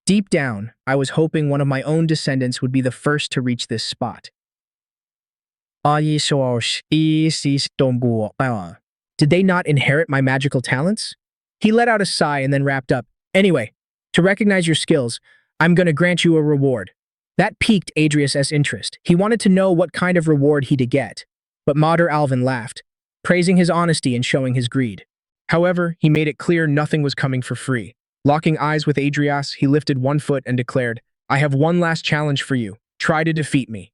Deep down, I was hoping one of my own descendants would be the first to reach this spot. Did they not inherit my magical talents? He let out a sigh and then wrapped up. "Anyway, to recognize your skills, I'm gonna grant you a reward." That piqued Adrius' interest. He wanted to know what kind of reward he'd get, but Moder Alvin laughed, praising his honesty and showing his greed. However, he made it clear nothing was coming for free. Locking eyes with Adrius, he lifted one foot and declared, "I have one last challenge for you. Try to defeat me."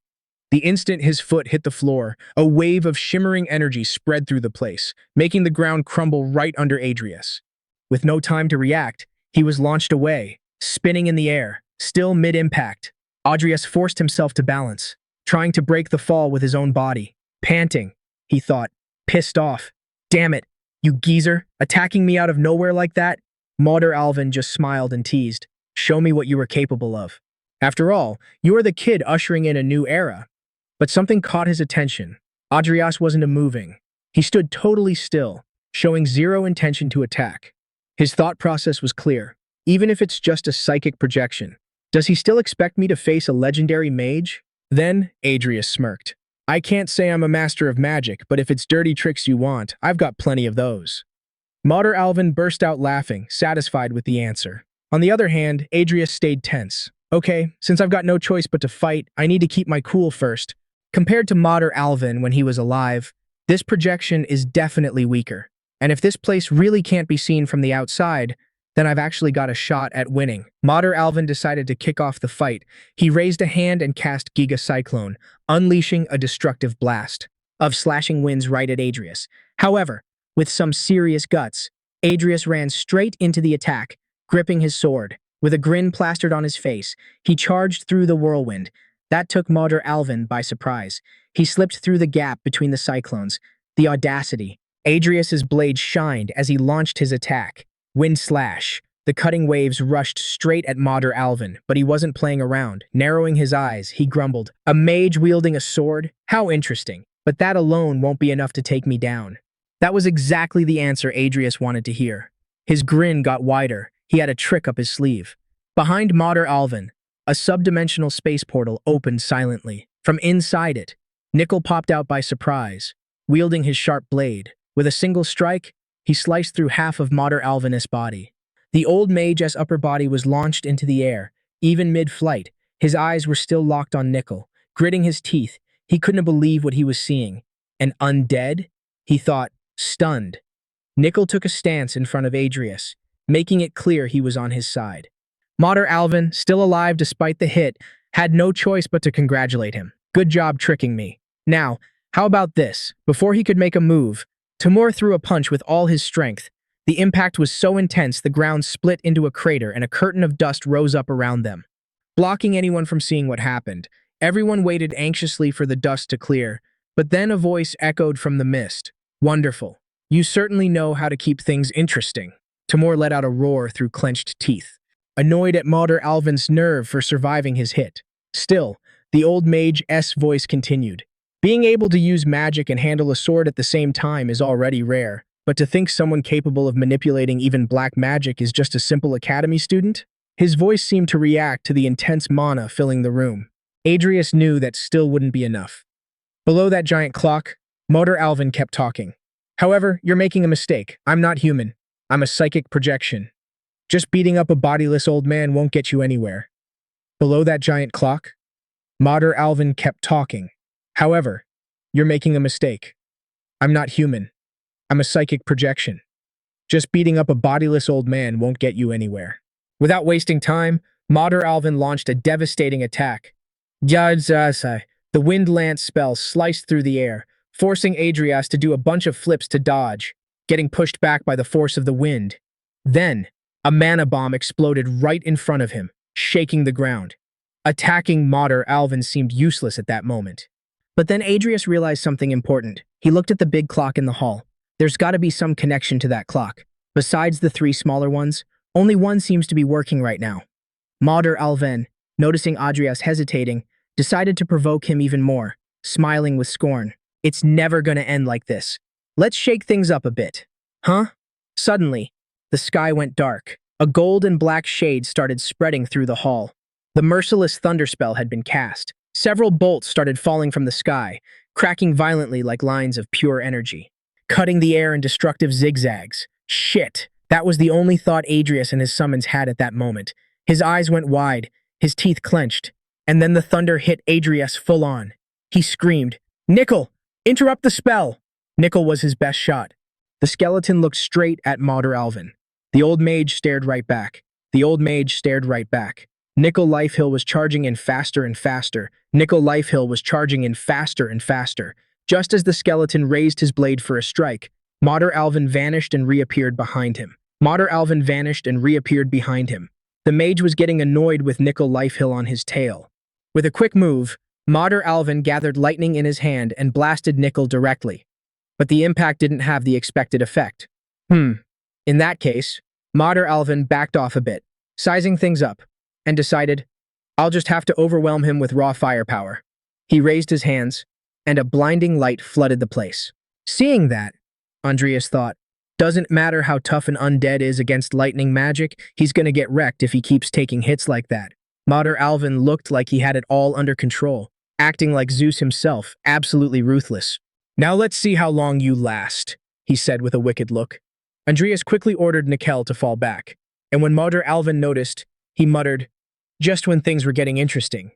The instant his foot hit the floor, a wave of shimmering energy spread through the place, making the ground crumble right under Adrius. With no time to react, he was launched away, spinning in the air, still mid-impact. Adrius forced himself to balance, trying to break the fall with his own body. Panting, he thought, pissed off. "Damn it, you geezer, attacking me out of nowhere like that?" Moder Alvin just smiled and teased. "Show me what you were capable of. After all, you are the kid ushering in a new era." But something caught his attention. Adrius wasn't moving. He stood totally still, showing zero intention to attack. His thought process was clear. Even if it's just a psychic projection, does he still expect me to face a legendary mage? Then, Adrius smirked. "I can't say I'm a master of magic, but if it's dirty tricks you want, I've got plenty of those." Moder Alvin burst out laughing, satisfied with the answer. On the other hand, Adrius stayed tense. "Okay, since I've got no choice but to fight, I need to keep my cool first." Compared to Moder Alvin when he was alive, this projection is definitely weaker. And if this place really can't be seen from the outside, then I've actually got a shot at winning. Moder Alvin decided to kick off the fight. He raised a hand and cast Giga Cyclone, unleashing a destructive blast of slashing winds right at Adrius. However, with some serious guts, Adrius ran straight into the attack, gripping his sword. With a grin plastered on his face, he charged through the whirlwind. That took Moder Alvin by surprise. He slipped through the gap between the cyclones. The audacity. Adrius's blade shined as he launched his attack. Wind slash. The cutting waves rushed straight at Moder Alvin, but he wasn't playing around. Narrowing his eyes, he grumbled, "A mage wielding a sword? How interesting. But that alone won't be enough to take me down." That was exactly the answer Adrius wanted to hear. His grin got wider. He had a trick up his sleeve. Behind Moder Alvin, a subdimensional space portal opened silently. From inside it, Nickel popped out by surprise, wielding his sharp blade. With a single strike, he sliced through half of Moder Alvin's body. The old mage's upper body was launched into the air. Even mid-flight, his eyes were still locked on Nickel. Gritting his teeth, he couldn't believe what he was seeing. An undead? He thought, stunned. Nickel took a stance in front of Adrius, making it clear he was on his side. Moder Alvin, still alive despite the hit, had no choice but to congratulate him. "Good job tricking me. Now, how about this?" Before he could make a move, Timur threw a punch with all his strength. The impact was so intense the ground split into a crater and a curtain of dust rose up around them, blocking anyone from seeing what happened. Everyone waited anxiously for the dust to clear, but then a voice echoed from the mist. "Wonderful. You certainly know how to keep things interesting." Timur let out a roar through clenched teeth, annoyed at Moder Alvin's nerve for surviving his hit. Still, the old mage's voice continued. "Being able to use magic and handle a sword at the same time is already rare, but to think someone capable of manipulating even black magic is just a simple academy student?" His voice seemed to react to the intense mana filling the room. Adrius knew that still wouldn't be enough. Below that giant clock, Moder Alvin kept talking. "However, you're making a mistake. I'm not human. I'm a psychic projection. Just beating up a bodiless old man won't get you anywhere." Below that giant clock, Moder Alvin kept talking. "However, you're making a mistake. I'm not human. I'm a psychic projection. Just beating up a bodiless old man won't get you anywhere." Without wasting time, Moder Alvin launched a devastating attack. The wind lance spell sliced through the air, forcing Adrius to do a bunch of flips to dodge, getting pushed back by the force of the wind. Then, a mana bomb exploded right in front of him, shaking the ground. Attacking Mater Alvin seemed useless at that moment. But then Adrius realized something important. He looked at the big clock in the hall. There's got to be some connection to that clock. Besides the three smaller ones, only one seems to be working right now. Mater Alvin, noticing Adrius hesitating, decided to provoke him even more, smiling with scorn. It's never gonna end like this. Let's shake things up a bit. Huh? Suddenly, the sky went dark. A gold and black shade started spreading through the hall. The merciless thunder spell had been cast. Several bolts started falling from the sky, cracking violently like lines of pure energy, cutting the air in destructive zigzags. Shit! That was the only thought Adrius and his summons had at that moment. His eyes went wide, his teeth clenched, and then the thunder hit Adrius full on. He screamed, "Nickel! Interrupt the spell!" Nickel was his best shot. The skeleton looked straight at Mater Alvin. The old mage stared right back. The old mage stared right back. Nickel Lifehill was charging in faster and faster. Nickel Lifehill was charging in faster and faster. Just as the skeleton raised his blade for a strike, Mater Alvin vanished and reappeared behind him. Mater Alvin vanished and reappeared behind him. The mage was getting annoyed with Nickel Lifehill on his tail. With a quick move, Mater Alvin gathered lightning in his hand and blasted Nickel directly. But the impact didn't have the expected effect. In that case, Mater Alvin backed off a bit, sizing things up, and decided, I'll just have to overwhelm him with raw firepower. He raised his hands, and a blinding light flooded the place. Seeing that, Adrius thought, doesn't matter how tough an undead is against lightning magic, he's gonna get wrecked if he keeps taking hits like that. Mater Alvin looked like he had it all under control, acting like Zeus himself, absolutely ruthless. Now let's see how long you last, he said with a wicked look. Adrius quickly ordered Nickel to fall back, and when Mater Alvin noticed, he muttered, just when things were getting interesting.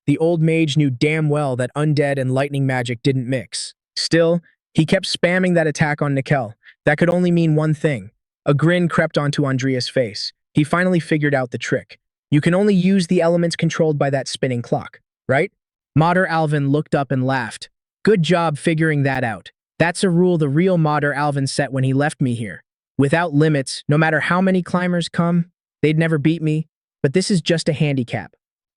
The old mage knew damn well that undead and lightning magic didn't mix. Still, he kept spamming that attack on Nickel. That could only mean one thing. A grin crept onto Adrius' face. He finally figured out the trick. You can only use the elements controlled by that spinning clock, right? Mater Alvin looked up and laughed. Good job figuring that out. That's a rule the real Mater Alvin set when he left me here. Without limits, no matter how many climbers come, they'd never beat me, but this is just a handicap.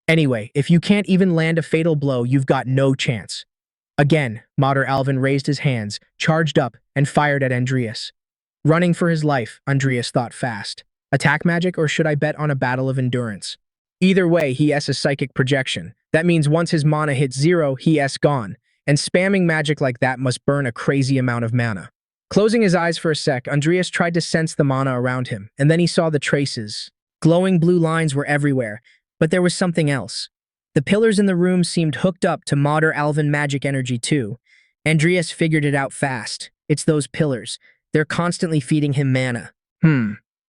Anyway, if you can't even land a fatal blow, you've got no chance. Again, Mater Alvin raised his hands, charged up, and fired at Adrius. Running for his life, Adrius thought fast. Attack magic, or should I bet on a battle of endurance? Either way, he has a psychic projection. That means once his mana hits 0, he is gone. And spamming magic like that must burn a crazy amount of mana. Closing his eyes for a sec, Adrius tried to sense the mana around him, and then he saw the traces. Glowing blue lines were everywhere, but there was something else. The pillars in the room seemed hooked up to Mater Alvin magic energy too. Adrius figured it out fast. It's those pillars. They're constantly feeding him mana.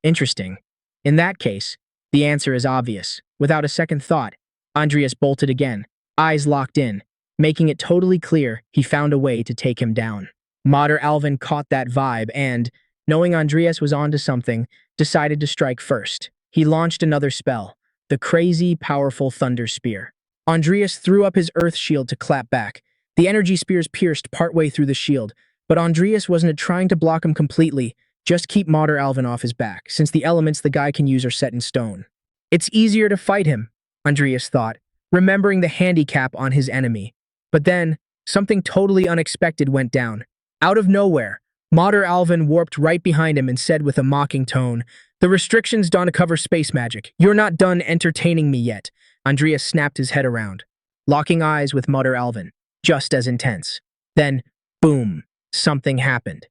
Interesting. In that case, the answer is obvious. Without a second thought, Adrius bolted again, eyes locked in, making it totally clear he found a way to take him down. Mater Alvin caught that vibe and, knowing Adrius was onto something, decided to strike first. He launched another spell, the crazy, powerful Thunder Spear. Adrius threw up his earth shield to clap back. The energy spears pierced partway through the shield, but Adrius wasn't trying to block him completely, just keep Mater Alvin off his back, since the elements the guy can use are set in stone. It's easier to fight him, Adrius thought, remembering the handicap on his enemy. But then, something totally unexpected went down. Out of nowhere, Mater Alvin warped right behind him and said with a mocking tone, "The restrictions don't cover space magic. You're not done entertaining me yet." Adrius snapped his head around, locking eyes with Mater Alvin, just as intense. Then, boom, something happened.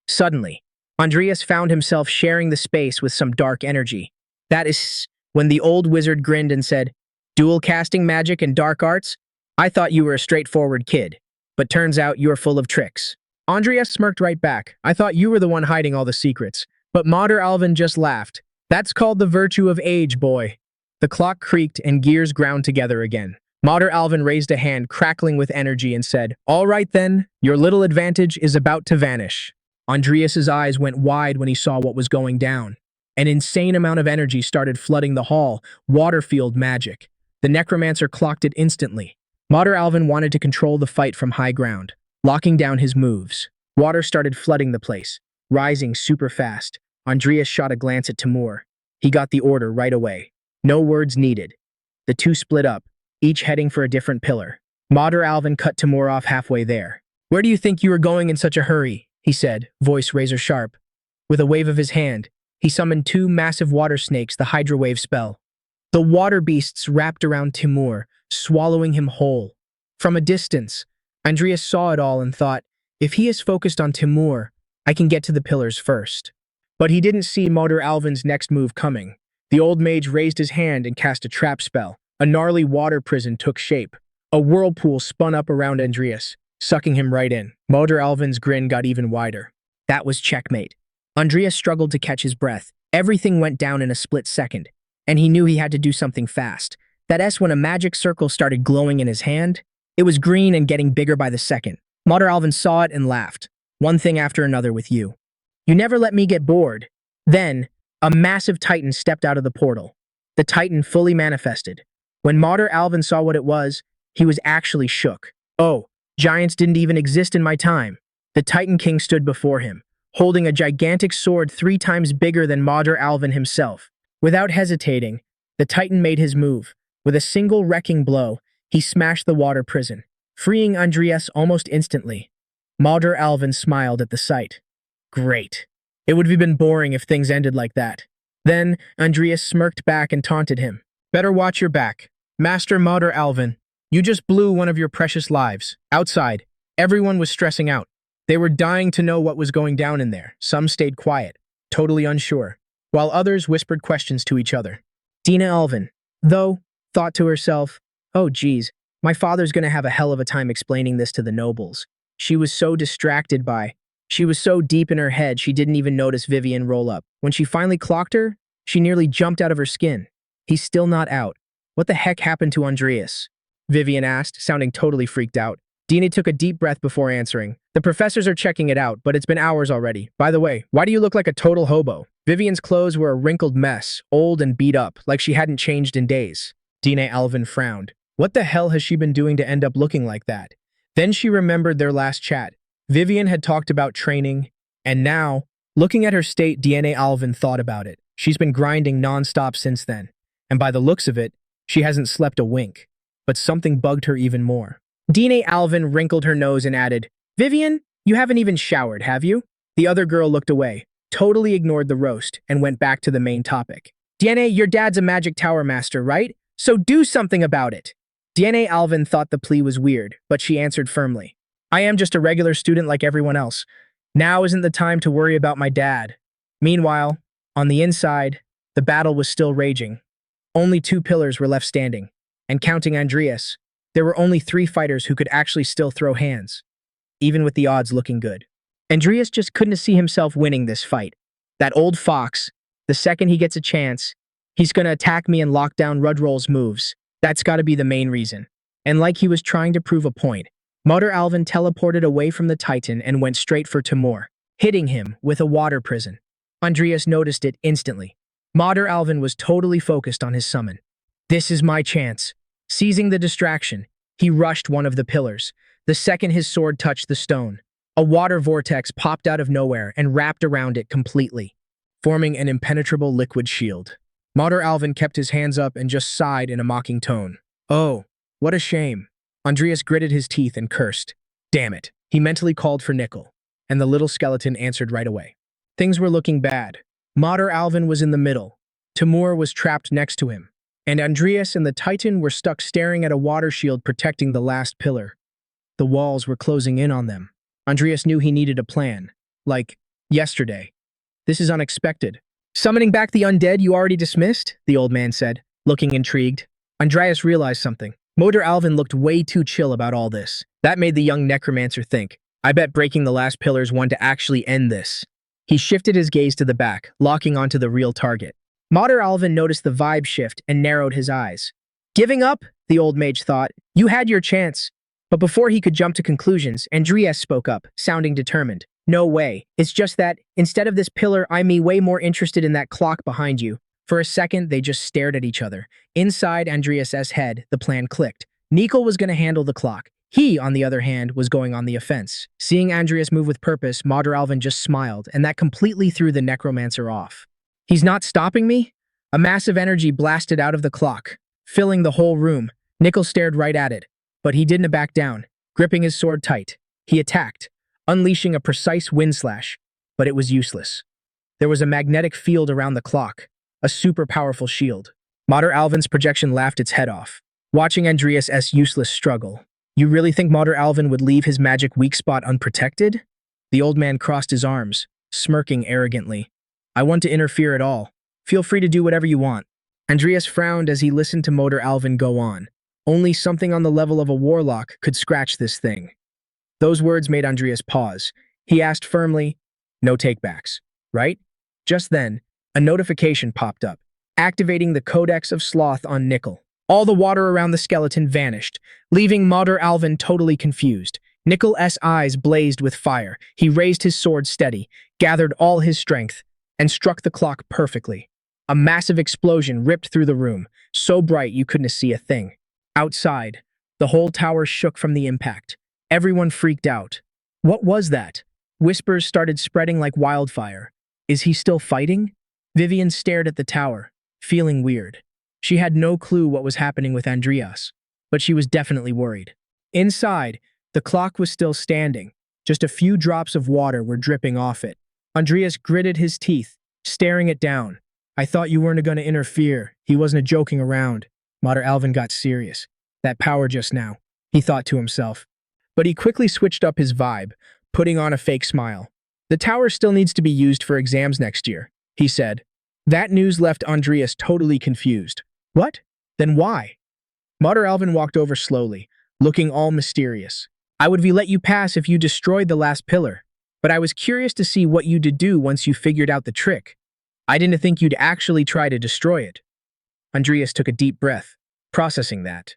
Suddenly, Adrius found himself sharing the space with some dark energy. That is when the old wizard grinned and said, "Dual casting magic and dark arts? I thought you were a straightforward kid, but turns out you're full of tricks." Adrius smirked right back. "I thought you were the one hiding all the secrets." But Mater Alvin just laughed. "That's called the virtue of age, boy." The clock creaked and gears ground together again. Mater Alvin raised a hand, crackling with energy, and said, "All right then, your little advantage is about to vanish." Adrius's eyes went wide when he saw what was going down. An insane amount of energy started flooding the hall, water-field magic. The Necromancer clocked it instantly. Mater Alvin wanted to control the fight from high ground. locking down his moves. Water started flooding the place, rising super fast. Andreas shot a glance at Timur. He got the order right away. No words needed. The two split up, each heading for a different pillar. Mater Alvin cut Timur off halfway there. "Where do you think you were going in such a hurry?" he said, voice razor sharp. With a wave of his hand, he summoned two massive water snakes, the Hydra Wave spell. The water beasts wrapped around Timur, swallowing him whole. From a distance, Andreas saw it all and thought, if he is focused on Timur, I can get to the pillars first. But he didn't see Mater Alvin's next move coming. The old mage raised his hand and cast a trap spell. A gnarly water prison took shape. A whirlpool spun up around Andreas, sucking him right in. Mater Alvin's grin got even wider. That was checkmate. Andreas struggled to catch his breath. Everything went down in a split second, and he knew he had to do something fast. That S when a magic circle started glowing in his hand. It was green and getting bigger by the second. Mater Alvin saw it and laughed. One thing after another with you. You never let me get bored. Then, a massive titan stepped out of the portal. The titan fully manifested. When Mater Alvin saw what it was, he was actually shook. Oh, giants didn't even exist in my time. The Titan King stood before him, holding a gigantic sword 3 times bigger than Mater Alvin himself. Without hesitating, the Titan made his move. With a single wrecking blow, he smashed the water prison, freeing Andreas almost instantly. Mater Alvin smiled at the sight. Great. It would have been boring if things ended like that. Then, Andreas smirked back and taunted him. Better watch your back. Master Mater Alvin, you just blew one of your precious lives. Outside, everyone was stressing out. They were dying to know what was going down in there. Some stayed quiet, totally unsure, while others whispered questions to each other. Dina Alvin, though, thought to herself, oh geez, my father's gonna have a hell of a time explaining this to the nobles. She was so she was so deep in her head she didn't even notice Vivian roll up. When she finally clocked her, she nearly jumped out of her skin. He's still not out. What the heck happened to Andreas? Vivian asked, sounding totally freaked out. Dina took a deep breath before answering. The professors are checking it out, but it's been hours already. By the way, why do you look like a total hobo? Vivian's clothes were a wrinkled mess, old and beat up, like she hadn't changed in days. Dina Alvin frowned. What the hell has she been doing to end up looking like that? Then she remembered their last chat. Vivian had talked about training, and now, looking at her state, Dina Alvin thought about it. She's been grinding non-stop since then, and by the looks of it, she hasn't slept a wink. But something bugged her even more. Dina Alvin wrinkled her nose and added, Vivian, you haven't even showered, have you? The other girl looked away, totally ignored the roast, and went back to the main topic. Dina, your dad's a magic tower master, right? So do something about it. Dina Alvin thought the plea was weird, but she answered firmly. I am just a regular student like everyone else. Now isn't the time to worry about my dad. Meanwhile, on the inside, the battle was still raging. Only 2 pillars were left standing, and counting Andreas, there were only 3 fighters who could actually still throw hands, even with the odds looking good. Andreas just couldn't see himself winning this fight. That old fox, the second he gets a chance, he's gonna attack me and lock down Rudroll's moves. That's gotta be the main reason. And like he was trying to prove a point, Mater Alvin teleported away from the Titan and went straight for Timur, hitting him with a water prison. Andreas noticed it instantly. Mater Alvin was totally focused on his summon. This is my chance. Seizing the distraction, he rushed one of the pillars. The second his sword touched the stone, a water vortex popped out of nowhere and wrapped around it completely, forming an impenetrable liquid shield. Mater Alvin kept his hands up and just sighed in a mocking tone. Oh, what a shame. Andreas gritted his teeth and cursed. Damn it. He mentally called for Nickel, and the little skeleton answered right away. Things were looking bad. Mater Alvin was in the middle. Timur was trapped next to him, and Andreas and the Titan were stuck staring at a water shield protecting the last pillar. The walls were closing in on them. Andreas knew he needed a plan. Like, yesterday. This is unexpected. Summoning back the undead you already dismissed? The old man said, looking intrigued. Andreas realized something. Mater Alvin looked way too chill about all this. That made the young Necromancer think, I bet breaking the last pillar's one to actually end this. He shifted his gaze to the back, locking onto the real target. Mater Alvin noticed the vibe shift and narrowed his eyes. Giving up? The old mage thought. You had your chance. But before he could jump to conclusions, Andreas spoke up, sounding determined. No way. It's just that, instead of this pillar, I'm way more interested in that clock behind you. For a second, they just stared at each other. Inside Andreas' head, the plan clicked. Nickel was going to handle the clock. He, on the other hand, was going on the offense. Seeing Adrius move with purpose, Mater Alvin just smiled, and that completely threw the Necromancer off. "He's not stopping me?" A massive energy blasted out of the clock, filling the whole room. Nickel stared right at it, but he didn't back down. Gripping his sword tight, he attacked, unleashing a precise wind slash, but it was useless. There was a magnetic field around the clock, a super powerful shield. Mater Alvin's projection laughed its head off, watching Adrius' useless struggle. "You really think Mater Alvin would leave his magic weak spot unprotected?" The old man crossed his arms, smirking arrogantly. "I want to interfere at all. Feel free to do whatever you want." Adrius frowned as he listened to Mater Alvin go on. Only something on the level of a warlock could scratch this thing. Those words made Adrius pause. He asked firmly, "No takebacks, right?" Just then, a notification popped up, activating the Codex of Sloth on Nickel. All the water around the skeleton vanished, leaving Mater Alvin totally confused. Nickel's eyes blazed with fire. He raised his sword steady, gathered all his strength, and struck the clock perfectly. A massive explosion ripped through the room, so bright you couldn't see a thing. Outside, the whole tower shook from the impact. Everyone freaked out. What was that? Whispers started spreading like wildfire. Is he still fighting? Vivian stared at the tower, feeling weird. She had no clue what was happening with Adrius, but she was definitely worried. Inside, the clock was still standing. Just a few drops of water were dripping off it. Adrius gritted his teeth, staring it down. "I thought you weren't going to interfere. He wasn't joking around." Mater Alvin got serious. That power just now, he thought to himself. But he quickly switched up his vibe, putting on a fake smile. "The tower still needs to be used for exams next year," he said. That news left Adrius totally confused. "What? Then why?" Mater Alvin walked over slowly, looking all mysterious. "I would let you pass if you destroyed the last pillar, but I was curious to see what you'd do once you figured out the trick. I didn't think you'd actually try to destroy it." Adrius took a deep breath, processing that.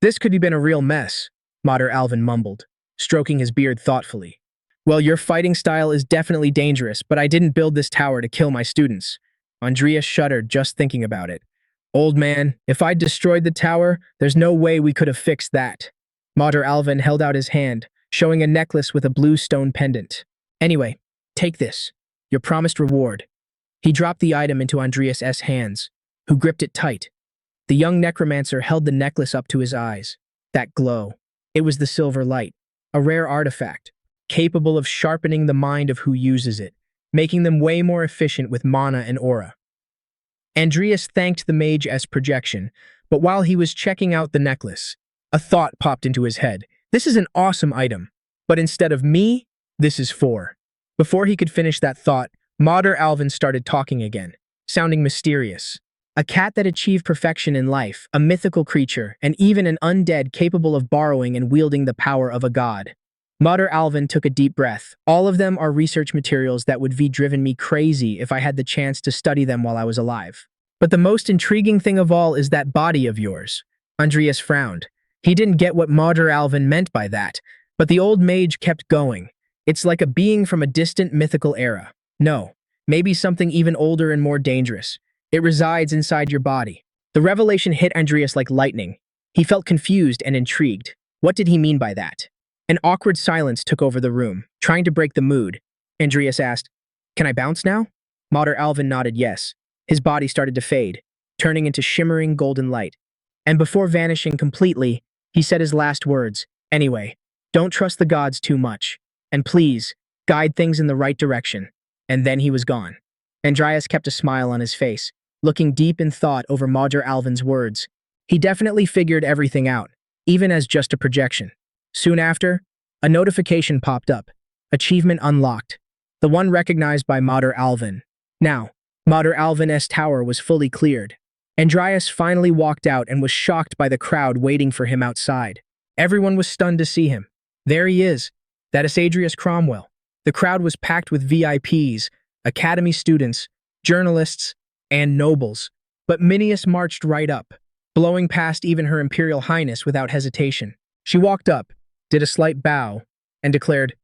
"This could have been a real mess," Mater Alvin mumbled, stroking his beard thoughtfully. "Well, your fighting style is definitely dangerous, but I didn't build this tower to kill my students." Adrius shuddered just thinking about it. "Old man, if I'd destroyed the tower, there's no way we could have fixed that." Mater Alvin held out his hand, showing a necklace with a blue stone pendant. "Anyway, take this, your promised reward." He dropped the item into Adrius' hands, who gripped it tight. The young necromancer held the necklace up to his eyes. That glow. It was the silver light, a rare artifact, capable of sharpening the mind of who uses it, making them way more efficient with mana and aura. Adrius thanked the mage's projection, but while he was checking out the necklace, a thought popped into his head. "This is an awesome item, but instead of me, this is for." Before he could finish that thought, Mater Alvin started talking again, sounding mysterious. "A cat that achieved perfection in life, a mythical creature, and even an undead capable of borrowing and wielding the power of a god." Mater Alvin took a deep breath. "All of them are research materials that would be driven me crazy if I had the chance to study them while I was alive. But the most intriguing thing of all is that body of yours." Adrius frowned. He didn't get what Mater Alvin meant by that, but the old mage kept going. "It's like a being from a distant mythical era. No, maybe something even older and more dangerous. It resides inside your body." The revelation hit Adrius like lightning. He felt confused and intrigued. What did he mean by that? An awkward silence took over the room. Trying to break the mood, Adrius asked, "Can I bounce now?" Mater Alvin nodded yes. His body started to fade, turning into shimmering golden light. And before vanishing completely, he said his last words, "Anyway, don't trust the gods too much. And please, guide things in the right direction." And then he was gone. Adrius kept a smile on his face, looking deep in thought over Mater Alvin's words. He definitely figured everything out, even as just a projection. Soon after, a notification popped up. Achievement unlocked. The one recognized by Mater Alvin. Now, Mater Alvin's tower was fully cleared. Adrius finally walked out and was shocked by the crowd waiting for him outside. Everyone was stunned to see him. There he is. That is Adrius Cromwell. The crowd was packed with VIPs, academy students, journalists, and nobles. But Minius marched right up, blowing past even Her Imperial Highness without hesitation. She walked up, did a slight bow, and declared,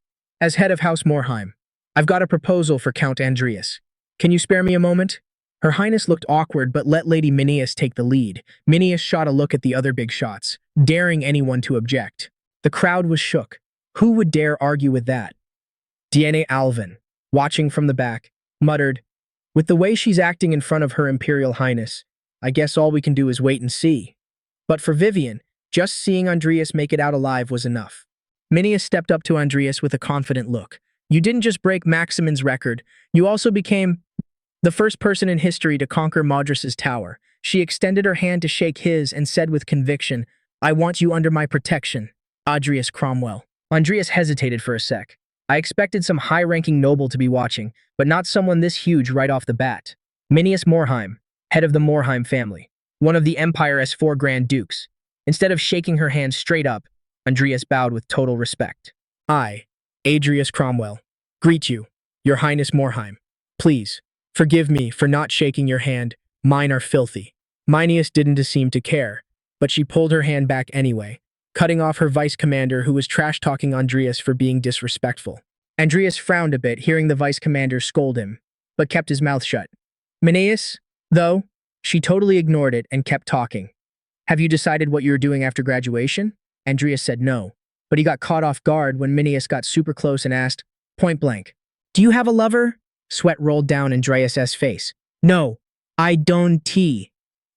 "As head of House Morheim, I've got a proposal for Count Adrius. Can you spare me a moment?" Her Highness looked awkward but let Lady Minius take the lead. Minius shot a look at the other big shots, daring anyone to object. The crowd was shook. Who would dare argue with that? DNA Alvin, watching from the back, muttered, "With the way she's acting in front of her Imperial Highness, I guess all we can do is wait and see." But for Vivian, just seeing Andreas make it out alive was enough. Minius stepped up to Andreas with a confident look. "You didn't just break Maximin's record, you also became the first person in history to conquer Madras' tower." She extended her hand to shake his and said with conviction, "I want you under my protection, Adrius Cromwell." Andreas hesitated for a sec. I expected some high-ranking noble to be watching, but not someone this huge right off the bat. Minius Morheim, head of the Morheim family, one of the Empire's 4 Grand Dukes. Instead of shaking her hand straight up, Andreas bowed with total respect. "I, Adrius Cromwell, greet you, Your Highness Morheim. Please, forgive me for not shaking your hand. Mine are filthy." Minius didn't seem to care, but she pulled her hand back anyway, cutting off her vice commander who was trash-talking Andreas for being disrespectful. Andreas frowned a bit hearing the vice commander scold him, but kept his mouth shut. Minius, though, she totally ignored it and kept talking. "Have you decided what you're doing after graduation?" Andreas said no, but he got caught off guard when Minius got super close and asked, point blank, "Do you have a lover?" Sweat rolled down Andreas' face. "No, I don't.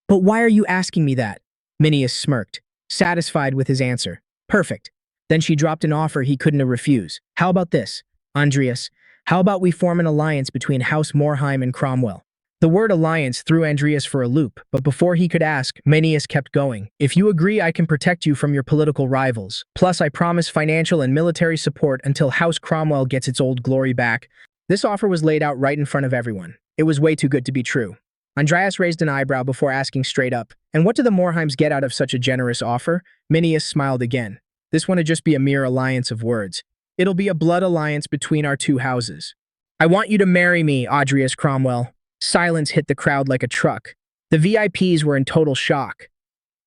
But why are you asking me that?" Minius smirked, satisfied with his answer. "Perfect." Then she dropped an offer he couldn't refuse. "How about this, Andreas? How about we form an alliance between House Morheim and Cromwell?" The word alliance threw Andreas for a loop, but before he could ask, Minius kept going. "If you agree, I can protect you from your political rivals. Plus, I promise financial and military support until House Cromwell gets its old glory back." This offer was laid out right in front of everyone. It was way too good to be true. Andreas raised an eyebrow before asking straight up, "And what do the Morheims get out of such a generous offer?" Minius smiled again. "This one would just be a mere alliance of words. It'll be a blood alliance between our 2 houses." "I want you to marry me, Adrius Cromwell." Silence hit the crowd like a truck. The VIPs were in total shock.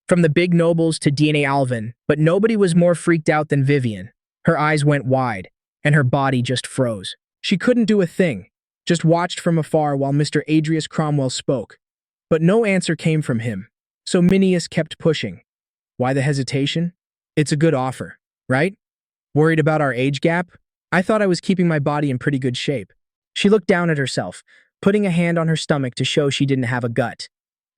From the big nobles to DNA Alvin, but nobody was more freaked out than Vivian. Her eyes went wide, and her body just froze. She couldn't do a thing, just watched from afar while Mr. Adrius Cromwell spoke. But no answer came from him, so Minius kept pushing. Why the hesitation? It's a good offer, right? Worried about our age gap? I thought I was keeping my body in pretty good shape. She looked down at herself, putting a hand on her stomach to show she didn't have a gut.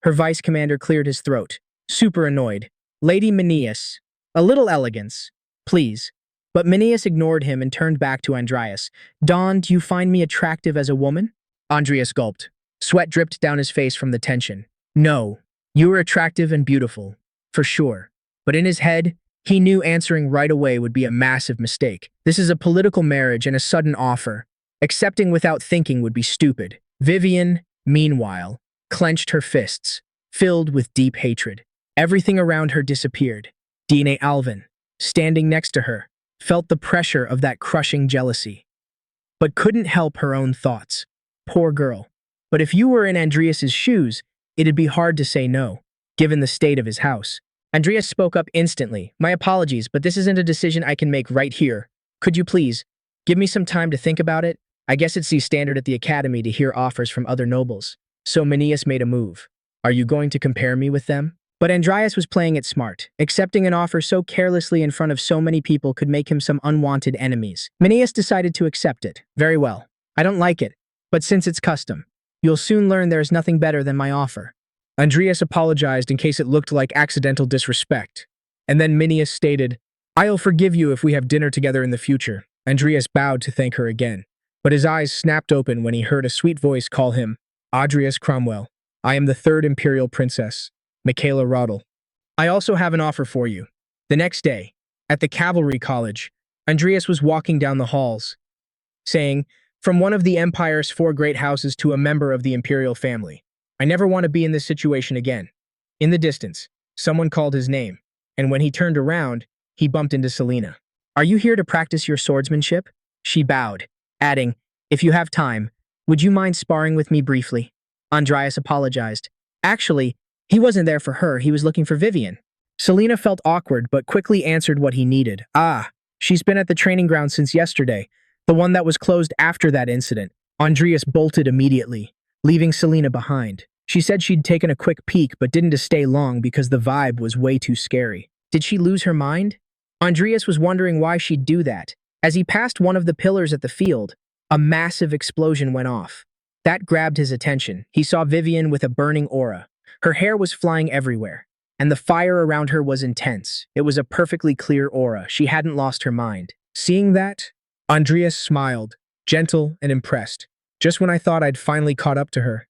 Her vice commander cleared his throat, super annoyed. "Lady Minius, a little elegance, please." But Minius ignored him and turned back to Andreas. "Don, do you find me attractive as a woman?" Andreas gulped. Sweat dripped down his face from the tension. "No, you are attractive and beautiful, for sure." But in his head, he knew answering right away would be a massive mistake. This is a political marriage and a sudden offer. Accepting without thinking would be stupid. Vivian, meanwhile, clenched her fists, filled with deep hatred. Everything around her disappeared. DNA Alvin, standing next to her, felt the pressure of that crushing jealousy, but couldn't help her own thoughts. Poor girl. But if you were in Andreas's shoes, it'd be hard to say no, given the state of his house. Andreas spoke up instantly. "My apologies, but this isn't a decision I can make right here. Could you please give me some time to think about it? I guess it's the standard at the academy to hear offers from other nobles." So Minius made a move. "Are you going to compare me with them?" But Andreas was playing it smart. Accepting an offer so carelessly in front of so many people could make him some unwanted enemies. Minius decided to accept it. "Very well. I don't like it, but since it's custom, you'll soon learn there is nothing better than my offer." Andreas apologized in case it looked like accidental disrespect. And then Minius stated, "I'll forgive you if we have dinner together in the future." Andreas bowed to thank her again, but his eyes snapped open when he heard a sweet voice call him, "Adrius Cromwell, I am the 3rd Imperial Princess, Michaela Roddle. I also have an offer for you." The next day, at the Cavalry College, Andreas was walking down the halls, saying, "From one of the Empire's 4 great houses to a member of the Imperial family. I never want to be in this situation again." In the distance, someone called his name, and when he turned around, he bumped into Selena. "Are you here to practice your swordsmanship?" She bowed, adding, "If you have time, would you mind sparring with me briefly?" Andreas apologized. Actually, he wasn't there for her, he was looking for Vivian. Selena felt awkward but quickly answered what he needed. She's been at the training ground since yesterday, the one that was closed after that incident." Andreas bolted immediately, leaving Selena behind. She said she'd taken a quick peek but didn't stay long because the vibe was way too scary. Did she lose her mind? Andreas was wondering why she'd do that. As he passed one of the pillars at the field, a massive explosion went off. That grabbed his attention. He saw Vivian with a burning aura. Her hair was flying everywhere, and the fire around her was intense. It was a perfectly clear aura. She hadn't lost her mind. Seeing that, Andreas smiled, gentle and impressed. Just when I thought I'd finally caught up to her.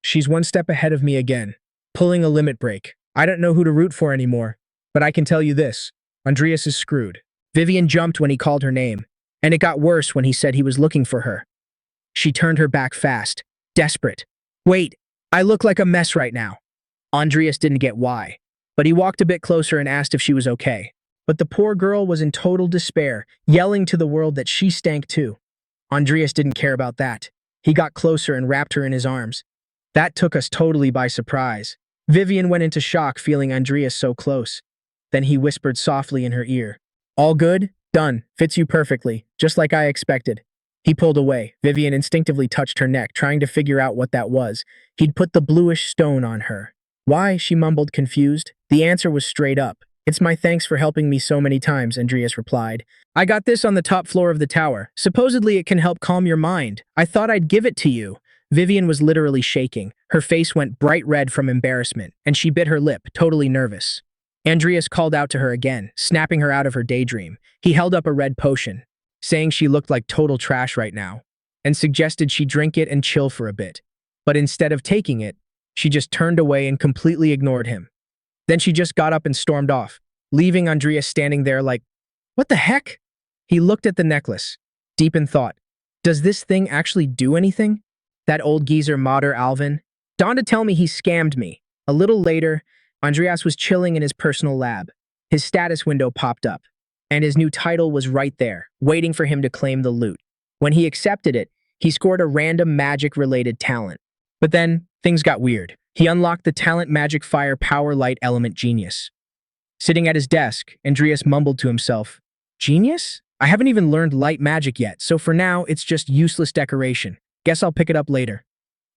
She's one step ahead of me again, pulling a limit break. I don't know who to root for anymore, but I can tell you this. Andreas is screwed. Vivian jumped when he called her name, and it got worse when he said he was looking for her. She turned her back fast, desperate. Wait, I look like a mess right now. Andreas didn't get why, but he walked a bit closer and asked if she was okay. But the poor girl was in total despair, yelling to the world that she stank too. Andreas didn't care about that. He got closer and wrapped her in his arms. That took us totally by surprise. Vivian went into shock, feeling Andreas so close. Then he whispered softly in her ear. All good? Done. Fits you perfectly, just like I expected. He pulled away. Vivian instinctively touched her neck, trying to figure out what that was. He'd put the bluish stone on her. Why? She mumbled, confused. The answer was straight up. It's my thanks for helping me so many times, Andreas replied. I got this on the top floor of the tower. Supposedly it can help calm your mind. I thought I'd give it to you. Vivian was literally shaking. Her face went bright red from embarrassment, and she bit her lip, totally nervous. Andreas called out to her again, snapping her out of her daydream. He held up a red potion, saying she looked like total trash right now, and suggested she drink it and chill for a bit. But instead of taking it, she just turned away and completely ignored him. Then she just got up and stormed off, leaving Andreas standing there like, what the heck? He looked at the necklace, deep in thought. Does this thing actually do anything? That old geezer Mater Alvin? Dawned to tell me he scammed me. A little later, Andreas was chilling in his personal lab. His status window popped up, and his new title was right there, waiting for him to claim the loot. When he accepted it, he scored a random magic-related talent. But then, things got weird. He unlocked the talent Magic Fire Power Light Element Genius. Sitting at his desk, Andreas mumbled to himself, Genius? I haven't even learned light magic yet, so for now, it's just useless decoration. Guess I'll pick it up later.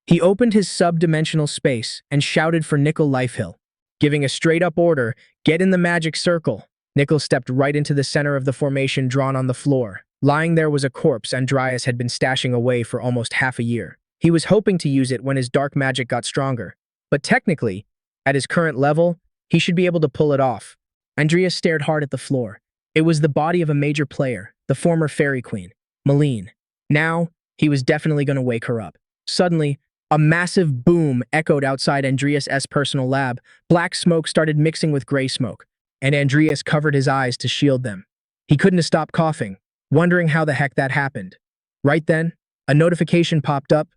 He opened his sub-dimensional space and shouted for Nickel Lifehill, giving a straight-up order, get in the magic circle. Nickel stepped right into the center of the formation drawn on the floor. Lying there was a corpse Andreas had been stashing away for almost half a year. He was hoping to use it when his dark magic got stronger, but technically, at his current level, he should be able to pull it off. Andreas stared hard at the floor. It was the body of a major player, the former fairy queen, Malene. Now, he was definitely going to wake her up. Suddenly, a massive boom echoed outside Andreas' personal lab. Black smoke started mixing with gray smoke, and Andreas covered his eyes to shield them. He couldn't stop coughing, wondering how the heck that happened. Right then, a notification popped up.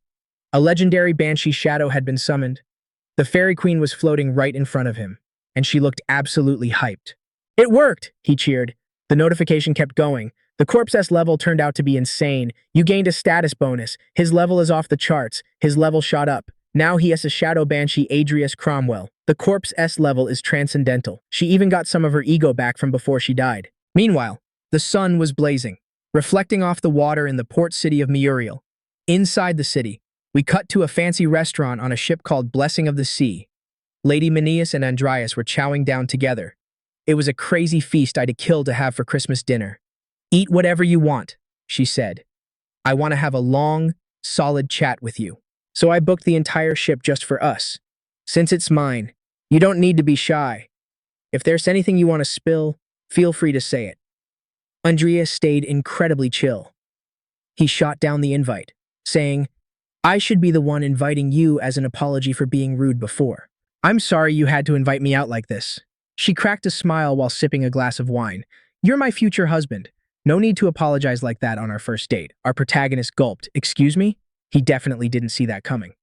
A legendary banshee shadow had been summoned. The fairy queen was floating right in front of him, and she looked absolutely hyped. It worked, he cheered. The notification kept going. The corpse's level turned out to be insane. You gained a status bonus. His level is off the charts. His level shot up. Now he has a shadow banshee, Adrius Cromwell. The corpse's level is transcendental. She even got some of her ego back from before she died. Meanwhile, the sun was blazing, reflecting off the water in the port city of Muriel. Inside the city, we cut to a fancy restaurant on a ship called Blessing of the Sea. Lady Manius and Andreas were chowing down together. It was a crazy feast I'd kill to have for Christmas dinner. Eat whatever you want, she said. I want to have a long, solid chat with you. So I booked the entire ship just for us. Since it's mine, you don't need to be shy. If there's anything you want to spill, feel free to say it. Andreas stayed incredibly chill. He shot down the invite, saying, I should be the one inviting you as an apology for being rude before. I'm sorry you had to invite me out like this. She cracked a smile while sipping a glass of wine. You're my future husband. No need to apologize like that on our first date. Our protagonist gulped. Excuse me? He definitely didn't see that coming.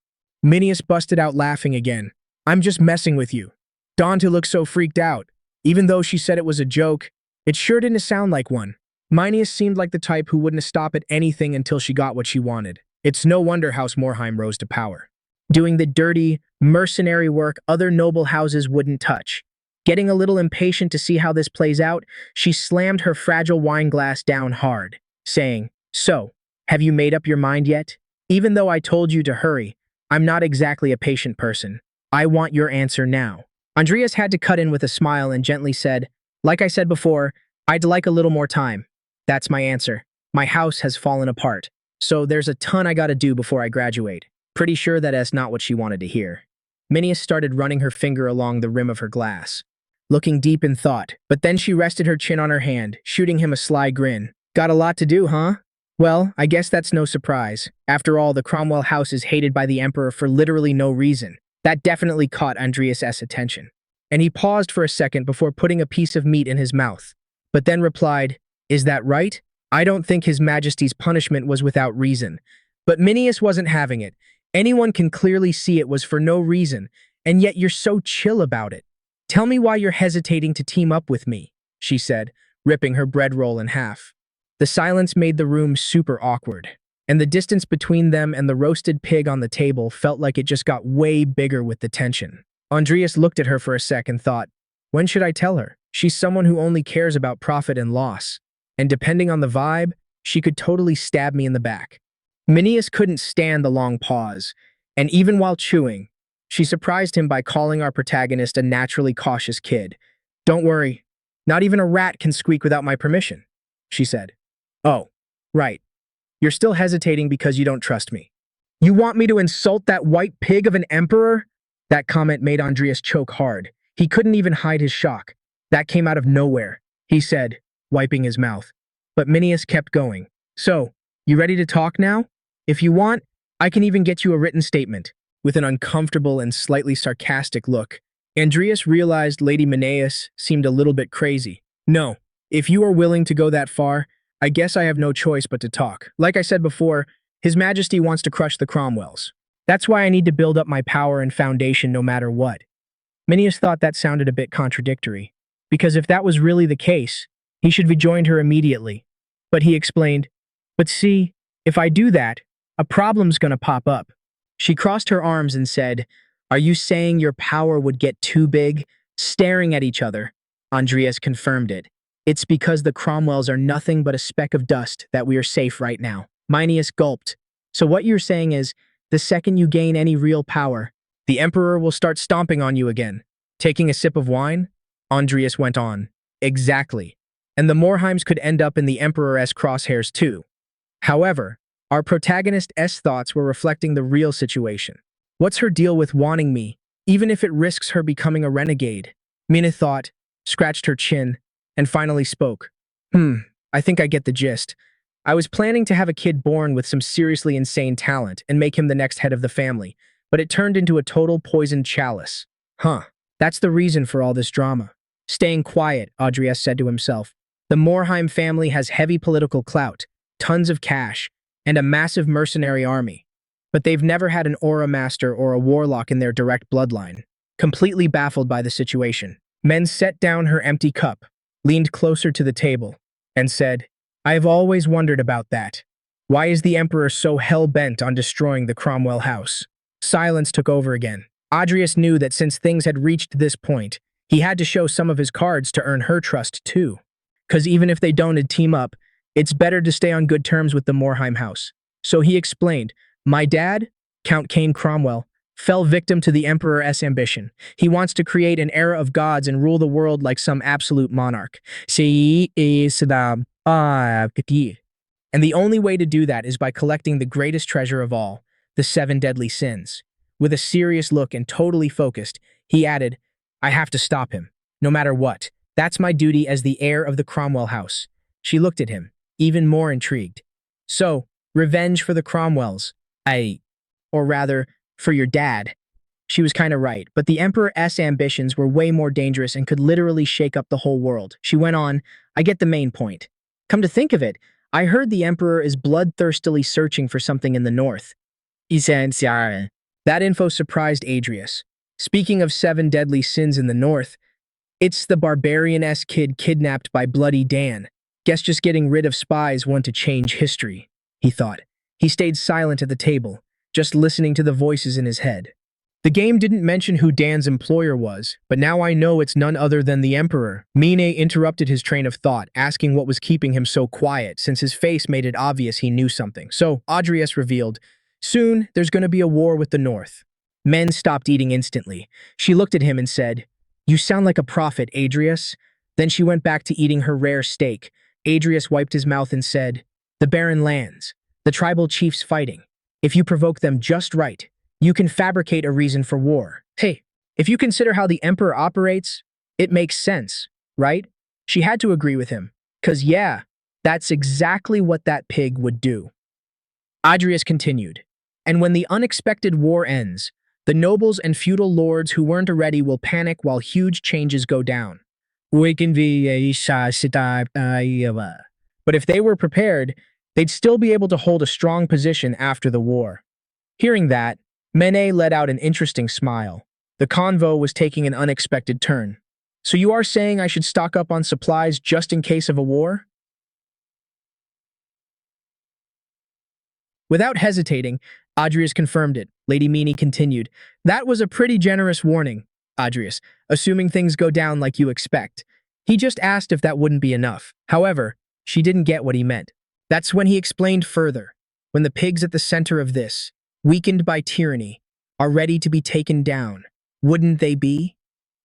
Minius busted out laughing again. I'm just messing with you. Dante looked so freaked out. Even though she said it was a joke, it sure didn't sound like one. Minius seemed like the type who wouldn't stop at anything until she got what she wanted. It's no wonder House Morheim rose to power, doing the dirty, mercenary work other noble houses wouldn't touch. Getting a little impatient to see how this plays out, she slammed her fragile wine glass down hard, saying, So, have you made up your mind yet? Even though I told you to hurry, I'm not exactly a patient person. I want your answer now. Andreas had to cut in with a smile and gently said, Like I said before, I'd like a little more time. That's my answer. My house has fallen apart, so there's a ton I gotta do before I graduate. Pretty sure that's not what she wanted to hear. Minius started running her finger along the rim of her glass, looking deep in thought, but then she rested her chin on her hand, shooting him a sly grin. Got a lot to do, huh? Well, I guess that's no surprise. After all, the Cromwell house is hated by the Emperor for literally no reason. That definitely caught Adrius' attention. And he paused for a second before putting a piece of meat in his mouth, but then replied, "Is that right? I don't think His Majesty's punishment was without reason." But Minius wasn't having it. Anyone can clearly see it was for no reason, and yet you're so chill about it. "Tell me why you're hesitating to team up with me," she said, ripping her bread roll in half. The silence made the room super awkward, and the distance between them and the roasted pig on the table felt like it just got way bigger with the tension. Adrius looked at her for a sec and thought, when should I tell her? She's someone who only cares about profit and loss, and depending on the vibe, she could totally stab me in the back. Minius couldn't stand the long pause, and even while chewing, she surprised him by calling our protagonist a naturally cautious kid. "Don't worry, not even a rat can squeak without my permission," she said. "Oh, right. You're still hesitating because you don't trust me. You want me to insult that white pig of an emperor?" That comment made Adrius choke hard. He couldn't even hide his shock. That came out of nowhere, he said, wiping his mouth. But Minius kept going. "So, you ready to talk now? If you want, I can even get you a written statement." With an uncomfortable and slightly sarcastic look, Adrius realized Lady Menneus seemed a little bit crazy. "No, if you are willing to go that far, I guess I have no choice but to talk. Like I said before, His Majesty wants to crush the Cromwells. That's why I need to build up my power and foundation no matter what." Minius thought that sounded a bit contradictory, because if that was really the case, he should have joined her immediately. But he explained, "But see, if I do that, a problem's gonna pop up." She crossed her arms and said, "Are you saying your power would get too big?" Staring at each other, Adrius confirmed it. "It's because the Cromwells are nothing but a speck of dust that we are safe right now." Minius gulped. "So what you're saying is, the second you gain any real power, the Emperor will start stomping on you again." Taking a sip of wine, Adrius went on. "Exactly. And the Morheims could end up in the Emperor's crosshairs too." However, our protagonist's thoughts were reflecting the real situation. What's her deal with wanting me, even if it risks her becoming a renegade? Mina thought, scratched her chin, and finally spoke. I think I get the gist. I was planning to have a kid born with some seriously insane talent and make him the next head of the family, but it turned into a total poisoned chalice." That's the reason for all this drama." Staying quiet, Adrius said to himself. The Morheim family has heavy political clout, tons of cash, and a massive mercenary army. But they've never had an aura master or a warlock in their direct bloodline. Completely baffled by the situation, Men set down her empty cup, leaned closer to the table, and said, "I have always wondered about that. Why is the Emperor so hell-bent on destroying the Cromwell house?" Silence took over again. Adrius knew that since things had reached this point, he had to show some of his cards to earn her trust too. Because even if they don't team up, it's better to stay on good terms with the Morheim house. So he explained, "My dad, Count Cain Cromwell, fell victim to the Emperor's ambition. He wants to create an era of gods and rule the world like some absolute monarch. And the only way to do that is by collecting the greatest treasure of all, the 7 deadly sins." With a serious look and totally focused, he added, "I have to stop him, no matter what. That's my duty as the heir of the Cromwell house." She looked at him, even more intrigued. "So, revenge for the Cromwells. Or rather, for your dad." She was kind of right, but the Emperor's ambitions were way more dangerous and could literally shake up the whole world. She went on, "I get the main point. Come to think of it, I heard the Emperor is bloodthirstily searching for something in the north." That info surprised Adrius. Speaking of 7 deadly sins in the north, it's the barbarian-esque kid kidnapped by Bloody Dan. Guess just getting rid of spies want to change history, he thought. He stayed silent at the table, just listening to the voices in his head. The game didn't mention who Dan's employer was, but now I know it's none other than the Emperor. Mine interrupted his train of thought, asking what was keeping him so quiet, since his face made it obvious he knew something. So, Adrius revealed, "Soon, there's going to be a war with the North." Men stopped eating instantly. She looked at him and said, "You sound like a prophet, Adrius. Then she went back to eating her rare steak. Adrius wiped his mouth and said, "The barren lands, the tribal chiefs fighting. If you provoke them just right, you can fabricate a reason for war. Hey, if you consider how the Emperor operates, it makes sense, right?" She had to agree with him, 'cause yeah, that's exactly what that pig would do. Adrius continued, "And when the unexpected war ends, the nobles and feudal lords who weren't ready will panic while huge changes go down. But if they were prepared, they'd still be able to hold a strong position after the war." Hearing that, Mene let out an interesting smile. The convo was taking an unexpected turn. "So you are saying I should stock up on supplies just in case of a war?" Without hesitating, Adrius confirmed it. Lady Meanie continued, "That was a pretty generous warning, Adrius, assuming things go down like you expect." He just asked if that wouldn't be enough. However, she didn't get what he meant. That's when he explained further. When the pigs at the center of this, weakened by tyranny, are ready to be taken down, wouldn't they be?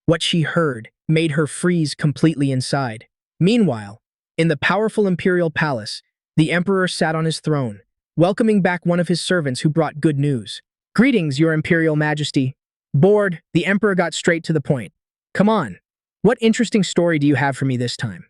What she heard made her freeze completely inside. Meanwhile, in the powerful imperial palace, the emperor sat on his throne, welcoming back one of his servants who brought good news. "Greetings, your imperial majesty." Bored, the emperor got straight to the point. "Come on, what interesting story do you have for me this time?"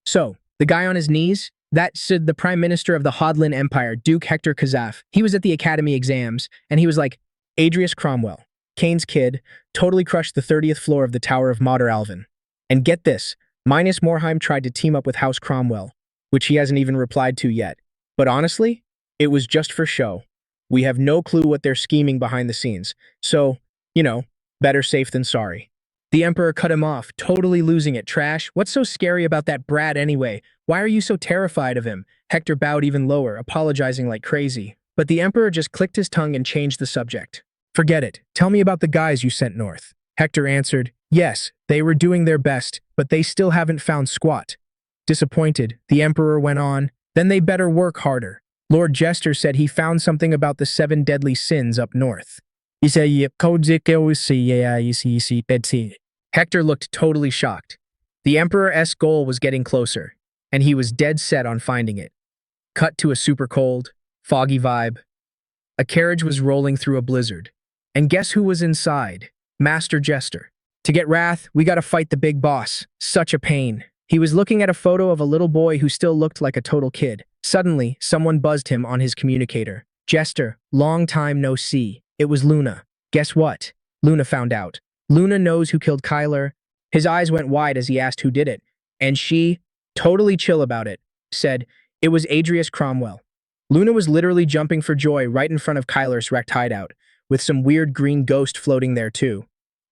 So, the guy on his knees? That's the prime minister of the Hodlin Empire, Duke Hector Kazaf. He was at the academy exams, and he was like, "Adrius Cromwell, Kane's kid, totally crushed the 30th floor of the Tower of Mater Alvin. And get this, Minas Morheim tried to team up with House Cromwell, which he hasn't even replied to yet. But honestly, it was just for show. We have no clue what they're scheming behind the scenes. So, better safe than sorry." The emperor cut him off, totally losing it. "Trash, what's so scary about that brat anyway? Why are you so terrified of him?" Hector bowed even lower, apologizing like crazy. But the emperor just clicked his tongue and changed the subject. "Forget it. Tell me about the guys you sent north." Hector answered, "Yes, they were doing their best, but they still haven't found squat." Disappointed, the emperor went on, "Then they better work harder. Lord Jester said he found something about the 7 deadly sins up north." Hector looked totally shocked. The emperor's goal was getting closer, and he was dead set on finding it. Cut to a super cold, foggy vibe. A carriage was rolling through a blizzard. And guess who was inside? Master Jester. "To get wrath, we gotta fight the big boss. Such a pain." He was looking at a photo of a little boy who still looked like a total kid. Suddenly, someone buzzed him on his communicator. "Jester, long time no see." It was Luna. Guess what? Luna found out. Luna knows who killed Kyler. His eyes went wide as he asked who did it. And she, totally chill about it, said, "It was Adrius Cromwell." Luna was literally jumping for joy right in front of Kyler's wrecked hideout, with some weird green ghost floating there too.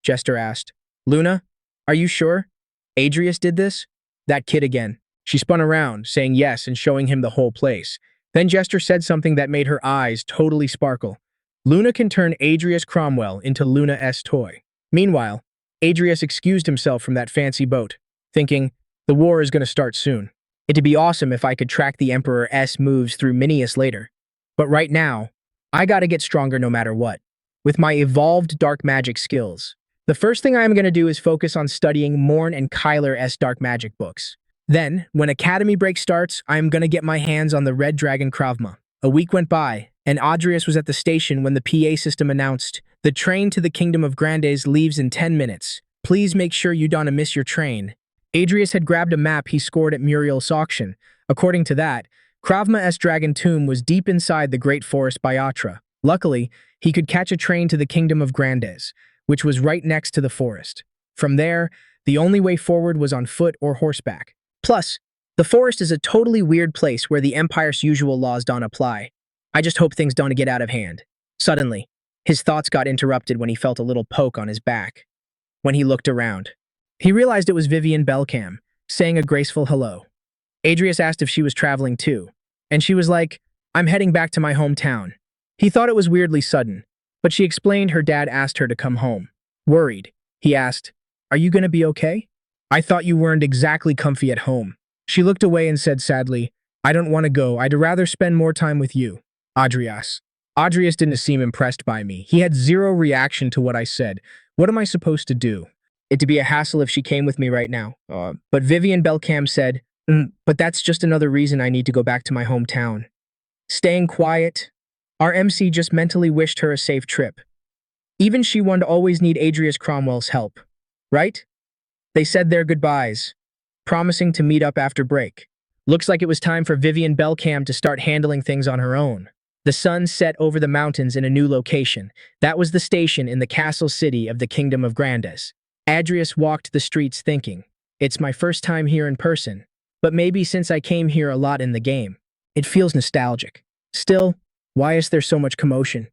Jester asked, "Luna, are you sure? Adrius did this?" That kid again. She spun around, saying yes and showing him the whole place. Then Jester said something that made her eyes totally sparkle. "Luna can turn Adrius Cromwell into Luna's toy." Meanwhile, Adrius excused himself from that fancy boat, thinking, the war is going to start soon. It'd be awesome if I could track the Emperor's moves through Minius later. But right now, I gotta get stronger no matter what. With my evolved dark magic skills, the first thing I'm going to do is focus on studying Morn and Kyler's dark magic books. Then, when Academy Break starts, I'm going to get my hands on the Red Dragon Kravma. A week went by, and Adrius was at the station when the PA system announced, "The train to the Kingdom of Grandes leaves in 10 minutes. Please make sure you don't miss your train." Adrius had grabbed a map he scored at Muriel's auction. According to that, Kravma's dragon tomb was deep inside the Great Forest by Atra. Luckily, he could catch a train to the Kingdom of Grandes, which was right next to the forest. From there, the only way forward was on foot or horseback. Plus, the forest is a totally weird place where the Empire's usual laws don't apply. I just hope things don't get out of hand. Suddenly, his thoughts got interrupted when he felt a little poke on his back. When he looked around, he realized it was Vivian Belcam, saying a graceful hello. Adrius asked if she was traveling too, and she was like, "I'm heading back to my hometown." He thought it was weirdly sudden, but she explained her dad asked her to come home. Worried, he asked, "Are you going to be okay? I thought you weren't exactly comfy at home." She looked away and said sadly, "I don't want to go. I'd rather spend more time with you, Adrius." Adrius didn't seem impressed by me. He had zero reaction to what I said. What am I supposed to do? It'd be a hassle if she came with me right now. But Vivian Belcam said, but that's just another reason I need to go back to my hometown. Staying quiet. Our MC just mentally wished her a safe trip. Even she would always need Adrius Cromwell's help. Right? They said their goodbyes, promising to meet up after break. Looks like it was time for Vivian Belcam to start handling things on her own. The sun set over the mountains in a new location. That was the station in the castle city of the Kingdom of Grandes. Adrius walked the streets thinking, it's my first time here in person, but maybe since I came here a lot in the game, it feels nostalgic. Still, why is there so much commotion?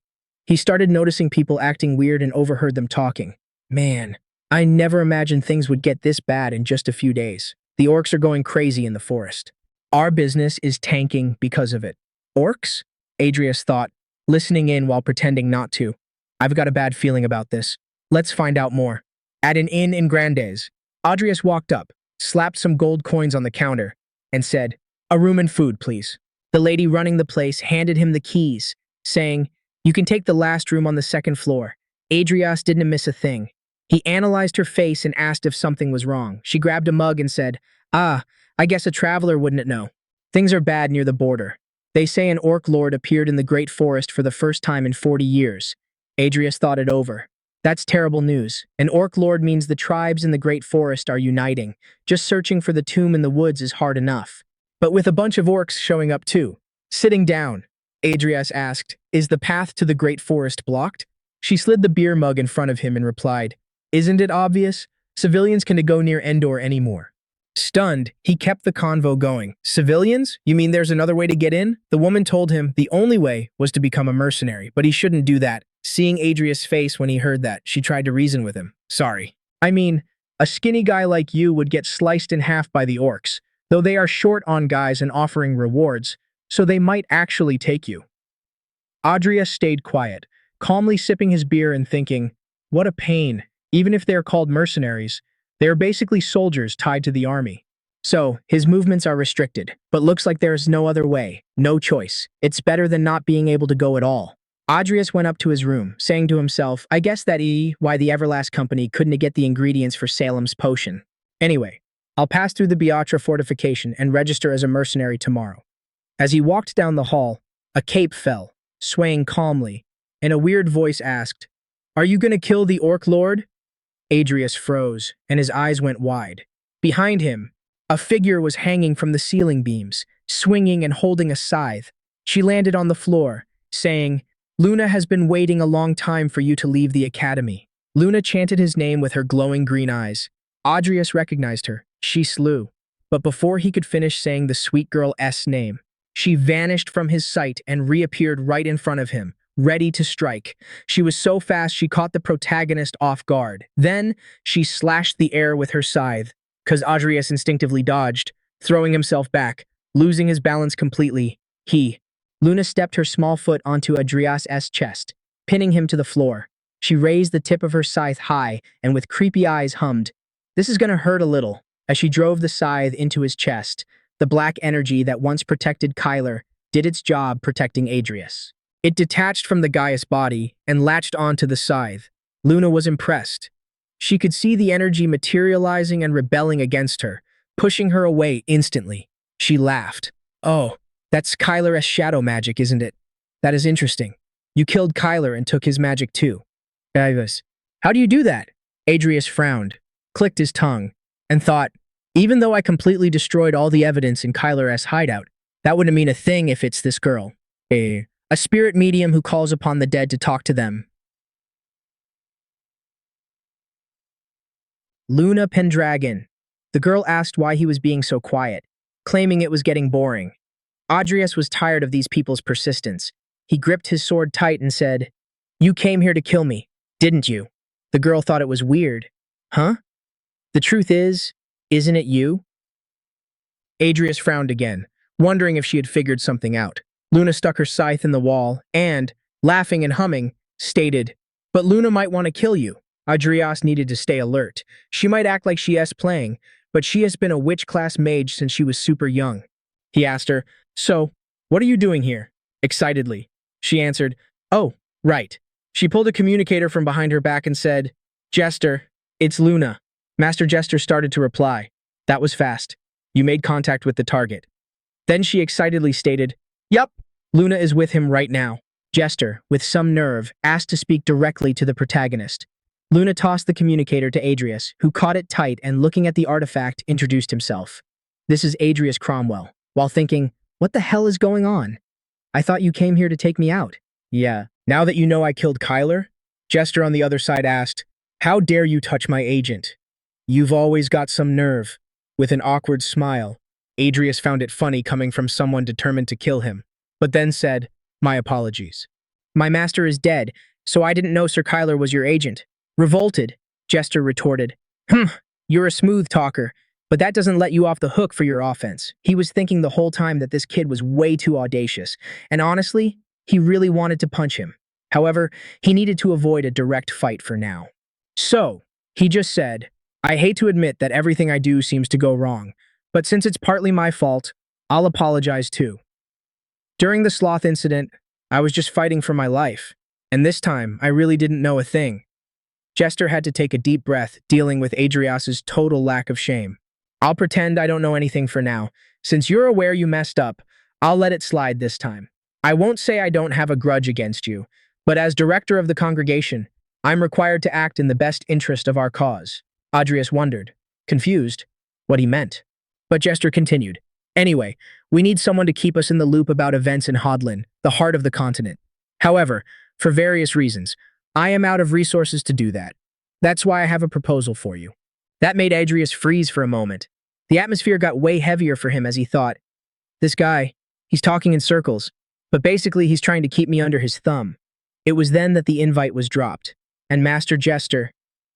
He started noticing people acting weird and overheard them talking. Man, I never imagined things would get this bad in just a few days. The orcs are going crazy in the forest. Our business is tanking because of it. Orcs? Adrius thought, listening in while pretending not to. I've got a bad feeling about this. Let's find out more. At an inn in Grandes, Adrius walked up, slapped some gold coins on the counter, and said, "A room and food, please." The lady running the place handed him the keys, saying, "You can take the last room on the second floor." Adrius didn't miss a thing. He analyzed her face and asked if something was wrong. She grabbed a mug and said, "Ah, I guess a traveler wouldn't know. Things are bad near the border. They say an Orc Lord appeared in the Great Forest for the first time in 40 years. Adrius thought it over. That's terrible news. An Orc Lord means the tribes in the Great Forest are uniting. Just searching for the tomb in the woods is hard enough. But with a bunch of orcs showing up too. Sitting down, Adrius asked, "Is the path to the Great Forest blocked?" She slid the beer mug in front of him and replied, "Isn't it obvious? Civilians can't go near Endor anymore." Stunned, he kept the convo going. "Civilians? You mean there's another way to get in?" The woman told him the only way was to become a mercenary, but he shouldn't do that. Seeing Adrius' face when he heard that, she tried to reason with him. "Sorry. I mean, a skinny guy like you would get sliced in half by the orcs, though they are short on guys and offering rewards, so they might actually take you." Adrius stayed quiet, calmly sipping his beer and thinking, what a pain. Even if they are called mercenaries, they are basically soldiers tied to the army. So, his movements are restricted, but looks like there is no other way, no choice. It's better than not being able to go at all. Adrius went up to his room, saying to himself, I guess why the Everlast Company couldn't get the ingredients for Salem's potion. Anyway, I'll pass through the Beatra fortification and register as a mercenary tomorrow. As he walked down the hall, a cape fell, swaying calmly, and a weird voice asked, "Are you gonna kill the Orc Lord?" Adrius froze, and his eyes went wide. Behind him, a figure was hanging from the ceiling beams, swinging and holding a scythe. She landed on the floor, saying, "Luna has been waiting a long time for you to leave the academy." Luna chanted his name with her glowing green eyes. Adrius recognized her. She slew. But before he could finish saying the sweet girl's name, she vanished from his sight and reappeared right in front of him, ready to strike. She was so fast she caught the protagonist off guard. Then, she slashed the air with her scythe, because Adrius instinctively dodged, throwing himself back, losing his balance completely. Luna stepped her small foot onto Adrias' chest, pinning him to the floor. She raised the tip of her scythe high and with creepy eyes hummed, "This is gonna hurt a little." As she drove the scythe into his chest, the black energy that once protected Kyler did its job protecting Adrius. It detached from the Gaius body and latched onto the scythe. Luna was impressed. She could see the energy materializing and rebelling against her, pushing her away instantly. She laughed. "Oh, that's Kyler's shadow magic, isn't it? That is interesting. You killed Kyler and took his magic too." How do you do that?" Adrius frowned, clicked his tongue, and thought, even though I completely destroyed all the evidence in Kyler's hideout, that wouldn't mean a thing if it's this girl. A spirit medium who calls upon the dead to talk to them. Luna Pendragon. The girl asked why he was being so quiet, claiming it was getting boring. Adrius was tired of these people's persistence. He gripped his sword tight and said, "You came here to kill me, didn't you?" The girl thought it was weird. Huh? The truth is, isn't it you? Adrius frowned again, wondering if she had figured something out. Luna stuck her scythe in the wall and, laughing and humming, stated, "But Luna might want to kill you." Adrius needed to stay alert. She might act like she is playing, but she has been a witch-class mage since she was super young. He asked her, "So, what are you doing here?" Excitedly. She answered, "Oh, right." She pulled a communicator from behind her back and said, "Jester, it's Luna." Master Jester started to reply. That was fast. You made contact with the target. Then she excitedly stated, Yup, Luna is with him right now. Jester, with some nerve, asked to speak directly to the protagonist. Luna tossed the communicator to Adrius, who caught it tight and looking at the artifact, introduced himself. This is Adrius Cromwell, while thinking, what the hell is going on? I thought you came here to take me out. Yeah, now that you know I killed Kyler? Jester on the other side asked, How dare you touch my agent? You've always got some nerve. With an awkward smile, Adrius found it funny coming from someone determined to kill him, but then said, My apologies. My master is dead, so I didn't know Sir Kyler was your agent. Revolted, Jester retorted, You're a smooth talker, but that doesn't let you off the hook for your offense. He was thinking the whole time that this kid was way too audacious, and honestly, he really wanted to punch him. However, he needed to avoid a direct fight for now. So, he just said, I hate to admit that everything I do seems to go wrong, but since it's partly my fault, I'll apologize too. During the sloth incident, I was just fighting for my life, and this time I really didn't know a thing. Jester had to take a deep breath, dealing with Adrias's total lack of shame. I'll pretend I don't know anything for now. Since you're aware you messed up, I'll let it slide this time. I won't say I don't have a grudge against you, but as director of the congregation, I'm required to act in the best interest of our cause. Adrius wondered, confused, what he meant. But Jester continued. Anyway, we need someone to keep us in the loop about events in Hodlin, the heart of the continent. However, for various reasons, I am out of resources to do that. That's why I have a proposal for you. That made Adrius freeze for a moment. The atmosphere got way heavier for him as he thought, this guy, he's talking in circles, but basically he's trying to keep me under his thumb. It was then that the invite was dropped, and Master Jester,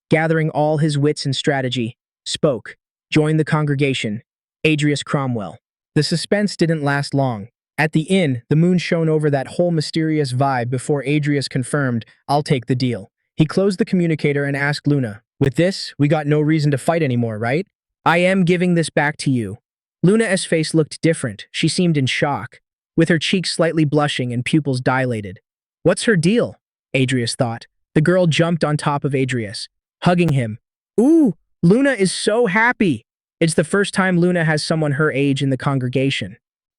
gathering all his wits and strategy, spoke, joined the congregation, Adrius Cromwell. The suspense didn't last long. At the inn, the moon shone over that whole mysterious vibe before Adrius confirmed, I'll take the deal. He closed the communicator and asked Luna, with this, we got no reason to fight anymore, right? I am giving this back to you. Luna's face looked different. She seemed in shock, with her cheeks slightly blushing and pupils dilated. What's her deal? Adrius thought. The girl jumped on top of Adrius, hugging him. Ooh, Luna is so happy. It's the first time Luna has someone her age in the congregation.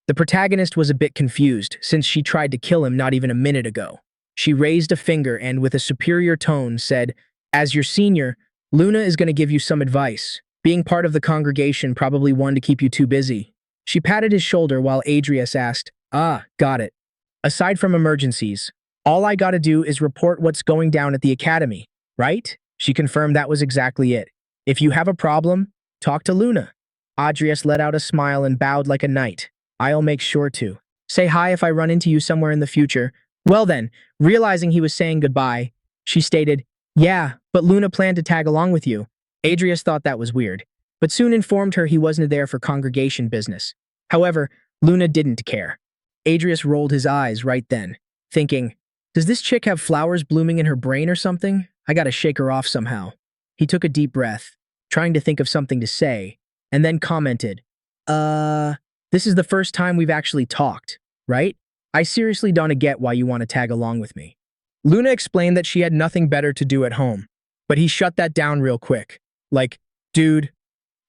The protagonist was a bit confused, since she tried to kill him not even a minute ago. She raised a finger and, with a superior tone, said, As your senior, Luna is going to give you some advice. Being part of the congregation probably one to keep you too busy. She patted his shoulder while Adrius asked, got it. Aside from emergencies, all I gotta do is report what's going down at the academy, right? She confirmed that was exactly it. If you have a problem, talk to Luna. Adrius let out a smile and bowed like a knight. I'll make sure to. Say hi if I run into you somewhere in the future. Well then, realizing he was saying goodbye, she stated, Yeah, but Luna planned to tag along with you. Adrius thought that was weird, but soon informed her he wasn't there for congregation business. However, Luna didn't care. Adrius rolled his eyes right then, thinking, Does this chick have flowers blooming in her brain or something? I gotta shake her off somehow. He took a deep breath, trying to think of something to say, and then commented, this is the first time we've actually talked, right? I seriously don't get why you want to tag along with me. Luna explained that she had nothing better to do at home, but he shut that down real quick. Like, dude,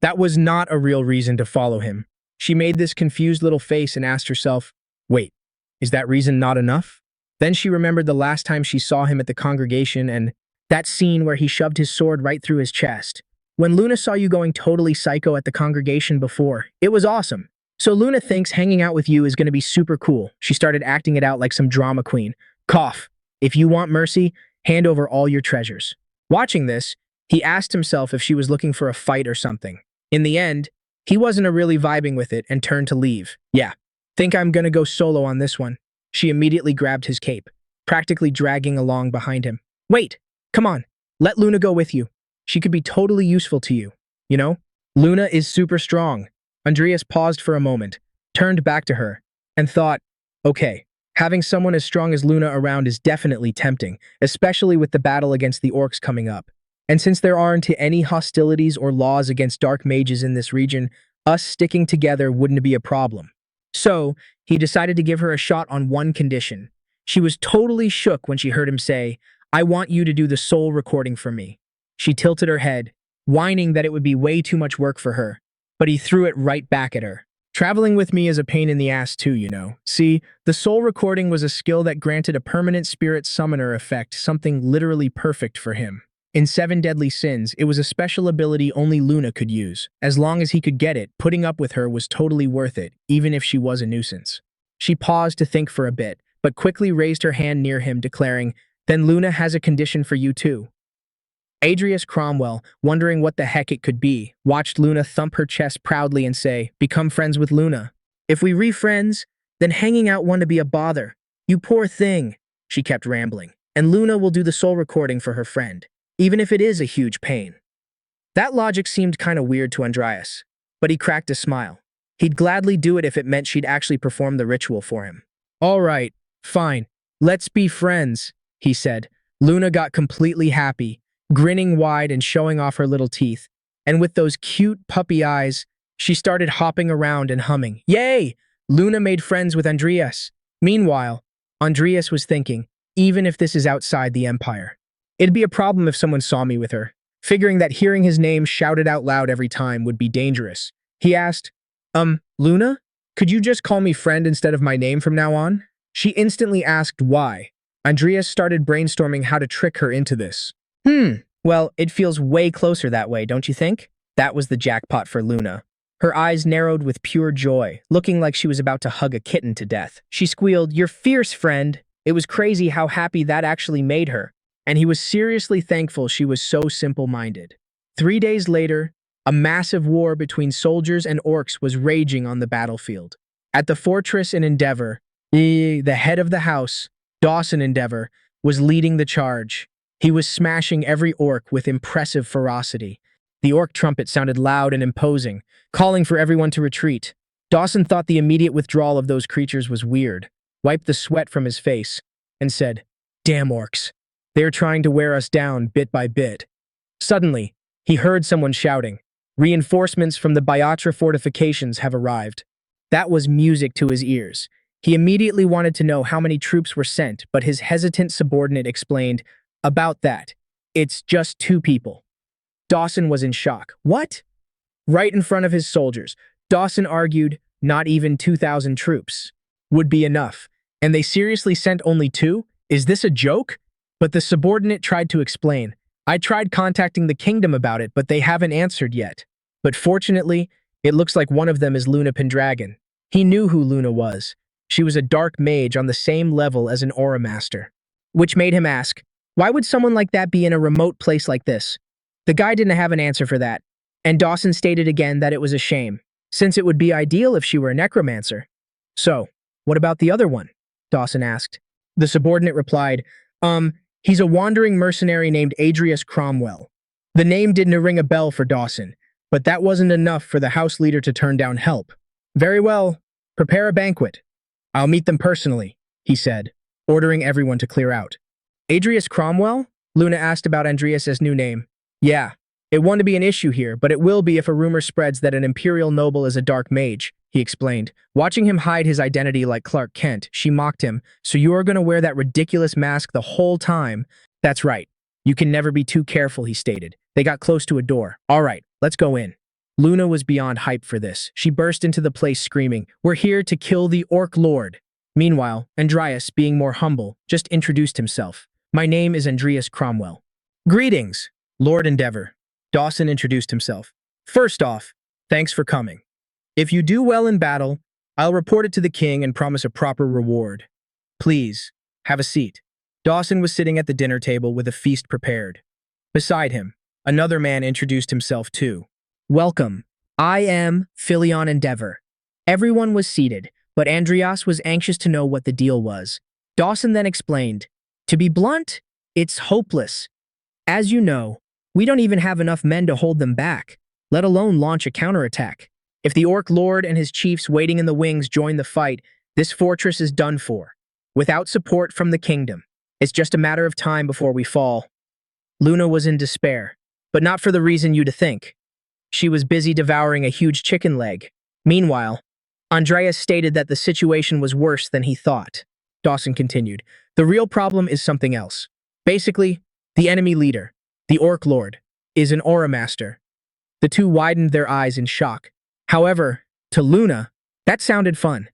that was not a real reason to follow him. She made this confused little face and asked herself, wait, is that reason not enough? Then she remembered the last time she saw him at the congregation and that scene where he shoved his sword right through his chest. When Luna saw you going totally psycho at the congregation before, it was awesome. So Luna thinks hanging out with you is going to be super cool. She started acting it out like some drama queen. Cough. If you want mercy, hand over all your treasures. Watching this, he asked himself if she was looking for a fight or something. In the end, he wasn't really vibing with it and turned to leave. Yeah, think I'm gonna go solo on this one. She immediately grabbed his cape, practically dragging along behind him. Wait, come on, let Luna go with you. She could be totally useful to you, you know? Luna is super strong. Andreas paused for a moment, turned back to her, and thought, okay, having someone as strong as Luna around is definitely tempting, especially with the battle against the orcs coming up. And since there aren't any hostilities or laws against dark mages in this region, us sticking together wouldn't be a problem. So, he decided to give her a shot on one condition. She was totally shook when she heard him say, I want you to do the soul recording for me. She tilted her head, whining that it would be way too much work for her, but he threw it right back at her. Traveling with me is a pain in the ass too, you know. See, the soul recording was a skill that granted a permanent spirit summoner effect, something literally perfect for him. In Seven Deadly Sins, it was a special ability only Luna could use. As long as he could get it, putting up with her was totally worth it, even if she was a nuisance. She paused to think for a bit, but quickly raised her hand near him, declaring, "Then Luna has a condition for you too." Adrius Cromwell, wondering what the heck it could be, watched Luna thump her chest proudly and say, "Become friends with Luna. If we re-friends, then hanging out want to be a bother. You poor thing," she kept rambling. "And Luna will do the soul recording for her friend, even if it is a huge pain." That logic seemed kind of weird to Andreas, but he cracked a smile. He'd gladly do it if it meant she'd actually perform the ritual for him. "All right, fine. Let's be friends," he said. Luna got completely happy, grinning wide and showing off her little teeth. And with those cute puppy eyes, she started hopping around and humming. Yay! Luna made friends with Andreas. Meanwhile, Andreas was thinking, even if this is outside the Empire, it'd be a problem if someone saw me with her. Figuring that hearing his name shouted out loud every time would be dangerous, he asked, Luna? Could you just call me friend instead of my name from now on?" She instantly asked why. Andreas started brainstorming how to trick her into this. Well, it feels way closer that way, don't you think? That was the jackpot for Luna. Her eyes narrowed with pure joy, looking like she was about to hug a kitten to death. She squealed, "You're fierce, friend." It was crazy how happy that actually made her, and he was seriously thankful she was so simple-minded. 3 days later, a massive war between soldiers and orcs was raging on the battlefield. At the fortress in Endeavor, the head of the house, Dawson Endeavor, was leading the charge. He was smashing every orc with impressive ferocity. The orc trumpet sounded loud and imposing, calling for everyone to retreat. Dawson thought the immediate withdrawal of those creatures was weird, wiped the sweat from his face, and said, "Damn orcs. They're trying to wear us down bit by bit." Suddenly, he heard someone shouting, "Reinforcements from the Biotra fortifications have arrived." That was music to his ears. He immediately wanted to know how many troops were sent, but his hesitant subordinate explained, "About that, it's just 2 people." Dawson was in shock. What? Right in front of his soldiers, Dawson argued not even 2,000 troops would be enough. And they seriously sent only 2? Is this a joke? But the subordinate tried to explain. "I tried contacting the kingdom about it, but they haven't answered yet. But fortunately, it looks like one of them is Luna Pendragon." He knew who Luna was. She was a dark mage on the same level as an aura master. Which made him ask, why would someone like that be in a remote place like this? The guy didn't have an answer for that, and Dawson stated again that it was a shame, since it would be ideal if she were a necromancer. "So, what about the other one?" Dawson asked. The subordinate replied, He's a wandering mercenary named Adrius Cromwell." The name didn't ring a bell for Dawson, but that wasn't enough for the house leader to turn down help. "Very well, prepare a banquet. I'll meet them personally," he said, ordering everyone to clear out. "Adrius Cromwell?" Luna asked about Andreas' new name. "Yeah, it won't be an issue here, but it will be if a rumor spreads that an imperial noble is a dark mage," he explained. Watching him hide his identity like Clark Kent, she mocked him, "So you are going to wear that ridiculous mask the whole time?" "That's right. You can never be too careful," he stated. They got close to a door. "All right, let's go in." Luna was beyond hype for this. She burst into the place screaming, "We're here to kill the Orc Lord." Meanwhile, Andreas, being more humble, just introduced himself. "My name is Adrius Cromwell." "Greetings, Lord Endeavor." Dawson introduced himself. "First off, thanks for coming. If you do well in battle, I'll report it to the king and promise a proper reward. Please, have a seat." Dawson was sitting at the dinner table with a feast prepared. Beside him, another man introduced himself too. "Welcome. I am Philion Endeavor." Everyone was seated, but Andreas was anxious to know what the deal was. Dawson then explained, "To be blunt, it's hopeless. As you know, we don't even have enough men to hold them back, let alone launch a counterattack. If the Orc Lord and his chiefs waiting in the wings join the fight, this fortress is done for. Without support from the kingdom, it's just a matter of time before we fall." Luna was in despair, but not for the reason you'd think. She was busy devouring a huge chicken leg. Meanwhile, Andreas stated that the situation was worse than he thought. Dawson continued, "The real problem is something else. Basically, the enemy leader, the Orc Lord, is an Aura Master. The two widened their eyes in shock. However, to Luna, that sounded fun.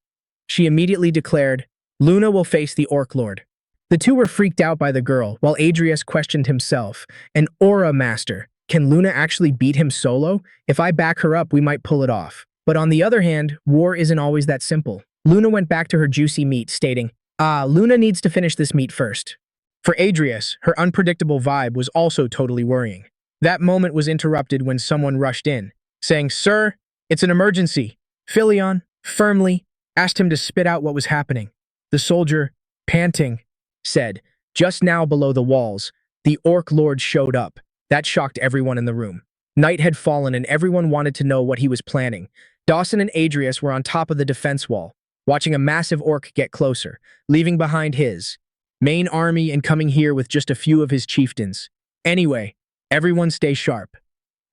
She immediately declared, Luna will face the Orc Lord. The two were freaked out by the girl, while Adrius questioned himself. An Aura Master. Can Luna actually beat him solo? If I back her up, we might pull it off. But on the other hand, war isn't always that simple. Luna went back to her juicy meat, stating, Luna needs to finish this meat first. For Adrius, her unpredictable vibe was also totally worrying. That moment was interrupted when someone rushed in, saying, Sir, it's an emergency. Philion, firmly, asked him to spit out what was happening. The soldier, panting, said, just now below the walls, the Orc Lord showed up. That shocked everyone in the room. Night had fallen and everyone wanted to know what he was planning. Dawson and Adrius were on top of the defense wall, watching a massive orc get closer, leaving behind his main army and coming here with just a few of his chieftains. Anyway, everyone stay sharp.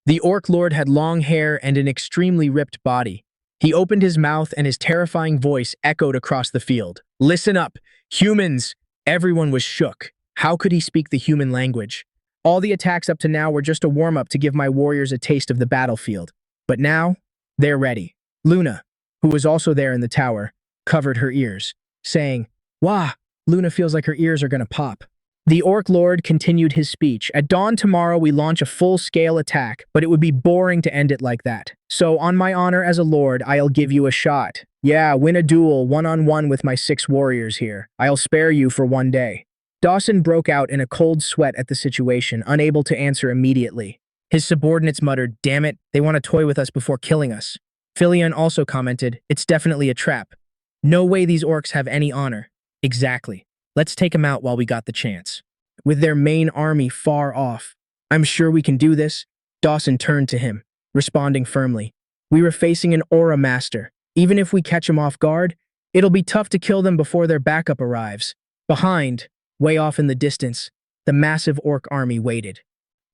The Orc Lord had long hair and an extremely ripped body. He opened his mouth and his terrifying voice echoed across the field. Listen up, humans! Everyone was shook. How could he speak the human language? All the attacks up to now were just a warm-up to give my warriors a taste of the battlefield. But now, they're ready. Luna, who was also there in the tower, covered her ears, saying, Wah! Luna feels like her ears are gonna pop. The Orc Lord continued his speech. At dawn tomorrow, we launch a full-scale attack, but it would be boring to end it like that. So, on my honor as a lord, I'll give you a shot. Yeah, win a duel one-on-one with my 6 warriors here. I'll spare you for one day. Dawson broke out in a cold sweat at the situation, unable to answer immediately. His subordinates muttered, Damn it, they want to toy with us before killing us. Philion also commented, It's definitely a trap. No way these orcs have any honor. Exactly. Let's take them out while we got the chance. With their main army far off. I'm sure we can do this. Dawson turned to him, responding firmly. We were facing an Aura Master. Even if we catch them off guard, it'll be tough to kill them before their backup arrives. Behind, way off in the distance, the massive orc army waited,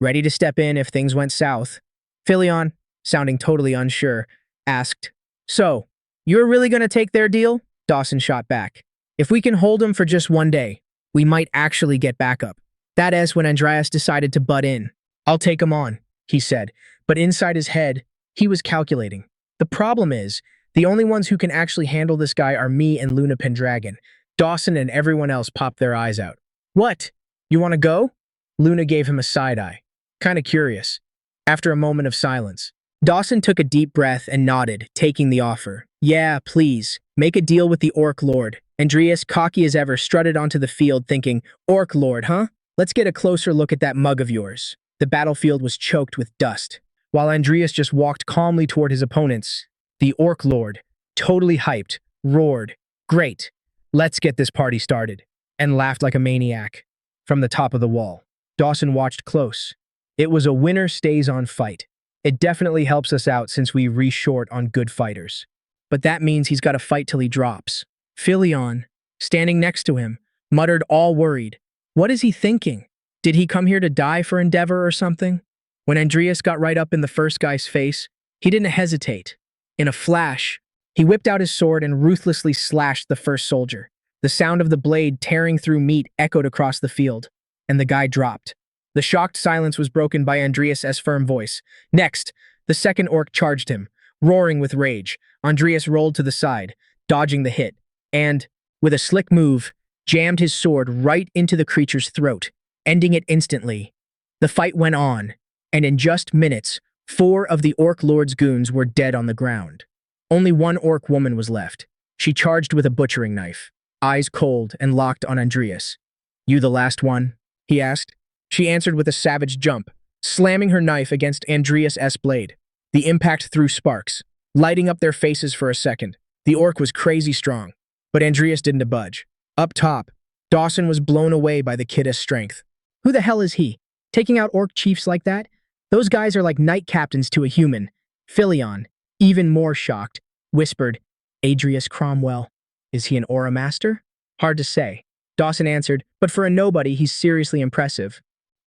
ready to step in if things went south. Philion, sounding totally unsure, asked, So, you're really gonna take their deal? Dawson shot back. If we can hold them for just one day, we might actually get backup. That is when Andreas decided to butt in. I'll take him on, he said, but inside his head, he was calculating. The problem is, the only ones who can actually handle this guy are me and Luna Pendragon. Dawson and everyone else popped their eyes out. What? You want to go? Luna gave him a side eye. Kinda curious. After a moment of silence, Dawson took a deep breath and nodded, taking the offer. Yeah, please. Make a deal with the Orc Lord. Adrius, cocky as ever, strutted onto the field thinking, Orc Lord, huh? Let's get a closer look at that mug of yours. The battlefield was choked with dust. While Adrius just walked calmly toward his opponents, the Orc Lord, totally hyped, roared, Great. Let's get this party started, and laughed like a maniac. From the top of the wall, Dawson watched close. It was a winner-stays-on fight. It definitely helps us out since we re-short on good fighters. But that means he's got to fight till he drops. Philion, standing next to him, muttered all worried. What is he thinking? Did he come here to die for Endeavor or something? When Adrius got right up in the first guy's face, he didn't hesitate. In a flash, he whipped out his sword and ruthlessly slashed the first soldier. The sound of the blade tearing through meat echoed across the field, and the guy dropped. The shocked silence was broken by Andreas' firm voice. Next, the second orc charged him, roaring with rage. Andreas rolled to the side, dodging the hit, and, with a slick move, jammed his sword right into the creature's throat, ending it instantly. The fight went on, and in just minutes, 4 of the Orc Lord's goons were dead on the ground. Only one orc woman was left. She charged with a butchering knife, eyes cold and locked on Andreas. You the last one? He asked. She answered with a savage jump, slamming her knife against Andreas' blade. The impact threw sparks, lighting up their faces for a second. The orc was crazy strong, but Andreas didn't budge. Up top, Dawson was blown away by the kid's strength. Who the hell is he? Taking out orc chiefs like that? Those guys are like knight captains to a human. Philion, even more shocked, whispered, Adrius Cromwell. Is he an Aura Master? Hard to say. Dawson answered, but for a nobody, he's seriously impressive.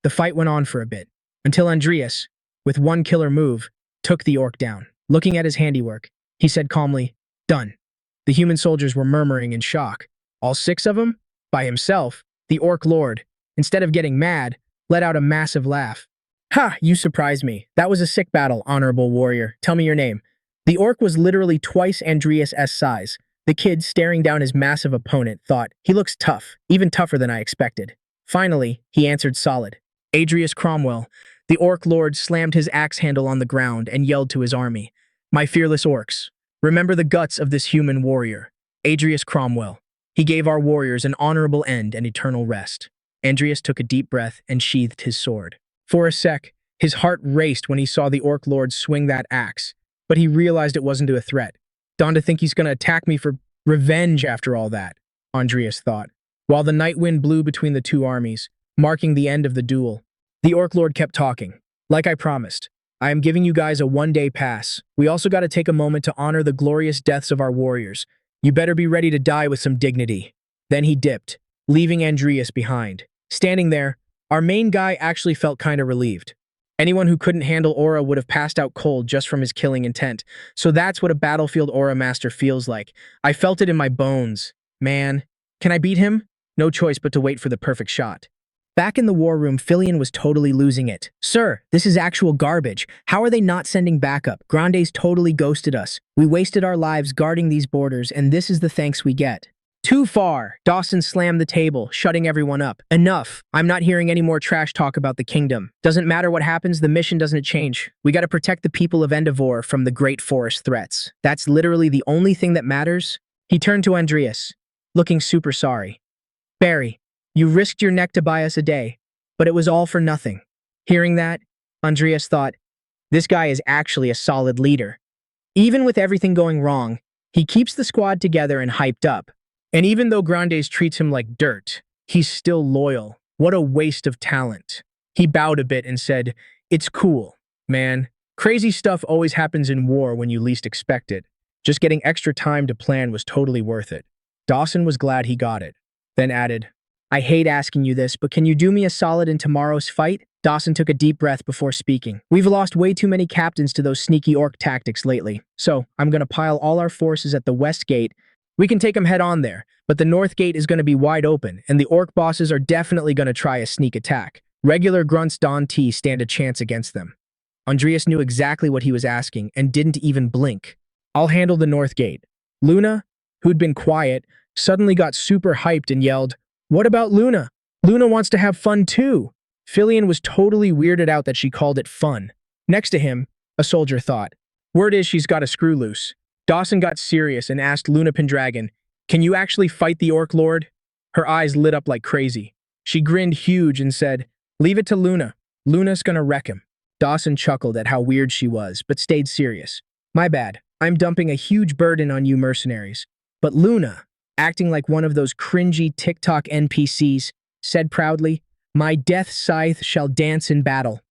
The fight went on for a bit, until Andreas, with one killer move, took the orc down. Looking at his handiwork, he said calmly, Done. The human soldiers were murmuring in shock. All 6 of them? By himself, the Orc Lord, instead of getting mad, let out a massive laugh. Ha, you surprised me. That was a sick battle, honorable warrior. Tell me your name. The orc was literally twice Adrius' size. The kid, staring down his massive opponent, thought, he looks tough, even tougher than I expected. Finally, he answered solid. Adrius Cromwell. The Orc Lord slammed his axe handle on the ground and yelled to his army, my fearless orcs, remember the guts of this human warrior. Adrius Cromwell. He gave our warriors an honorable end and eternal rest. Adrius took a deep breath and sheathed his sword. For a sec, his heart raced when he saw the Orc Lord swing that axe, but he realized it wasn't a threat. Dawn to think he's going to attack me for revenge after all that, Adrius thought. While the night wind blew between the two armies, marking the end of the duel, the Orc Lord kept talking. Like I promised, I am giving you guys a one-day pass. We also got to take a moment to honor the glorious deaths of our warriors. You better be ready to die with some dignity. Then he dipped, leaving Adrius behind. Standing there, our main guy actually felt kind of relieved. Anyone who couldn't handle aura would have passed out cold just from his killing intent. So that's what a battlefield aura master feels like. I felt it in my bones. Man, can I beat him? No choice but to wait for the perfect shot. Back in the war room, Filion was totally losing it. Sir, this is actual garbage. How are they not sending backup? Grande's totally ghosted us. We wasted our lives guarding these borders, and this is the thanks we get. Too far. Dawson slammed the table, shutting everyone up. Enough. I'm not hearing any more trash talk about the kingdom. Doesn't matter what happens, the mission doesn't change. We gotta protect the people of Endivore from the great forest threats. That's literally the only thing that matters. He turned to Adrius, looking super sorry. Barry, you risked your neck to buy us a day, but it was all for nothing. Hearing that, Adrius thought, this guy is actually a solid leader. Even with everything going wrong, he keeps the squad together and hyped up. And even though Grandes treats him like dirt, he's still loyal. What a waste of talent. He bowed a bit and said, it's cool, man. Crazy stuff always happens in war when you least expect it. Just getting extra time to plan was totally worth it. Dawson was glad he got it. Then added, I hate asking you this, but can you do me a solid in tomorrow's fight? Dawson took a deep breath before speaking. We've lost way too many captains to those sneaky orc tactics lately, so I'm gonna pile all our forces at the west gate. We can take them head on there, but the north gate is gonna be wide open, and the orc bosses are definitely gonna try a sneak attack. Regular grunts don't stand a chance against them. Adrius knew exactly what he was asking and didn't even blink. I'll handle the north gate. Luna, who'd been quiet, suddenly got super hyped and yelled, what about Luna? Luna wants to have fun too. Filion was totally weirded out that she called it fun. Next to him, a soldier thought, word is she's got a screw loose. Dawson got serious and asked Luna Pendragon, can you actually fight the Orc Lord? Her eyes lit up like crazy. She grinned huge and said, leave it to Luna. Luna's gonna wreck him. Dawson chuckled at how weird she was, but stayed serious. My bad. I'm dumping a huge burden on you mercenaries. But Luna, acting like one of those cringy TikTok NPCs, said proudly, my death scythe shall dance in battle.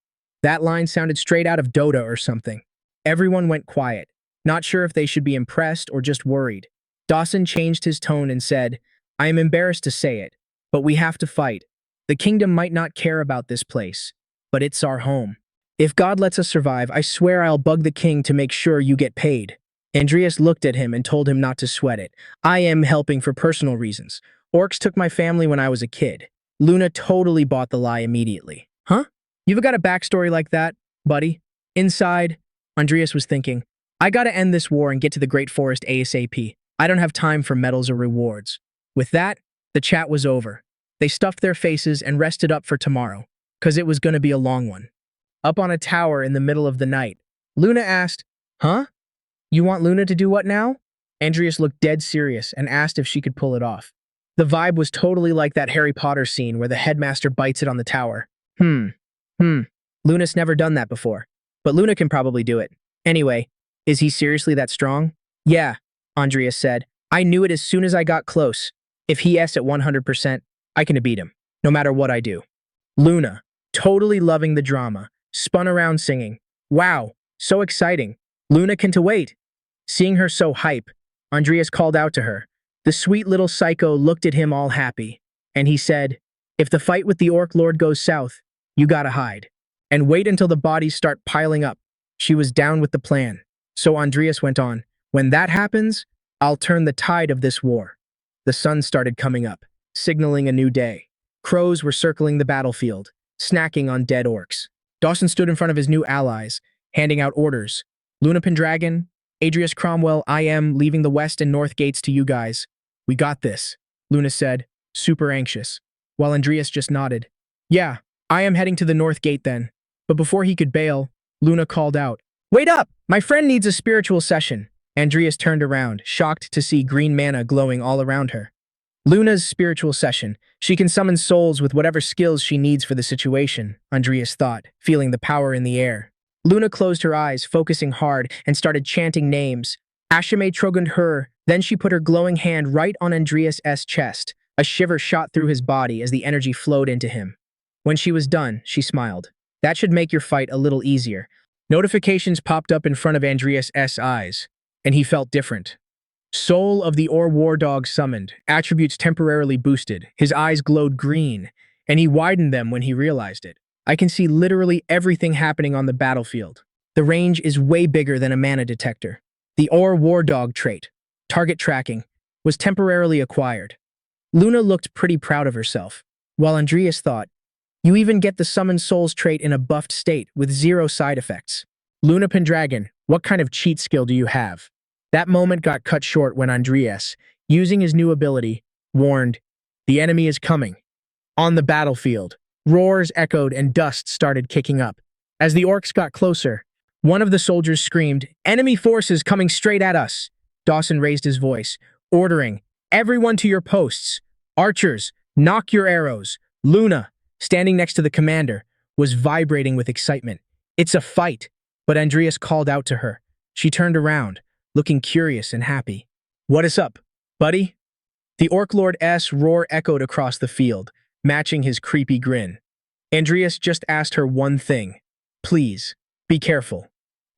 That line sounded straight out of Dota or something. Everyone went quiet, not sure if they should be impressed or just worried. Dawson changed his tone and said, I am embarrassed to say it, but we have to fight. The kingdom might not care about this place, but it's our home. If God lets us survive, I swear I'll bug the king to make sure you get paid. Adrius looked at him and told him not to sweat it. I am helping for personal reasons. Orcs took my family when I was a kid. Luna totally bought the lie immediately. Huh? You've got a backstory like that, buddy? Inside, Adrius was thinking, I gotta end this war and get to the Great Forest ASAP. I don't have time for medals or rewards. With that, the chat was over. They stuffed their faces and rested up for tomorrow, 'cause it was gonna be a long one. Up on a tower in the middle of the night, Luna asked, huh? You want Luna to do what now? Adrius looked dead serious and asked if she could pull it off. The vibe was totally like that Harry Potter scene where the headmaster bites it on the tower. Luna's never done that before, but Luna can probably do it. Anyway, is he seriously that strong? Yeah, Adrius said. I knew it as soon as I got close. If he S at 100%, I can beat him, no matter what I do. Luna, totally loving the drama, spun around singing, wow, so exciting. Luna can to wait. Seeing her so hype, Adrius called out to her. The sweet little psycho looked at him all happy, and he said, if the fight with the Orc Lord goes south, you gotta hide. And wait until the bodies start piling up. She was down with the plan. So Adrius went on, when that happens, I'll turn the tide of this war. The sun started coming up, signaling a new day. Crows were circling the battlefield, snacking on dead orcs. Dawson stood in front of his new allies, handing out orders. Luna Pendragon, Adrius Cromwell, I am leaving the west and north gates to you guys. We got this, Luna said, super anxious, while Andreas just nodded. Yeah, I am heading to the north gate then. But before he could bail, Luna called out, Wait up! My friend needs a spiritual session. Andreas turned around, shocked to see green mana glowing all around her. Luna's spiritual session. She can summon souls with whatever skills she needs for the situation, Andreas thought, feeling the power in the air. Luna closed her eyes, focusing hard, and started chanting names. Ashame Trogund her, then she put her glowing hand right on Andreas' chest. A shiver shot through his body as the energy flowed into him. When she was done, she smiled. That should make your fight a little easier. Notifications popped up in front of Andreas' eyes, and he felt different. Soul of the War Dog summoned, attributes temporarily boosted. His eyes glowed green, and he widened them when he realized it. I can see literally everything happening on the battlefield. The range is way bigger than a mana detector. The War Dog trait, target tracking, was temporarily acquired. Luna looked pretty proud of herself, while Andreas thought, you even get the Summon Souls trait in a buffed state with 0 side effects. Luna Pendragon, what kind of cheat skill do you have? That moment got cut short when Andreas, using his new ability, warned, the enemy is coming. On the battlefield, roars echoed and dust started kicking up. As the orcs got closer, one of the soldiers screamed, enemy forces coming straight at us. Dawson raised his voice, ordering, everyone to your posts. Archers, knock your arrows. Luna, standing next to the commander, was vibrating with excitement. It's a fight, but Andreas called out to her. She turned around, looking curious and happy. What is up, buddy? The Orc Lord's roar echoed across the field, matching his creepy grin. Andreas just asked her one thing. Please, be careful.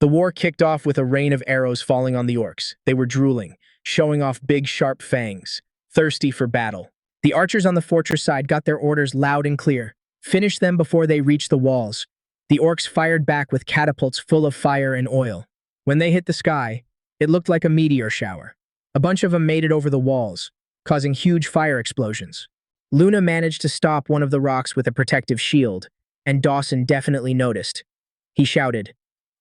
The war kicked off with a rain of arrows falling on the orcs. They were drooling, showing off big sharp fangs, thirsty for battle. The archers on the fortress side got their orders loud and clear. Finish them before they reach the walls. The orcs fired back with catapults full of fire and oil. When they hit the sky, it looked like a meteor shower. A bunch of them made it over the walls, causing huge fire explosions. Luna managed to stop one of the rocks with a protective shield, and Dawson definitely noticed. He shouted,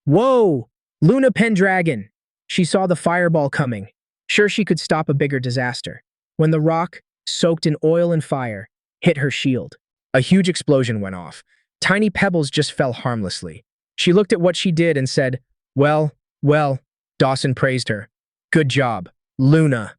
Whoa! Luna Pendragon! She saw the fireball coming. Sure, she could stop a bigger disaster. When the rock, soaked in oil and fire, hit her shield, a huge explosion went off. Tiny pebbles just fell harmlessly. She looked at what she did and said, well, Dawson praised her. Good job, Luna.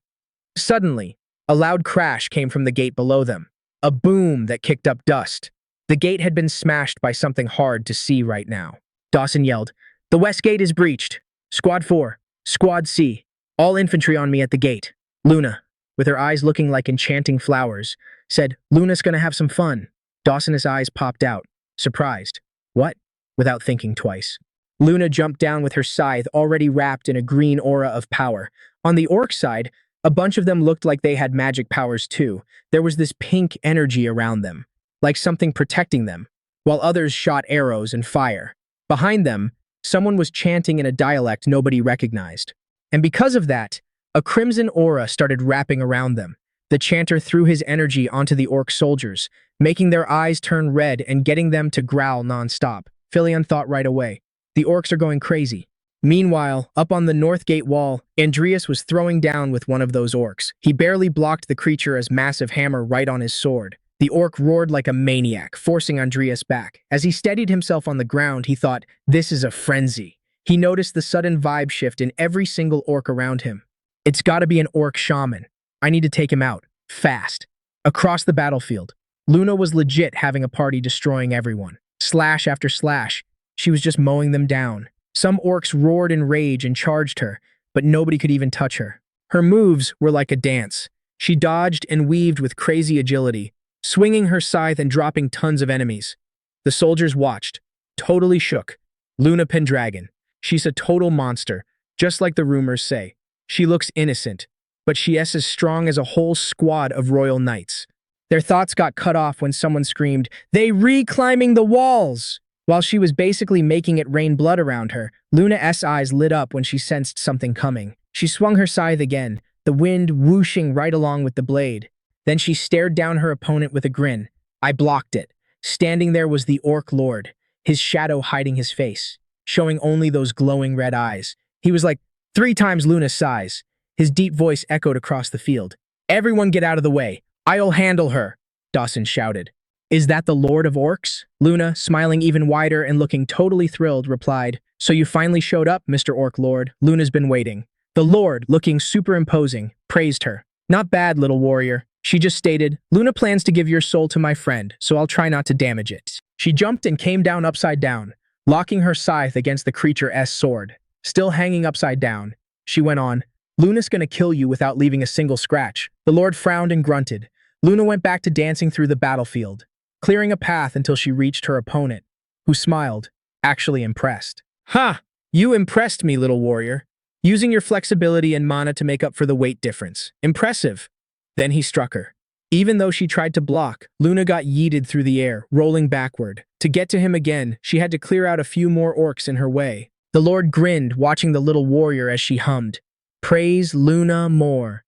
Suddenly, a loud crash came from the gate below them, a boom that kicked up dust. The gate had been smashed by something hard to see right now. Dawson yelled, The west gate is breached. Squad 4, Squad C, all infantry on me at the gate. Luna, with her eyes looking like enchanting flowers, said, Luna's gonna have some fun. Dawson's eyes popped out, surprised. What? Without thinking twice. Luna jumped down with her scythe already wrapped in a green aura of power. On the orc side, a bunch of them looked like they had magic powers too. There was this pink energy around them, like something protecting them, while others shot arrows and fire. Behind them, someone was chanting in a dialect nobody recognized. And because of that, a crimson aura started wrapping around them. The chanter threw his energy onto the orc soldiers, making their eyes turn red and getting them to growl nonstop. Philion thought right away, the orcs are going crazy. Meanwhile, up on the north gate wall, Andreas was throwing down with one of those orcs. He barely blocked the creature's massive hammer right on his sword. The orc roared like a maniac, forcing Andreas back. As he steadied himself on the ground, he thought, this is a frenzy. He noticed the sudden vibe shift in every single orc around him. It's gotta be an orc shaman. I need to take him out. Fast. Across the battlefield, Luna was legit having a party destroying everyone. Slash after slash, she was just mowing them down. Some orcs roared in rage and charged her, but nobody could even touch her. Her moves were like a dance. She dodged and weaved with crazy agility, swinging her scythe and dropping tons of enemies. The soldiers watched, totally shook. Luna Pendragon. She's a total monster, just like the rumors say. She looks innocent, but she is as strong as a whole squad of royal knights. Their thoughts got cut off when someone screamed, "They re-climbing the walls!" While she was basically making it rain blood around her, Luna's eyes lit up when she sensed something coming. She swung her scythe again, the wind whooshing right along with the blade. Then she stared down her opponent with a grin. I blocked it. Standing there was the Orc Lord. his shadow hiding his face, showing only those glowing red eyes. He was like 3 times Luna's size. His deep voice echoed across the field. "Everyone get out of the way. I'll handle her," Dawson shouted. "Is that the Lord of Orcs?" Luna, smiling even wider and looking totally thrilled, replied, "So you finally showed up, Mr. Orc Lord. Luna's been waiting." The Lord, looking super imposing, praised her. "Not bad, little warrior." She just stated, "Luna plans to give your soul to my friend, so I'll try not to damage it." She jumped and came down upside down, locking her scythe against the creature's sword. Still hanging upside down, she went on, "Luna's gonna kill you without leaving a single scratch." The Lord frowned and grunted. Luna went back to dancing through the battlefield, clearing a path until she reached her opponent, who smiled, actually impressed. "Ha! You impressed me, little warrior. Using your flexibility and mana to make up for the weight difference. Impressive." Then he struck her. Even though she tried to block, Luna got yeeted through the air, rolling backward. To get to him again, she had to clear out a few more orcs in her way. The Lord grinned, watching the little warrior as she hummed, "Praise Luna more."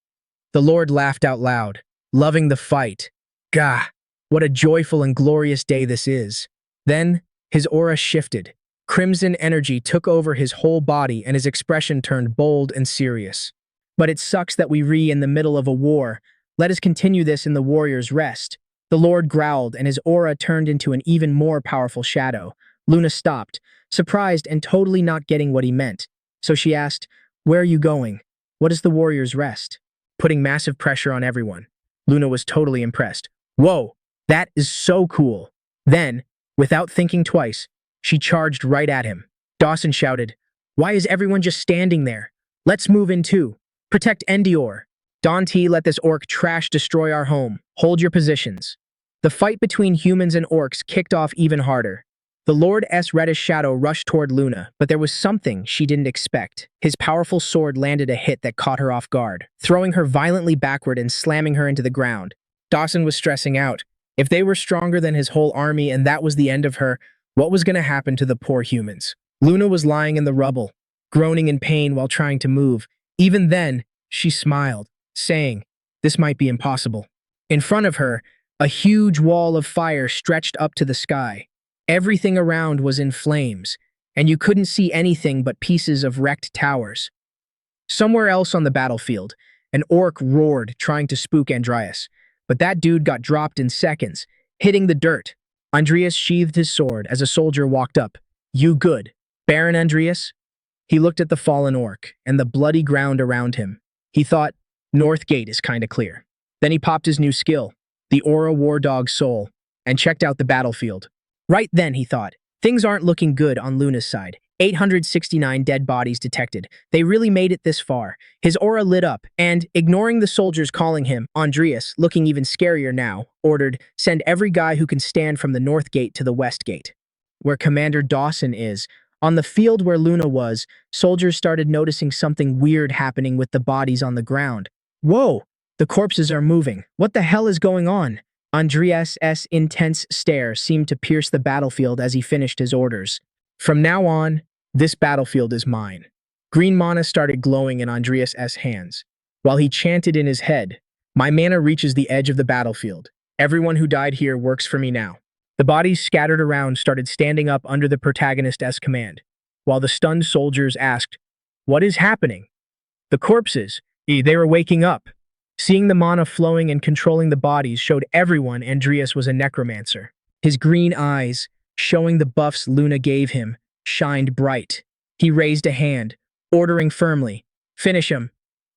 The Lord laughed out loud, loving the fight. Gah! What a joyful and glorious day this is. Then, his aura shifted. Crimson energy took over his whole body and his expression turned bold and serious. "But it sucks that we in the middle of a war. Let us continue this in the warrior's rest." The Lord growled and his aura turned into an even more powerful shadow. Luna stopped, surprised and totally not getting what he meant. So she asked, "Where are you going? What is the warrior's rest?" Putting massive pressure on everyone. Luna was totally impressed. "Whoa, that is so cool." Then, without thinking twice, she charged right at him. Dawson shouted, "Why is everyone just standing there? Let's move in too. Protect Endior. Dante, let this orc trash destroy our home. Hold your positions." The fight between humans and orcs kicked off even harder. The Lord's reddish shadow rushed toward Luna, but there was something she didn't expect. His powerful sword landed a hit that caught her off guard, throwing her violently backward and slamming her into the ground. Dawson was stressing out. If they were stronger than his whole army and that was the end of her, what was going to happen to the poor humans? Luna was lying in the rubble, groaning in pain while trying to move. Even then, she smiled, saying, "This might be impossible." In front of her, a huge wall of fire stretched up to the sky. Everything around was in flames, and you couldn't see anything but pieces of wrecked towers. Somewhere else on the battlefield, an orc roared, trying to spook Adrius, but that dude got dropped in seconds, hitting the dirt. Adrius sheathed his sword as a soldier walked up. "You good, Baron Adrius?" He looked at the fallen orc and the bloody ground around him. He thought, North Gate is kinda clear. Then he popped his new skill, the Aura War Dog Soul, and checked out the battlefield. Right then, he thought, things aren't looking good on Luna's side. 869 dead bodies detected. They really made it this far. His aura lit up, and, ignoring the soldiers calling him, Adrius, looking even scarier now, ordered, "Send every guy who can stand from the North Gate to the West Gate." Where Commander Dawson is. On the field where Luna was, soldiers started noticing something weird happening with the bodies on the ground. "Whoa! The corpses are moving. What the hell is going on?" Adrius's intense stare seemed to pierce the battlefield as he finished his orders. "From now on, this battlefield is mine." Green mana started glowing in Adrius's hands, while he chanted in his head, "My mana reaches the edge of the battlefield. Everyone who died here works for me now." The bodies scattered around started standing up under the Protagonist's command, while the stunned soldiers asked, "What is happening?" The corpses, they were waking up. Seeing the mana flowing and controlling the bodies showed everyone Adrius was a necromancer. His green eyes, showing the buffs Luna gave him, shined bright. He raised a hand, ordering firmly, "Finish him."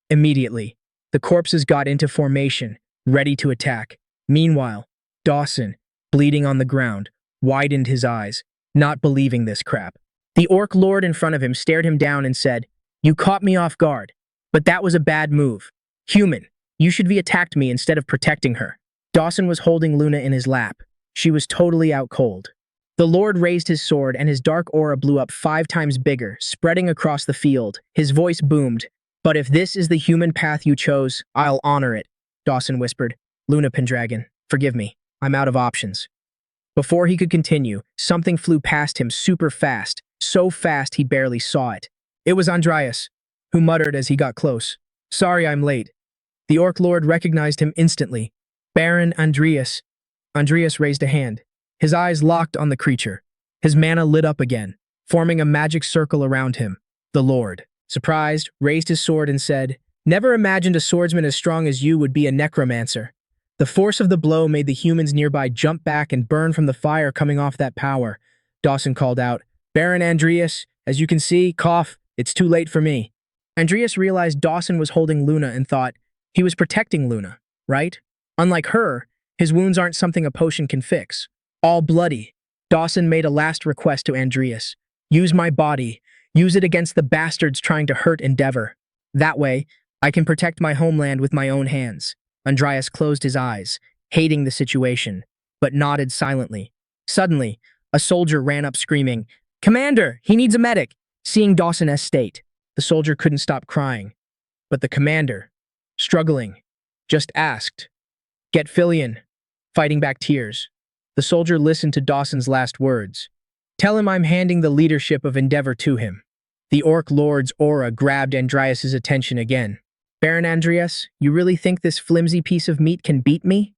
Immediately, the corpses got into formation, ready to attack. Meanwhile, Dawson, bleeding on the ground, widened his eyes, not believing this crap. The Orc Lord in front of him stared him down and said, "You caught me off guard, but that was a bad move. Human, you should have attacked me instead of protecting her." Dawson was holding Luna in his lap. She was totally out cold. The Lord raised his sword and his dark aura blew up 5 times bigger, spreading across the field. His voice boomed, "But if this is the human path you chose, I'll honor it." Dawson whispered, "Luna Pendragon, forgive me. I'm out of options." Before he could continue, something flew past him super fast, so fast he barely saw it. It was Adrius, who muttered as he got close, "Sorry I'm late." The Orc Lord recognized him instantly. "Baron Adrius." Adrius raised a hand. His eyes locked on the creature. His mana lit up again, forming a magic circle around him. The Lord, surprised, raised his sword and said, "Never imagined a swordsman as strong as you would be a necromancer." The force of the blow made the humans nearby jump back and burn from the fire coming off that power. Dawson called out, "Baron Andrius, as you can see, cough, it's too late for me." Andrius realized Dawson was holding Luna and thought, he was protecting Luna, right? Unlike her, his wounds aren't something a potion can fix. All bloody. Dawson made a last request to Andrius. "Use my body. Use it against the bastards trying to hurt Endeavor. That way, I can protect my homeland with my own hands." Andrius closed his eyes, hating the situation, but nodded silently. Suddenly, a soldier ran up screaming, "Commander, he needs a medic!" Seeing Dawson's state, the soldier couldn't stop crying. But the commander, struggling, just asked, "Get Filion," fighting back tears. The soldier listened to Dawson's last words. "Tell him I'm handing the leadership of Endeavor to him." The Orc Lord's aura grabbed Andrius' attention again. "Baron Andrius, you really think this flimsy piece of meat can beat me?"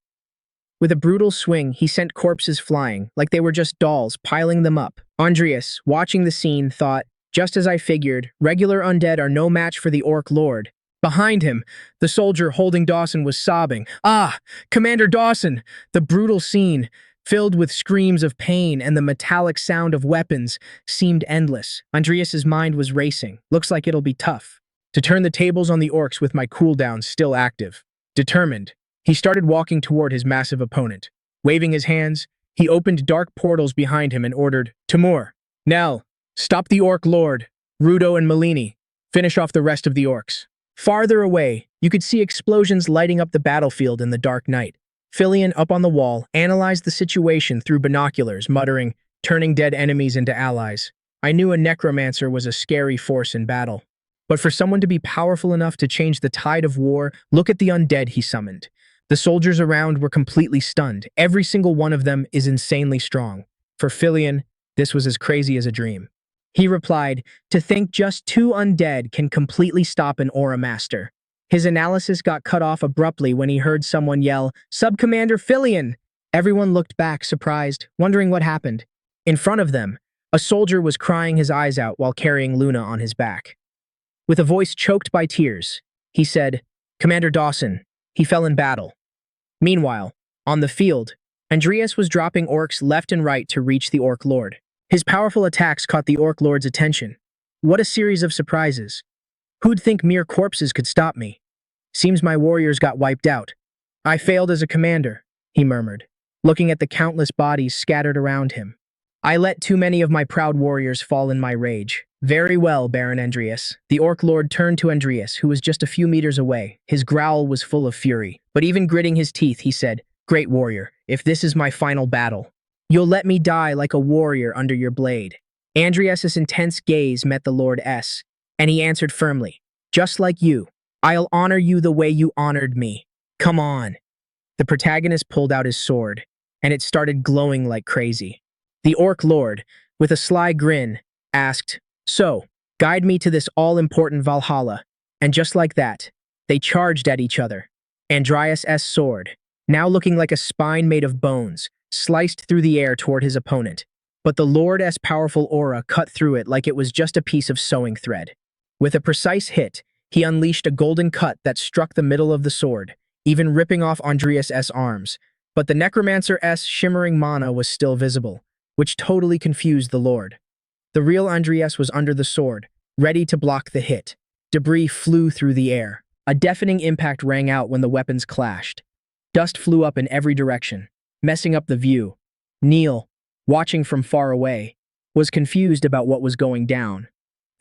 With a brutal swing, he sent corpses flying, like they were just dolls, piling them up. Andrius, watching the scene, thought, "Just as I figured, regular undead are no match for the Orc Lord." Behind him, the soldier holding Dawson was sobbing. "Ah, Commander Dawson!" The brutal scene, filled with screams of pain and the metallic sound of weapons, seemed endless. Andrius' mind was racing. "Looks like it'll be tough to turn the tables on the orcs with my cooldown still active." Determined, he started walking toward his massive opponent. Waving his hands, he opened dark portals behind him and ordered, "Timur, Nell, stop the Orc Lord. Rudo and Malini, finish off the rest of the orcs." Farther away, you could see explosions lighting up the battlefield in the dark night. Filion, up on the wall, analyzed the situation through binoculars, muttering, "Turning dead enemies into allies. I knew a necromancer was a scary force in battle. But for someone to be powerful enough to change the tide of war, look at the undead he summoned." The soldiers around were completely stunned. Every single one of them is insanely strong. For Filion, this was as crazy as a dream. He replied, "To think just 2 undead can completely stop an aura master." His analysis got cut off abruptly when he heard someone yell, "Sub-Commander Filion!" Everyone looked back, surprised, wondering what happened. In front of them, a soldier was crying his eyes out while carrying Luna on his back. With a voice choked by tears, he said, "Commander Dawson, he fell in battle." Meanwhile, on the field, Andrius was dropping orcs left and right to reach the Orc Lord. His powerful attacks caught the Orc Lord's attention. What a series of surprises. Who'd think mere corpses could stop me? Seems my warriors got wiped out. I failed as a commander, he murmured, looking at the countless bodies scattered around him. I let too many of my proud warriors fall in my rage. Very well, Baron Andrius. The Orc Lord turned to Andrius, who was just a few meters away. His growl was full of fury, but even gritting his teeth, he said, "Great warrior, if this is my final battle, you'll let me die like a warrior under your blade." Andrius' intense gaze met the Lord S, and he answered firmly, "Just like you, I'll honor you the way you honored me. Come on." The protagonist pulled out his sword, and it started glowing like crazy. The Orc Lord, with a sly grin, asked, "So, guide me to this all-important Valhalla." And just like that, they charged at each other. Andrius' sword, now looking like a spine made of bones, sliced through the air toward his opponent. But the Lord's powerful aura cut through it like it was just a piece of sewing thread. With a precise hit, he unleashed a golden cut that struck the middle of the sword, even ripping off Andrius' arms. But the Necromancer's shimmering mana was still visible, which totally confused the Lord. The real Andrius was under the sword, ready to block the hit. Debris flew through the air. A deafening impact rang out when the weapons clashed. Dust flew up in every direction, messing up the view. Neil, watching from far away, was confused about what was going down.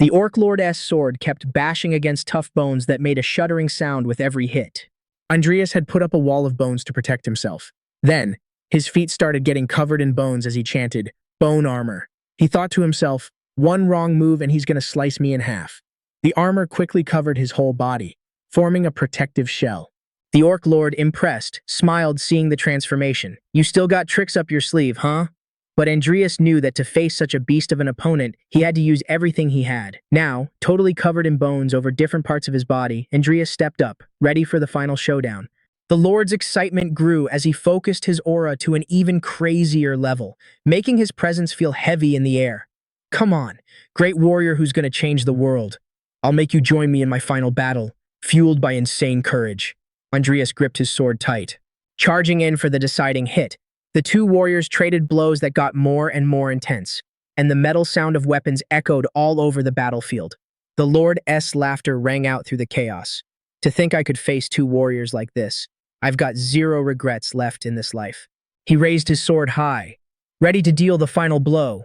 The Orc Lord's sword kept bashing against tough bones that made a shuddering sound with every hit. Andrius had put up a wall of bones to protect himself. Then, his feet started getting covered in bones as he chanted, "Bone armor." He thought to himself, "One wrong move and he's going to slice me in half." The armor quickly covered his whole body, forming a protective shell. The Orc Lord, impressed, smiled seeing the transformation. "You still got tricks up your sleeve, huh?" But Andrius knew that to face such a beast of an opponent, he had to use everything he had. Now, totally covered in bones over different parts of his body, Andrius stepped up, ready for the final showdown. The Lord's excitement grew as he focused his aura to an even crazier level, making his presence feel heavy in the air. Come on, great warrior who's going to change the world. I'll make you join me in my final battle, fueled by insane courage. Adrius gripped his sword tight. Charging in for the deciding hit, the two warriors traded blows that got more and more intense, and the metal sound of weapons echoed all over the battlefield. The Lord's laughter rang out through the chaos. To think I could face two warriors like this. I've got zero regrets left in this life. He raised his sword high, ready to deal the final blow.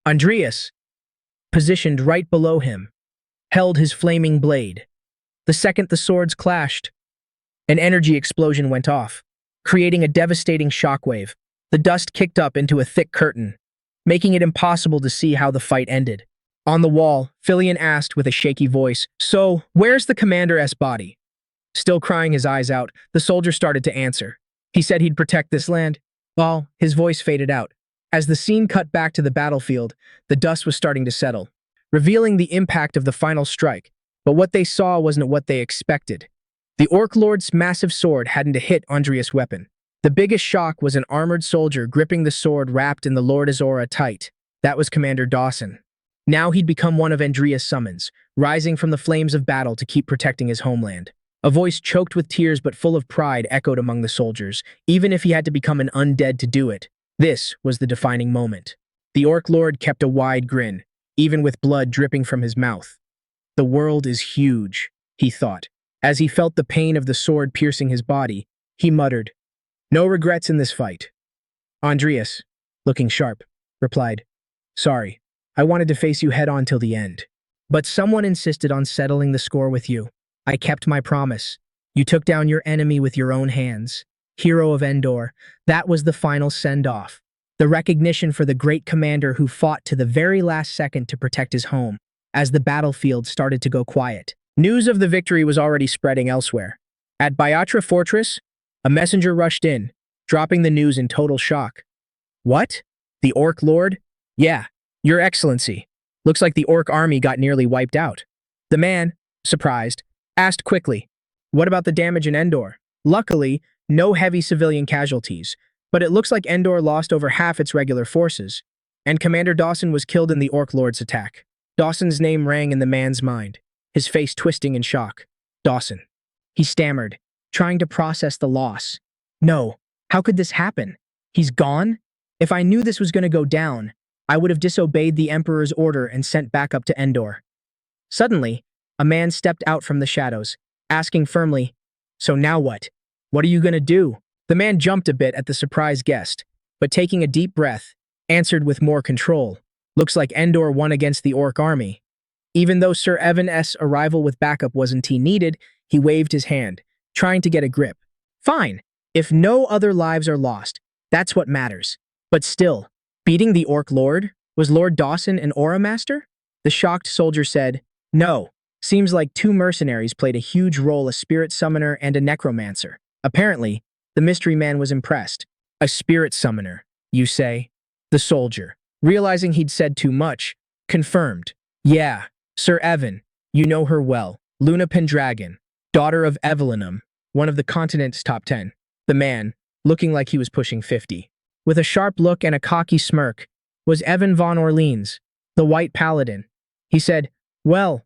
Adrius, positioned right below him, held his flaming blade. The second the swords clashed, an energy explosion went off, creating a devastating shockwave. The dust kicked up into a thick curtain, making it impossible to see how the fight ended. On the wall, Filion asked with a shaky voice, "So, where's the commander's body?" Still crying his eyes out, the soldier started to answer. He said he'd protect this land. Well, his voice faded out. As the scene cut back to the battlefield, the dust was starting to settle, revealing the impact of the final strike. But what they saw wasn't what they expected. The Orc Lord's massive sword hadn't hit Adrius' weapon. The biggest shock was an armored soldier gripping the sword wrapped in the Lord's aura tight. That was Commander Dawson. Now he'd become one of Adrius' summons, rising from the flames of battle to keep protecting his homeland. A voice choked with tears but full of pride echoed among the soldiers, even if he had to become an undead to do it. This was the defining moment. The Orc Lord kept a wide grin, even with blood dripping from his mouth. The world is huge, he thought. As he felt the pain of the sword piercing his body, he muttered, "No regrets in this fight." Adrius, looking sharp, replied, "Sorry, I wanted to face you head-on till the end. But someone insisted on settling the score with you. I kept my promise. You took down your enemy with your own hands. Hero of Endor, that was the final send-off. The recognition for the great commander who fought to the very last second to protect his home, as the battlefield started to go quiet. News of the victory was already spreading elsewhere. At Aore Fortress, a messenger rushed in, dropping the news in total shock. "What? The Orc Lord? Yeah, Your Excellency. Looks like the Orc army got nearly wiped out." The man, surprised, asked quickly, "What about the damage in Endor?" Luckily, no heavy civilian casualties, but it looks like Endor lost over half its regular forces, and Commander Dawson was killed in the Orc Lord's attack. Dawson's name rang in the man's mind, his face twisting in shock. "Dawson." He stammered, trying to process the loss. "No, how could this happen? He's gone? If I knew this was going to go down, I would have disobeyed the Emperor's order and sent backup to Endor." Suddenly, a man stepped out from the shadows, asking firmly, "So now what? What are you going to do?" The man jumped a bit at the surprised guest, but taking a deep breath, answered with more control. "Looks like Endor won against the Orc army." Even though Sir Evan's arrival with backup wasn't needed, he waved his hand, trying to get a grip. "Fine. If no other lives are lost, that's what matters. But still, beating the Orc Lord? Was Lord Dawson an Aura Master?" The shocked soldier said, "No. Seems like two mercenaries played a huge role, a spirit summoner and a necromancer." Apparently, the mystery man was impressed. "A spirit summoner, you say?" The soldier, realizing he'd said too much, confirmed. "Yeah, Sir Evan, you know her well. Luna Pendragon, daughter of Evelynum, one of the continent's top 10. The man, looking like he was pushing 50, with a sharp look and a cocky smirk, was Evan von Orleans, the White Paladin. He said, well,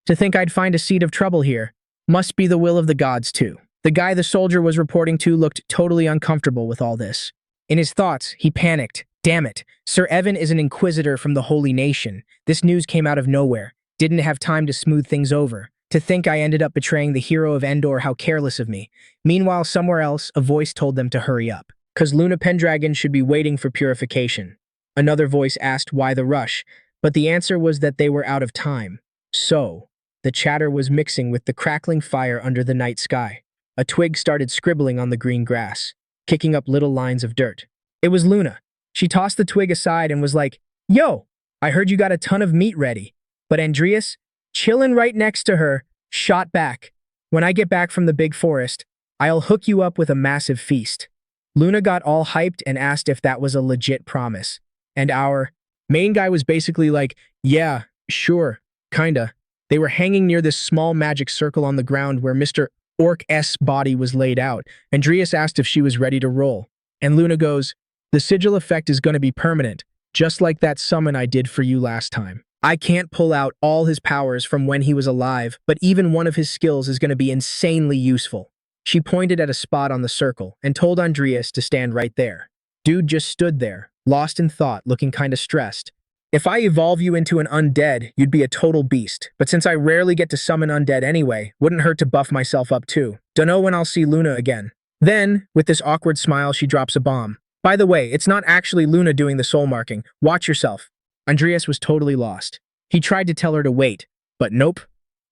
to think I'd find a seed of trouble here. Must be the will of the gods, too." The guy the soldier was reporting to looked totally uncomfortable with all this. In his thoughts, he panicked. Damn it, Sir Evan is an inquisitor from the Holy Nation. This news came out of nowhere. Didn't have time to smooth things over. To think I ended up betraying the hero of Endor, how careless of me. Meanwhile, somewhere else, a voice told them to hurry up, 'cause Luna Pendragon should be waiting for purification. Another voice asked why the rush, but the answer was that they were out of time. So, the chatter was mixing with the crackling fire under the night sky. A twig started scribbling on the green grass, kicking up little lines of dirt. It was Luna. She tossed the twig aside and was like, "Yo, I heard you got a ton of meat ready." But Adrius, chillin' right next to her, shot back, "When I get back from the big forest, I'll hook you up with a massive feast." Luna got all hyped and asked if that was a legit promise. And our main guy was basically like, "Yeah, sure, kinda." They were hanging near this small magic circle on the ground where Mr. Orc-S body was laid out. Adrius asked if she was ready to roll. And Luna goes, "The sigil effect is going to be permanent, just like that summon I did for you last time. I can't pull out all his powers from when he was alive, but even one of his skills is going to be insanely useful." She pointed at a spot on the circle and told Adrius to stand right there. Dude just stood there, lost in thought, looking kinda stressed. "If I evolve you into an undead, you'd be a total beast. But since I rarely get to summon undead anyway, wouldn't hurt to buff myself up too. Dunno when I'll see Luna again." Then, with this awkward smile, she drops a bomb. "By the way, it's not actually Luna doing the soul marking. Watch yourself." Adrius was totally lost. He tried to tell her to wait, but nope.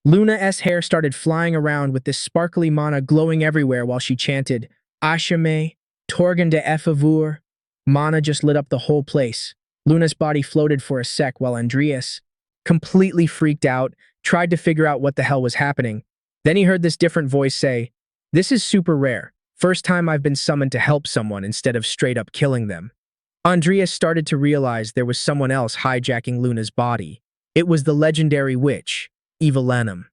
Luna's hair started flying around with this sparkly mana glowing everywhere while she chanted, "Ashame, Torgan de Effavur." Mana just lit up the whole place. Luna's body floated for a sec while Adrius, completely freaked out, tried to figure out what the hell was happening. Then he heard this different voice say, "This is super rare. First time I've been summoned to help someone instead of straight up killing them." Adrius started to realize there was someone else hijacking Luna's body. It was the legendary witch, Evelanum.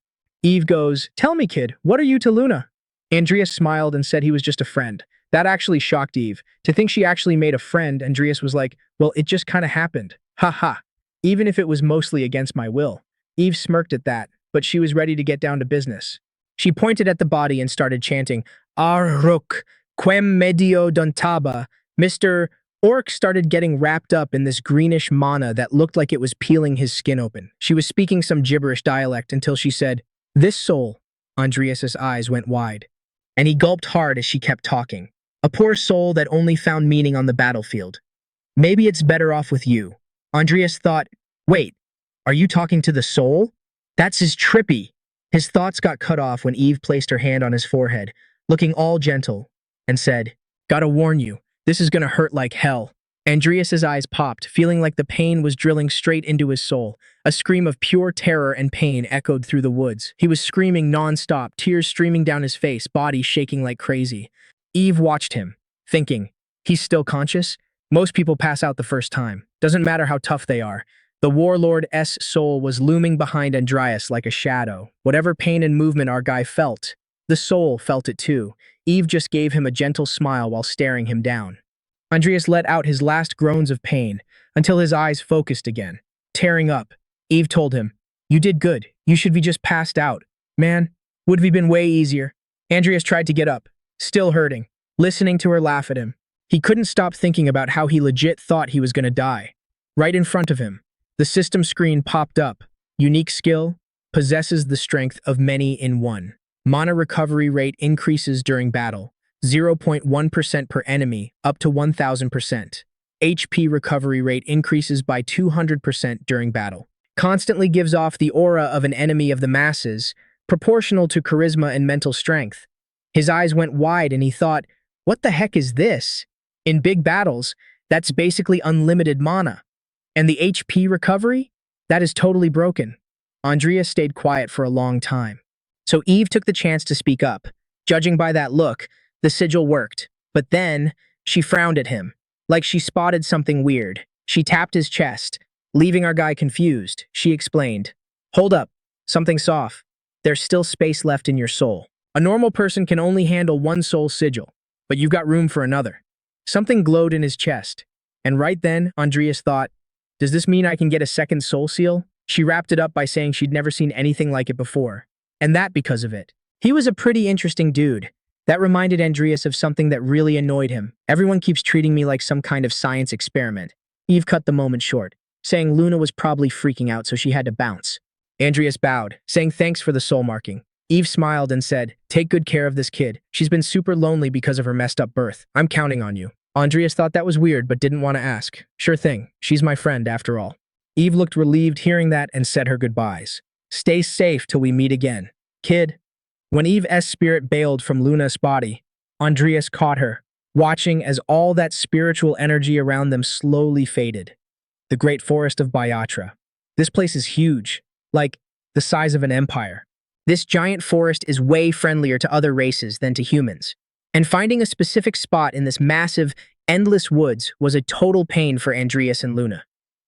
Eve goes, "Tell me, kid, what are you to Luna?" Adrius smiled and said he was just a friend. That actually shocked Eve. To think she actually made a friend, Adrius was like, "Well, it just kinda happened. Ha ha. Even if it was mostly against my will." Eve smirked at that, but she was ready to get down to business. She pointed at the body and started chanting, "Arruk, quem medio dontaba." Mr. Orc started getting wrapped up in this greenish mana that looked like it was peeling his skin open. She was speaking some gibberish dialect until she said, "This soul." Adrius's eyes went wide, and he gulped hard as she kept talking. "A poor soul that only found meaning on the battlefield. Maybe it's better off with you." Adrius thought, "Wait, are you talking to the soul? That's his trippy." His thoughts got cut off when Eve placed her hand on his forehead, looking all gentle, and said, "Gotta warn you, this is gonna hurt like hell." Adrius's eyes popped, feeling like the pain was drilling straight into his soul. A scream of pure terror and pain echoed through the woods. He was screaming non-stop, tears streaming down his face, body shaking like crazy. Eve watched him, thinking, he's still conscious? Most people pass out the first time. Doesn't matter how tough they are. The warlord's soul was looming behind Adrius like a shadow. Whatever pain and movement our guy felt, the soul felt it too. Eve just gave him a gentle smile while staring him down. Adrius let out his last groans of pain until his eyes focused again. Tearing up, Eve told him, "You did good. You should be just passed out. Man, would have been way easier." Adrius tried to get up, still hurting, listening to her laugh at him. He couldn't stop thinking about how he legit thought he was gonna die. Right in front of him, the system screen popped up. Unique skill, possesses the strength of many in one. Mana recovery rate increases during battle, 0.1% per enemy, up to 1000%. HP recovery rate increases by 200% during battle. Constantly gives off the aura of an enemy of the masses, proportional to charisma and mental strength. His eyes went wide and he thought, what the heck is this? In big battles, that's basically unlimited mana. And the HP recovery? That is totally broken. Adrius stayed quiet for a long time. So Eve took the chance to speak up. Judging by that look, the sigil worked. But then, she frowned at him, like she spotted something weird. She tapped his chest, leaving our guy confused. She explained, "Hold up, something's off. There's still space left in your soul. A normal person can only handle one soul sigil, but you've got room for another." Something glowed in his chest, and right then, Adrius thought, does this mean I can get a second soul seal? She wrapped it up by saying she'd never seen anything like it before, and that because of it. He was a pretty interesting dude. That reminded Adrius of something that really annoyed him. Everyone keeps treating me like some kind of science experiment. Eve cut the moment short, saying Luna was probably freaking out so she had to bounce. Adrius bowed, saying thanks for the soul marking. Eve smiled and said, "Take good care of this kid. She's been super lonely because of her messed up birth. I'm counting on you." Adrius thought that was weird but didn't want to ask. Sure thing, she's my friend after all. Eve looked relieved hearing that and said her goodbyes. "Stay safe till we meet again, kid." When Eve's spirit bailed from Luna's body, Adrius caught her, watching as all that spiritual energy around them slowly faded. The great forest of Bayatra. This place is huge, like the size of an empire. This giant forest is way friendlier to other races than to humans. And finding a specific spot in this massive, endless woods was a total pain for Adrius and Luna.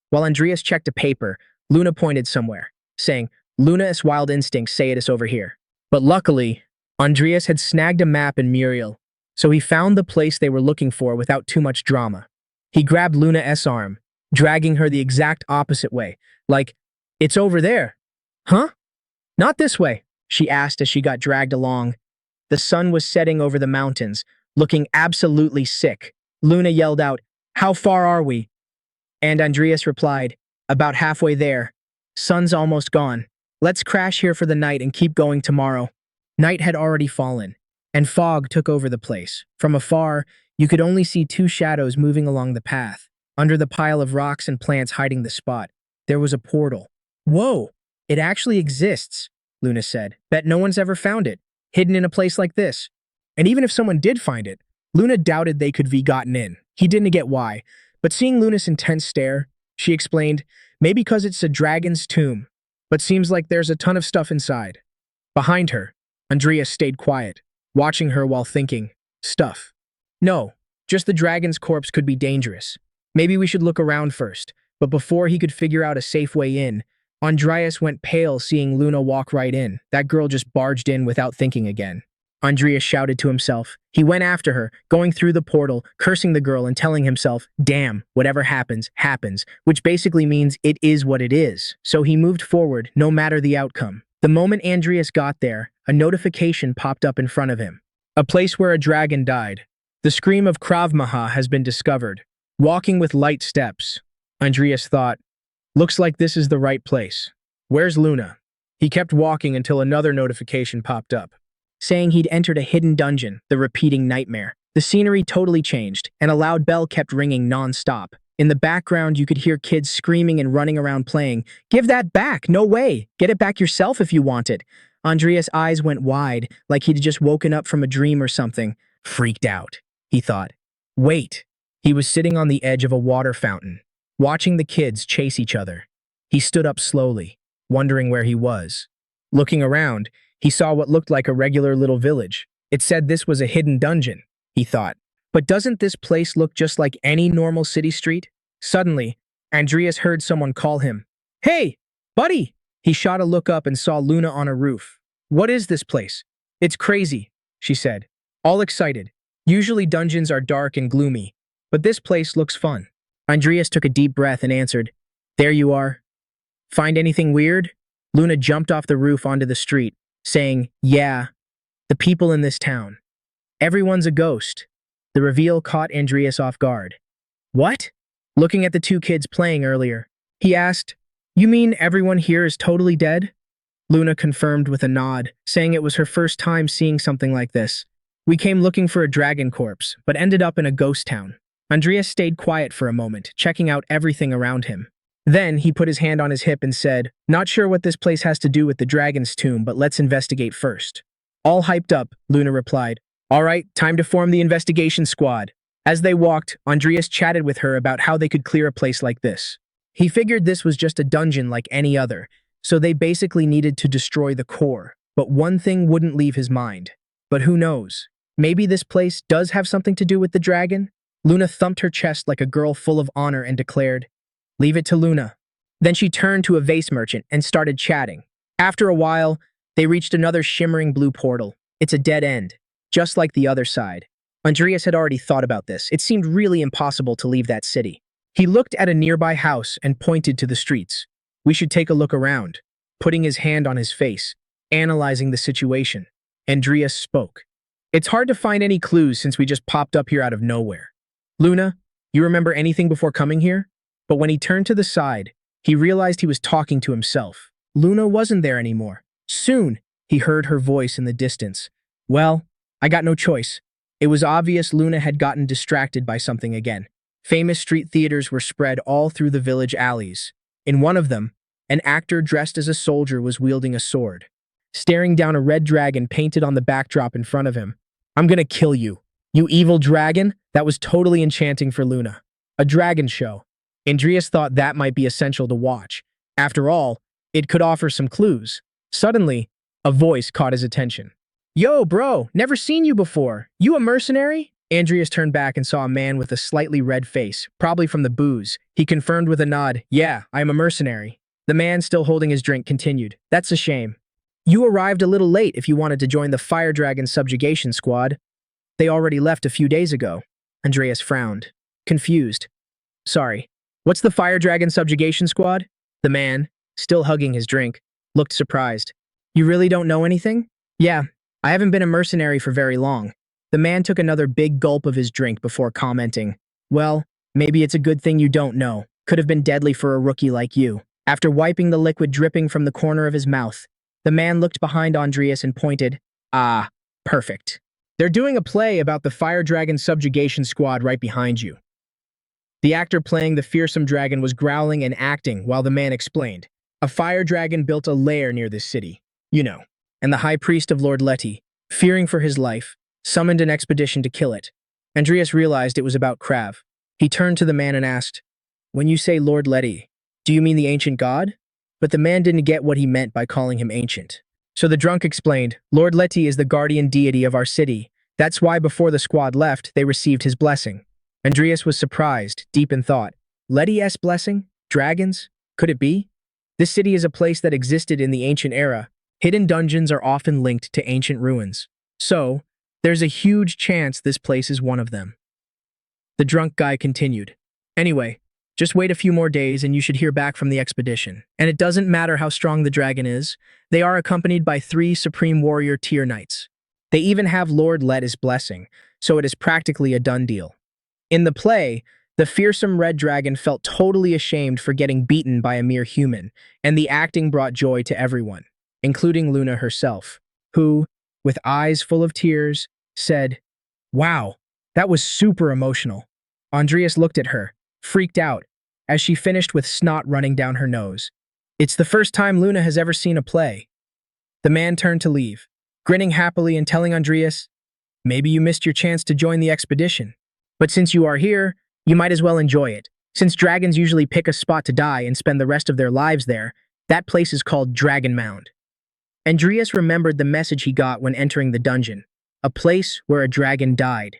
While Adrius checked a paper, Luna pointed somewhere, saying, "Luna's wild instincts say it is over here." But luckily, Andreas had snagged a map in Muriel, so he found the place they were looking for without too much drama. He grabbed Luna's arm, dragging her the exact opposite way, like, "It's over there." "Huh? Not this way," she asked as she got dragged along. The sun was setting over the mountains, looking absolutely sick. Luna yelled out, "How far are we?" And Andreas replied, "About halfway there. Sun's almost gone. Let's crash here for the night and keep going tomorrow." Night had already fallen, and fog took over the place. From afar, you could only see two shadows moving along the path. Under the pile of rocks and plants hiding the spot, there was a portal. "Whoa, it actually exists," Luna said. "Bet no one's ever found it, hidden in a place like this." And even if someone did find it, Luna doubted they could be gotten in. He didn't get why, but seeing Luna's intense stare, she explained, "Maybe because it's a dragon's tomb, but seems like there's a ton of stuff inside." Behind her, Andreas stayed quiet, watching her while thinking, "Stuff. No, just the dragon's corpse could be dangerous. Maybe we should look around first." But before he could figure out a safe way in, Andreas went pale seeing Luna walk right in. That girl just barged in without thinking again. Andreas shouted to himself. He went after her, going through the portal, cursing the girl and telling himself, "Damn, whatever happens, happens," which basically means it is what it is. So he moved forward, no matter the outcome. The moment Andreas got there, a notification popped up in front of him. "A place where a dragon died. The scream of Krav Maga has been discovered. Walking with light steps." Andreas thought, "Looks like this is the right place. Where's Luna?" He kept walking until another notification popped up, saying he'd entered a hidden dungeon, the repeating nightmare. The scenery totally changed, and a loud bell kept ringing non-stop. In the background, you could hear kids screaming and running around playing. "Give that back! No way! Get it back yourself if you want it!" Andreas' eyes went wide, like he'd just woken up from a dream or something. Freaked out, he thought. Wait. He was sitting on the edge of a water fountain, watching the kids chase each other. He stood up slowly, wondering where he was. Looking around, he saw what looked like a regular little village. It said this was a hidden dungeon, he thought. But doesn't this place look just like any normal city street? Suddenly, Andreas heard someone call him. "Hey, buddy!" He shot a look up and saw Luna on a roof. "What is this place?" "It's crazy," she said, all excited. "Usually dungeons are dark and gloomy, but this place looks fun." Andreas took a deep breath and answered, "There you are. Find anything weird?" Luna jumped off the roof onto the street, saying, "Yeah, the people in this town. Everyone's a ghost." The reveal caught Andreas off guard. "What?" Looking at the two kids playing earlier, he asked, "You mean everyone here is totally dead?" Luna confirmed with a nod, saying it was her first time seeing something like this. "We came looking for a dragon corpse, but ended up in a ghost town." Andreas stayed quiet for a moment, checking out everything around him. Then he put his hand on his hip and said, "Not sure what this place has to do with the dragon's tomb, but let's investigate first." All hyped up, Luna replied, "All right, time to form the investigation squad." As they walked, Andreas chatted with her about how they could clear a place like this. He figured this was just a dungeon like any other, so they basically needed to destroy the core. But one thing wouldn't leave his mind. But who knows? Maybe this place does have something to do with the dragon? Luna thumped her chest like a girl full of honor and declared, "Leave it to Luna." Then she turned to a vase merchant and started chatting. After a while, they reached another shimmering blue portal. It's a dead end, just like the other side. Andreas had already thought about this. It seemed really impossible to leave that city. He looked at a nearby house and pointed to the streets. "We should take a look around." Putting his hand on his face, analyzing the situation, Andreas spoke. "It's hard to find any clues since we just popped up here out of nowhere. Luna, you remember anything before coming here?" But when he turned to the side, he realized he was talking to himself. Luna wasn't there anymore. Soon, he heard her voice in the distance. "Well, I got no choice." It was obvious Luna had gotten distracted by something again. Famous street theaters were spread all through the village alleys. In one of them, an actor dressed as a soldier was wielding a sword, staring down a red dragon painted on the backdrop in front of him. "I'm gonna kill you, you evil dragon." That was totally enchanting for Luna. A dragon show. Andreas thought that might be essential to watch. After all, it could offer some clues. Suddenly, a voice caught his attention. "Yo, bro, never seen you before. You a mercenary?" Andreas turned back and saw a man with a slightly red face, probably from the booze. He confirmed with a nod, "Yeah, I am a mercenary." The man, still holding his drink, continued, "That's a shame. You arrived a little late if you wanted to join the Fire Dragon Subjugation Squad. They already left a few days ago. Andreas frowned, confused. Sorry, what's the Fire Dragon Subjugation Squad? The man, still hugging his drink, looked surprised. You really don't know anything? Yeah, I haven't been a mercenary for very long. The man took another big gulp of his drink before commenting. Well, maybe it's a good thing you don't know. Could have been deadly for a rookie like you. After wiping the liquid dripping from the corner of his mouth, the man looked behind Andreas and pointed. Ah, perfect. They're doing a play about the Fire Dragon Subjugation Squad right behind you. The actor playing the fearsome dragon was growling and acting while the man explained. A fire dragon built a lair near this city, you know, and the high priest of Lord Letty, fearing for his life, summoned an expedition to kill it. Andreas realized it was about Krav. He turned to the man and asked, When you say Lord Letty, do you mean the ancient god? But the man didn't get what he meant by calling him ancient. So the drunk explained, Lord Letty is the guardian deity of our city. That's why before the squad left, they received his blessing. Andreas was surprised, deep in thought. Letty's blessing? Dragons? Could it be? This city is a place that existed in the ancient era. Hidden dungeons are often linked to ancient ruins. So, there's a huge chance this place is one of them. The drunk guy continued. Anyway, just wait a few more days and you should hear back from the expedition. And it doesn't matter how strong the dragon is, they are accompanied by 3 Supreme Warrior tier knights. They even have Lord Letty's blessing, so it is practically a done deal. In the play, the fearsome red dragon felt totally ashamed for getting beaten by a mere human, and the acting brought joy to everyone, including Luna herself, who, with eyes full of tears, said, Wow, that was super emotional. Andreas looked at her, freaked out, as she finished with snot running down her nose. It's the first time Luna has ever seen a play. The man turned to leave, grinning happily and telling Andreas, Maybe you missed your chance to join the expedition. But since you are here, you might as well enjoy it. Since dragons usually pick a spot to die and spend the rest of their lives there, that place is called Dragon Mound. Andreas remembered the message he got when entering the dungeon, a place where a dragon died.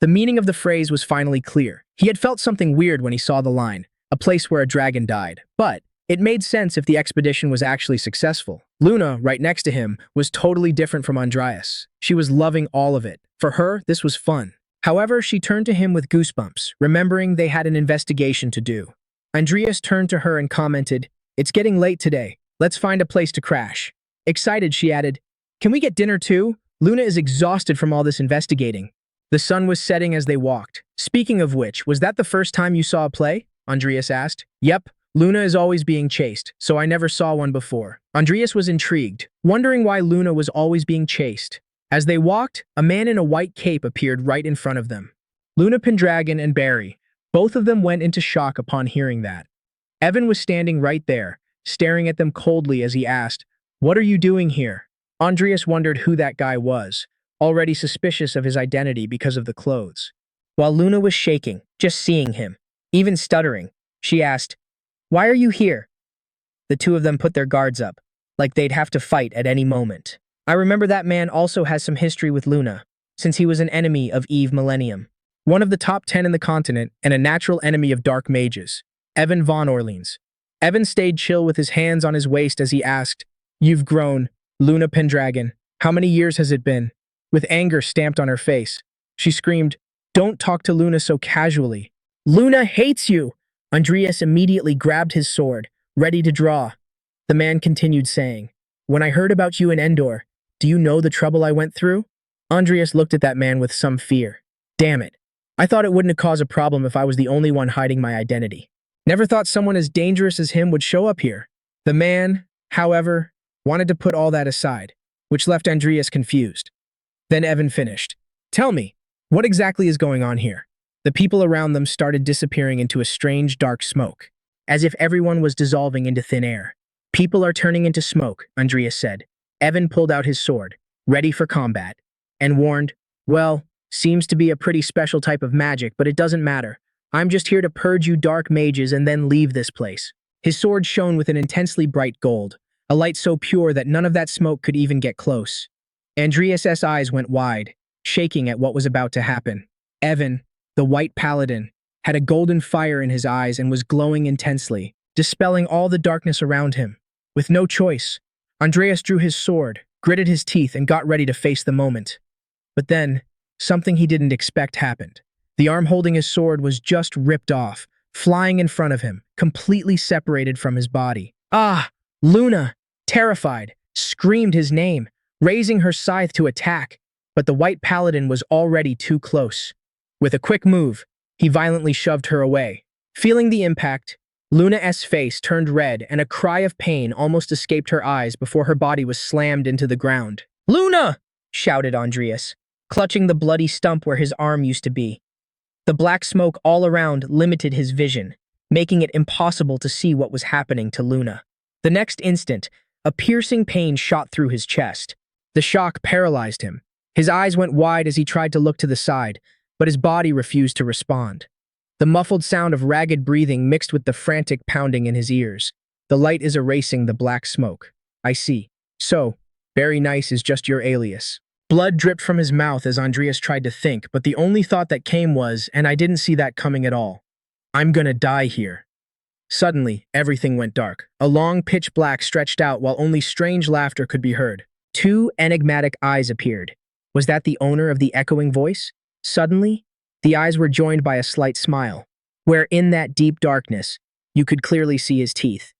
The meaning of the phrase was finally clear. He had felt something weird when he saw the line, a place where a dragon died, but it made sense if the expedition was actually successful. Luna, right next to him, was totally different from Andreas. She was loving all of it. For her, this was fun. However, she turned to him with goosebumps, remembering they had an investigation to do. Andreas turned to her and commented, It's getting late today. Let's find a place to crash. Excited, she added, Can we get dinner too? Luna is exhausted from all this investigating. The sun was setting as they walked. Speaking of which, was that the first time you saw a play? Andreas asked. Yep, Luna is always being chased, so I never saw one before. Andreas was intrigued, wondering why Luna was always being chased. As they walked, a man in a white cape appeared right in front of them. Luna Pendragon and Barry, both of them went into shock upon hearing that. Evan was standing right there, staring at them coldly as he asked, What are you doing here? Andreas wondered who that guy was, already suspicious of his identity because of the clothes. While Luna was shaking, just seeing him, even stuttering, she asked, Why are you here? The two of them put their guards up, like they'd have to fight at any moment. I remember that man also has some history with Luna, since he was an enemy of Eve Millennium, one of the top 10 in the continent and a natural enemy of dark mages, Evan von Orleans. Evan stayed chill with his hands on his waist as he asked, You've grown, Luna Pendragon. How many years has it been? With anger stamped on her face, she screamed, Don't talk to Luna so casually. Luna hates you! Andreas immediately grabbed his sword, ready to draw. The man continued saying, When I heard about you in Endor, do you know the trouble I went through? Andreas looked at that man with some fear. Damn it. I thought it wouldn't cause a problem if I was the only one hiding my identity. Never thought someone as dangerous as him would show up here. The man, however, wanted to put all that aside, which left Andreas confused. Then Evan finished. Tell me, what exactly is going on here? The people around them started disappearing into a strange dark smoke, as if everyone was dissolving into thin air. People are turning into smoke, Andreas said. Evan pulled out his sword, ready for combat, and warned, Well, seems to be a pretty special type of magic, but it doesn't matter. I'm just here to purge you dark mages and then leave this place. His sword shone with an intensely bright gold, a light so pure that none of that smoke could even get close. Andreas' eyes went wide, shaking at what was about to happen. Evan, the white paladin, had a golden fire in his eyes and was glowing intensely, dispelling all the darkness around him. With no choice, Andreas drew his sword, gritted his teeth, and got ready to face the moment. But then, something he didn't expect happened. The arm holding his sword was just ripped off, flying in front of him, completely separated from his body. Ah! Luna, terrified, screamed his name, raising her scythe to attack, but the white paladin was already too close. With a quick move, he violently shoved her away. Feeling the impact, Luna's face turned red and a cry of pain almost escaped her eyes before her body was slammed into the ground. "Luna!" shouted Andreas, clutching the bloody stump where his arm used to be. The black smoke all around limited his vision, making it impossible to see what was happening to Luna. The next instant, a piercing pain shot through his chest. The shock paralyzed him. His eyes went wide as he tried to look to the side, but his body refused to respond. The muffled sound of ragged breathing mixed with the frantic pounding in his ears. The light is erasing the black smoke. I see. So, very nice is just your alias. Blood dripped from his mouth as Andreas tried to think, but the only thought that came was, and I didn't see that coming at all. I'm gonna die here. Suddenly, everything went dark. A long pitch black stretched out while only strange laughter could be heard. Two enigmatic eyes appeared. Was that the owner of the echoing voice? Suddenly, the eyes were joined by a slight smile, where in that deep darkness, you could clearly see his teeth.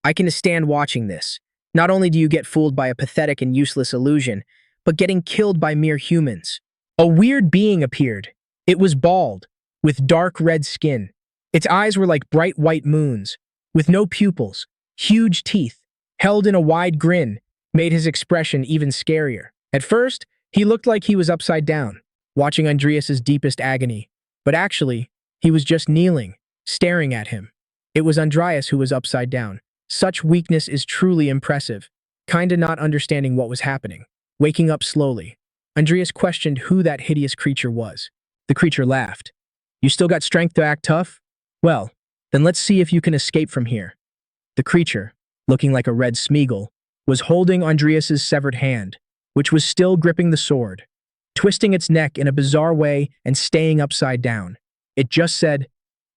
I can stand watching this. Not only do you get fooled by a pathetic and useless illusion, but getting killed by mere humans. A weird being appeared. It was bald, with dark red skin. Its eyes were like bright white moons, with no pupils. Huge teeth, held in a wide grin, made his expression even scarier. At first, he looked like he was upside down, watching Andreas's deepest agony. But actually, he was just kneeling, staring at him. It was Andreas who was upside down. Such weakness is truly impressive, kinda not understanding what was happening. Waking up slowly, Andreas questioned who that hideous creature was. The creature laughed. You still got strength to act tough? Well, then let's see if you can escape from here. The creature, looking like a red Smeagol, was holding Andreas's severed hand, which was still gripping the sword, twisting its neck in a bizarre way and staying upside down. It just said,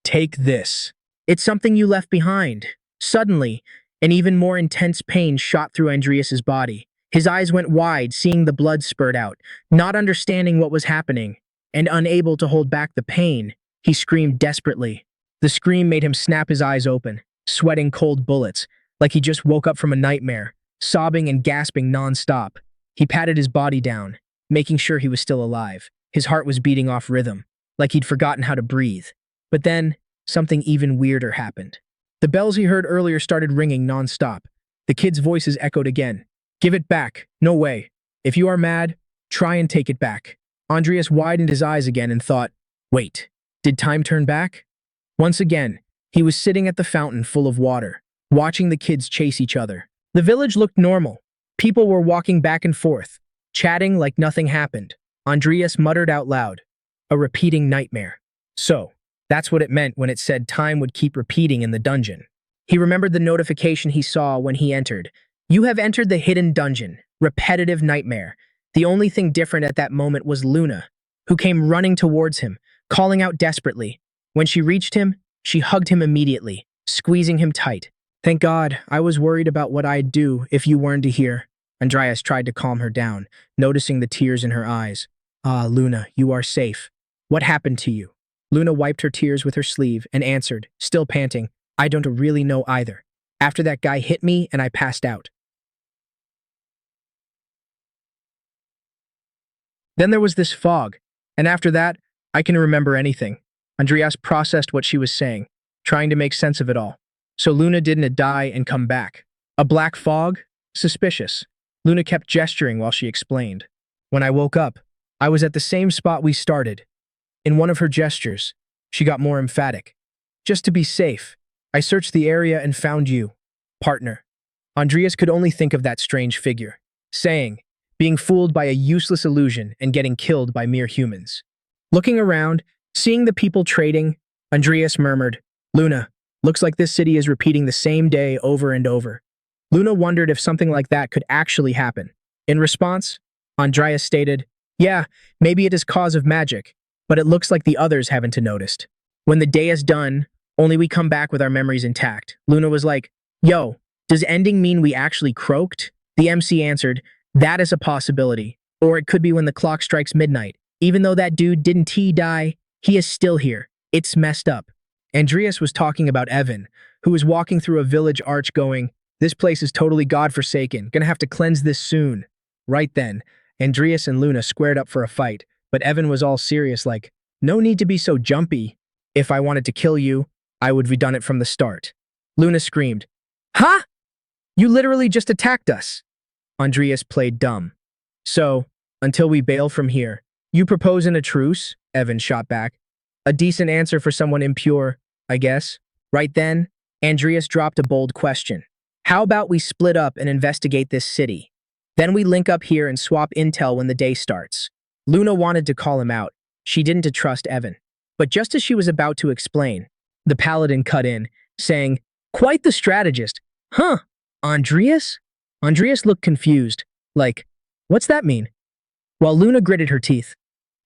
"Take this." It's something you left behind. Suddenly, an even more intense pain shot through Andreas's body. His eyes went wide, seeing the blood spurt out. Not understanding what was happening, and unable to hold back the pain, he screamed desperately. The scream made him snap his eyes open, sweating cold bullets, like he just woke up from a nightmare, sobbing and gasping non-stop. He patted his body down, making sure he was still alive. His heart was beating off rhythm, like he'd forgotten how to breathe. But then, something even weirder happened. The bells he heard earlier started ringing non-stop. The kids' voices echoed again. Give it back. No way. If you are mad, try and take it back. Andreas widened his eyes again and thought, wait, did time turn back? Once again, he was sitting at the fountain full of water, watching the kids chase each other. The village looked normal. People were walking back and forth, chatting like nothing happened. Andreas muttered out loud, a repeating nightmare. So, that's what it meant when it said time would keep repeating in the dungeon. He remembered the notification he saw when he entered. You have entered the hidden dungeon. Repetitive nightmare. The only thing different at that moment was Luna, who came running towards him, calling out desperately. When she reached him, she hugged him immediately, squeezing him tight. Thank God, I was worried about what I'd do if you weren't here. Andreas tried to calm her down, noticing the tears in her eyes. Ah, Luna, you are safe. What happened to you? Luna wiped her tears with her sleeve and answered, still panting, I don't really know either. After that guy hit me and I passed out. Then there was this fog, and after that, I can remember anything. Andreas processed what she was saying, trying to make sense of it all. So Luna didn't die and come back. A black fog? Suspicious. Luna kept gesturing while she explained. When I woke up, I was at the same spot we started. In one of her gestures, she got more emphatic. Just to be safe, I searched the area and found you, partner. Andreas could only think of that strange figure, saying, being fooled by a useless illusion and getting killed by mere humans. Looking around, seeing the people trading, Andreas murmured, Luna, looks like this city is repeating the same day over and over. Luna wondered if something like that could actually happen. In response, Andreas stated, yeah, maybe it is cause of magic, but it looks like the others haven't noticed. When the day is done, only we come back with our memories intact. Luna was like, yo, does ending mean we actually croaked? The MC answered, that is a possibility. Or it could be when the clock strikes midnight. Even though that dude didn't die, he is still here. It's messed up. Andreas was talking about Evan, who was walking through a village arch going, this place is totally godforsaken. Gonna have to cleanse this soon. Right then, Andreas and Luna squared up for a fight, but Evan was all serious like, no need to be so jumpy. If I wanted to kill you, I would have done it from the start. Luna screamed, huh? You literally just attacked us. Andreas played dumb. So, until we bail from here, you propose a truce? Evan shot back. A decent answer for someone impure, I guess. Right then, Andreas dropped a bold question. How about we split up and investigate this city? Then we link up here and swap intel when the day starts. Luna wanted to call him out. She didn't trust Evan. But just as she was about to explain, the paladin cut in, saying, quite the strategist. Huh? Andreas? Andreas looked confused, like, what's that mean? While Luna gritted her teeth,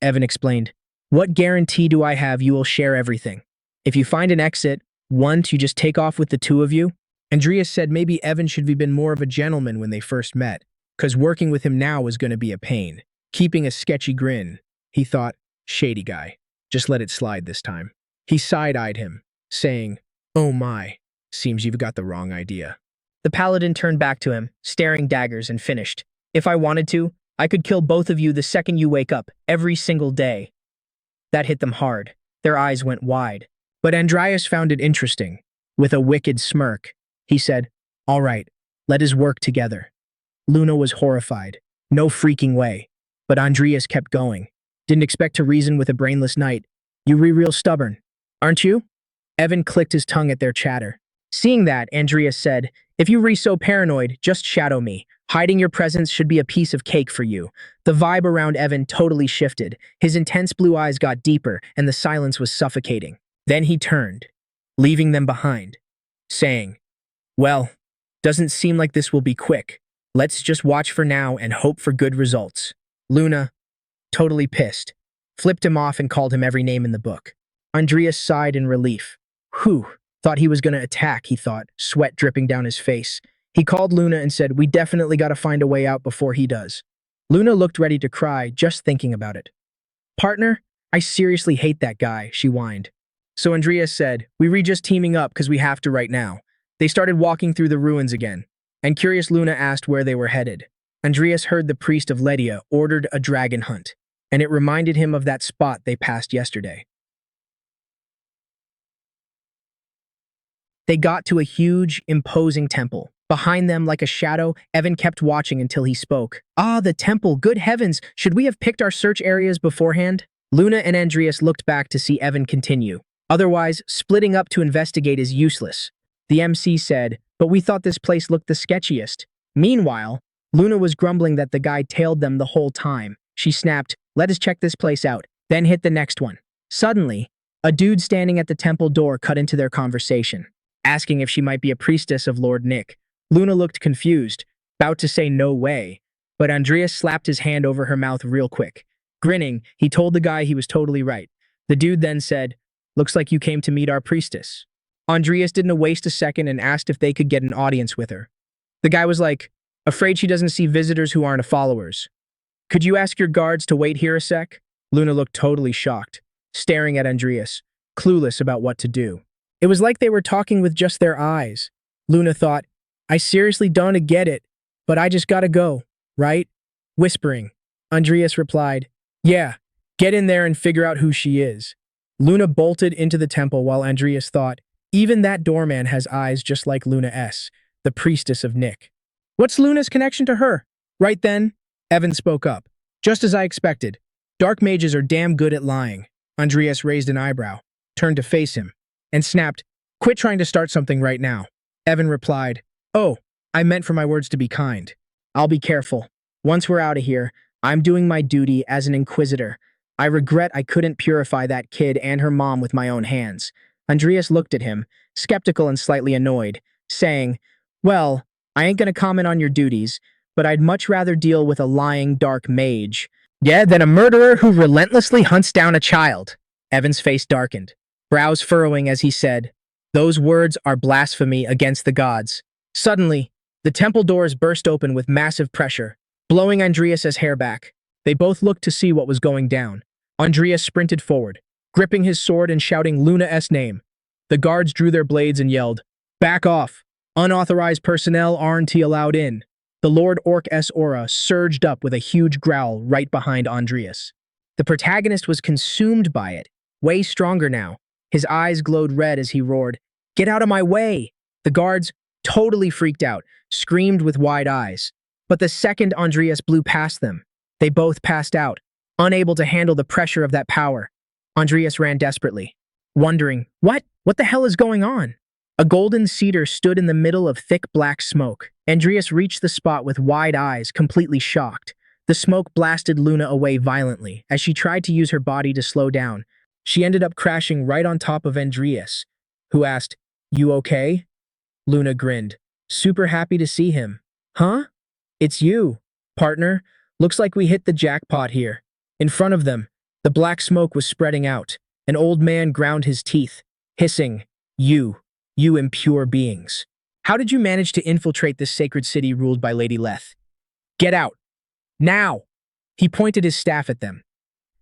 Evan explained, what guarantee do I have you will share everything? If you find an exit, once you just take off with the two of you? Andreas said maybe Evan should have been more of a gentleman when they first met, because working with him now was going to be a pain. Keeping a sketchy grin, he thought, shady guy. Just let it slide this time. He side-eyed him, saying, oh my, seems you've got the wrong idea. The paladin turned back to him, staring daggers, and finished. If I wanted to, I could kill both of you the second you wake up, every single day. That hit them hard. Their eyes went wide. But Andreas found it interesting. With a wicked smirk, he said, all right, let us work together. Luna was horrified. No freaking way. But Andreas kept going. Didn't expect to reason with a brainless knight. You real stubborn, aren't you? Evan clicked his tongue at their chatter. Seeing that, Andreas said, if you so paranoid, just shadow me. Hiding your presence should be a piece of cake for you. The vibe around Evan totally shifted. His intense blue eyes got deeper, and the silence was suffocating. Then he turned, leaving them behind, saying, well, doesn't seem like this will be quick. Let's just watch for now and hope for good results. Luna, totally pissed, flipped him off and called him every name in the book. Andreas sighed in relief. Whew, thought he was going to attack, he thought, sweat dripping down his face. He called Luna and said, we definitely got to find a way out before he does. Luna looked ready to cry just thinking about it. Partner, I seriously hate that guy, she whined. So Andreas said, we just teaming up because we have to right now. They started walking through the ruins again, and curious Luna asked where they were headed. Andreas heard the priest of Ledia ordered a dragon hunt, and it reminded him of that spot they passed yesterday. They got to a huge, imposing temple. Behind them, like a shadow, Evan kept watching until he spoke. Ah, the temple, good heavens, should we have picked our search areas beforehand? Luna and Andreas looked back to see Evan continue. Otherwise, splitting up to investigate is useless. The MC said, but we thought this place looked the sketchiest. Meanwhile, Luna was grumbling that the guy tailed them the whole time. She snapped, let us check this place out, then hit the next one. Suddenly, a dude standing at the temple door cut into their conversation, asking if she might be a priestess of Lord Nick. Luna looked confused, about to say no way, but Andreas slapped his hand over her mouth real quick. Grinning, he told the guy he was totally right. The dude then said, looks like you came to meet our priestess. Andreas didn't waste a second and asked if they could get an audience with her. The guy was like, afraid she doesn't see visitors who aren't followers. Could you ask your guards to wait here a sec? Luna looked totally shocked, staring at Andreas, clueless about what to do. It was like they were talking with just their eyes. Luna thought, I seriously don't get it, but I just gotta go, right? Whispering. Andreas replied, yeah, get in there and figure out who she is. Luna bolted into the temple while Andreas thought, even that doorman has eyes just like Luna S., the priestess of Nick. What's Luna's connection to her? Right then, Evan spoke up. Just as I expected. Dark mages are damn good at lying. Andreas raised an eyebrow, turned to face him, and snapped, quit trying to start something right now. Evan replied, oh, I meant for my words to be kind. I'll be careful. Once we're out of here, I'm doing my duty as an inquisitor. I regret I couldn't purify that kid and her mom with my own hands. Andreas looked at him, skeptical and slightly annoyed, saying, well, I ain't gonna comment on your duties, but I'd much rather deal with a lying dark mage, than a murderer who relentlessly hunts down a child. Evan's face darkened, brows furrowing as he said, those words are blasphemy against the gods. Suddenly, The temple doors burst open with massive pressure, blowing Andreas's hair back. They both looked to see what was going down. Andreas sprinted forward, gripping his sword and shouting Luna's name. The guards drew their blades and yelled, "Back off! Unauthorized personnel aren't allowed in." The Lord Orc's aura surged up with a huge growl right behind Andreas. The protagonist was consumed by it, way stronger now. His eyes glowed red as he roared, "Get out of my way!" The guards, totally freaked out, screamed with wide eyes. But the second Andreas blew past them, they both passed out, unable to handle the pressure of that power. Andreas ran desperately, wondering, What the hell is going on? A golden cedar stood in the middle of thick black smoke. Andreas reached the spot with wide eyes, completely shocked. The smoke blasted Luna away violently as she tried to use her body to slow down. She ended up crashing right on top of Andreas, who asked, "You okay?" Luna grinned, super happy to see him. "Huh? It's you, partner. Looks like we hit the jackpot here." In front of them, the black smoke was spreading out. An old man ground his teeth, hissing, You impure beings. How did you manage to infiltrate this sacred city ruled by Lady Leth? Get out. Now! He pointed his staff at them,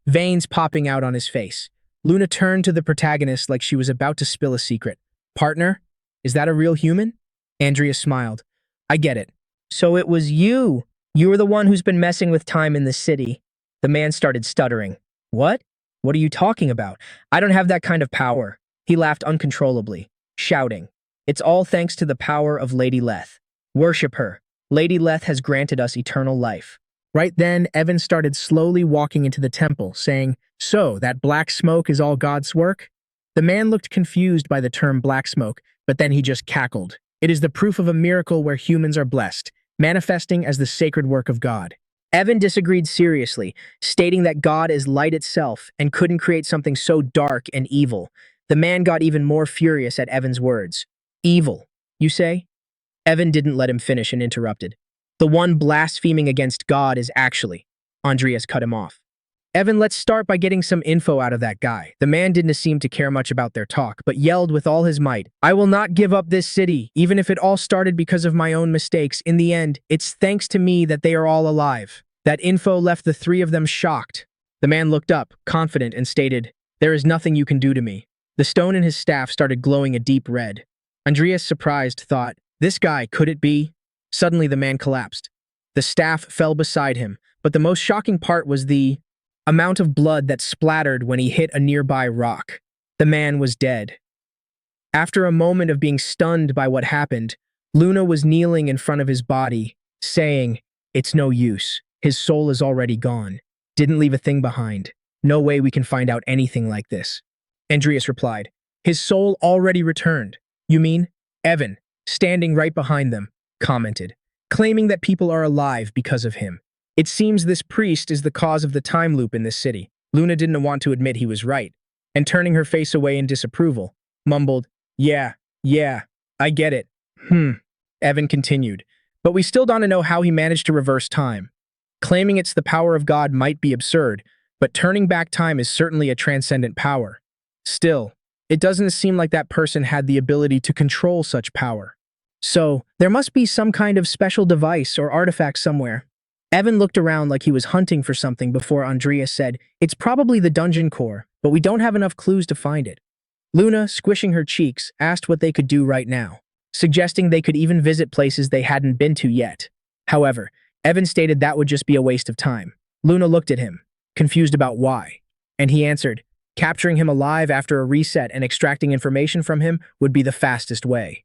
veins popping out on his face. Luna turned to the protagonist like she was about to spill a secret. "Partner, is that a real human?" Andreas smiled. "I get it. So it was you. You were the one who's been messing with time in the city." The man started stuttering. What? What are you talking about? I don't have that kind of power." He laughed uncontrollably, shouting, "It's all thanks to the power of Lady Leth. Worship her. Lady Leth has granted us eternal life." Right then, Evan started slowly walking into the temple, saying, "So, that black smoke is all God's work?" The man looked confused by the term black smoke, but then he just cackled. "It is the proof of a miracle where humans are blessed, manifesting as the sacred work of God." Evan disagreed seriously, stating that God is light itself and couldn't create something so dark and evil. The man got even more furious at Evan's words. "Evil, you say?" Evan didn't let him finish and interrupted. "The one blaspheming against God is actually..." Andreas cut him off. "Evan, let's start by getting some info out of that guy." The man didn't seem to care much about their talk, but yelled with all his might, "I will not give up this city, even if it all started because of my own mistakes. In the end, it's thanks to me that they are all alive." That info left the three of them shocked. The man looked up, confident, and stated, "There is nothing you can do to me." The stone in his staff started glowing a deep red. Andreas, surprised, thought, "This guy, could it be?" Suddenly the man collapsed. The staff fell beside him, but the most shocking part was the amount of blood that splattered when he hit a nearby rock. The man was dead. After a moment of being stunned by what happened, Luna was kneeling in front of his body, saying, "It's no use. His soul is already gone. Didn't leave a thing behind. No way we can find out anything like this." Andreas replied, "His soul already returned." "You mean?" Evan, standing right behind them, commented, claiming that people are alive because of him. "It seems this priest is the cause of the time loop in this city." Luna didn't want to admit he was right, and turning her face away in disapproval, mumbled, Yeah, I get it." Evan continued, "But we still don't know how he managed to reverse time. Claiming it's the power of God might be absurd, but turning back time is certainly a transcendent power. Still, it doesn't seem like that person had the ability to control such power. So, there must be some kind of special device or artifact somewhere." Evan looked around like he was hunting for something before Andreas said, "It's probably the dungeon core, but we don't have enough clues to find it." Luna, squishing her cheeks, asked what they could do right now, suggesting they could even visit places they hadn't been to yet. However, Evan stated that would just be a waste of time. Luna looked at him, confused about why, and he answered, capturing him alive after a reset and extracting information from him would be the fastest way.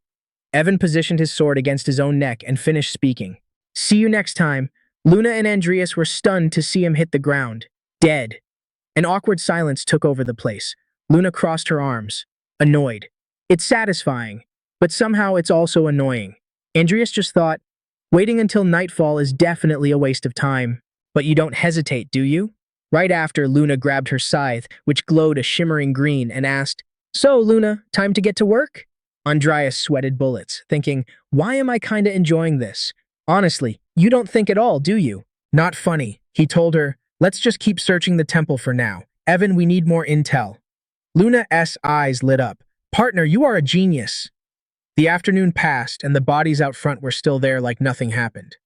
Evan positioned his sword against his own neck and finished speaking. "See you next time." Luna and Andreas were stunned to see him hit the ground, dead. An awkward silence took over the place. Luna crossed her arms, annoyed. It's satisfying, but somehow it's also annoying. Andreas just thought, waiting until nightfall is definitely a waste of time. But you don't hesitate, do you? Right after, Luna grabbed her scythe, which glowed a shimmering green, and asked, "So, Luna, time to get to work?" Andreas sweated bullets, thinking, why am I kinda enjoying this? Honestly, you don't think at all, do you? Not funny. He told her, let's just keep searching the temple for now. Evan, we need more intel. Luna's eyes lit up. Partner, you are a genius. The afternoon passed, and the bodies out front were still there like nothing happened.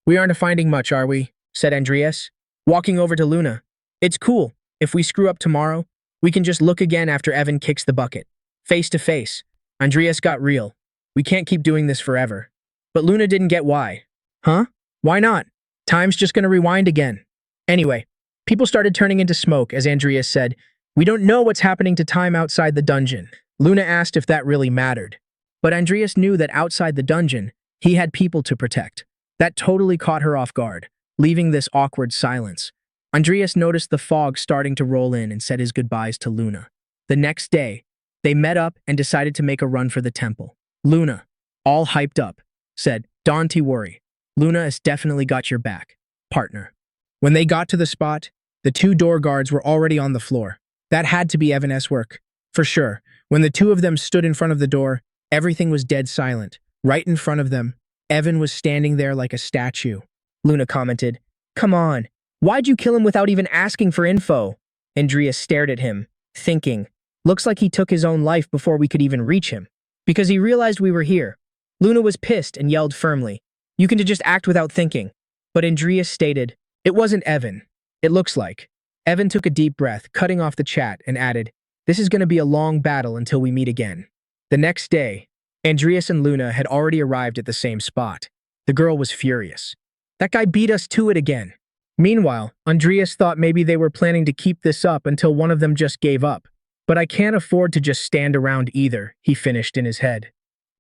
"We aren't finding much, are we?" said Andreas, walking over to Luna. "It's cool. If we screw up tomorrow, we can just look again after Evan kicks the bucket." Face to face, Andreas got real. "We can't keep doing this forever." But Luna didn't get why. Huh? Why not? Time's just gonna rewind again. Anyway, people started turning into smoke as Andreas said, "We don't know what's happening to time outside the dungeon." Luna asked if that really mattered. But Andreas knew that outside the dungeon, he had people to protect. That totally caught her off guard, leaving this awkward silence. Andreas noticed the fog starting to roll in and said his goodbyes to Luna. The next day, they met up and decided to make a run for the temple. Luna, all hyped up, said, "Don't worry. Luna has definitely got your back, partner." When they got to the spot, the two door guards were already on the floor. That had to be Evan's work, for sure. When the two of them stood in front of the door, everything was dead silent. Right in front of them, Evan was standing there like a statue. Luna commented, "Come on, why'd you kill him without even asking for info?" Andreas stared at him, thinking, "Looks like he took his own life before we could even reach him." Because he realized we were here. Luna was pissed and yelled firmly, "You can just act without thinking." But Andreas stated, "It wasn't Evan. It looks like." Evan took a deep breath, cutting off the chat, and added, "This is going to be a long battle until we meet again." The next day, Andreas and Luna had already arrived at the same spot. The girl was furious. "That guy beat us to it again." Meanwhile, Andreas thought maybe they were planning to keep this up until one of them just gave up. "But I can't afford to just stand around either," he finished in his head.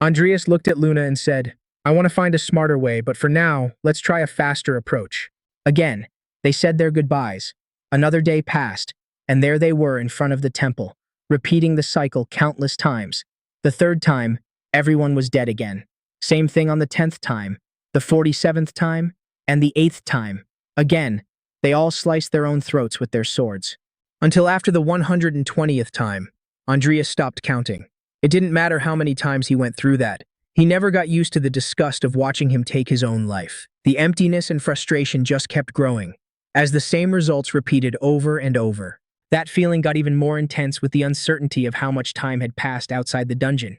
Andreas looked at Luna and said, "I want to find a smarter way, but for now, let's try a faster approach." Again, they said their goodbyes. Another day passed, and there they were in front of the temple, repeating the cycle countless times. The third time, everyone was dead again. Same thing on the 10th time, the 47th time, and the 8th time. Again, they all sliced their own throats with their swords. Until after the 120th time, Andreas stopped counting. It didn't matter how many times he went through that. He never got used to the disgust of watching him take his own life. The emptiness and frustration just kept growing, as the same results repeated over and over. That feeling got even more intense with the uncertainty of how much time had passed outside the dungeon.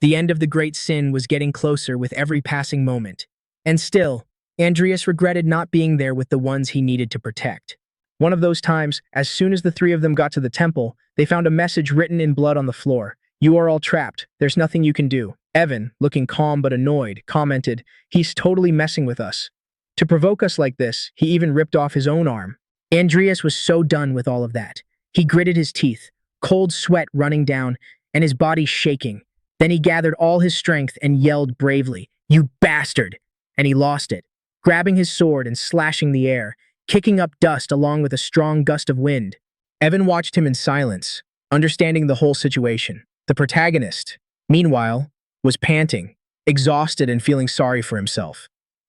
The end of the great sin was getting closer with every passing moment. And still, Andreas regretted not being there with the ones he needed to protect. One of those times, as soon as the three of them got to the temple, they found a message written in blood on the floor. "You are all trapped. There's nothing you can do." Evan, looking calm but annoyed, commented, "He's totally messing with us. To provoke us like this, he even ripped off his own arm." Andreas was so done with all of that. He gritted his teeth, cold sweat running down, and his body shaking. Then he gathered all his strength and yelled bravely, "You bastard!" And he lost it, grabbing his sword and slashing the air, kicking up dust along with a strong gust of wind. Evan watched him in silence, understanding the whole situation. The protagonist, meanwhile, was panting, exhausted and feeling sorry for himself.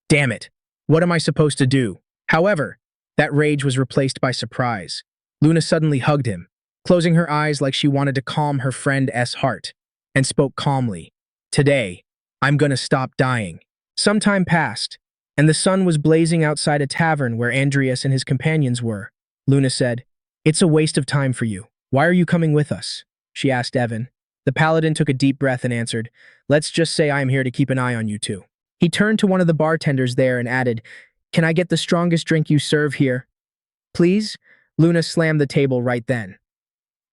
Damn it, what am I supposed to do? However, that rage was replaced by surprise. Luna suddenly hugged him, closing her eyes like she wanted to calm her friend's heart, and spoke calmly. "Today, I'm gonna stop dying." Some time passed, and the sun was blazing outside a tavern where Andreas and his companions were. Luna said, "It's a waste of time for you. Why are you coming with us?" she asked Evan. The paladin took a deep breath and answered, "Let's just say I am here to keep an eye on you two." He turned to one of the bartenders there and added, "Can I get the strongest drink you serve here, please?" Luna slammed the table right then,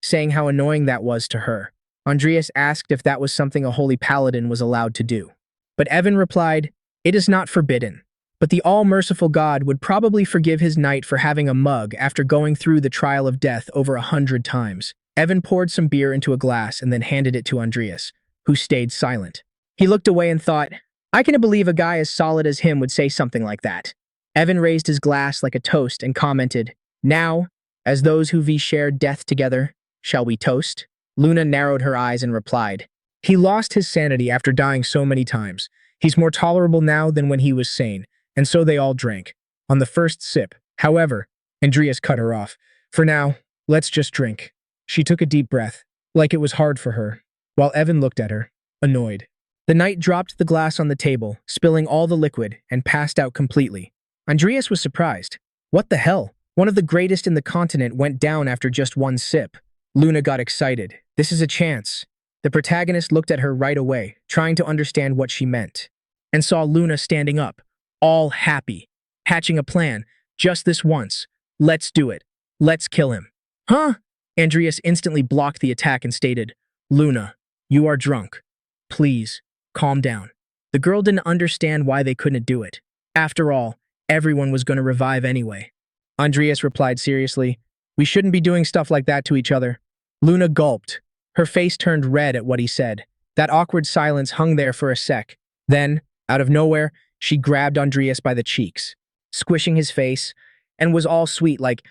saying how annoying that was to her. Andreas asked if that was something a holy paladin was allowed to do. But Evan replied, "It is not forbidden. But the all-merciful God would probably forgive his knight for having a mug after going through the trial of death over 100 times. Evan poured some beer into a glass and then handed it to Andreas, who stayed silent. He looked away and thought, "I can't believe a guy as solid as him would say something like that." Evan raised his glass like a toast and commented, "Now, as those who've shared death together, shall we toast?" Luna narrowed her eyes and replied, "He lost his sanity after dying so many times. He's more tolerable now than when he was sane." And so they all drank. On the first sip, however, Andreas cut her off. "For now, let's just drink." She took a deep breath, like it was hard for her, while Evan looked at her, annoyed. The knight dropped the glass on the table, spilling all the liquid, and passed out completely. Andreas was surprised. What the hell? One of the greatest in the continent went down after just one sip. Luna got excited. "This is a chance." The protagonist looked at her right away, trying to understand what she meant, and saw Luna standing up, all happy, hatching a plan. Just this once. Let's do it. Let's kill him. Huh? Adrius instantly blocked the attack and stated, Luna, you are drunk. Please, calm down. The girl didn't understand why they couldn't do it. After all, everyone was going to revive anyway. Adrius replied seriously, we shouldn't be doing stuff like that to each other. Luna gulped. Her face turned red at what he said. That awkward silence hung there for a sec. Then, out of nowhere, she grabbed Adrius by the cheeks, squishing his face, and was all sweet like,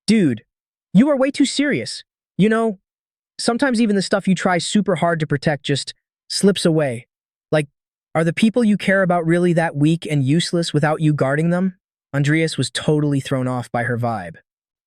dude, you are way too serious. You know, sometimes even the stuff you try super hard to protect just slips away. Like, are the people you care about really that weak and useless without you guarding them? Adrius was totally thrown off by her vibe.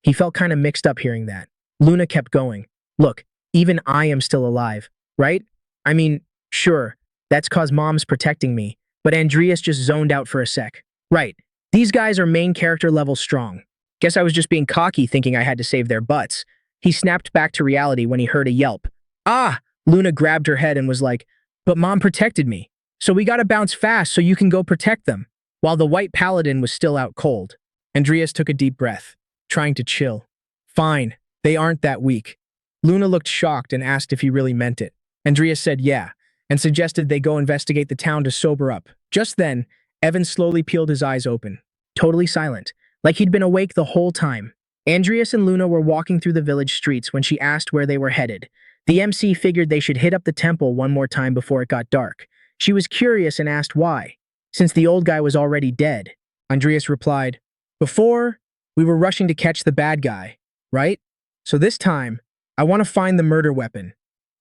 He felt kind of mixed up hearing that. Luna kept going. Look, even I am still alive, right? I mean, sure, that's 'cause mom's protecting me, but Adrius just zoned out for a sec. Right, these guys are main character level strong. Guess I was just being cocky thinking I had to save their butts. He snapped back to reality when he heard a yelp. Ah! Luna grabbed her head and was like, but mom protected me, so we gotta bounce fast so you can go protect them. While the white paladin was still out cold, Adrius took a deep breath, trying to chill. Fine, they aren't that weak. Luna looked shocked and asked if he really meant it. Adrius said yeah, and suggested they go investigate the town to sober up. Just then, Evan slowly peeled his eyes open, totally silent, like he'd been awake the whole time. Adrius and Luna were walking through the village streets when she asked where they were headed. The MC figured they should hit up the temple one more time before it got dark. She was curious and asked why, since the old guy was already dead. Adrius replied, before, we were rushing to catch the bad guy, right? So this time, I want to find the murder weapon.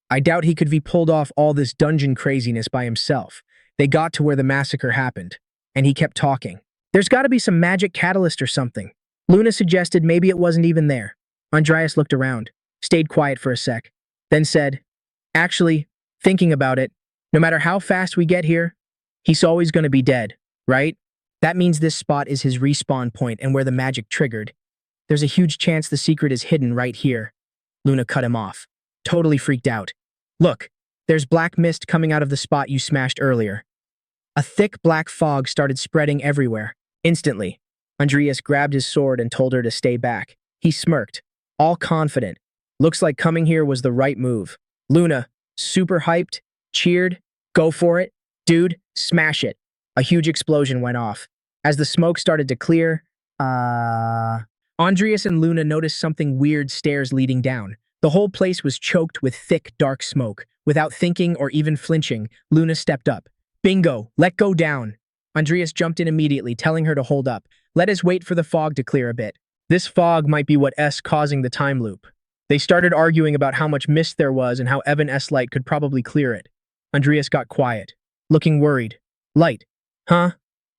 I doubt he could be pulled off all this dungeon craziness by himself. They got to where the massacre happened, and he kept talking. There's got to be some magic catalyst or something. Luna suggested maybe it wasn't even there. Adrius looked around, stayed quiet for a sec, then said, actually, thinking about it, no matter how fast we get here, he's always going to be dead, right? That means this spot is his respawn point and where the magic triggered. There's a huge chance the secret is hidden right here. Luna cut him off, totally freaked out. Look, there's black mist coming out of the spot you smashed earlier. A thick black fog started spreading everywhere. Instantly, Adrius grabbed his sword and told her to stay back. He smirked, all confident. Looks like coming here was the right move. Luna, super hyped, cheered, go for it. Dude, smash it. A huge explosion went off. As the smoke started to clear, Adrius and Luna noticed something weird stairs leading down. The whole place was choked with thick, dark smoke. Without thinking or even flinching, Luna stepped up. Bingo, let go down. Adrius jumped in immediately, telling her to hold up. Let us wait for the fog to clear a bit. This fog might be what's causing the time loop. They started arguing about how much mist there was and how Evan's light could probably clear it. Adrius got quiet, looking worried. Light. Huh?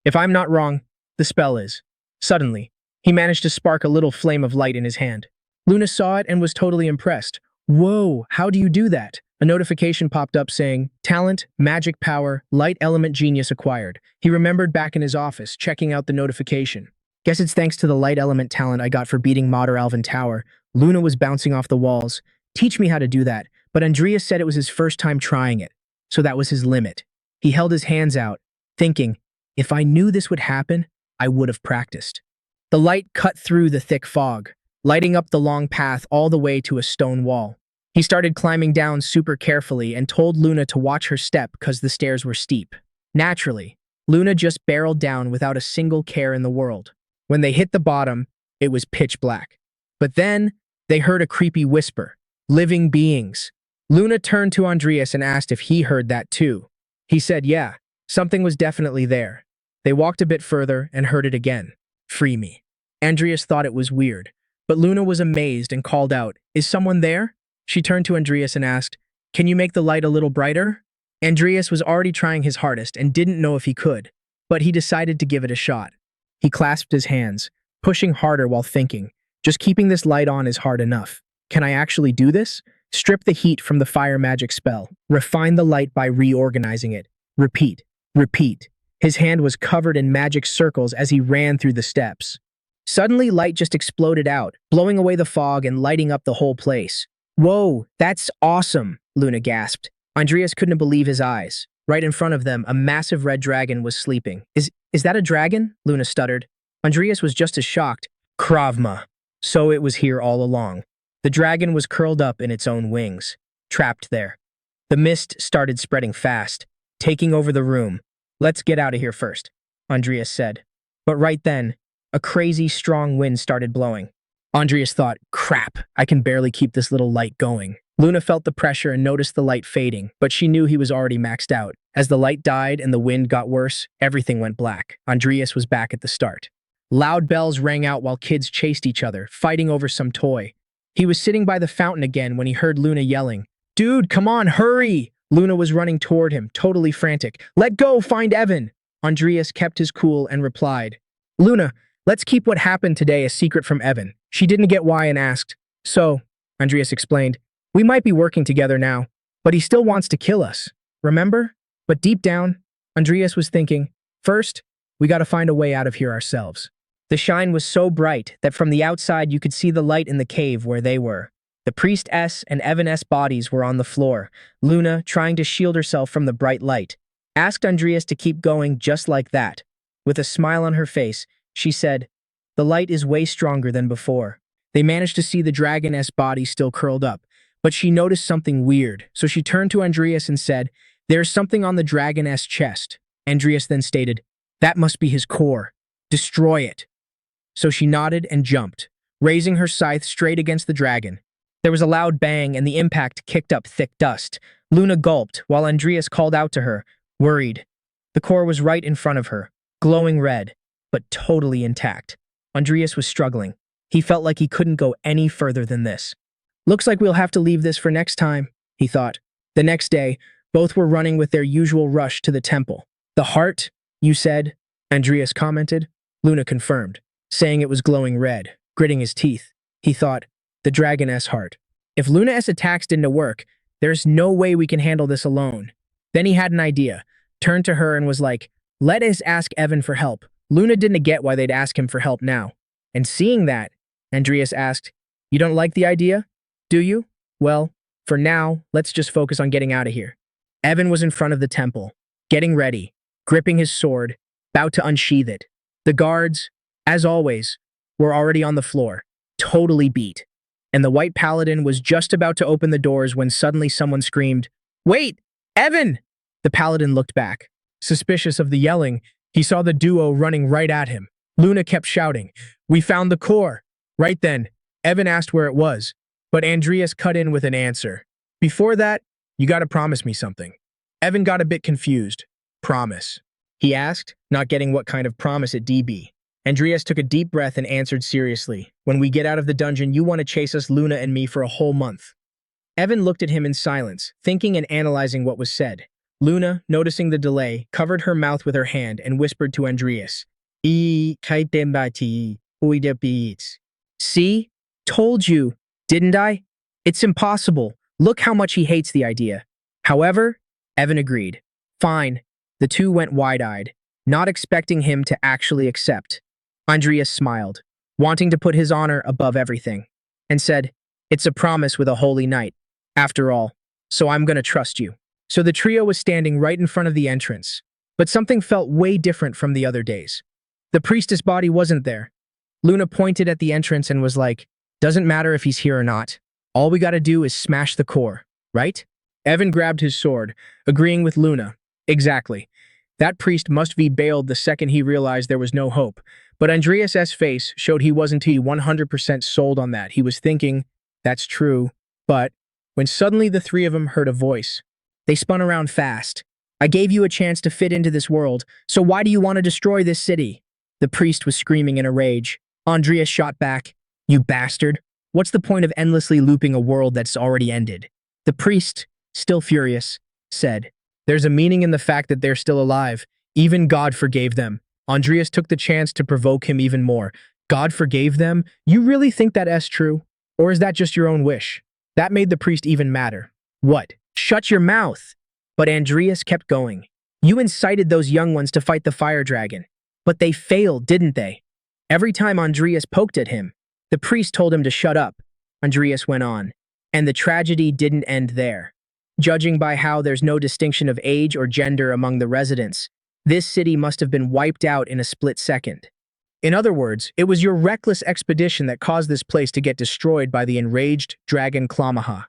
If I'm not wrong, the spell is. Suddenly, he managed to spark a little flame of light in his hand. Luna saw it and was totally impressed. Whoa, how do you do that? A notification popped up saying, Talent, Magic Power, Light Element Genius acquired. He remembered back in his office, checking out the notification. Guess it's thanks to the Light Element talent I got for beating Modder Alvin Tower. Luna was bouncing off the walls. Teach me how to do that. But Adrius said it was his first time trying it, so that was his limit. He held his hands out, thinking, if I knew this would happen, I would have practiced. The light cut through the thick fog, lighting up the long path all the way to a stone wall. He started climbing down super carefully and told Luna to watch her step because the stairs were steep. Naturally, Luna just barreled down without a single care in the world. When they hit the bottom, it was pitch black. But then, they heard a creepy whisper. Living beings. Luna turned to Adrius and asked if he heard that too. He said yeah, something was definitely there. They walked a bit further and heard it again. Free me. Adrius thought it was weird, but Luna was amazed and called out, Is someone there? She turned to Adrius and asked, Can you make the light a little brighter? Adrius was already trying his hardest and didn't know if he could, but he decided to give it a shot. He clasped his hands, pushing harder while thinking, just keeping this light on is hard enough. Can I actually do this? Strip the heat from the fire magic spell. Refine the light by reorganizing it. Repeat. Repeat. His hand was covered in magic circles as he ran through the steps. Suddenly, light just exploded out, blowing away the fog and lighting up the whole place. Whoa, that's awesome. Luna gasped. Andreas couldn't believe his eyes. Right in front of them, a massive red dragon was sleeping. Is that a dragon? Luna stuttered. Andreas was just as shocked. Kravma. So it was here all along. The dragon was curled up in its own wings, trapped there. The mist started spreading fast, taking over the room. Let's get out of here first, Andreas said. But right then, a crazy, strong wind started blowing. Andreas thought, crap, I can barely keep this little light going. Luna felt the pressure and noticed the light fading, but she knew he was already maxed out. As the light died and the wind got worse, everything went black. Andreas was back at the start. Loud bells rang out while kids chased each other, fighting over some toy. He was sitting by the fountain again when he heard Luna yelling, "Dude, come on, hurry!" Luna was running toward him, totally frantic. "Let go, find Evan!" Andreas kept his cool and replied, "Luna, let's keep what happened today a secret from Evan." She didn't get why and asked, "So," Andreas explained, "we might be working together now, but he still wants to kill us. Remember?" But deep down, Andreas was thinking, first, we gotta find a way out of here ourselves. The shine was so bright that from the outside you could see the light in the cave where they were. The priestess and Evan S. bodies were on the floor. Luna, trying to shield herself from the bright light, asked Andreas to keep going just like that. With a smile on her face, she said, "The light is way stronger than before." They managed to see the dragon-S body still curled up, but she noticed something weird, so she turned to Andreas and said, "There's something on the dragon-S chest." Andreas then stated, "That must be his core. Destroy it." So she nodded and jumped, raising her scythe straight against the dragon. There was a loud bang and the impact kicked up thick dust. Luna gulped while Andreas called out to her, worried. The core was right in front of her, glowing red, but totally intact. Andreas was struggling. He felt like he couldn't go any further than this. "Looks like we'll have to leave this for next time," he thought. The next day, both were running with their usual rush to the temple. "The heart, you said?" Andreas commented. Luna confirmed, saying it was glowing red. Gritting his teeth, he thought, the dragon-S heart. If Luna-S attacks didn't work, there's no way we can handle this alone. Then he had an idea, turned to her and was like, "Let us ask Evan for help." Luna didn't get why they'd ask him for help now. And seeing that, Andreas asked, "You don't like the idea? Do you? Well, for now, let's just focus on getting out of here." Evan was in front of the temple, getting ready, gripping his sword, about to unsheath it. The guards, as always, were already on the floor, totally beat. And the white paladin was just about to open the doors when suddenly someone screamed, "Wait, Evan!" The paladin looked back. Suspicious of the yelling, he saw the duo running right at him. Luna kept shouting, "We found the core!" Right then, Evan asked where it was, but Andreas cut in with an answer. "Before that, you gotta promise me something." Evan got a bit confused. "Promise?" he asked, not getting what kind of promise it'd be. Andreas took a deep breath and answered seriously, "When we get out of the dungeon, you want to chase us, Luna and me, for a whole month." Evan looked at him in silence, thinking and analyzing what was said. Luna, noticing the delay, covered her mouth with her hand and whispered to Andreas, "See? Told you, didn't I? It's impossible. Look how much he hates the idea." However, Evan agreed. Fine. The two went wide-eyed, not expecting him to actually accept. Andreas smiled, wanting to put his honor above everything, and said, "It's a promise with a holy night, after all, so I'm gonna trust you." So the trio was standing right in front of the entrance, but something felt way different from the other days. The priestess body wasn't there. Luna pointed at the entrance and was like, "Doesn't matter if he's here or not. All we gotta do is smash the core, right?" Evan grabbed his sword, agreeing with Luna. Exactly. That priest must be bailed the second he realized there was no hope. But Andreas' face showed he wasn't 100% sold on that. He was thinking, that's true. But when suddenly the three of them heard a voice, they spun around fast. "I gave you a chance to fit into this world, so why do you want to destroy this city?" The priest was screaming in a rage. Andreas shot back, "You bastard. What's the point of endlessly looping a world that's already ended?" The priest, still furious, said, "There's a meaning in the fact that they're still alive. Even God forgave them." Andreas took the chance to provoke him even more. "God forgave them? You really think that's true? Or is that just your own wish?" That made the priest even madder. "What? Shut your mouth!" But Andreas kept going. "You incited those young ones to fight the fire dragon. But they failed, didn't they?" Every time Andreas poked at him, the priest told him to shut up. Andreas went on. And the tragedy didn't end there. Judging by how there's no distinction of age or gender among the residents, this city must have been wiped out in a split second. In other words, it was your reckless expedition that caused this place to get destroyed by the enraged dragon Klamaha.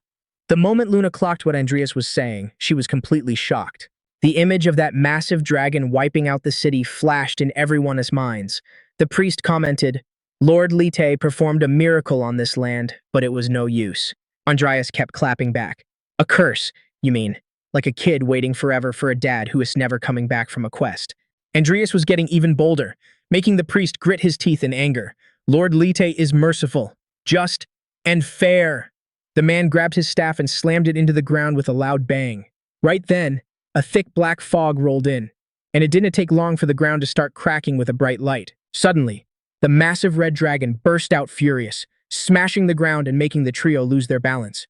The moment Luna clocked what Adrius was saying, she was completely shocked. The image of that massive dragon wiping out the city flashed in everyone's minds. The priest commented, "Lord Lite performed a miracle on this land, but it was no use." Andreas kept clapping back. "A curse, you mean? Like a kid waiting forever for a dad who is never coming back from a quest." Andreas was getting even bolder, making the priest grit his teeth in anger. "Lord Lite is merciful, just, and fair." The man grabbed his staff and slammed it into the ground with a loud bang. Right then, a thick black fog rolled in, and it didn't take long for the ground to start cracking with a bright light. Suddenly, the massive red dragon burst out furious, smashing the ground and making the trio lose their balance.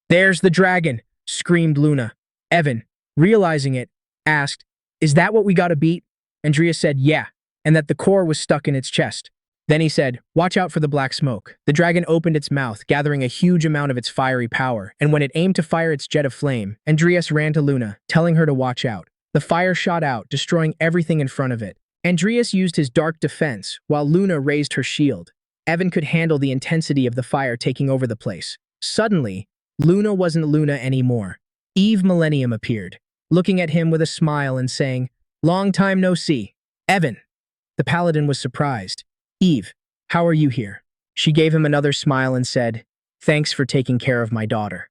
"There's the dragon!" screamed Luna. Evan, realizing it, asked, "Is that what we gotta beat?" Andreas said, "Yeah," and that the core was stuck in its chest. Then he said, "Watch out for the black smoke." The dragon opened its mouth, gathering a huge amount of its fiery power, and when it aimed to fire its jet of flame, Andreas ran to Luna, telling her to watch out. The fire shot out, destroying everything in front of it. Andreas used his dark defense, while Luna raised her shield. Evan could handle the intensity of the fire taking over the place. Suddenly, Luna wasn't Luna anymore. Eve Millennium appeared, looking at him with a smile and saying, "Long time no see. Evan." The paladin was surprised. "Eve, how are you here?" She gave him another smile and said, "Thanks for taking care of my daughter."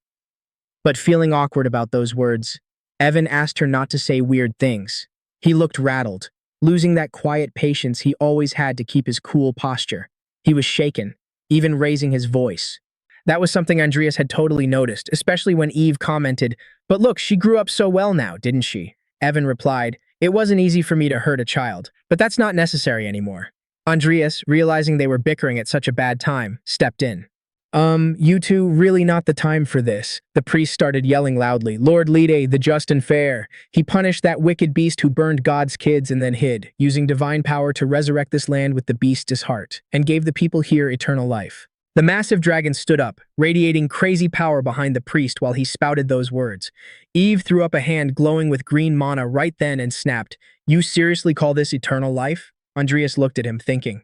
But feeling awkward about those words, Evan asked her not to say weird things. He looked rattled, losing that quiet patience he always had to keep his cool posture. He was shaken, even raising his voice. That was something Andreas had totally noticed, especially when Eve commented, "But look, she grew up so well now, didn't she?" Evan replied, "It wasn't easy for me to hurt a child, but that's not necessary anymore." Andreas, realizing they were bickering at such a bad time, stepped in. You two, really not the time for this." The priest started yelling loudly, "Lord Lide, the just and fair. He punished that wicked beast who burned God's kids and then hid, using divine power to resurrect this land with the beast's heart, and gave the people here eternal life." The massive dragon stood up, radiating crazy power behind the priest while he spouted those words. Eve threw up a hand glowing with green mana right then and snapped, "You seriously call this eternal life?" Andreas looked at him, thinking.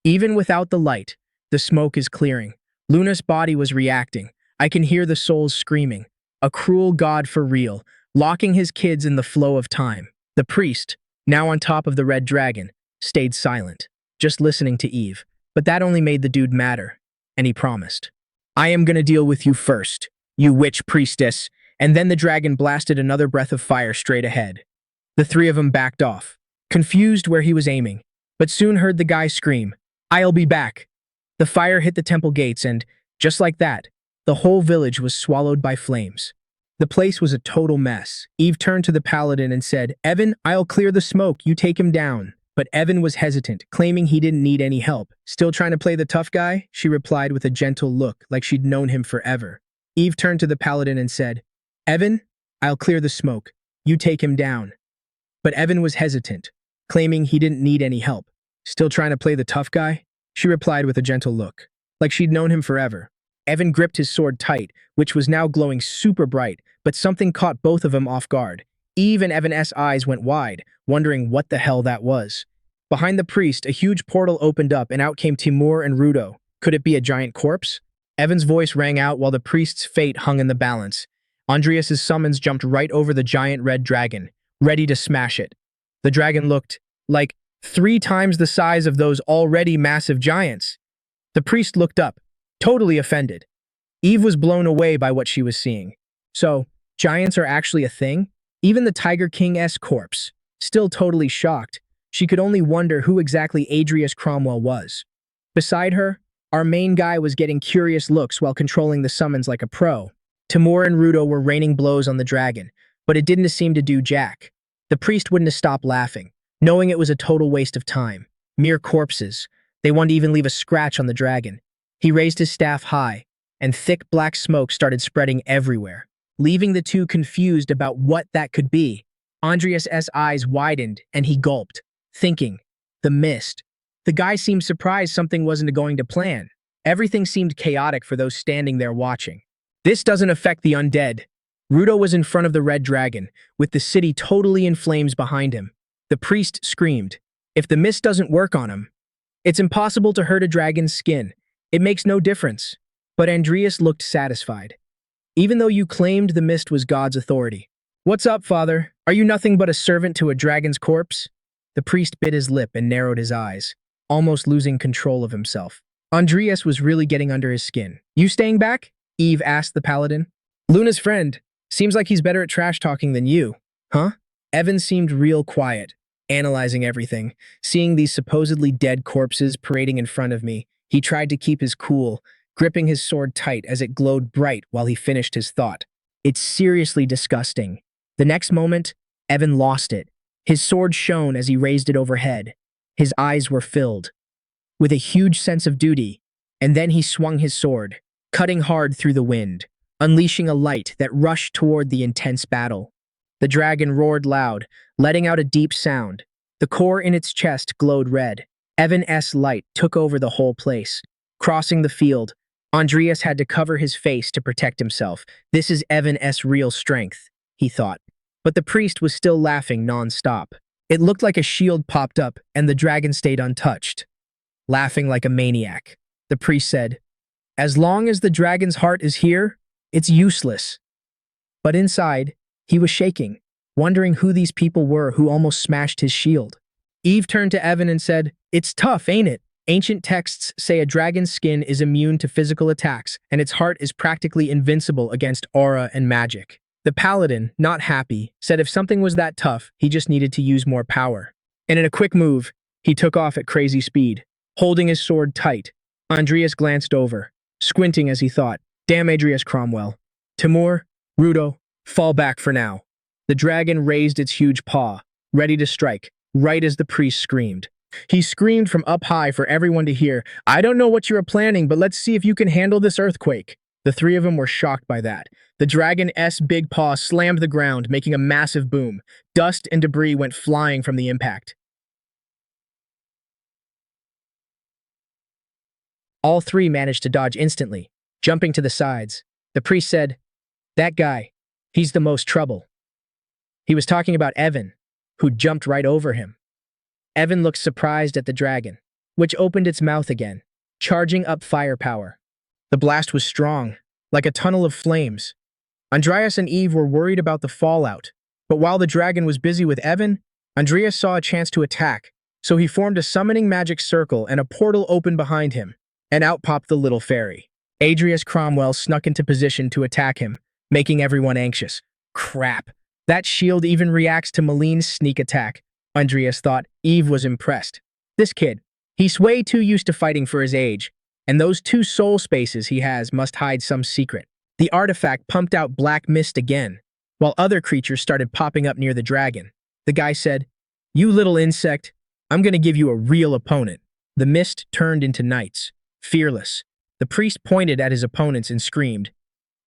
Even without the light, the smoke is clearing. Luna's body was reacting. I can hear the souls screaming. A cruel god for real, locking his kids in the flow of time. The priest, now on top of the red dragon, stayed silent, just listening to Eve. But that only made the dude madder. And he promised, "I am gonna deal with you first, you witch priestess." And then the dragon blasted another breath of fire straight ahead. The three of them backed off, confused where he was aiming, but soon heard the guy scream, "I'll be back." The fire hit the temple gates and, just like that, the whole village was swallowed by flames. The place was a total mess. Eve turned to the paladin and said, "Evan, I'll clear the smoke, you take him down." But Evan was hesitant, claiming he didn't need any help. "Still trying to play the tough guy?" she replied with a gentle look, like she'd known him forever. Eve turned to the paladin and said, "Evan, I'll clear the smoke, you take him down." But Evan was hesitant, claiming he didn't need any help. "Still trying to play the tough guy?" she replied with a gentle look, like she'd known him forever. Evan gripped his sword tight, which was now glowing super bright, but something caught both of them off guard. Eve and Evan's eyes went wide, wondering what the hell that was. Behind the priest, a huge portal opened up and out came Timur and Rudo. Could it be a giant corpse? Evan's voice rang out while the priest's fate hung in the balance. Andreas's summons jumped right over the giant red dragon, ready to smash it. The dragon looked like 3 times the size of those already massive giants. The priest looked up, totally offended. Eve was blown away by what she was seeing. So, giants are actually a thing? Even the Tiger King's corpse, still totally shocked. She could only wonder who exactly Adrius Cromwell was. Beside her, our main guy was getting curious looks while controlling the summons like a pro. Timur and Rudo were raining blows on the dragon, but it didn't seem to do jack. The priest wouldn't have stopped laughing, knowing it was a total waste of time. Mere corpses. They wouldn't even leave a scratch on the dragon. He raised his staff high, and thick black smoke started spreading everywhere, leaving the two confused about what that could be. Andreas' eyes widened, and he gulped, thinking, the mist. The guy seemed surprised something wasn't going to plan. Everything seemed chaotic for those standing there watching. "This doesn't affect the undead," Rudo was in front of the red dragon, with the city totally in flames behind him. The priest screamed, "If the mist doesn't work on him, it's impossible to hurt a dragon's skin. It makes no difference." But Adrius looked satisfied. "Even though you claimed the mist was God's authority. What's up, father? Are you nothing but a servant to a dragon's corpse?" The priest bit his lip and narrowed his eyes, almost losing control of himself. Adrius was really getting under his skin. "You staying back?" Eve asked the paladin. "Luna's friend. Seems like he's better at trash talking than you." "Huh?" Evan seemed real quiet, analyzing everything. Seeing these supposedly dead corpses parading in front of me, he tried to keep his cool, gripping his sword tight as it glowed bright while he finished his thought. "It's seriously disgusting." The next moment, Evan lost it. His sword shone as he raised it overhead. His eyes were filled with a huge sense of duty, and then he swung his sword, cutting hard through the wind, unleashing a light that rushed toward the intense battle. The dragon roared loud, letting out a deep sound. The core in its chest glowed red. Evan's light took over the whole place. Crossing the field, Adrius had to cover his face to protect himself. "This is Evan's real strength," he thought. But the priest was still laughing non-stop. It looked like a shield popped up and the dragon stayed untouched. Laughing like a maniac, the priest said, "As long as the dragon's heart is here, it's useless." But inside, he was shaking, wondering who these people were who almost smashed his shield. Eve turned to Evan and said, "It's tough, ain't it? Ancient texts say a dragon's skin is immune to physical attacks, and its heart is practically invincible against aura and magic." The paladin, not happy, said if something was that tough, he just needed to use more power. And in a quick move, he took off at crazy speed, holding his sword tight. Adrius glanced over, squinting as he thought, "Damn Adrius Cromwell. Timur, Rudo, fall back for now." The dragon raised its huge paw, ready to strike, right as the priest screamed. He screamed from up high for everyone to hear, "I don't know what you are planning, but let's see if you can handle this earthquake." The three of them were shocked by that. The dragon's big paw slammed the ground, making a massive boom. Dust and debris went flying from the impact. All three managed to dodge instantly, jumping to the sides. The priest said, "That guy, he's the most trouble." He was talking about Evan, who jumped right over him. Evan looked surprised at the dragon, which opened its mouth again, charging up firepower. The blast was strong, like a tunnel of flames. Adrius and Eve were worried about the fallout, but while the dragon was busy with Evan, Adrius saw a chance to attack, so he formed a summoning magic circle and a portal opened behind him, and out popped the little fairy. Adrius Cromwell snuck into position to attack him, making everyone anxious. Crap, that shield even reacts to Maline's sneak attack, Adrius thought. Eve was impressed. This kid, he's way too used to fighting for his age, and those 2 soul spaces he has must hide some secret. The artifact pumped out black mist again, while other creatures started popping up near the dragon. The guy said, "You little insect, I'm gonna give you a real opponent." The mist turned into knights, fearless. The priest pointed at his opponents and screamed,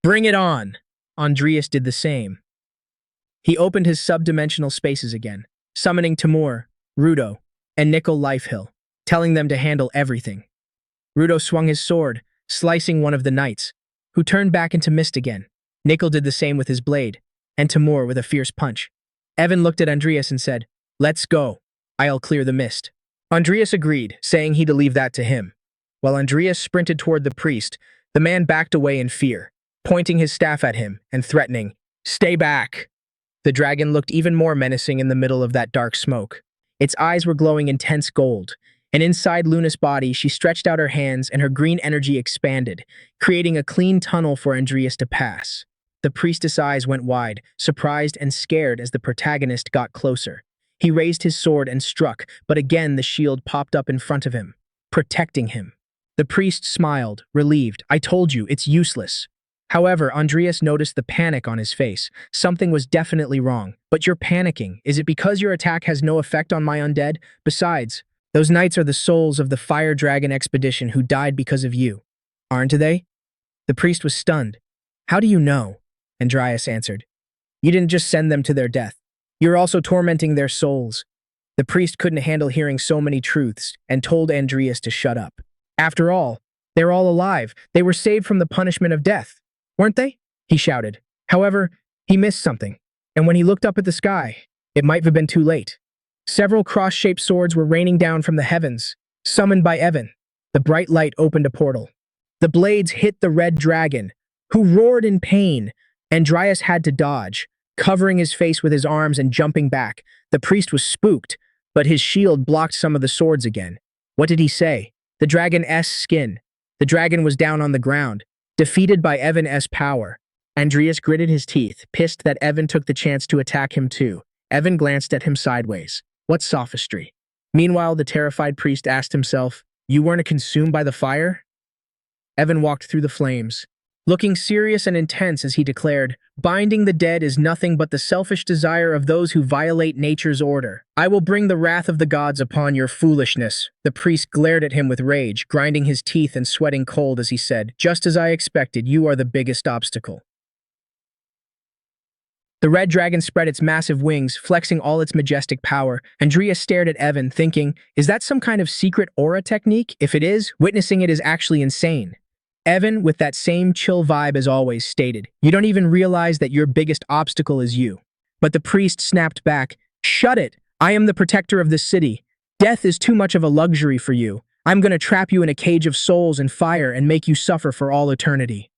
"Bring it on!" Adrius did the same. He opened his subdimensional spaces again, summoning Timur, Rudo, and Nickel Lifehill, telling them to handle everything. Rudo swung his sword, slicing one of the knights, who turned back into mist again. Nickel did the same with his blade, and Timur with a fierce punch. Evan looked at Adrius and said, "Let's go. I'll clear the mist." Adrius agreed, saying he'd leave that to him. While Adrius sprinted toward the priest, the man backed away in fear, pointing his staff at him and threatening, "Stay back." The dragon looked even more menacing in the middle of that dark smoke. Its eyes were glowing intense gold, and inside Luna's body, she stretched out her hands and her green energy expanded, creating a clean tunnel for Adrius to pass. The priestess' eyes went wide, surprised and scared as the protagonist got closer. He raised his sword and struck, but again the shield popped up in front of him, protecting him. The priest smiled, relieved. "I told you, it's useless." However, Adrius noticed the panic on his face. Something was definitely wrong. "But you're panicking. Is it because your attack has no effect on my undead? Besides, those knights are the souls of the Fire Dragon expedition who died because of you, aren't they?" The priest was stunned. "How do you know?" Adrius answered. "You didn't just send them to their death. You're also tormenting their souls." The priest couldn't handle hearing so many truths and told Adrius to shut up. "After all, they're all alive. They were saved from the punishment of death, weren't they?" he shouted. "However, He missed something, and when he looked up at the sky, it might have been too late. Several cross-shaped swords were raining down from the heavens, summoned by Evan. The bright light opened a portal. The blades hit the red dragon, who roared in pain. Adrius had to dodge, covering his face with his arms and jumping back. The priest was spooked, but his shield blocked some of the swords again. What did he say? The dragon's skin. The dragon was down on the ground, defeated by Evan's power. Adrius gritted his teeth, pissed that Evan took the chance to attack him too. Evan glanced at him sideways. What sophistry? Meanwhile, the terrified priest asked himself, "You weren't consumed by the fire?" Evan walked through the flames, looking serious and intense as he declared, "Binding the dead is nothing but the selfish desire of those who violate nature's order. I will bring the wrath of the gods upon your foolishness." The priest glared at him with rage, grinding his teeth and sweating cold as he said, "Just as I expected, you are the biggest obstacle." The red dragon spread its massive wings, flexing all its majestic power. Adrius stared at Evan, thinking, is that some kind of secret aura technique? If it is, witnessing it is actually insane. Evan, with that same chill vibe as always, stated, "You don't even realize that your biggest obstacle is you." But the priest snapped back, "Shut it! I am the protector of this city. Death is too much of a luxury for you. I'm going to trap you in a cage of souls and fire and make you suffer for all eternity."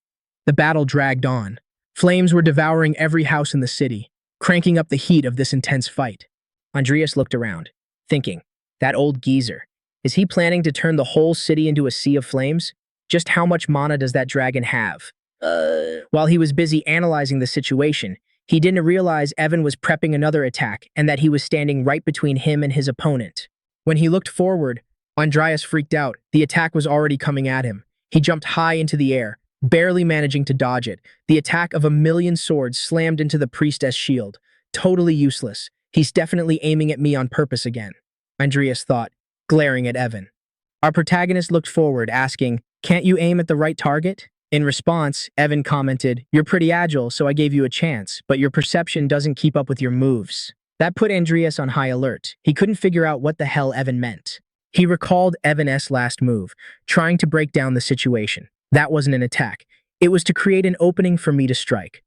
The battle dragged on. Flames were devouring every house in the city, cranking up the heat of this intense fight. Adrius looked around, thinking, that old geezer, is he planning to turn the whole city into a sea of flames? Just how much mana does that dragon have? While he was busy analyzing the situation, he didn't realize Evan was prepping another attack and that he was standing right between him and his opponent. When he looked forward, Adrius freaked out. The attack was already coming at him. He jumped high into the air, barely managing to dodge it. The attack of 1,000,000 swords slammed into the priestess' shield. Totally useless. He's definitely aiming at me on purpose again, Adrius thought, glaring at Evan. Our protagonist looked forward, asking, "Can't you aim at the right target?" In response, Evan commented, "You're pretty agile, so I gave you a chance, but your perception doesn't keep up with your moves." That put Adrius on high alert. He couldn't figure out what the hell Evan meant. He recalled Evan's last move, trying to break down the situation. That wasn't an attack. It was to create an opening for me to strike.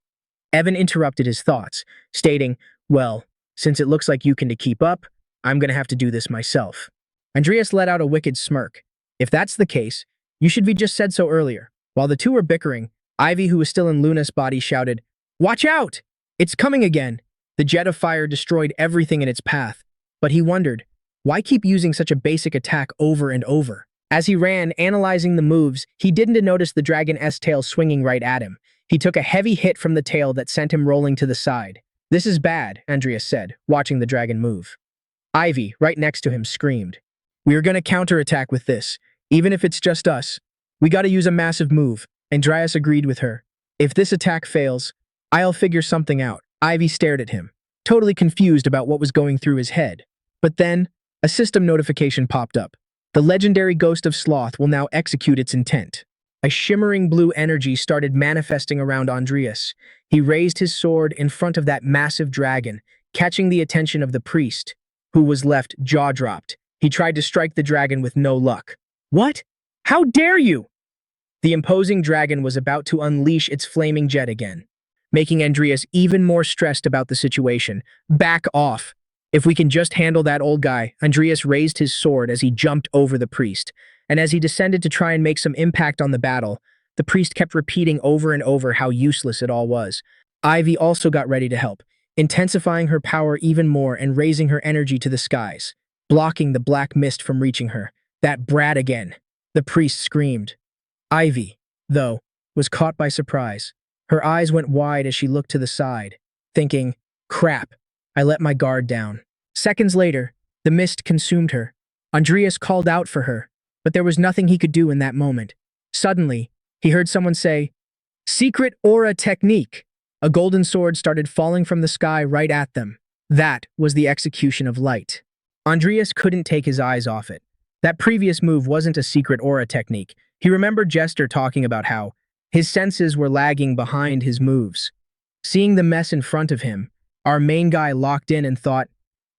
Evan interrupted his thoughts, stating, "Well, since it looks like you can keep up, I'm gonna have to do this myself." Adrius let out a wicked smirk. "If that's the case, you should have just said so earlier." While the two were bickering, Ivy, who was still in Luna's body, shouted, "Watch out! It's coming again!" The jet of fire destroyed everything in its path, but he wondered, why keep using such a basic attack over and over? As he ran, analyzing the moves, he didn't notice the dragon's tail swinging right at him. He took a heavy hit from the tail that sent him rolling to the side. "This is bad," Adrius said, watching the dragon move. Ivy, right next to him, screamed, "We are going to counterattack with this, even if it's just us. We got to use a massive move." Adrius agreed with her. "If this attack fails, I'll figure something out." Ivy stared at him, totally confused about what was going through his head. But then, a system notification popped up. The legendary Ghost of Sloth will now execute its intent. A shimmering blue energy started manifesting around Adrius. He raised his sword in front of that massive dragon, catching the attention of the priest, who was left jaw-dropped. He tried to strike the dragon with no luck. "What? How dare you?" The imposing dragon was about to unleash its flaming jet again, making Adrius even more stressed about the situation. "Back off. If we can just handle that old guy." Adrius raised his sword as he jumped over the priest, and as he descended to try and make some impact on the battle, the priest kept repeating over and over how useless it all was. Ivy also got ready to help, intensifying her power even more and raising her energy to the skies, blocking the black mist from reaching her. "That brat again," the priest screamed. Ivy, though, was caught by surprise. Her eyes went wide as she looked to the side, thinking, "Crap, I let my guard down." Seconds later, the mist consumed her. Adrius called out for her, but there was nothing he could do in that moment. Suddenly, he heard someone say, "Secret aura technique." A golden sword started falling from the sky right at them. That was the execution of light. Adrius couldn't take his eyes off it. That previous move wasn't a secret aura technique. He remembered Jester talking about how his senses were lagging behind his moves. Seeing the mess in front of him, our main guy locked in and thought,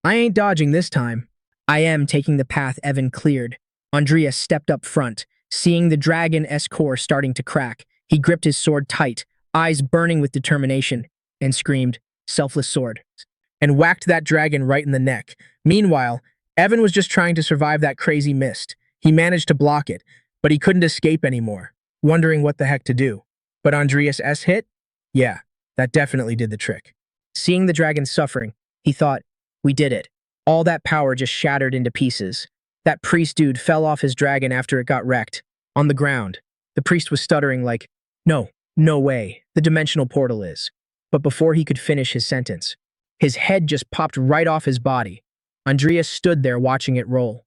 "I ain't dodging this time. I am taking the path Evan cleared." Adrius stepped up front, seeing the dragon's core starting to crack. He gripped his sword tight, eyes burning with determination. and screamed, "Selfless sword," and whacked that dragon right in the neck. Meanwhile, Evan was just trying to survive that crazy mist. He managed to block it, but he couldn't escape anymore, wondering what the heck to do. But Andreas' hit? Yeah, that definitely did the trick. Seeing the dragon suffering, he thought, we did it. All that power just shattered into pieces. That priest dude fell off his dragon after it got wrecked. On the ground, the priest was stuttering like, no, no way, the dimensional portal is. But before he could finish his sentence, his head just popped right off his body. Andreas stood there watching it roll.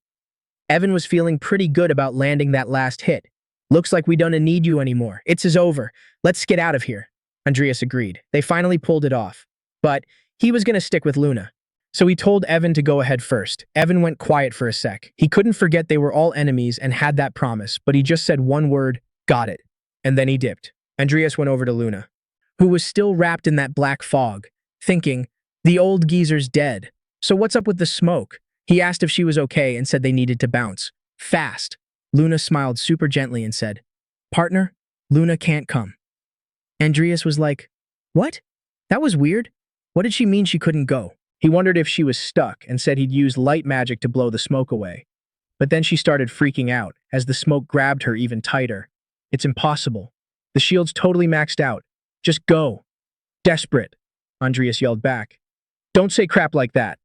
Evan was feeling pretty good about landing that last hit. Looks like we don't need you anymore. It's over. Let's get out of here. Andreas agreed. They finally pulled it off. But he was going to stick with Luna. So he told Evan to go ahead first. Evan went quiet for a sec. He couldn't forget they were all enemies and had that promise, but he just said one word, got it. And then he dipped. Andreas went over to Luna, who was still wrapped in that black fog, thinking, the old geezer's dead. So what's up with the smoke? He asked if she was okay and said they needed to bounce. Fast. Luna smiled super gently and said, partner, Luna can't come. Andreas was like, what? That was weird. What did she mean she couldn't go? He wondered if she was stuck and said he'd use light magic to blow the smoke away. But then she started freaking out as the smoke grabbed her even tighter. It's impossible. The shield's totally maxed out. Just go. Desperate, Andreas yelled back. Don't say crap like that.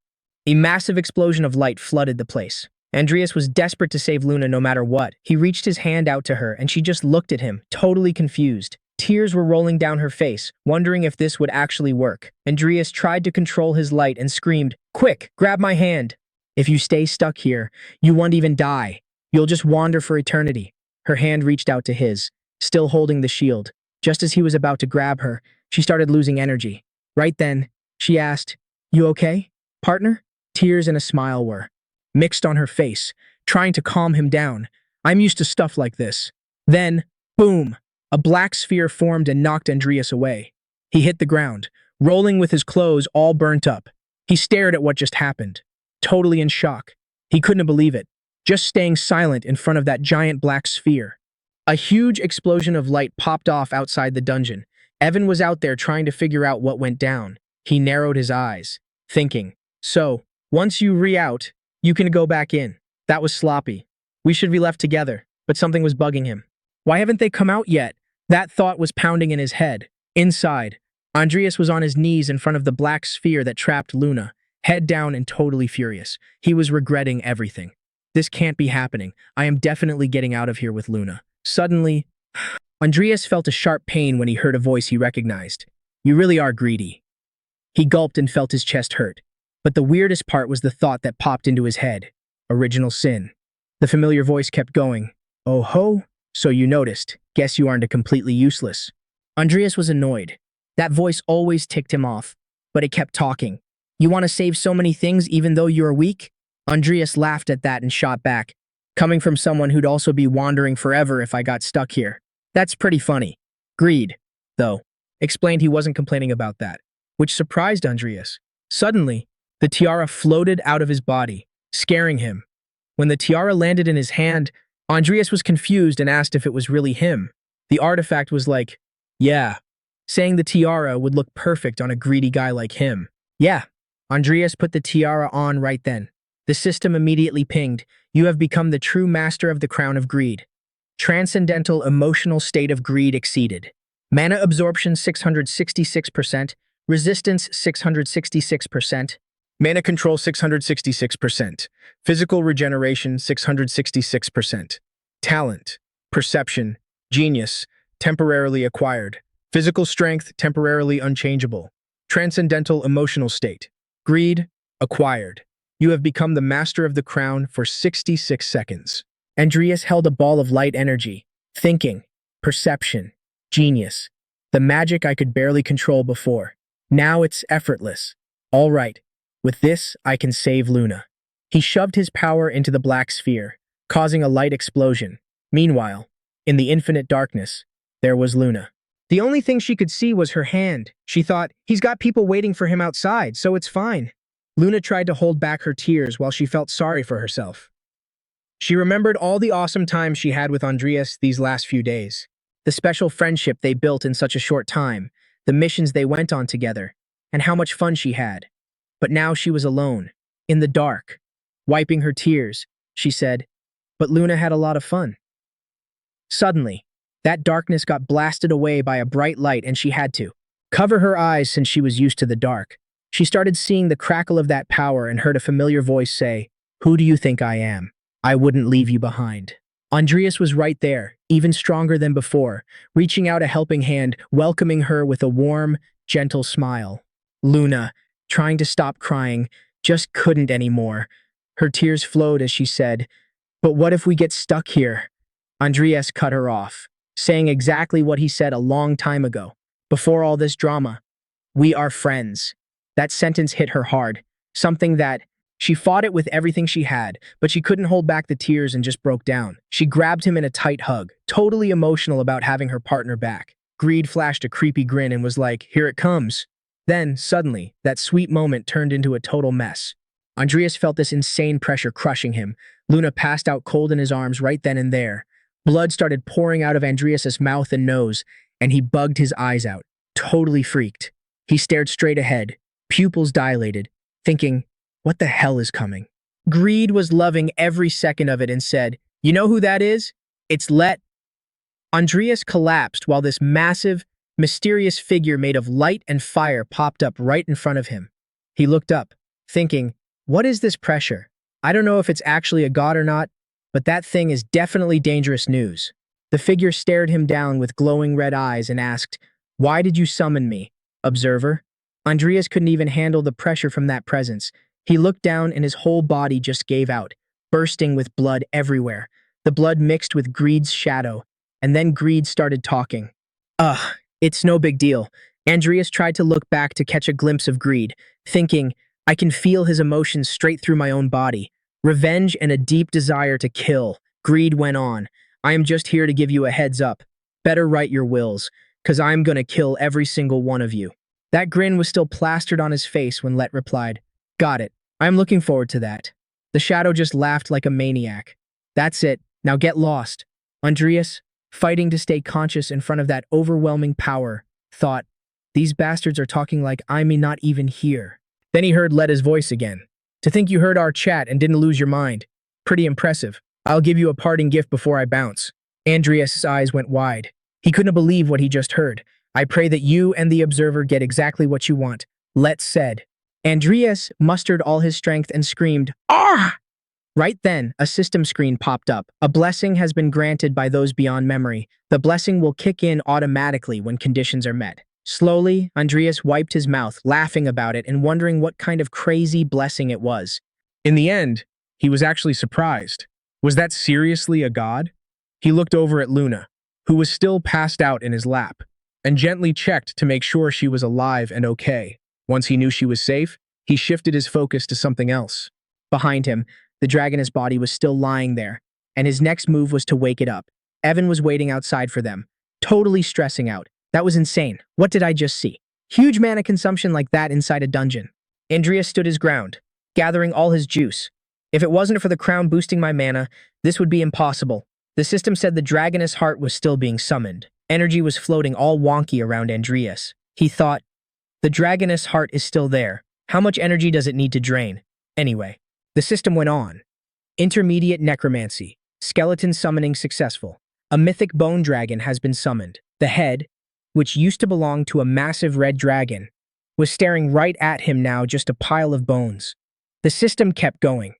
A massive explosion of light flooded the place. Andreas was desperate to save Luna no matter what. He reached his hand out to her and she just looked at him, totally confused. Tears were rolling down her face, wondering if this would actually work. Andreas tried to control his light and screamed, quick, grab my hand. If you stay stuck here, you won't even die. You'll just wander for eternity. Her hand reached out to his, still holding the shield. Just as he was about to grab her, she started losing energy. Right then, she asked, you okay, partner? Tears and a smile were mixed on her face, trying to calm him down. I'm used to stuff like this. Then, boom, a black sphere formed and knocked Andreas away. He hit the ground, rolling with his clothes all burnt up. He stared at what just happened, totally in shock. He couldn't believe it, just staying silent in front of that giant black sphere. A huge explosion of light popped off outside the dungeon. Evan was out there trying to figure out what went down. He narrowed his eyes, thinking, so, once you re-out, you can go back in. That was sloppy. We should be left together, but something was bugging him. Why haven't they come out yet? That thought was pounding in his head. Inside, Andreas was on his knees in front of the black sphere that trapped Luna, head down and totally furious. He was regretting everything. This can't be happening. I am definitely getting out of here with Luna. Suddenly, Andreas felt a sharp pain when he heard a voice he recognized. You really are greedy. He gulped and felt his chest hurt. But the weirdest part was the thought that popped into his head. Original sin. The familiar voice kept going. Oh ho, so you noticed. Guess you aren't completely useless. Andreas was annoyed. That voice always ticked him off, but it kept talking. You want to save so many things even though you're weak? Andreas laughed at that and shot back. Coming from someone who'd also be wandering forever if I got stuck here. That's pretty funny. Greed, though, explained he wasn't complaining about that, which surprised Andreas. Suddenly, the tiara floated out of his body, scaring him. When the tiara landed in his hand, Andreas was confused and asked if it was really him. The artifact was like, yeah, saying the tiara would look perfect on a greedy guy like him. Yeah, Andreas put the tiara on right then. The system immediately pinged, you have become the true master of the crown of greed. Transcendental emotional state of greed exceeded. Mana absorption 666%, resistance 666%, mana control 666%, physical regeneration 666%, talent, perception, genius, temporarily acquired, physical strength temporarily unchangeable, transcendental emotional state, greed, acquired. You have become the master of the crown for 66 seconds. Andreas held a ball of light energy, thinking, perception, genius, the magic I could barely control before. Now it's effortless. All right. With this, I can save Luna. He shoved his power into the black sphere, causing a light explosion. Meanwhile, in the infinite darkness, there was Luna. The only thing she could see was her hand. She thought, he's got people waiting for him outside, so it's fine. Luna tried to hold back her tears while she felt sorry for herself. She remembered all the awesome times she had with Andreas these last few days. The special friendship they built in such a short time, the missions they went on together, and how much fun she had. But now she was alone, in the dark. Wiping her tears, she said, "But Luna had a lot of fun." Suddenly, that darkness got blasted away by a bright light and she had to cover her eyes since she was used to the dark. She started seeing the crackle of that power and heard a familiar voice say, "Who do you think I am? I wouldn't leave you behind." Andreas was right there, even stronger than before, reaching out a helping hand, welcoming her with a warm, gentle smile. Luna, trying to stop crying, just couldn't anymore. Her tears flowed as she said, "But what if we get stuck here?" Andreas cut her off, saying exactly what he said a long time ago, before all this drama. "We are friends." That sentence hit her hard, something that she fought it with everything she had, but she couldn't hold back the tears and just broke down. She grabbed him in a tight hug, totally emotional about having her partner back. Greed flashed a creepy grin and was like, "Here it comes." Then, suddenly, that sweet moment turned into a total mess. Andreas felt this insane pressure crushing him. Luna passed out cold in his arms right then and there. Blood started pouring out of Andreas's mouth and nose, and he bugged his eyes out, totally freaked. He stared straight ahead, pupils dilated, thinking, what the hell is coming? Greed was loving every second of it and said, "You know who that is? It's Let." Andreas collapsed while this massive, mysterious figure made of light and fire popped up right in front of him. He looked up, thinking, what is this pressure? I don't know if it's actually a god or not, but that thing is definitely dangerous news. The figure stared him down with glowing red eyes and asked, "Why did you summon me, observer?" Andreas couldn't even handle the pressure from that presence. He looked down and his whole body just gave out, bursting with blood everywhere. The blood mixed with Greed's shadow, and then Greed started talking. Ugh, it's no big deal. Andreas tried to look back to catch a glimpse of Greed, thinking, I can feel his emotions straight through my own body. Revenge and a deep desire to kill. Greed went on. I am just here to give you a heads up. Better write your wills, cause I'm gonna kill every single one of you. That grin was still plastered on his face when Let replied, Got it. I'm looking forward to that. The shadow just laughed like a maniac. That's it. Now get lost. Andreas, fighting to stay conscious in front of that overwhelming power, thought, these bastards are talking like I'm not even here. Then he heard Letta's voice again. To think you heard our chat and didn't lose your mind. Pretty impressive. I'll give you a parting gift before I bounce. Andreas' eyes went wide. He couldn't believe what he just heard. I pray that you and the observer get exactly what you want. Let said. Andreas mustered all his strength and screamed, Ah! Right then, a system screen popped up. A blessing has been granted by those beyond memory. The blessing will kick in automatically when conditions are met. Slowly, Andreas wiped his mouth, laughing about it and wondering what kind of crazy blessing it was. In the end, he was actually surprised. Was that seriously a god? He looked over at Luna, who was still passed out in his lap, and gently checked to make sure she was alive and okay. Once he knew she was safe, he shifted his focus to something else. Behind him, the dragoness body was still lying there, and his next move was to wake it up. Evan was waiting outside for them, totally stressing out. That was insane. What did I just see? Huge mana consumption like that inside a dungeon. Andreas stood his ground, gathering all his juice. If it wasn't for the crown boosting my mana, this would be impossible. The system said the dragoness heart was still being summoned. Energy was floating all wonky around Andreas. He thought, the dragoness heart is still there. How much energy does it need to drain? Anyway, the system went on. Intermediate necromancy. Skeleton summoning successful. A mythic bone dragon has been summoned. The head, which used to belong to a massive red dragon, was staring right at him now, just a pile of bones. The system kept going.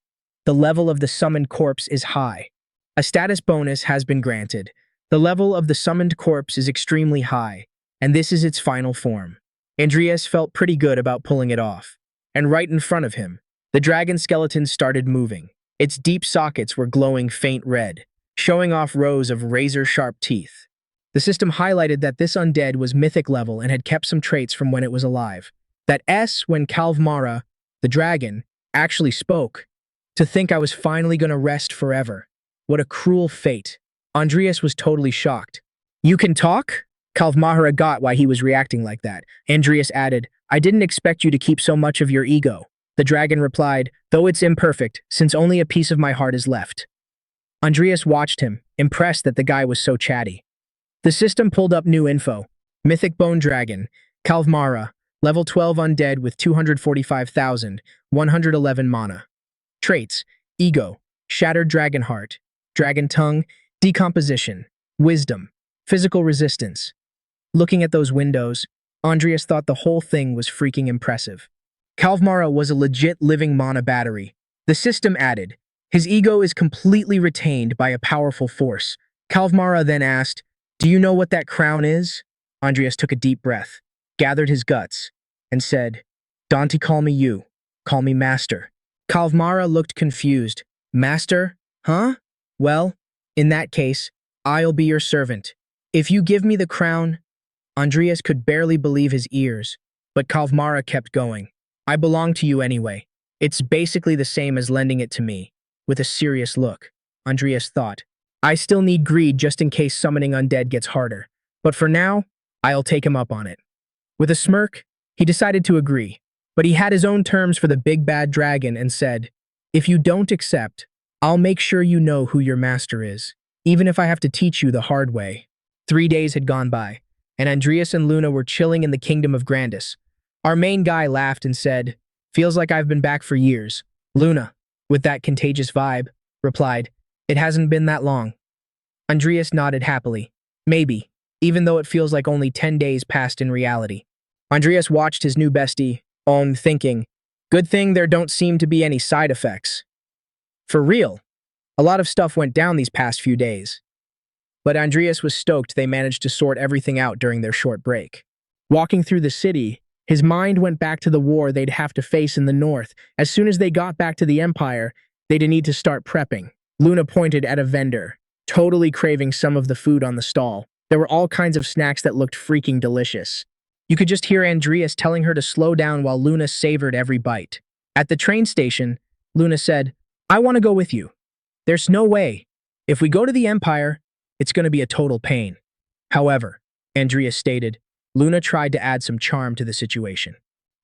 The level of the summoned corpse is high. A status bonus has been granted. The level of the summoned corpse is extremely high, and this is its final form. Andreas felt pretty good about pulling it off. And right in front of him, the dragon skeleton started moving. Its deep sockets were glowing faint red, showing off rows of razor-sharp teeth. The system highlighted that this undead was mythic level and had kept some traits from when it was alive. That when Kalvmara, the dragon, actually spoke. To think I was finally gonna rest forever. What a cruel fate. Andreas was totally shocked. You can talk? Kalvmara got why he was reacting like that. Andreas added, I didn't expect you to keep so much of your ego. The dragon replied, though it's imperfect, since only a piece of my heart is left. Andreas watched him, impressed that the guy was so chatty. The system pulled up new info. Mythic Bone Dragon. Kalvmara, level 12 undead with 245,111 mana. Traits: Ego, Shattered Dragon Heart, Dragon Tongue, Decomposition, Wisdom, Physical Resistance. Looking at those windows, Andreas thought the whole thing was freaking impressive. Kalvmara was a legit living mana battery. The system added, his ego is completely retained by a powerful force. Kalvmara then asked, "Do you know what that crown is?" Andreas took a deep breath, gathered his guts, and said, "Don't call me you. Call me Master." Kalvmara looked confused. "Master? Huh? Well, in that case, I'll be your servant. If you give me the crown..." Andreas could barely believe his ears, but Kalvmara kept going. "I belong to you anyway. It's basically the same as lending it to me." With a serious look, Andreas thought, "I still need greed just in case summoning undead gets harder. But for now, I'll take him up on it." With a smirk, he decided to agree, but he had his own terms for the big bad dragon and said, "If you don't accept, I'll make sure you know who your master is, even if I have to teach you the hard way." 3 days had gone by, and Andreas and Luna were chilling in the kingdom of Grandis. Our main guy laughed and said, "Feels like I've been back for years." Luna, with that contagious vibe, replied, "It hasn't been that long." Andreas nodded happily. "Maybe, even though it feels like only 10 days passed in reality." Andreas watched his new bestie, thinking, good thing there don't seem to be any side effects. For real, a lot of stuff went down these past few days. But Andreas was stoked they managed to sort everything out during their short break. Walking through the city, his mind went back to the war they'd have to face in the north. As soon as they got back to the Empire, they'd need to start prepping. Luna pointed at a vendor, totally craving some of the food on the stall. There were all kinds of snacks that looked freaking delicious. You could just hear Andreas telling her to slow down while Luna savored every bite. At the train station, Luna said, "I want to go with you." "There's no way. If we go to the Empire, it's going to be a total pain." However, Andreas stated, Luna tried to add some charm to the situation.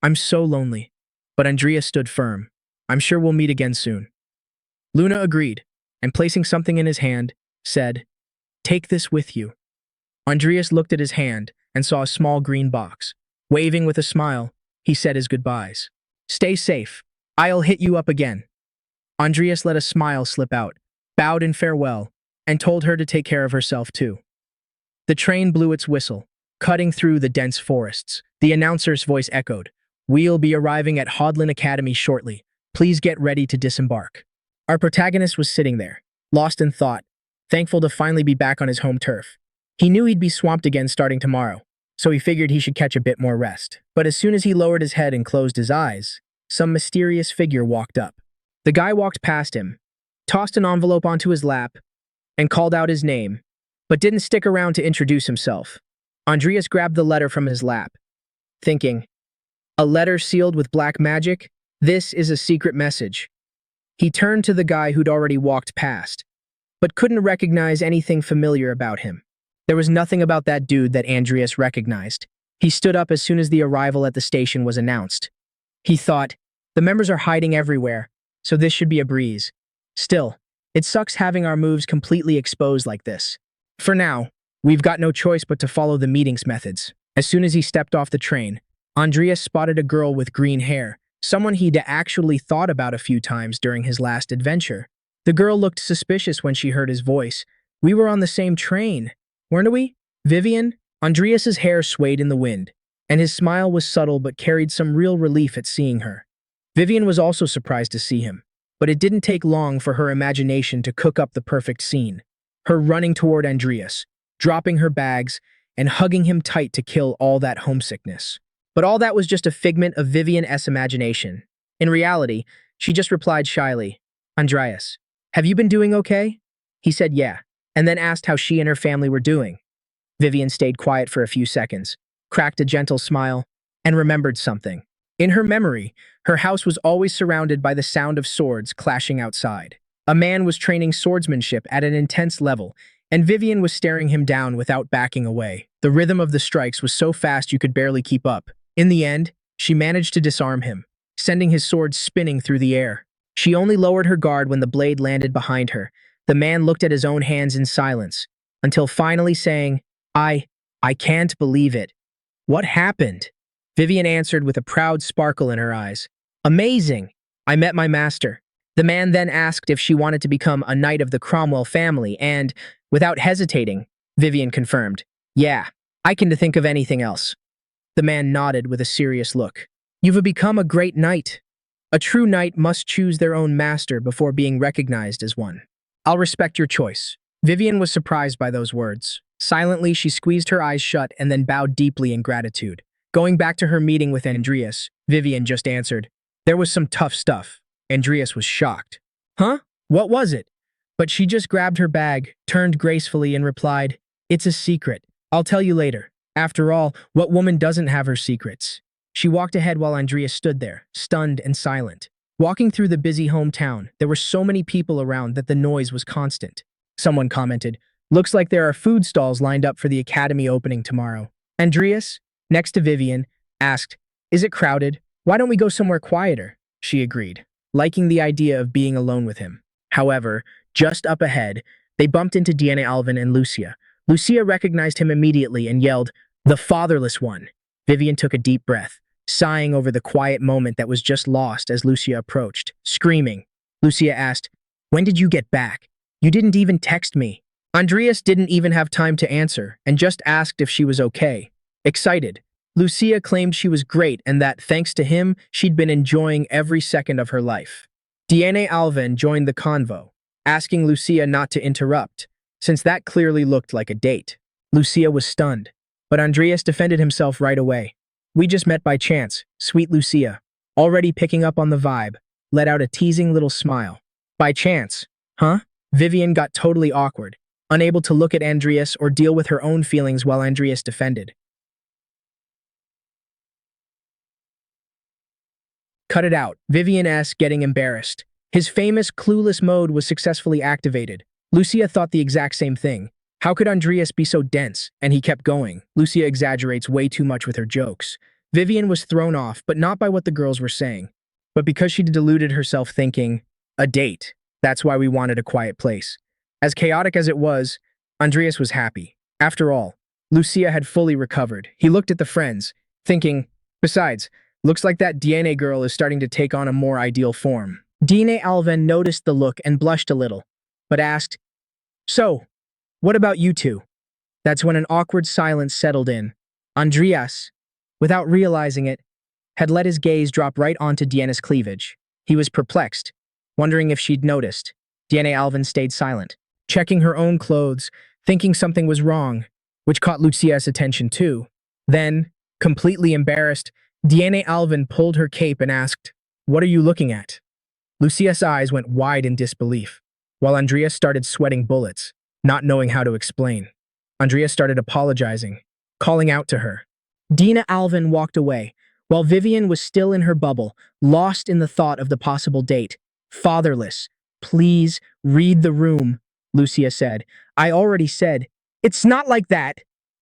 "I'm so lonely." But Andreas stood firm. "I'm sure we'll meet again soon." Luna agreed, and placing something in his hand, said, "Take this with you." Andreas looked at his hand and saw a small green box. Waving with a smile, he said his goodbyes. "Stay safe. I'll hit you up again." Andreas let a smile slip out, bowed in farewell, and told her to take care of herself too. The train blew its whistle, cutting through the dense forests. The announcer's voice echoed, "We'll be arriving at Hodlin Academy shortly. Please get ready to disembark." Our protagonist was sitting there, lost in thought, thankful to finally be back on his home turf. He knew he'd be swamped again starting tomorrow, so he figured he should catch a bit more rest. But as soon as he lowered his head and closed his eyes, some mysterious figure walked up. The guy walked past him, tossed an envelope onto his lap, and called out his name, but didn't stick around to introduce himself. Andreas grabbed the letter from his lap, thinking, "A letter sealed with black magic? This is a secret message." He turned to the guy who'd already walked past, but couldn't recognize anything familiar about him. There was nothing about that dude that Andreas recognized. He stood up as soon as the arrival at the station was announced. He thought, the members are hiding everywhere, so this should be a breeze. Still, it sucks having our moves completely exposed like this. For now, we've got no choice but to follow the meeting's methods. As soon as he stepped off the train, Andreas spotted a girl with green hair, someone he'd actually thought about a few times during his last adventure. The girl looked suspicious when she heard his voice. "We were on the same train, weren't we? Vivian?" Andreas's hair swayed in the wind, and his smile was subtle but carried some real relief at seeing her. Vivian was also surprised to see him, but it didn't take long for her imagination to cook up the perfect scene. Her running toward Andreas, dropping her bags, and hugging him tight to kill all that homesickness. But all that was just a figment of Vivian's imagination. In reality, she just replied shyly, "Andreas, have you been doing okay?" He said yeah, and then asked how she and her family were doing. Vivian stayed quiet for a few seconds, cracked a gentle smile, and remembered something. In her memory, her house was always surrounded by the sound of swords clashing outside. A man was training swordsmanship at an intense level, and Vivian was staring him down without backing away. The rhythm of the strikes was so fast you could barely keep up. In the end, she managed to disarm him, sending his sword spinning through the air. She only lowered her guard when the blade landed behind her. The man looked at his own hands in silence, until finally saying, I can't believe it." What happened? Vivian answered with a proud sparkle in her eyes. Amazing! I met my master. The man then asked if she wanted to become a knight of the Cromwell family and, without hesitating, Vivian confirmed, yeah, I can think of anything else. The man nodded with a serious look. You've become a great knight. A true knight must choose their own master before being recognized as one. I'll respect your choice. Vivian was surprised by those words. Silently, she squeezed her eyes shut and then bowed deeply in gratitude. Going back to her meeting with Adrius, Vivian just answered, there was some tough stuff. Adrius was shocked. Huh? What was it? But she just grabbed her bag, turned gracefully and replied, it's a secret. I'll tell you later. After all, what woman doesn't have her secrets? She walked ahead while Adrius stood there, stunned and silent. Walking through the busy hometown, there were so many people around that the noise was constant. Someone commented, looks like there are food stalls lined up for the academy opening tomorrow. Adrius, next to Vivian, asked, is it crowded? Why don't we go somewhere quieter? She agreed, liking the idea of being alone with him. However, just up ahead, they bumped into Deanna Alvin and Lucia. Lucia recognized him immediately and yelled, the fatherless one. Vivian took a deep breath, sighing over the quiet moment that was just lost as Lucia approached, screaming. Lucia asked, when did you get back? You didn't even text me. Adrius didn't even have time to answer and just asked if she was okay. Excited, Lucia claimed she was great and that, thanks to him, she'd been enjoying every second of her life. Deanna Alvin joined the convo, asking Lucia not to interrupt, since that clearly looked like a date. Lucia was stunned, but Adrius defended himself right away. We just met by chance, sweet Lucia, already picking up on the vibe, let out a teasing little smile. By chance, huh? Vivian got totally awkward, unable to look at Adrius or deal with her own feelings while Adrius defended. Cut it out. Vivian S. getting embarrassed. His famous clueless mode was successfully activated. Lucia thought the exact same thing. How could Adrius be so dense? And he kept going. Lucia exaggerates way too much with her jokes. Vivian was thrown off, but not by what the girls were saying, but because she deluded herself thinking, a date. That's why we wanted a quiet place. As chaotic as it was, Adrius was happy. After all, Lucia had fully recovered. He looked at the friends, thinking, besides, looks like that DNA girl is starting to take on a more ideal form. Deanna Alvin noticed the look and blushed a little, but asked, so, what about you two? That's when an awkward silence settled in. Adrius, without realizing it, had let his gaze drop right onto Deanna's cleavage. He was perplexed, wondering if she'd noticed. Deanna Alvin stayed silent, checking her own clothes, thinking something was wrong, which caught Lucia's attention too. Then, completely embarrassed, Deanna Alvin pulled her cape and asked, what are you looking at? Lucia's eyes went wide in disbelief, while Adrius started sweating bullets, not knowing how to explain. Adrius started apologizing, calling out to her. Deanna Alvin walked away, while Vivian was still in her bubble, lost in the thought of the possible date. Fatherless. Please, read the room, Lucia said. I already said. It's not like that,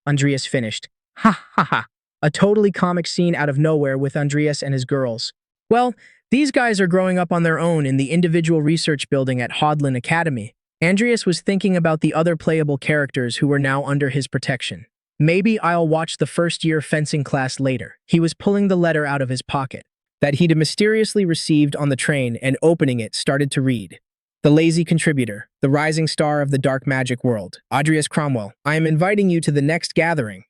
Adrius finished. Ha ha ha. A totally comic scene out of nowhere with Adrius and his girls. Well, these guys are growing up on their own in the individual research building at Hodlin Academy. Adrius was thinking about the other playable characters who were now under his protection. Maybe I'll watch the first-year fencing class later. He was pulling the letter out of his pocket that he'd mysteriously received on the train and opening it started to read. The lazy contributor, the rising star of the dark magic world, Adrius Cromwell, I am inviting you to the next gathering.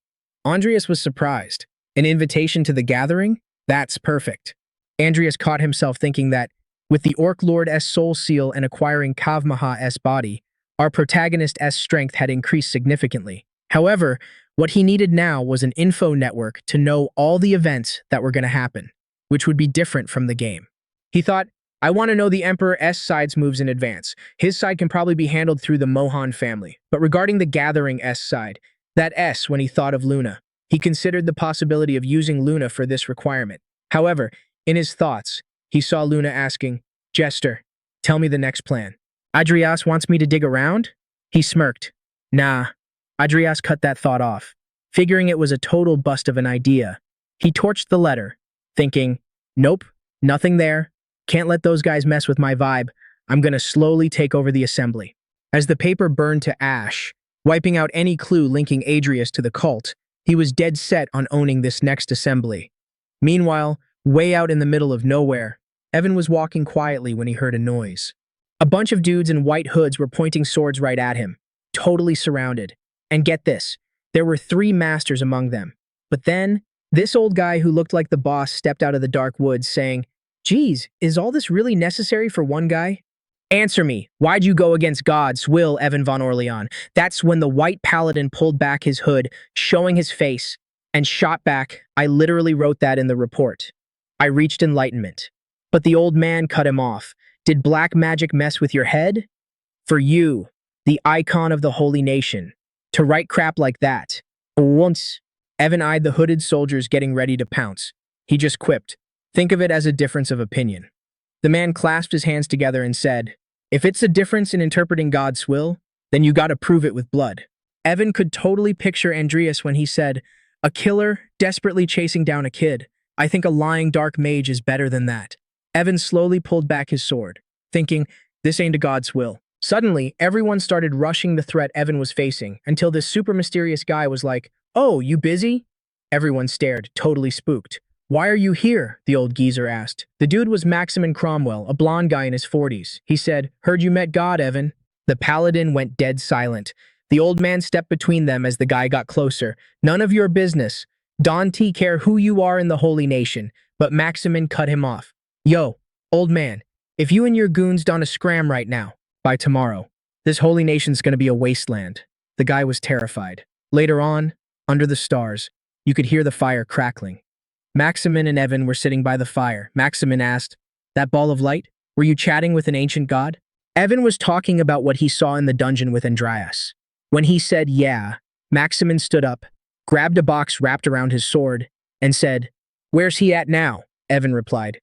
Adrius was surprised. An invitation to the gathering? That's perfect. Adrius caught himself thinking that, with the Orc Lord's soul seal and acquiring Kavmaha's body, our protagonist's strength had increased significantly. However, what he needed now was an info network to know all the events that were going to happen, which would be different from the game. He thought, I want to know the Emperor's side's moves in advance. His side can probably be handled through the Mohan family. But regarding the Gathering's side, that S, when he thought of Luna, he considered the possibility of using Luna for this requirement. However, in his thoughts, he saw Luna asking, Jester, tell me the next plan. Adrius wants me to dig around? He smirked. Nah. Adrius cut that thought off, figuring it was a total bust of an idea. He torched the letter, thinking, nope, nothing there. Can't let those guys mess with my vibe. I'm gonna slowly take over the assembly. As the paper burned to ash, wiping out any clue linking Adrius to the cult, He was dead set on owning this next assembly. Meanwhile, way out in the middle of nowhere, Evan was walking quietly when he heard a noise. A bunch of dudes in white hoods were pointing swords right at him, totally surrounded. And get this, there were 3 masters among them. But then, this old guy who looked like the boss stepped out of the dark woods saying, "Geez, is all this really necessary for one guy?" "Answer me, why'd you go against God's will, Evan von Orleans?" That's when the white paladin pulled back his hood, showing his face, and shot back, "I literally wrote that in the report. I reached enlightenment." But the old man cut him off. "Did black magic mess with your head? For you, the icon of the holy nation, to write crap like that?" Once, Evan eyed the hooded soldiers getting ready to pounce. He just quipped, "Think of it as a difference of opinion." The man clasped his hands together and said, "If it's a difference in interpreting God's will, then you gotta prove it with blood." Evan could totally picture Adrius when he said, "A killer desperately chasing down a kid. I think a lying dark mage is better than that." Evan slowly pulled back his sword, thinking, this ain't a God's will. Suddenly, everyone started rushing the threat Evan was facing until this super mysterious guy was like, "Oh, you busy?" Everyone stared, totally spooked. "Why are you here?" the old geezer asked. The dude was Maximin Cromwell, a blonde guy in his 40s. He said, "Heard you met God, Evan." The paladin went dead silent. The old man stepped between them as the guy got closer. "None of your business. Don't care who you are in the holy nation." But Maximin cut him off. "Yo, old man, if you and your goons don't scram right now, by tomorrow, this holy nation's gonna be a wasteland." The guy was terrified. Later on, under the stars, you could hear the fire crackling. Maximin and Evan were sitting by the fire. Maximin asked, "That ball of light? Were you chatting with an ancient god?" Evan was talking about what he saw in the dungeon with Adrius. When he said yeah, Maximin stood up, grabbed a box wrapped around his sword, and said, "Where's he at now?" Evan replied,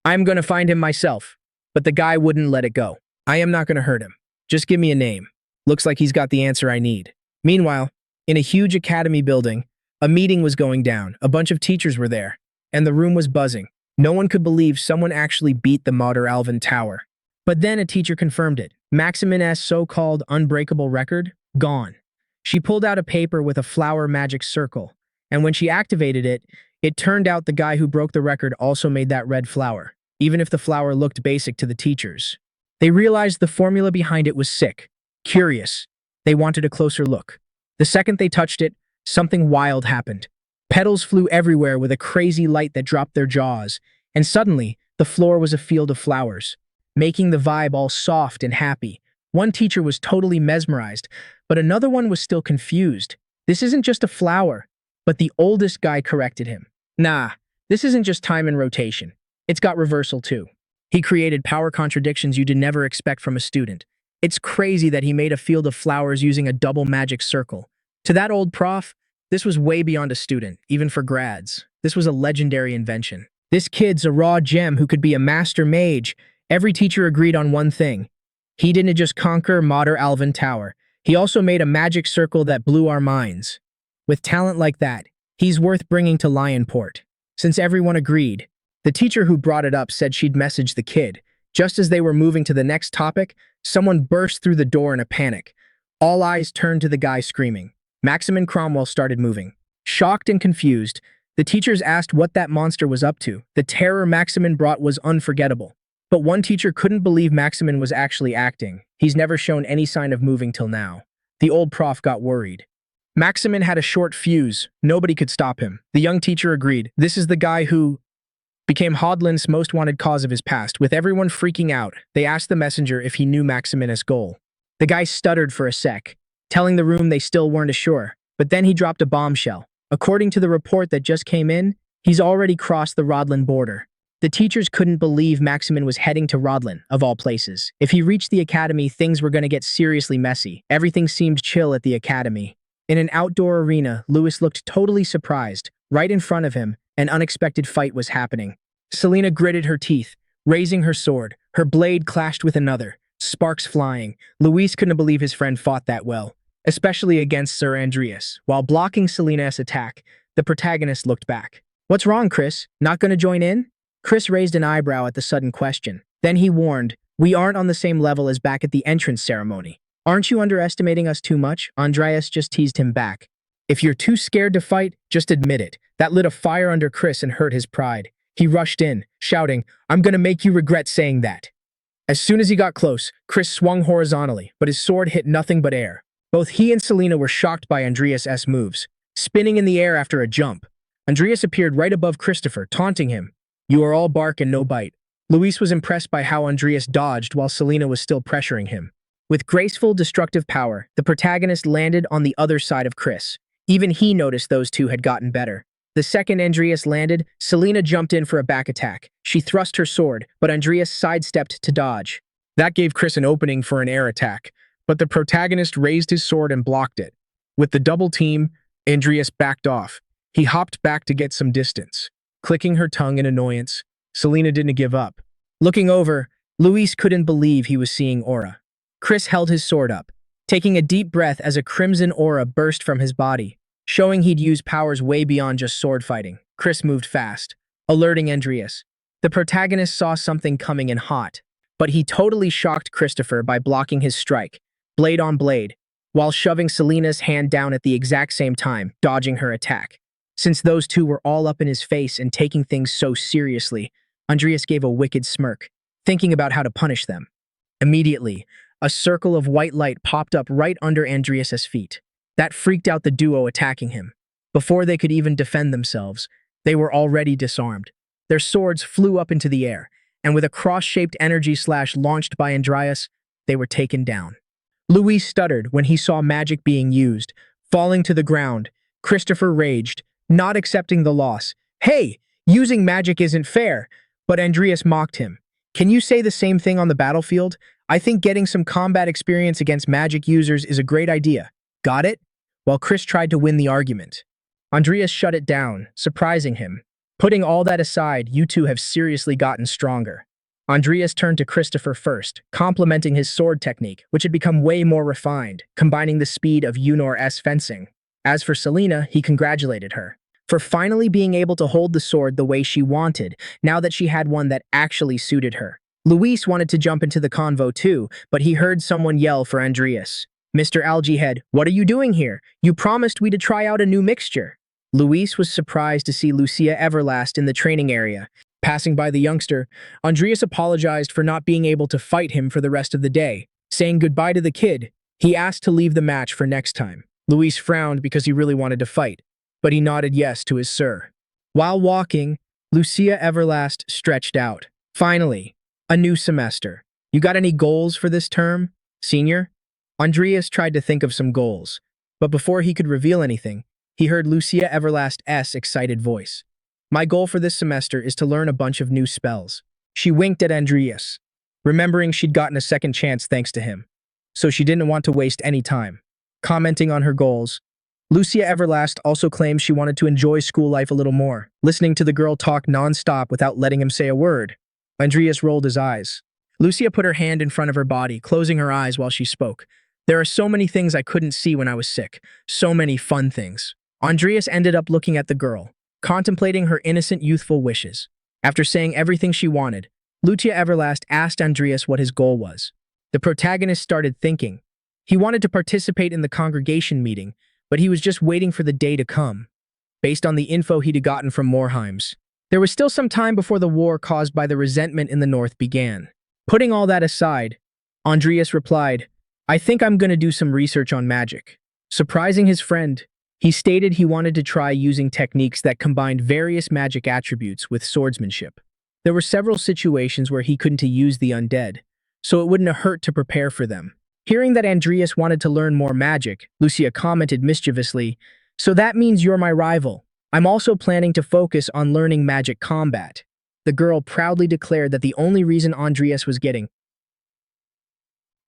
"I'm gonna find him myself." But the guy wouldn't let it go. "I am not gonna hurt him. Just give me a name. Looks like he's got the answer I need." Meanwhile, in a huge academy building, a meeting was going down. A bunch of teachers were there, and the room was buzzing. No one could believe someone actually beat the Mater Alvin Tower. But then a teacher confirmed it. Maximin's so-called unbreakable record, gone. She pulled out a paper with a flower magic circle, and when she activated it, it turned out the guy who broke the record also made that red flower, even if the flower looked basic to the teachers. They realized the formula behind it was sick. Curious, they wanted a closer look. The second they touched it, something wild happened. Petals flew everywhere with a crazy light that dropped their jaws, and suddenly, the floor was a field of flowers, making the vibe all soft and happy. One teacher was totally mesmerized, but another one was still confused. "This isn't just a flower," but the oldest guy corrected him. "Nah, this isn't just time and rotation. It's got reversal too." He created power contradictions you'd never expect from a student. It's crazy that he made a field of flowers using a double magic circle. To that old prof, this was way beyond a student, even for grads. This was a legendary invention. This kid's a raw gem who could be a master mage. Every teacher agreed on one thing. He didn't just conquer Mater Alvin Tower. He also made a magic circle that blew our minds. With talent like that, he's worth bringing to Lionport. Since everyone agreed, the teacher who brought it up said she'd message the kid. Just as they were moving to the next topic, someone burst through the door in a panic. All eyes turned to the guy screaming. Maximin Cromwell started moving. Shocked and confused, the teachers asked what that monster was up to. The terror Maximin brought was unforgettable. But one teacher couldn't believe Maximin was actually acting. He's never shown any sign of moving till now. The old prof got worried. Maximin had a short fuse. Nobody could stop him. The young teacher agreed. This is the guy who became Hodlin's most wanted cause of his past. With everyone freaking out, they asked the messenger if he knew Maximin's goal. The guy stuttered for a sec, telling the room they still weren't sure. But then he dropped a bombshell. According to the report that just came in, he's already crossed the Rodlin border. The teachers couldn't believe Maximin was heading to Rodlin, of all places. If he reached the academy, things were going to get seriously messy. Everything seemed chill at the academy. In an outdoor arena, Lewis looked totally surprised. Right in front of him, an unexpected fight was happening. Selena gritted her teeth, raising her sword. Her blade clashed with another, sparks flying. Luis couldn't believe his friend fought that well, especially against Sir Adrius. While blocking Selena's attack, the protagonist looked back. "What's wrong, Chris? Not gonna join in?" Chris raised an eyebrow at the sudden question. Then he warned, "We aren't on the same level as back at the entrance ceremony. Aren't you underestimating us too much?" Adrius just teased him back. If you're too scared to fight, just admit it. That lit a fire under Chris and hurt his pride. He rushed in, shouting, "I'm gonna make you regret saying that." As soon as he got close, Chris swung horizontally, but his sword hit nothing but air. Both he and Selena were shocked by Andreas' moves. Spinning in the air after a jump, Andreas appeared right above Christopher, taunting him. "You are all bark and no bite." Luis was impressed by how Andreas dodged while Selena was still pressuring him. With graceful, destructive power, the protagonist landed on the other side of Chris. Even he noticed those two had gotten better. The second Andreas landed, Selena jumped in for a back attack. She thrust her sword, but Andreas sidestepped to dodge. That gave Chris an opening for an air attack, but the protagonist raised his sword and blocked it. With the double team, Andreas backed off. He hopped back to get some distance. Clicking her tongue in annoyance, Selena didn't give up. Looking over, Luis couldn't believe he was seeing aura. Chris held his sword up, taking a deep breath as a crimson aura burst from his body, showing he'd used powers way beyond just sword fighting. Chris moved fast, alerting Andreas. The protagonist saw something coming in hot, but he totally shocked Christopher by blocking his strike, blade on blade, while shoving Selena's hand down at the exact same time, dodging her attack. Since those two were all up in his face and taking things so seriously, Andreas gave a wicked smirk, thinking about how to punish them. Immediately, a circle of white light popped up right under Andreas' feet. That freaked out the duo attacking him. Before they could even defend themselves, they were already disarmed. Their swords flew up into the air, and with a cross-shaped energy slash launched by Andreas, they were taken down. Luis stuttered when he saw magic being used. Falling to the ground, Christopher raged, not accepting the loss. "Hey, using magic isn't fair," but Andreas mocked him. "Can you say the same thing on the battlefield? I think getting some combat experience against magic users is a great idea. Got it?" While Chris tried to win the argument, Andreas shut it down, surprising him. "Putting all that aside, you two have seriously gotten stronger." Andreas turned to Christopher first, complimenting his sword technique, which had become way more refined, combining the speed of Yunor's fencing. As for Selena, he congratulated her for finally being able to hold the sword the way she wanted, now that she had one that actually suited her. Luis wanted to jump into the convo too, but he heard someone yell for Andreas. "Mr. Algaehead, what are you doing here? You promised we to try out a new mixture." Luis was surprised to see Lucia Everlast in the training area. Passing by the youngster, Andreas apologized for not being able to fight him for the rest of the day. Saying goodbye to the kid, he asked to leave the match for next time. Luis frowned because he really wanted to fight, but he nodded yes to his sir. While walking, Lucia Everlast stretched out. "Finally, a new semester. You got any goals for this term, senior?" Andreas tried to think of some goals, but before he could reveal anything, he heard Lucia Everlast's excited voice. "My goal for this semester is to learn a bunch of new spells." She winked at Andreas, remembering she'd gotten a second chance thanks to him, so she didn't want to waste any time. Commenting on her goals, Lucia Everlast also claimed she wanted to enjoy school life a little more, listening to the girl talk non-stop without letting him say a word. Andreas rolled his eyes. Lucia put her hand in front of her body, closing her eyes while she spoke. "There are so many things I couldn't see when I was sick. So many fun things." Andreas ended up looking at the girl, contemplating her innocent, youthful wishes. After saying everything she wanted, Lucia Everlast asked Andreas what his goal was. The protagonist started thinking. He wanted to participate in the congregation meeting, but he was just waiting for the day to come. Based on the info he'd gotten from Morheims, there was still some time before the war caused by the resentment in the north began. Putting all that aside, Andreas replied, "I think I'm going to do some research on magic." Surprising his friend, he stated he wanted to try using techniques that combined various magic attributes with swordsmanship. There were several situations where he couldn't use the undead, so it wouldn't hurt to prepare for them. Hearing that Andreas wanted to learn more magic, Lucia commented mischievously, "So that means you're my rival. I'm also planning to focus on learning magic combat." The girl proudly declared that the only reason Andreas was getting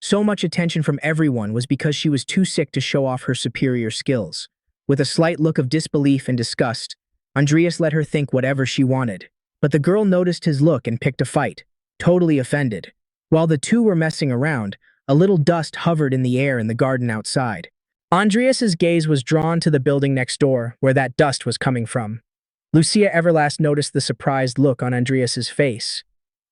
so much attention from everyone was because she was too sick to show off her superior skills. With a slight look of disbelief and disgust, Andreas let her think whatever she wanted. But the girl noticed his look and picked a fight, totally offended. While the two were messing around, a little dust hovered in the air in the garden outside. Andreas's gaze was drawn to the building next door, where that dust was coming from. Lucia Everlast noticed the surprised look on Andreas's face.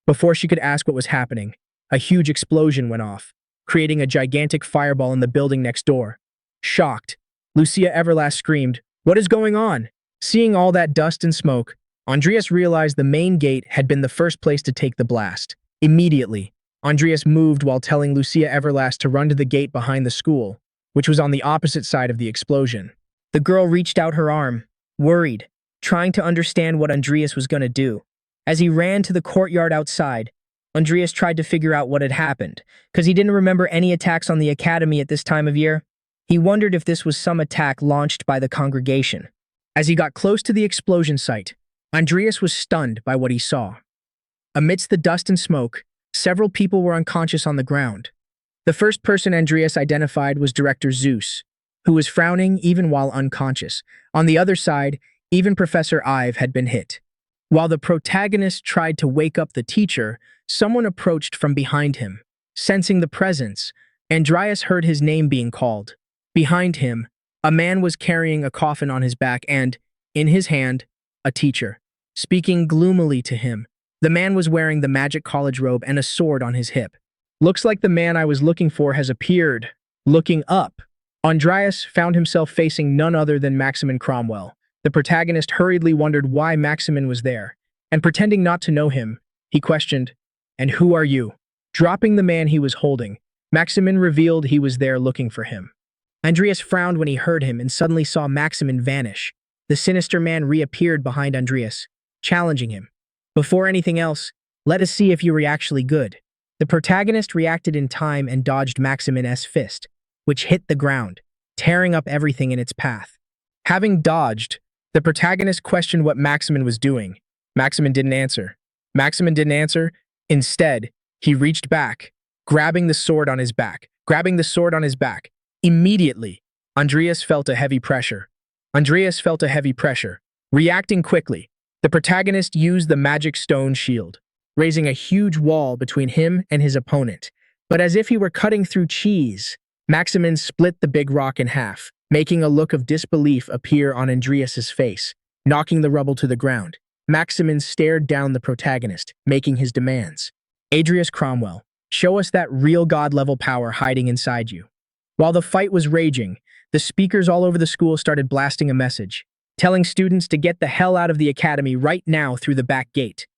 Before she could ask what was happening, a huge explosion went off, creating a gigantic fireball in the building next door. Shocked, Lucia Everlast screamed, "What is going on?" Seeing all that dust and smoke, Andreas realized the main gate had been the first place to take the blast. Immediately, Andreas moved while telling Lucia Everlast to run to the gate behind the school, which was on the opposite side of the explosion. The girl reached out her arm, worried, trying to understand what Andreas was going to do. As he ran to the courtyard outside, Andreas tried to figure out what had happened, because he didn't remember any attacks on the academy at this time of year. He wondered if this was some attack launched by the congregation. As he got close to the explosion site, Andreas was stunned by what he saw. Amidst the dust and smoke, several people were unconscious on the ground. The first person Andreas identified was Director Zeus, who was frowning even while unconscious. On the other side, even Professor Ive had been hit. While the protagonist tried to wake up the teacher, someone approached from behind him. Sensing the presence, Andreas heard his name being called. Behind him, a man was carrying a coffin on his back and, in his hand, a teacher. Speaking gloomily to him, the man was wearing the magic college robe and a sword on his hip. "Looks like the man I was looking for has appeared." Looking up, Andreas found himself facing none other than Maximin Cromwell. The protagonist hurriedly wondered why Maximin was there, and pretending not to know him, he questioned, "And who are you?" Dropping the man he was holding, Maximin revealed he was there looking for him. Andreas frowned when he heard him and suddenly saw Maximin vanish. The sinister man reappeared behind Andreas, challenging him. "Before anything else, let us see if you were actually good." The protagonist reacted in time and dodged Maximin's fist, which hit the ground, tearing up everything in its path. Having dodged, the protagonist questioned what Maximin was doing. Maximin didn't answer. Instead, he reached back, grabbing the sword on his back. Immediately, Andreas felt a heavy pressure. Reacting quickly, the protagonist used the magic stone shield, raising a huge wall between him and his opponent. But as if he were cutting through cheese, Maximin split the big rock in half, making a look of disbelief appear on Andreas's face, knocking the rubble to the ground. Maximin stared down the protagonist, making his demands. "Adrius Cromwell, show us that real god-level power hiding inside you." While the fight was raging, the speakers all over the school started blasting a message, telling students to get the hell out of the academy right now through the back gate.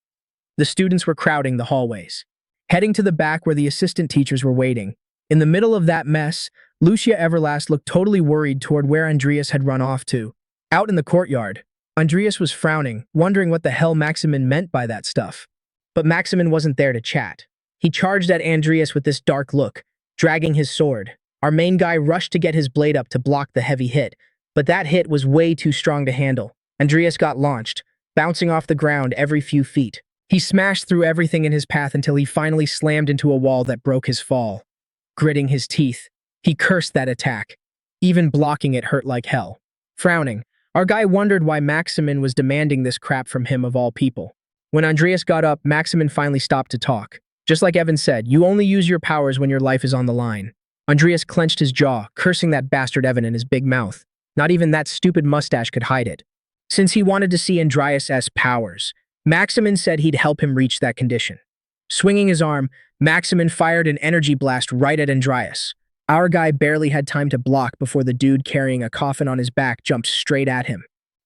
The students were crowding the hallways, heading to the back where the assistant teachers were waiting. In the middle of that mess, Lucia Everlast looked totally worried toward where Andreas had run off to. Out in the courtyard, Andreas was frowning, wondering what the hell Maximin meant by that stuff. But Maximin wasn't there to chat. He charged at Andreas with this dark look, dragging his sword. Our main guy rushed to get his blade up to block the heavy hit, but that hit was way too strong to handle. Andreas got launched, bouncing off the ground every few feet. He smashed through everything in his path until he finally slammed into a wall that broke his fall. Gritting his teeth, he cursed that attack. Even blocking it hurt like hell. Frowning, our guy wondered why Maximin was demanding this crap from him of all people. When Andreas got up, Maximin finally stopped to talk. Just like Evan said, you only use your powers when your life is on the line. Andreas clenched his jaw, cursing that bastard Evan in his big mouth. Not even that stupid mustache could hide it. Since he wanted to see Andreas's powers, Maximin said he'd help him reach that condition. Swinging his arm, Maximin fired an energy blast right at Andreas. Our guy barely had time to block before the dude carrying a coffin on his back jumped straight at him.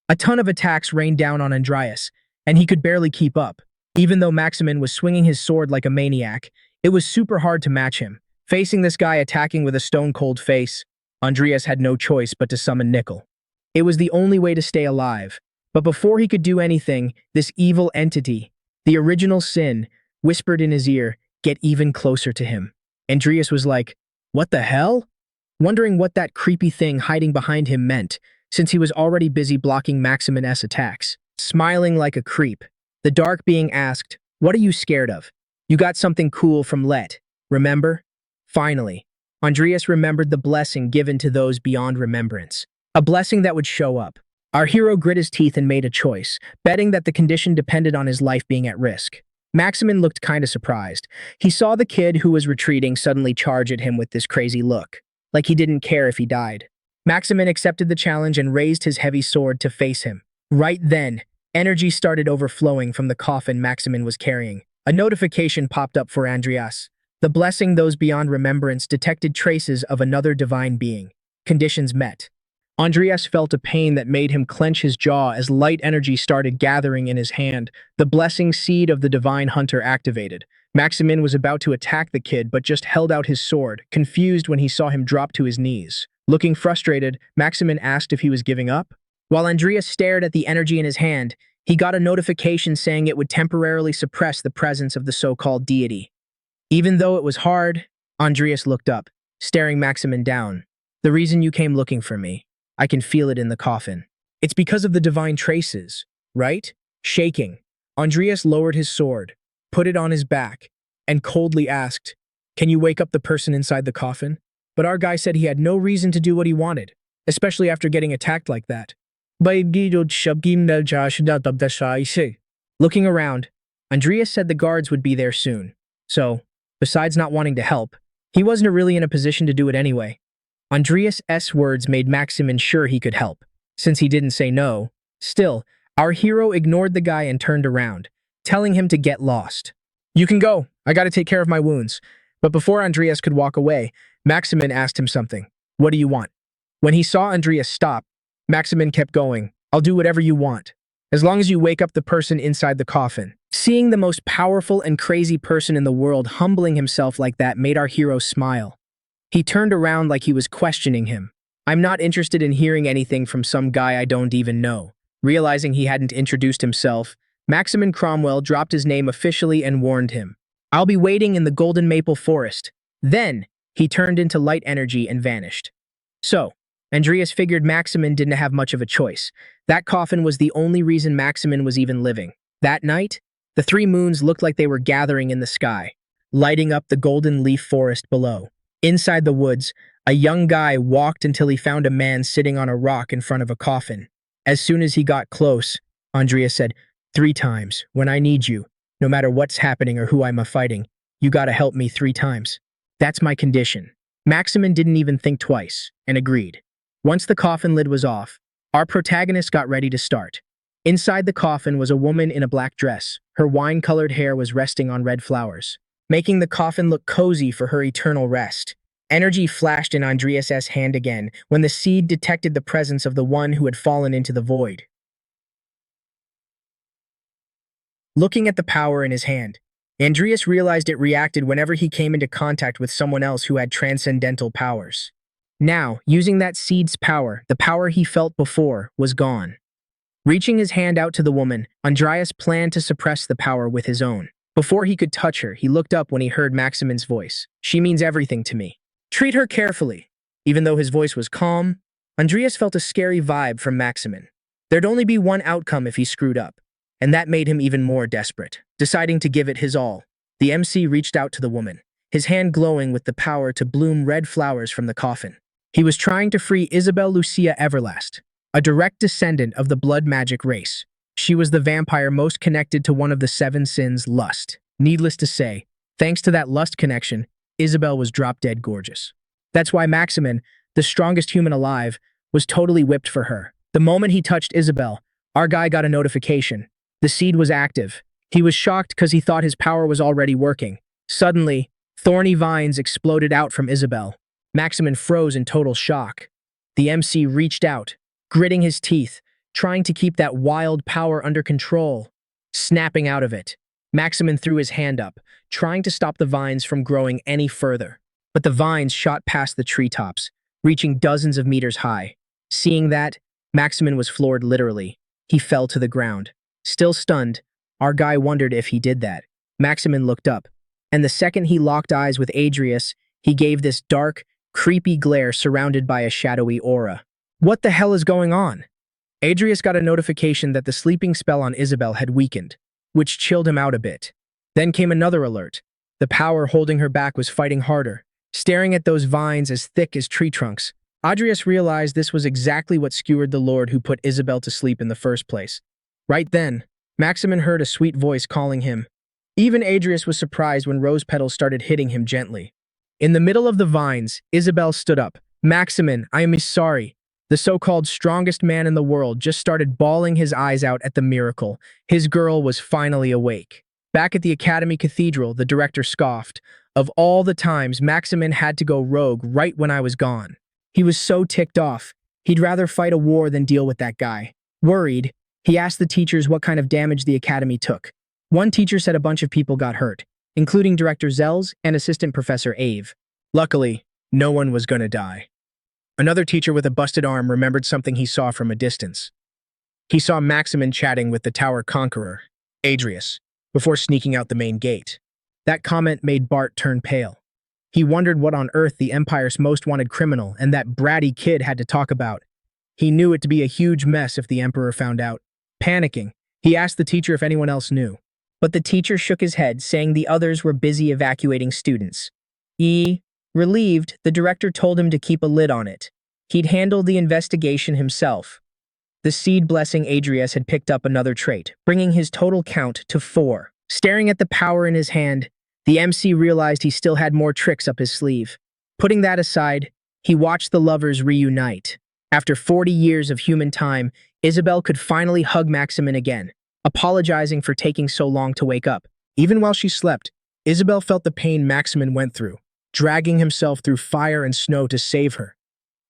A ton of attacks rained down on Andreas, and he could barely keep up. Even though Maximin was swinging his sword like a maniac, it was super hard to match him. Facing this guy attacking with a stone-cold face, Andreas had no choice but to summon Nickel. It was the only way to stay alive. But before he could do anything, this evil entity, the original sin, whispered in his ear, "Get even closer to him." Andreas was like, "What the hell?" Wondering what that creepy thing hiding behind him meant, since he was already busy blocking Maximin's attacks. Smiling like a creep, the dark being asked, "What are you scared of? You got something cool from Let, remember?" Finally, Andreas remembered the blessing given to those beyond remembrance. A blessing that would show up. Our hero grit his teeth and made a choice, betting that the condition depended on his life being at risk. Maximin looked kinda surprised. He saw the kid who was retreating suddenly charge at him with this crazy look, like he didn't care if he died. Maximin accepted the challenge and raised his heavy sword to face him. Right then, energy started overflowing from the coffin Maximin was carrying. A notification popped up for Andreas. The blessing those beyond remembrance detected traces of another divine being. Conditions met. Andreas felt a pain that made him clench his jaw as light energy started gathering in his hand. The blessing seed of the divine hunter activated. Maximin was about to attack the kid but just held out his sword, confused when he saw him drop to his knees. Looking frustrated, Maximin asked if he was giving up. While Andreas stared at the energy in his hand, he got a notification saying it would temporarily suppress the presence of the so-called deity. Even though it was hard, Andreas looked up, staring Maximin down. "The reason you came looking for me. I can feel it in the coffin. It's because of the divine traces, right?" Shaking, Andreas lowered his sword, put it on his back, and coldly asked, "Can you wake up the person inside the coffin?" But our guy said he had no reason to do what he wanted, especially after getting attacked like that. Looking around, Andreas said the guards would be there soon. So, besides not wanting to help, he wasn't really in a position to do it anyway. Andreas' words made Maximin sure he could help, since he didn't say no. Still, our hero ignored the guy and turned around, telling him to get lost. "You can go. I gotta take care of my wounds." But before Andreas could walk away, Maximin asked him something. "What do you want?" When he saw Andreas stop, Maximin kept going. "I'll do whatever you want, as long as you wake up the person inside the coffin." Seeing the most powerful and crazy person in the world humbling himself like that made our hero smile. He turned around like he was questioning him. "I'm not interested in hearing anything from some guy I don't even know." Realizing he hadn't introduced himself, Maximin Cromwell dropped his name officially and warned him, "I'll be waiting in the Golden Maple Forest." Then, he turned into light energy and vanished. So, Andreas figured Maximin didn't have much of a choice. That coffin was the only reason Maximin was even living. That night, the three moons looked like they were gathering in the sky, lighting up the golden leaf forest below. Inside the woods, a young guy walked until he found a man sitting on a rock in front of a coffin. As soon as he got close, Andreas said, "3 times, when I need you, no matter what's happening or who I'm fighting, you gotta help me 3 times. That's my condition." Maximin didn't even think twice, and agreed. Once the coffin lid was off, our protagonist got ready to start. Inside the coffin was a woman in a black dress. Her wine-colored hair was resting on red flowers, making the coffin look cozy for her eternal rest. Energy flashed in Andreas' hand again when the seed detected the presence of the one who had fallen into the void. Looking at the power in his hand, Andreas realized it reacted whenever he came into contact with someone else who had transcendental powers. Now, using that seed's power, the power he felt before, was gone. Reaching his hand out to the woman, Andreas planned to suppress the power with his own. Before he could touch her, he looked up when he heard Maximin's voice. "She means everything to me. Treat her carefully." Even though his voice was calm, Andreas felt a scary vibe from Maximin. There'd only be one outcome if he screwed up, and that made him even more desperate. Deciding to give it his all, the MC reached out to the woman, his hand glowing with the power to bloom red flowers from the coffin. He was trying to free Isabel Lucia Everlast, a direct descendant of the blood magic race. She was the vampire most connected to one of the 7 sins, lust. Needless to say, thanks to that lust connection, Isabel was drop-dead gorgeous. That's why Maximin, the strongest human alive, was totally whipped for her. The moment he touched Isabel, our guy got a notification. The seed was active. He was shocked because he thought his power was already working. Suddenly, thorny vines exploded out from Isabel. Maximin froze in total shock. The MC reached out, gritting his teeth, trying to keep that wild power under control. Snapping out of it, Maximin threw his hand up, trying to stop the vines from growing any further. But the vines shot past the treetops, reaching dozens of meters high. Seeing that, Maximin was floored literally. He fell to the ground. Still stunned, our guy wondered if he did that. Maximin looked up, and the second he locked eyes with Adrius, he gave this dark, creepy glare surrounded by a shadowy aura. What the hell is going on? Adrius got a notification that the sleeping spell on Isabel had weakened, which chilled him out a bit. Then came another alert. The power holding her back was fighting harder, staring at those vines as thick as tree trunks. Adrius realized this was exactly what skewered the Lord who put Isabel to sleep in the first place. Right then, Maximin heard a sweet voice calling him. Even Adrius was surprised when rose petals started hitting him gently. In the middle of the vines, Isabel stood up. "Maximin, I am sorry." The so-called strongest man in the world just started bawling his eyes out at the miracle. His girl was finally awake. Back at the Academy Cathedral, the director scoffed. "Of all the times, Maximin had to go rogue right when I was gone." He was so ticked off, He'd rather fight a war than deal with that guy. Worried, he asked the teachers what kind of damage the academy took. One teacher said a bunch of people got hurt, including Director Zells and Assistant Professor Ave. Luckily, no one was gonna die. Another teacher with a busted arm remembered something he saw from a distance. He saw Maximin chatting with the tower conqueror, Adrius, before sneaking out the main gate. That comment made Bart turn pale. He wondered what on earth the Empire's most wanted criminal and that bratty kid had to talk about. He knew it to be a huge mess if the Emperor found out. Panicking, he asked the teacher if anyone else knew. But the teacher shook his head, saying the others were busy evacuating students. Relieved, the director told him to keep a lid on it. He'd handle the investigation himself. The seed blessing Adrius had picked up another trait, bringing his total count to 4. Staring at the power in his hand, the MC realized he still had more tricks up his sleeve. Putting that aside, he watched the lovers reunite. After 40 years of human time, Isabel could finally hug Maximin again, apologizing for taking so long to wake up. Even while she slept, Isabel felt the pain Maximin went through, dragging himself through fire and snow to save her.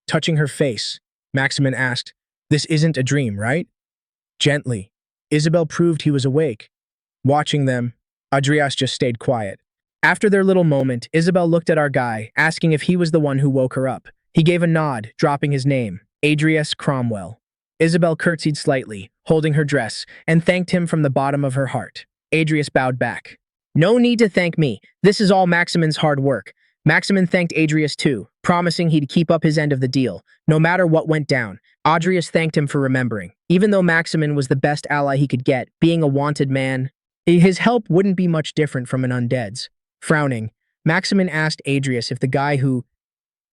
Touching her face, Maximin asked, "This isn't a dream, right?" Gently, Isabel proved he was awake. Watching them, Adrius just stayed quiet. After their little moment, Isabel looked at our guy, asking if he was the one who woke her up. He gave a nod, dropping his name, Adrius Cromwell. Isabel curtsied slightly, holding her dress, and thanked him from the bottom of her heart. Adrius bowed back. "No need to thank me. This is all Maximin's hard work." Maximin thanked Adrius too, promising he'd keep up his end of the deal, no matter what went down. Adrius thanked him for remembering. Even though Maximin was the best ally he could get, being a wanted man, his help wouldn't be much different from an undead's. Frowning, Maximin asked Adrius if the guy who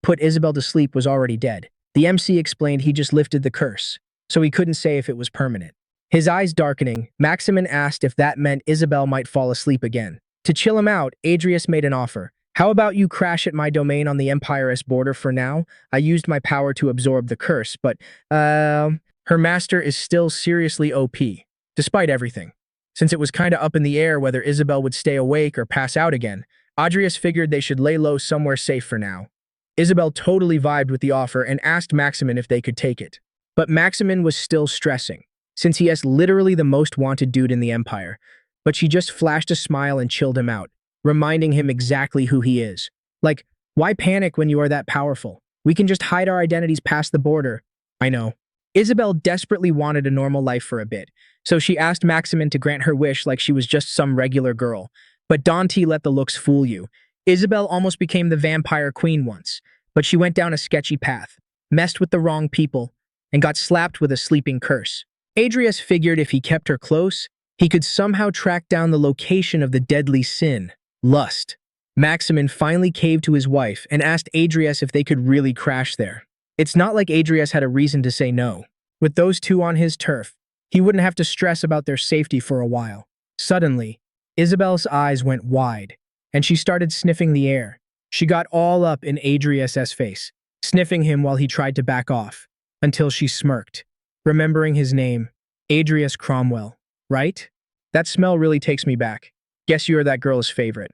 put Isabel to sleep was already dead. The MC explained he just lifted the curse, so he couldn't say if it was permanent. His eyes darkening, Maximin asked if that meant Isabel might fall asleep again. To chill him out, Adrius made an offer. "How about you crash at my domain on the Empire's border for now? I used my power to absorb the curse, but, her master is still seriously OP, despite everything." Since it was kinda up in the air whether Isabel would stay awake or pass out again, Adrius figured they should lay low somewhere safe for now. Isabel totally vibed with the offer and asked Maximin if they could take it. But Maximin was still stressing, since he is literally the most wanted dude in the Empire. But she just flashed a smile and chilled him out, reminding him exactly who he is. Like, why panic when you are that powerful? We can just hide our identities past the border. I know. Isabel desperately wanted a normal life for a bit, so she asked Maximin to grant her wish like she was just some regular girl. But Dante let the looks fool you. Isabel almost became the vampire queen once, but she went down a sketchy path, messed with the wrong people, and got slapped with a sleeping curse. Adrius figured if he kept her close, he could somehow track down the location of the deadly sin, lust. Maximin finally caved to his wife and asked Adrius if they could really crash there. It's not like Adrius had a reason to say no. With those two on his turf, he wouldn't have to stress about their safety for a while. Suddenly, Isabel's eyes went wide, and she started sniffing the air. She got all up in Adrius's face, sniffing him while he tried to back off, until she smirked, remembering his name, Adrius Cromwell, right? That smell really takes me back. Guess you're that girl's favorite.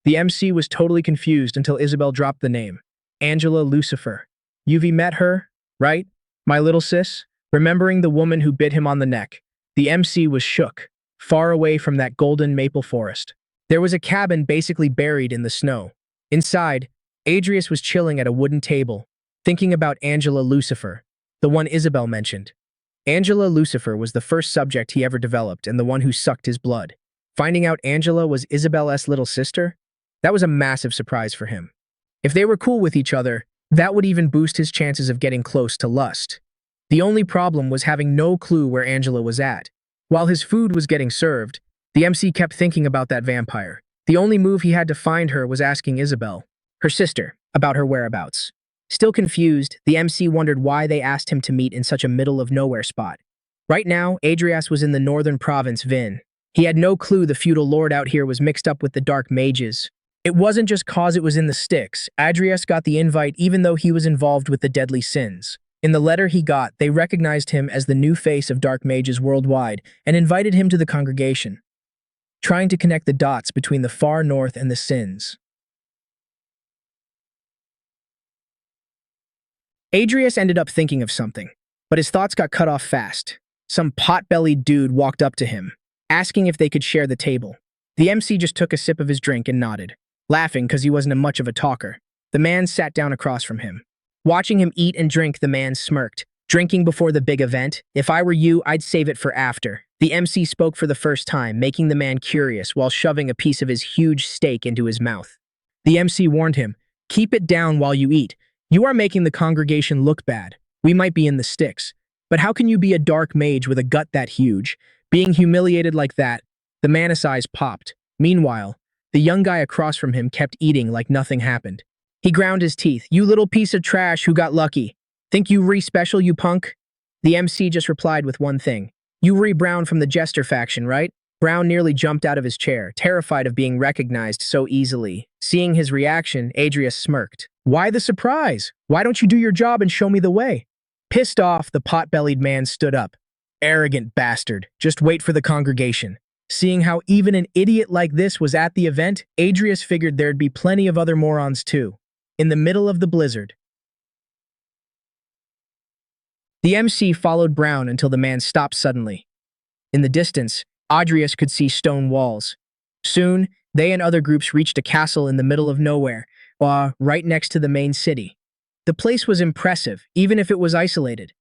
The MC was totally confused until Isabel dropped the name, Angela Lucifer. You've met her, right, my little sis? Remembering the woman who bit him on the neck, the MC was shook, far away from that golden maple forest. There was a cabin basically buried in the snow. Inside, Adrius was chilling at a wooden table, thinking about Angela Lucifer, the one Isabel mentioned. Angela Lucifer was the first subject he ever developed and the one who sucked his blood. Finding out Angela was Isabel's little sister, that was a massive surprise for him. If they were cool with each other, that would even boost his chances of getting close to lust. The only problem was having no clue where Angela was at. While his food was getting served, the MC kept thinking about that vampire. The only move he had to find her was asking Isabel, her sister, about her whereabouts. Still confused, the MC wondered why they asked him to meet in such a middle-of-nowhere spot. Right now, Adrius was in the northern province Vin. He had no clue the feudal lord out here was mixed up with the dark mages. It wasn't just cause it was in the sticks. Adrius got the invite even though he was involved with the deadly sins. In the letter he got, they recognized him as the new face of dark mages worldwide and invited him to the congregation, trying to connect the dots between the far north and the sins. Adrius ended up thinking of something, but his thoughts got cut off fast. Some pot-bellied dude walked up to him, asking if they could share the table. The MC just took a sip of his drink and nodded, laughing because he wasn't much of a talker. The man sat down across from him. Watching him eat and drink, the man smirked. Drinking before the big event? If I were you, I'd save it for after. The MC spoke for the first time, making the man curious while shoving a piece of his huge steak into his mouth. The MC warned him, "Keep it down while you eat. You are making the congregation look bad. We might be in the sticks. But how can you be a dark mage with a gut that huge? Being humiliated like that?" The man's eyes popped. Meanwhile, the young guy across from him kept eating like nothing happened. He ground his teeth. "You little piece of trash who got lucky. Think you re-special, you punk?" The MC just replied with one thing. "You re-Brown from the Jester faction, right?" Brown nearly jumped out of his chair, terrified of being recognized so easily. Seeing his reaction, Adrius smirked. "Why the surprise? Why don't you do your job and show me the way?" Pissed off, the pot-bellied man stood up. "Arrogant bastard. Just wait for the congregation." Seeing how even an idiot like this was at the event, Adrius figured there'd be plenty of other morons too. In the middle of the blizzard, the MC followed Brown until the man stopped suddenly. In the distance, Adrius could see stone walls. Soon, they and other groups reached a castle in the middle of nowhere, right next to the main city. The place was impressive, even if it was isolated.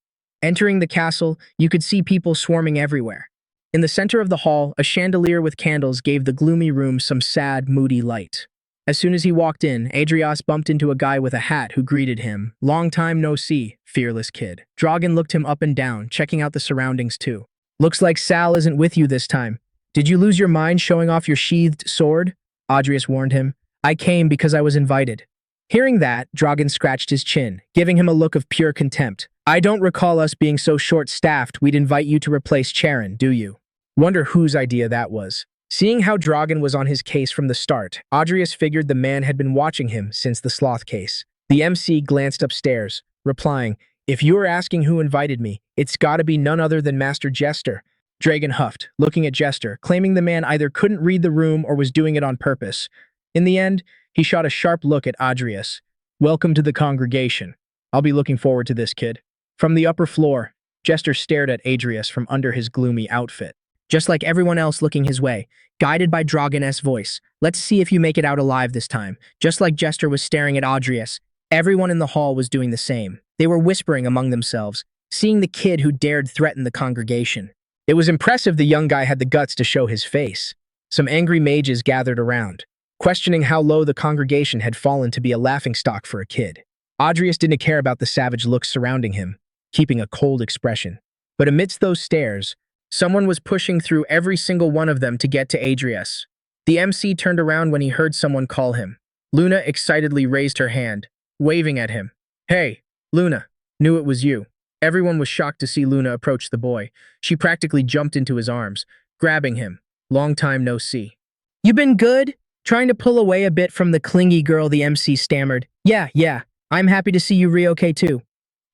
Entering the castle, you could see people swarming everywhere. In the center of the hall, a chandelier with candles gave the gloomy room some sad, moody light. As soon as he walked in, Adrius bumped into a guy with a hat who greeted him. "Long time no see, fearless kid." Dragan looked him up and down, checking out the surroundings too. "Looks like Sal isn't with you this time. Did you lose your mind showing off your sheathed sword?" Adrius warned him. "I came because I was invited." Hearing that, Dragan scratched his chin, giving him a look of pure contempt. "I don't recall us being so short-staffed we'd invite you to replace Charon, do you?" Wonder whose idea that was. Seeing how Dragan was on his case from the start, Adrius figured the man had been watching him since the sloth case. The MC glanced upstairs, replying, "If you are asking who invited me, it's gotta be none other than Master Jester." Dragan huffed, looking at Jester, claiming the man either couldn't read the room or was doing it on purpose. In the end, he shot a sharp look at Adrius. "Welcome to the congregation. I'll be looking forward to this, kid." From the upper floor, Jester stared at Adrius from under his gloomy outfit. Just like everyone else looking his way, guided by Dragan's voice. "Let's see if you make it out alive this time." Just like Jester was staring at Adrius, everyone in the hall was doing the same. They were whispering among themselves, seeing the kid who dared threaten the congregation. It was impressive the young guy had the guts to show his face. Some angry mages gathered around, questioning how low the congregation had fallen to be a laughingstock for a kid. Adrius didn't care about the savage looks surrounding him, keeping a cold expression. But amidst those stares, someone was pushing through every single one of them to get to Adrius. The MC turned around when he heard someone call him. Luna excitedly raised her hand, waving at him. "Hey, Luna, knew it was you." Everyone was shocked to see Luna approach the boy. She practically jumped into his arms, grabbing him. "Long time no see." "You been good?" Trying to pull away a bit from the clingy girl, the MC stammered. Yeah, I'm happy to see you re-okay too."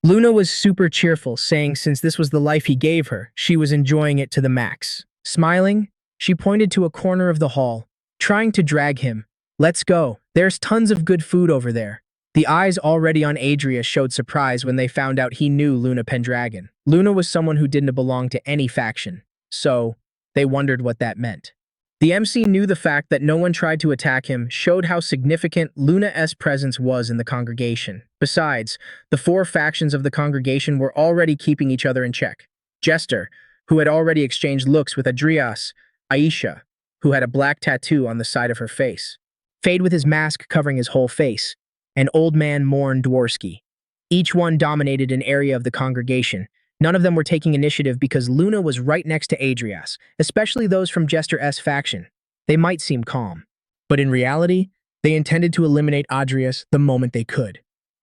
Luna was super cheerful, saying since this was the life he gave her, she was enjoying it to the max. Smiling, she pointed to a corner of the hall, trying to drag him. "Let's go. There's tons of good food over there." The eyes already on Adrius showed surprise when they found out he knew Luna Pendragon. Luna was someone who didn't belong to any faction, so they wondered what that meant. The MC knew the fact that no one tried to attack him showed how significant Luna's presence was in the congregation. Besides, the four factions of the congregation were already keeping each other in check. Jester, who had already exchanged looks with Adrius, Aisha, who had a black tattoo on the side of her face, Fade with his mask covering his whole face, and Old Man Morn Dworsky. Each one dominated an area of the congregation. None of them were taking initiative because Luna was right next to Adrius, especially those from Jester's faction. They might seem calm, but in reality, they intended to eliminate Adrius the moment they could.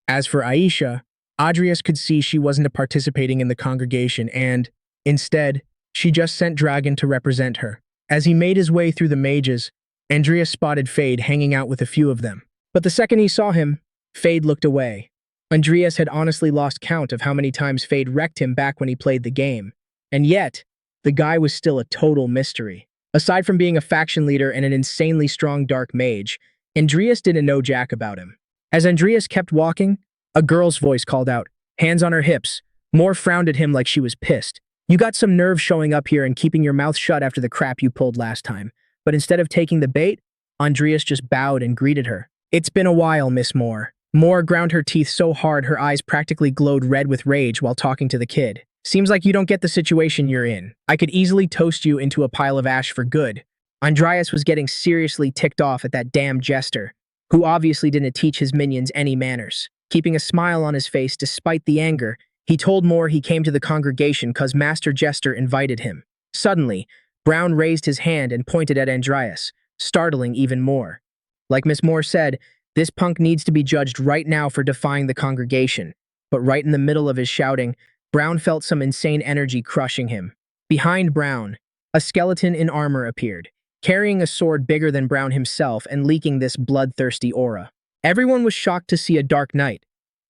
As for Aisha, Adrius could see she wasn't participating in the congregation and, instead, she just sent Dragan to represent her. As he made his way through the mages, Andreas spotted Fade hanging out with a few of them. But the second he saw him, Fade looked away. Andreas had honestly lost count of how many times Fade wrecked him back when he played the game. And yet, the guy was still a total mystery. Aside from being a faction leader and an insanely strong dark mage, Andreas didn't know jack about him. As Andreas kept walking, a girl's voice called out, Hands on her hips, Moore frowned at him like she was pissed. You got some nerve showing up here and keeping your mouth shut after the crap you pulled last time. But instead of taking the bait, Adrius just bowed and greeted her. It's been a while, Miss Moore. Moore ground her teeth so hard her eyes practically glowed red with rage while talking to the kid. Seems like you don't get the situation you're in. I could easily toast you into a pile of ash for good. Adrius was getting seriously ticked off at that damn jester, who obviously didn't teach his minions any manners. Keeping a smile on his face despite the anger, he told Moore he came to the congregation cause Master Jester invited him. Suddenly, Brown raised his hand and pointed at Adrius, startling even more. Like Miss Moore said, this punk needs to be judged right now for defying the congregation. But right in the middle of his shouting, Brown felt some insane energy crushing him. Behind Brown, a skeleton in armor appeared, carrying a sword bigger than Brown himself and leaking this bloodthirsty aura. Everyone was shocked to see a dark knight,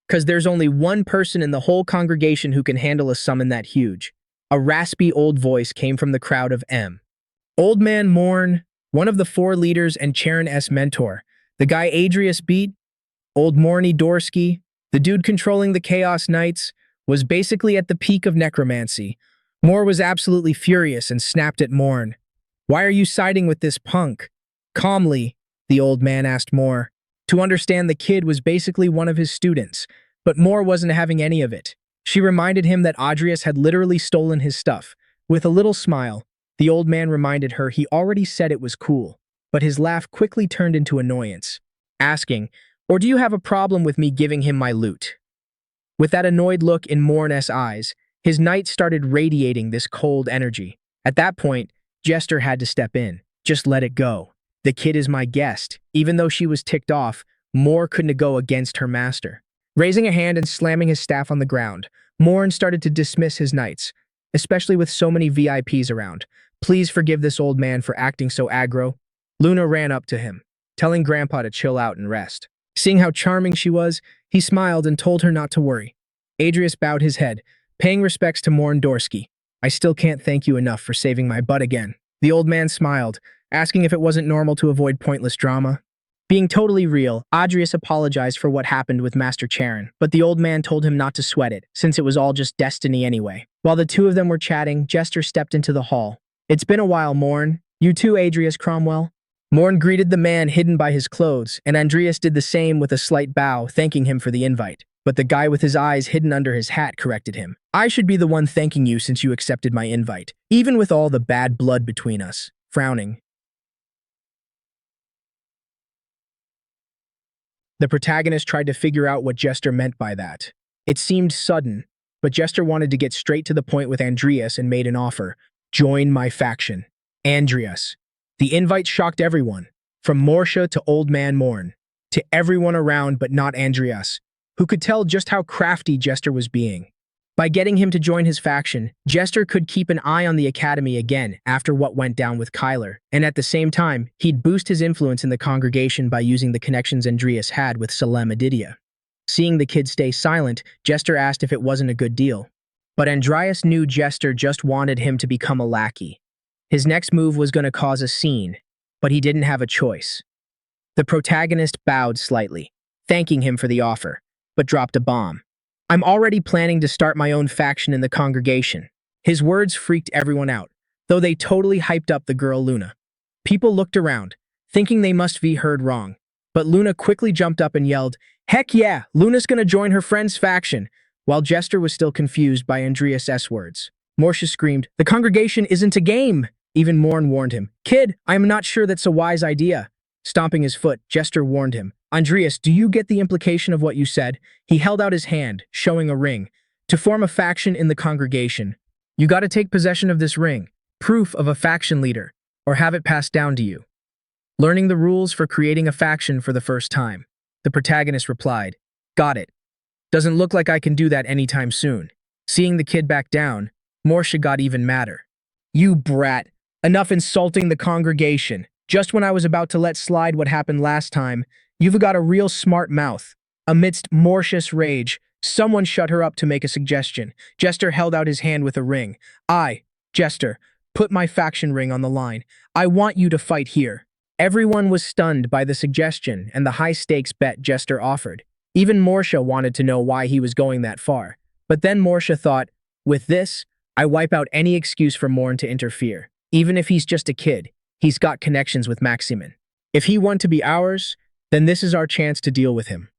because there's only one person in the whole congregation who can handle a summon that huge. A raspy old voice came from the crowd of M. Old Man Morn, one of the 4 leaders and Charon-S mentor, the guy Adrius beat, Old Morny Dorsky, the dude controlling the Chaos Knights, was basically at the peak of necromancy. Moore was absolutely furious and snapped at Morn. Why are you siding with this punk? Calmly, the old man asked Moore. To understand the kid was basically one of his students, but Moore wasn't having any of it. She reminded him that Adrius had literally stolen his stuff. With a little smile, the old man reminded her he already said it was cool, but his laugh quickly turned into annoyance, asking, "Or do you have a problem with me giving him my loot?" With that annoyed look in Morn's eyes, his knight started radiating this cold energy. At that point, Jester had to step in. Just let it go. The kid is my guest. Even though she was ticked off, Moore couldn't go against her master. Raising a hand and slamming his staff on the ground, Morn started to dismiss his knights, especially with so many VIPs around. Please forgive this old man for acting so aggro. Luna ran up to him, telling Grandpa to chill out and rest. Seeing how charming she was, he smiled and told her not to worry. Adrius bowed his head, paying respects to Morn Dorsky. I still can't thank you enough for saving my butt again. The old man smiled, asking if it wasn't normal to avoid pointless drama. Being totally real, Adrius apologized for what happened with Master Charon, but the old man told him not to sweat it, since it was all just destiny anyway. While the two of them were chatting, Jester stepped into the hall. It's been a while, Morn. You too, Adrius Cromwell. Morn greeted the man hidden by his clothes, and Adrius did the same with a slight bow, thanking him for the invite. But the guy with his eyes hidden under his hat corrected him. I should be the one thanking you since you accepted my invite, even with all the bad blood between us. Frowning, the protagonist tried to figure out what Jester meant by that. It seemed sudden, but Jester wanted to get straight to the point with Adrius and made an offer. Join my faction. Adrius. The invite shocked everyone, from Morsha to Old Man Morn, to everyone around but not Adrius, who could tell just how crafty Jester was being. By getting him to join his faction, Jester could keep an eye on the academy again after what went down with Kyler, and at the same time, he'd boost his influence in the congregation by using the connections Adrius had with Salem Adidia. Seeing the kid stay silent, Jester asked if it wasn't a good deal. But Adrius knew Jester just wanted him to become a lackey. His next move was going to cause a scene, but he didn't have a choice. The protagonist bowed slightly, thanking him for the offer, but dropped a bomb. I'm already planning to start my own faction in the congregation. His words freaked everyone out, though they totally hyped up the girl Luna. People looked around, thinking they must be heard wrong. But Luna quickly jumped up and yelled, "Heck yeah, Luna's gonna join her friend's faction," while Jester was still confused by Adrius' words. Morsha screamed, "The congregation isn't a game!" Even Morn warned him, "Kid, I am not sure that's a wise idea." Stomping his foot, Jester warned him, "Adrius, do you get the implication of what you said?" He held out his hand, showing a ring. "To form a faction in the congregation, you gotta take possession of this ring, proof of a faction leader, or have it passed down to you." Learning the rules for creating a faction for the first time, the protagonist replied, "Got it. Doesn't look like I can do that anytime soon." Seeing the kid back down, Morsha got even madder. "You brat. Enough insulting the congregation. Just when I was about to let slide what happened last time, you've got a real smart mouth." Amidst Morsha's rage, someone shut her up to make a suggestion. Jester held out his hand with a ring. "I, Jester, put my faction ring on the line. I want you to fight here." Everyone was stunned by the suggestion and the high-stakes bet Jester offered. Even Morsha wanted to know why he was going that far. But then Morsha thought, with this, I wipe out any excuse for Morn to interfere. Even if he's just a kid, he's got connections with Maximin. If he want to be ours, then this is our chance to deal with him.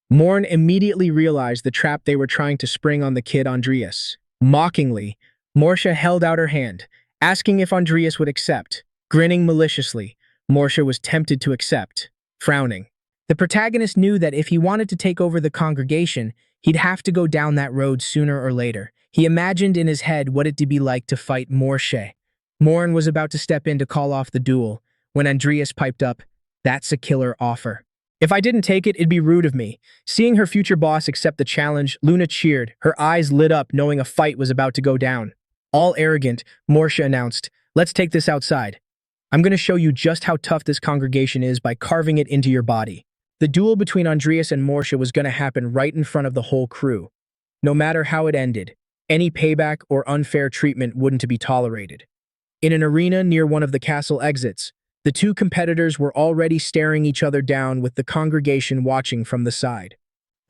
Morn immediately realized the trap they were trying to spring on the kid Andrius. Mockingly, Morsha held out her hand, asking if Andrius would accept. Grinning maliciously, Morsha was tempted to accept, frowning. The protagonist knew that if he wanted to take over the congregation, he'd have to go down that road sooner or later. He imagined in his head what it'd be like to fight Morsha. Morn was about to step in to call off the duel, when Andrius piped up, "That's a killer offer. If I didn't take it, it'd be rude of me." Seeing her future boss accept the challenge, Luna cheered, her eyes lit up knowing a fight was about to go down. All arrogant, Morsha announced, "Let's take this outside. I'm going to show you just how tough this congregation is by carving it into your body." The duel between Andrius and Morsha was going to happen right in front of the whole crew. No matter how it ended, any payback or unfair treatment wouldn't be tolerated. In an arena near one of the castle exits, the two competitors were already staring each other down with the congregation watching from the side.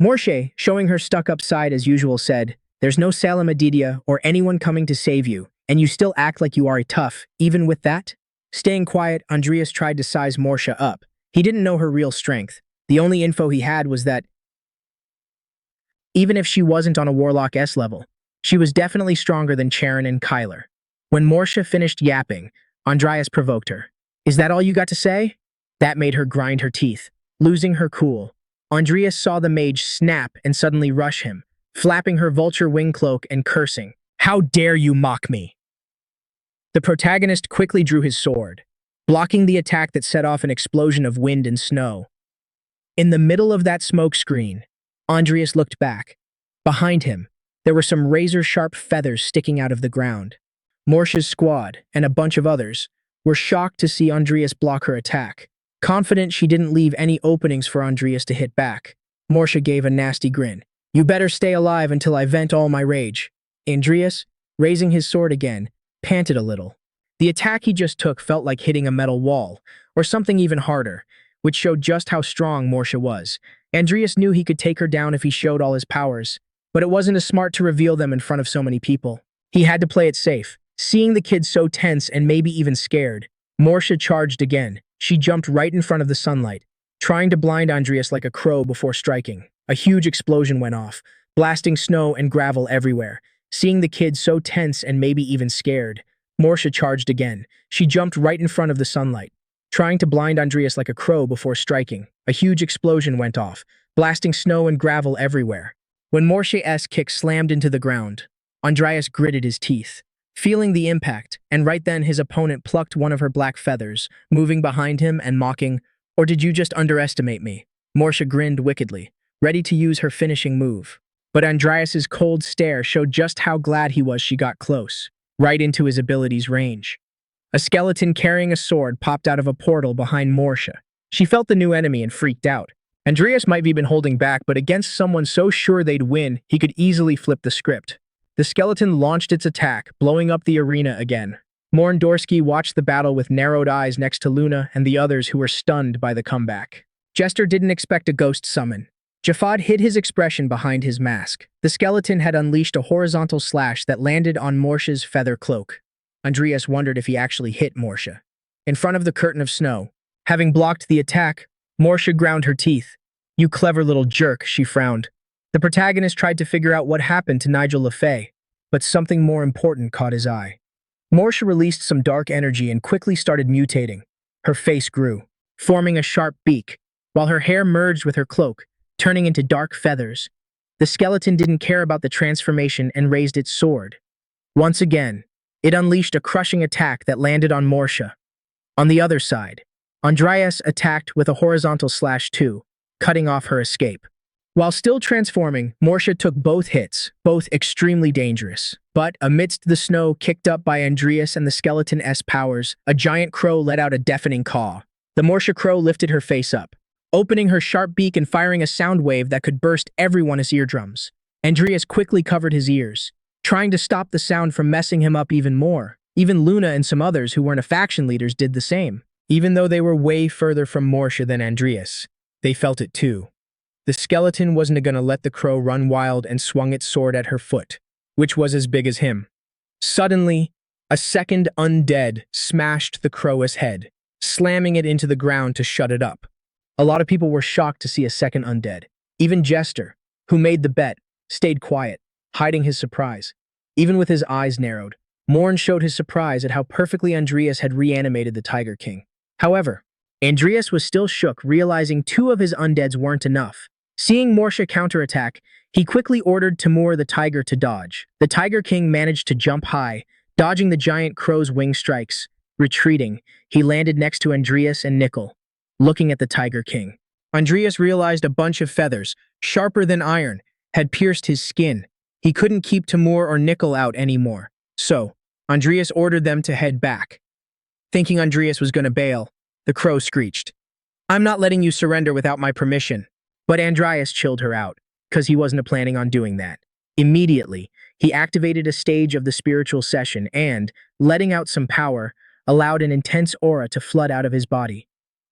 Morsha, showing her stuck-up side as usual, said, "There's no Salam Adidia or anyone coming to save you, and you still act like you are tough, even with that?" Staying quiet, Andrius tried to size Morsha up. He didn't know her real strength. The only info he had was that even if she wasn't on a Warlock S level, she was definitely stronger than Charon and Kyler. When Morsha finished yapping, Andrius provoked her. "Is that all you got to say?" That made her grind her teeth, losing her cool. Andrius saw the mage snap and suddenly rush him, flapping her vulture wing cloak and cursing, "How dare you mock me!" The protagonist quickly drew his sword, blocking the attack that set off an explosion of wind and snow. In the middle of that smoke screen, Andrius looked back. Behind him, there were some razor-sharp feathers sticking out of the ground. Morsha's squad, and a bunch of others, were shocked to see Andrius block her attack. Confident she didn't leave any openings for Andrius to hit back, Morsha gave a nasty grin. "You better stay alive until I vent all my rage." Andrius, raising his sword again, panted a little. The attack he just took felt like hitting a metal wall, or something even harder, which showed just how strong Morsha was. Andrius knew he could take her down if he showed all his powers, but it wasn't as smart to reveal them in front of so many people. He had to play it safe. Seeing the kid so tense and maybe even scared, Morsha charged again. She jumped right in front of the sunlight, trying to blind Andrius like a crow before striking. A huge explosion went off, blasting snow and gravel everywhere. Seeing the kid so tense and maybe even scared, Morsha charged again. She jumped right in front of the sunlight, trying to blind Andrius like a crow before striking. A huge explosion went off, blasting snow and gravel everywhere. When Morsha's kick slammed into the ground, Andrius gritted his teeth, feeling the impact, and right then his opponent plucked one of her black feathers, moving behind him and mocking, "Or did you just underestimate me?" Morsha grinned wickedly, ready to use her finishing move. But Andrias's cold stare showed just how glad he was she got close, right into his ability's range. A skeleton carrying a sword popped out of a portal behind Morsha. She felt the new enemy and freaked out. Andrius might have been holding back, but against someone so sure they'd win, he could easily flip the script. The skeleton launched its attack, blowing up the arena again. Morn Dorsky watched the battle with narrowed eyes next to Luna and the others who were stunned by the comeback. Jester didn't expect a ghost summon. Jafad hid his expression behind his mask. The skeleton had unleashed a horizontal slash that landed on Morsha's feather cloak. Andrius wondered if he actually hit Morsha. In front of the curtain of snow, having blocked the attack, Morsha ground her teeth. "You clever little jerk," she frowned. The protagonist tried to figure out what happened to Nigel LaFay, but something more important caught his eye. Morsha released some dark energy and quickly started mutating. Her face grew, forming a sharp beak, while her hair merged with her cloak, turning into dark feathers. The skeleton didn't care about the transformation and raised its sword. Once again, it unleashed a crushing attack that landed on Morsha. On the other side, Andrius attacked with a horizontal slash too, cutting off her escape. While still transforming, Morsha took both hits, both extremely dangerous. But amidst the snow kicked up by Andrius and the skeleton's powers, a giant crow let out a deafening caw. The Morsha crow lifted her face up, opening her sharp beak and firing a sound wave that could burst everyone's eardrums. Andrius quickly covered his ears, trying to stop the sound from messing him up even more. Even Luna and some others who weren't faction leaders did the same. Even though they were way further from Morsha than Andrius, they felt it too. The skeleton wasn't going to let the crow run wild and swung its sword at her foot, which was as big as him. Suddenly, a second undead smashed the crow's head, slamming it into the ground to shut it up. A lot of people were shocked to see a second undead. Even Jester, who made the bet, stayed quiet, hiding his surprise. Even with his eyes narrowed, Morn showed his surprise at how perfectly Andrius had reanimated the Tiger King. However, Andrius was still shook, realizing two of his undeads weren't enough. Seeing Morsha counterattack, he quickly ordered Timur the tiger to dodge. The Tiger King managed to jump high, dodging the giant crow's wing strikes. Retreating, he landed next to Andrius and Nickel, looking at the Tiger King. Andrius realized a bunch of feathers, sharper than iron, had pierced his skin. He couldn't keep Timur or Nickel out anymore. So, Andrius ordered them to head back. Thinking Andrius was going to bail, the crow screeched, "I'm not letting you surrender without my permission." But Andrius chilled her out, because he wasn't planning on doing that. Immediately, he activated a stage of the spiritual session and, letting out some power, allowed an intense aura to flood out of his body.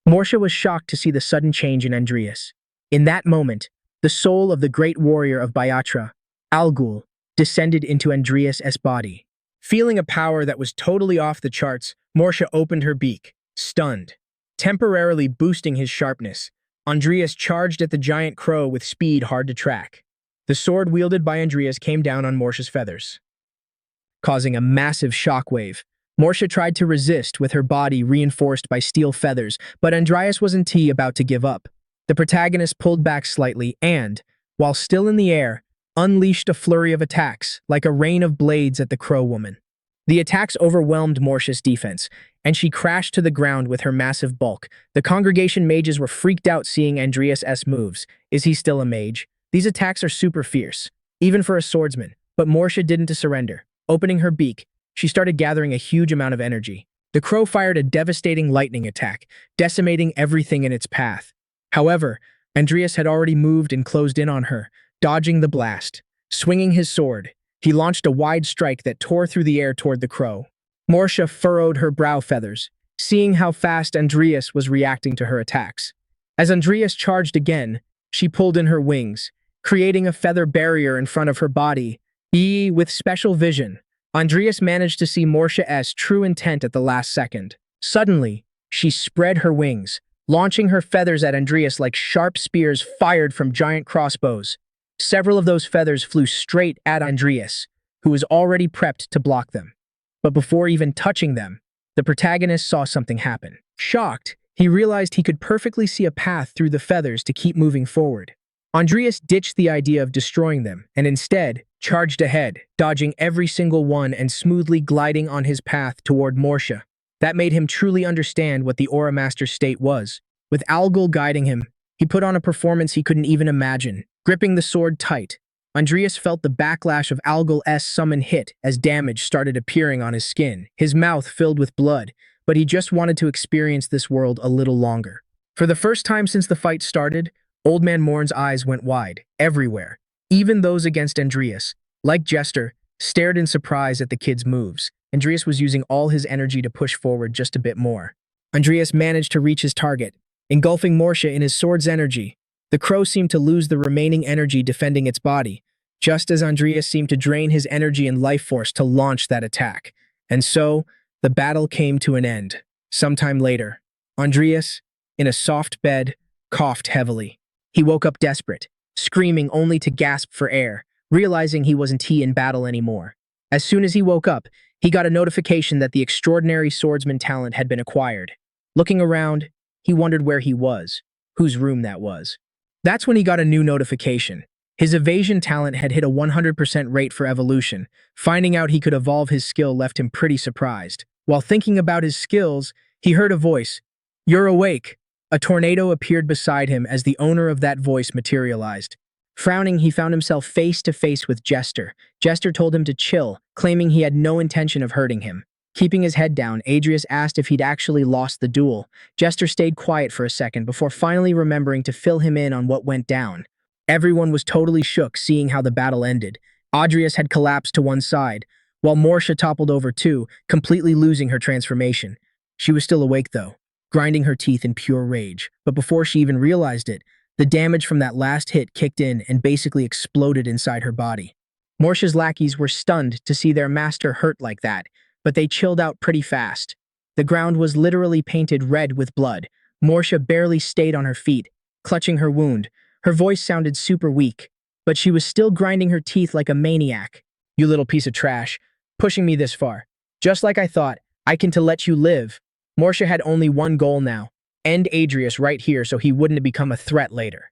Morsha was shocked to see the sudden change in Andrius. In that moment, the soul of the great warrior of Bayatra, Algul, descended into Andrius' body. Feeling a power that was totally off the charts, Morsha opened her beak, stunned. Temporarily boosting his sharpness, Andrius charged at the giant crow with speed hard to track. The sword wielded by Andrius came down on Morsha's feathers, causing a massive shockwave. Morsha tried to resist with her body reinforced by steel feathers, but Andrius wasn't about to give up. The protagonist pulled back slightly and, while still in the air, unleashed a flurry of attacks, like a rain of blades at the crow woman. The attacks overwhelmed Morsha's defense, and she crashed to the ground with her massive bulk. The congregation mages were freaked out seeing Andrius' moves. Is he still a mage? These attacks are super fierce, even for a swordsman, but Morsha didn't surrender. Opening her beak, she started gathering a huge amount of energy. The crow fired a devastating lightning attack, decimating everything in its path. However, Andrius had already moved and closed in on her, dodging the blast. Swinging his sword, he launched a wide strike that tore through the air toward the crow. Morsha furrowed her brow feathers, seeing how fast Andrius was reacting to her attacks. As Andrius charged again, she pulled in her wings, creating a feather barrier in front of her body. With special vision, Andrius managed to see Morsha's true intent at the last second. Suddenly, she spread her wings, launching her feathers at Andrius like sharp spears fired from giant crossbows. Several of those feathers flew straight at Andrius, who was already prepped to block them. But before even touching them, the protagonist saw something happen. Shocked, he realized he could perfectly see a path through the feathers to keep moving forward. Andrius ditched the idea of destroying them and instead charged ahead, dodging every single one and smoothly gliding on his path toward Morsha. That made him truly understand what the Aura Master's state was. With Algul guiding him, he put on a performance he couldn't even imagine. Gripping the sword tight, Andrius felt the backlash of Algul's summon hit as damage started appearing on his skin. His mouth filled with blood, but he just wanted to experience this world a little longer. For the first time since the fight started, Old Man Morn's eyes went wide, everywhere. Even those against Andrius, like Jester, stared in surprise at the kid's moves. Andrius was using all his energy to push forward just a bit more. Andrius managed to reach his target, engulfing Morsha in his sword's energy. The crow seemed to lose the remaining energy defending its body, just as Andrius seemed to drain his energy and life force to launch that attack. And so, the battle came to an end. Sometime later, Andrius, in a soft bed, coughed heavily. He woke up desperate, screaming only to gasp for air, realizing he wasn't in battle anymore. As soon as he woke up, he got a notification that the extraordinary swordsman talent had been acquired. Looking around, he wondered where he was, whose room that was. That's when he got a new notification. His evasion talent had hit a 100% rate for evolution. Finding out he could evolve his skill left him pretty surprised. While thinking about his skills, he heard a voice. "You're awake." A tornado appeared beside him as the owner of that voice materialized. Frowning, he found himself face to face with Jester. Jester told him to chill, claiming he had no intention of hurting him. Keeping his head down, Adrius asked if he'd actually lost the duel. Jester stayed quiet for a second before finally remembering to fill him in on what went down. Everyone was totally shook seeing how the battle ended. Adrius had collapsed to one side, while Morsha toppled over too, completely losing her transformation. She was still awake though, grinding her teeth in pure rage. But before she even realized it, The damage from that last hit kicked in and basically exploded inside her body. Morsha's lackeys were stunned to see their master hurt like that, but they chilled out pretty fast. The ground was literally painted red with blood. Morsha barely stayed on her feet, clutching her wound. Her voice sounded super weak, but she was still grinding her teeth like a maniac. "You little piece of trash, pushing me this far. Just like I thought, I can to let you live." Morsha had only one goal now: end Adrius right here so he wouldn't become a threat later.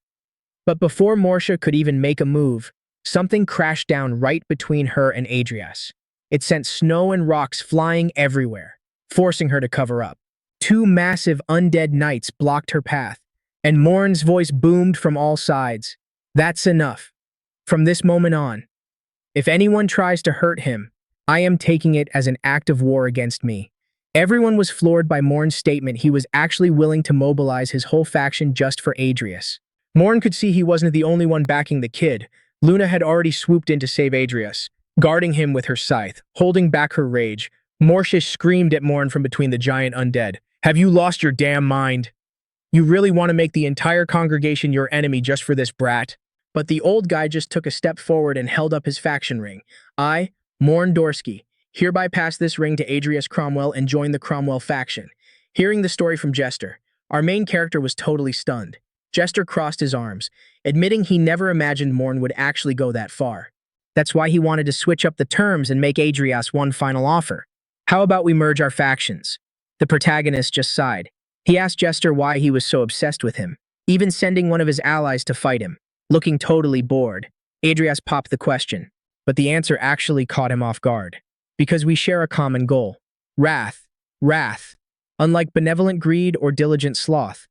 But before Morsha could even make a move, something crashed down right between her and Adrius. It sent snow and rocks flying everywhere, forcing her to cover up. Two massive undead knights blocked her path, and Morn's voice boomed from all sides. "That's enough. From this moment on, if anyone tries to hurt him, I am taking it as an act of war against me." Everyone was floored by Morn's statement. He was actually willing to mobilize his whole faction just for Adrius. Morn could see he wasn't the only one backing the kid. Luna had already swooped in to save Adrius, guarding him with her scythe, holding back her rage. Morsha screamed at Morn from between the giant undead. "Have you lost your damn mind? You really want to make the entire congregation your enemy just for this brat?" But the old guy just took a step forward and held up his faction ring. "I, Morn Dorsky, hereby pass this ring to Adrius Cromwell and join the Cromwell faction." Hearing the story from Jester, our main character was totally stunned. Jester crossed his arms, admitting he never imagined Morn would actually go that far. That's why he wanted to switch up the terms and make Adrius one final offer. "How about we merge our factions?" The protagonist just sighed. He asked Jester why he was so obsessed with him, even sending one of his allies to fight him. Looking totally bored, Adrius popped the question, but the answer actually caught him off guard. "Because we share a common goal. Wrath." Wrath, unlike benevolent greed or diligent sloth,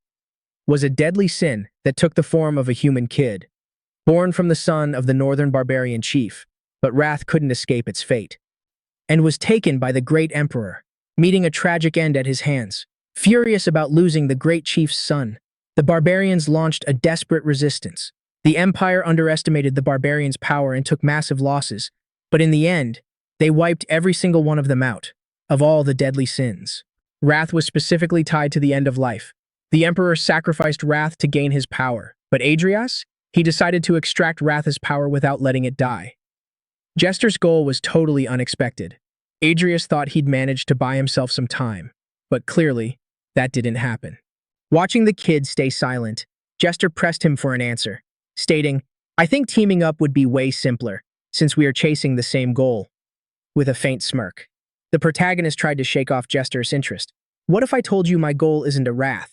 was a deadly sin that took the form of a human kid, born from the son of the northern barbarian chief. But wrath couldn't escape its fate, and was taken by the great emperor, meeting a tragic end at his hands. Furious about losing the great chief's son, the barbarians launched a desperate resistance. The empire underestimated the barbarians' power and took massive losses, but in the end, they wiped every single one of them out, of all the deadly sins. Wrath was specifically tied to the end of life. The emperor sacrificed wrath to gain his power, but Adrius? He decided to extract Wrath's power without letting it die. Jester's goal was totally unexpected. Adrius thought he'd managed to buy himself some time, but clearly, that didn't happen. Watching the kid stay silent, Jester pressed him for an answer, stating, "I think teaming up would be way simpler, since we are chasing the same goal." With a faint smirk, the protagonist tried to shake off Jester's interest. "What if I told you my goal isn't a wrath?"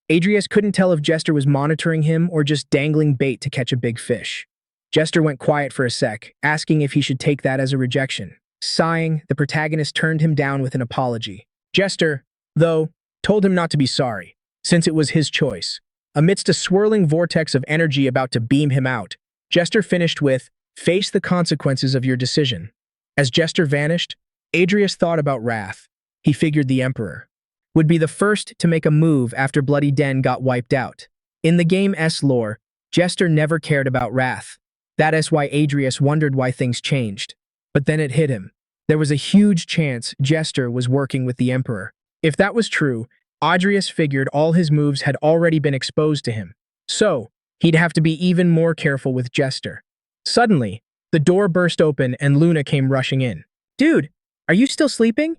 Adrius couldn't tell if Jester was monitoring him or just dangling bait to catch a big fish. Jester went quiet for a sec, asking if he should take that as a rejection. Sighing, the protagonist turned him down with an apology. Jester, though, told him not to be sorry, since it was his choice. Amidst a swirling vortex of energy about to beam him out, Jester finished with, "Face the consequences of your decision." As Jester vanished, Adrius thought about wrath. He figured the Emperor would be the first to make a move after Bloody Den got wiped out. In the game's lore, Jester never cared about wrath. That is why Adrius wondered why things changed. But then it hit him. There was a huge chance Jester was working with the Emperor. If that was true, Adrius figured all his moves had already been exposed to him. So, he'd have to be even more careful with Jester. Suddenly, the door burst open and Luna came rushing in. "Dude, are you still sleeping?"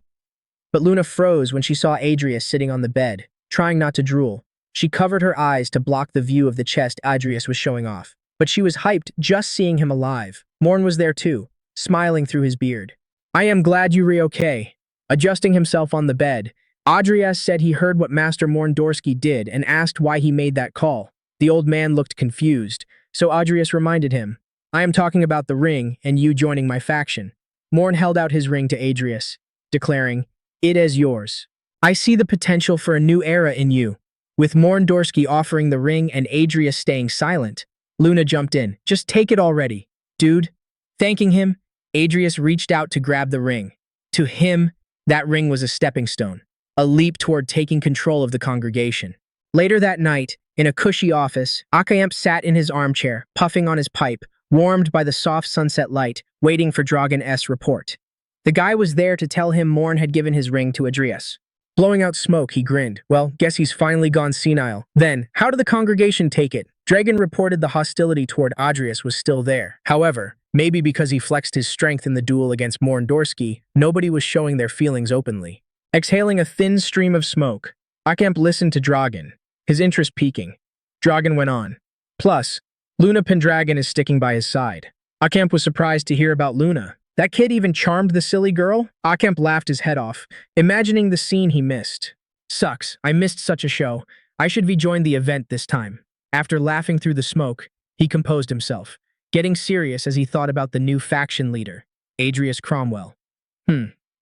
But Luna froze when she saw Adrius sitting on the bed, trying not to drool. She covered her eyes to block the view of the chest Adrius was showing off. But she was hyped just seeing him alive. Morn was there too, smiling through his beard. "I am glad you're okay." Adjusting himself on the bed, Adrius said he heard what Master Morn Dorsky did and asked why he made that call. The old man looked confused, so Adrius reminded him, "I am talking about the ring and you joining my faction." Morn held out his ring to Adrius, declaring, "It is yours. I see the potential for a new era in you." With Morn Dorsky offering the ring and Adrius staying silent, Luna jumped in. "Just take it already, dude." Thanking him, Adrius reached out to grab the ring. To him, that ring was a stepping stone, a leap toward taking control of the congregation. Later that night, in a cushy office, Akayemp sat in his armchair, puffing on his pipe, warmed by the soft sunset light, waiting for Dragon's report. The guy was there to tell him Morn had given his ring to Adrius. Blowing out smoke, he grinned. "Well, guess he's finally gone senile. Then, how did the congregation take it?" Dragon reported the hostility toward Adrius was still there. However, maybe because he flexed his strength in the duel against Morndorsky, nobody was showing their feelings openly. Exhaling a thin stream of smoke, Akemp listened to Dragon, his interest peaking. Dragon went on. Plus, Luna Pendragon is sticking by his side. Akemp was surprised to hear about Luna. That kid even charmed the silly girl? Akemp laughed his head off, imagining the scene he missed. Sucks, I missed such a show. I should rejoin the event this time. After laughing through the smoke, he composed himself, getting serious as he thought about the new faction leader, Adrius Cromwell.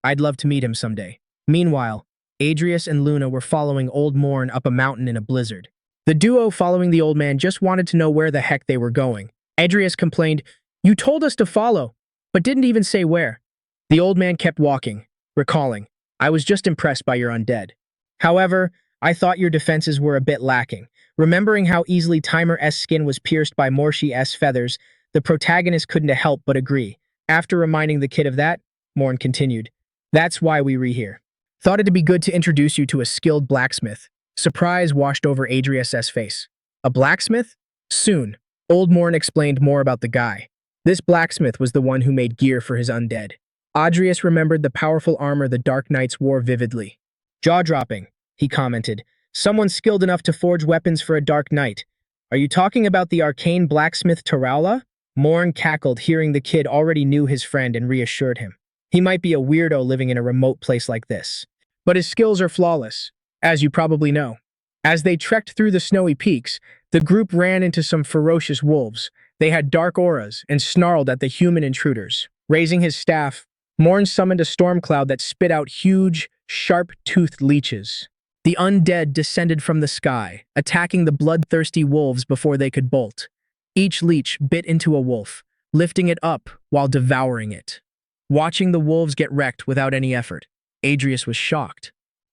I'd love to meet him someday. Meanwhile, Adrius and Luna were following Old Morn up a mountain in a blizzard. The duo following the old man just wanted to know where the heck they were going. Adrius complained, "You told us to follow, but didn't even say where." The old man kept walking, recalling, "I was just impressed by your undead. However, I thought your defenses were a bit lacking." Remembering how easily Timer-S skin was pierced by Morshi-S feathers, the protagonist couldn't help but agree. After reminding the kid of that, Morn continued, "That's why we re-here. Thought it'd be good to introduce you to a skilled blacksmith." Surprise washed over Adrius' face. A blacksmith? Soon, Old Morn explained more about the guy. This blacksmith was the one who made gear for his undead. Adrius remembered the powerful armor the Dark Knights wore vividly. "Jaw-dropping," he commented. "Someone skilled enough to forge weapons for a Dark Knight. Are you talking about the arcane blacksmith Taraula?" Morn cackled, hearing the kid already knew his friend and reassured him. He might be a weirdo living in a remote place like this, but his skills are flawless, as you probably know. As they trekked through the snowy peaks, the group ran into some ferocious wolves. They had dark auras and snarled at the human intruders. Raising his staff, Morn summoned a storm cloud that spit out huge, sharp-toothed leeches. The undead descended from the sky, attacking the bloodthirsty wolves before they could bolt. Each leech bit into a wolf, lifting it up while devouring it. Watching the wolves get wrecked without any effort, Adrius was shocked.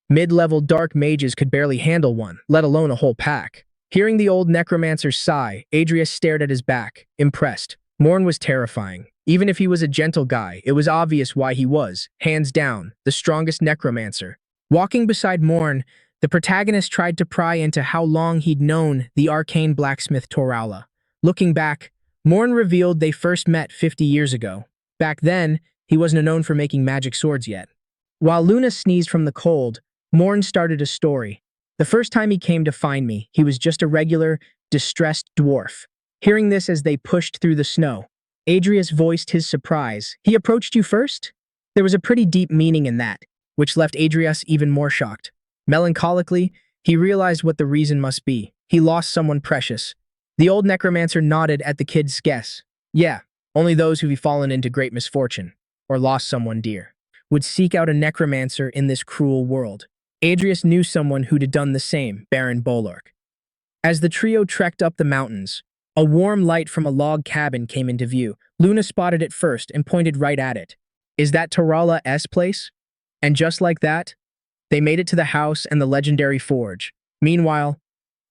Mid-level dark mages could barely handle one, let alone a whole pack. Hearing the old necromancer sigh, Adrius stared at his back, impressed. Morn was terrifying. Even if he was a gentle guy, it was obvious why he was, hands down, the strongest necromancer. Walking beside Morn, the protagonist tried to pry into how long he'd known the arcane blacksmith Taraula. Looking back, Morn revealed they first met 50 years ago. Back then, he wasn't known for making magic swords yet. While Luna sneezed from the cold, Morn started a story. "The first time he came to find me, he was just a regular, distressed dwarf." Hearing this as they pushed through the snow, Adrius voiced his surprise. "He approached you first?" There was a pretty deep meaning in that, which left Adrius even more shocked. Melancholically, he realized what the reason must be. He lost someone precious. The old necromancer nodded at the kid's guess. Yeah, only those who've fallen into great misfortune, or lost someone dear, would seek out a necromancer in this cruel world. Adrius knew someone who'd done the same, Baron Bolork. As the trio trekked up the mountains, a warm light from a log cabin came into view. Luna spotted it first and pointed right at it. "Is that Taraula-S place?" And just like that, they made it to the house and the legendary forge. Meanwhile,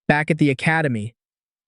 back at the academy,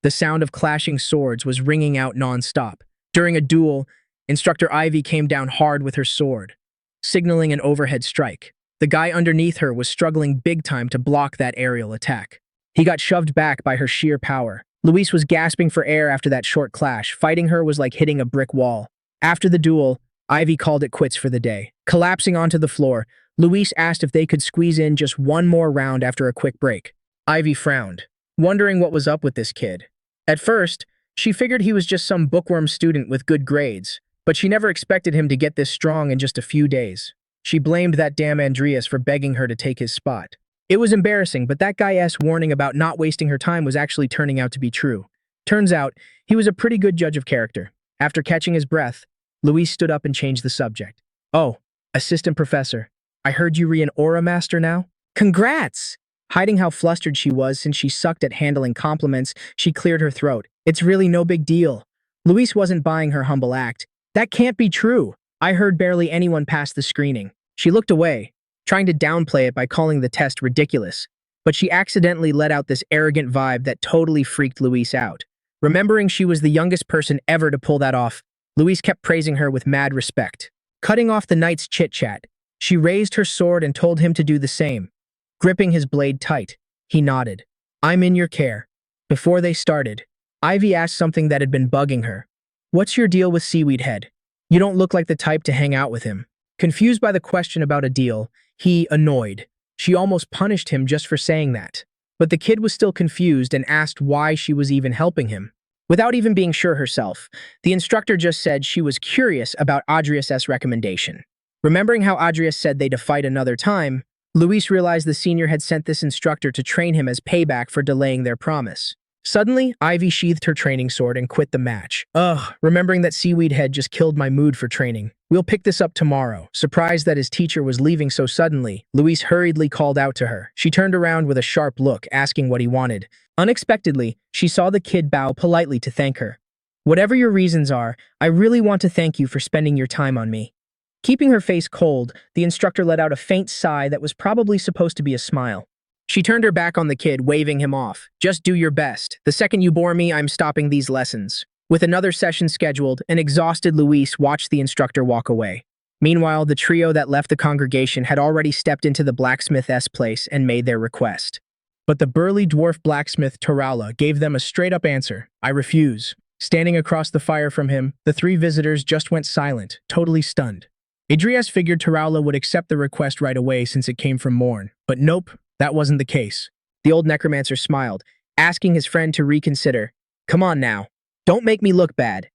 the sound of clashing swords was ringing out non-stop. During a duel, Instructor Ivy came down hard with her sword, signaling an overhead strike. The guy underneath her was struggling big time to block that aerial attack. He got shoved back by her sheer power. Luis was gasping for air after that short clash. Fighting her was like hitting a brick wall. After the duel, Ivy called it quits for the day. Collapsing onto the floor, Luis asked if they could squeeze in just one more round after a quick break. Ivy frowned, wondering what was up with this kid. At first, she figured he was just some bookworm student with good grades, but she never expected him to get this strong in just a few days. She blamed that damn Andreas for begging her to take his spot. It was embarrassing, but that guy's warning about not wasting her time was actually turning out to be true. Turns out, he was a pretty good judge of character. After catching his breath, Luis stood up and changed the subject. "Oh, assistant professor, I heard you an aura master now? Congrats!" Hiding how flustered she was since she sucked at handling compliments, she cleared her throat. "It's really no big deal." Luis wasn't buying her humble act. "That can't be true. I heard barely anyone pass the screening." She looked away, trying to downplay it by calling the test ridiculous, but she accidentally let out this arrogant vibe that totally freaked Luis out. Remembering she was the youngest person ever to pull that off, Luis kept praising her with mad respect. Cutting off the knight's chit-chat, she raised her sword and told him to do the same. Gripping his blade tight, he nodded. "I'm in your care." Before they started, Ivy asked something that had been bugging her. What's your deal with Seaweed Head? You don't look like the type to hang out with him. Confused by the question about a deal, he annoyed. She almost punished him just for saying that. But the kid was still confused and asked why she was even helping him. Without even being sure herself, the instructor just said she was curious about Adrius' recommendation. Remembering how Adrius said they'd fight another time, Luis realized the senior had sent this instructor to train him as payback for delaying their promise. Suddenly, Ivy sheathed her training sword and quit the match. Ugh, remembering that Seaweed Head just killed my mood for training. We'll pick this up tomorrow. Surprised that his teacher was leaving so suddenly, Luis hurriedly called out to her. She turned around with a sharp look, asking what he wanted. Unexpectedly, she saw the kid bow politely to thank her. Whatever your reasons are, I really want to thank you for spending your time on me. Keeping her face cold, the instructor let out a faint sigh that was probably supposed to be a smile. She turned her back on the kid, waving him off. Just do your best. The second you bore me, I'm stopping these lessons. With another session scheduled, an exhausted Luis watched the instructor walk away. Meanwhile, the trio that left the congregation had already stepped into the blacksmith's place and made their request. But the burly dwarf blacksmith Tarala gave them a straight-up answer. I refuse. Standing across the fire from him, the three visitors just went silent, totally stunned. Adrius figured Tarala would accept the request right away since it came from Morn, but nope. That wasn't the case. The old necromancer smiled, asking his friend to reconsider. Come on now. Don't make me look bad.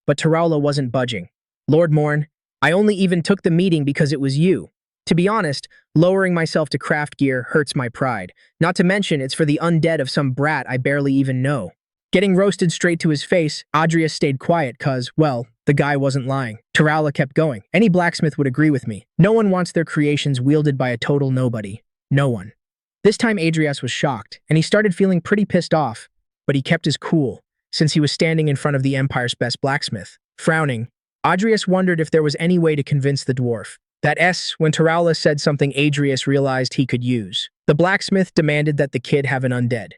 But Tarala wasn't budging. Lord Morn, I only even took the meeting because it was you. To be honest, lowering myself to craft gear hurts my pride. Not to mention it's for the undead of some brat I barely even know. Getting roasted straight to his face, Adrius stayed quiet cause, well, the guy wasn't lying. Tarala kept going. Any blacksmith would agree with me. No one wants their creations wielded by a total nobody. No one. This time Adrius was shocked, and he started feeling pretty pissed off, but he kept his cool, since he was standing in front of the Empire's best blacksmith. Frowning, Adrius wondered if there was any way to convince the dwarf. When Tarala said something Adrius realized he could use. The blacksmith demanded that the kid have an undead,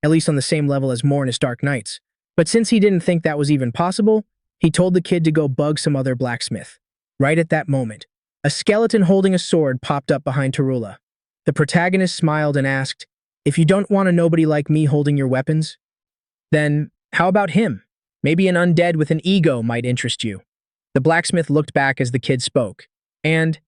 at least on the same level as Morn's Dark Knights. But since he didn't think that was even possible, he told the kid to go bug some other blacksmith. Right at that moment, a skeleton holding a sword popped up behind Tarula. The protagonist smiled and asked, if you don't want a nobody like me holding your weapons, then how about him? Maybe an undead with an ego might interest you. The blacksmith looked back as the kid spoke, and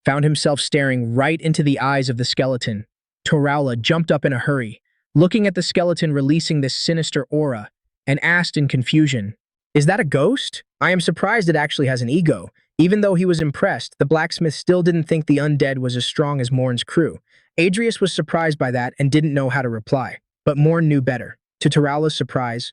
found himself staring right into the eyes of the skeleton. Tarala jumped up in a hurry, looking at the skeleton releasing this sinister aura, and asked in confusion, is that a ghost? I am surprised it actually has an ego. Even though he was impressed, the blacksmith still didn't think the undead was as strong as Morn's crew. Adrius was surprised by that and didn't know how to reply, but Morn knew better. To Tarala's surprise,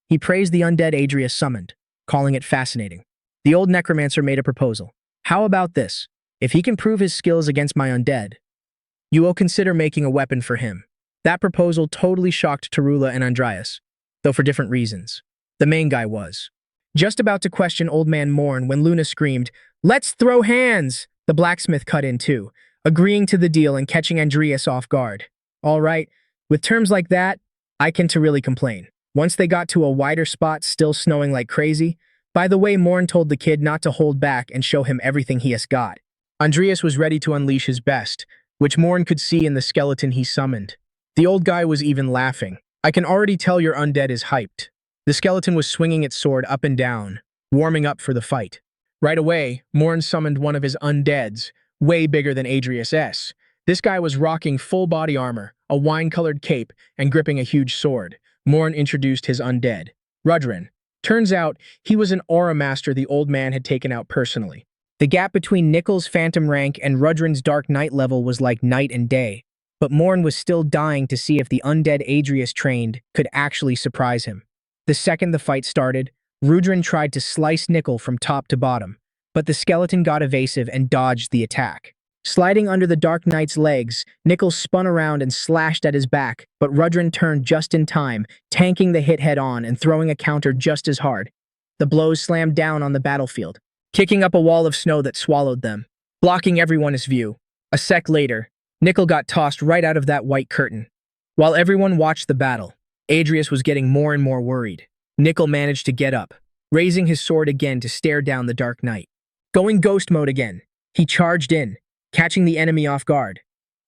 he praised the undead Adrius summoned, calling it fascinating. The old necromancer made a proposal. How about this? If he can prove his skills against my undead, you will consider making a weapon for him. That proposal totally shocked Tarula and Andreas, though for different reasons. The main guy was just about to question Old Man Morn when Luna screamed, let's throw hands! The blacksmith cut in too, agreeing to the deal and catching Andreas off guard. All right, with terms like that, I can't really complain. Once they got to a wider spot, still snowing like crazy. By the way, Morn told the kid not to hold back and show him everything he has got. Andreas was ready to unleash his best, which Morn could see in the skeleton he summoned. The old guy was even laughing. I can already tell your undead is hyped. The skeleton was swinging its sword up and down, warming up for the fight. Right away, Morn summoned one of his undeads, way bigger than Adrius'. This guy was rocking full body armor, a wine-colored cape, and gripping a huge sword. Morn introduced his undead, Rudrin. Turns out, he was an aura master the old man had taken out personally. The gap between Nickel's phantom rank and Rudrin's Dark Knight level was like night and day, but Morn was still dying to see if the undead Adrius trained could actually surprise him. The second the fight started, Rudrin tried to slice Nickel from top to bottom, but the skeleton got evasive and dodged the attack. Sliding under the Dark Knight's legs, Nickel spun around and slashed at his back, but Rudrin turned just in time, tanking the hit head-on and throwing a counter just as hard. The blows slammed down on the battlefield, kicking up a wall of snow that swallowed them, blocking everyone's view. A sec later, Nickel got tossed right out of that white curtain. While everyone watched the battle, Adrius was getting more and more worried. Nickel managed to get up, raising his sword again to stare down the Dark Knight. Going ghost mode again, he charged in, catching the enemy off guard.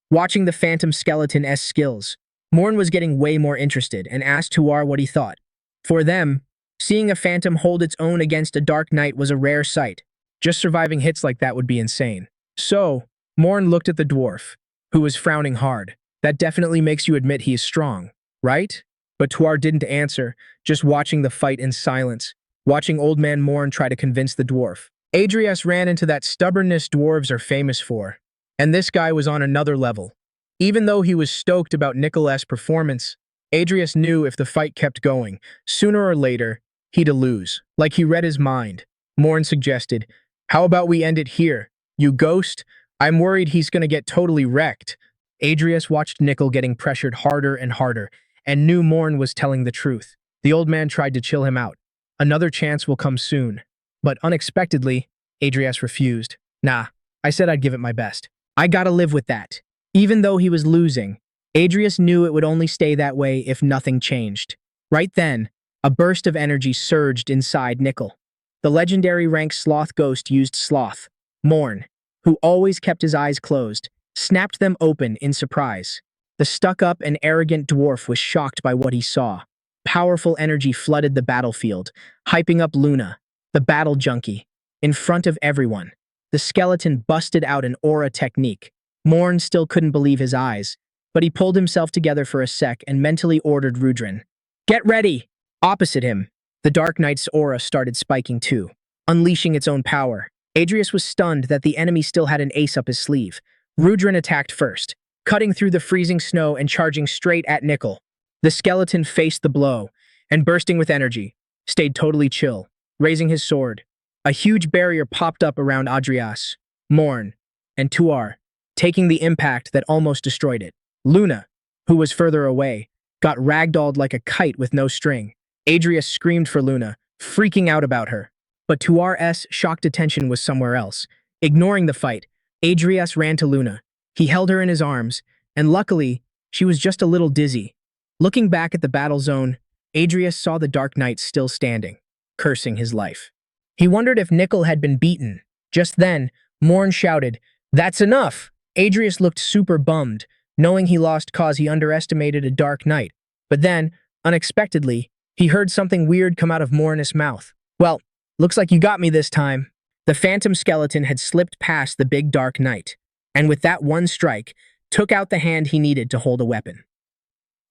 Watching the phantom skeleton's skills, Morn was getting way more interested and asked Tuar what he thought. For them, seeing a phantom hold its own against a dark knight was a rare sight. Just surviving hits like that would be insane. So, Morn looked at the dwarf, who was frowning hard. That definitely makes you admit he is strong, right? But Tuar didn't answer, just watching the fight in silence, watching Old Man Morn try to convince the dwarf. Adrius ran into that stubbornness dwarves are famous for, and this guy was on another level. Even though he was stoked about Nicholas' performance, Adrius knew if the fight kept going, sooner or later, he'd lose. Like he read his mind. Morn suggested, "How about we end it here? You ghost? I'm worried he's gonna get totally wrecked." Adrius watched Nickel getting pressured harder and harder, and knew Morn was telling the truth. The old man tried to chill him out. Another chance will come soon. But unexpectedly, Adrius refused. "Nah, I said I'd give it my best. I gotta live with that." Even though he was losing, Adrius knew it would only stay that way if nothing changed. Right then, a burst of energy surged inside Nickel. The legendary rank Sloth Ghost used Sloth. Morn, who always kept his eyes closed, snapped them open in surprise. The stuck-up and arrogant dwarf was shocked by what he saw. Powerful energy flooded the battlefield, hyping up Luna, the battle junkie, in front of everyone. The skeleton busted out an aura technique. Morn still couldn't believe his eyes, but he pulled himself together for a sec and mentally ordered Rudrin, "Get ready!" Opposite him, the Dark Knight's aura started spiking too, unleashing its own power. Adrius was stunned that the enemy still had an ace up his sleeve. Rudrin attacked first, cutting through the freezing snow and charging straight at Nickel. The skeleton faced the blow, and bursting with energy, stayed totally chill, raising his sword. A huge barrier popped up around Adrius, Morn, and Tuar, taking the impact that almost destroyed it. Luna, who was further away, got ragdolled like a kite with no string. Adrius screamed for Luna, freaking out about her. But Tuar's shocked attention was somewhere else. Ignoring the fight, Adrius ran to Luna. He held her in his arms, and luckily, she was just a little dizzy. Looking back at the battle zone, Adrius saw the Dark Knight still standing, cursing his life. He wondered if Nickel had been beaten. Just then, Morn shouted, "That's enough!" Adrius looked super bummed, knowing he lost cause he underestimated a Dark Knight. But then, unexpectedly, he heard something weird come out of Morn's mouth. "Well, looks like you got me this time." The phantom skeleton had slipped past the big Dark Knight, and with that one strike, took out the hand he needed to hold a weapon.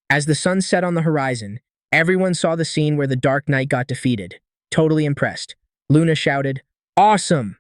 As the sun set on the horizon, everyone saw the scene where the Dark Knight got defeated. Totally impressed. Luna shouted, "Awesome!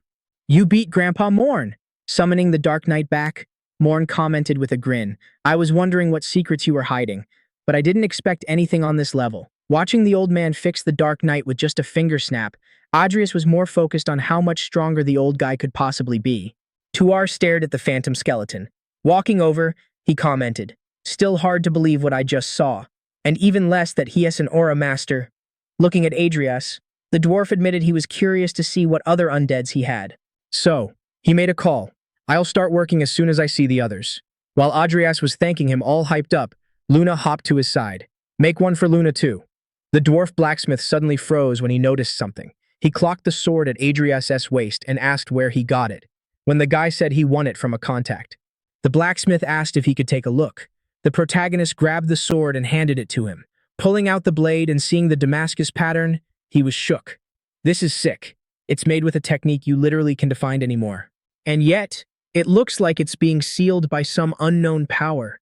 You beat Grandpa Morn!" Summoning the Dark Knight back, Morn commented with a grin, "I was wondering what secrets you were hiding, but I didn't expect anything on this level." Watching the old man fix the Dark Knight with just a finger snap, Adrius was more focused on how much stronger the old guy could possibly be. Tuar stared at the phantom skeleton. Walking over, he commented, "Still hard to believe what I just saw, and even less that he is an aura master." Looking at Adrius, the dwarf admitted he was curious to see what other undeads he had. So, he made a call. "I'll start working as soon as I see the others." While Adrius was thanking him all hyped up, Luna hopped to his side. "Make one for Luna too." The dwarf blacksmith suddenly froze when he noticed something. He clocked the sword at Adrius' waist and asked where he got it. When the guy said he won it from a contact, the blacksmith asked if he could take a look. The protagonist grabbed the sword and handed it to him. Pulling out the blade and seeing the Damascus pattern, he was shook. "This is sick. It's made with a technique you literally can't find anymore. And yet, it looks like it's being sealed by some unknown power."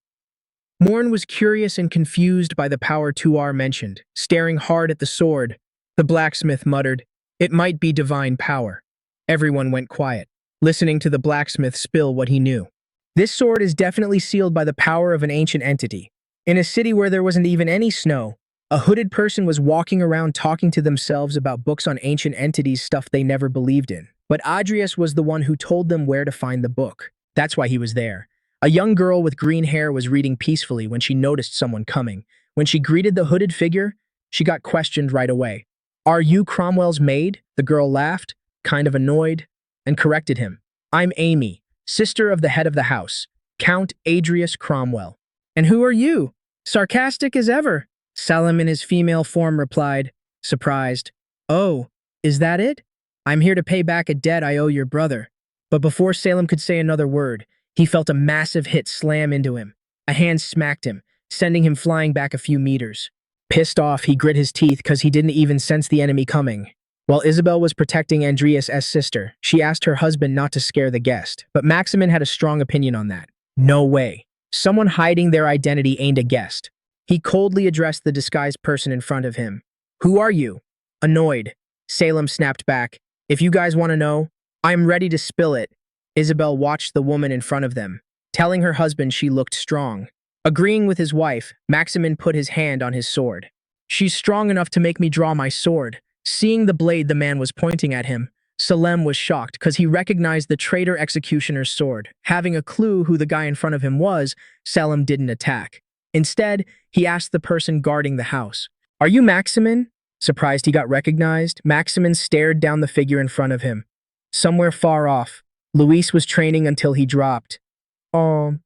Morn was curious and confused by the power Tuar mentioned. Staring hard at the sword, the blacksmith muttered, "It might be divine power." Everyone went quiet, listening to the blacksmith spill what he knew. "This sword is definitely sealed by the power of an ancient entity. In a city where there wasn't even any snow, a hooded person was walking around talking to themselves about books on ancient entities, stuff they never believed in. But Adrius was the one who told them where to find the book. That's why he was there. A young girl with green hair was reading peacefully when she noticed someone coming. When she greeted the hooded figure, she got questioned right away. "Are you Cromwell's maid?" The girl laughed, kind of annoyed, and corrected him. "I'm Amy, sister of the head of the house, Count Adrius Cromwell." "And who are you?" Sarcastic as ever. Salim in his female form replied, surprised, "Oh, is that it? I'm here to pay back a debt I owe your brother." But before Salem could say another word, he felt a massive hit slam into him. A hand smacked him, sending him flying back a few meters. Pissed off, he grit his teeth because he didn't even sense the enemy coming. While Isabel was protecting Andreas' sister, she asked her husband not to scare the guest, but Maximin had a strong opinion on that. No way. Someone hiding their identity ain't a guest. He coldly addressed the disguised person in front of him. Who are you? Annoyed, Salem snapped back. If you guys want to know, I'm ready to spill it. Isabel watched the woman in front of them, telling her husband she looked strong. Agreeing with his wife, Maximin put his hand on his sword. She's strong enough to make me draw my sword. Seeing the blade the man was pointing at him, Salem was shocked because he recognized the traitor executioner's sword. Having a clue who the guy in front of him was, Salem didn't attack. Instead, he asked the person guarding the house, "Are you Maximin?" Surprised he got recognized, Maximin stared down the figure in front of him. Somewhere far off, Luis was training until he dropped.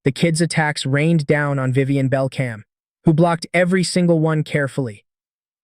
The kid's attacks rained down on Vivian Belcam, who blocked every single one carefully.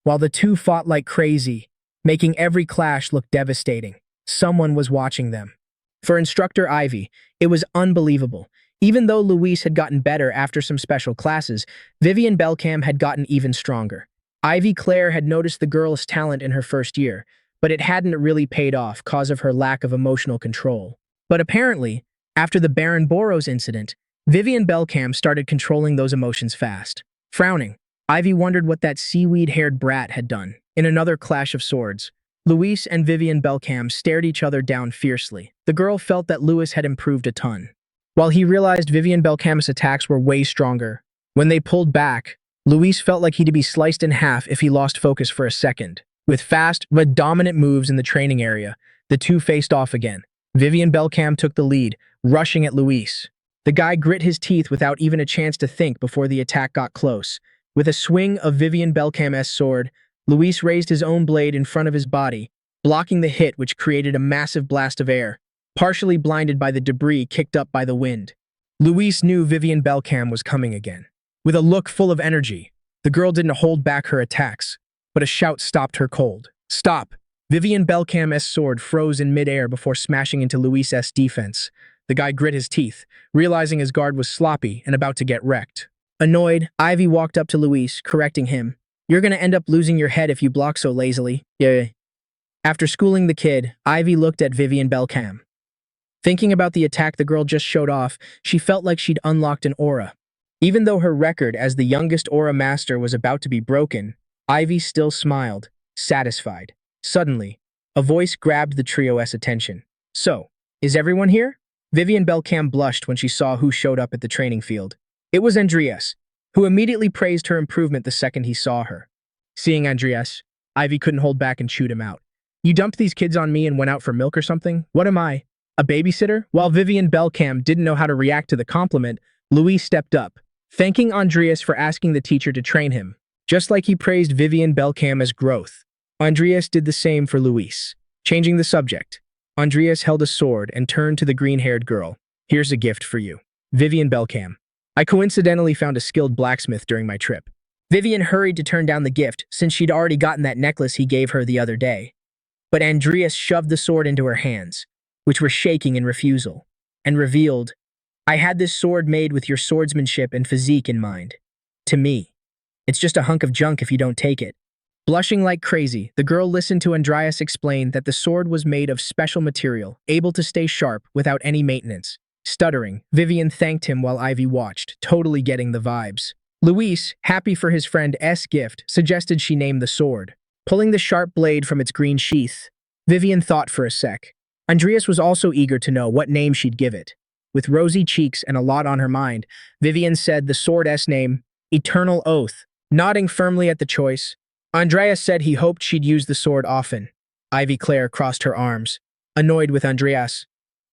While the two fought like crazy, making every clash look devastating, someone was watching them. For Instructor Ivy, it was unbelievable. Even though Luis had gotten better after some special classes, Vivian Belcam had gotten even stronger. Ivy Clare had noticed the girl's talent in her first year, but it hadn't really paid off cause of her lack of emotional control. But apparently, after the Baron Boros incident, Vivian Belcam started controlling those emotions fast. Frowning, Ivy wondered what that seaweed-haired brat had done. In another clash of swords, Luis and Vivian Belcam stared each other down fiercely. The girl felt that Luis had improved a ton, while he realized Vivian Belcam's attacks were way stronger. When they pulled back, Luis felt like he'd be sliced in half if he lost focus for a second. With fast but dominant moves in the training area, the two faced off again. Vivian Belcam took the lead, rushing at Luis. The guy grit his teeth without even a chance to think before the attack got close. With a swing of Vivian Belcam's sword, Luis raised his own blade in front of his body, blocking the hit which created a massive blast of air, partially blinded by the debris kicked up by the wind. Luis knew Vivian Belcam was coming again. With a look full of energy, the girl didn't hold back her attacks, but a shout stopped her cold. Stop! Vivian Belcam's sword froze in midair before smashing into Luis's defense. The guy grit his teeth, realizing his guard was sloppy and about to get wrecked. Annoyed, Ivy walked up to Luis, correcting him. You're gonna end up losing your head if you block so lazily. Yeah. After schooling the kid, Ivy looked at Vivian Belcam. Thinking about the attack the girl just showed off, she felt like she'd unlocked an aura. Even though her record as the youngest aura master was about to be broken, Ivy still smiled, satisfied. Suddenly, a voice grabbed the trio's attention. So, is everyone here? Vivian Belcam blushed when she saw who showed up at the training field. It was Andreas, who immediately praised her improvement the second he saw her. Seeing Andreas, Ivy couldn't hold back and chewed him out. You dumped these kids on me and went out for milk or something? What am I? A babysitter? While Vivian Belcam didn't know how to react to the compliment, Louis stepped up, thanking Andreas for asking the teacher to train him, just like he praised Vivian Belcam's growth. Andreas did the same for Luis. Changing the subject, Andreas held a sword and turned to the green-haired girl. Here's a gift for you. Vivian Belcam. I coincidentally found a skilled blacksmith during my trip. Vivian hurried to turn down the gift since she'd already gotten that necklace he gave her the other day. But Andreas shoved the sword into her hands, which were shaking in refusal, and revealed, I had this sword made with your swordsmanship and physique in mind. To me, it's just a hunk of junk if you don't take it. Blushing like crazy, the girl listened to Andreas explain that the sword was made of special material, able to stay sharp without any maintenance. Stuttering, Vivian thanked him while Ivy watched, totally getting the vibes. Luis, happy for his friend's gift, suggested she name the sword. Pulling the sharp blade from its green sheath, Vivian thought for a sec. Andreas was also eager to know what name she'd give it. With rosy cheeks and a lot on her mind, Vivian said the sword's name, Eternal Oath. Nodding firmly at the choice, Andreas said he hoped she'd use the sword often. Ivy Clare crossed her arms, annoyed with Andreas.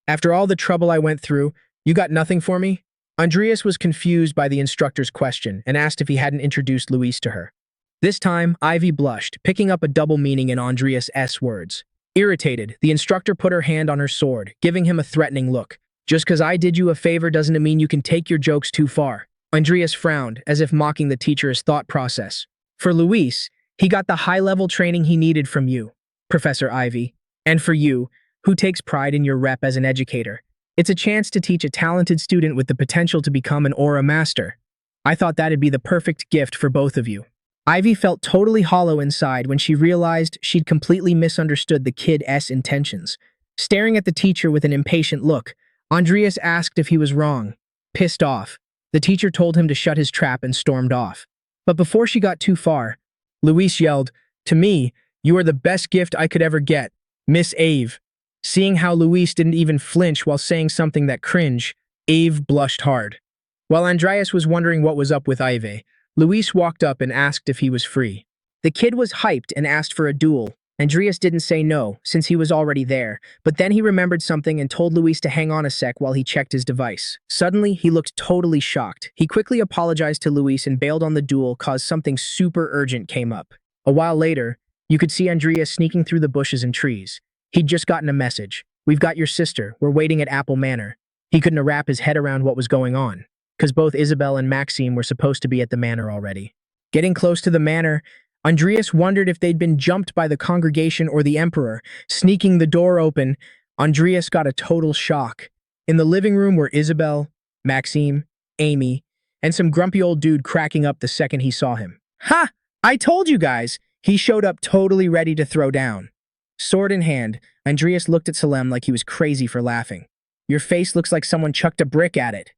After all the trouble I went through, you got nothing for me? Andreas was confused by the instructor's question and asked if he hadn't introduced Luis to her. This time, Ivy blushed, picking up a double meaning in Andreas' words. Irritated, the instructor put her hand on her sword, giving him a threatening look. Just because I did you a favor doesn't mean you can take your jokes too far. Andreas frowned, as if mocking the teacher's thought process. For Luis, he got the high-level training he needed from you, Professor Ivy. And for you, who takes pride in your rep as an educator, it's a chance to teach a talented student with the potential to become an aura master. I thought that'd be the perfect gift for both of you. Ivy felt totally hollow inside when she realized she'd completely misunderstood the kid's intentions. Staring at the teacher with an impatient look, Andreas asked if he was wrong. Pissed off, the teacher told him to shut his trap and stormed off. But before she got too far, Luis yelled, "To me, you are the best gift I could ever get, Miss Ave." Seeing how Luis didn't even flinch while saying something that cringe, Ave blushed hard. While Andreas was wondering what was up with Ivy, Luis walked up and asked if he was free. The kid was hyped and asked for a duel. Andreas didn't say no, since he was already there, but then he remembered something and told Luis to hang on a sec while he checked his device. Suddenly, he looked totally shocked. He quickly apologized to Luis and bailed on the duel cause something super urgent came up. A while later, you could see Andreas sneaking through the bushes and trees. He'd just gotten a message. "We've got your sister. We're waiting at Apple Manor." He couldn't wrap his head around what was going on, because both Isabel and Maxime were supposed to be at the manor already. Getting close to the manor, Andreas wondered if they'd been jumped by the congregation or the emperor. Sneaking the door open, Andreas got a total shock. In the living room were Isabel, Maxime, Amy, and some grumpy old dude cracking up the second he saw him. "Ha! I told you guys!" He showed up totally ready to throw down. Sword in hand, Andreas looked at Salem like he was crazy for laughing. "Your face looks like someone chucked a brick at it."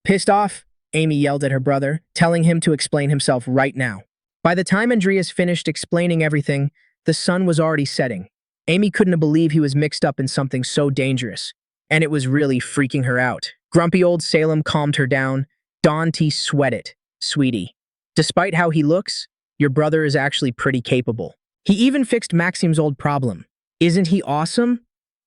"Pissed off?" Amy yelled at her brother, telling him to explain himself right now. By the time Andreas finished explaining everything, the sun was already setting. Amy couldn't believe he was mixed up in something so dangerous, and it was really freaking her out. Grumpy old Salem calmed her down. "Don't sweat it, sweetie. Despite how he looks, your brother is actually pretty capable. He even fixed Maxime's old problem. Isn't he awesome?"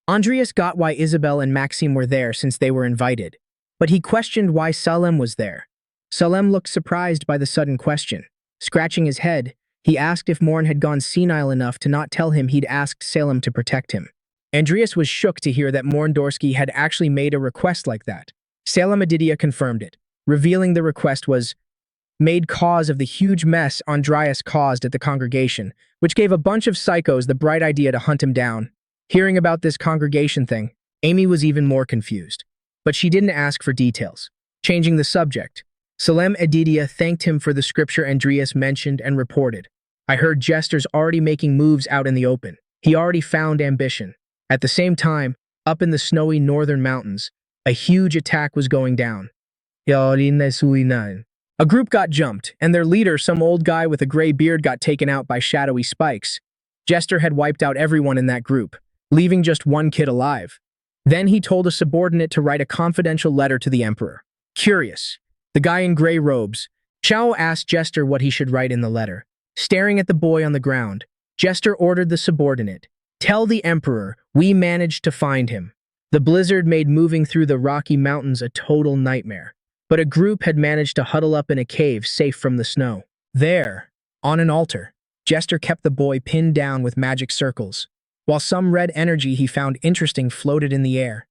Andreas got why Isabel and Maxime were there since they were invited, but he questioned why Salem was there. Salem looked surprised by the sudden question. Scratching his head, he asked if Morn had gone senile enough to not tell him he'd asked Salem to protect him. Andreas was shook to hear that Morn Dorsky had actually made a request like that. Salem Adidia confirmed it, revealing the request was made cause of the huge mess Andreas caused at the congregation, which gave a bunch of psychos the bright idea to hunt him down. Hearing about this congregation thing, Amy was even more confused, but she didn't ask for details. Changing the subject, Salem Adidia thanked him for the scripture Andreas mentioned and reported. "I heard Jester's already making moves out in the open. He already found ambition." At the same time, up in the snowy northern mountains, a huge attack was going down. A group got jumped, and their leader, some old guy with a gray beard, got taken out by shadowy spikes. Jester had wiped out everyone in that group, leaving just one kid alive. Then he told a subordinate to write a confidential letter to the emperor. Curious, the guy in gray robes, Chao asked Jester what he should write in the letter. Staring at the boy on the ground, Jester ordered the subordinate, "Tell the emperor we managed to find him." The blizzard made moving through the Rocky Mountains a total nightmare, but a group had managed to huddle up in a cave safe from the snow. There, on an altar, Jester kept the boy pinned down with magic circles, while some red energy he found interesting floated in the air.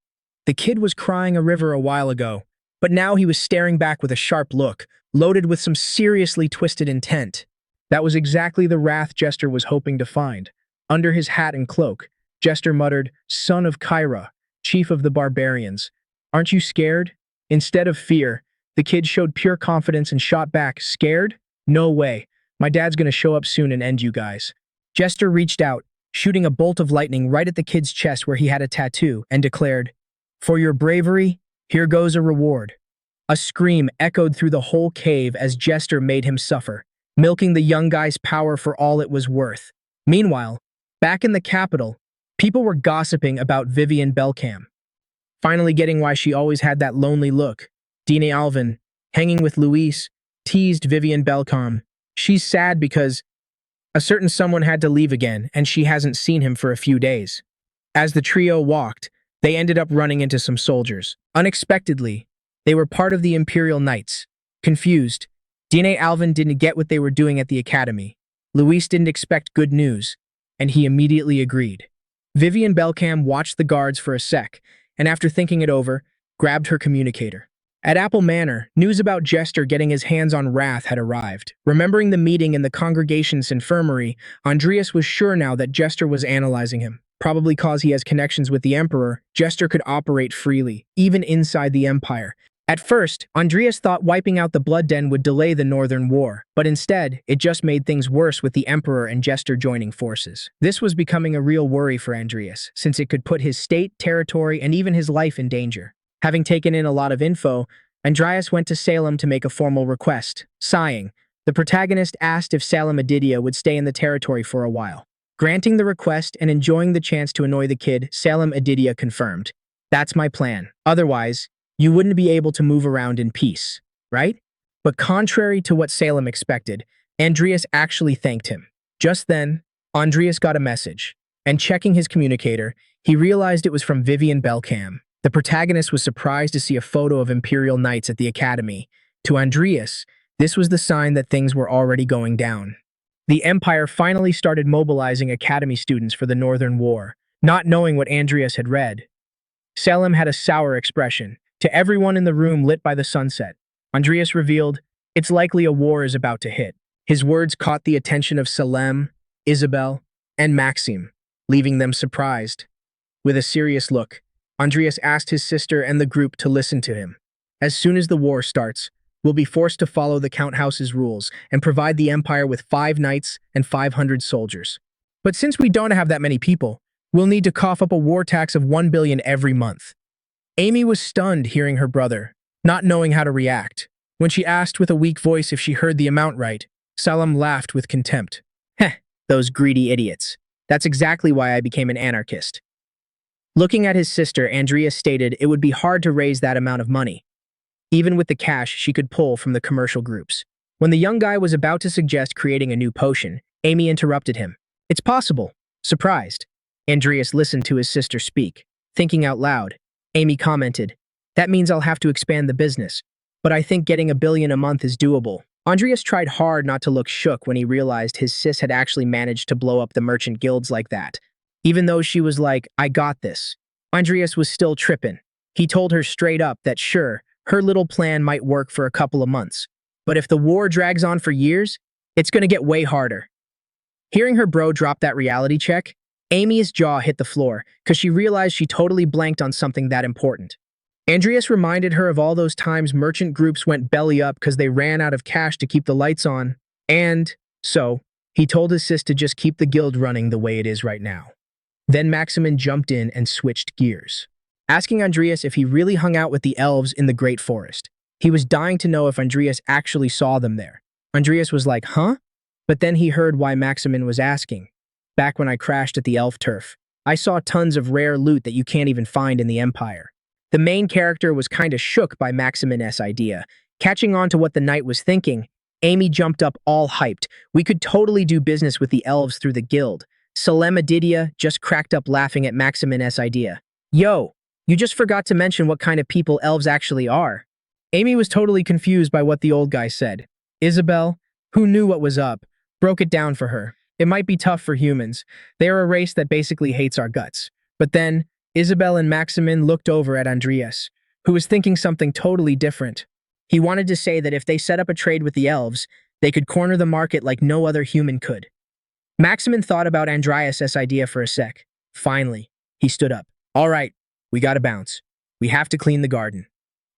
The kid was crying a river a while ago, but now he was staring back with a sharp look, loaded with some seriously twisted intent. That was exactly the wrath Jester was hoping to find. Under his hat and cloak, Jester muttered, "Son of Kyra, chief of the barbarians. Aren't you scared?" Instead of fear, the kid showed pure confidence and shot back, "Scared? No way. My dad's gonna show up soon and end you guys." Jester reached out, shooting a bolt of lightning right at the kid's chest where he had a tattoo, and declared, "For your bravery, here goes a reward." A scream echoed through the whole cave as Jester made him suffer, milking the young guy's power for all it was worth. Meanwhile, back in the capital, people were gossiping about Vivian Belcam. Finally getting why she always had that lonely look, Dina Alvin, hanging with Luis, teased Vivian Belcam. She's sad because a certain someone had to leave again and she hasn't seen him for a few days. As the trio walked, they ended up running into some soldiers. Unexpectedly, they were part of the Imperial Knights. Confused, Dina Alvin didn't get what they were doing at the academy. Luis didn't expect good news, and he immediately agreed. Vivian Belcam watched the guards for a sec, and after thinking it over, grabbed her communicator. At Apple Manor, news about Jester getting his hands on Wrath had arrived. Remembering the meeting in the congregation's infirmary, Andreas was sure now that Jester was analyzing him. Probably cause he has connections with the Emperor, Jester could operate freely, even inside the Empire. At first, Andreas thought wiping out the Blood Den would delay the Northern War, but instead, it just made things worse with the Emperor and Jester joining forces. This was becoming a real worry for Andreas, since it could put his state, territory, and even his life in danger. Having taken in a lot of info, Andreas went to Salem to make a formal request. Sighing, the protagonist asked if Salem Adidia would stay in the territory for a while. Granting the request and enjoying the chance to annoy the kid, Salem Adidia confirmed, "That's my plan. Otherwise, you wouldn't be able to move around in peace, right?" But contrary to what Salem expected, Andreas actually thanked him. Just then, Andreas got a message, and checking his communicator, he realized it was from Vivian Belcam. The protagonist was surprised to see a photo of Imperial Knights at the Academy. To Andreas, this was the sign that things were already going down. The Empire finally started mobilizing Academy students for the Northern War, not knowing what Andreas had read. Salem had a sour expression. To everyone in the room lit by the sunset, Andreas revealed, "It's likely a war is about to hit." His words caught the attention of Salem, Isabel, and Maxime, leaving them surprised. With a serious look, Andreas asked his sister and the group to listen to him. "As soon as the war starts, we'll be forced to follow the Count House's rules and provide the Empire with 5 knights and 500 soldiers. But since we don't have that many people, we'll need to cough up a war tax of 1 billion every month." Amy was stunned hearing her brother, not knowing how to react. When she asked with a weak voice if she heard the amount right, Salem laughed with contempt. "Heh, those greedy idiots. That's exactly why I became an anarchist." Looking at his sister, Andreas stated it would be hard to raise that amount of money, even with the cash she could pull from the commercial groups. When the young guy was about to suggest creating a new potion, Amy interrupted him. "It's possible." Surprised, Andreas listened to his sister speak. Thinking out loud, Amy commented, "That means I'll have to expand the business, but I think getting 1 billion a month is doable." Andreas tried hard not to look shook when he realized his sis had actually managed to blow up the merchant guilds like that. Even though she was like, "I got this," Andreas was still tripping. He told her straight up that sure, her little plan might work for a couple of months, but if the war drags on for years, it's gonna get way harder. Hearing her bro drop that reality check, Amy's jaw hit the floor because she realized she totally blanked on something that important. Andreas reminded her of all those times merchant groups went belly up because they ran out of cash to keep the lights on, and so he told his sis to just keep the guild running the way it is right now. Then Maximin jumped in and switched gears, asking Andreas if he really hung out with the elves in the Great Forest. He was dying to know if Andreas actually saw them there. Andreas was like, "Huh?" But then he heard why Maximin was asking. "Back when I crashed at the elf turf, I saw tons of rare loot that you can't even find in the Empire." The main character was kinda shook by Maximin's idea. Catching on to what the knight was thinking, Amy jumped up all hyped. "We could totally do business with the elves through the guild." Salem Adidia just cracked up laughing at Maximin's idea. "Yo, you just forgot to mention what kind of people elves actually are." Amy was totally confused by what the old guy said. Isabel, who knew what was up, broke it down for her. "It might be tough for humans. They are a race that basically hates our guts." But then, Isabel and Maximin looked over at Andreas, who was thinking something totally different. He wanted to say that if they set up a trade with the elves, they could corner the market like no other human could. Maximin thought about Andreas' idea for a sec. Finally, he stood up. "All right, we gotta bounce. We have to clean the garden."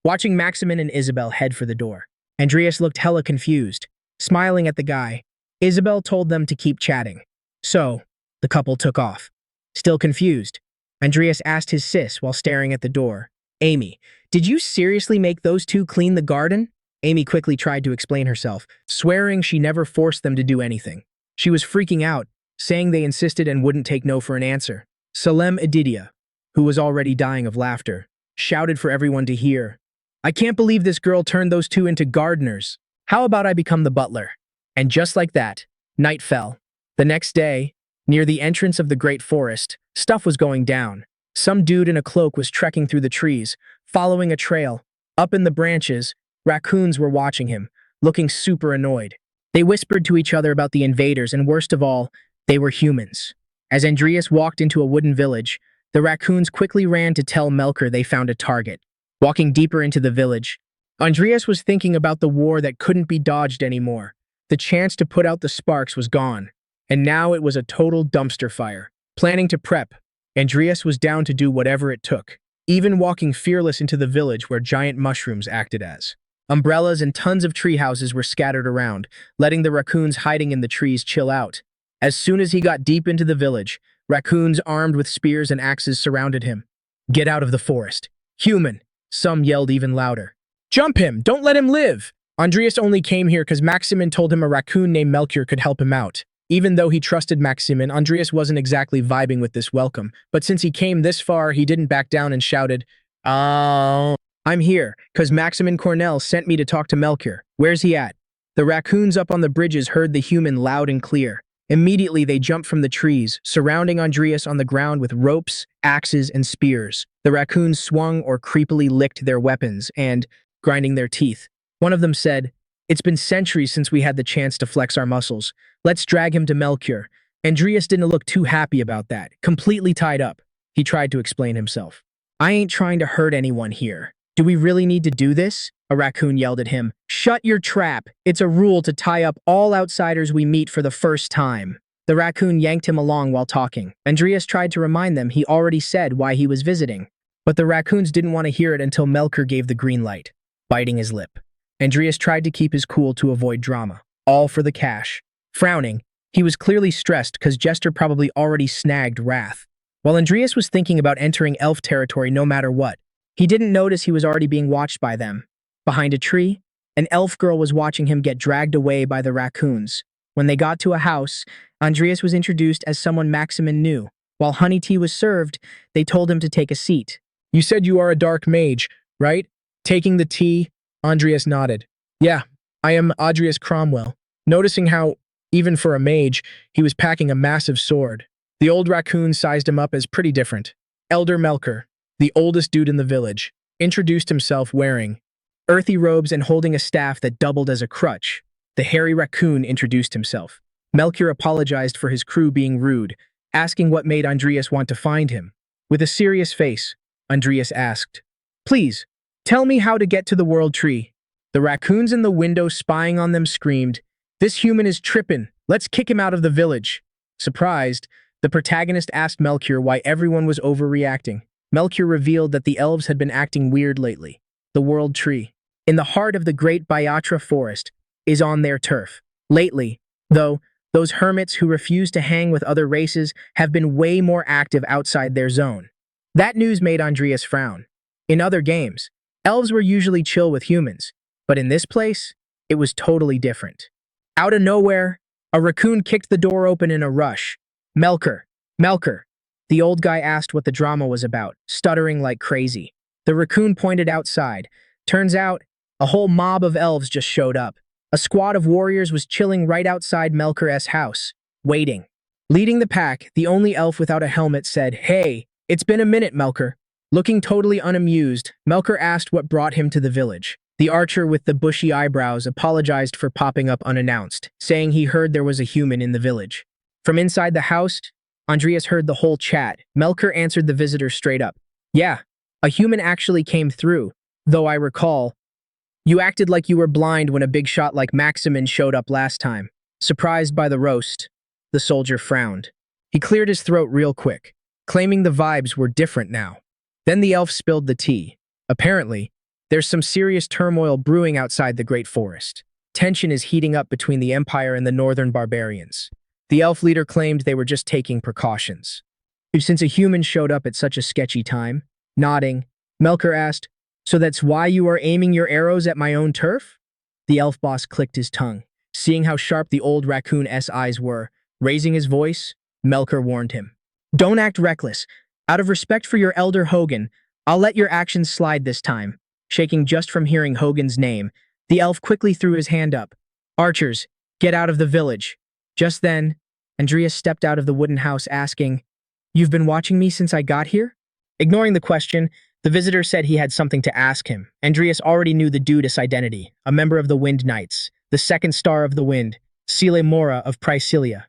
Watching Maximin and Isabel head for the door, Andreas looked hella confused, smiling at the guy. Isabel told them to keep chatting. So, the couple took off. Still confused, Andreas asked his sis while staring at the door, "Amy, did you seriously make those two clean the garden?" Amy quickly tried to explain herself, swearing she never forced them to do anything. She was freaking out, saying they insisted and wouldn't take no for an answer. Salem Adidia, who was already dying of laughter, shouted for everyone to hear, "I can't believe this girl turned those two into gardeners. How about I become the butler?" And just like that, night fell. The next day, near the entrance of the Great Forest, stuff was going down. Some dude in a cloak was trekking through the trees, following a trail. Up in the branches, raccoons were watching him, looking super annoyed. They whispered to each other about the invaders, and worst of all, they were humans. As Andreas walked into a wooden village, the raccoons quickly ran to tell Melker they found a target. Walking deeper into the village, Andreas was thinking about the war that couldn't be dodged anymore. The chance to put out the sparks was gone, and now it was a total dumpster fire. Planning to prep, Andreas was down to do whatever it took. even walking fearless into the village where giant mushrooms acted as umbrellas, and tons of tree houses were scattered around, letting the raccoons hiding in the trees chill out. As soon as he got deep into the village, raccoons armed with spears and axes surrounded him. "Get out of the forest. Human!" Some yelled even louder. "Jump him! Don't let him live!" Andrius only came here because Maximin told him a raccoon named Melchior could help him out. Even though he trusted Maximin, Andrius wasn't exactly vibing with this welcome, but since he came this far, he didn't back down and shouted, "Oh, I'm here, because Maximin Cornell sent me to talk to Melchior. Where's he at?" The raccoons up on the bridges heard the human loud and clear. Immediately, they jumped from the trees, surrounding Andrius on the ground with ropes, axes, and spears. The raccoons swung or creepily licked their weapons and, grinding their teeth. One of them said, "It's been centuries since we had the chance to flex our muscles. Let's drag him to Melchior." Andrius didn't look too happy about that, completely tied up. He tried to explain himself. "I ain't trying to hurt anyone here. Do we really need to do this?" A raccoon yelled at him. "Shut your trap. It's a rule to tie up all outsiders we meet for the first time." The raccoon yanked him along while talking. Andrius tried to remind them he already said why he was visiting. But the raccoons didn't want to hear it until Melchior gave the green light, biting his lip. Andrius tried to keep his cool to avoid drama, all for the cash. Frowning, he was clearly stressed because Jester probably already snagged Wrath. While Andrius was thinking about entering elf territory no matter what, he didn't notice he was already being watched by them. Behind a tree, an elf girl was watching him get dragged away by the raccoons. When they got to a house, Andrius was introduced as someone Maximin knew. While honey tea was served, they told him to take a seat. "You said you are a dark mage, right?" Taking the tea, Andrius nodded. "Yeah, I am Adrius Cromwell," noticing how, even for a mage, he was packing a massive sword. The old raccoon sized him up as pretty different. Elder Melchior, the oldest dude in the village, introduced himself wearing earthy robes and holding a staff that doubled as a crutch. The hairy raccoon introduced himself. Melchior apologized for his crew being rude, asking what made Andrius want to find him. With a serious face, Andrius asked, "Please, tell me how to get to the World Tree." The raccoons in the window spying on them screamed, "This human is trippin'. Let's kick him out of the village." Surprised, the protagonist asked Melchior why everyone was overreacting. Melchior revealed that the elves had been acting weird lately. The World Tree, in the heart of the great Bayatra forest, is on their turf. Lately, though, those hermits who refuse to hang with other races have been way more active outside their zone. That news made Andrius frown. In other games, elves were usually chill with humans, but in this place, it was totally different. Out of nowhere, a raccoon kicked the door open in a rush. "Melchior, Melchior," the old guy asked what the drama was about, stuttering like crazy. The raccoon pointed outside. Turns out, a whole mob of elves just showed up. A squad of warriors was chilling right outside Melchior's house, waiting. Leading the pack, the only elf without a helmet said, "Hey, it's been a minute, Melchior." Looking totally unamused, Melchior asked what brought him to the village. The archer with the bushy eyebrows apologized for popping up unannounced, saying he heard there was a human in the village. From inside the house, Andrius heard the whole chat. Melchior answered the visitor straight up. "Yeah, a human actually came through, though I recall, you acted like you were blind when a big shot like Maximin showed up last time." Surprised by the roast, the soldier frowned. He cleared his throat real quick, claiming the vibes were different now. Then the elf spilled the tea. Apparently, there's some serious turmoil brewing outside the great forest. Tension is heating up between the Empire and the northern barbarians. The elf leader claimed they were just taking precautions. Since a human showed up at such a sketchy time, nodding, Melchior asked, "So that's why you are aiming your arrows at my own turf?" The elf boss clicked his tongue, seeing how sharp the old raccoon's eyes were. Raising his voice, Melchior warned him, "Don't act reckless. Out of respect for your elder Hogan, I'll let your actions slide this time." Shaking just from hearing Hogan's name, the elf quickly threw his hand up. "Archers, get out of the village." Just then, Andrius stepped out of the wooden house asking, "You've been watching me since I got here?" Ignoring the question, the visitor said he had something to ask him. Andrius already knew the dude's identity, a member of the Wind Knights, the second star of the wind, Sile Mora of Priscilia.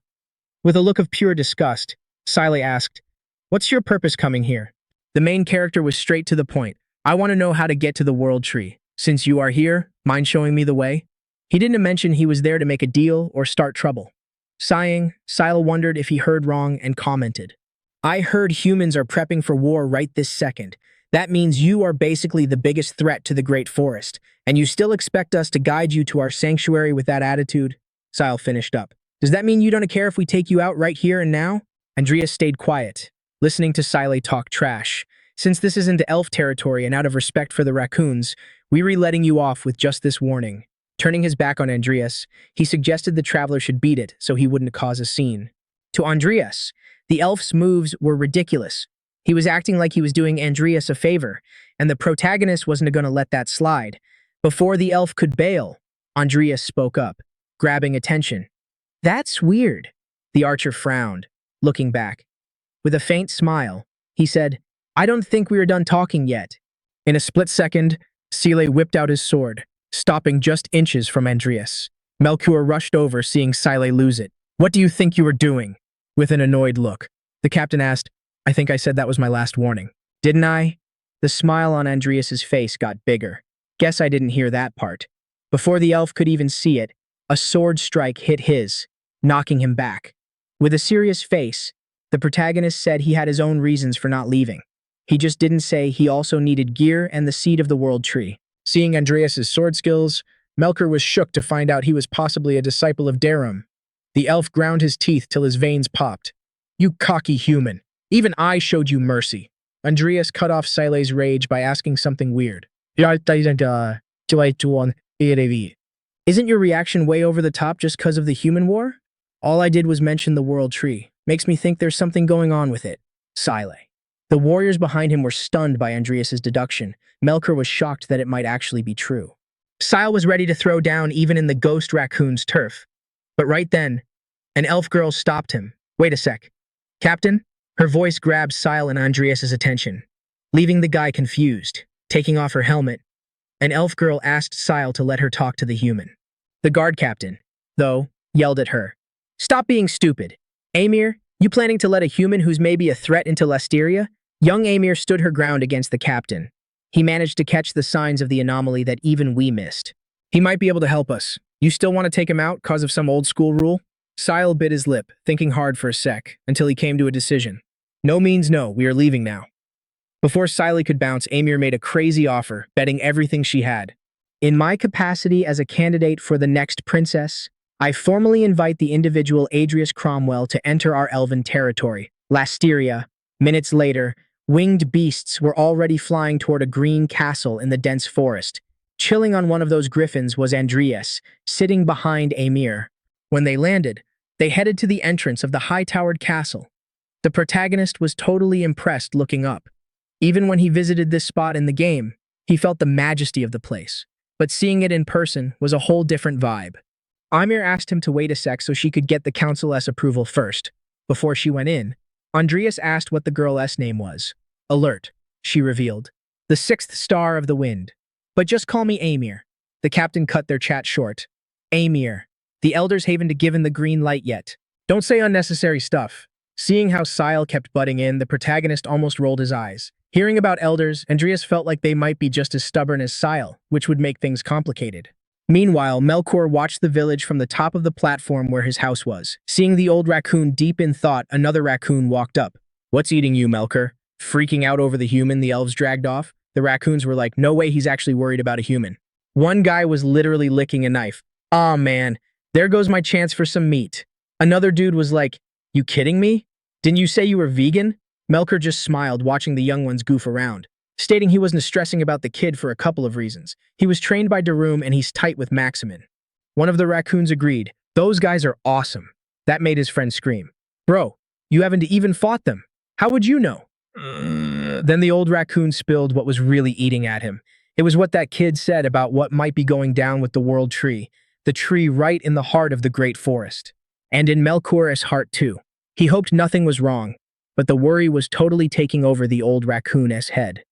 With a look of pure disgust, Sile asked, "What's your purpose coming here?" The main character was straight to the point. "I want to know how to get to the World Tree. Since you are here, mind showing me the way?" He didn't mention he was there to make a deal or start trouble. Sighing, Sile wondered if he heard wrong and commented, "I heard humans are prepping for war right this second. That means you are basically the biggest threat to the Great Forest, and you still expect us to guide you to our sanctuary with that attitude? Sile finished up. Does that mean you don't care if we take you out right here and now? Andreas stayed quiet, listening to Sile talk trash. Since this isn't elf territory and out of respect for the raccoons, we're letting you off with just this warning. Turning his back on Andreas, he suggested the traveler should beat it so he wouldn't cause a scene. To Andreas, the elf's moves were ridiculous. He was acting like he was doing Andreas a favor, and the protagonist wasn't going to let that slide. Before the elf could bail, Andreas spoke up, grabbing attention. That's weird. The archer frowned, looking back. With a faint smile, he said, I don't think we are done talking yet. In a split second, Sile whipped out his sword, stopping just inches from Andreas. Melchior rushed over, seeing Sile lose it. What do you think you were doing? With an annoyed look, the captain asked, I think I said that was my last warning. Didn't I? The smile on Andreas's face got bigger. Guess I didn't hear that part. Before the elf could even see it, a sword strike hit his, knocking him back. With a serious face, the protagonist said he had his own reasons for not leaving. He just didn't say he also needed gear and the seed of the world tree. Seeing Andreas's sword skills, Melchior was shook to find out he was possibly a disciple of Darum. The elf ground his teeth till his veins popped. You cocky human. Even I showed you mercy. Andreas cut off Sile's rage by asking something weird. Isn't your reaction way over the top just because of the human war? All I did was mention the world tree. Makes me think there's something going on with it. Sile. The warriors behind him were stunned by Andreas's deduction. Melchior was shocked that it might actually be true. Sile was ready to throw down even in the ghost raccoon's turf. But right then, an elf girl stopped him. Wait a sec. Captain? Her voice grabbed Sile and Andreas's attention, leaving the guy confused. Taking off her helmet, an elf girl asked Sile to let her talk to the human. The guard captain, though, yelled at her. Stop being stupid. Amir, you planning to let a human who's maybe a threat into Lesteria? Young Amir stood her ground against the captain. He managed to catch the signs of the anomaly that even we missed. He might be able to help us. You still want to take him out cause of some old school rule? Sile bit his lip, thinking hard for a sec, until he came to a decision. No means no, we are leaving now. Before Sile could bounce, Amir made a crazy offer, betting everything she had. In my capacity as a candidate for the next princess, I formally invite the individual Adrius Cromwell to enter our elven territory, Lesteria. Minutes later, winged beasts were already flying toward a green castle in the dense forest. Chilling on one of those griffins was Andreas, sitting behind Amir. When they landed, they headed to the entrance of the high-towered castle. The protagonist was totally impressed looking up. Even when he visited this spot in the game, he felt the majesty of the place. But seeing it in person was a whole different vibe. Amir asked him to wait a sec so she could get the council's approval first. Before she went in, Andreas asked what the girl's name was. Alert, she revealed. The 6th star of the wind. But just call me Amir. The captain cut their chat short. Amir. The elders haven't given the green light yet. Don't say unnecessary stuff. Seeing how Sile kept butting in, the protagonist almost rolled his eyes. Hearing about elders, Andreas felt like they might be just as stubborn as Sile, which would make things complicated. Meanwhile, Melchior watched the village from the top of the platform where his house was. Seeing the old raccoon deep in thought, another raccoon walked up. What's eating you, Melchior? Freaking out over the human the elves dragged off? The raccoons were like, no way he's actually worried about a human. One guy was literally licking a knife. Aw man, there goes my chance for some meat. Another dude was like, you kidding me? Didn't you say you were vegan? Melchior just smiled, watching the young ones goof around, stating he wasn't stressing about the kid for a couple of reasons. He was trained by Darum and he's tight with Maximin. One of the raccoons agreed. Those guys are awesome. That made his friend scream. Bro, you haven't even fought them. How would you know? Then the old raccoon spilled what was really eating at him. It was what that kid said about what might be going down with the world tree, the tree right in the heart of the great forest. And in Melchior's heart too. He hoped nothing was wrong, but the worry was totally taking over the old raccoon's head.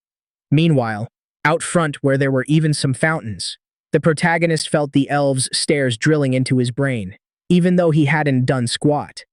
Meanwhile, out front where there were even some fountains, the protagonist felt the elves' stares drilling into his brain, even though he hadn't done squat.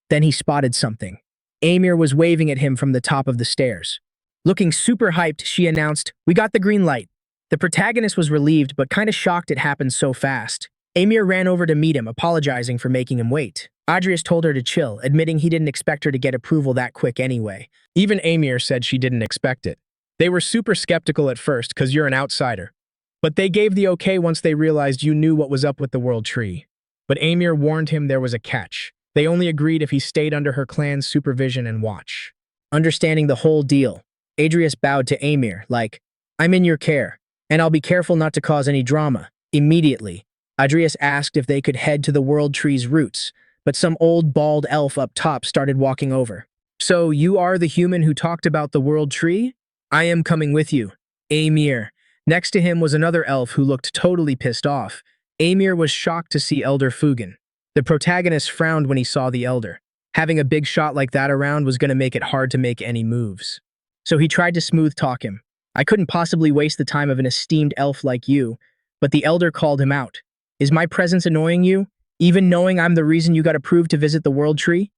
Then he spotted something. Amir was waving at him from the top of the stairs. Looking super hyped, she announced, "We got the green light." The protagonist was relieved but kinda shocked it happened so fast. Amir ran over to meet him, apologizing for making him wait. Adrius told her to chill, admitting he didn't expect her to get approval that quick anyway. Even Amir said she didn't expect it. They were super skeptical at first because you're an outsider. But they gave the okay once they realized you knew what was up with the World Tree. But Amir warned him there was a catch. They only agreed if he stayed under her clan's supervision and watch. Understanding the whole deal, Adrius bowed to Amir, like, I'm in your care, and I'll be careful not to cause any drama. Immediately, Adrius asked if they could head to the World Tree's roots, but some old bald elf up top started walking over. So you are the human who talked about the World Tree? I am coming with you. Amir. Next to him was another elf who looked totally pissed off. Amir was shocked to see Elder Fugen. The protagonist frowned when he saw the elder. Having a big shot like that around was going to make it hard to make any moves. So he tried to smooth talk him. I couldn't possibly waste the time of an esteemed elf like you, but the elder called him out. Is my presence annoying you, even knowing I'm the reason you got approved to visit the World Tree?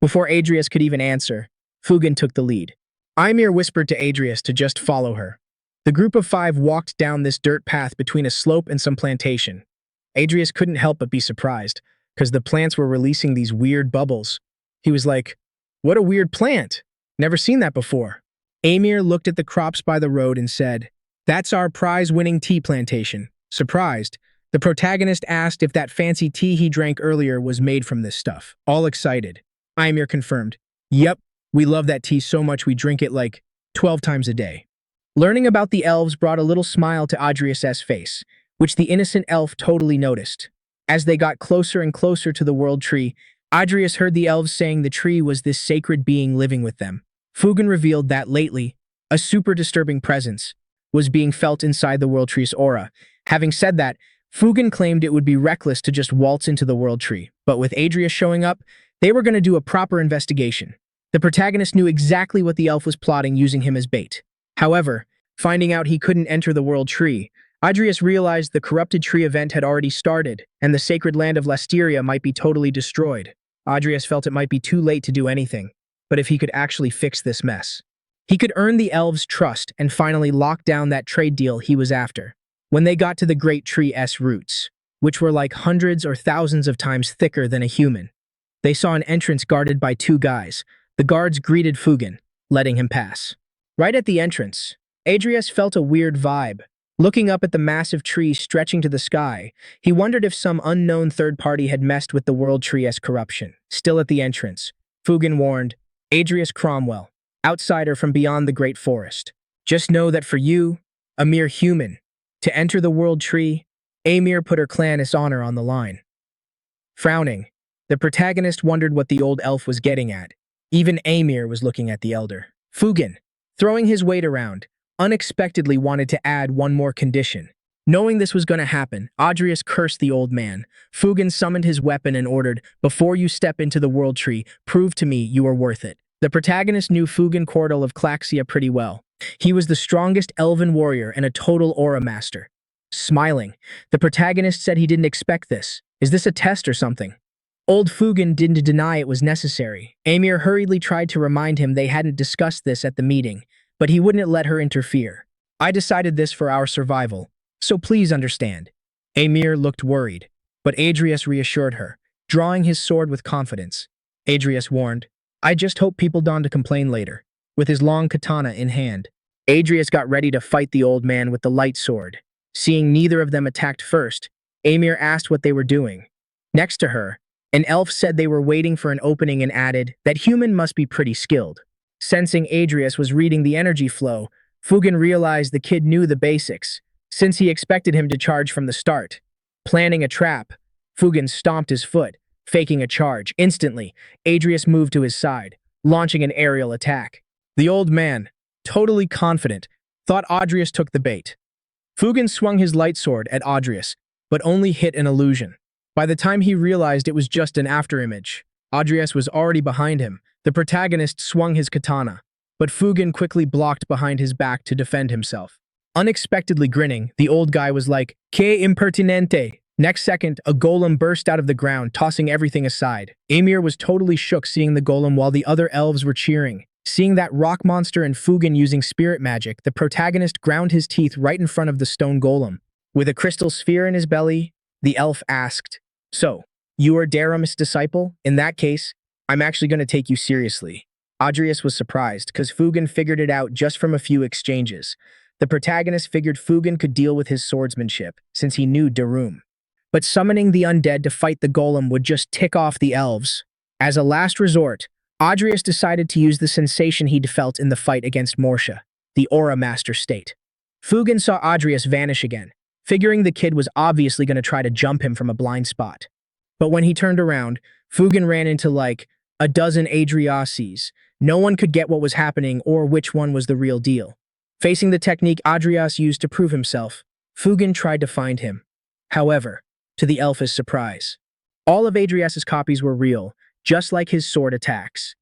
Before Adrius could even answer, Fugen took the lead. Ymir whispered to Adrius to just follow her. The group of 5 walked down this dirt path between a slope and some plantation. Adrius couldn't help but be surprised, because the plants were releasing these weird bubbles. He was like, what a weird plant! Never seen that before. Amir looked at the crops by the road and said, that's our prize-winning tea plantation. Surprised, the protagonist asked if that fancy tea he drank earlier was made from this stuff. All excited, Ymir confirmed, yep, we love that tea so much we drink it like 12 times a day. Learning about the elves brought a little smile to Adrius' face, which the innocent elf totally noticed. As they got closer and closer to the World Tree, Adrius heard the elves saying the tree was this sacred being living with them. Fugen revealed that lately, a super disturbing presence was being felt inside the World Tree's aura. Having said that, Fugen claimed it would be reckless to just waltz into the World Tree, but with Adrius showing up, they were going to do a proper investigation. The protagonist knew exactly what the elf was plotting using him as bait. However, finding out he couldn't enter the World Tree, Adrius realized the corrupted tree event had already started, and the sacred land of Lesteria might be totally destroyed. Adrius felt it might be too late to do anything, but if he could actually fix this mess, he could earn the elves' trust and finally lock down that trade deal he was after. When they got to the great tree's roots, which were like hundreds or thousands of times thicker than a human, they saw an entrance guarded by 2 guys. The guards greeted Fugen, letting him pass. Right at the entrance, Adrius felt a weird vibe. Looking up at the massive tree stretching to the sky, he wondered if some unknown third party had messed with the World Tree's corruption. Still at the entrance, Fugen warned, Adrius Cromwell, outsider from beyond the Great Forest. Just know that for you, a mere human, to enter the World Tree, Amir put her clan's honor on the line. Frowning, the protagonist wondered what the old elf was getting at. Even Amir was looking at the elder. Fugen, throwing his weight around, unexpectedly wanted to add one more condition. Knowing this was going to happen, Adrius cursed the old man. Fugen summoned his weapon and ordered, before you step into the World Tree, prove to me you are worth it. The protagonist knew Fugen Cordal of Claxia pretty well. He was the strongest elven warrior and a total aura master. Smiling, the protagonist said he didn't expect this. Is this a test or something? Old Fugen didn't deny it was necessary. Amir hurriedly tried to remind him they hadn't discussed this at the meeting, but he wouldn't let her interfere. I decided this for our survival, so please understand. Amir looked worried, but Adrius reassured her, drawing his sword with confidence. Adrius warned, I just hope people don't complain later. With his long katana in hand, Adrius got ready to fight the old man with the light sword. Seeing neither of them attacked first, Amir asked what they were doing. Next to her, an elf said they were waiting for an opening and added that human must be pretty skilled. Sensing Adrius was reading the energy flow, Fugen realized the kid knew the basics, since he expected him to charge from the start. Planning a trap, Fugen stomped his foot, faking a charge. Instantly, Adrius moved to his side, launching an aerial attack. The old man, totally confident, thought Adrius took the bait. Fugen swung his light sword at Adrius, but only hit an illusion. By the time he realized it was just an afterimage, Adrius was already behind him. The protagonist swung his katana, but Fugen quickly blocked behind his back to defend himself. Unexpectedly grinning, the old guy was like, Que impertinente! Next second, a golem burst out of the ground, tossing everything aside. Amir was totally shook seeing the golem while the other elves were cheering. Seeing that rock monster and Fugen using spirit magic, the protagonist ground his teeth right in front of the stone golem. With a crystal sphere in his belly, the elf asked, So, you are Daramis' disciple? In that case, I'm actually going to take you seriously. Adrius was surprised, because Fugen figured it out just from a few exchanges. The protagonist figured Fugen could deal with his swordsmanship, since he knew Darum. But summoning the undead to fight the golem would just tick off the elves. As a last resort, Adrius decided to use the sensation he'd felt in the fight against Morsha, the Aura Master state. Fugen saw Adrius vanish again, figuring the kid was obviously going to try to jump him from a blind spot. But when he turned around, Fugen ran into like a dozen Adriases. No one could get what was happening or which one was the real deal. Facing the technique Adrius used to prove himself, Fugen tried to find him. However, to the elf's surprise, all of Adrias's copies were real, just like his sword attacks.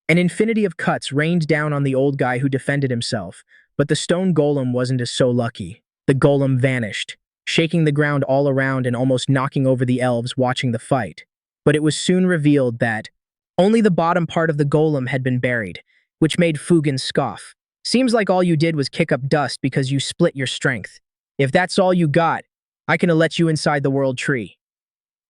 An infinity of cuts rained down on the old guy who defended himself, but the stone golem wasn't so lucky. The golem vanished, shaking the ground all around and almost knocking over the elves watching the fight. But it was soon revealed that only the bottom part of the golem had been buried, which made Fugen scoff. Seems like all you did was kick up dust because you split your strength. If that's all you got, I can let you inside the world tree.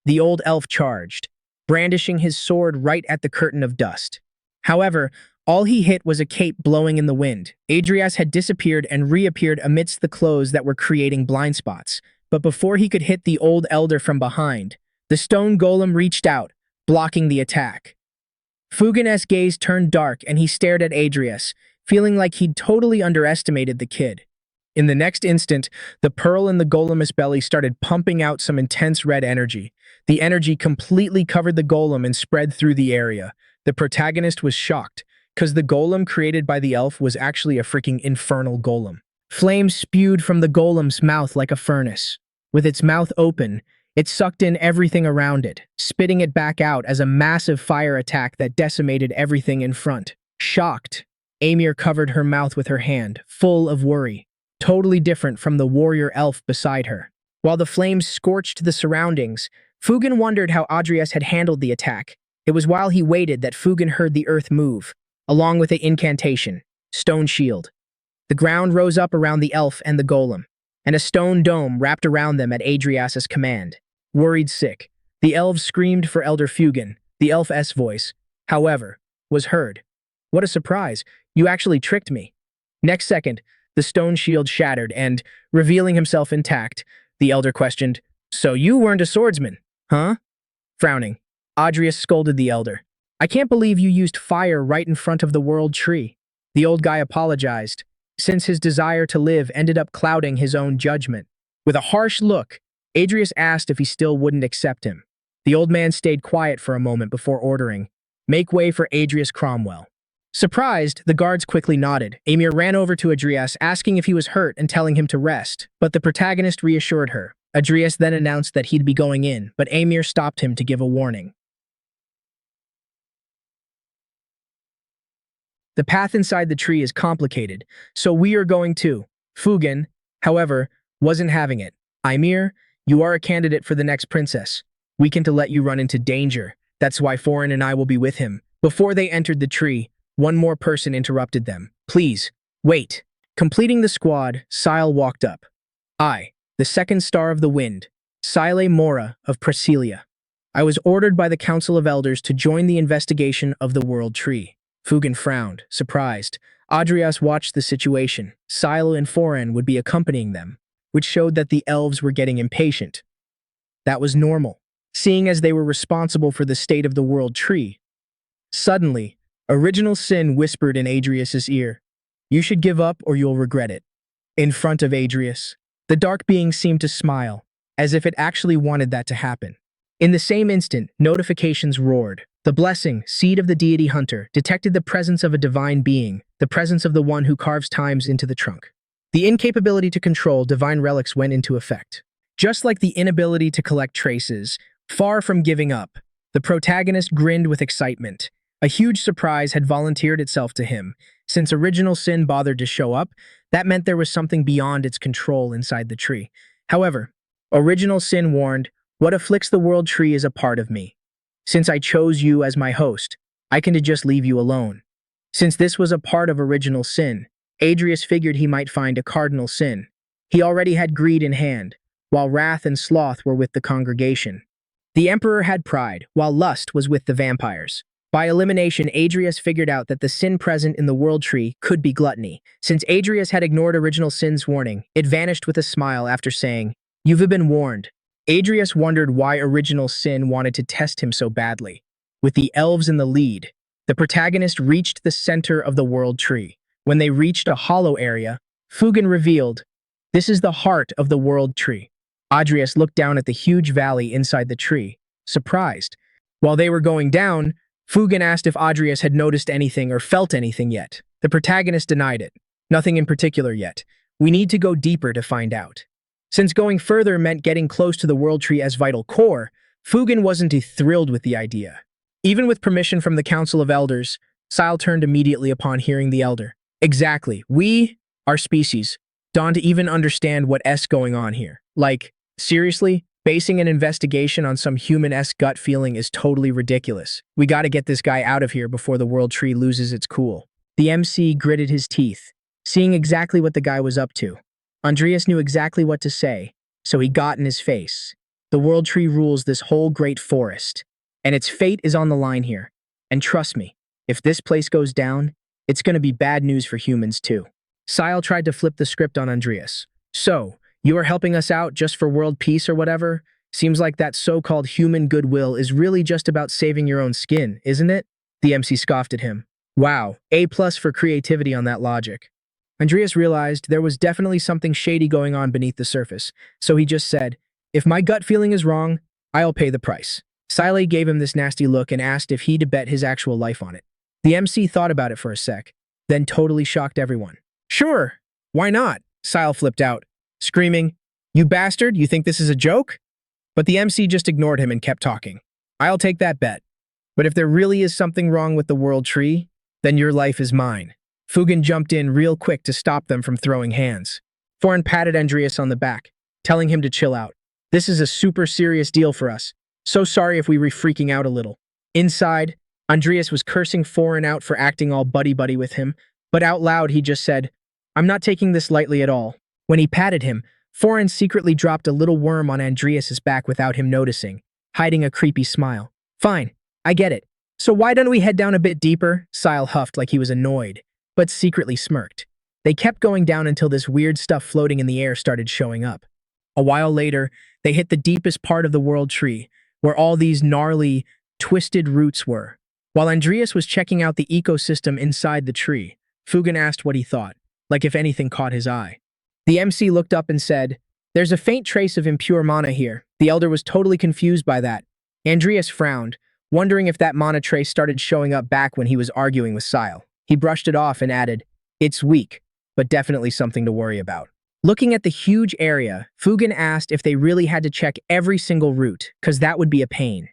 The old elf charged, brandishing his sword right at the curtain of dust. However, all he hit was a cape blowing in the wind. Adrius had disappeared and reappeared amidst the clothes that were creating blind spots. But before he could hit the old elder from behind, the stone golem reached out, blocking the attack. Fugen's gaze turned dark and he stared at Adrius, feeling like he'd totally underestimated the kid. In the next instant, the pearl in the golem's belly started pumping out some intense red energy. The energy completely covered the golem and spread through the area. The protagonist was shocked, because the golem created by the elf was actually a freaking infernal golem. Flames spewed from the golem's mouth like a furnace. With its mouth open, it sucked in everything around it, spitting it back out as a massive fire attack that decimated everything in front. Shocked, Amir covered her mouth with her hand, full of worry, totally different from the warrior elf beside her. While the flames scorched the surroundings, Fugen wondered how Adrius had handled the attack. It was while he waited that Fugen heard the earth move, along with the incantation, Stone Shield. The ground rose up around the elf and the golem, and a stone dome wrapped around them at Adrias's command. Worried sick, the elves screamed for Elder Fugen. The elf's voice, however, was heard. What a surprise, you actually tricked me. Next second, the stone shield shattered and, revealing himself intact, the elder questioned, "So you weren't a swordsman, huh?" Frowning, Adrius scolded the elder. "I can't believe you used fire right in front of the world tree." The old guy apologized, since his desire to live ended up clouding his own judgment. With a harsh look, Adrius asked if he still wouldn't accept him. The old man stayed quiet for a moment before ordering, "Make way for Adrius Cromwell." Surprised, the guards quickly nodded. Amir ran over to Adrius, asking if he was hurt and telling him to rest, but the protagonist reassured her. Adrius then announced that he'd be going in, but Amir stopped him to give a warning. "The path inside the tree is complicated, so we are going too." Fugen, however, wasn't having it. "Ymir, you are a candidate for the next princess. We can't let you run into danger. That's why Foreign and I will be with him." Before they entered the tree, one more person interrupted them. "Please, wait." Completing the squad, Sile walked up. "I, the second star of the wind, Sile Mora of Prasilia. I was ordered by the Council of Elders to join the investigation of the World Tree." Fugen frowned, surprised. Adrius watched the situation. Sile and Foreign would be accompanying them, which showed that the elves were getting impatient. That was normal, seeing as they were responsible for the state of the World Tree. Suddenly, Original Sin whispered in Adrius's ear, "You should give up or you'll regret it." In front of Adrius, the dark being seemed to smile, as if it actually wanted that to happen. In the same instant, notifications roared. The blessing, seed of the deity hunter, detected the presence of a divine being, the presence of the one who carves times into the trunk. The incapability to control divine relics went into effect. Just like the inability to collect traces, far from giving up, the protagonist grinned with excitement. A huge surprise had volunteered itself to him. Since Original Sin bothered to show up, that meant there was something beyond its control inside the tree. However, Original Sin warned, "What afflicts the world tree is a part of me. Since I chose you as my host, I can just leave you alone." Since this was a part of Original Sin, Adrius figured he might find a cardinal sin. He already had greed in hand, while wrath and sloth were with the congregation. The Emperor had pride, while lust was with the vampires. By elimination, Adrius figured out that the sin present in the world tree could be gluttony. Since Adrius had ignored original sin's warning, it vanished with a smile after saying, "You've been warned." Adrius wondered why original sin wanted to test him so badly. With the elves in the lead, the protagonist reached the center of the world tree. When they reached a hollow area, Fugen revealed, "This is the heart of the world tree." Adrius looked down at the huge valley inside the tree, surprised. While they were going down, Fugen asked if Adrius had noticed anything or felt anything yet. The protagonist denied it. "Nothing in particular yet. We need to go deeper to find out." Since going further meant getting close to the world tree as vital core, Fugen wasn't too thrilled with the idea. Even with permission from the Council of Elders, Sile turned immediately upon hearing the Elder. "Exactly. We, our species, don't even understand what's going on here. Like, seriously? Basing an investigation on some human-esque gut feeling is totally ridiculous. We gotta get this guy out of here before the world tree loses its cool." The MC gritted his teeth, seeing exactly what the guy was up to. Andreas knew exactly what to say, so he got in his face. The world tree rules this whole great forest, and its fate is on the line here. And trust me, if this place goes down, it's gonna be bad news for humans too. Sile tried to flip the script on Andreas. "So, you are helping us out just for world peace or whatever? Seems like that so-called human goodwill is really just about saving your own skin, isn't it?" The MC scoffed at him. Wow, A+ for creativity on that logic. Andreas realized there was definitely something shady going on beneath the surface, so he just said, "If my gut feeling is wrong, I'll pay the price." Sile gave him this nasty look and asked if he'd bet his actual life on it. The MC thought about it for a sec, then totally shocked everyone. "Sure, why not?" Sile flipped out, screaming, "You bastard, you think this is a joke?" But the MC just ignored him and kept talking. "I'll take that bet. But if there really is something wrong with the world tree, then your life is mine." Fugen jumped in real quick to stop them from throwing hands. Thorin patted Andreas on the back, telling him to chill out. "This is a super serious deal for us. So sorry if we were freaking out a little." Inside, Andreas was cursing Thorin out for acting all buddy-buddy with him, but out loud he just said, "I'm not taking this lightly at all." When he patted him, Thorin secretly dropped a little worm on Andreas's back without him noticing, hiding a creepy smile. "Fine, I get it. So why don't we head down a bit deeper?" Sile huffed like he was annoyed, but secretly smirked. They kept going down until this weird stuff floating in the air started showing up. A while later, they hit the deepest part of the world tree, where all these gnarly, twisted roots were. While Andreas was checking out the ecosystem inside the tree, Fugen asked what he thought, like if anything caught his eye. The MC looked up and said, "There's a faint trace of impure mana here." The Elder was totally confused by that. Andreas frowned, wondering if that mana trace started showing up back when he was arguing with Sile. He brushed it off and added, "It's weak, but definitely something to worry about." Looking at the huge area, Fugen asked if they really had to check every single route, cause that would be a pain.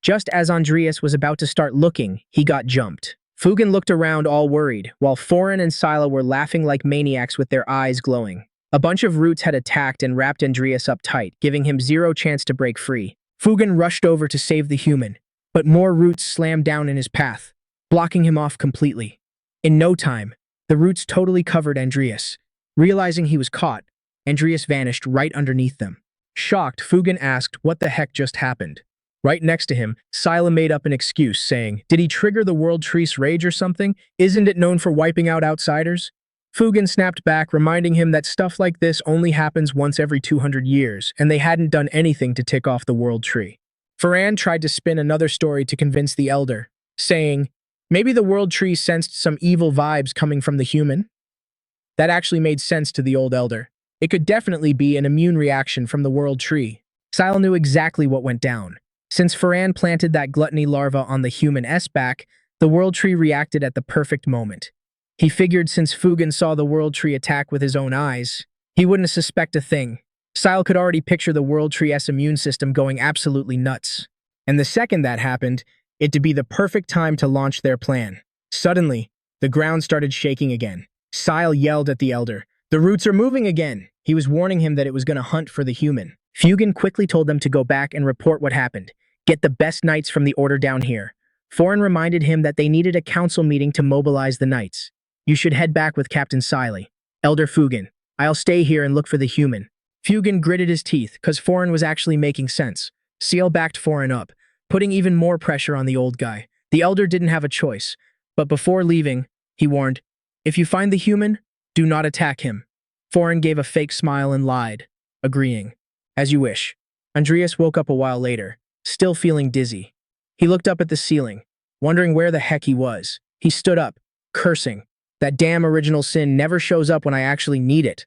Just as Andreas was about to start looking, he got jumped. Fugen looked around all worried, while Thorin and Sile were laughing like maniacs with their eyes glowing. A bunch of roots had attacked and wrapped Andreas up tight, giving him zero chance to break free. Fugen rushed over to save the human, but more roots slammed down in his path, blocking him off completely. In no time, the roots totally covered Andreas. Realizing he was caught, Andreas vanished right underneath them. Shocked, Fugen asked what the heck just happened. Right next to him, Sile made up an excuse, saying, "Did he trigger the world tree's rage or something? Isn't it known for wiping out outsiders?" Fugen snapped back, reminding him that stuff like this only happens once every 200 years, and they hadn't done anything to tick off the world tree. Ferran tried to spin another story to convince the Elder, saying, "Maybe the world tree sensed some evil vibes coming from the human?" That actually made sense to the old Elder. It could definitely be an immune reaction from the world tree. Sile knew exactly what went down. Since Ferran planted that gluttony larva on the human back, the world tree reacted at the perfect moment. He figured since Fugen saw the world tree attack with his own eyes, he wouldn't suspect a thing. Sile could already picture the world tree's immune system going absolutely nuts. And the second that happened, it'd be the perfect time to launch their plan. Suddenly, the ground started shaking again. Sile yelled at the Elder, "The roots are moving again!" He was warning him that it was going to hunt for the human. Fugen quickly told them to go back and report what happened. Get the best knights from the Order down here. Thorin reminded him that they needed a council meeting to mobilize the knights. "You should head back with Captain Sile. Elder Fugen, I'll stay here and look for the human." Fugen gritted his teeth, cause Thorin was actually making sense. Seal backed Thorin up, putting even more pressure on the old guy. The elder didn't have a choice, but before leaving, he warned, "If you find the human, do not attack him." Foreign gave a fake smile and lied, agreeing. "As you wish." Andreas woke up a while later, still feeling dizzy. He looked up at the ceiling, wondering where the heck he was. He stood up, cursing. That damn original sin never shows up when I actually need it.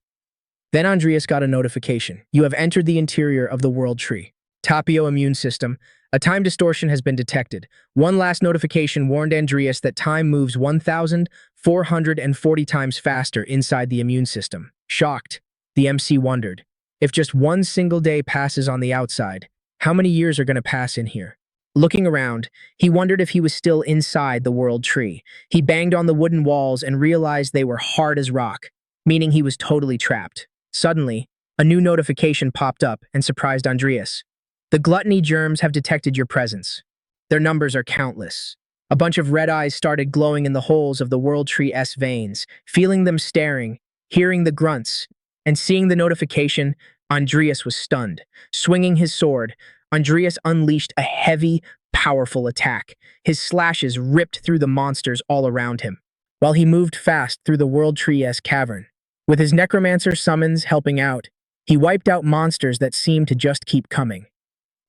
Then Andreas got a notification. You have entered the interior of the World Tree. Tapio immune system. A time distortion has been detected. One last notification warned Andreas that time moves 1,440 times faster inside the immune system. Shocked, the MC wondered, if just one single day passes on the outside, how many years are going to pass in here? Looking around, he wondered if he was still inside the World Tree. He banged on the wooden walls and realized they were hard as rock, meaning he was totally trapped. Suddenly, a new notification popped up and surprised Andreas. The gluttony germs have detected your presence. Their numbers are countless. A bunch of red eyes started glowing in the holes of the World Tree's veins. Feeling them staring, hearing the grunts, and seeing the notification, Andreas was stunned. Swinging his sword, Andreas unleashed a heavy, powerful attack. His slashes ripped through the monsters all around him, while he moved fast through the World Tree's cavern. With his Necromancer summons helping out, he wiped out monsters that seemed to just keep coming.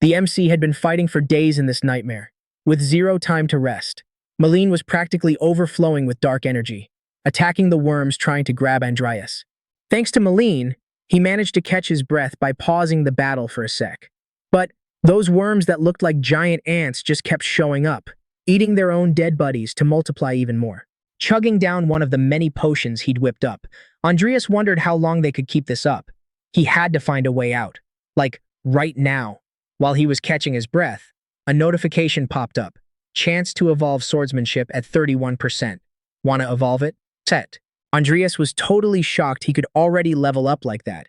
The MC had been fighting for days in this nightmare, with zero time to rest. Malene was practically overflowing with dark energy, attacking the worms trying to grab Andreas. Thanks to Malene, he managed to catch his breath by pausing the battle for a sec. But those worms that looked like giant ants just kept showing up, eating their own dead buddies to multiply even more. Chugging down one of the many potions he'd whipped up, Andreas wondered how long they could keep this up. He had to find a way out, like right now. While he was catching his breath, a notification popped up. Chance to evolve swordsmanship at 31%. Wanna evolve it? Set. Andreas was totally shocked he could already level up like that.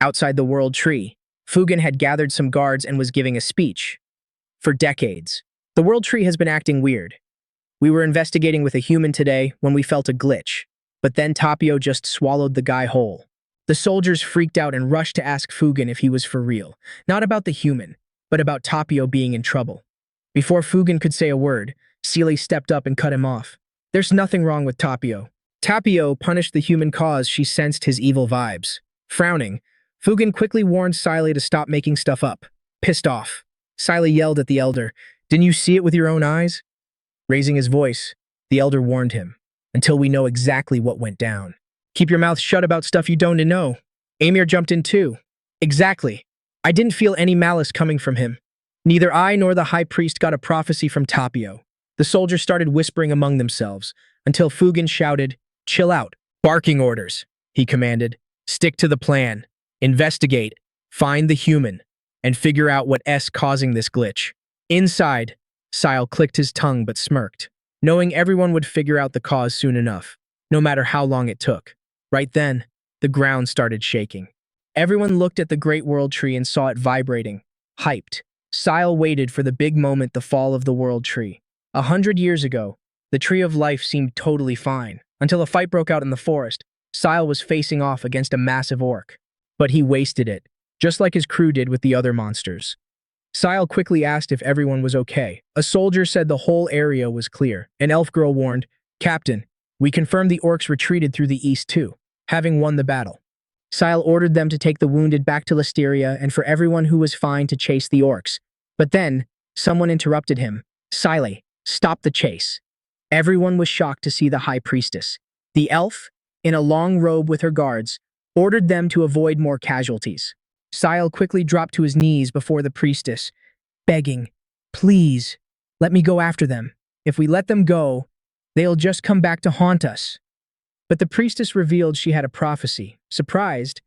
Outside the World Tree, Fugen had gathered some guards and was giving a speech. For decades, the World Tree has been acting weird. We were investigating with a human today when we felt a glitch, but then Tapio just swallowed the guy whole. The soldiers freaked out and rushed to ask Fugen if he was for real, not about the human, but about Tapio being in trouble. Before Fugen could say a word, Seele stepped up and cut him off. There's nothing wrong with Tapio. Tapio punished the human cause she sensed his evil vibes. Frowning, Fugen quickly warned Seele to stop making stuff up. Pissed off, Seele yelled at the elder, "Didn't you see it with your own eyes?" Raising his voice, the elder warned him, "Until we know exactly what went down. Keep your mouth shut about stuff you don't know." Amir jumped in too. "Exactly. I didn't feel any malice coming from him. Neither I nor the high priest got a prophecy from Tapio." The soldiers started whispering among themselves, until Fugen shouted, "Chill out. Barking orders," he commanded. "Stick to the plan. Investigate, find the human, and figure out what's causing this glitch." Inside, Seele clicked his tongue but smirked, knowing everyone would figure out the cause soon enough, no matter how long it took. Right then, the ground started shaking. Everyone looked at the Great World Tree and saw it vibrating, hyped. Seele waited for the big moment, the fall of the World Tree. 100 years ago, the Tree of Life seemed totally fine, until a fight broke out in the forest. Seele was facing off against a massive orc. But he wasted it, just like his crew did with the other monsters. Seele quickly asked if everyone was okay. A soldier said the whole area was clear. An elf girl warned, "Captain, we confirmed the orcs retreated through the east too, having won the battle." Seele ordered them to take the wounded back to Listeria and for everyone who was fine to chase the orcs. But then, someone interrupted him. "Seele, stop the chase." Everyone was shocked to see the high priestess. The elf, in a long robe with her guards, ordered them to avoid more casualties. Seele quickly dropped to his knees before the priestess, begging, "Please, let me go after them. If we let them go, they'll just come back to haunt us." But the priestess revealed she had a prophecy. Surprised,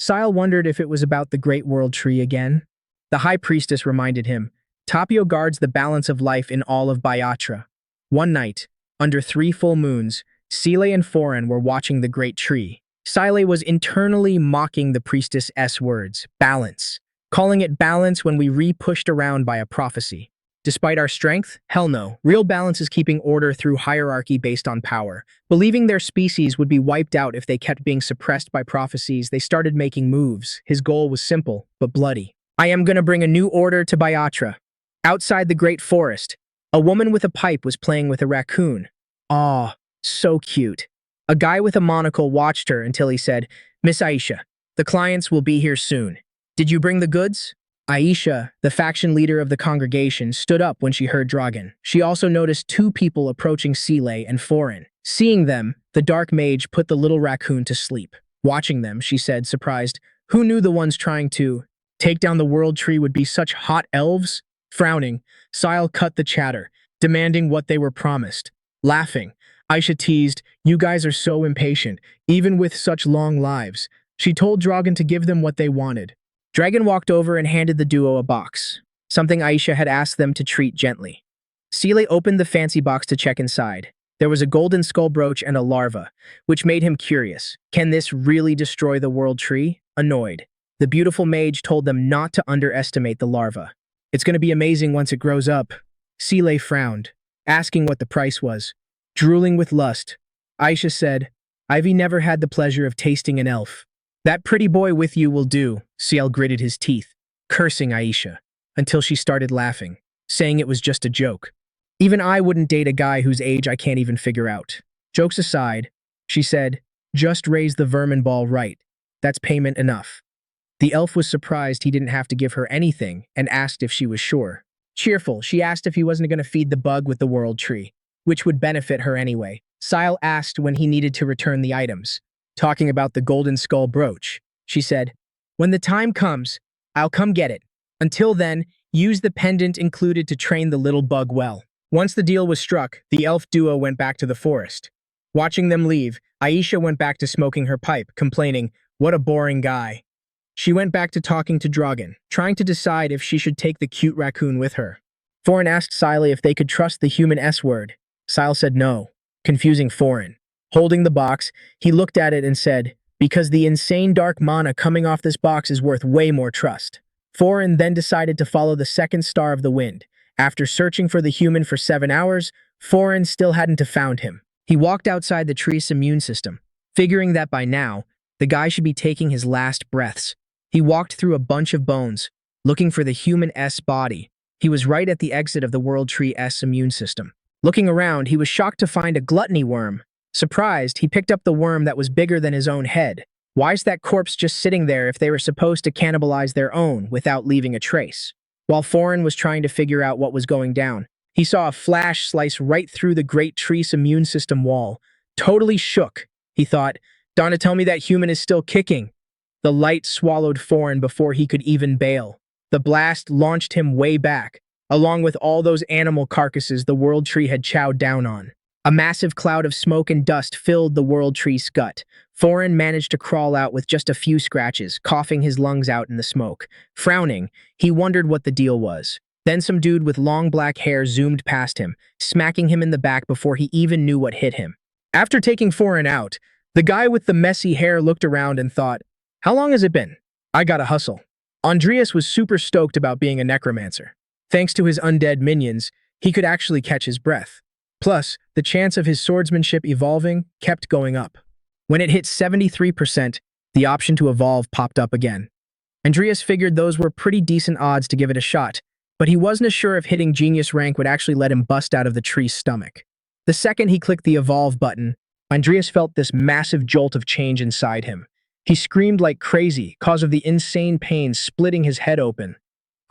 Seele wondered if it was about the Great World Tree again. The high priestess reminded him, "Tapio guards the balance of life in all of Baiatra." One night, under 3 full moons, Seele and Foreign were watching the Great Tree. Seele was internally mocking the priestess's words, balance, calling it balance when we re-pushed around by a prophecy. Despite our strength? Hell no. Real balance is keeping order through hierarchy based on power. Believing their species would be wiped out if they kept being suppressed by prophecies, they started making moves. His goal was simple, but bloody. "I am gonna bring a new order to Baiatra. Outside the Great Forest, A woman with a pipe was playing with a raccoon. Aw, so cute. A guy with a monocle watched her until he said, "Miss Aisha, the clients will be here soon. Did you bring the goods?" Aisha, the faction leader of the congregation, stood up when she heard Dragon. She also noticed two people approaching Sile and Foreign. Seeing them, the dark mage put the little raccoon to sleep. Watching them, she said, surprised, "Who knew the ones trying to take down the world tree would be such hot elves?" Frowning, Sile cut the chatter, demanding what they were promised. Laughing, Aisha teased, "You guys are so impatient, even with such long lives." She told Dragon to give them what they wanted. Dragon walked over and handed the duo a box, something Aisha had asked them to treat gently. Sile opened the fancy box to check inside. There was a golden skull brooch and a larva, which made him curious. Can this really destroy the world tree? Annoyed, the beautiful mage told them not to underestimate the larva. "It's going to be amazing once it grows up." Sile frowned, asking what the price was. Drooling with lust, Aisha said, "Ivy never had the pleasure of tasting an elf." "That pretty boy with you will do," Ciel gritted his teeth, cursing Aisha, until she started laughing, saying it was just a joke. "Even I wouldn't date a guy whose age I can't even figure out." Jokes aside, she said, "Just raise the vermin ball right. That's payment enough." The elf was surprised he didn't have to give her anything and asked if she was sure. Cheerful, she asked if he wasn't going to feed the bug with the world tree, which would benefit her anyway. Ciel asked when he needed to return the items. Talking about the golden skull brooch, she said, "When the time comes, I'll come get it. Until then, use the pendant included to train the little bug well." Once the deal was struck, the elf duo went back to the forest. Watching them leave, Aisha went back to smoking her pipe, complaining, "What a boring guy." She went back to talking to Dragon, trying to decide if she should take the cute raccoon with her. Foreign asked Sile if they could trust the human S-word. Sile said no, confusing Foreign. Holding the box, he looked at it and said, "Because the insane dark mana coming off this box is worth way more trust." Foreign then decided to follow the second star of the wind. After searching for the human for 7 hours, Foreign still hadn't found him. He walked outside the tree's immune system, figuring that by now, the guy should be taking his last breaths. He walked through a bunch of bones, looking for the human S body. He was right at the exit of the World Tree S immune system. Looking around, he was shocked to find a gluttony worm. Surprised, he picked up the worm that was bigger than his own head. Why's that corpse just sitting there if they were supposed to cannibalize their own without leaving a trace? While Foreign was trying to figure out what was going down, he saw a flash slice right through the great tree's immune system wall. Totally shook, he thought, "Donna, tell me that human is still kicking." The light swallowed Foreign before he could even bail. The blast launched him way back, along with all those animal carcasses the World Tree had chowed down on. A massive cloud of smoke and dust filled the World Tree's gut. Foreign managed to crawl out with just a few scratches, coughing his lungs out in the smoke. Frowning, he wondered what the deal was. Then some dude with long black hair zoomed past him, smacking him in the back before he even knew what hit him. After taking Foreign out, the guy with the messy hair looked around and thought, "How long has it been? I gotta hustle." Adrius was super stoked about being a necromancer. Thanks to his undead minions, he could actually catch his breath. Plus, the chance of his swordsmanship evolving kept going up. When it hit 73%, the option to evolve popped up again. Adrius figured those were pretty decent odds to give it a shot, but he wasn't sure if hitting genius rank would actually let him bust out of the tree's stomach. The second he clicked the evolve button, Adrius felt this massive jolt of change inside him. He screamed like crazy, cause of the insane pain splitting his head open,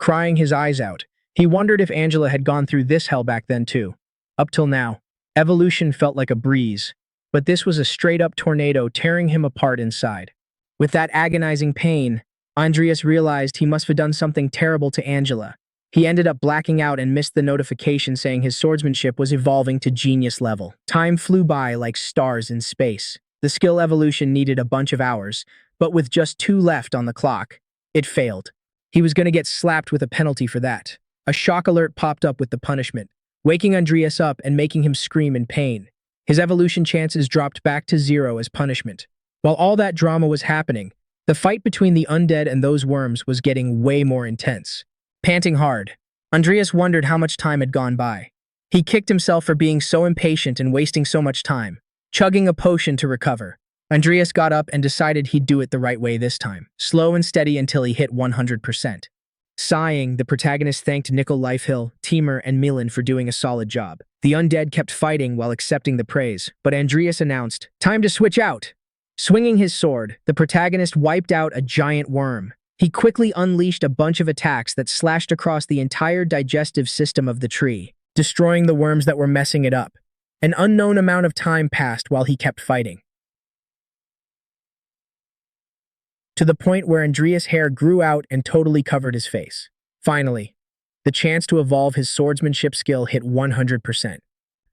crying his eyes out. He wondered if Angela had gone through this hell back then too. Up till now, evolution felt like a breeze, but this was a straight-up tornado tearing him apart inside. With that agonizing pain, Adrius realized he must have done something terrible to Angela. He ended up blacking out and missed the notification saying his swordsmanship was evolving to genius level. Time flew by like stars in space. The skill evolution needed a bunch of hours, but with just 2 left on the clock, it failed. He was going to get slapped with a penalty for that. A shock alert popped up with the punishment, waking Adrius up and making him scream in pain. His evolution chances dropped back to 0 as punishment. While all that drama was happening, the fight between the undead and those worms was getting way more intense. Panting hard, Adrius wondered how much time had gone by. He kicked himself for being so impatient and wasting so much time, chugging a potion to recover. Adrius got up and decided he'd do it the right way this time, slow and steady until he hit 100%. Sighing, the protagonist thanked Nickel Lifehill, Teemer, and Milan for doing a solid job. The undead kept fighting while accepting the praise, but Adrius announced, "Time to switch out!" Swinging his sword, the protagonist wiped out a giant worm. He quickly unleashed a bunch of attacks that slashed across the entire digestive system of the tree, destroying the worms that were messing it up. An unknown amount of time passed while he kept fighting, to the point where Adrius' hair grew out and totally covered his face. Finally, the chance to evolve his swordsmanship skill hit 100%.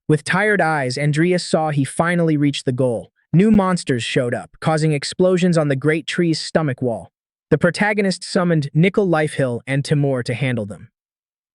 With tired eyes, Adrius saw he finally reached the goal. New monsters showed up, causing explosions on the great tree's stomach wall. The protagonist summoned Nickel Lifehill and Timur to handle them.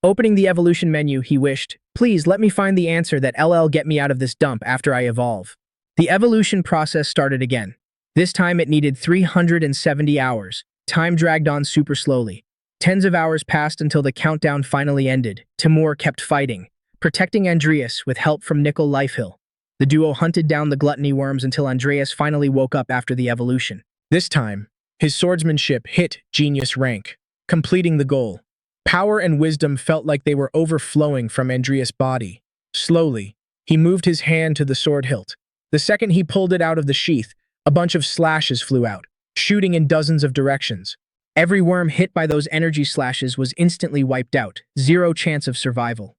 Opening the evolution menu, he wished, "Please let me find the answer that LL get me out of this dump after I evolve." The evolution process started again. This time it needed 370 hours. Time dragged on super slowly. Tens of hours passed until the countdown finally ended. Timur kept fighting, protecting Adrius with help from Nickel Lifehill. The duo hunted down the gluttony worms until Adrius finally woke up after the evolution. This time, his swordsmanship hit genius rank, completing the goal. Power and wisdom felt like they were overflowing from Adrius' body. Slowly, he moved his hand to the sword hilt. The second he pulled it out of the sheath, a bunch of slashes flew out, shooting in dozens of directions. Every worm hit by those energy slashes was instantly wiped out, zero chance of survival.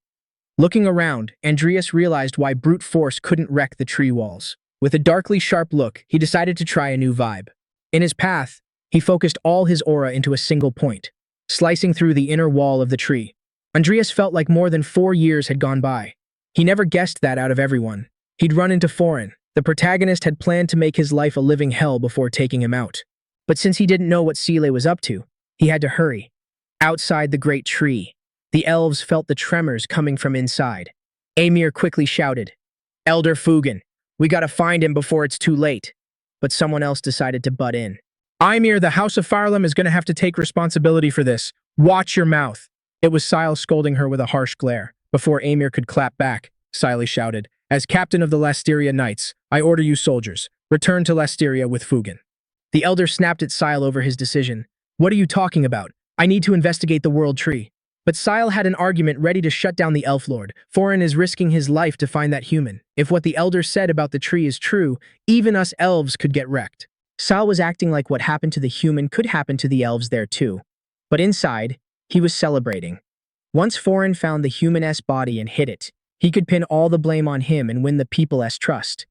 Looking around, Adrius realized why brute force couldn't wreck the tree walls. With a darkly sharp look, he decided to try a new vibe. In his path, he focused all his aura into a single point, slicing through the inner wall of the tree. Adrius felt like more than 4 years had gone by. He never guessed that out of everyone. He'd run into Foreign. The protagonist had planned to make his life a living hell before taking him out. But since he didn't know what Sile was up to, he had to hurry. Outside the great tree, the elves felt the tremors coming from inside. Amir quickly shouted, "Elder Fugan, we gotta find him before it's too late." But someone else decided to butt in. "Ymir, the House of Firelem is gonna have to take responsibility for this. Watch your mouth." It was Sile scolding her with a harsh glare. Before Amir could clap back, Sile shouted, "As captain of the Lasteria Knights, I order you soldiers, return to Lasteria with Fugan." The elder snapped at Sile over his decision. "What are you talking about? I need to investigate the world tree." But Sile had an argument ready to shut down the Elf Lord. Foreign is risking his life to find that human. If what the elder said about the tree is true, even us elves could get wrecked. Sile was acting like what happened to the human could happen to the elves there too. But inside, he was celebrating. Once Foreign found the human-esque body and hid it, he could pin all the blame on him and win the people's trust.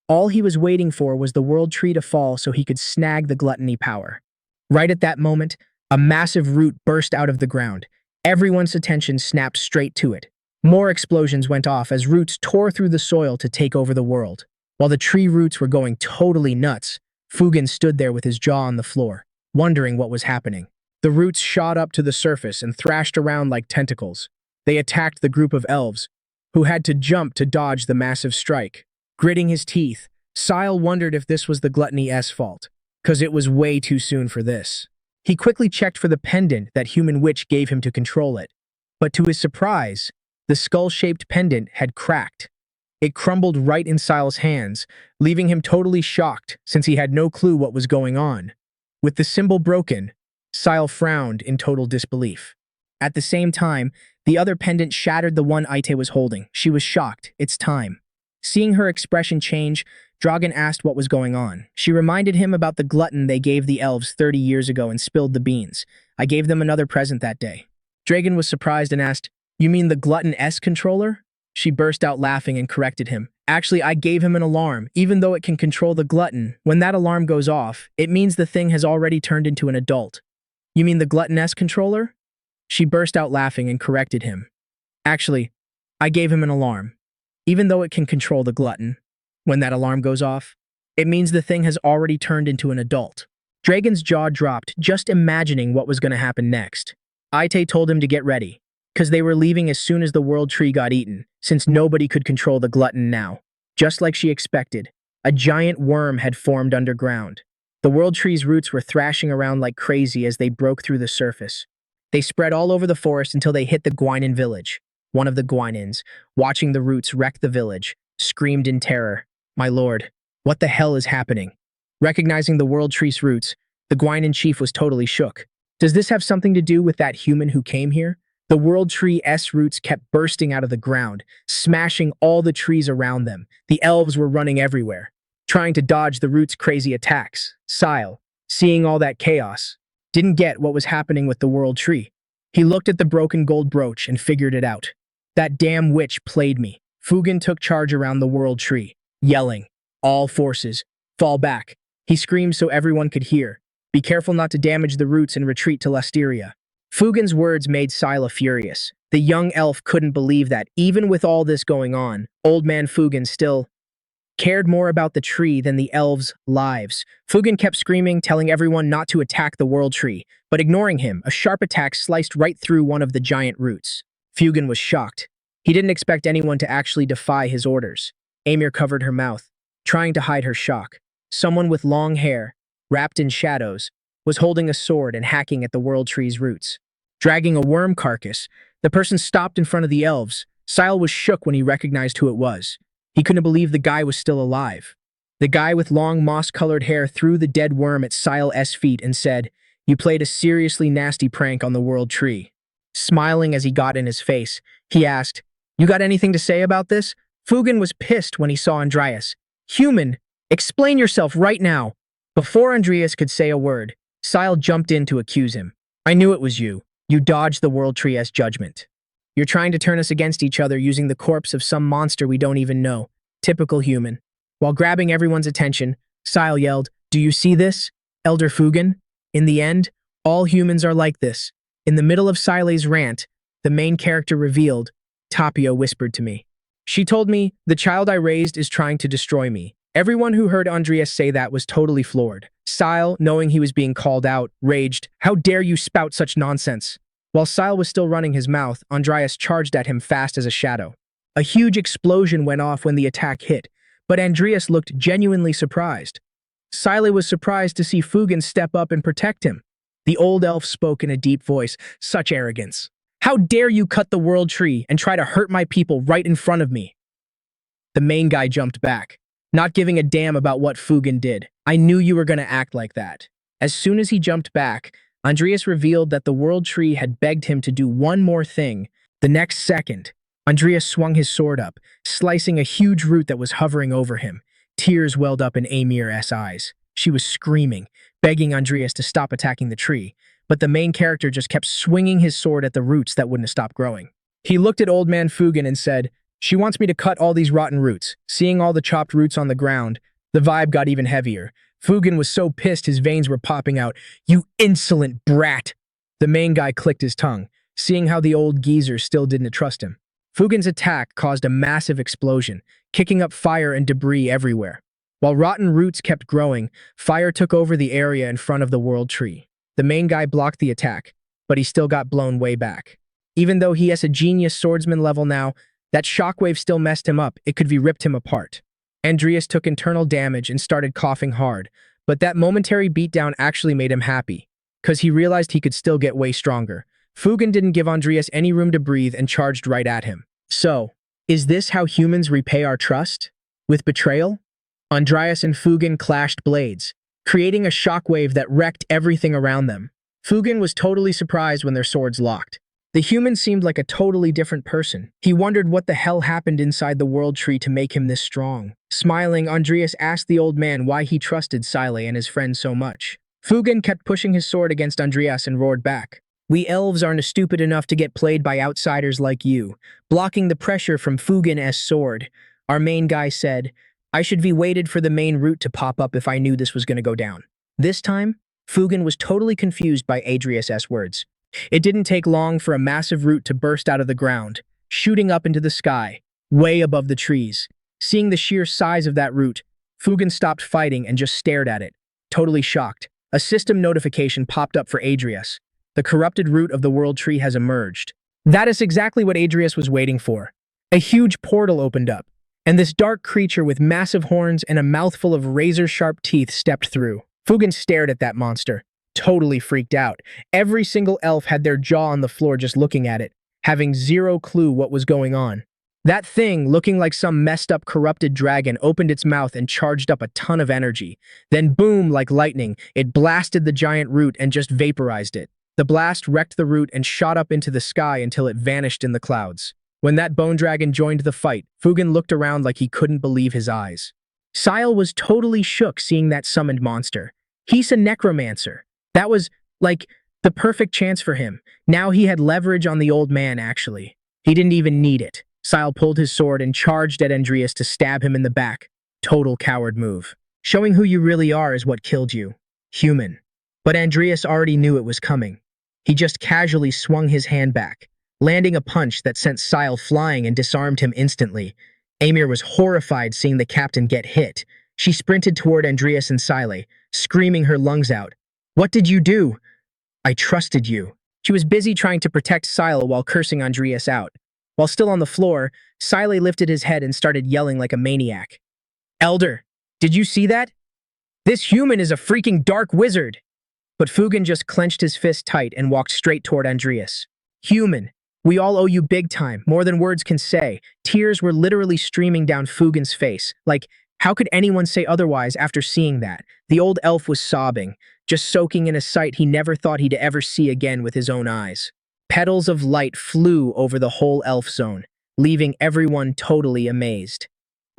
All he was waiting for was the world tree to fall so he could snag the gluttony power. Right at that moment, a massive root burst out of the ground. Everyone's attention snapped straight to it. More explosions went off as roots tore through the soil to take over the world. While the tree roots were going totally nuts, Fugan stood there with his jaw on the floor, wondering what was happening. The roots shot up to the surface and thrashed around like tentacles. They attacked the group of elves, who had to jump to dodge the massive strike. Gritting his teeth, Sile wondered if this was the gluttony's fault, cause it was way too soon for this. He quickly checked for the pendant that human witch gave him to control it. But to his surprise, the skull-shaped pendant had cracked. It crumbled right in Sile's hands, leaving him totally shocked since he had no clue what was going on. With the symbol broken, Sile frowned in total disbelief. At the same time, the other pendant shattered the one Aite was holding. She was shocked. It's time. Seeing her expression change, Dragan asked what was going on. She reminded him about the glutton they gave the elves 30 years ago and spilled the beans. "I gave them another present that day." Dragan was surprised and asked, "You mean the glutton-esque controller?" She burst out laughing and corrected him. "Actually, I gave him an alarm. Even though it can control the glutton, when that alarm goes off, it means the thing has already turned into an adult." "You mean the glutton-esque controller?" She burst out laughing and corrected him. "Actually, I gave him an alarm. Even though it can control the glutton, when that alarm goes off, it means the thing has already turned into an adult." Dragan's jaw dropped, just imagining what was going to happen next. Aite told him to get ready, because they were leaving as soon as the world tree got eaten, since nobody could control the glutton now. Just like she expected, a giant worm had formed underground. The world tree's roots were thrashing around like crazy as they broke through the surface. They spread all over the forest until they hit the Guinan village. One of the Guinans, watching the roots wreck the village, screamed in terror, "My lord, what the hell is happening?" Recognizing the world tree's roots, the Guinan chief was totally shook. Does this have something to do with that human who came here? The World Tree's roots kept bursting out of the ground, smashing all the trees around them. The elves were running everywhere, trying to dodge the roots' crazy attacks. Sile, seeing all that chaos, didn't get what was happening with the World Tree. He looked at the broken gold brooch and figured it out. That damn witch played me. Fugen took charge around the World Tree, yelling, "All forces, fall back." He screamed so everyone could hear. "Be careful not to damage the roots and retreat to Lasteria." Fugen's words made Sila furious. The young elf couldn't believe that, even with all this going on, old man Fugen still cared more about the tree than the elves' lives. Fugen kept screaming, telling everyone not to attack the World Tree, but ignoring him, a sharp attack sliced right through one of the giant roots. Fugen was shocked. He didn't expect anyone to actually defy his orders. Amir covered her mouth, trying to hide her shock. Someone with long hair, wrapped in shadows, was holding a sword and hacking at the World Tree's roots. Dragging a worm carcass, the person stopped in front of the elves. Sile was shook when he recognized who it was. He couldn't believe the guy was still alive. The guy with long moss-colored hair threw the dead worm at Sile's feet and said, "You played a seriously nasty prank on the World Tree." Smiling as he got in his face, he asked, "You got anything to say about this?" Fugen was pissed when he saw Andreas. "Human, explain yourself right now." Before Andreas could say a word, Sile jumped in to accuse him. "I knew it was you. You dodged the World Tree's judgment. You're trying to turn us against each other using the corpse of some monster we don't even know. Typical human." While grabbing everyone's attention, Sile yelled, "Do you see this, Elder Fugen? In the end, all humans are like this." In the middle of Sile's rant, the main character revealed, Tapio whispered to me. She told me, "The child I raised is trying to destroy me." Everyone who heard Andreas say that was totally floored. Sile, knowing he was being called out, raged, "How dare you spout such nonsense?" While Sile was still running his mouth, Andreas charged at him fast as a shadow. A huge explosion went off when the attack hit, but Andreas looked genuinely surprised. Sile was surprised to see Fugen step up and protect him. The old elf spoke in a deep voice, "Such arrogance. How dare you cut the World Tree and try to hurt my people right in front of me?" The main guy jumped back, not giving a damn about what Fugen did. "I knew you were going to act like that." As soon as he jumped back, Andreas revealed that the World Tree had begged him to do one more thing. The next second, Andreas swung his sword up, slicing a huge root that was hovering over him. Tears welled up in Amir's eyes. She was screaming, begging Andreas to stop attacking the tree, but the main character just kept swinging his sword at the roots that wouldn't stop growing. He looked at old man Fugen and said, "She wants me to cut all these rotten roots." Seeing all the chopped roots on the ground, the vibe got even heavier. Fugen was so pissed his veins were popping out. "You insolent brat!" The main guy clicked his tongue, seeing how the old geezer still didn't trust him. Fugen's attack caused a massive explosion, kicking up fire and debris everywhere. While rotten roots kept growing, fire took over the area in front of the World Tree. The main guy blocked the attack, but he still got blown way back. Even though he has a genius swordsman level now, that shockwave still messed him up. It could have ripped him apart. Andreas took internal damage and started coughing hard, but that momentary beatdown actually made him happy, because he realized he could still get way stronger. Fugen didn't give Andreas any room to breathe and charged right at him. So, is this how humans repay our trust? With betrayal? Andreas and Fugen clashed blades, creating a shockwave that wrecked everything around them. Fugen was totally surprised when their swords locked. The human seemed like a totally different person. He wondered what the hell happened inside the World Tree to make him this strong. Smiling, Andreas asked the old man why he trusted Sile and his friend so much. Fugen kept pushing his sword against Andreas and roared back, "We elves aren't stupid enough to get played by outsiders like you." Blocking the pressure from Fugen's sword, our main guy said, "I should be waited for the main root to pop up if I knew this was going to go down." This time, Fugen was totally confused by Adrius's words. It didn't take long for a massive root to burst out of the ground, shooting up into the sky, way above the trees. Seeing the sheer size of that root, Fugen stopped fighting and just stared at it, totally shocked. A system notification popped up for Adrius. The corrupted root of the World Tree has emerged. That is exactly what Adrius was waiting for. A huge portal opened up, and this dark creature with massive horns and a mouthful of razor-sharp teeth stepped through. Fugen stared at that monster, totally freaked out. Every single elf had their jaw on the floor just looking at it, having zero clue what was going on. That thing, looking like some messed up corrupted dragon, opened its mouth and charged up a ton of energy. Then boom, like lightning, it blasted the giant root and just vaporized it. The blast wrecked the root and shot up into the sky until it vanished in the clouds. When that bone dragon joined the fight, Fugen looked around like he couldn't believe his eyes. Sile was totally shook seeing that summoned monster. He's a necromancer. That was, like, the perfect chance for him. Now he had leverage on the old man, actually. He didn't even need it. Sile pulled his sword and charged at Adrius to stab him in the back. Total coward move. Showing who you really are is what killed you. Human. But Adrius already knew it was coming. He just casually swung his hand back, landing a punch that sent Sile flying and disarmed him instantly. Amir was horrified seeing the captain get hit. She sprinted toward Adrius and Sile, screaming her lungs out. "What did you do?" "I trusted you." She was busy trying to protect Sile while cursing Adrius out. While still on the floor, Sile lifted his head and started yelling like a maniac. "Elder, did you see that? This human is a freaking dark wizard!" But Fugen just clenched his fist tight and walked straight toward Adrius. "Human, we all owe you big time, more than words can say." Tears were literally streaming down Fugen's face. Like, how could anyone say otherwise after seeing that? The old elf was sobbing, just soaking in a sight he never thought he'd ever see again with his own eyes. Petals of light flew over the whole elf zone, leaving everyone totally amazed.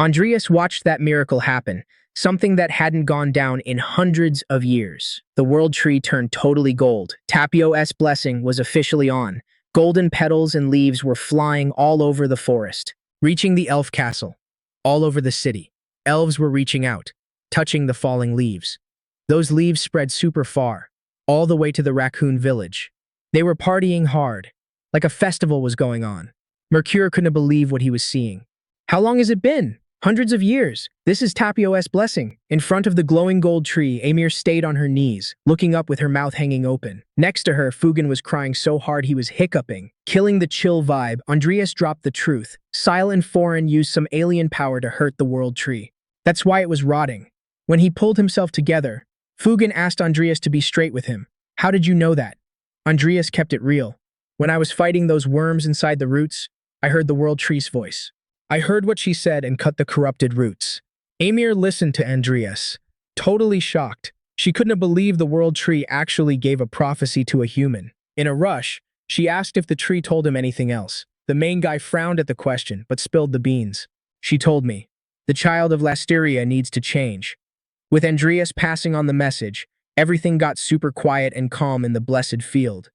Adrius watched that miracle happen, something that hadn't gone down in hundreds of years. The world tree turned totally gold. Tapio's blessing was officially on. Golden petals and leaves were flying all over the forest, reaching the elf castle. All over the city, elves were reaching out, touching the falling leaves. Those leaves spread super far, all the way to the raccoon village. They were partying hard, like a festival was going on. Mercure couldn't believe what he was seeing. How long has it been? Hundreds of years. This is Tapio's blessing. In front of the glowing gold tree, Amir stayed on her knees, looking up with her mouth hanging open. Next to her, Fugen was crying so hard he was hiccuping. Killing the chill vibe, Adrius dropped the truth. Sile and Foreign used some alien power to hurt the world tree. That's why it was rotting. When he pulled himself together, Fugen asked Adrius to be straight with him. "How did you know that?" Adrius kept it real. "When I was fighting those worms inside the roots, I heard the world tree's voice. I heard what she said and cut the corrupted roots." Amir listened to Adrius, totally shocked. She couldn't believe the world tree actually gave a prophecy to a human. In a rush, she asked if the tree told him anything else. The main guy frowned at the question, but spilled the beans. "She told me, the child of Lasteria needs to change." With Adrius passing on the message, everything got super quiet and calm in the blessed field.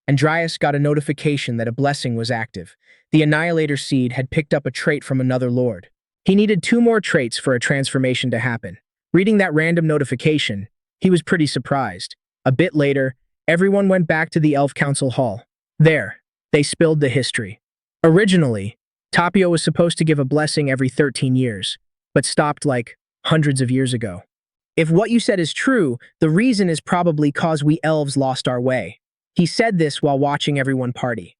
Adrius got a notification that a blessing was active. The Annihilator seed had picked up a trait from another lord. He needed 2 more traits for a transformation to happen. Reading that random notification, he was pretty surprised. A bit later, everyone went back to the Elf Council Hall. There, they spilled the history. Originally, Tapio was supposed to give a blessing every 13 years, but stopped like hundreds of years ago. If what you said is true, the reason is probably cause we elves lost our way. He said this while watching everyone party.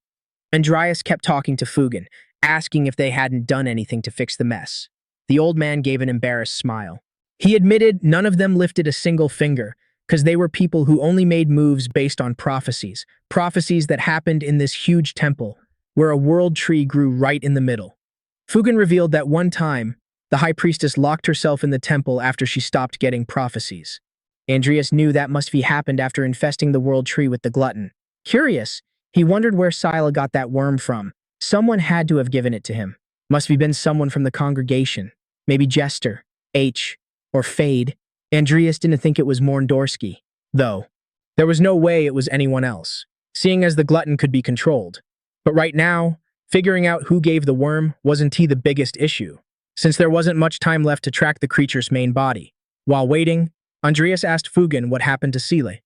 Adrius kept talking to Fugen, asking if they hadn't done anything to fix the mess. The old man gave an embarrassed smile. He admitted none of them lifted a single finger, because they were people who only made moves based on prophecies that happened in this huge temple, where a world tree grew right in the middle. Fugen revealed that one time, the high priestess locked herself in the temple after she stopped getting prophecies. Adrius knew that must have happened after infesting the world tree with the glutton. Curious, he wondered where Sila got that worm from. Someone had to have given it to him. Must have been someone from the congregation. Maybe Jester, H, or Fade. Adrius didn't think it was Morndorsky, though. There was no way it was anyone else, seeing as the glutton could be controlled. But right now, figuring out who gave the worm wasn't the biggest issue, since there wasn't much time left to track the creature's main body. While waiting, Adrius asked Fugen what happened to Sile.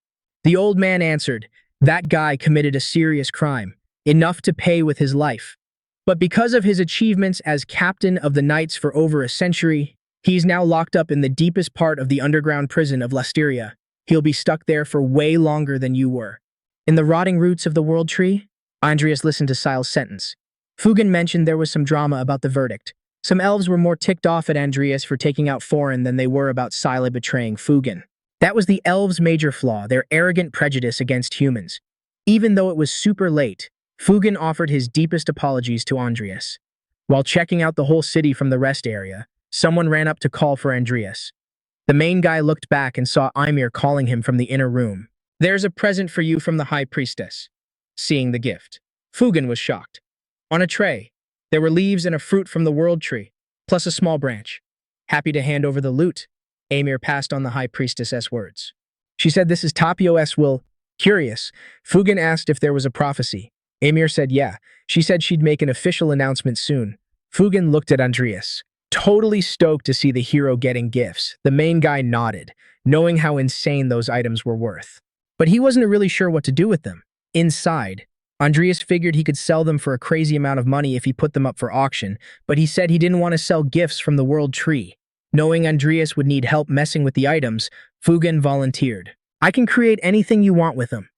The old man answered, that guy committed a serious crime, enough to pay with his life. But because of his achievements as captain of the Knights for over a century, he's now locked up in the deepest part of the underground prison of Lasteria. He'll be stuck there for way longer than you were. In the rotting roots of the world tree? Adrius listened to Sile's sentence. Fugen mentioned there was some drama about the verdict. Some elves were more ticked off at Adrius for taking out Foreign than they were about Sile betraying Fugen. That was the elves' major flaw, their arrogant prejudice against humans. Even though it was super late, Fugen offered his deepest apologies to Adrius. While checking out the whole city from the rest area, someone ran up to call for Adrius. The main guy looked back and saw Ymir calling him from the inner room. There's a present for you from the High Priestess. Seeing the gift, Fugen was shocked. On a tray, there were leaves and a fruit from the World Tree, plus a small branch. Happy to hand over the loot, Amir passed on the High Priestess's words. She said this is Tapio's will. Curious, Fugen asked if there was a prophecy. Amir said yeah. She said she'd make an official announcement soon. Fugen looked at Adrius, totally stoked to see the hero getting gifts. The main guy nodded, knowing how insane those items were worth. But he wasn't really sure what to do with them. Inside, Andreas figured he could sell them for a crazy amount of money if he put them up for auction, but he said he didn't want to sell gifts from the World Tree. Knowing Andreas would need help messing with the items, Fugen volunteered. I can create anything you want with them.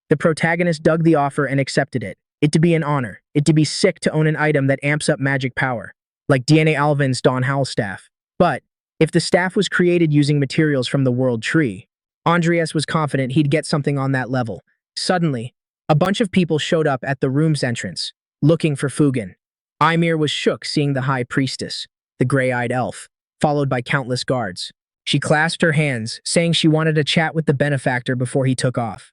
The protagonist dug the offer and accepted it. It to be an honor. It to be sick to own an item that amps up magic power, like DNA Alvin's Dawn Howl staff. But if the staff was created using materials from the World Tree, Andreas was confident he'd get something on that level. Suddenly, a bunch of people showed up at the room's entrance, looking for Fugen. Ymir was shook seeing the High Priestess, the gray-eyed elf, followed by countless guards. She clasped her hands, saying she wanted to chat with the benefactor before he took off.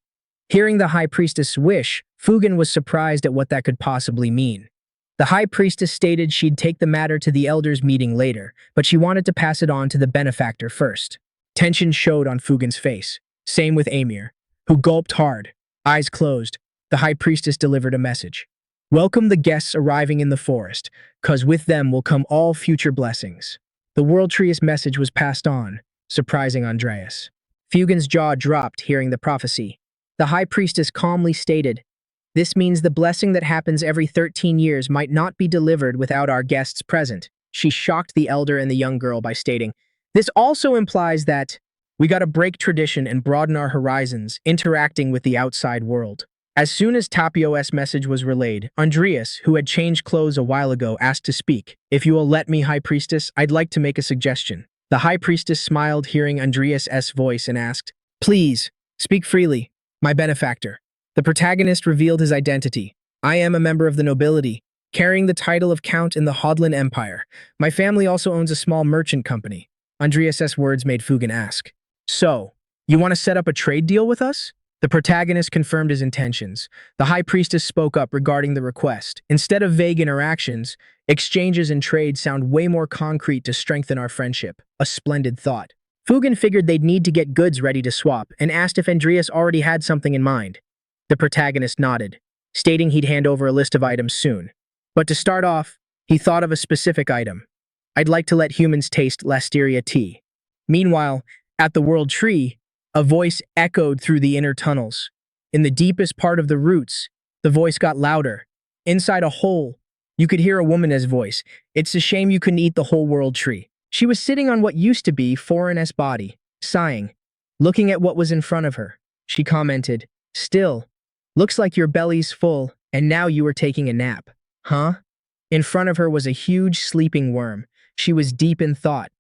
Hearing the High Priestess' wish, Fugen was surprised at what that could possibly mean. The High Priestess stated she'd take the matter to the Elders' meeting later, but she wanted to pass it on to the benefactor first. Tension showed on Fugen's face. Same with Amir, who gulped hard. Eyes closed, the High Priestess delivered a message. Welcome the guests arriving in the forest, 'cause with them will come all future blessings. The World Tree's message was passed on, surprising Andreas. Fugen's jaw dropped hearing the prophecy. The High Priestess calmly stated, this means the blessing that happens every 13 years might not be delivered without our guests present. She shocked the elder and the young girl by stating, this also implies that we gotta break tradition and broaden our horizons, interacting with the outside world. As soon as Tapio's message was relayed, Andreas, who had changed clothes a while ago, asked to speak. If you will let me, High Priestess, I'd like to make a suggestion. The High Priestess smiled hearing Andreas' voice and asked, please, speak freely, my benefactor. The protagonist revealed his identity. I am a member of the nobility, carrying the title of Count in the Hodlin Empire. My family also owns a small merchant company. Andreas' words made Fugen ask, so, you want to set up a trade deal with us? The protagonist confirmed his intentions. The High Priestess spoke up regarding the request. Instead of vague interactions, exchanges and trade sound way more concrete to strengthen our friendship. A splendid thought. Fugen figured they'd need to get goods ready to swap and asked if Andreas already had something in mind. The protagonist nodded, stating he'd hand over a list of items soon. But to start off, he thought of a specific item. I'd like to let humans taste Lasteria tea. Meanwhile, at the World Tree, a voice echoed through the inner tunnels. In the deepest part of the roots, the voice got louder. Inside a hole, you could hear a woman's voice. It's a shame you couldn't eat the whole World Tree. She was sitting on what used to be Foreign's body, sighing, looking at what was in front of her. She commented, still, looks like your belly's full, and now you are taking a nap. Huh? In front of her was a huge sleeping worm. She was deep in thought,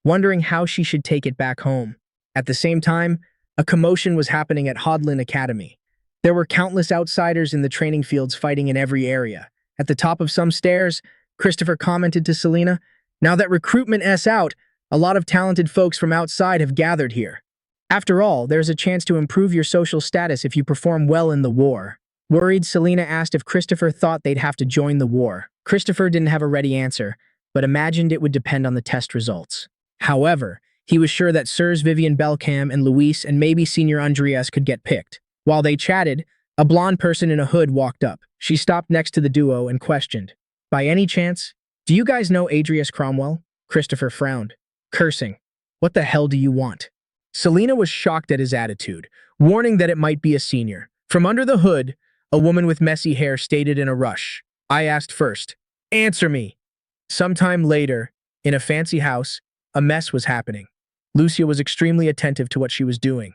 wondering how she should take it back home. At the same time, a commotion was happening at Hodlin Academy. There were countless outsiders in the training fields fighting in every area. At the top of some stairs, Christopher commented to Selena, now that recruitment's out, a lot of talented folks from outside have gathered here. After all, there's a chance to improve your social status if you perform well in the war. Worried, Selena asked if Christopher thought they'd have to join the war. Christopher didn't have a ready answer, but imagined it would depend on the test results. However, he was sure that Sirs Vivian Belcam and Luis and maybe Senior Andreas could get picked. While they chatted, a blonde person in a hood walked up. She stopped next to the duo and questioned, by any chance, do you guys know Adrius Cromwell? Christopher frowned, cursing. What the hell do you want? Selena was shocked at his attitude, warning that it might be a senior. From under the hood, a woman with messy hair stated in a rush, I asked first. Answer me. Sometime later, in a fancy house, a mess was happening. Lucia was extremely attentive to what she was doing.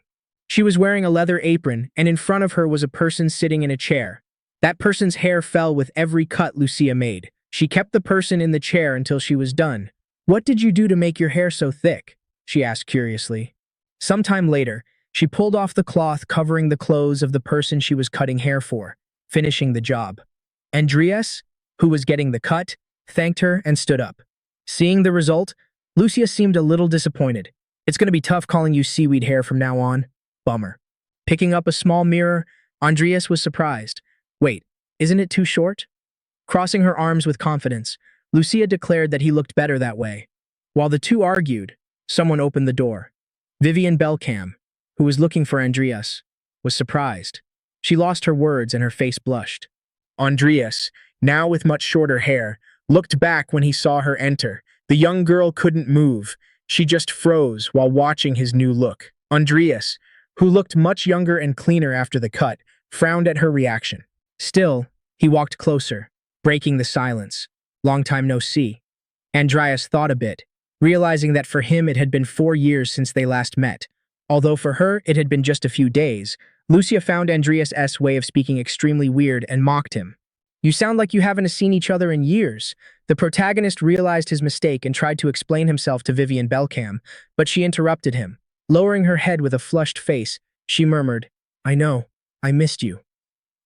She was wearing a leather apron, and in front of her was a person sitting in a chair. That person's hair fell with every cut Lucia made. She kept the person in the chair until she was done. What did you do to make your hair so thick? She asked curiously. Sometime later, she pulled off the cloth covering the clothes of the person she was cutting hair for, finishing the job. Andreas, who was getting the cut, thanked her and stood up. Seeing the result, Lucia seemed a little disappointed. It's going to be tough calling you seaweed hair from now on. Bummer. Picking up a small mirror, Andreas was surprised. Wait, isn't it too short? Crossing her arms with confidence, Lucia declared that he looked better that way. While the two argued, someone opened the door. Vivian Belcam, who was looking for Andreas, was surprised. She lost her words and her face blushed. Andreas, now with much shorter hair, looked back when he saw her enter. The young girl couldn't move. She just froze while watching his new look. Andreas, who looked much younger and cleaner after the cut, frowned at her reaction. Still, he walked closer, breaking the silence. Long time no see. Andreas thought a bit, realizing that for him it had been 4 years since they last met. Although for her it had been just a few days, Lucia found Andreas' way of speaking extremely weird and mocked him. You sound like you haven't seen each other in years. The protagonist realized his mistake and tried to explain himself to Vivian Belcam, but she interrupted him. Lowering her head with a flushed face, she murmured, I know, I missed you.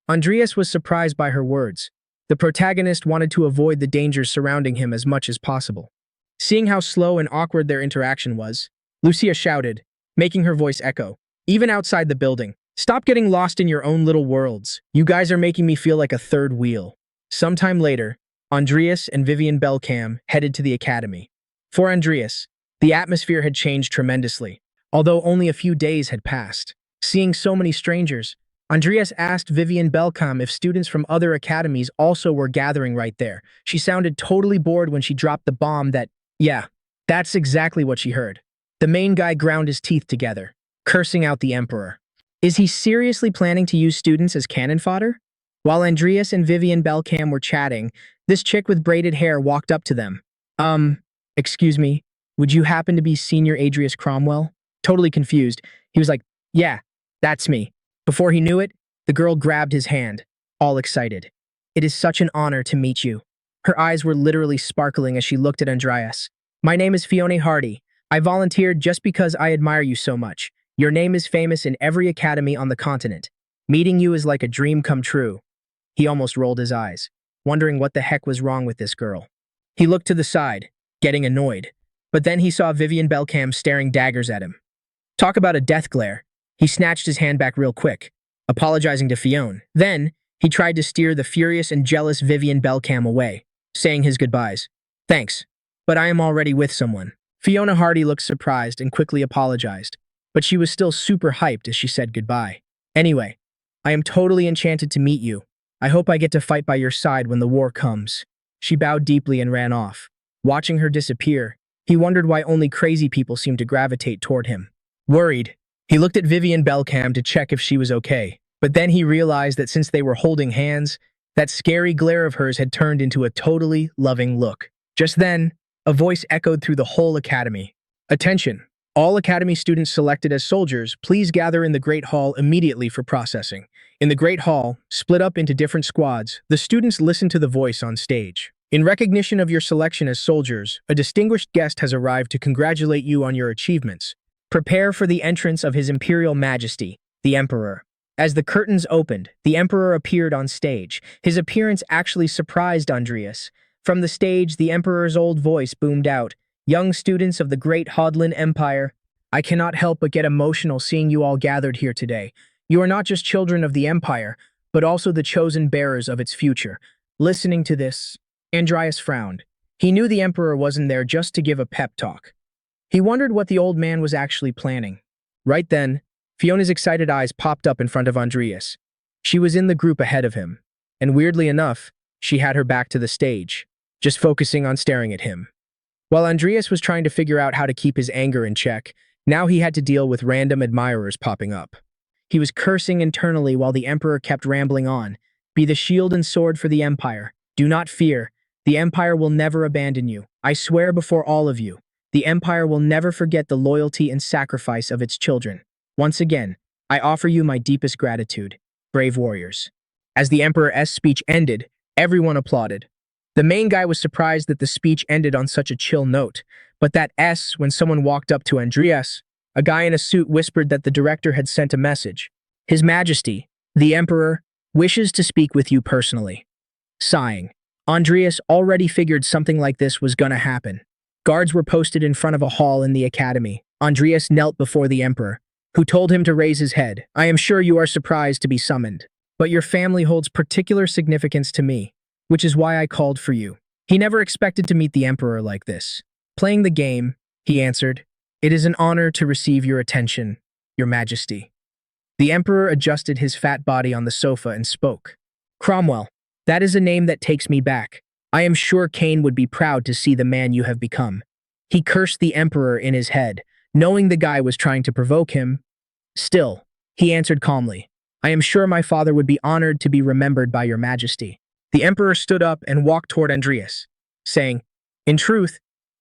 Andreas was surprised by her words. The protagonist wanted to avoid the dangers surrounding him as much as possible. Seeing how slow and awkward their interaction was, Lucia shouted, making her voice echo, even outside the building. Stop getting lost in your own little worlds. You guys are making me feel like a third wheel. Sometime later, Andreas and Vivian Belcam headed to the academy. For Andreas, the atmosphere had changed tremendously, although only a few days had passed. Seeing so many strangers, Andreas asked Vivian Belcam if students from other academies also were gathering right there. She sounded totally bored when she dropped the bomb that, yeah, that's exactly what she heard. The main guy ground his teeth together, cursing out the Emperor. Is he seriously planning to use students as cannon fodder? While Andreas and Vivian Belcam were chatting, this chick with braided hair walked up to them. Excuse me, would you happen to be Senior Adrius Cromwell? Totally confused, he was like, yeah, that's me. Before he knew it, the girl grabbed his hand, all excited. It is such an honor to meet you. Her eyes were literally sparkling as she looked at Andreas. My name is Fiona Hardy. I volunteered just because I admire you so much. Your name is famous in every academy on the continent. Meeting you is like a dream come true. He almost rolled his eyes, wondering what the heck was wrong with this girl. He looked to the side, getting annoyed, but then he saw Vivian Belcam staring daggers at him. Talk about a death glare. He snatched his hand back real quick, apologizing to Fiona. Then, he tried to steer the furious and jealous Vivian Belcam away, saying his goodbyes. Thanks, but I am already with someone. Fiona Hardy looked surprised and quickly apologized, but she was still super hyped as she said goodbye. Anyway, I am totally enchanted to meet you. I hope I get to fight by your side when the war comes. She bowed deeply and ran off. Watching her disappear, he wondered why only crazy people seemed to gravitate toward him. Worried, he looked at Vivian Belcam to check if she was okay, but then he realized that since they were holding hands, that scary glare of hers had turned into a totally loving look. Just then, a voice echoed through the whole academy. Attention! All academy students selected as soldiers, please gather in the Great Hall immediately for processing. In the Great Hall, split up into different squads, the students listened to the voice on stage. In recognition of your selection as soldiers, a distinguished guest has arrived to congratulate you on your achievements. Prepare for the entrance of His Imperial Majesty, the Emperor. As the curtains opened, the Emperor appeared on stage. His appearance actually surprised Andreas. From the stage, the Emperor's old voice boomed out, young students of the great Hodlin Empire, I cannot help but get emotional seeing you all gathered here today. You are not just children of the Empire, but also the chosen bearers of its future. Listening to this, Andreas frowned. He knew the Emperor wasn't there just to give a pep talk. He wondered what the old man was actually planning. Right then, Fiona's excited eyes popped up in front of Andreas. She was in the group ahead of him, and weirdly enough, she had her back to the stage, just focusing on staring at him. While Andreas was trying to figure out how to keep his anger in check, now he had to deal with random admirers popping up. He was cursing internally while the Emperor kept rambling on. Be the shield and sword for the Empire. Do not fear. The Empire will never abandon you. I swear before all of you, the Empire will never forget the loyalty and sacrifice of its children. Once again, I offer you my deepest gratitude, brave warriors. As the Emperor's speech ended, everyone applauded. The main guy was surprised that the speech ended on such a chill note, but that when someone walked up to Andreas, a guy in a suit whispered that the director had sent a message. His Majesty, the Emperor, wishes to speak with you personally. Sighing, Andreas already figured something like this was gonna happen. Guards were posted in front of a hall in the academy. Andreas knelt before the Emperor, who told him to raise his head. I am sure you are surprised to be summoned, but your family holds particular significance to me, which is why I called for you. He never expected to meet the emperor like this. Playing the game, he answered, "It is an honor to receive your attention, your majesty." The emperor adjusted his fat body on the sofa and spoke. "Cromwell, that is a name that takes me back. I am sure Cain would be proud to see the man you have become." He cursed the emperor in his head, knowing the guy was trying to provoke him. Still, he answered calmly, "I am sure my father would be honored to be remembered by your majesty." The emperor stood up and walked toward Adrius, saying, "In truth,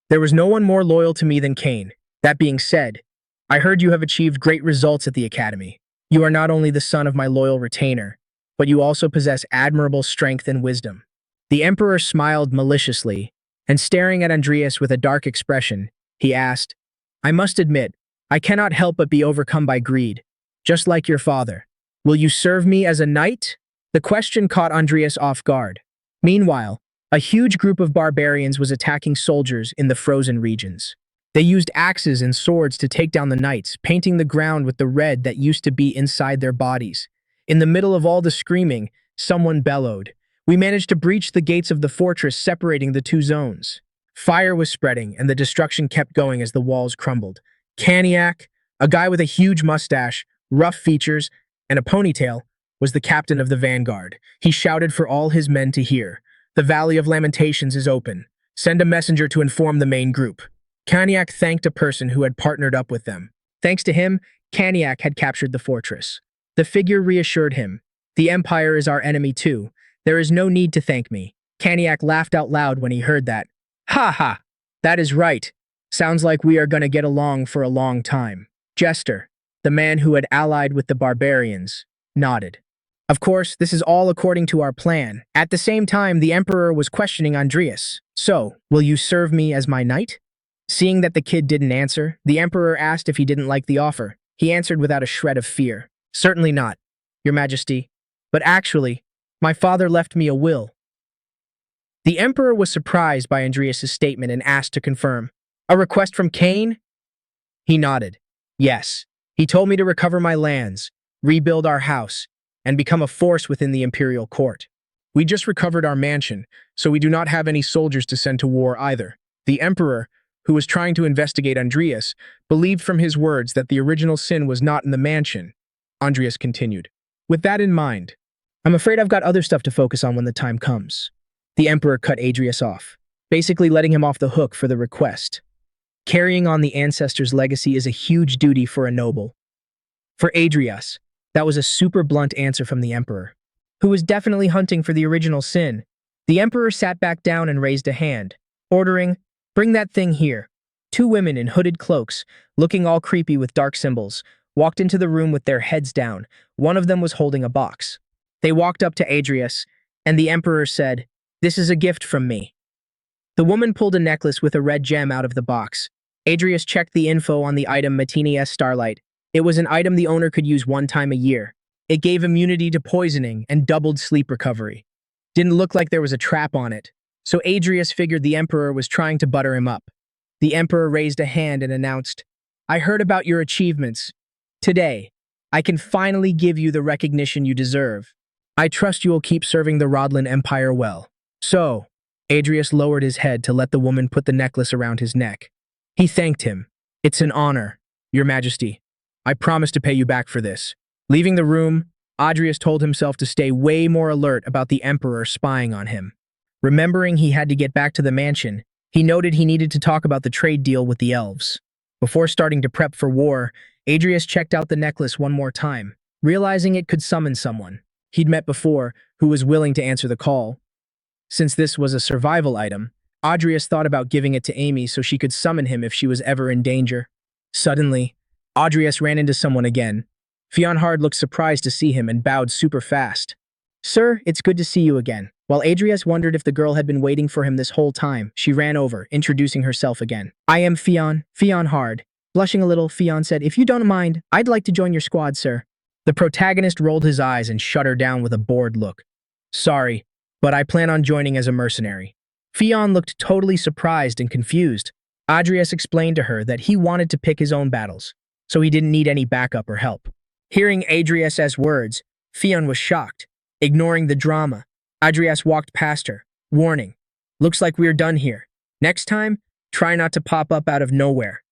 there was no one more loyal to me than Cain. That being said, I heard you have achieved great results at the academy. You are not only the son of my loyal retainer, but you also possess admirable strength and wisdom." The emperor smiled maliciously, and staring at Adrius with a dark expression, he asked, "I must admit, I cannot help but be overcome by greed, just like your father. Will you serve me as a knight?" The question caught Adrius off guard. Meanwhile, a huge group of barbarians was attacking soldiers in the frozen regions. They used axes and swords to take down the knights, painting the ground with the red that used to be inside their bodies. In the middle of all the screaming, someone bellowed, "We managed to breach the gates of the fortress, separating the two zones." Fire was spreading, and the destruction kept going as the walls crumbled. Caniac, a guy with a huge mustache, rough features, and a ponytail, was the captain of the vanguard. He shouted for all his men to hear, "The Valley of Lamentations is open. Send a messenger to inform the main group." Caniac thanked a person who had partnered up with them. Thanks to him, Caniac had captured the fortress. The figure reassured him, "The Empire is our enemy too. There is no need to thank me." Caniac laughed out loud when he heard that. "Ha ha! That is right. Sounds like we are gonna get along for a long time." Jester, the man who had allied with the barbarians, nodded. "Of course, this is all according to our plan." At the same time, the emperor was questioning Adrius. "So, will you serve me as my knight?" Seeing that the kid didn't answer, the emperor asked if he didn't like the offer. He answered without a shred of fear, "Certainly not, your majesty. But actually, my father left me a will." The emperor was surprised by Adrius' statement and asked to confirm. "A request from Cain?" He nodded. "Yes. He told me to recover my lands, rebuild our house, and become a force within the imperial court. We just recovered our mansion, so we do not have any soldiers to send to war either." The emperor, who was trying to investigate Adrius, believed from his words that the original sin was not in the mansion. Adrius continued, "With that in mind, I'm afraid I've got other stuff to focus on when the time comes." The emperor cut Adrius off, basically letting him off the hook for the request. Carrying on the ancestors' legacy is a huge duty for a noble. For Adrius, that was a super blunt answer from the emperor, who was definitely hunting for the original sin. The emperor sat back down and raised a hand, ordering, "Bring that thing here." Two women in hooded cloaks, looking all creepy with dark symbols, walked into the room with their heads down. One of them was holding a box. They walked up to Adrius, and the emperor said, "This is a gift from me." The woman pulled a necklace with a red gem out of the box. Adrius checked the info on the item Matini S. Starlight. It was an item the owner could use one time a year. It gave immunity to poisoning and doubled sleep recovery. Didn't look like there was a trap on it, so Adrius figured the emperor was trying to butter him up. The emperor raised a hand and announced, "I heard about your achievements. Today, I can finally give you the recognition you deserve. I trust you will keep serving the Rodlin Empire well." So, Adrius lowered his head to let the woman put the necklace around his neck. He thanked him. "It's an honor, your majesty. I promise to pay you back for this." Leaving the room, Adrius told himself to stay way more alert about the emperor spying on him. Remembering he had to get back to the mansion, he noted he needed to talk about the trade deal with the elves. Before starting to prep for war, Adrius checked out the necklace one more time, realizing it could summon someone he'd met before who was willing to answer the call. Since this was a survival item, Adrius thought about giving it to Amy so she could summon him if she was ever in danger. Suddenly, Adrius ran into someone again. Fionhard looked surprised to see him and bowed super fast. "Sir, it's good to see you again." While Adrius wondered if the girl had been waiting for him this whole time, she ran over, introducing herself again. "I am Fionhard." Blushing a little, Fion said, "If you don't mind, I'd like to join your squad, sir." The protagonist rolled his eyes and shut her down with a bored look. "Sorry, but I plan on joining as a mercenary." Fion looked totally surprised and confused. Adrius explained to her that he wanted to pick his own battles. so he didn't need any backup or help. Hearing Adrius's words, Fionn was shocked. Ignoring the drama, Adrius walked past her, warning, "Looks like we're done here. Next time, try not to pop up out of nowhere."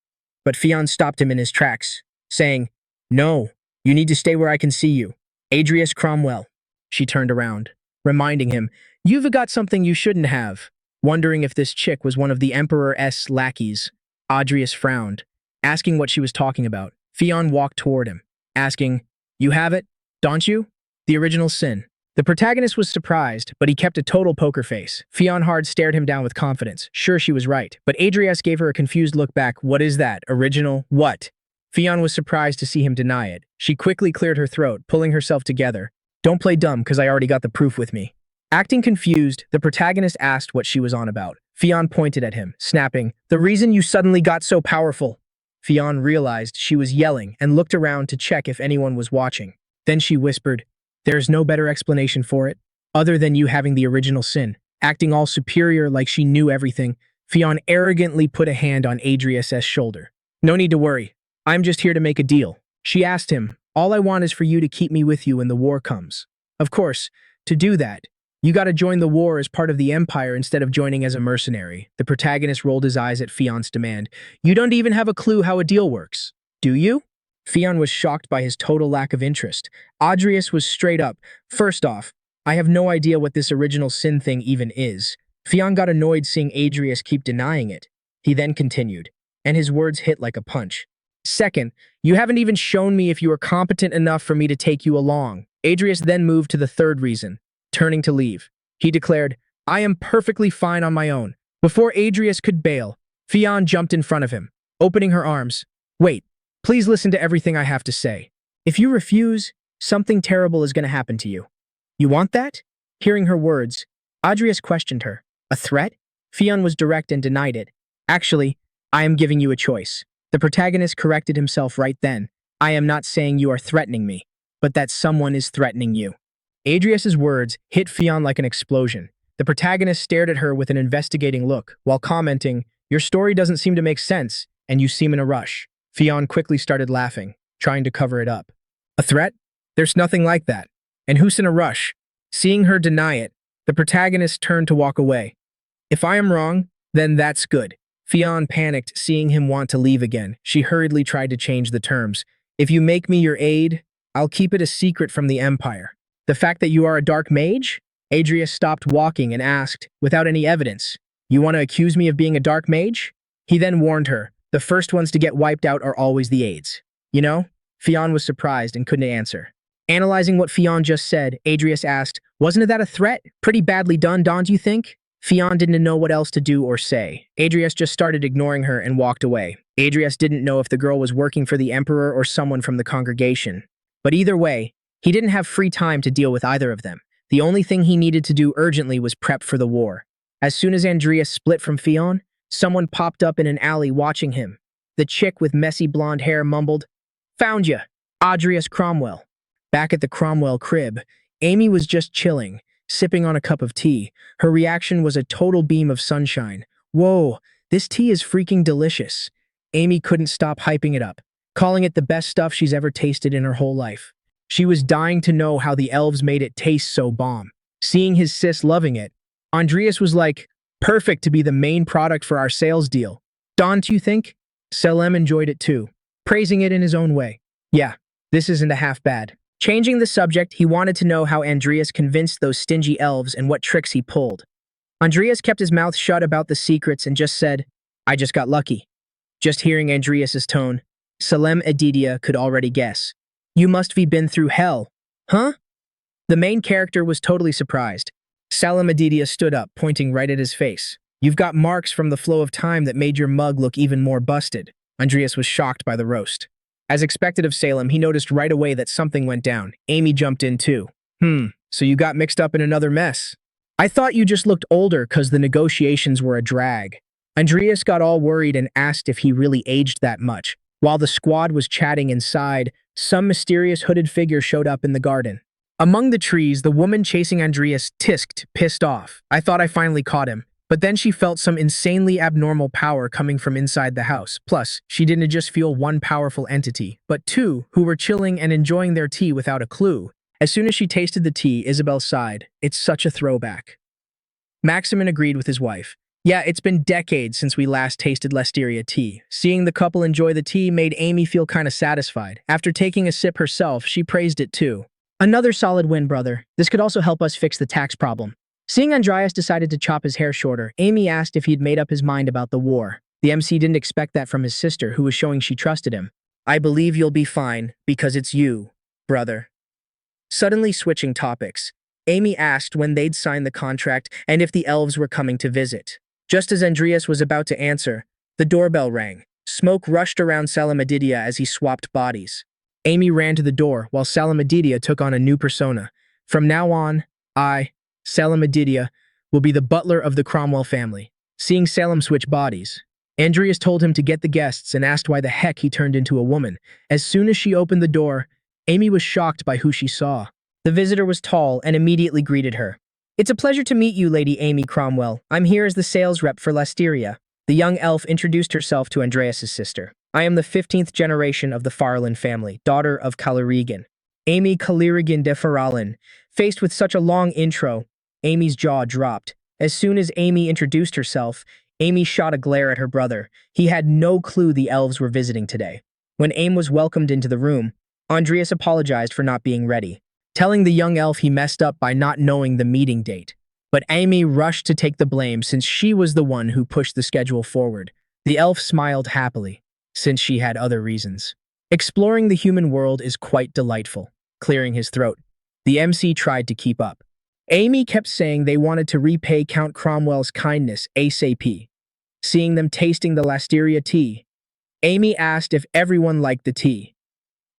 But Fionn stopped him in his tracks, saying, "No, you need to stay where I can see you. Adrius Cromwell." She turned around, reminding him, "You've got something you shouldn't have." Wondering if this chick was one of the Emperor's lackeys, Adrius frowned, asking what she was talking about. Fionn walked toward him, asking, "You have it, don't you? The original sin." The protagonist was surprised, but he kept a total poker face. Fionn Hard stared him down with confidence. Sure, she was right, but Adrius gave her a confused look back. "What is that? Original? What?" Fionn was surprised to see him deny it. She quickly cleared her throat, pulling herself together. "Don't play dumb, because I already got the proof with me." Acting confused, the protagonist asked what she was on about. Fionn pointed at him, snapping, "The reason you suddenly got so powerful." Fionn realized she was yelling and looked around to check if anyone was watching. Then she whispered, "There's no better explanation for it, other than you having the original sin." Acting all superior like she knew everything, Fionn arrogantly put a hand on Adrius's shoulder. "No need to worry. I'm just here to make a deal." She asked him, "All I want is for you to keep me with you when the war comes. Of course, to do that, you gotta join the war as part of the Empire instead of joining as a mercenary." The protagonist rolled his eyes at Fionn's demand. "You don't even have a clue how a deal works, do you?" Fionn was shocked by his total lack of interest. Adrius was straight up. "First off, I have no idea what this original sin thing even is." Fionn got annoyed seeing Adrius keep denying it. He then continued, and his words hit like a punch. "Second, you haven't even shown me if you are competent enough for me to take you along." Adrius then moved to the third reason, turning to leave. He declared, "I am perfectly fine on my own." Before Adrius could bail, Fionn jumped in front of him, opening her arms. "Wait, please listen to everything I have to say. If you refuse, something terrible is going to happen to you. You want that?" Hearing her words, Adrius questioned her. "A threat?" Fionn was direct and denied it. "Actually, I am giving you a choice." The protagonist corrected himself right then. "I am not saying you are threatening me, but that someone is threatening you." Adrius's words hit Fionn like an explosion. The protagonist stared at her with an investigating look, while commenting, "Your story doesn't seem to make sense, and you seem in a rush." Fionn quickly started laughing, trying to cover it up. "A threat? There's nothing like that. And who's in a rush?" Seeing her deny it, the protagonist turned to walk away. "If I am wrong, then that's good." Fionn panicked, seeing him want to leave again. She hurriedly tried to change the terms. "If you make me your aide, I'll keep it a secret from the Empire." "The fact that you are a dark mage?" Adrius stopped walking and asked, without any evidence, "You want to accuse me of being a dark mage?" He then warned her, "The first ones to get wiped out are always the aides. You know?" Fionn was surprised and couldn't answer. Analyzing what Fionn just said, Adrius asked, "Wasn't that a threat? Pretty badly done, don't you think?" Fionn didn't know what else to do or say. Adrius just started ignoring her and walked away. Adrius didn't know if the girl was working for the Emperor or someone from the congregation. But either way, he didn't have free time to deal with either of them. The only thing he needed to do urgently was prep for the war. As soon as Adrius split from Fionn, someone popped up in an alley watching him. The chick with messy blonde hair mumbled, "Found ya, Adrius Cromwell." Back at the Cromwell crib, Amy was just chilling, sipping on a cup of tea. Her reaction was a total beam of sunshine. "Whoa, this tea is freaking delicious." Amy couldn't stop hyping it up, calling it the best stuff she's ever tasted in her whole life. She was dying to know how the elves made it taste so bomb. Seeing his sis loving it, Adrius was like, "Perfect to be the main product for our sales deal. Don't you think?" Selim enjoyed it too, praising it in his own way. "Yeah, this isn't a half bad." Changing the subject, he wanted to know how Adrius convinced those stingy elves and what tricks he pulled. Adrius kept his mouth shut about the secrets and just said, "I just got lucky." Just hearing Adrius's tone, Selim Adidia could already guess. "You must be been through hell, huh?" The main character was totally surprised. Selim Adidia stood up, pointing right at his face. "You've got marks from the flow of time that made your mug look even more busted." Adrius was shocked by the roast. As expected of Salem, he noticed right away that something went down. Amy jumped in too. So you got mixed up in another mess. I thought you just looked older because the negotiations were a drag." Adrius got all worried and asked if he really aged that much. While the squad was chatting inside, some mysterious hooded figure showed up in the garden. Among the trees, the woman chasing Adrius tisked, pissed off. "I thought I finally caught him. But then she felt some insanely abnormal power coming from inside the house. Plus, she didn't just feel one powerful entity, but two who were chilling and enjoying their tea without a clue. As soon as she tasted the tea, Isabel sighed. It's such a throwback. Maximin agreed with his wife. Yeah, it's been decades since we last tasted Lesteria tea. Seeing the couple enjoy the tea made Amy feel kind of satisfied. After taking a sip herself, she praised it too. Another solid win, brother. This could also help us fix the tax problem. Seeing Andreas decided to chop his hair shorter, Amy asked if he'd made up his mind about the war. The MC didn't expect that from his sister, who was showing she trusted him. I believe you'll be fine, because it's you, brother. Suddenly switching topics, Amy asked when they'd signed the contract and if the elves were coming to visit. Just as Andreas was about to answer, the doorbell rang. Smoke rushed around Salamadidia as he swapped bodies. Amy ran to the door, while Salamadidia took on a new persona. From now on, Salamadidia, will be the butler of the Cromwell family. Seeing Salem switch bodies, Andreas told him to get the guests and asked why the heck he turned into a woman. As soon as she opened the door, Amy was shocked by who she saw. The visitor was tall and immediately greeted her. It's a pleasure to meet you, Lady Amy Cromwell. I'm here as the sales rep for Lesteria. The young elf introduced herself to Andreas's sister. I am the 15th generation of the Farlin family, daughter of Calirigan. Amy Calirigan de Farallin. Faced with such a long intro, Amy's jaw dropped. As soon as Amy introduced herself, Amy shot a glare at her brother. He had no clue the elves were visiting today. When Amy was welcomed into the room, Andreas apologized for not being ready, telling the young elf he messed up by not knowing the meeting date. But Amy rushed to take the blame since she was the one who pushed the schedule forward. The elf smiled happily, since she had other reasons. Exploring the human world is quite delightful. Clearing his throat, the MC tried to keep up. Amy kept saying they wanted to repay Count Cromwell's kindness ASAP. Seeing them tasting the Lesteria tea, Amy asked if everyone liked the tea.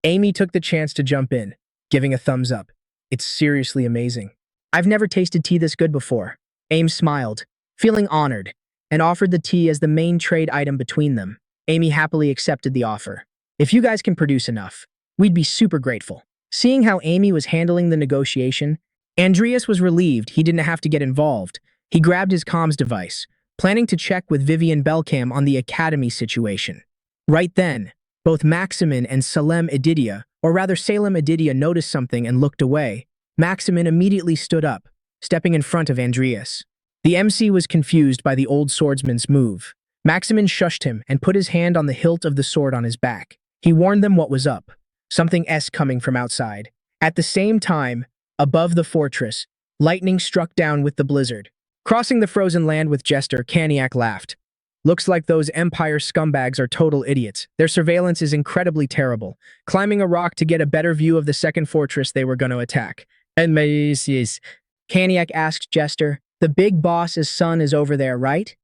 Amy took the chance to jump in, giving a thumbs up. It's seriously amazing. I've never tasted tea this good before. Amy smiled, feeling honored, and offered the tea as the main trade item between them. Amy happily accepted the offer. If you guys can produce enough, we'd be super grateful. Seeing how Amy was handling the negotiation, Andreas was relieved he didn't have to get involved. He grabbed his comms device, planning to check with Vivian Belcam on the academy situation. Right then, both Maximin and Salem Edidia, or rather Salem Edidia, noticed something and looked away. Maximin immediately stood up, stepping in front of Andreas. The MC was confused by the old swordsman's move. Maximin shushed him and put his hand on the hilt of the sword on his back. He warned them what was up. Something coming from outside. At the same time, above the fortress, lightning struck down with the blizzard. Crossing the frozen land with Jester, Caniac laughed. Looks like those Empire scumbags are total idiots. Their surveillance is incredibly terrible. Climbing a rock to get a better view of the second fortress they were going to attack. And Caniac asked Jester, the big boss's son is over there, right?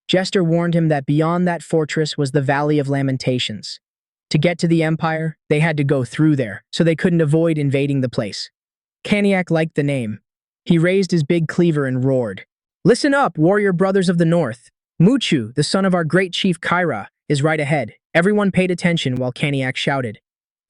Jester warned him that beyond that fortress was the Valley of Lamentations. To get to the Empire, they had to go through there, so they couldn't avoid invading the place. Caniac liked the name. He raised his big cleaver and roared. Listen up, warrior brothers of the north. Muchu, the son of our great chief Kyra, is right ahead. Everyone paid attention while Caniac shouted.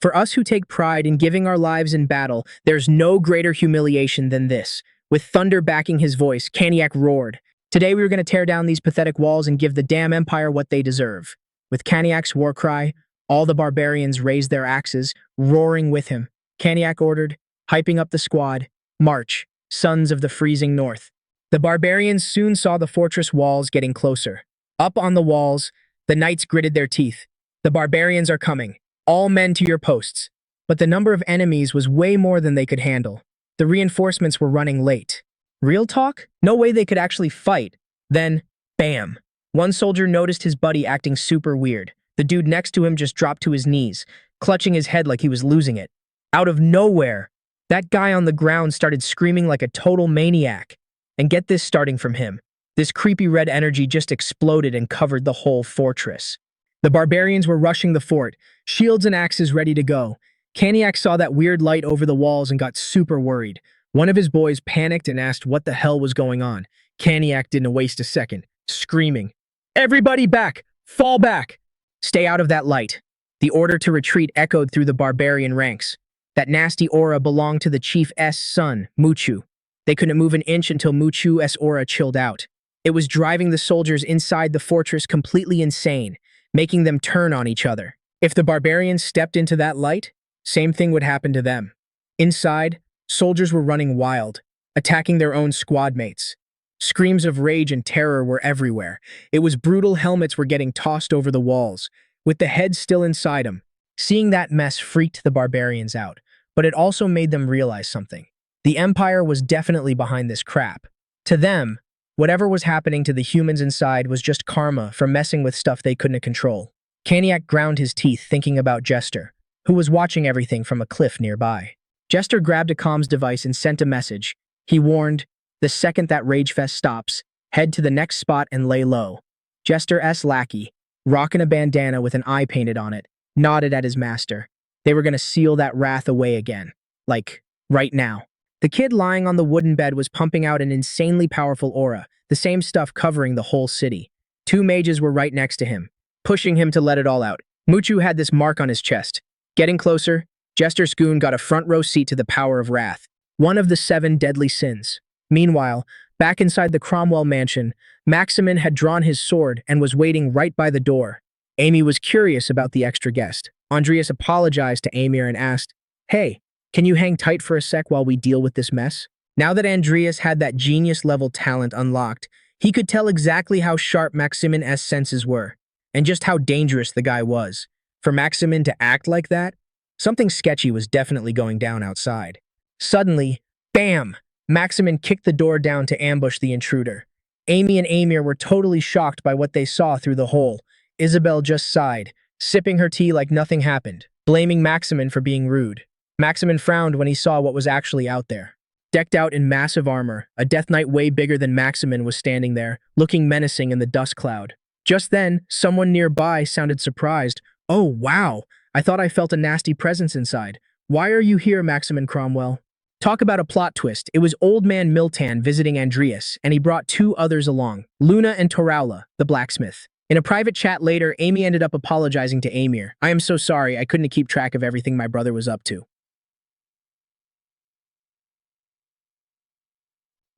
For us who take pride in giving our lives in battle, there's no greater humiliation than this. With thunder backing his voice, Caniac roared. Today we were going to tear down these pathetic walls and give the damn Empire what they deserve. With Caniac's war cry, all the barbarians raised their axes, roaring with him. Caniac ordered, hyping up the squad, march, sons of the freezing north. The barbarians soon saw the fortress walls getting closer. Up on the walls, the knights gritted their teeth. The barbarians are coming. All men to your posts. But the number of enemies was way more than they could handle. The reinforcements were running late. Real talk? No way they could actually fight. Then, bam. One soldier noticed his buddy acting super weird. The dude next to him just dropped to his knees, clutching his head like he was losing it. Out of nowhere, that guy on the ground started screaming like a total maniac. And get this, starting from him. This creepy red energy just exploded and covered the whole fortress. The barbarians were rushing the fort, shields and axes ready to go. Caniac saw that weird light over the walls and got super worried. One of his boys panicked and asked what the hell was going on. Caniac didn't waste a second, screaming, "Everybody back! Fall back! Stay out of that light." The order to retreat echoed through the barbarian ranks. That nasty aura belonged to the chief's son, Muchu. They couldn't move an inch until Muchu's aura chilled out. It was driving the soldiers inside the fortress completely insane, making them turn on each other. If the barbarians stepped into that light, same thing would happen to them. Inside, soldiers were running wild, attacking their own squad mates. Screams of rage and terror were everywhere. It was brutal. Helmets were getting tossed over the walls, with the heads still inside them. Seeing that mess freaked the barbarians out, but it also made them realize something. The Empire was definitely behind this crap. To them, whatever was happening to the humans inside was just karma for messing with stuff they couldn't control. Caniac ground his teeth thinking about Jester, who was watching everything from a cliff nearby. Jester grabbed a comms device and sent a message. He warned, the second that Ragefest stops, head to the next spot and lay low. Jester's lackey, rocking a bandana with an eye painted on it, nodded at his master. They were going to seal that wrath away again. Like, right now. The kid lying on the wooden bed was pumping out an insanely powerful aura, the same stuff covering the whole city. Two mages were right next to him, pushing him to let it all out. Muchu had this mark on his chest. Getting closer, Jester Schoon got a front row seat to the power of wrath, one of the 7 deadly sins. Meanwhile, back inside the Cromwell mansion, Maximin had drawn his sword and was waiting right by the door. Amy was curious about the extra guest. Andreas apologized to Amir and asked, "Hey, can you hang tight for a sec while we deal with this mess?" Now that Andreas had that genius-level talent unlocked, he could tell exactly how sharp Maximin's senses were, and just how dangerous the guy was. For Maximin to act like that, something sketchy was definitely going down outside. Suddenly, bam! Maximin kicked the door down to ambush the intruder. Amy and Amir were totally shocked by what they saw through the hole. Isabel just sighed, sipping her tea like nothing happened, blaming Maximin for being rude. Maximin frowned when he saw what was actually out there. Decked out in massive armor, a Death Knight way bigger than Maximin was standing there, looking menacing in the dust cloud. Just then, someone nearby sounded surprised. "Oh, wow! I thought I felt a nasty presence inside. Why are you here, Maximin Cromwell?" Talk about a plot twist. It was Old Man Miltan visiting Andreas, and he brought 2 others along, Luna and Toraula, the blacksmith. In a private chat later, Amy ended up apologizing to Amir. "I am so sorry, I couldn't keep track of everything my brother was up to."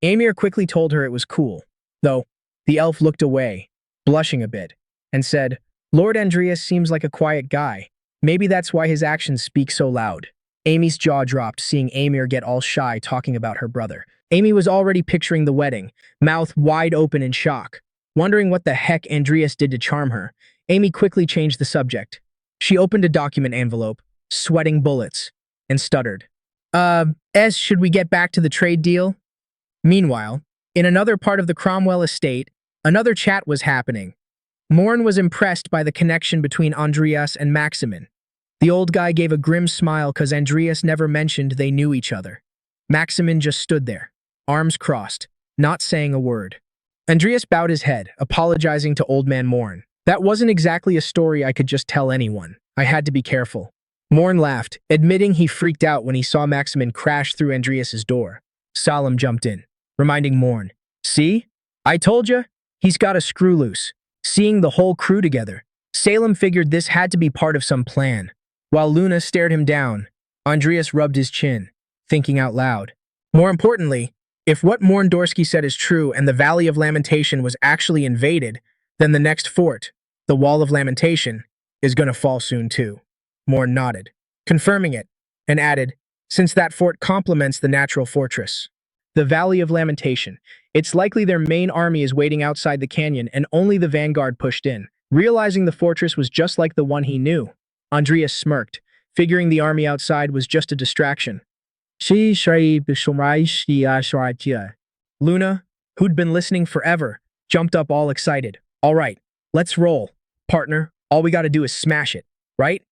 Amir quickly told her it was cool, though the elf looked away, blushing a bit, and said, "Lord Andreas seems like a quiet guy. Maybe that's why his actions speak so loud." Amy's jaw dropped, seeing Amir get all shy talking about her brother. Amy was already picturing the wedding, mouth wide open in shock. Wondering what the heck Andreas did to charm her, Amy quickly changed the subject. She opened a document envelope, sweating bullets, and stuttered. Should we get back to the trade deal?" Meanwhile, in another part of the Cromwell estate, another chat was happening. Morn was impressed by the connection between Andreas and Maximin. The old guy gave a grim smile because Andreas never mentioned they knew each other. Maximin just stood there, arms crossed, not saying a word. Andreas bowed his head, apologizing to Old Man Morn. "That wasn't exactly a story I could just tell anyone. I had to be careful." Morn laughed, admitting he freaked out when he saw Maximin crash through Andreas's door. Salim jumped in, reminding Morn, "See? I told you? He's got a screw loose." Seeing the whole crew together, Salem figured this had to be part of some plan. While Luna stared him down, Andreas rubbed his chin, thinking out loud. More importantly, if what Morndorsky said is true and the Valley of Lamentation was actually invaded, then the next fort, the Wall of Lamentation, is gonna fall soon too. Morn nodded, confirming it, and added, "Since that fort complements the natural fortress." The Valley of Lamentation. It's likely their main army is waiting outside the canyon and only the vanguard pushed in. Realizing the fortress was just like the one he knew, Andreas smirked, figuring the army outside was just a distraction. Luna, who'd been listening forever, jumped up all excited. "All right, let's roll. Partner, all we gotta do is smash it, right?"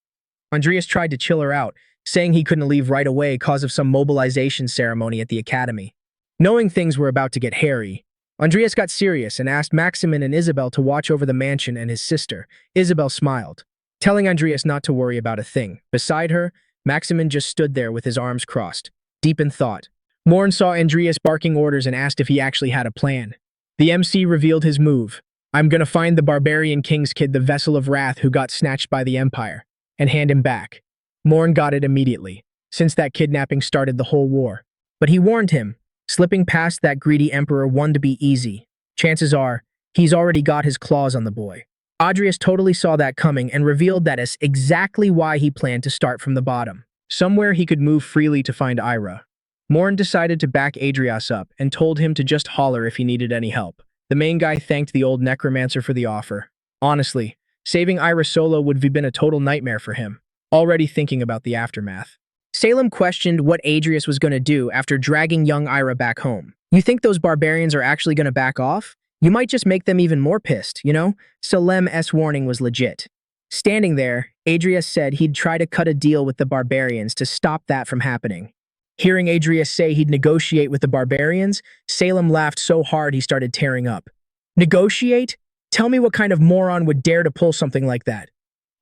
Andreas tried to chill her out, saying he couldn't leave right away cause of some mobilization ceremony at the academy. Knowing things were about to get hairy, Andreas got serious and asked Maximin and Isabel to watch over the mansion and his sister. Isabel smiled, telling Andreas not to worry about a thing. Beside her, Maximin just stood there with his arms crossed, deep in thought. Morn saw Andreas barking orders and asked if he actually had a plan. The MC revealed his move. "I'm gonna find the barbarian king's kid, the vessel of wrath who got snatched by the Empire, and hand him back." Morn got it immediately, since that kidnapping started the whole war. But he warned him, slipping past that greedy emperor won to be easy. Chances are, he's already got his claws on the boy. Adrius totally saw that coming and revealed that is exactly why he planned to start from the bottom. Somewhere he could move freely to find Ira. Morn decided to back Adrius up and told him to just holler if he needed any help. The main guy thanked the old Necromancer for the offer. Honestly, saving Ira solo would have been a total nightmare for him, already thinking about the aftermath. Salem questioned what Adrius was going to do after dragging young Ira back home. You think those barbarians are actually going to back off? You might just make them even more pissed, you know? Salem's warning was legit. Standing there, Adrius said he'd try to cut a deal with the barbarians to stop that from happening. Hearing Adrius say he'd negotiate with the barbarians, Salem laughed so hard he started tearing up. Negotiate? Tell me what kind of moron would dare to pull something like that.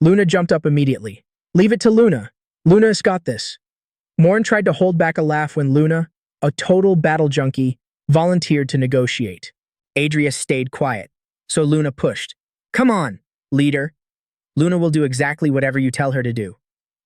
Luna jumped up immediately. Leave it to Luna. Luna's got this. Morn tried to hold back a laugh when Luna, a total battle junkie, volunteered to negotiate. Adrius stayed quiet, so Luna pushed. Come on, leader. Luna will do exactly whatever you tell her to do.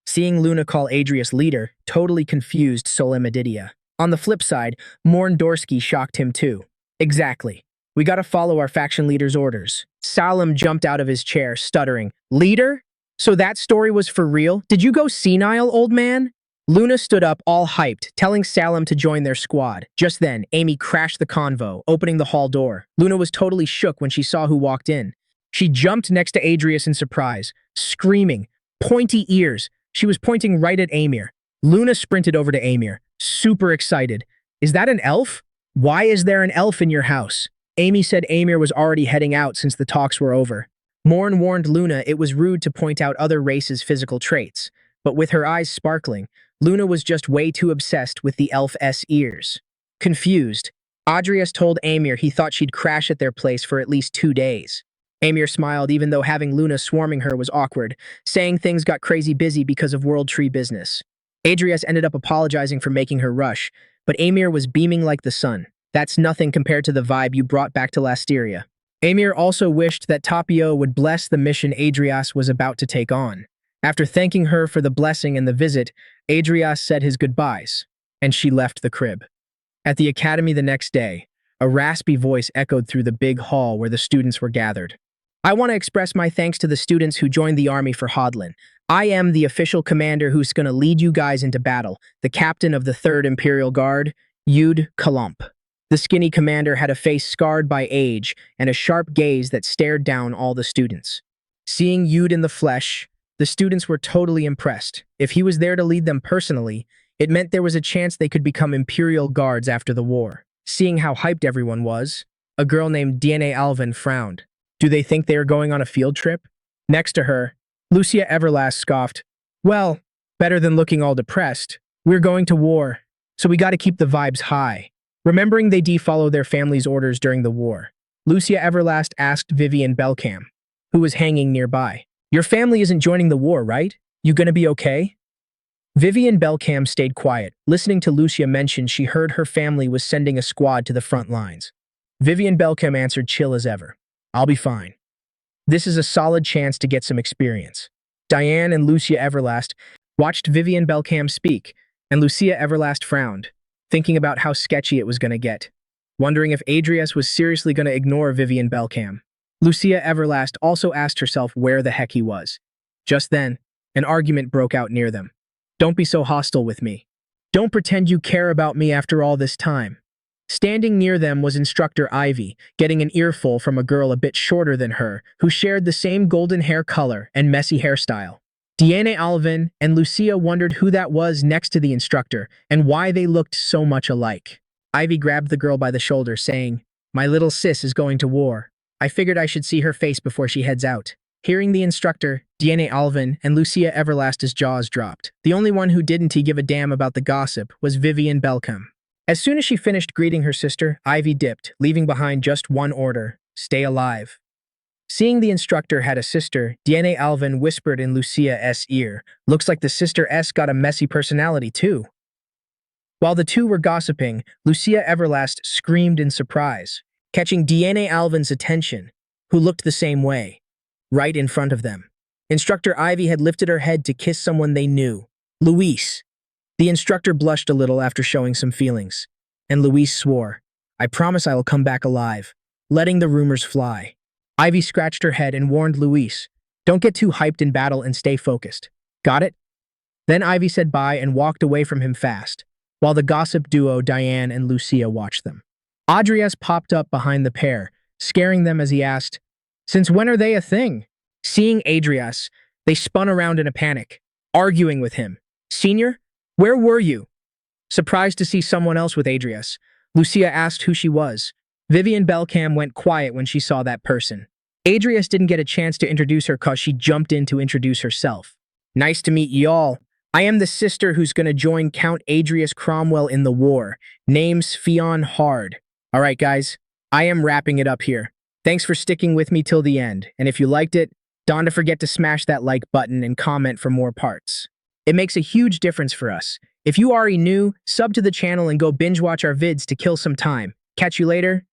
Seeing Luna call Adrius leader totally confused Solemnidia. On the flip side, Morn Dorsky shocked him too. Exactly. We gotta follow our faction leader's orders. Salem jumped out of his chair, stuttering. Leader? So that story was for real? Did you go senile, old man? Luna stood up all hyped, telling Salem to join their squad. Just then, Amy crashed the convo, opening the hall door. Luna was totally shook when she saw who walked in. She jumped next to Adrius in surprise, screaming, pointy ears. She was pointing right at Amir. Luna sprinted over to Amir, super excited. Is that an elf? Why is there an elf in your house? Amy said Amir was already heading out since the talks were over. Morn warned Luna it was rude to point out other races' physical traits, but with her eyes sparkling, Luna was just way too obsessed with the elf's ears. Confused, Adrius told Amir he thought she'd crash at their place for at least 2 days. Amir smiled even though having Luna swarming her was awkward, saying things got crazy busy because of World Tree business. Adrius ended up apologizing for making her rush, but Amir was beaming like the sun. That's nothing compared to the vibe you brought back to Lasteria. Amir also wished that Tapio would bless the mission Adrius was about to take on. After thanking her for the blessing and the visit, Adrius said his goodbyes, and she left the crib. At the academy the next day, a raspy voice echoed through the big hall where the students were gathered. I want to express my thanks to the students who joined the army for Hodlin. I am the official commander who's going to lead you guys into battle, the captain of the 3rd Imperial Guard, Yud Kalump. The skinny commander had a face scarred by age and a sharp gaze that stared down all the students. Seeing Yud in the flesh, the students were totally impressed. If he was there to lead them personally, it meant there was a chance they could become Imperial Guards after the war. Seeing how hyped everyone was, a girl named DNA Alvin frowned. Do they think they are going on a field trip? Next to her, Lucia Everlast scoffed. Well, better than looking all depressed. We're going to war, so we gotta keep the vibes high. Remembering they follow their family's orders during the war, Lucia Everlast asked Vivian Belcam, who was hanging nearby. Your family isn't joining the war, right? You gonna be okay? Vivian Belcam stayed quiet, listening to Lucia mention she heard her family was sending a squad to the front lines. Vivian Belcam answered chill as ever. I'll be fine. This is a solid chance to get some experience. Diane and Lucia Everlast watched Vivian Belcam speak, and Lucia Everlast frowned, thinking about how sketchy it was gonna get, wondering if Adrius was seriously gonna ignore Vivian Belcam. Lucia Everlast also asked herself where the heck he was. Just then, an argument broke out near them. Don't be so hostile with me. Don't pretend you care about me after all this time. Standing near them was Instructor Ivy, getting an earful from a girl a bit shorter than her, who shared the same golden hair color and messy hairstyle. Deanne Alvin and Lucia wondered who that was next to the instructor and why they looked so much alike. Ivy grabbed the girl by the shoulder, saying, My little sis is going to war. I figured I should see her face before she heads out. Hearing the instructor, Deanne Alvin and Lucia Everlast's jaws dropped. The only one who didn't give a damn about the gossip was Vivian Belcam. As soon as she finished greeting her sister, Ivy dipped, leaving behind just one order: stay alive. Seeing the instructor had a sister, Deanne Alvin whispered in Lucia's ear, looks like the sister S got a messy personality too. While the two were gossiping, Lucia Everlast screamed in surprise, catching Deanne Alvin's attention, who looked the same way, right in front of them. Instructor Ivy had lifted her head to kiss someone they knew, Luis. The instructor blushed a little after showing some feelings, and Luis swore, I promise I will come back alive. letting the rumors fly. Ivy scratched her head and warned Luis, "Don't get too hyped in battle and stay focused. Got it?" Then Ivy said bye and walked away from him fast, while the gossip duo Diane and Lucia watched them. Adrius popped up behind the pair, scaring them as he asked, "Since when are they a thing?" Seeing Adrius, they spun around in a panic, arguing with him. "Senior, where were you?" Surprised to see someone else with Adrius, Lucia asked who she was. Vivian Belcam went quiet when she saw that person. Adrius didn't get a chance to introduce her cause she jumped in to introduce herself. "Nice to meet y'all. I am the sister who's gonna join Count Adrius Cromwell in the war. Name's Fionn Hard. Alright guys, I am wrapping it up here. Thanks for sticking with me till the end, and if you liked it, don't forget to smash that like button and comment for more parts. It makes a huge difference for us. If you already new, sub to the channel and go binge watch our vids to kill some time. Catch you later.